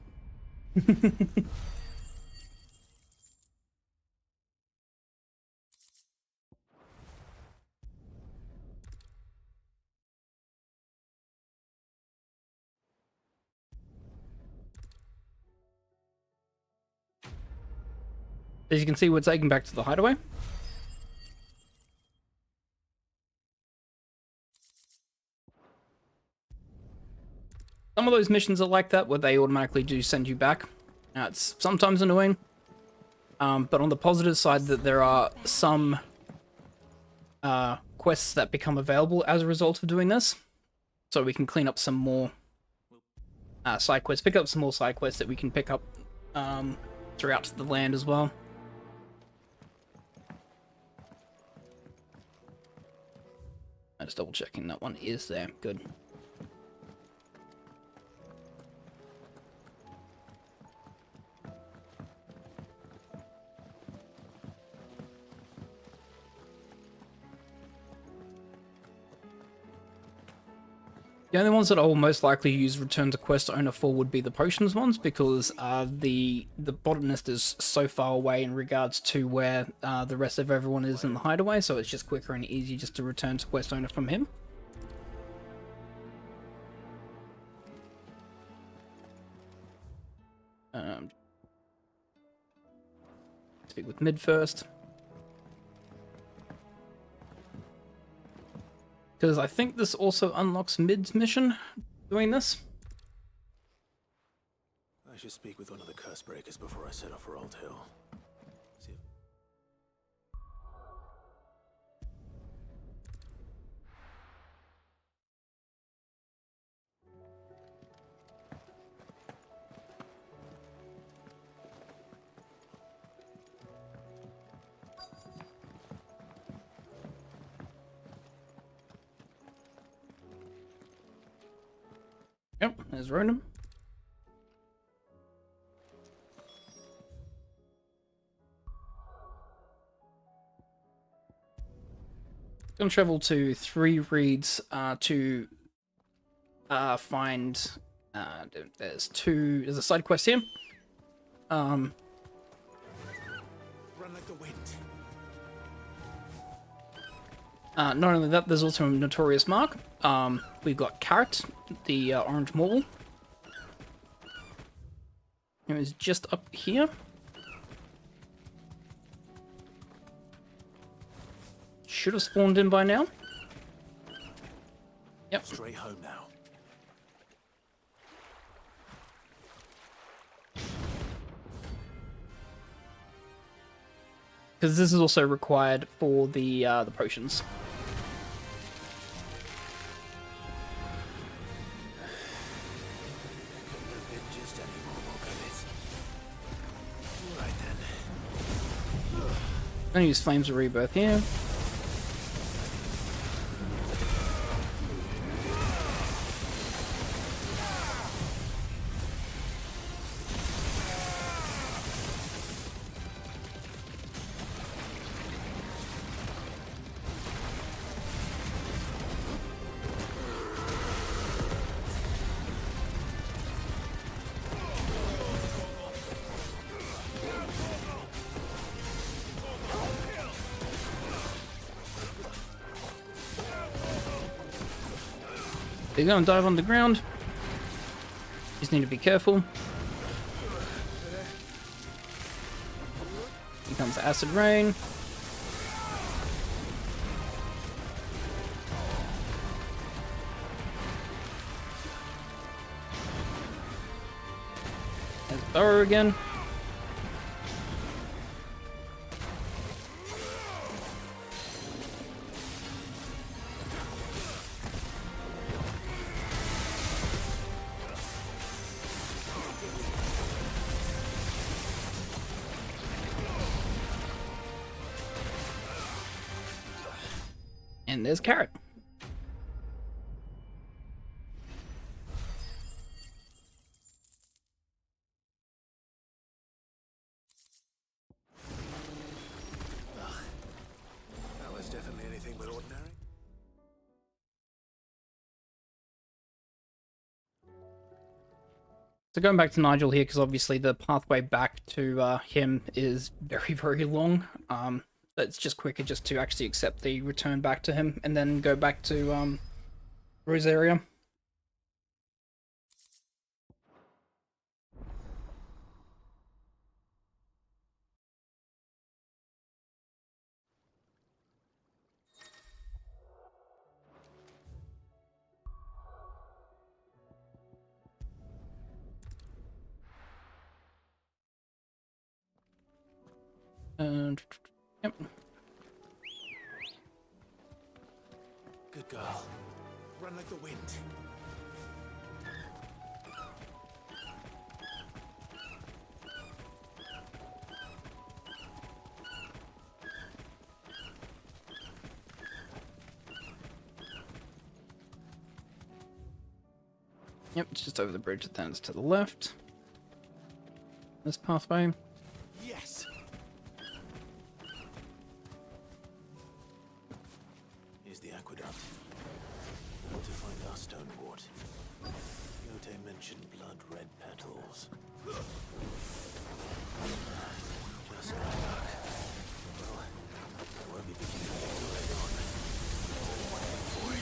As you can see, we're taking back to the hideaway. Some of those missions are like that, where they automatically do send you back. Now, it's sometimes annoying, but on the positive side, that there are some quests that become available as a result of doing this. So we can clean up some more side quests, pick up some more side quests that we can pick up throughout the land as well. I'm just double checking that one is there. Good. The only ones that I will most likely use Return to Quest Owner for would be the potions ones, because the botanist is so far away in regards to where the rest of everyone is in the hideaway, so it's just quicker and easier just to return to Quest Owner from him. Speak with Mid first. Because I think this also unlocks Mid's mission doing this. I should speak with one of the curse breakers before I set off for Old Hill. See if... Yep, there's Renown. Gonna travel to 3 reeds to find. There's a side quest here. Run like the wind. Not only that, there's also a Notorious Mark. We've got Carrot, the orange mole. It was just up here. Should have spawned in by now. Yep. Straight home now. Because this is also required for the potions. Gonna use Flames of Rebirth here. They're gonna dive on the ground. Just need to be careful. Here comes Acid Rain. There's Burrow again. And there's Carrot. That was definitely anything but ordinary. So going back to Nigel here, because obviously the pathway back to him is very, very long. It's just quicker just to actually accept the return back to him and then go back to Rosaria. And yep. Good girl. Run like the wind. Yep, it's just over the bridge, then it's to the left. This pathway. Yes. Here's the aqueduct. Now to find our stone wart. Yote mentioned blood red petals. Just my luck. Well, I won't be picking it up too late on. There's only one thing for it.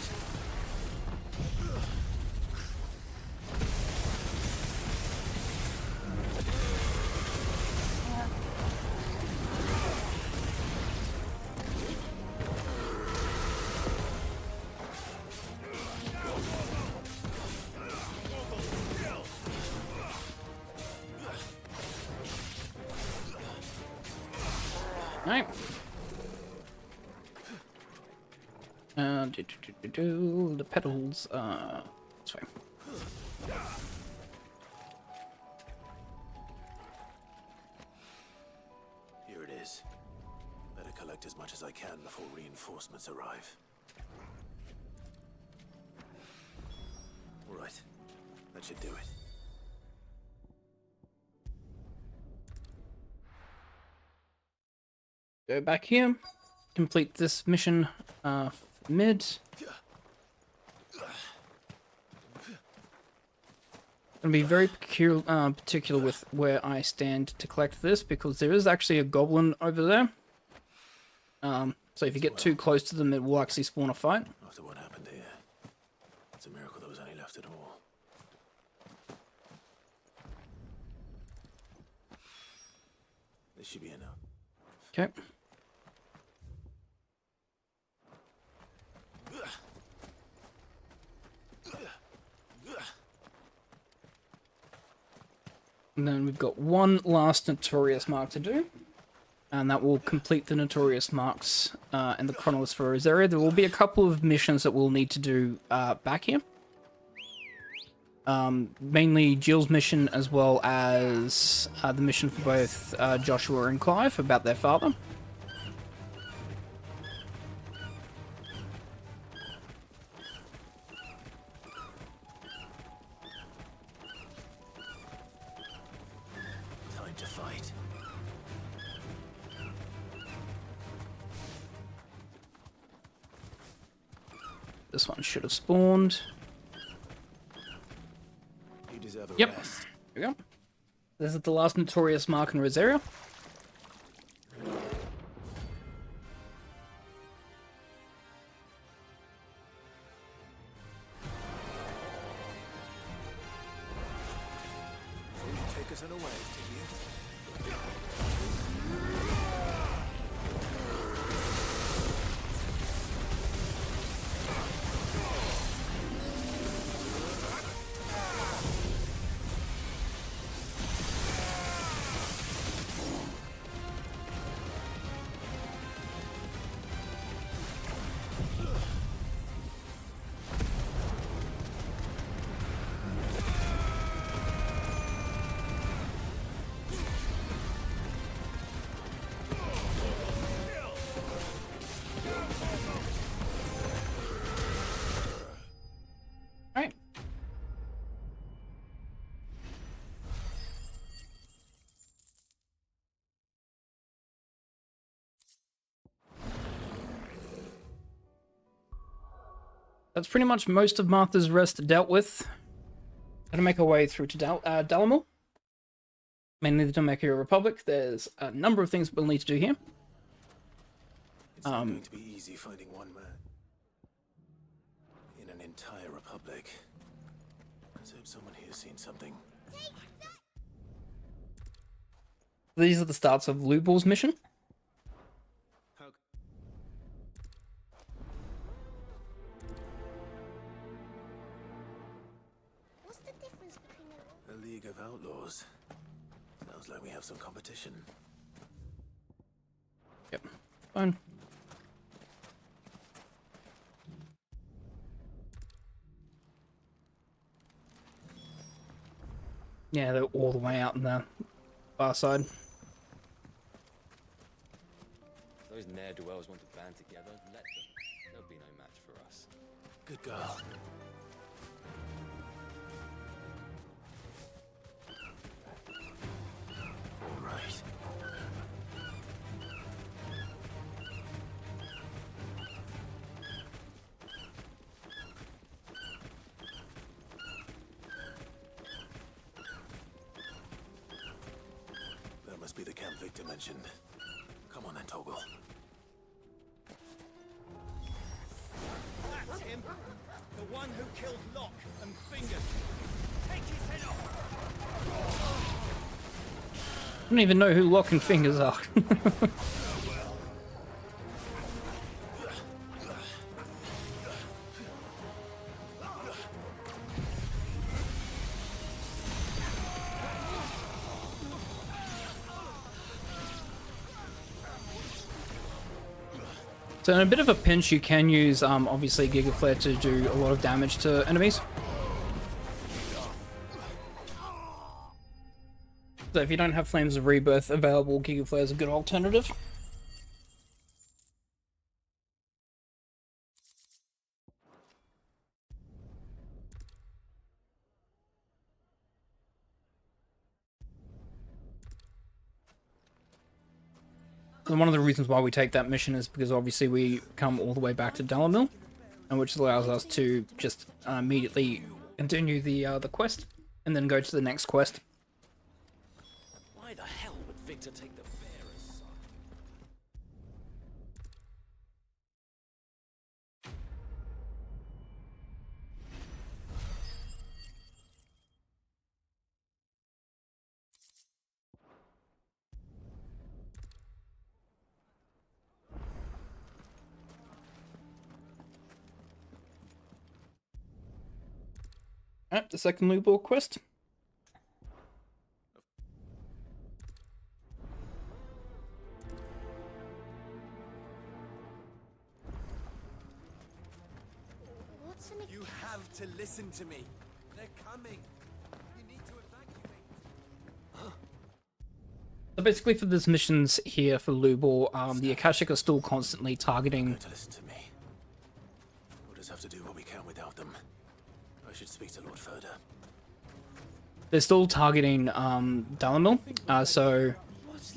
Alright. The petals, this way. Here it is. Better collect as much as I can before reinforcements arrive. All right. That should do it. Go back here. Complete this mission mid. Gonna be very particular with where I stand to collect this because there is actually a goblin over there. So if you get too close to them, it will actually spawn a fight. After what happened here, it's a miracle there was any left at all. This should be enough. Okay. And then we've got one last Notorious Mark to do. And that will complete the Notorious Marks and the Chronoliths for Rosaria. There will be a couple of missions that we'll need to do back here. Mainly Jill's mission as well as the mission for both Joshua and Clive about their father. This one should have spawned. You deserve a Yep. rest. Here we go. This is the last notorious mark in Rosaria. Will you take us on a wave, did you? Alright. That's pretty much most of Martha's Rest dealt with. Gonna make our way through to Dalamil. Mainly the Domekio Republic. There's a number of things we'll need to do here. It's not going to be easy finding one man in an entire republic. Let's hope someone here's seen something. These are the starts of Lubor's mission. What's the difference between the... A League of Outlaws. Sounds like we have some competition. Yep. Fine. Yeah, they're all the way out in the far side. If those ne'er-do-wells want to band together, let them. There'll be no match for us. Good girl. All right. That must be the camp Victor mentioned. Come on then, Toggle. That's him! The one who killed Locke and Fingers! Take his head off! I don't even know who Lock and Fingers are. So in a bit of a pinch, you can use, obviously, Giga Flare to do a lot of damage to enemies. So if you don't have Flames of Rebirth available, Giga Flare is a good alternative. And one of the reasons why we take that mission is because obviously we come all the way back to Dalamil, and which allows us to just immediately continue the quest, and then go to the next quest. Why the hell would Victor take the bearer's side? Alright, the second Lubor quest. What's an... You have to listen to me. They're coming. You need to evacuate. So basically for these missions here for Lubor, the Akashic are still constantly targeting... Listen to me. We'll just have to do what we can without them. I should speak to Lord Further. They're still targeting Dalamil, so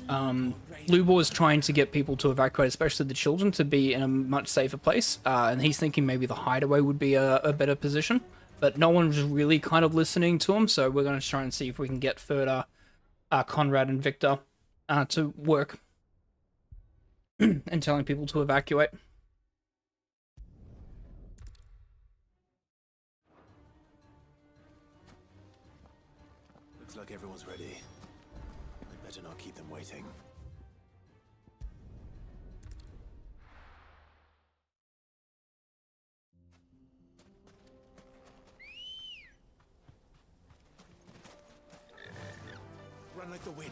Lubor is trying to get people to evacuate, especially the children, to be in a much safer place, and he's thinking maybe the hideaway would be a better position, but no one's really kind of listening to him, so we're going to try and see if we can get further Conrad and Victor to work and telling people to evacuate. Looks like everyone's ready. I'd better not keep them waiting. Run like the wind.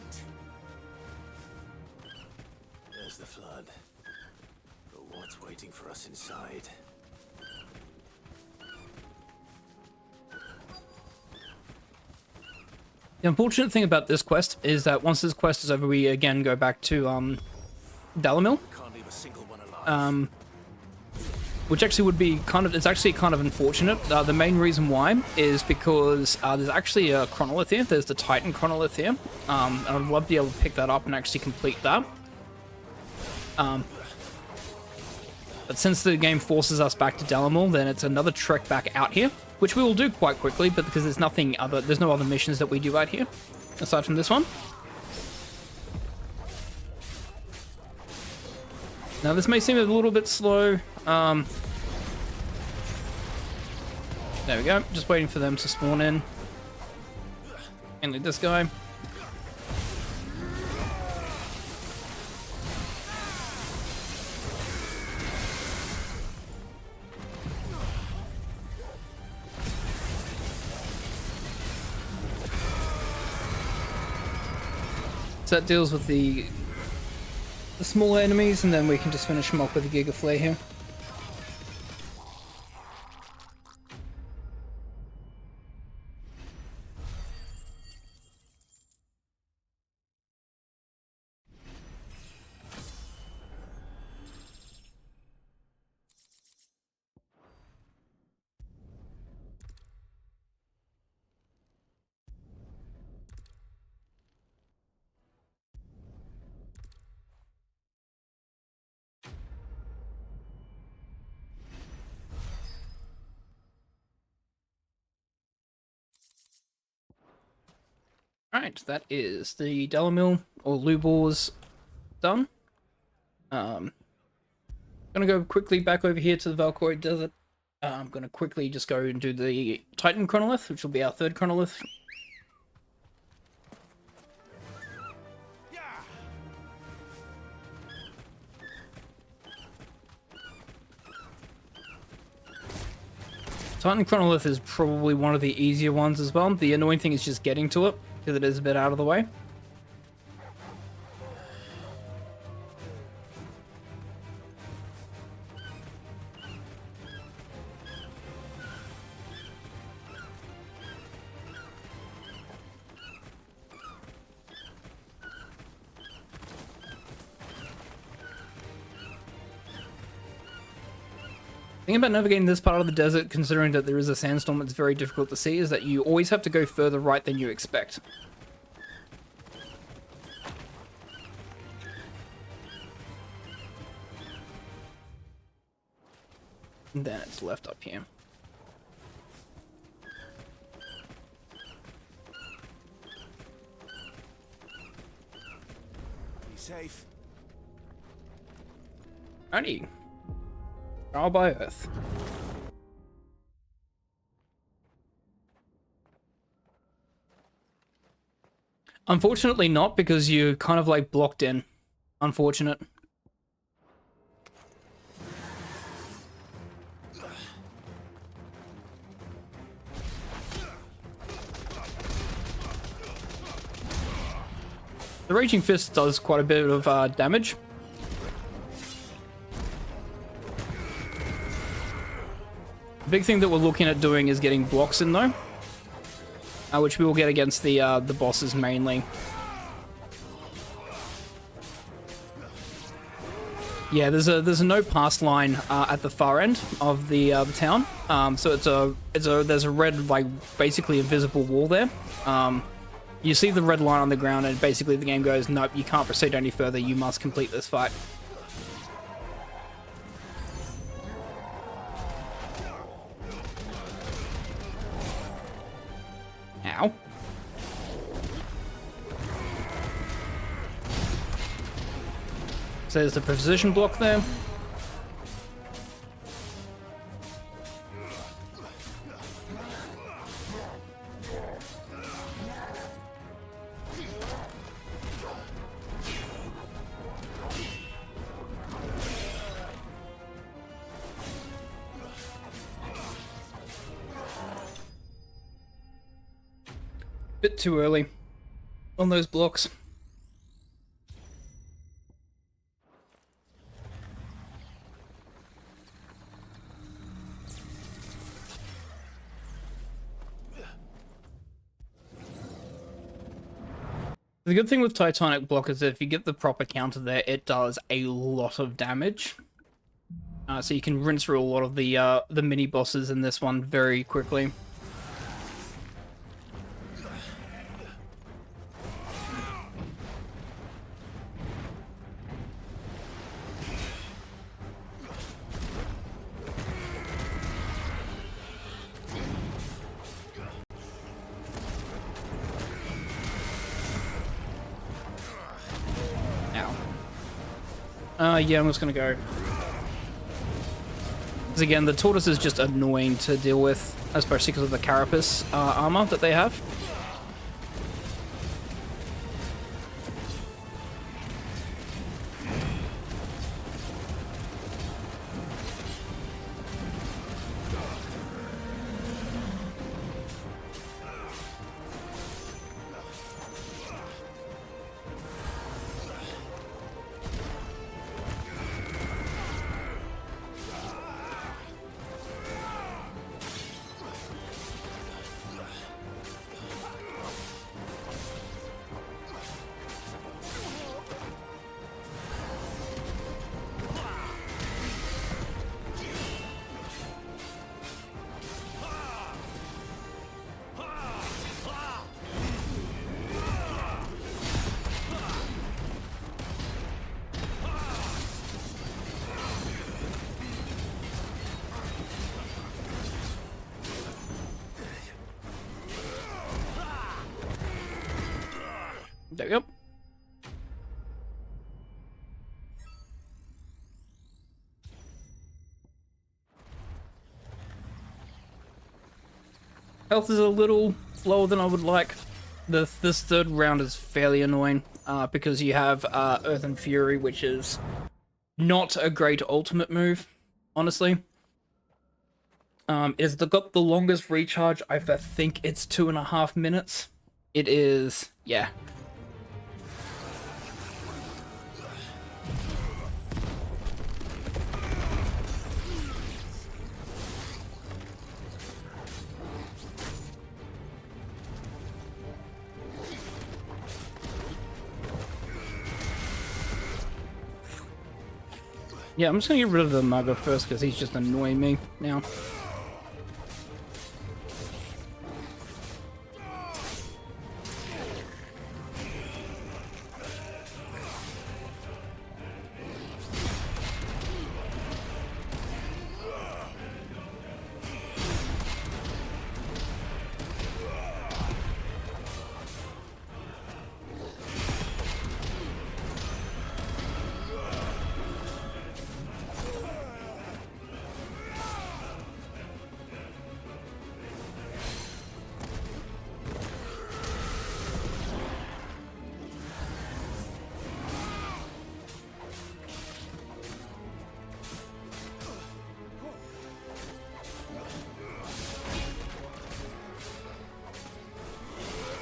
There's the flood. But what's waiting for us inside? The unfortunate thing about this quest is that once this quest is over, we again go back to Dalamil. Can't leave a single one alive. Which actually would be it's actually kind of unfortunate. The main reason why is because there's actually a Chronolith here. There's the Titan Chronolith here. And I'd love to be able to pick that up and actually complete that. But since the game forces us back to Dalamil, then it's another trek back out here, which we will do quite quickly, but because there's no other missions that we do out here, aside from this one. Now this may seem a little bit slow. There we go, just waiting for them to spawn in. And lead this guy. So that deals with the smaller enemies, and then we can just finish them off with a Giga Flare here. Alright, that is the Dalamil or Lubor's done. Gonna go quickly back over here to the Valkyrie Desert. I'm gonna quickly just go and do the Titan Chronolith, which will be our third Chronolith. Titan Chronolith is probably one of the easier ones as well. The annoying thing is just getting to it, because it is a bit out of the way. The thing about navigating this part of the desert, considering that there is a sandstorm, it's very difficult to see, is that you always have to go further right than you expect. And then it's left up here. Be safe. Alrighty. Trial by Earth. Unfortunately not, because you're kind of like blocked in. Unfortunate. The Raging Fist does quite a bit of damage. The big thing that we're looking at doing is getting blocks in though, which we will get against the bosses mainly. Yeah, there's a no pass line at the far end of the town. So there's a red, like, basically invisible wall there. You see the red line on the ground, and basically the game goes, nope, you can't proceed any further, you must complete this fight. Ow. So there's the precision block there. Bit too early on those blocks. The good thing with Titanic Block is that if you get the proper counter there, it does a lot of damage. So you can rinse through a lot of the mini bosses in this one very quickly. Yeah, I'm just gonna go. Because again, the tortoise is just annoying to deal with, especially because of the carapace armor that they have. There we go. Health is a little lower than I would like. This third round is fairly annoying because you have Earth and Fury, which is not a great ultimate move, honestly. It's got the longest recharge. I think it's 2.5 minutes. It is, yeah. Yeah, I'm just gonna get rid of the mugger first because he's just annoying me now.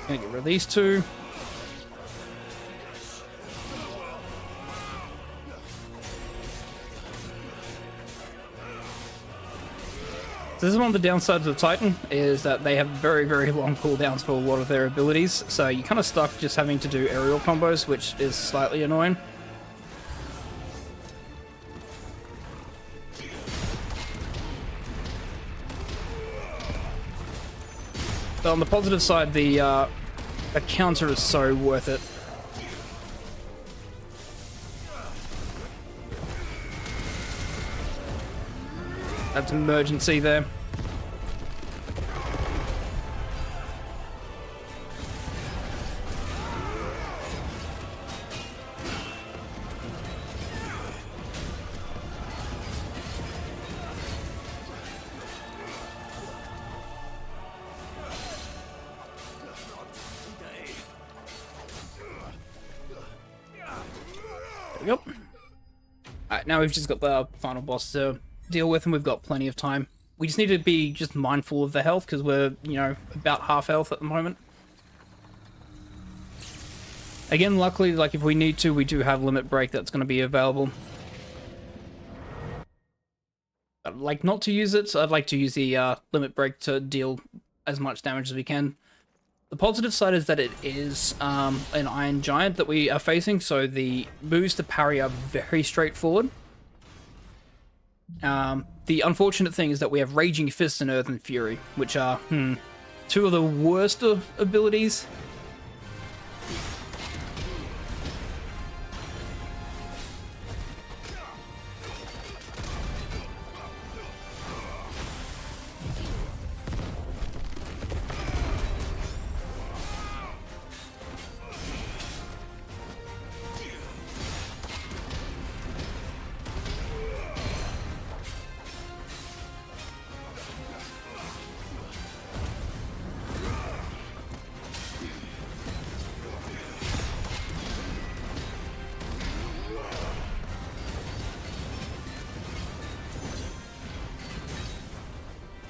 Gonna get rid of these two. So this is one of the downsides of the Titan, is that they have very, very long cooldowns for a lot of their abilities, so you're kind of stuck just having to do aerial combos, which is slightly annoying. But on the positive side, the A counter is so worth it. That's emergency there. There we go. Alright, now we've just got the final boss to deal with, and we've got plenty of time. We just need to be just mindful of the health, because we're, you know, about half health at the moment. Again, luckily, like, if we need to, we do have limit break that's going to be available. I'd like not to use it, so I'd like to use the limit break to deal as much damage as we can. The positive side is that it is an Iron Giant that we are facing, so the moves to parry are very straightforward. The unfortunate thing is that we have Raging Fist and Earthen Fury, which are, two of the worst of abilities.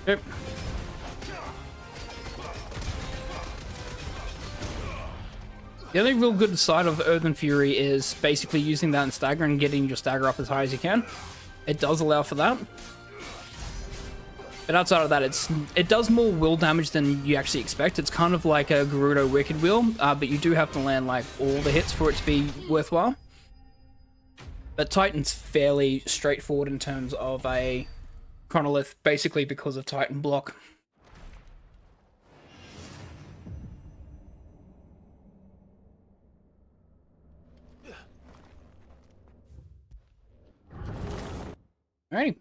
Okay. The only real good side of Earthen Fury is basically using that in stagger and getting your stagger up as high as you can. It does allow for that. But outside of that, it does more will damage than you actually expect. It's kind of like a Gerudo Wicked Will, but you do have to land like all the hits for it to be worthwhile. But Titan's fairly straightforward in terms of a Chronolith, basically because of Titan block. Alright.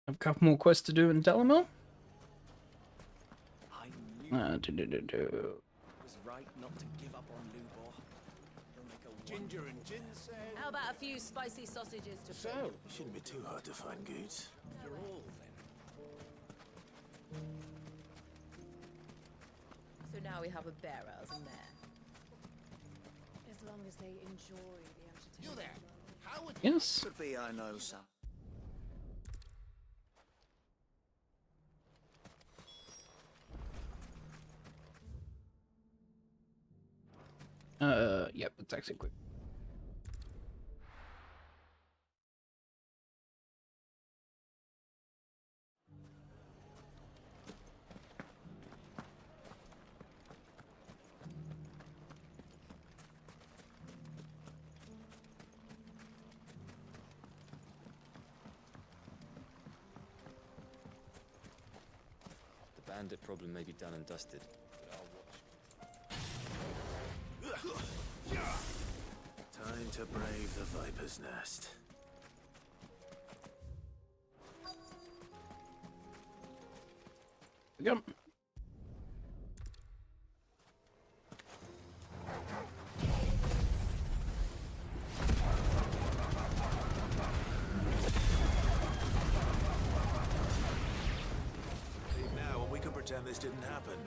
A couple more quests to do in Delamere. Was right not to give up on Lubor. He'll make a ginger and ginseng. How about a few spicy sausages to So, shouldn't be too hard to find goods. You're all then. So now we have a bearer as a mare. As long as they enjoy the entertainment. You there? How would Yes. Could be I know some. Yep, it's actually quick. The bandit problem may be done and dusted, but I'll watch. Time to brave the Viper's Nest. Yep. Leave now and we can pretend this didn't happen.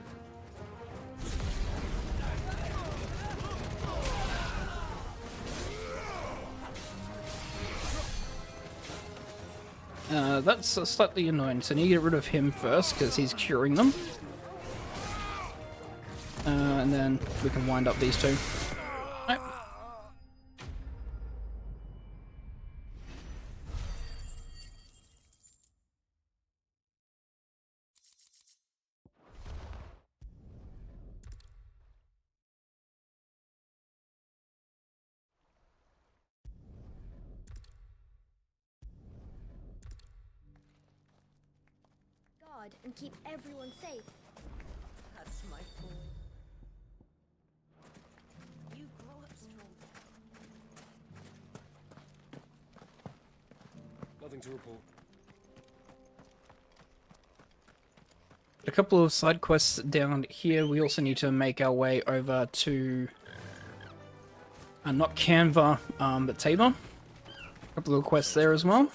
That's slightly annoying, so I need to get rid of him first, because he's curing them. And then we can wind up these two. Right. guard and keep everyone safe. That's my boy. You grow up strong. Nothing to report. A couple of side quests down here. We also need to make our way over to not Canva, but Tabor. A couple of quests there as well.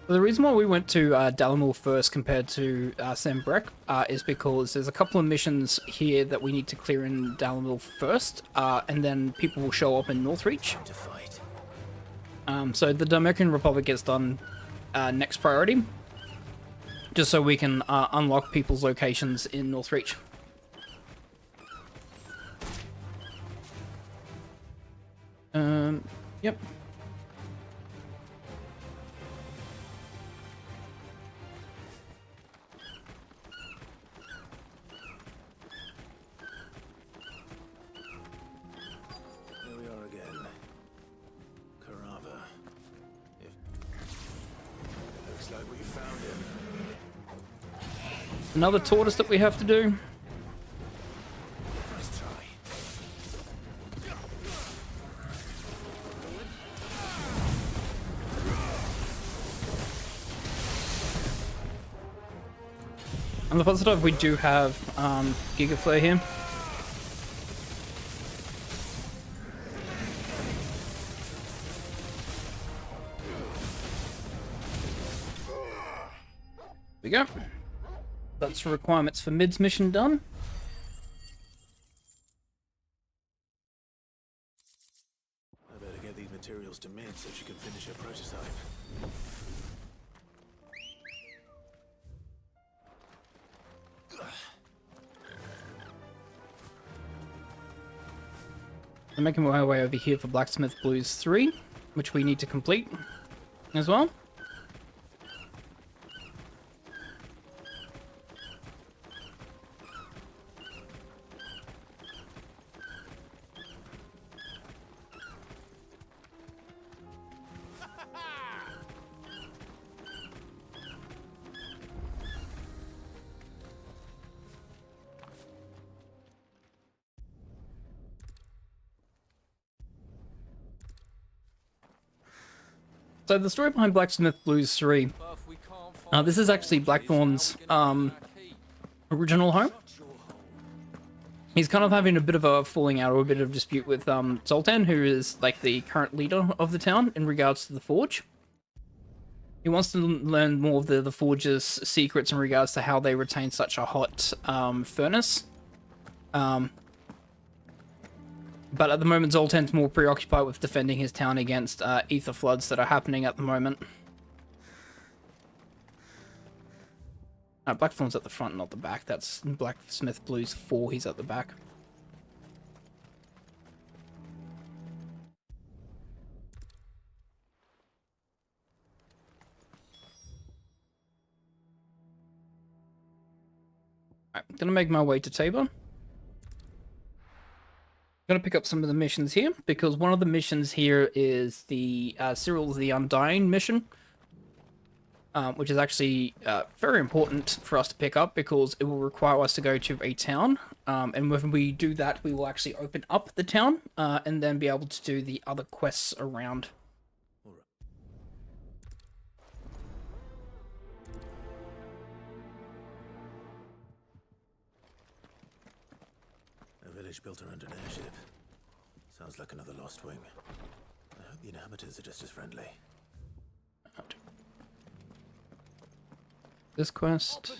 The reason why we went to Dalamul first compared to Sambrek is because there's a couple of missions here that we need to clear in Dalamul first, and then people will show up in Northreach. So the Dominican Republic gets done next priority, just so we can unlock people's locations in Northreach. Yep. Another tortoise that we have to do. On the positive, we do have Giga Flare here. There we go. That's requirements for Mid's mission done. I better get these materials to Mid so she can finish her prototype. I'm making my way over here for Blacksmith Blues 3, which we need to complete as well. So the story behind Blacksmith Blues 3, this is actually Blackthorn's original home. He's kind of having a bit of a falling out or a bit of dispute with Zoltan, who is like the current leader of the town in regards to the Forge. He wants to learn more of the Forge's secrets in regards to how they retain such a hot furnace. But at the moment, Zoltan's more preoccupied with defending his town against ether floods that are happening at the moment. Blackthorn's at the front, not the back. That's Blacksmith Blues 4, he's at the back. Alright, I'm gonna make my way to Tabor. I'm going to pick up some of the missions here, because one of the missions here is the Cyril the Undying mission, which is actually very important for us to pick up, because it will require us to go to a town, and when we do that, we will actually open up the town, and then be able to do the other quests around. A village built around an airship. Sounds like another lost wing. I hope the inhabitants are just as friendly. This quest.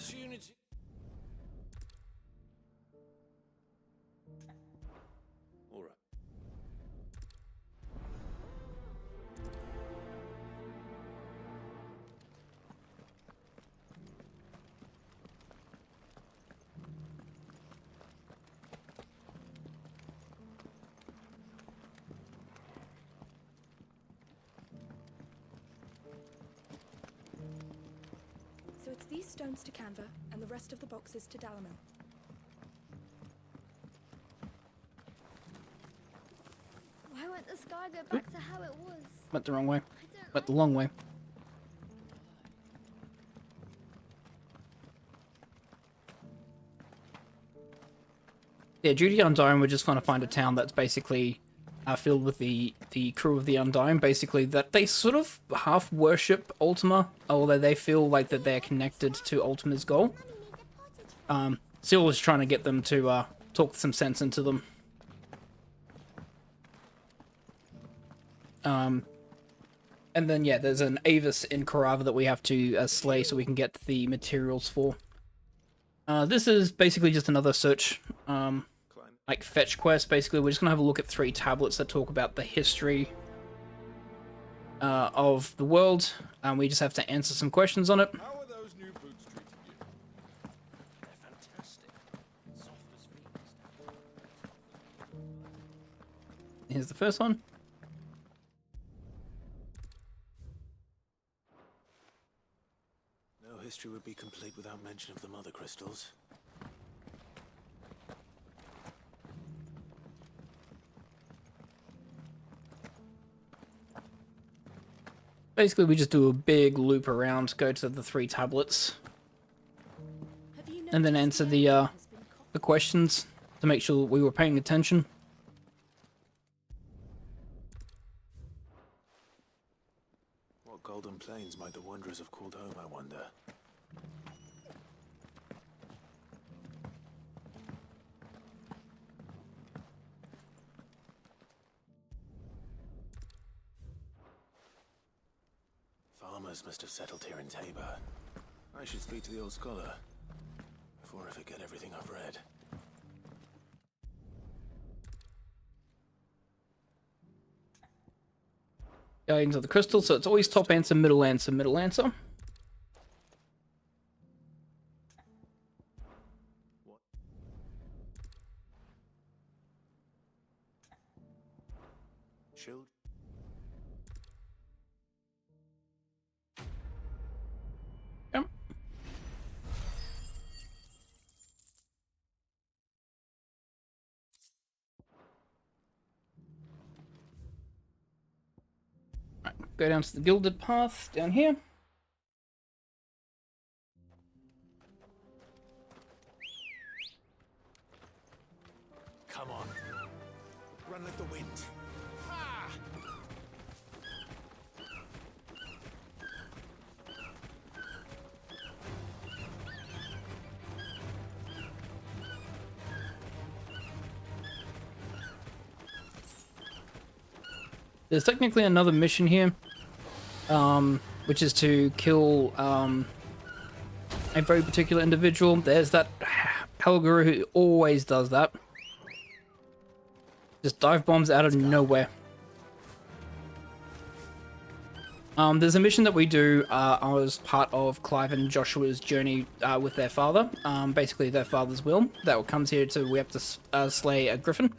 Take these stones to Canva and the rest of the boxes to Dalamil. Why won't the sky go back to how it was? Went the wrong way. Went the long way. Yeah, Duty Undying, we're just going to find a town that's basically filled with the crew of the Undying, basically, that they sort of half worship Ultima, although they feel like that they're connected to Ultima's goal. Seal is trying to get them to talk some sense into them. And then, yeah, there's an Avis in Korava that we have to slay so we can get the materials for. This is basically just another search, like fetch quest, basically. We're just going to have a look at 3 tablets that talk about the history of the world, and we just have to answer some questions on it. How are those new boots treating you? They're fantastic. Soft as Phoenix. Here's the first one. No history would be complete without mention of the mother crystals. Basically, we just do a big loop around, go to the 3 tablets, and then answer the questions to make sure we were paying attention. What golden plains might the wanderers have called home, I wonder? Farmers must have settled here in Tabor. I should speak to the old scholar before I forget everything I've read. Guardians of the Crystal, so it's always top answer, middle answer, middle answer. Shield? Yep. Go down to the Gilded Path, down here. Come on. Run like the wind. Ah! There's technically another mission here, which is to kill a very particular individual. There's that Helguru who always does that. Just dive bombs out of nowhere. There's a mission that we do as part of Clive and Joshua's journey with their father. Basically their father's will. That comes here to, we have to slay a griffin.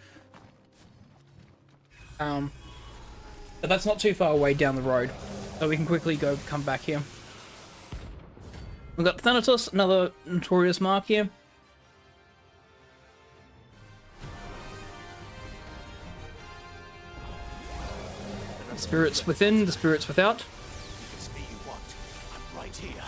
But that's not too far away down the road, so we can quickly come back here. We've got Thanatos, another notorious mark here. The spirits within, the spirits without. If it's me you want, I'm right here.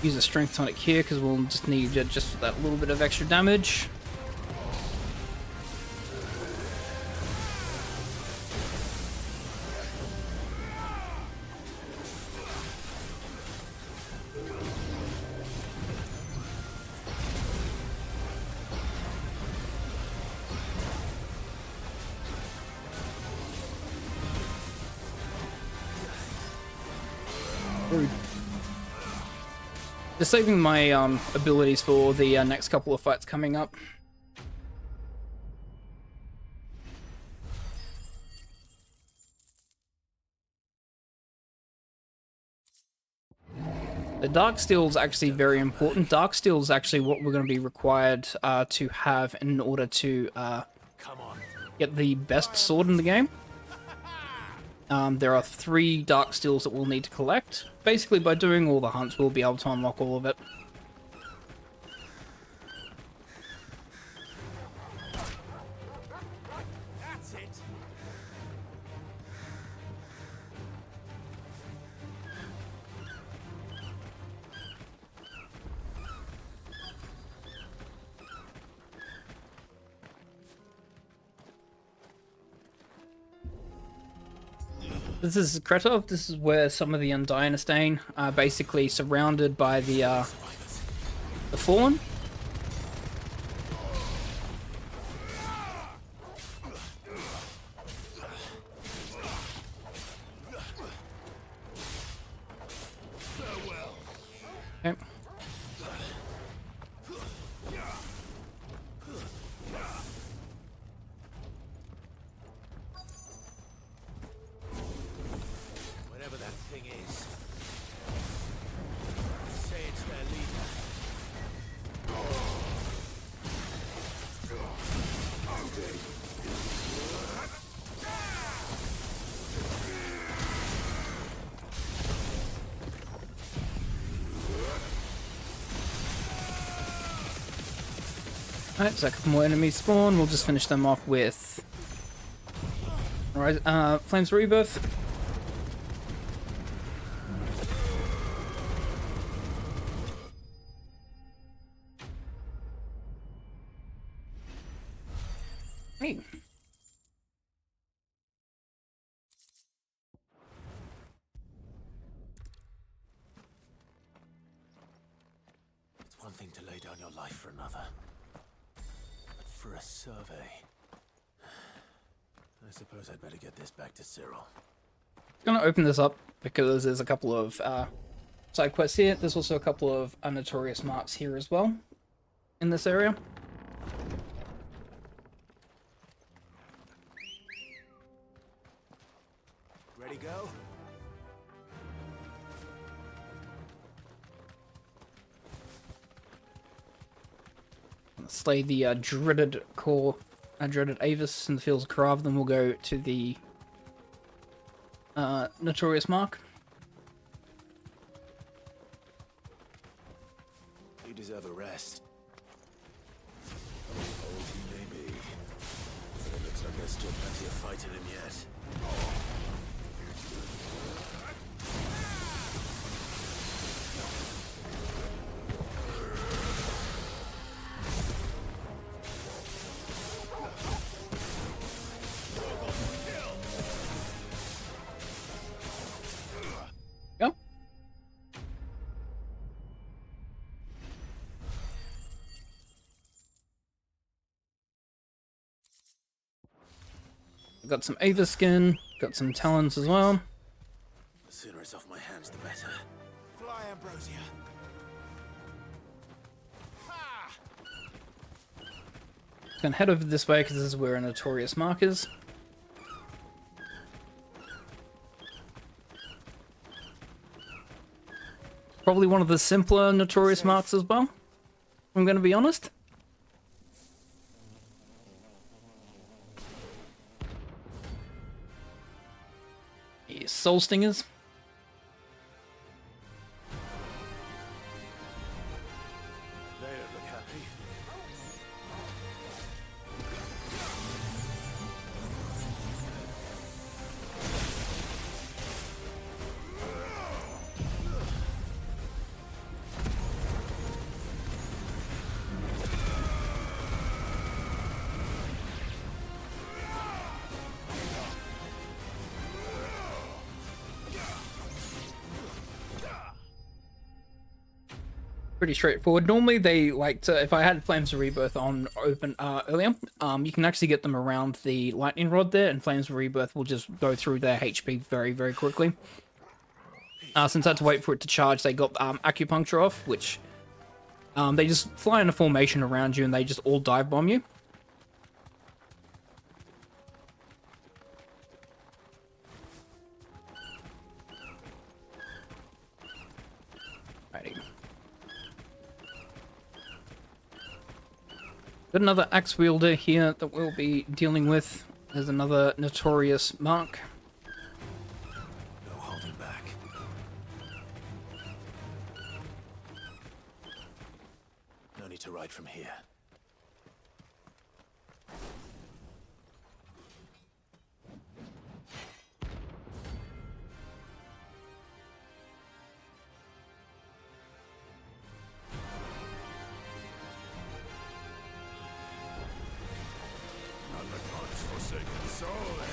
Use a strength tonic here because we'll just need it just for that little bit of extra damage. Rude. Just saving my abilities for the next couple of fights coming up. The dark steel is actually very important. Dark steel is actually what we're going to be required to have in order to get the best sword in the game. There are 3 dark steels that we'll need to collect. Basically, by doing all the hunts, we'll be able to unlock all of it. That's it. This is Kretov. This is where some of the Undying are staying, basically surrounded by the Fallen. Okay. Whatever that thing is, say it's their leader. Alright, so a couple more enemies spawn. We'll just finish them off with Flames Rebirth. Hey. It's one thing to lay down your life for another, but for a survey, I suppose I'd better get this back to Cyril. I'm gonna open this up because there's a couple of side quests here. There's also a couple of notorious marks here as well in this area. Ready, go? Slay the dreaded Avis in the fields of Karav, then we'll go to the notorious mark. You deserve a rest. Old he may be, but it looks like there's still plenty of fight in him yet. Go. Got some Avis skin, got some talons as well. The sooner it's off my hands, the better. Fly, Ambrosia. Gonna head over this way because this is where a notorious mark is. Probably one of the simpler notorious marks as well, I'm gonna be honest. Soul Stingers. They don't look happy. Pretty straightforward. Normally they like to, if I had Flames of Rebirth on open earlier, you can actually get them around the lightning rod there, and Flames of Rebirth will just go through their HP very, very quickly. Since I had to wait for it to charge, they got acupuncture off, which they just fly in a formation around you and they just all dive bomb you. Alrighty. Got another axe wielder here that we'll be dealing with. There's another notorious mark. No holding back. No need to ride from here. Not the gods forsaken soul, eh?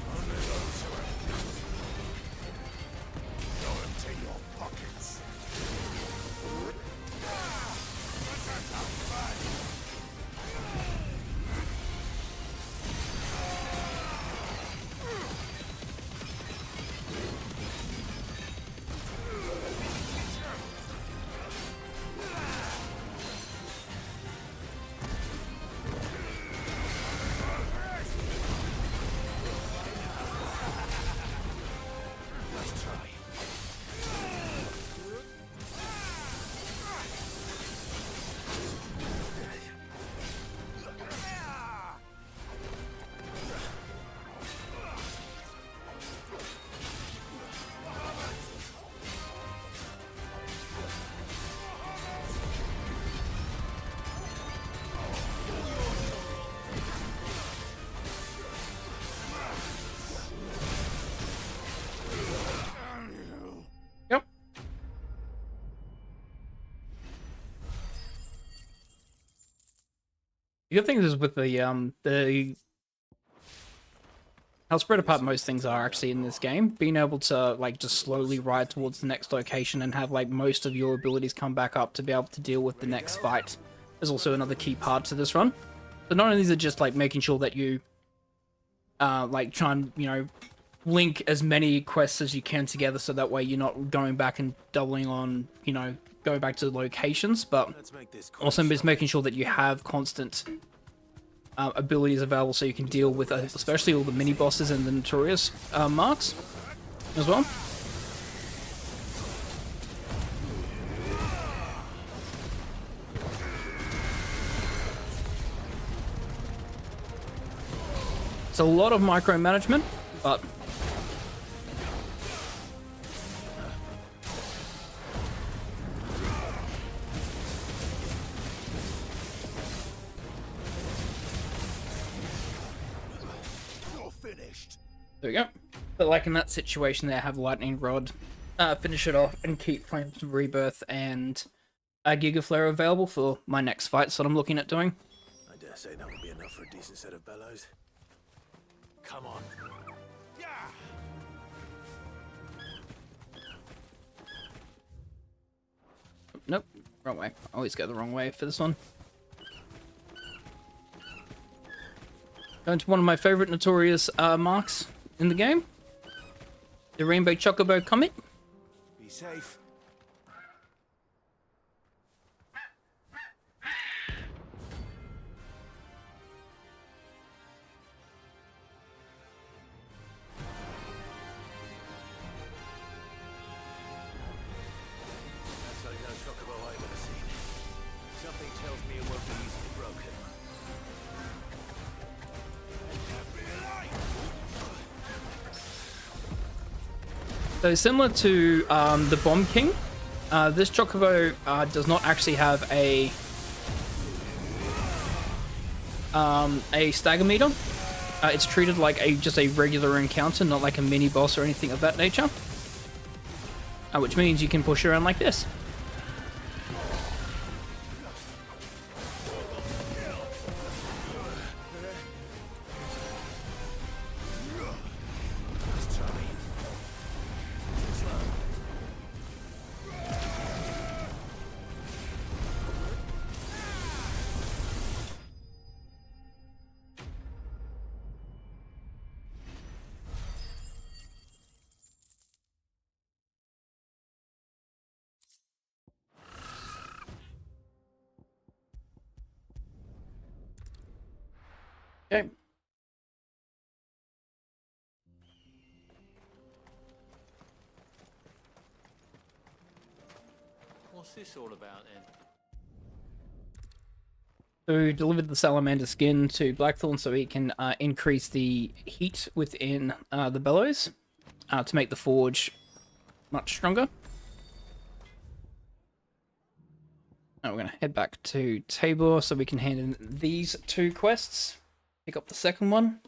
Only those who have gifts. Go empty your pockets. Let's try. Yep. The good thing is with the how spread apart most things are actually in this game, being able to like just slowly ride towards the next location and have like most of your abilities come back up to be able to deal with the next fight is also another key part to this run. So not only is it just like making sure that you like try and, you know, link as many quests as you can together so that way you're not going back and doubling on, you know, going back to locations, but also just making sure that you have constant abilities available so you can deal with especially all the mini bosses and the notorious marks as well. It's a lot of micromanagement, but there we go. But like in that situation there, have Lightning Rod finish it off and keep Flames of Rebirth and Giga Flare available for my next fight, so I'm looking at doing. I dare say that would be enough for a decent set of bellows. Come on. Nope, wrong way. I always go the wrong way for this one. Going to one of my favorite notorious marks in the game. The Rainbow Chocobo Comet. Be safe. That's like no chocobo I've ever seen. Something tells me it won't be easily broken. So similar to the Bomb King, this Chocobo does not actually have a stagger meter. It's treated like just a regular encounter, not like a mini boss or anything of that nature. Which means you can push around like this. Okay. What's this all about then? So delivered the salamander skin to Blackthorn so he can increase the heat within the bellows to make the forge much stronger. Now we're going to head back to Tabor so we can hand in these 2 quests. Pick up the second one.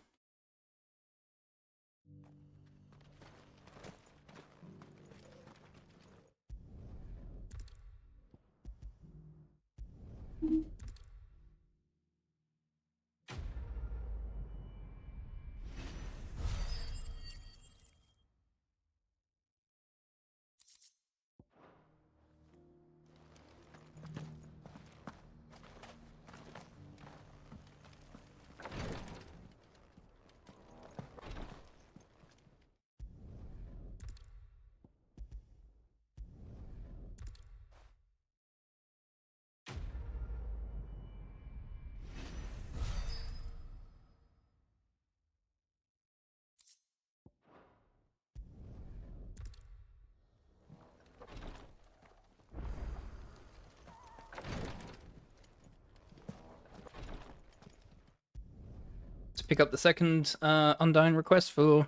To pick up the second Undying request for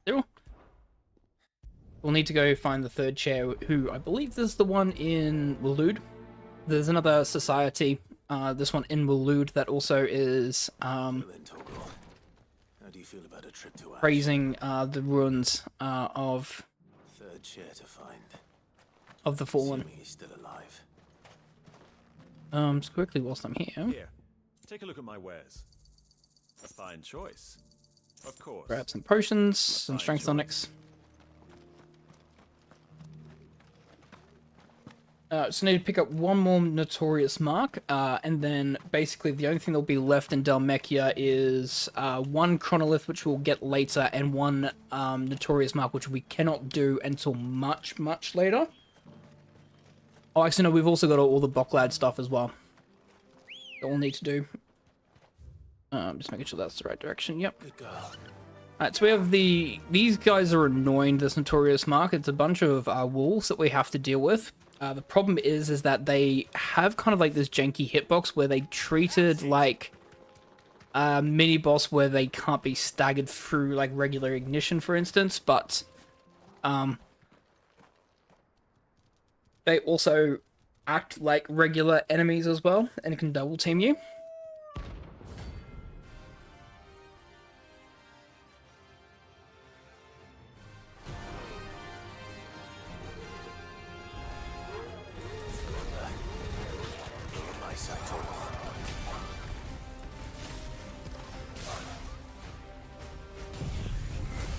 Cyril. We'll need to go find the third chair, who I believe is the one in Waloed. There's another society, this one in Waloed, that also is How do you feel about a trip to Ash? praising the ruins of Third chair to find. the Fallen. Assuming he's still alive. Just quickly whilst I'm here. Here, take a look at my wares. A fine choice. Of course. Grab some potions, some strength tonics. So need to pick up one more Notorious Mark, and then basically the only thing that'll be left in Dhalmekia is one Chronolith, which we'll get later, and one Notorious Mark, which we cannot do until much, much later. Oh, actually, no, we've also got all the Boklad stuff as well that we'll need to do. Just making sure that's the right direction. Yep. Good girl. Alright, so we have these guys are annoying, this Notorious Mark. It's a bunch of wolves that we have to deal with. The problem is that they have kind of like this janky hitbox where they treated like a mini boss where they can't be staggered through like regular ignition, for instance, but they also act like regular enemies as well and can double team you.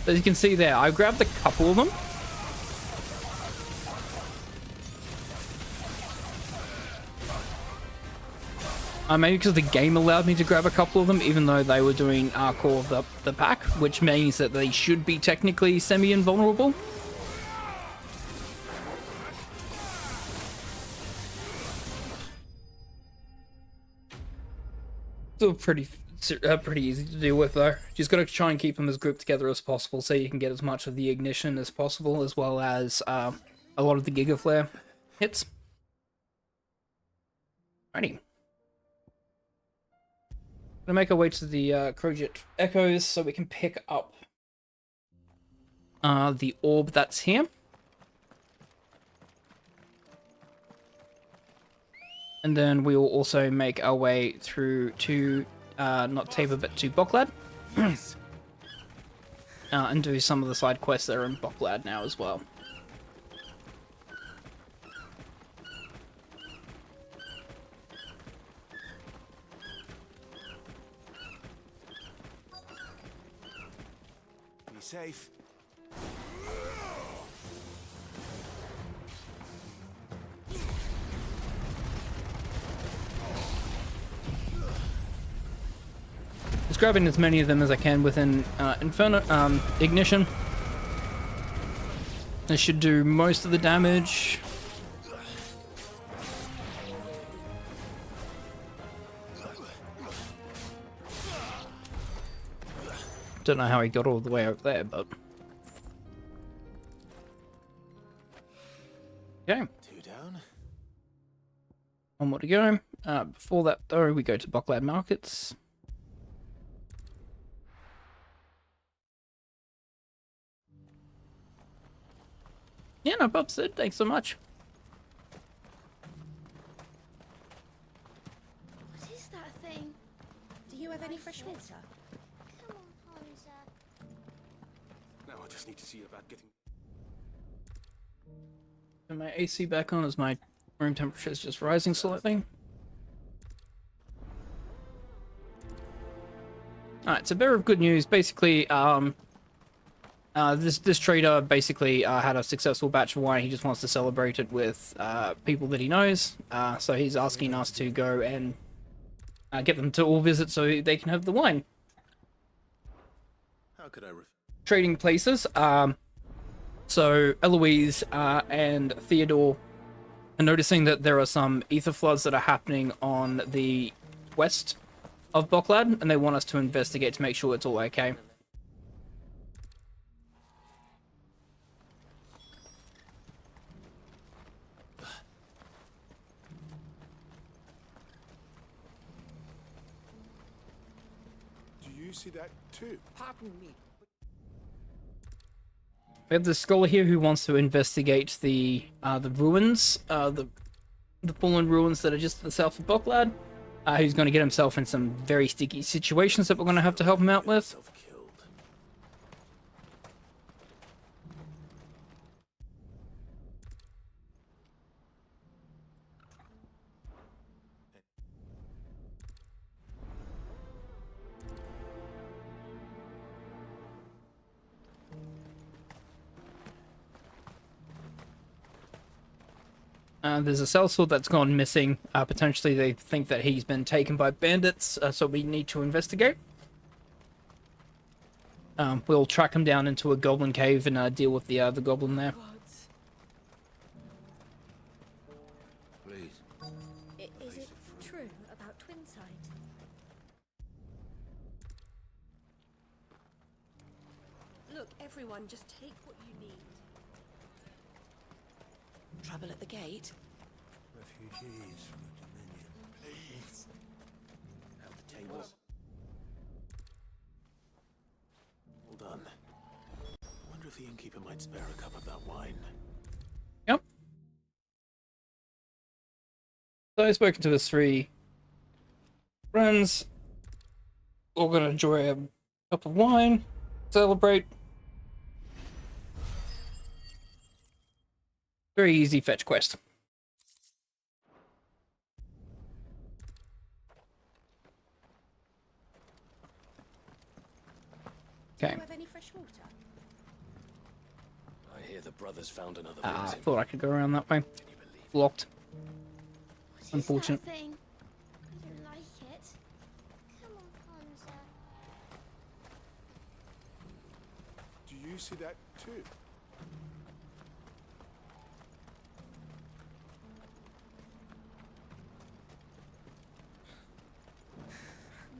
As you can see there, I grabbed a couple of them. Maybe because the game allowed me to grab a couple of them, even though they were doing core of the pack, which means that they should be technically semi-invulnerable. Still pretty easy to deal with, though. Just got to try and keep them as grouped together as possible so you can get as much of the ignition as possible, as well as a lot of the Giga Flare hits. Alrighty. Gonna make our way to the Crojit Echoes so we can pick up the orb that's here. And then we will also make our way through to not Tabor, but to Boklad. And do some of the side quests that are in Boklad now as well. Be safe. Just grabbing as many of them as I can within Inferno Ignition. This should do most of the damage. Don't know how he got all the way over there, but Okay. 2 down. One more to go. Before that, though, we go to Bocklad Markets. Yeah, no problem, Sid. Thanks so much. What is that thing? Do you have any fresh water? Come on, Hansa. Now I just need to see about getting... Turn my AC back on as my room temperature is just rising slightly. Alright, so bearer of good news. Basically, this trader basically had a successful batch of wine. He just wants to celebrate it with people that he knows. So he's asking us to go and get them to all visit so they can have the wine. How could I Trading places. So Eloise and Theodore are noticing that there are some ether floods that are happening on the west of Bocklad, and they want us to investigate to make sure it's all okay. Do you see that too? Pardon me. We have this scholar here who wants to investigate the ruins, the fallen ruins that are just to the south of Bocklad. Who's going to get himself in some very sticky situations that we're going to have to help him out with. There's a sellsword that's gone missing. Potentially they think that he's been taken by bandits, so we need to investigate. We'll track him down into a goblin cave and deal with the goblin there. Please. Is it true about Twinside? Look, everyone, just take what you need. Trouble at the gate? Refugees from the Dominion. Please. Have the tables. Hold on. I wonder if the innkeeper might spare a cup of that wine. Yep. So I've spoken to his 3 friends. We're going to enjoy a cup of wine, celebrate. Very easy fetch quest. Okay. Do you have any fresh water? I hear the brothers found another I victim. thought I could go around that way. Blocked. Unfortunate. That thing? I don't like it. Come on, Hansa. Do you see that too?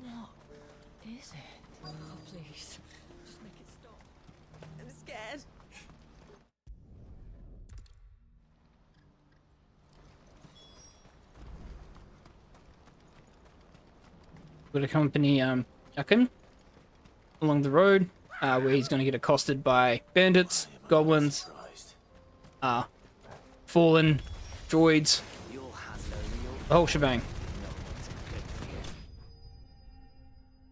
What is it? Oh, please. Just make it stop. I'm scared. Would accompany Yakin along the road, where he's going to get accosted by bandits, goblins, fallen, droids, the whole shebang.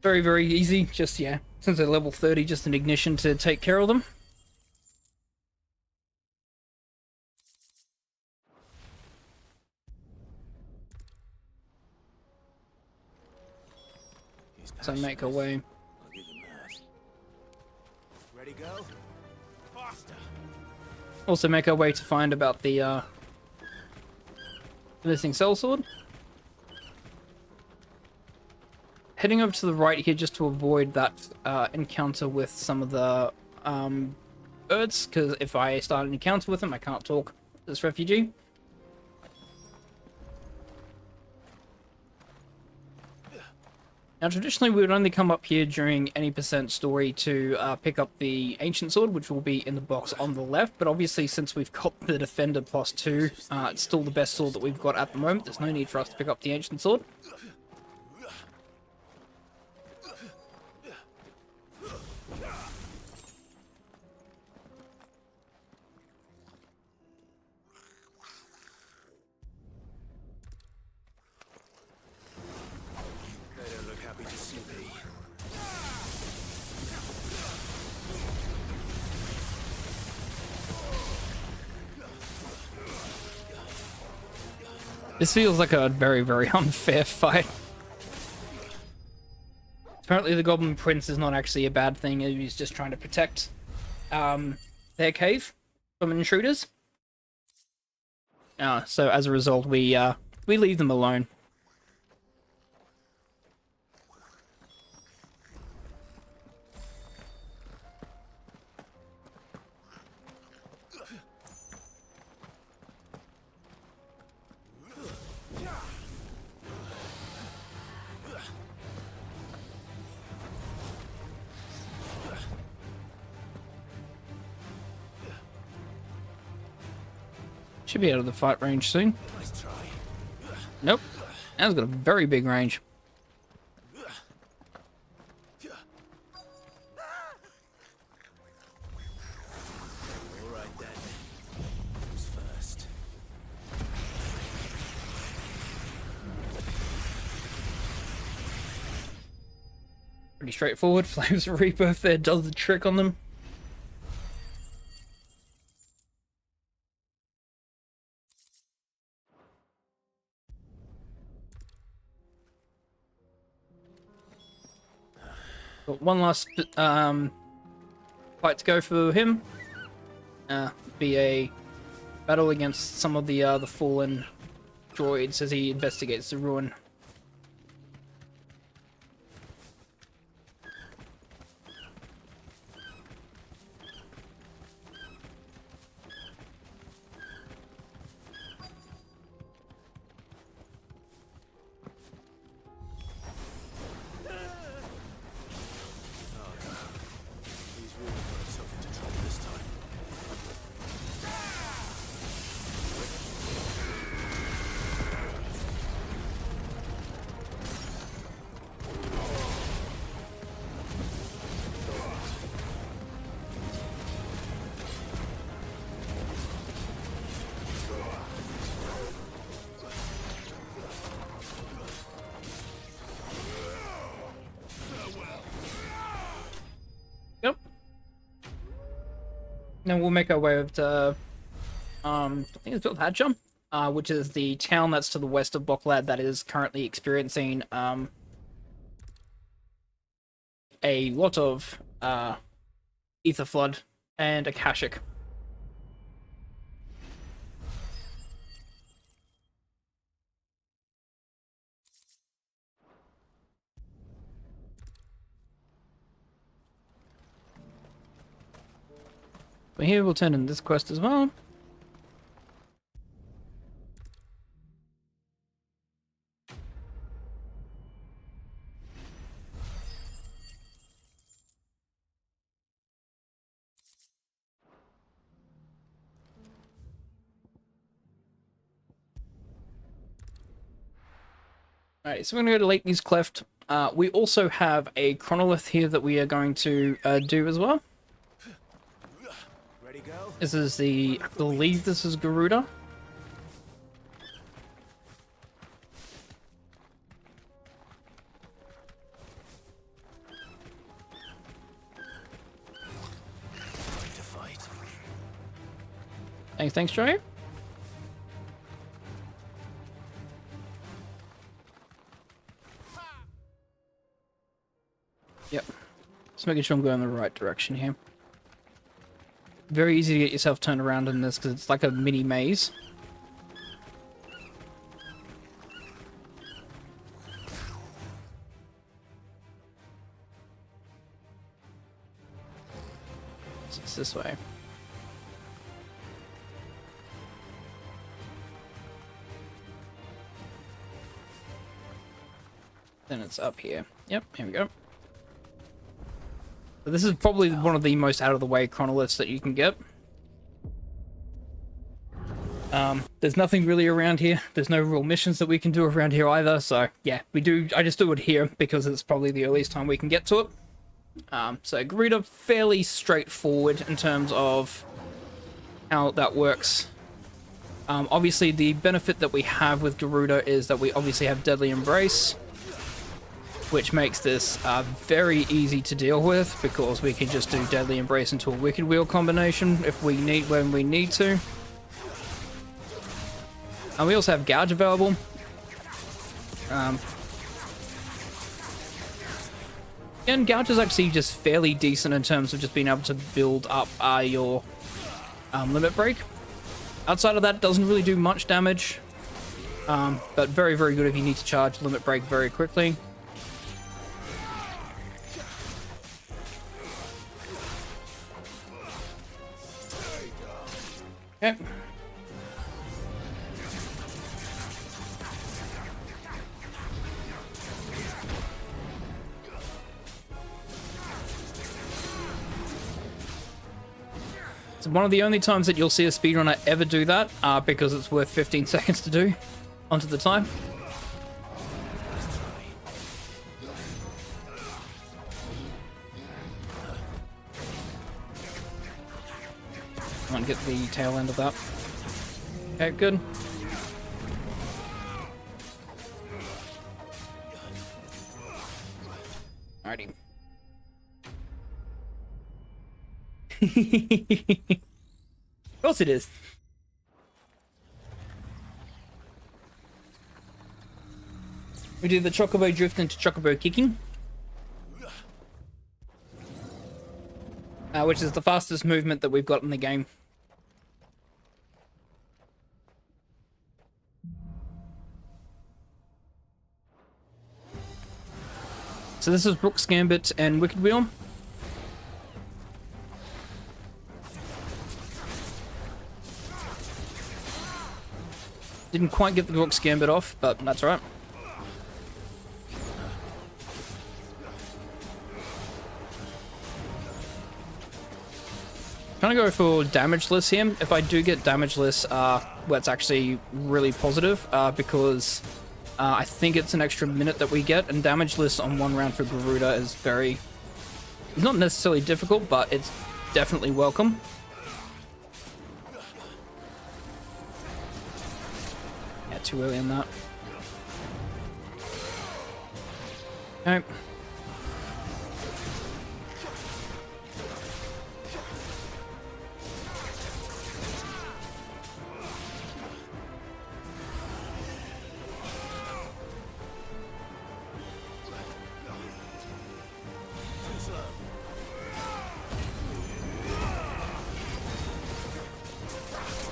Very, very easy. Just, yeah, since they're level 30, just an ignition to take care of them. So make our way. I'll give him that. Ready, go? Faster. Also make our way to find about the missing sellsword. Heading over to the right here just to avoid that encounter with some of the birds, because if I start an encounter with them, I can't talk to this refugee. Now, traditionally, we would only come up here during any percent story to pick up the Ancient Sword, which will be in the box on the left. But obviously, since we've got the Defender +2, it's still the best sword that we've got at the moment. There's no need for us to pick up the Ancient Sword. They don't look happy to see me. This feels like a very, very unfair fight. Apparently the Goblin Prince is not actually a bad thing. He's just trying to protect their cave from intruders. So as a result, we leave them alone. Should be out of the fight range soon. Nope. That's got a very big range. Alright then. Who's first? Pretty straightforward. Flames of Rebirth there does the trick on them. Got one last fight to go for him. Be a battle against some of the fallen droids as he investigates the ruin. He's really got himself into trouble this time. Yep. Then we'll make our way over to, I think it's built Hadjum, which is the town that's to the west of Boklad that is currently experiencing a lot of Ether Flood and Akashic. But here we'll turn in this quest as well. Alright, so we're going to go to Lakeny's Cleft. We also have a Chronolith here that we are going to do as well. Ready, go? This is I believe this is Garuda. Time to fight. Thanks, Joe. Yep. Just making sure I'm going in the right direction here. Very easy to get yourself turned around in this because it's like a mini maze. So it's this way. Then it's up here. Yep, here we go. So this is probably one of the most out-of-the-way chronoliths that you can get. There's nothing really around here. There's no real missions that we can do around here either, so yeah, I just do it here because it's probably the earliest time we can get to it. So Garuda, fairly straightforward in terms of how that works. Obviously the benefit that we have with Garuda is that we obviously have Deadly Embrace, which makes this very easy to deal with because we can just do Deadly Embrace into a Wicked Wheel combination when we need to. And we also have Gouge available. And Gouge is actually just fairly decent in terms of just being able to build up your limit break. Outside of that, it doesn't really do much damage. But very, very good if you need to charge limit break very quickly. Okay. It's one of the only times that you'll see a speedrunner ever do that, because it's worth 15 seconds to do onto the time. I want to get the tail end of that. Okay, good. Alrighty. Of course it is. We do the Chocobo Drift into Chocobo Kicking. Which is the fastest movement that we've got in the game. So this is Rook's Gambit and Wicked Wheel. Didn't quite get the Rook's Gambit off, but that's alright. Trying to go for damageless here. If I do get damageless, well, it's actually really positive, because I think it's an extra minute that we get, and damageless on one round for Garuda is very... It's not necessarily difficult, but it's definitely welcome. Yeah, too early in that. Okay.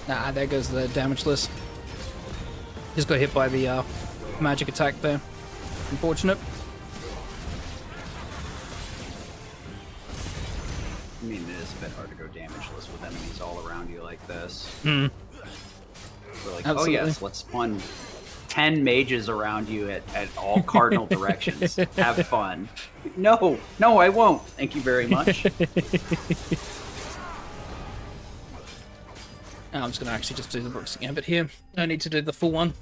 Nah, there goes the damageless. Just got hit by the magic attack there. Unfortunate. I mean, it is a bit hard to go damageless with enemies all around you like this. Mm. We're like, Absolutely. oh yes, let's spawn 10 mages around you at all cardinal directions. Have fun. No, I won't. Thank you very much. I'm just going to actually just do the Rook's Gambit here. No need to do the full one.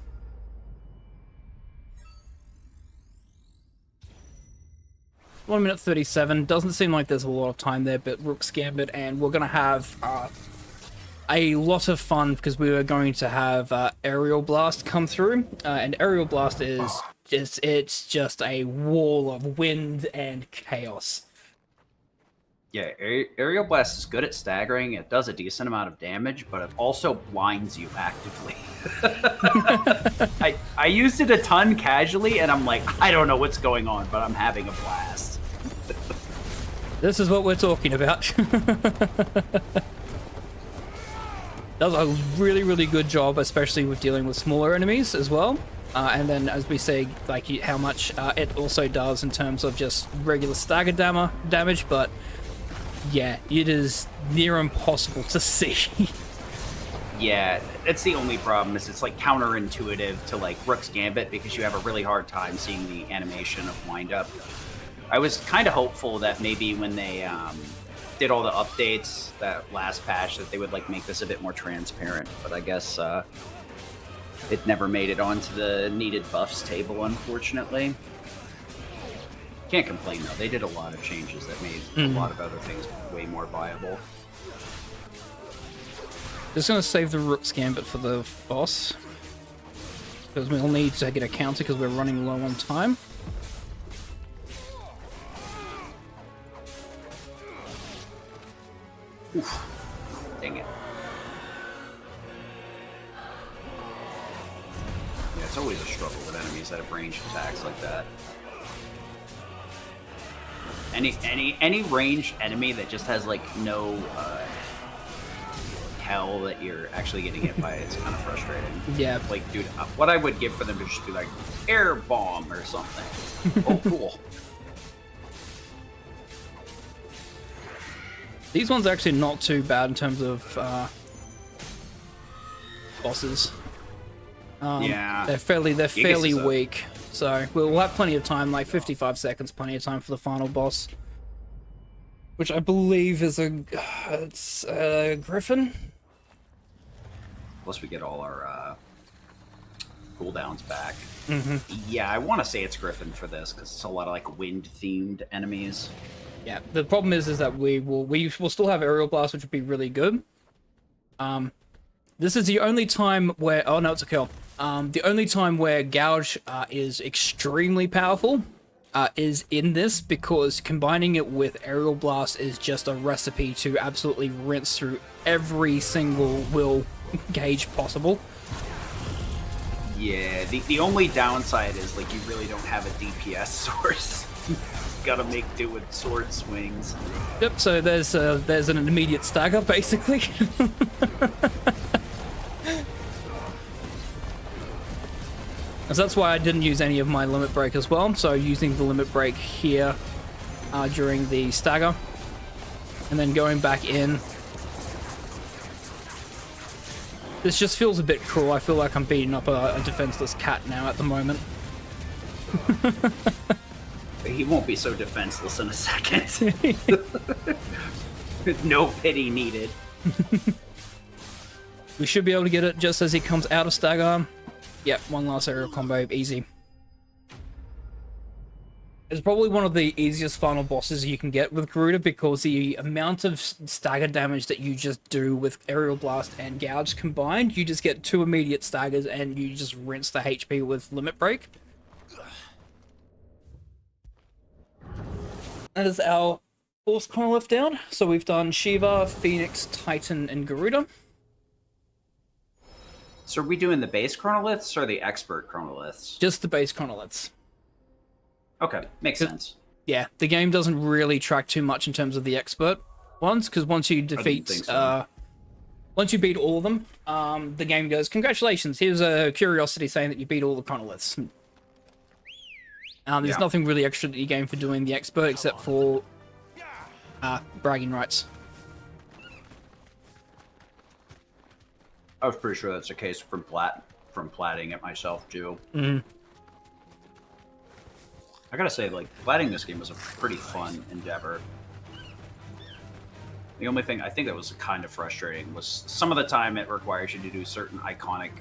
One minute 37. Doesn't seem like there's a lot of time there, but Rook's Gambit, and we're going to have a lot of fun because we are going to have Aerial Blast come through. And Aerial Blast is it's just a wall of wind and chaos. Yeah, Aerial Blast is good at staggering. It does a decent amount of damage, but it also blinds you actively. I used it a ton casually, and I'm like, I don't know what's going on, but I'm having a blast. This is what we're talking about. Does a really, really good job, especially with dealing with smaller enemies as well. And then, as we say, like how much it also does in terms of just regular stagger damage, but yeah, it is near impossible to see. Yeah, it's the only problem is it's like counterintuitive to like Rook's Gambit because you have a really hard time seeing the animation of windup. I was kind of hopeful that maybe when they did all the updates, that last patch, that they would like make this a bit more transparent, but I guess it never made it onto the needed buffs table, unfortunately. Can't complain though, they did a lot of changes that made a lot of other things way more viable. Just gonna save the Rook's Gambit for the boss, because we'll need to get a counter because we're running low on time. Oof. Dang it. Yeah, it's always a struggle with enemies that have ranged attacks like that. Any ranged enemy that just has like no hell that you're actually getting hit by, it's kind of frustrating. Yeah. Like, dude, what I would give for them to just be like air bomb or something. Oh, cool. These ones are actually not too bad in terms of bosses. Yeah. They're fairly weak. So we'll have plenty of time, like 55 seconds, plenty of time for the final boss, which I believe is it's a griffin. Plus we get all our cooldowns back. Mm-hmm. Yeah, I want to say it's griffin for this because it's a lot of like wind-themed enemies. Yeah, the problem is that we will still have aerial blast, which would be really good. This is the only time where it's a kill. The only time where gouge is extremely powerful is in this, because combining it with aerial blast is just a recipe to absolutely rinse through every single will gauge possible. Yeah, the only downside is like you really don't have a DPS source. Gotta make do with sword swings. Yep, so there's an immediate stagger, basically. So that's why I didn't use any of my limit break as well. So using the limit break here during the stagger, and then going back in. This just feels a bit cruel. I feel like I'm beating up a defenseless cat now at the moment. He won't be so defenseless in a second. No pity needed. We should be able to get it just as he comes out of stagger. Yep, one last aerial combo, easy. It's probably one of the easiest final bosses you can get with Garuda, because the amount of stagger damage that you just do with aerial blast and gouge combined, you just get 2 immediate staggers and you just rinse the HP with limit break. That is our 4th Chronolith down. So we've done Shiva, Phoenix, Titan, and Garuda. So are we doing the base Chronoliths or the expert Chronoliths? Just the base Chronoliths. Okay, makes sense. Yeah, the game doesn't really track too much in terms of the expert ones, because once you defeat, once you beat all of them, the game goes, congratulations, here's a curiosity saying that you beat all the Chronoliths. There's nothing really extra that you gain for doing the expert except for bragging rights. I was pretty sure that's the case from platting it myself too. Mm-hmm. I gotta say, like, platting this game was a pretty fun endeavor. The only thing I think that was kind of frustrating was some of the time it requires you to do certain iconic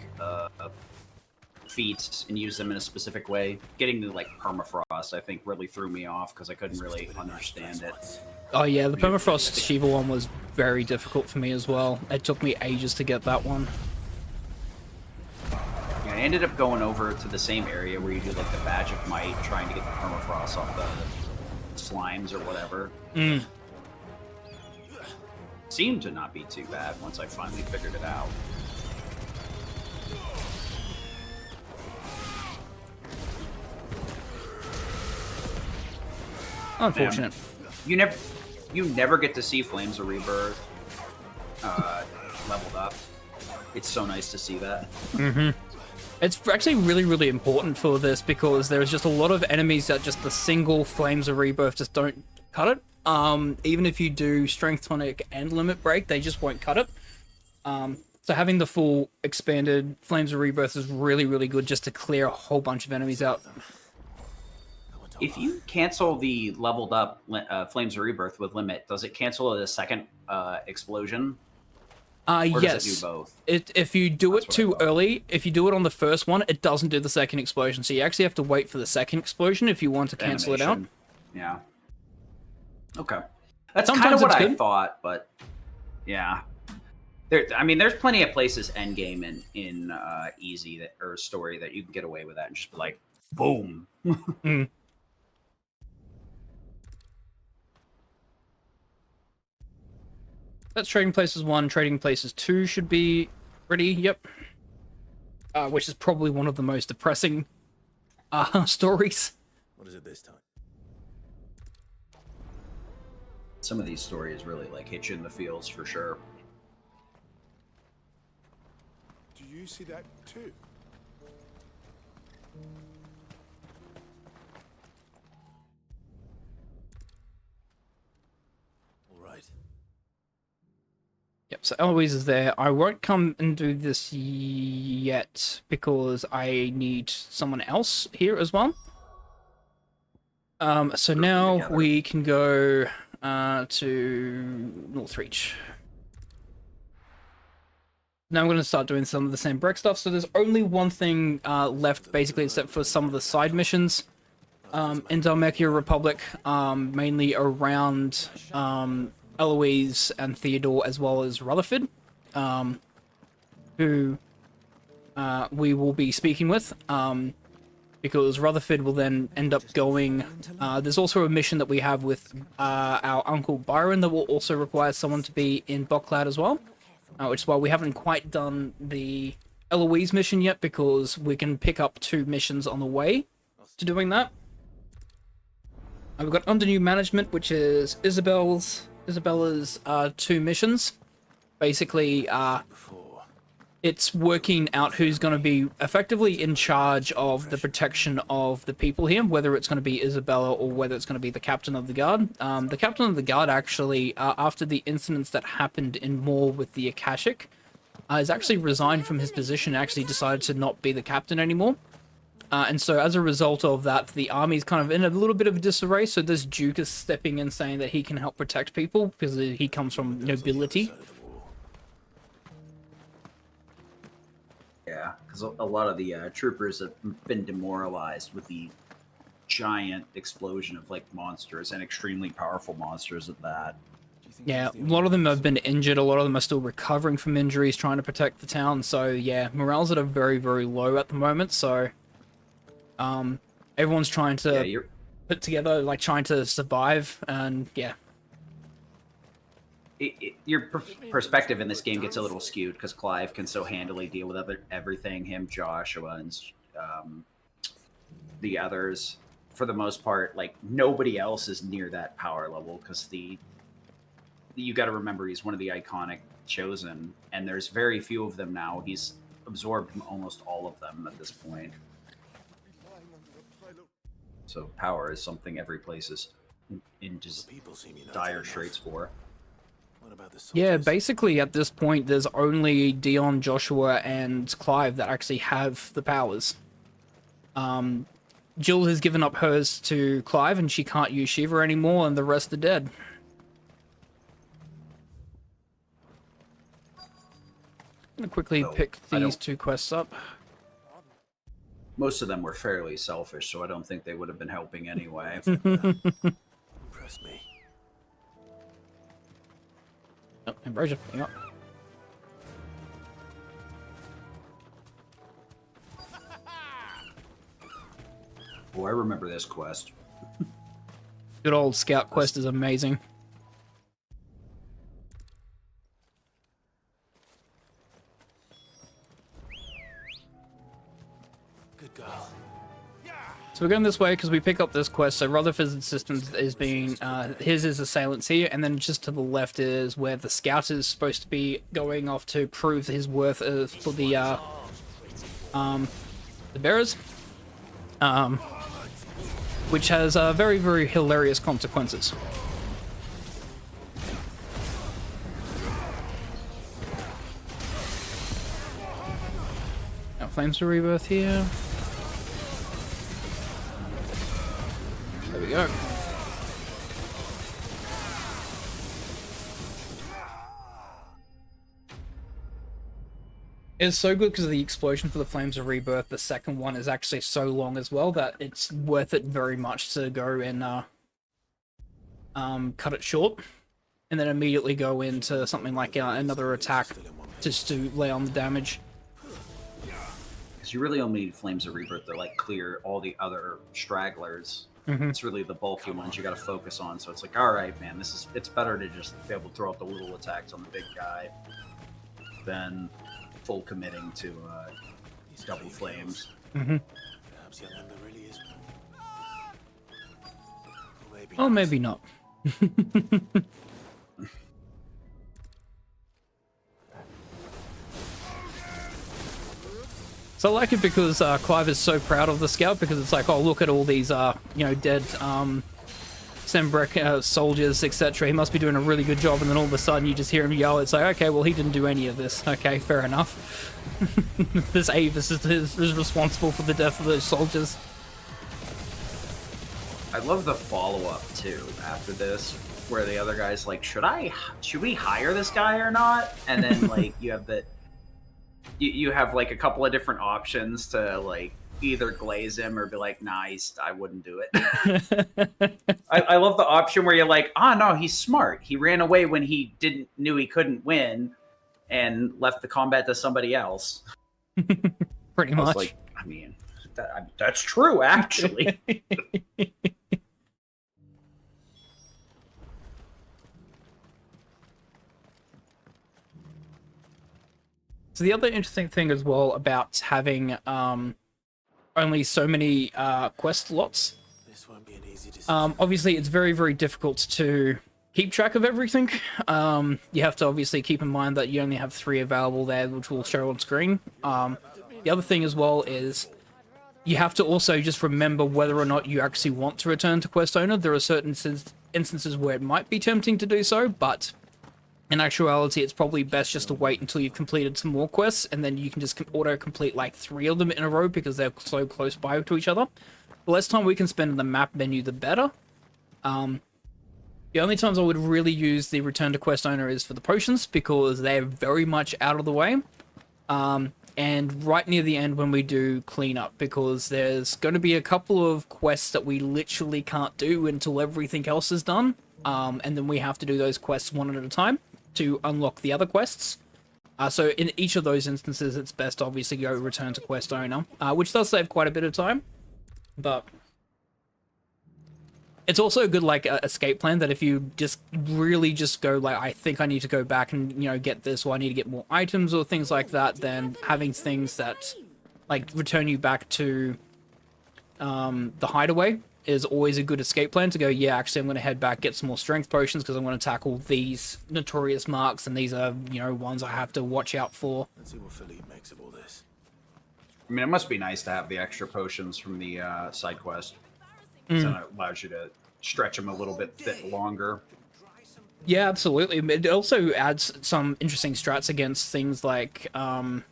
feats and use them in a specific way. Getting the like permafrost, I think, really threw me off because I couldn't really understand it. Oh yeah, the permafrost Shiva one was very difficult for me as well. It took me ages to get that one. Yeah, I ended up going over to the same area where you do like the magic might, trying to get the permafrost off the slimes or whatever. Mm. Seemed to not be too bad once I finally figured it out. Unfortunate. You never get to see Flames of Rebirth leveled up. It's so nice to see that. Mm-hmm. It's actually really, really important for this, because there's just a lot of enemies that just the single Flames of Rebirth just don't cut it. Even if you do Strength Tonic and Limit Break, they just won't cut it. So having the full expanded Flames of Rebirth is really, really good just to clear a whole bunch of enemies out. If you cancel the leveled up Flames of Rebirth with Limit, does it cancel the second explosion? Or Yes. does it do both? If you do it too early, if you do it on the first one, it doesn't do the second explosion. So you actually have to wait for the second explosion if you want to cancel it out. Yeah. Okay. That's Sometimes kind of what it's I good. thought, but yeah. I mean, there's plenty of places endgame in easy that or story that you can get away with that and just be like, boom. That's Trading Places 1. Trading Places 2 should be ready. Yep. Which is probably one of the most depressing stories. What is it this time? Some of these stories really like hit you in the feels for sure. Do you see that too? All right. Yep, so Eloise is there. I won't come and do this yet because I need someone else here as well. So now we can go to Northreach. Now I'm going to start doing some of the same Breck stuff. So there's only one thing left, basically, except for some of the side missions in Dhalmekia Republic, mainly around Eloise and Theodore, as well as Rutherford, who we will be speaking with, because Rutherford will then end up going... there's also a mission that we have with our Uncle Byron that will also require someone to be in Boklad as well. Which is why we haven't quite done the Eloise mission yet, because we can pick up 2 missions on the way to doing that. We've got Under New Management, which is Isabella's 2 missions. Basically, it's working out who's going to be effectively in charge of the protection of the people here, whether it's going to be Isabella or whether it's going to be the Captain of the Guard. The Captain of the Guard, actually, after the incidents that happened in Moor with the Akashic, has actually resigned from his position and actually decided to not be the captain anymore. And so as a result of that, the army's kind of in a little bit of disarray, so this Duke is stepping in saying that he can help protect people because he comes from nobility. Yeah, because a lot of the troopers have been demoralized with the giant explosion of like monsters and extremely powerful monsters at that. Yeah, a lot of them have been injured. A lot of them are still recovering from injuries, trying to protect the town. So yeah, morale's at a very, very low at the moment. So everyone's trying to put together, like trying to survive, and yeah. Your perspective in this game gets a little skewed because Clive can so handily deal with everything. Him, Joshua, and the others. For the most part, like nobody else is near that power level because you got to remember he's one of the iconic chosen, and there's very few of them now. He's absorbed almost all of them at this point. So power is something every place is in just dire straits for. Yeah, basically at this point, there's only Dion, Joshua, and Clive that actually have the powers. Jill has given up hers to Clive, and she can't use Shiva anymore, and the rest are dead. I'm gonna quickly pick these 2 quests up. Most of them were fairly selfish, so I don't think they would have been helping anyway. Impress me. Oh, Ambrosia, hang on. Oh, I remember this quest. Good old Scout quest is amazing. Good girl. So we're going this way because we pick up this quest. So Rutherford's assistant is being, his is Assailants here, and then just to the left is where the Scout is supposed to be going off to prove his worth for the bearers, which has very, very hilarious consequences. Flames of Rebirth here. There we go. It's so good because of the explosion for the Flames of Rebirth. The second one is actually so long as well that it's worth it very much to go and cut it short, and then immediately go into something like another attack just to lay on the damage. Because you really only need Flames of Rebirth to like clear all the other stragglers. It's really the bulky ones you got to focus on. So it's like, all right, man, it's better to just be able to throw out the little attacks on the big guy than full committing to double flames. Oh, maybe not. So I like it because Clive is so proud of the scout, because it's like, oh, look at all these, you know, dead Sembrek soldiers, etc. He must be doing a really good job, and then all of a sudden you just hear him yell. It's like, okay, well, he didn't do any of this. Okay, fair enough. This Avis is responsible for the death of those soldiers. I love the follow-up, too, after this, where the other guy's like, should we hire this guy or not? And then, like, you have the... You have, like, a couple of different options to, like, either glaze him or be like, nice, I wouldn't do it. I love the option where you're like, no, he's smart. He ran away when he knew he couldn't win and left the combat to somebody else. Pretty much. Like, I mean, that's true, actually. So the other interesting thing as well about having only so many quest slots, obviously it's very, very difficult to keep track of everything. You have to obviously keep in mind that you only have 3 available there, which will show on screen. The other thing as well is you have to also just remember whether or not you actually want to return to quest owner. There are certain instances where it might be tempting to do so, but in actuality, it's probably best just to wait until you've completed some more quests, and then you can just auto-complete like 3 of them in a row because they're so close by to each other. The less time we can spend in the map menu, the better. The only times I would really use the return to quest owner is for the potions, because they're very much out of the way. And right near the end when we do cleanup, because there's going to be a couple of quests that we literally can't do until everything else is done. And then we have to do those quests one at a time to unlock the other quests. So in each of those instances, it's best obviously go return to quest owner, which does save quite a bit of time. But it's also a good like escape plan that if you just really just go like, I think I need to go back and, you know, get this, or I need to get more items or things like that, then having things that like return you back to the hideaway is always a good escape plan to go, yeah, actually I'm going to head back, get some more strength potions because I'm going to tackle these notorious marks, and these are, you know, ones I have to watch out for. Let's see what Philippe makes of all this. I mean, it must be nice to have the extra potions from the side quest. So it allows you to stretch them a little bit longer. Yeah, absolutely. It also adds some interesting strats against things like Barnabas,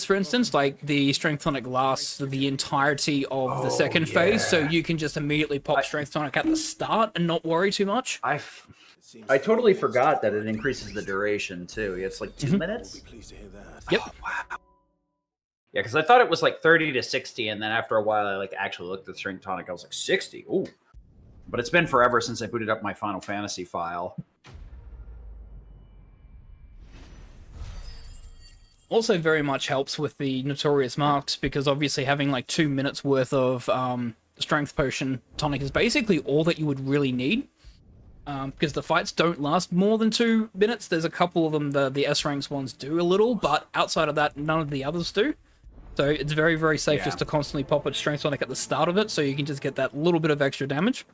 for instance. Like the Strength Tonic lasts the entirety of the second phase, so you can just immediately pop Strength Tonic at the start and not worry too much. I totally forgot that it increases the duration too. It's like 2 minutes. Yep. Oh, wow. Yeah, because I thought it was like 30 to 60, and then after a while I like actually looked at the Strength Tonic. I was like 60. Ooh. But it's been forever since I booted up my Final Fantasy file. Also very much helps with the notorious marks, because obviously having like 2 minutes worth of strength potion tonic is basically all that you would really need, because the fights don't last more than 2 minutes. There's a couple of them, the S ranks ones do a little, but outside of that none of the others do. So it's very, very safe just to constantly pop a strength tonic at the start of it, so you can just get that little bit of extra damage.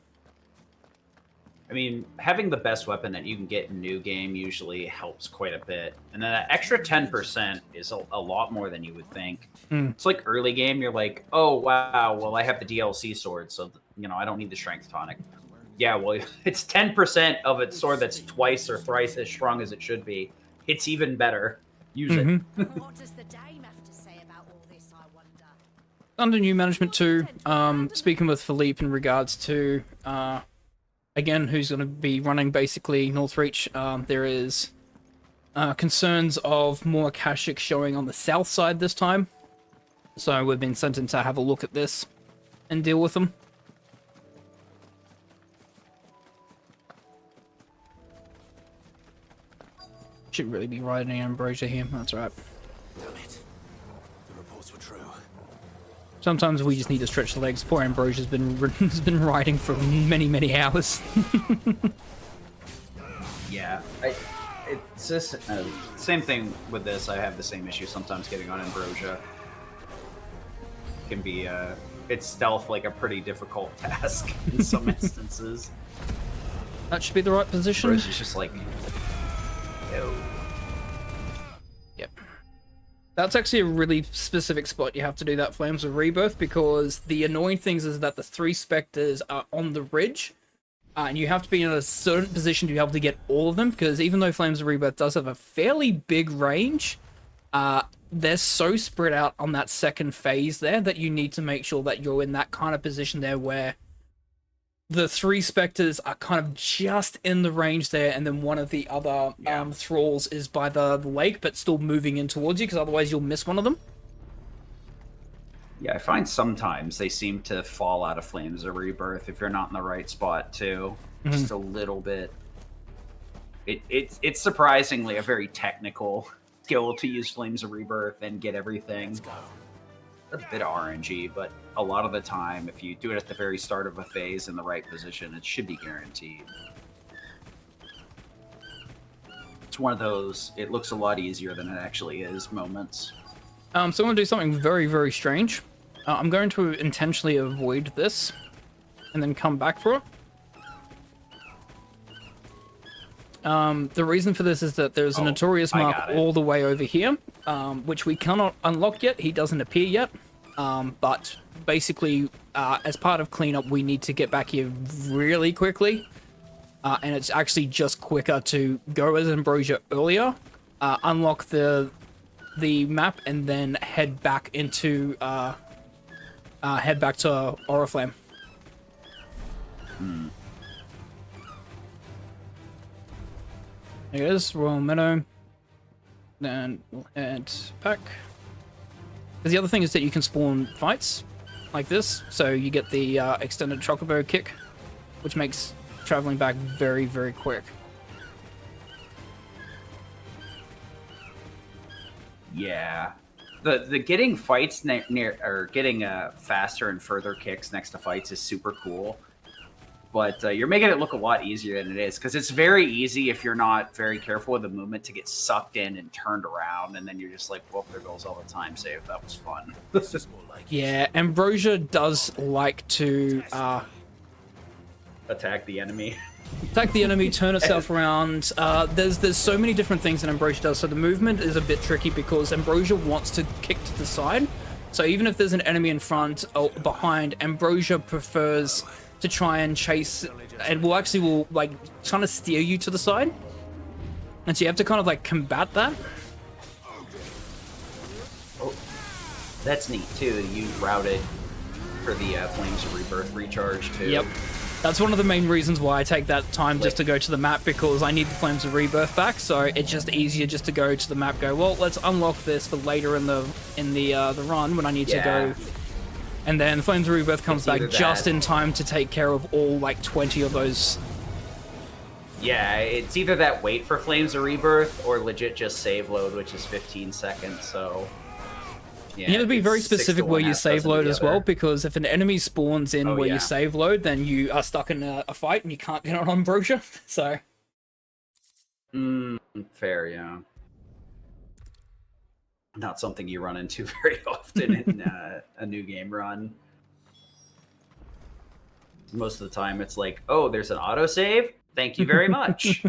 I mean, having the best weapon that you can get in new game usually helps quite a bit. And then that extra 10% is a lot more than you would think. It's like early game, you're like, oh, wow, well, I have the DLC sword, so, you know, I don't need the strength tonic. Yeah, well, it's 10% of a sword that's twice or thrice as strong as it should be. It's even better. use it. What does the dame have to say about all this, I wonder? Under new management too, speaking with Philippe in regards to, again, who's going to be running basically Northreach, there is concerns of more Akashic showing on the south side this time. So we've been sent in to have a look at this and deal with them. Should really be riding Ambrosia here, that's right. Damn it. The reports were true. Sometimes we just need to stretch the legs. Poor Ambrosia's has been riding for many, many hours. Yeah, it's just same thing with this. I have the same issue sometimes getting on Ambrosia. Can be it's stealth like a pretty difficult task in some instances. That should be the right position. Ambrosia's just like, yo. Yep. That's actually a really specific spot you have to do that Flames of Rebirth, because the annoying things is that the 3 Spectres are on the ridge, and you have to be in a certain position to be able to get all of them, because even though Flames of Rebirth does have a fairly big range, they're so spread out on that second phase there that you need to make sure that you're in that kind of position there where the 3 Spectres are kind of just in the range there, and then one of the other thralls is by the lake, but still moving in towards you, because otherwise you'll miss one of them. Yeah, I find sometimes they seem to fall out of Flames of Rebirth if you're not in the right spot too. Just a little bit. It's surprisingly a very technical skill to use Flames of Rebirth and get everything. Let's go. A bit of RNG, but a lot of the time, if you do it at the very start of a phase in the right position, it should be guaranteed. It's one of those, it looks a lot easier than it actually is moments. So I'm going to do something very, very strange. I'm going to intentionally avoid this and then come back for it. The reason for this is that there's a Notorious Mark all the way over here, which we cannot unlock yet. He doesn't appear yet. But basically, as part of cleanup, we need to get back here really quickly. And it's actually just quicker to go as Ambrosia earlier, unlock the map, and then head back into head back to Oriflame. There it is, Royal Meadow. Then we'll head back. Because the other thing is that you can spawn fights like this, so you get the extended Chocobo kick, which makes traveling back very, very quick. Yeah, the getting fights near or getting faster and further kicks next to fights is super cool. But you're making it look a lot easier than it is, because it's very easy if you're not very careful with the movement to get sucked in and turned around, and then you're just like, well, there goes all the time save. That was fun. Yeah, Ambrosia does like to attack the enemy. Attack the enemy, turn itself around. There's so many different things that Ambrosia does, so the movement is a bit tricky because Ambrosia wants to kick to the side. So even if there's an enemy in front or behind, Ambrosia prefers to try and chase, and will like trying to steer you to the side, and so you have to kind of like combat that. Oh, that's neat too. You routed for the Flames of Rebirth recharge too. Yep, that's one of the main reasons why I take that time just to go to the map, because I need the Flames of Rebirth back. So it's just easier just to go to the map. Go, well, let's unlock this for later in the run when I need to go. And then Flames of Rebirth comes back just in time to take care of all, like, 20 of those. Yeah, it's either that wait for Flames of Rebirth or legit just save load, which is 15 seconds, so... Yeah, you have to be very specific where you save load as well, because if an enemy spawns in where you save load, then you are stuck in a fight and you can't get on Ambrosia, so... Fair, yeah. Not something you run into very often in a new game run. Most of the time it's like, oh, there's an autosave? Thank you very much.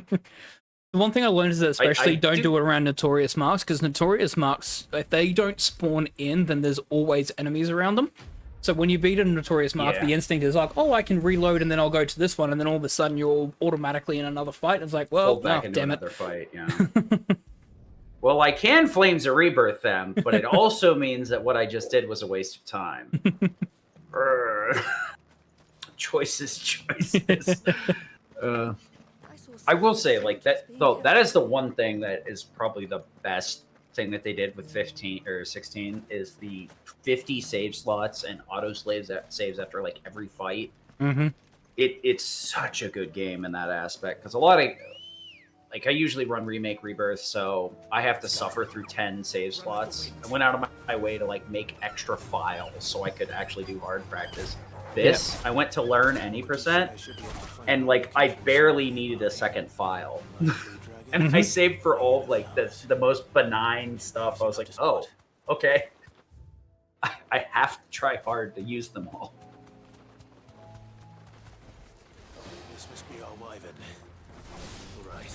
The one thing I learned is that especially don't do it around Notorious Marks, because Notorious Marks, if they don't spawn in, then there's always enemies around them. So when you beat a Notorious Mark, the instinct is like, oh, I can reload and then I'll go to this one, and then all of a sudden you're automatically in another fight. It's like, well, back into damn another fight, yeah. Well, I can Flames of Rebirth them, but it also means that what I just did was a waste of time. Choices. I will say, like, that though, that is the one thing that is probably the best thing that they did with 15 or 16 is the 50 save slots and auto saves after like every fight. Mm-hmm. It's such a good game in that aspect because a lot of like I usually run Remake Rebirth, so I have to suffer through 10 save slots. I went out of my way to like make extra files so I could actually do hard practice. This, I went to learn any percent, and like I barely needed a second file. And I saved for all of, like the most benign stuff. I was like, oh, okay. I have to try hard to use them all. This must be our wyvern. All right,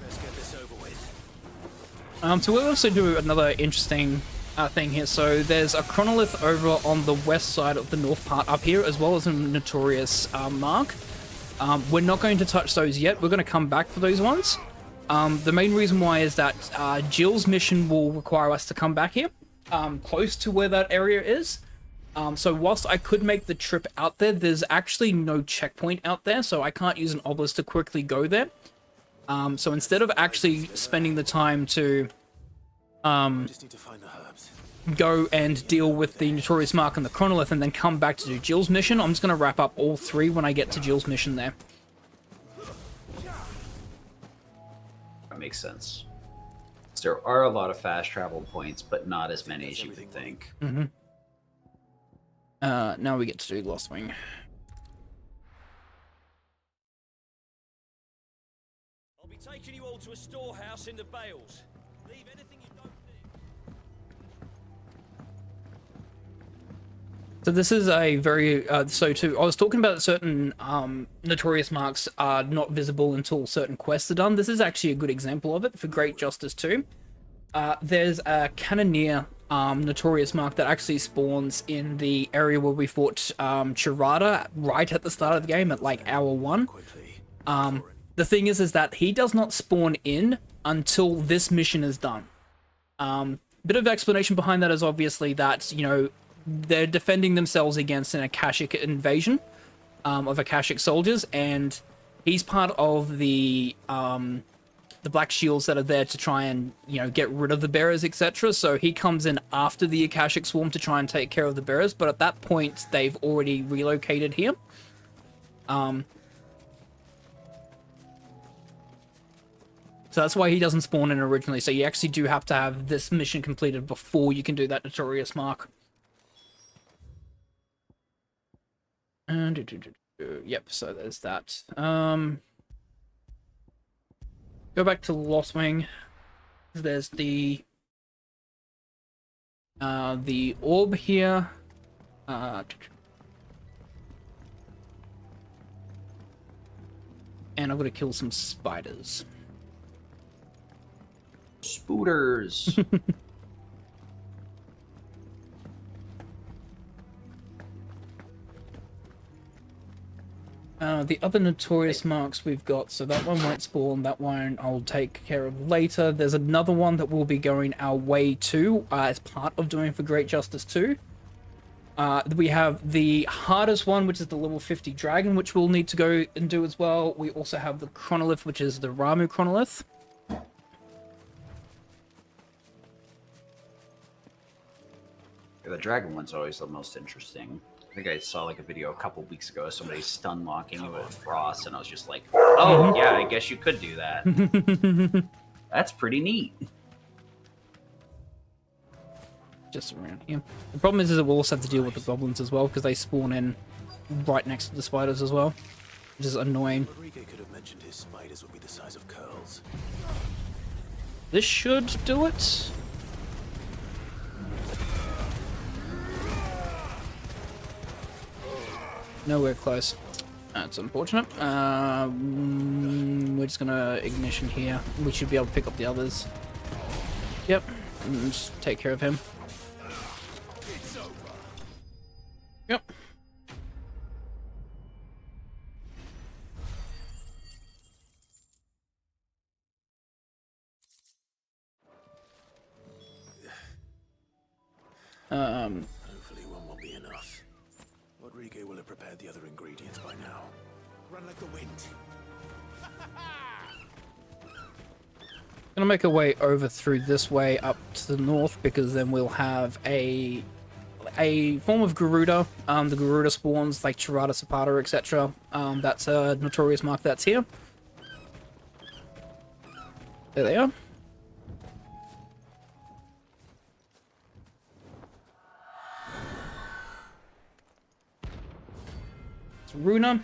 let's get this over with. So we'll also do another interesting thing here. So there's a Chronolith over on the west side of the north part up here, as well as a Notorious mark. We're not going to touch those yet. We're going to come back for those ones. The main reason why is that Jill's mission will require us to come back here, close to where that area is. So whilst I could make the trip out there, there's actually no checkpoint out there, so I can't use an obelisk to quickly go there. So instead of actually spending the time to Just need to find the herbs. go and deal with the Notorious Mark and the Chronolith and then come back to do Jill's mission, I'm just going to wrap up all three when I get to Jill's mission there. That makes sense. There are a lot of fast travel points, but not as many as you would think. Mm-hmm. Now we get to do Lost Wing. I'll be taking you all to a storehouse in the Bales. Leave anything you don't need. So this is a very, I was talking about certain Notorious Marks are not visible until certain quests are done. This is actually a good example of it for Great Justice 2. There's a Cannoneer Notorious Mark that actually spawns in the area where we fought Chirata right at the start of the game at like hour 1. The thing is that he does not spawn in until this mission is done. Bit of explanation behind that is obviously that, you know, they're defending themselves against an Akashic invasion of Akashic soldiers, and he's part of the Black Shields that are there to try and, you know, get rid of the bearers, etc. So he comes in after the Akashic swarm to try and take care of the bearers, but at that point they've already relocated here. So that's why he doesn't spawn in originally. So you actually do have to have this mission completed before you can do that Notorious Mark. And yep, so there's that. Go back to Lost Wing. There's the orb here. And I'm gonna kill some spiders. Spooters. The other Notorious Marks we've got, so that one won't spawn, that one I'll take care of later. There's another one that we'll be going our way to as part of doing for Great Justice 2. We have the hardest one, which is the level 50 dragon, which we'll need to go and do as well. We also have the Chronolith, which is the Ramu Chronolith. The dragon one's always the most interesting. I think I saw like a video a couple weeks ago of somebody stun locking you with frost, and I was just like, oh, yeah, I guess you could do that. That's pretty neat. Just around here. The problem is that we'll also have to deal with the goblins as well, because they spawn in right next to the spiders as well, which is annoying. Rodrigo could have mentioned his spiders would be the size of curls. This should do it. Nowhere close. That's unfortunate. We're just gonna ignition here. We should be able to pick up the others. Yep, and just take care of him. Yep. Hopefully one will be enough. Rodrigo will have prepared the other ingredients by now. Run like the wind. Gonna make our way over through this way up to the north, because then we'll have a form of Garuda. The Garuda spawns like Chirata, Zapata, etc. That's a notorious mark that's here. There they are. It's Runa.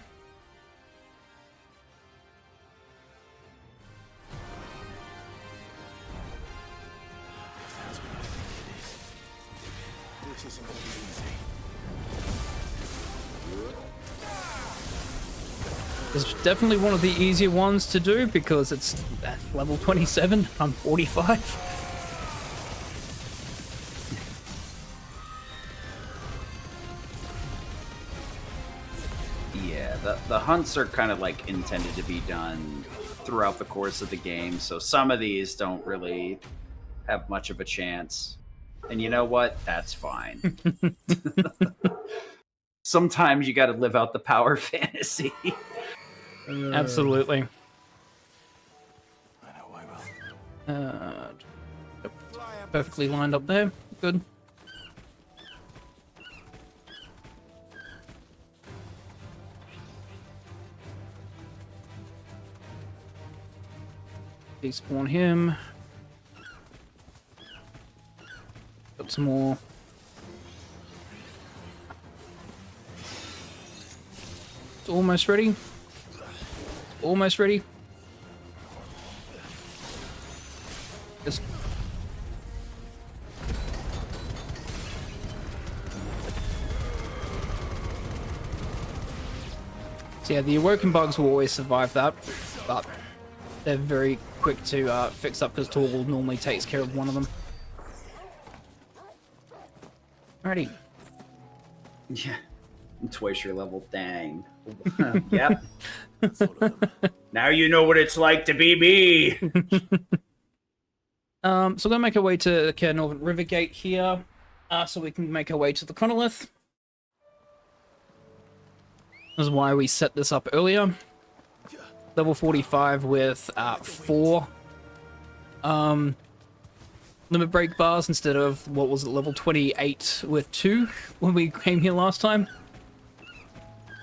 This isn't gonna be easy. It's definitely one of the easier ones to do because it's at level 27. I'm 45. Yeah, the hunts are kind of like intended to be done throughout the course of the game, so some of these don't really have much of a chance. And you know what? That's fine. Sometimes you got to live out the power fantasy. Absolutely. I know I will. Yep. Perfectly lined up there. Good. Despawn him. Got some more. It's almost ready. Almost ready. Just so yeah, the awoken bugs will always survive that, but they're very quick to fix up because Torgal normally takes care of one of them. Alrighty. Yeah. Twice your level, dang. Yep. Now you know what it's like to be me. So we're gonna make our way to the Northern River Gate here, so we can make our way to the Chronolith. This is why we set this up earlier. Level 45 with 4 limit break bars instead of, what was it, level 28 with 2 when we came here last time.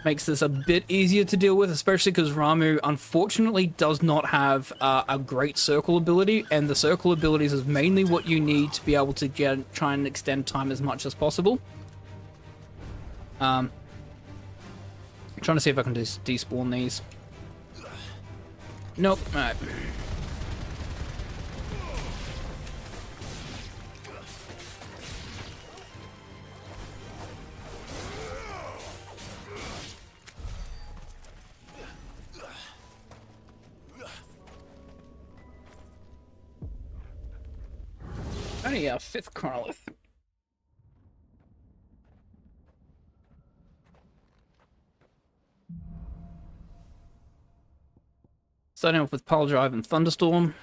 Makes this a bit easier to deal with, especially because Ramuh unfortunately does not have a great circle ability, and the circle abilities is mainly what you need to be able to try and extend time as much as possible. Trying to see if I can just despawn these. Nope. Alright. Only our 5th Chronolith. Starting off with Pile Drive and Thunderstorm.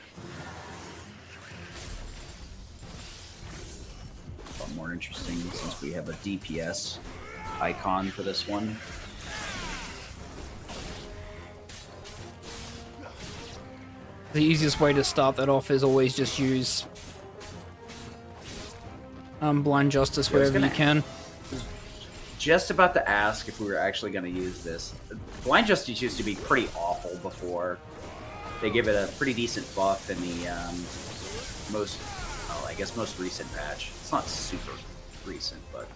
A lot more interesting since we have a DPS icon for this one. The easiest way to start that off is always just use Blind Justice wherever you can. Just about to ask if we were actually going to use this. Blind Justice used to be pretty awful before. They give it a pretty decent buff in the most recent patch. It's not super recent, but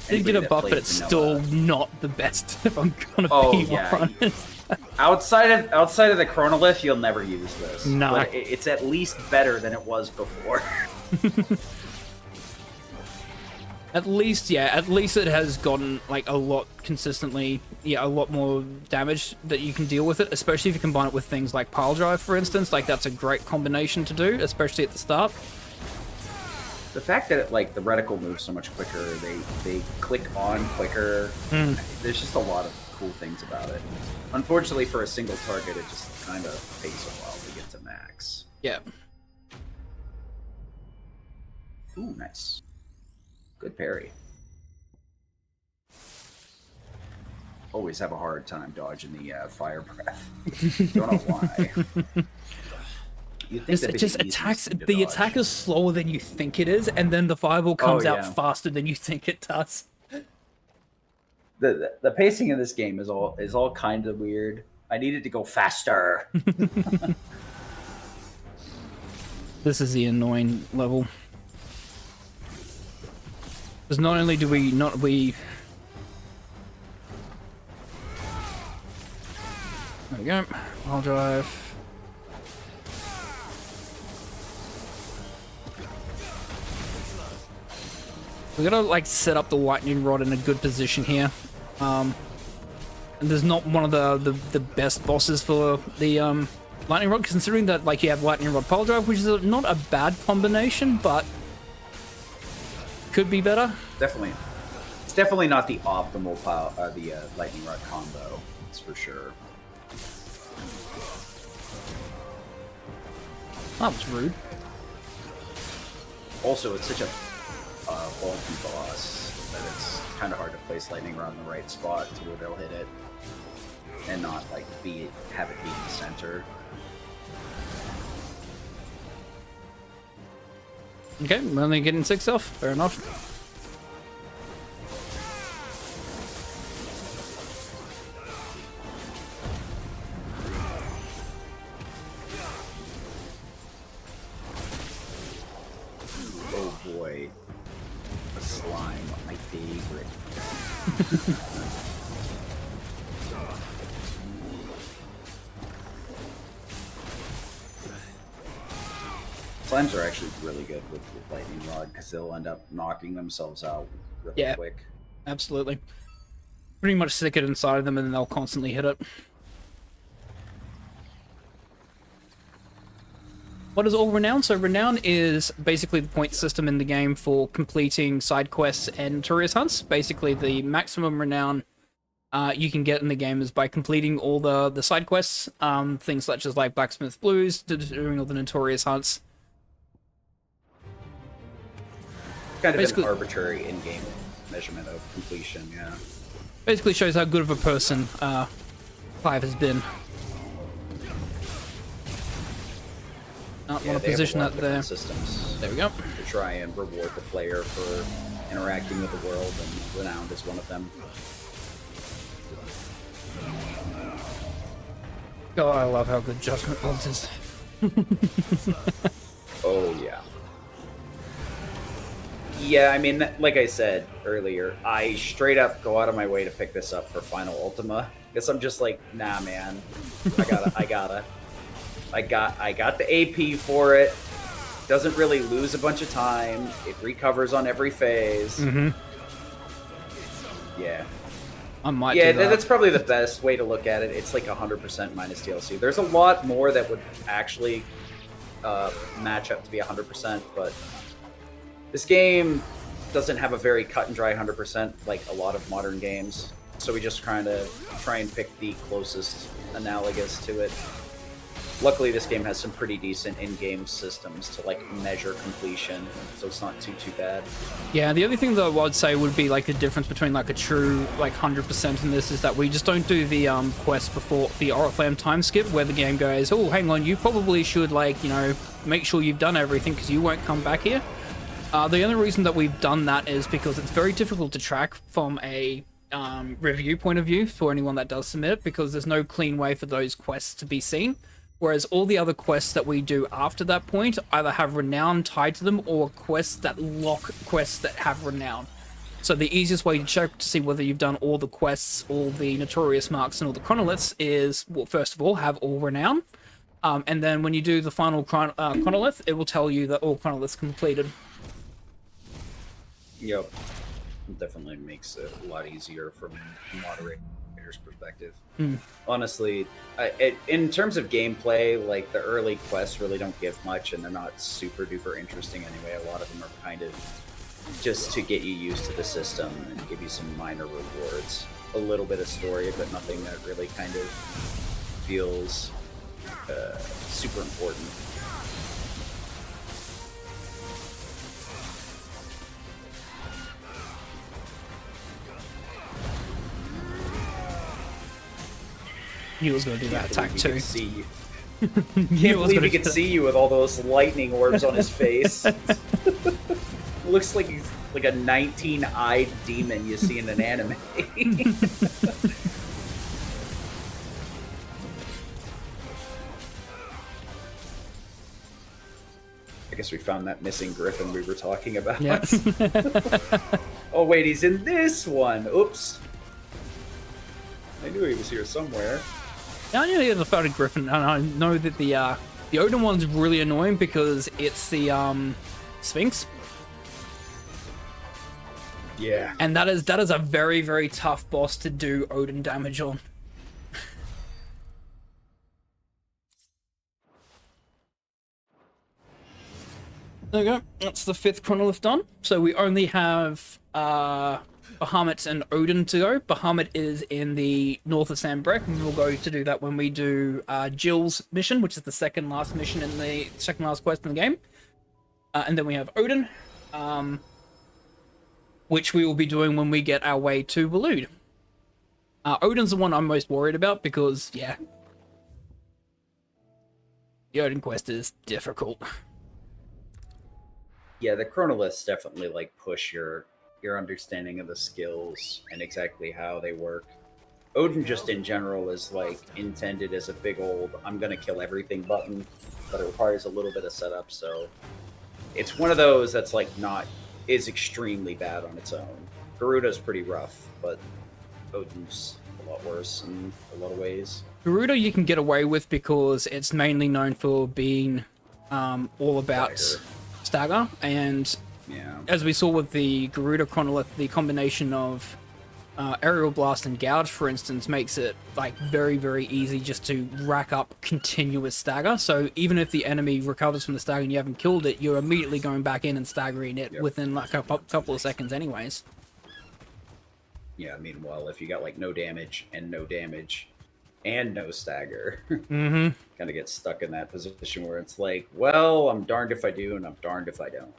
Did get a buff, but it's still not the best. If I'm gonna be honest. outside of the Chronolith, you'll never use this. No, but it's at least better than it was before. At least it has gotten like a lot consistently, a lot more damage that you can deal with it, especially if you combine it with things like Pile Drive, for instance. Like, that's a great combination to do, especially at the start. The fact that the reticle moves so much quicker, they click on quicker. There's just a lot of cool things about it. Unfortunately, for a single target, it just kind of takes a while to get to max. Yeah. Ooh, nice. Good parry. Always have a hard time dodging the fire breath. Don't know why. You think It just attacks. The attack is slower than you think it is, and then the fireball comes out faster than you think it does. The pacing in this game is all kind of weird. I needed to go faster. This is the annoying level. Because not only do we there we go. I'll drive. We gotta like set up the lightning rod in a good position here. And there's not one of the best bosses for the lightning rod, considering that like you have lightning rod pile drive, which is not a bad combination, but could be better. Definitely, it's definitely not the optimal lightning rod combo. That's for sure. That was rude. Also, it's such a bulky boss that it's kind of hard to place lightning rod in the right spot to where they'll hit it and not like have it be in the center. Okay, we're only getting 6 off. Fair enough. Oh boy. The slime, my favorite. Slimes are actually really good with lightning rod because they'll end up knocking themselves out really quick. Absolutely. Pretty much stick it inside of them and then they'll constantly hit it. What is all Renown? So Renown is basically the point system in the game for completing side quests and notorious hunts. Basically the maximum Renown you can get in the game is by completing all the side quests, things such as like Blacksmith Blues, doing all the notorious hunts. Kind of an arbitrary in-game measurement of completion, yeah. Basically shows how good of a person Clive has been. Want to position that there. Systems there we go. To try and reward the player for interacting with the world, and Renowned is one of them. God, I love how good Judgment Bolt is. Oh, yeah. Yeah, I mean, like I said earlier, I straight up go out of my way to pick this up for Final Ultima. Because I'm just like, nah, man. I got the AP for it. Doesn't really lose a bunch of time. It recovers on every phase. Mm-hmm. Yeah. I might yeah, do that. That's probably the best way to look at it. It's like 100% minus DLC. There's a lot more that would actually match up to be 100%, but this game doesn't have a very cut and dry 100% like a lot of modern games. So we just kind of try and pick the closest analogous to it. Luckily, this game has some pretty decent in-game systems to like measure completion, so it's not too bad. Yeah, the only thing that I would say would be like the difference between like a true like 100% in this is that we just don't do the quest before the Oriflamme time skip, where the game goes, oh, hang on, you probably should like, you know, make sure you've done everything because you won't come back here. The only reason that we've done that is because it's very difficult to track from a review point of view for anyone that does submit it, because there's no clean way for those quests to be seen. Whereas all the other quests that we do after that point either have Renown tied to them or quests that lock quests that have Renown. So the easiest way to check to see whether you've done all the quests, all the Notorious Marks, and all the Chronoliths is, well, first of all, have all Renown. And then when you do the final Chronolith, it will tell you that all Chronoliths completed. Yep. It definitely makes it a lot easier from a moderator's perspective. Honestly, in terms of gameplay, like the early quests really don't give much, and they're not super duper interesting anyway. A lot of them are kind of just to get you used to the system and give you some minor rewards. A little bit of story, but nothing that really kind of feels super important. He was going to do that attack too. See you. Can't believe he could see you with all those lightning orbs on his face. Looks like he's like a 19-eyed demon you see in an anime. I guess we found that missing griffin we were talking about. Yeah. Oh wait, he's in this one. Oops. I knew he was here somewhere. Yeah, I knew he was a founded griffin, and I know that the Odin one's really annoying because it's the Sphinx. Yeah. And that is a very, very tough boss to do Odin damage on. There we go. That's the 5th Chronolith done. So we only have Bahamut and Odin to go. Bahamut is in the north of Sanbreck, and we'll go to do that when we do Jill's mission, which is the second last mission in the second last quest in the game. And then we have Odin, which we will be doing when we get our way to Waloed. Odin's the one I'm most worried about because, yeah, the Odin quest is difficult. Yeah, the Chronoliths definitely like push your understanding of the skills and exactly how they work. Odin just in general is like intended as a big old I'm gonna kill everything button, but it requires a little bit of setup, so it's one of those that's like is extremely bad on its own. Garuda's pretty rough, but Odin's a lot worse in a lot of ways. Garuda you can get away with because it's mainly known for being all about stagger, and yeah, as we saw with the Garuda Chronolith, the combination of aerial blast and gouge, for instance, makes it like very, very easy just to rack up continuous stagger. So even if the enemy recovers from the stagger and you haven't killed it, you're immediately going back in and staggering it within like a couple of seconds anyways. Yeah, meanwhile, if you got like no damage and no stagger, Mm-hmm. kind of get stuck in that position where it's like, well, I'm darned if I do and I'm darned if I don't.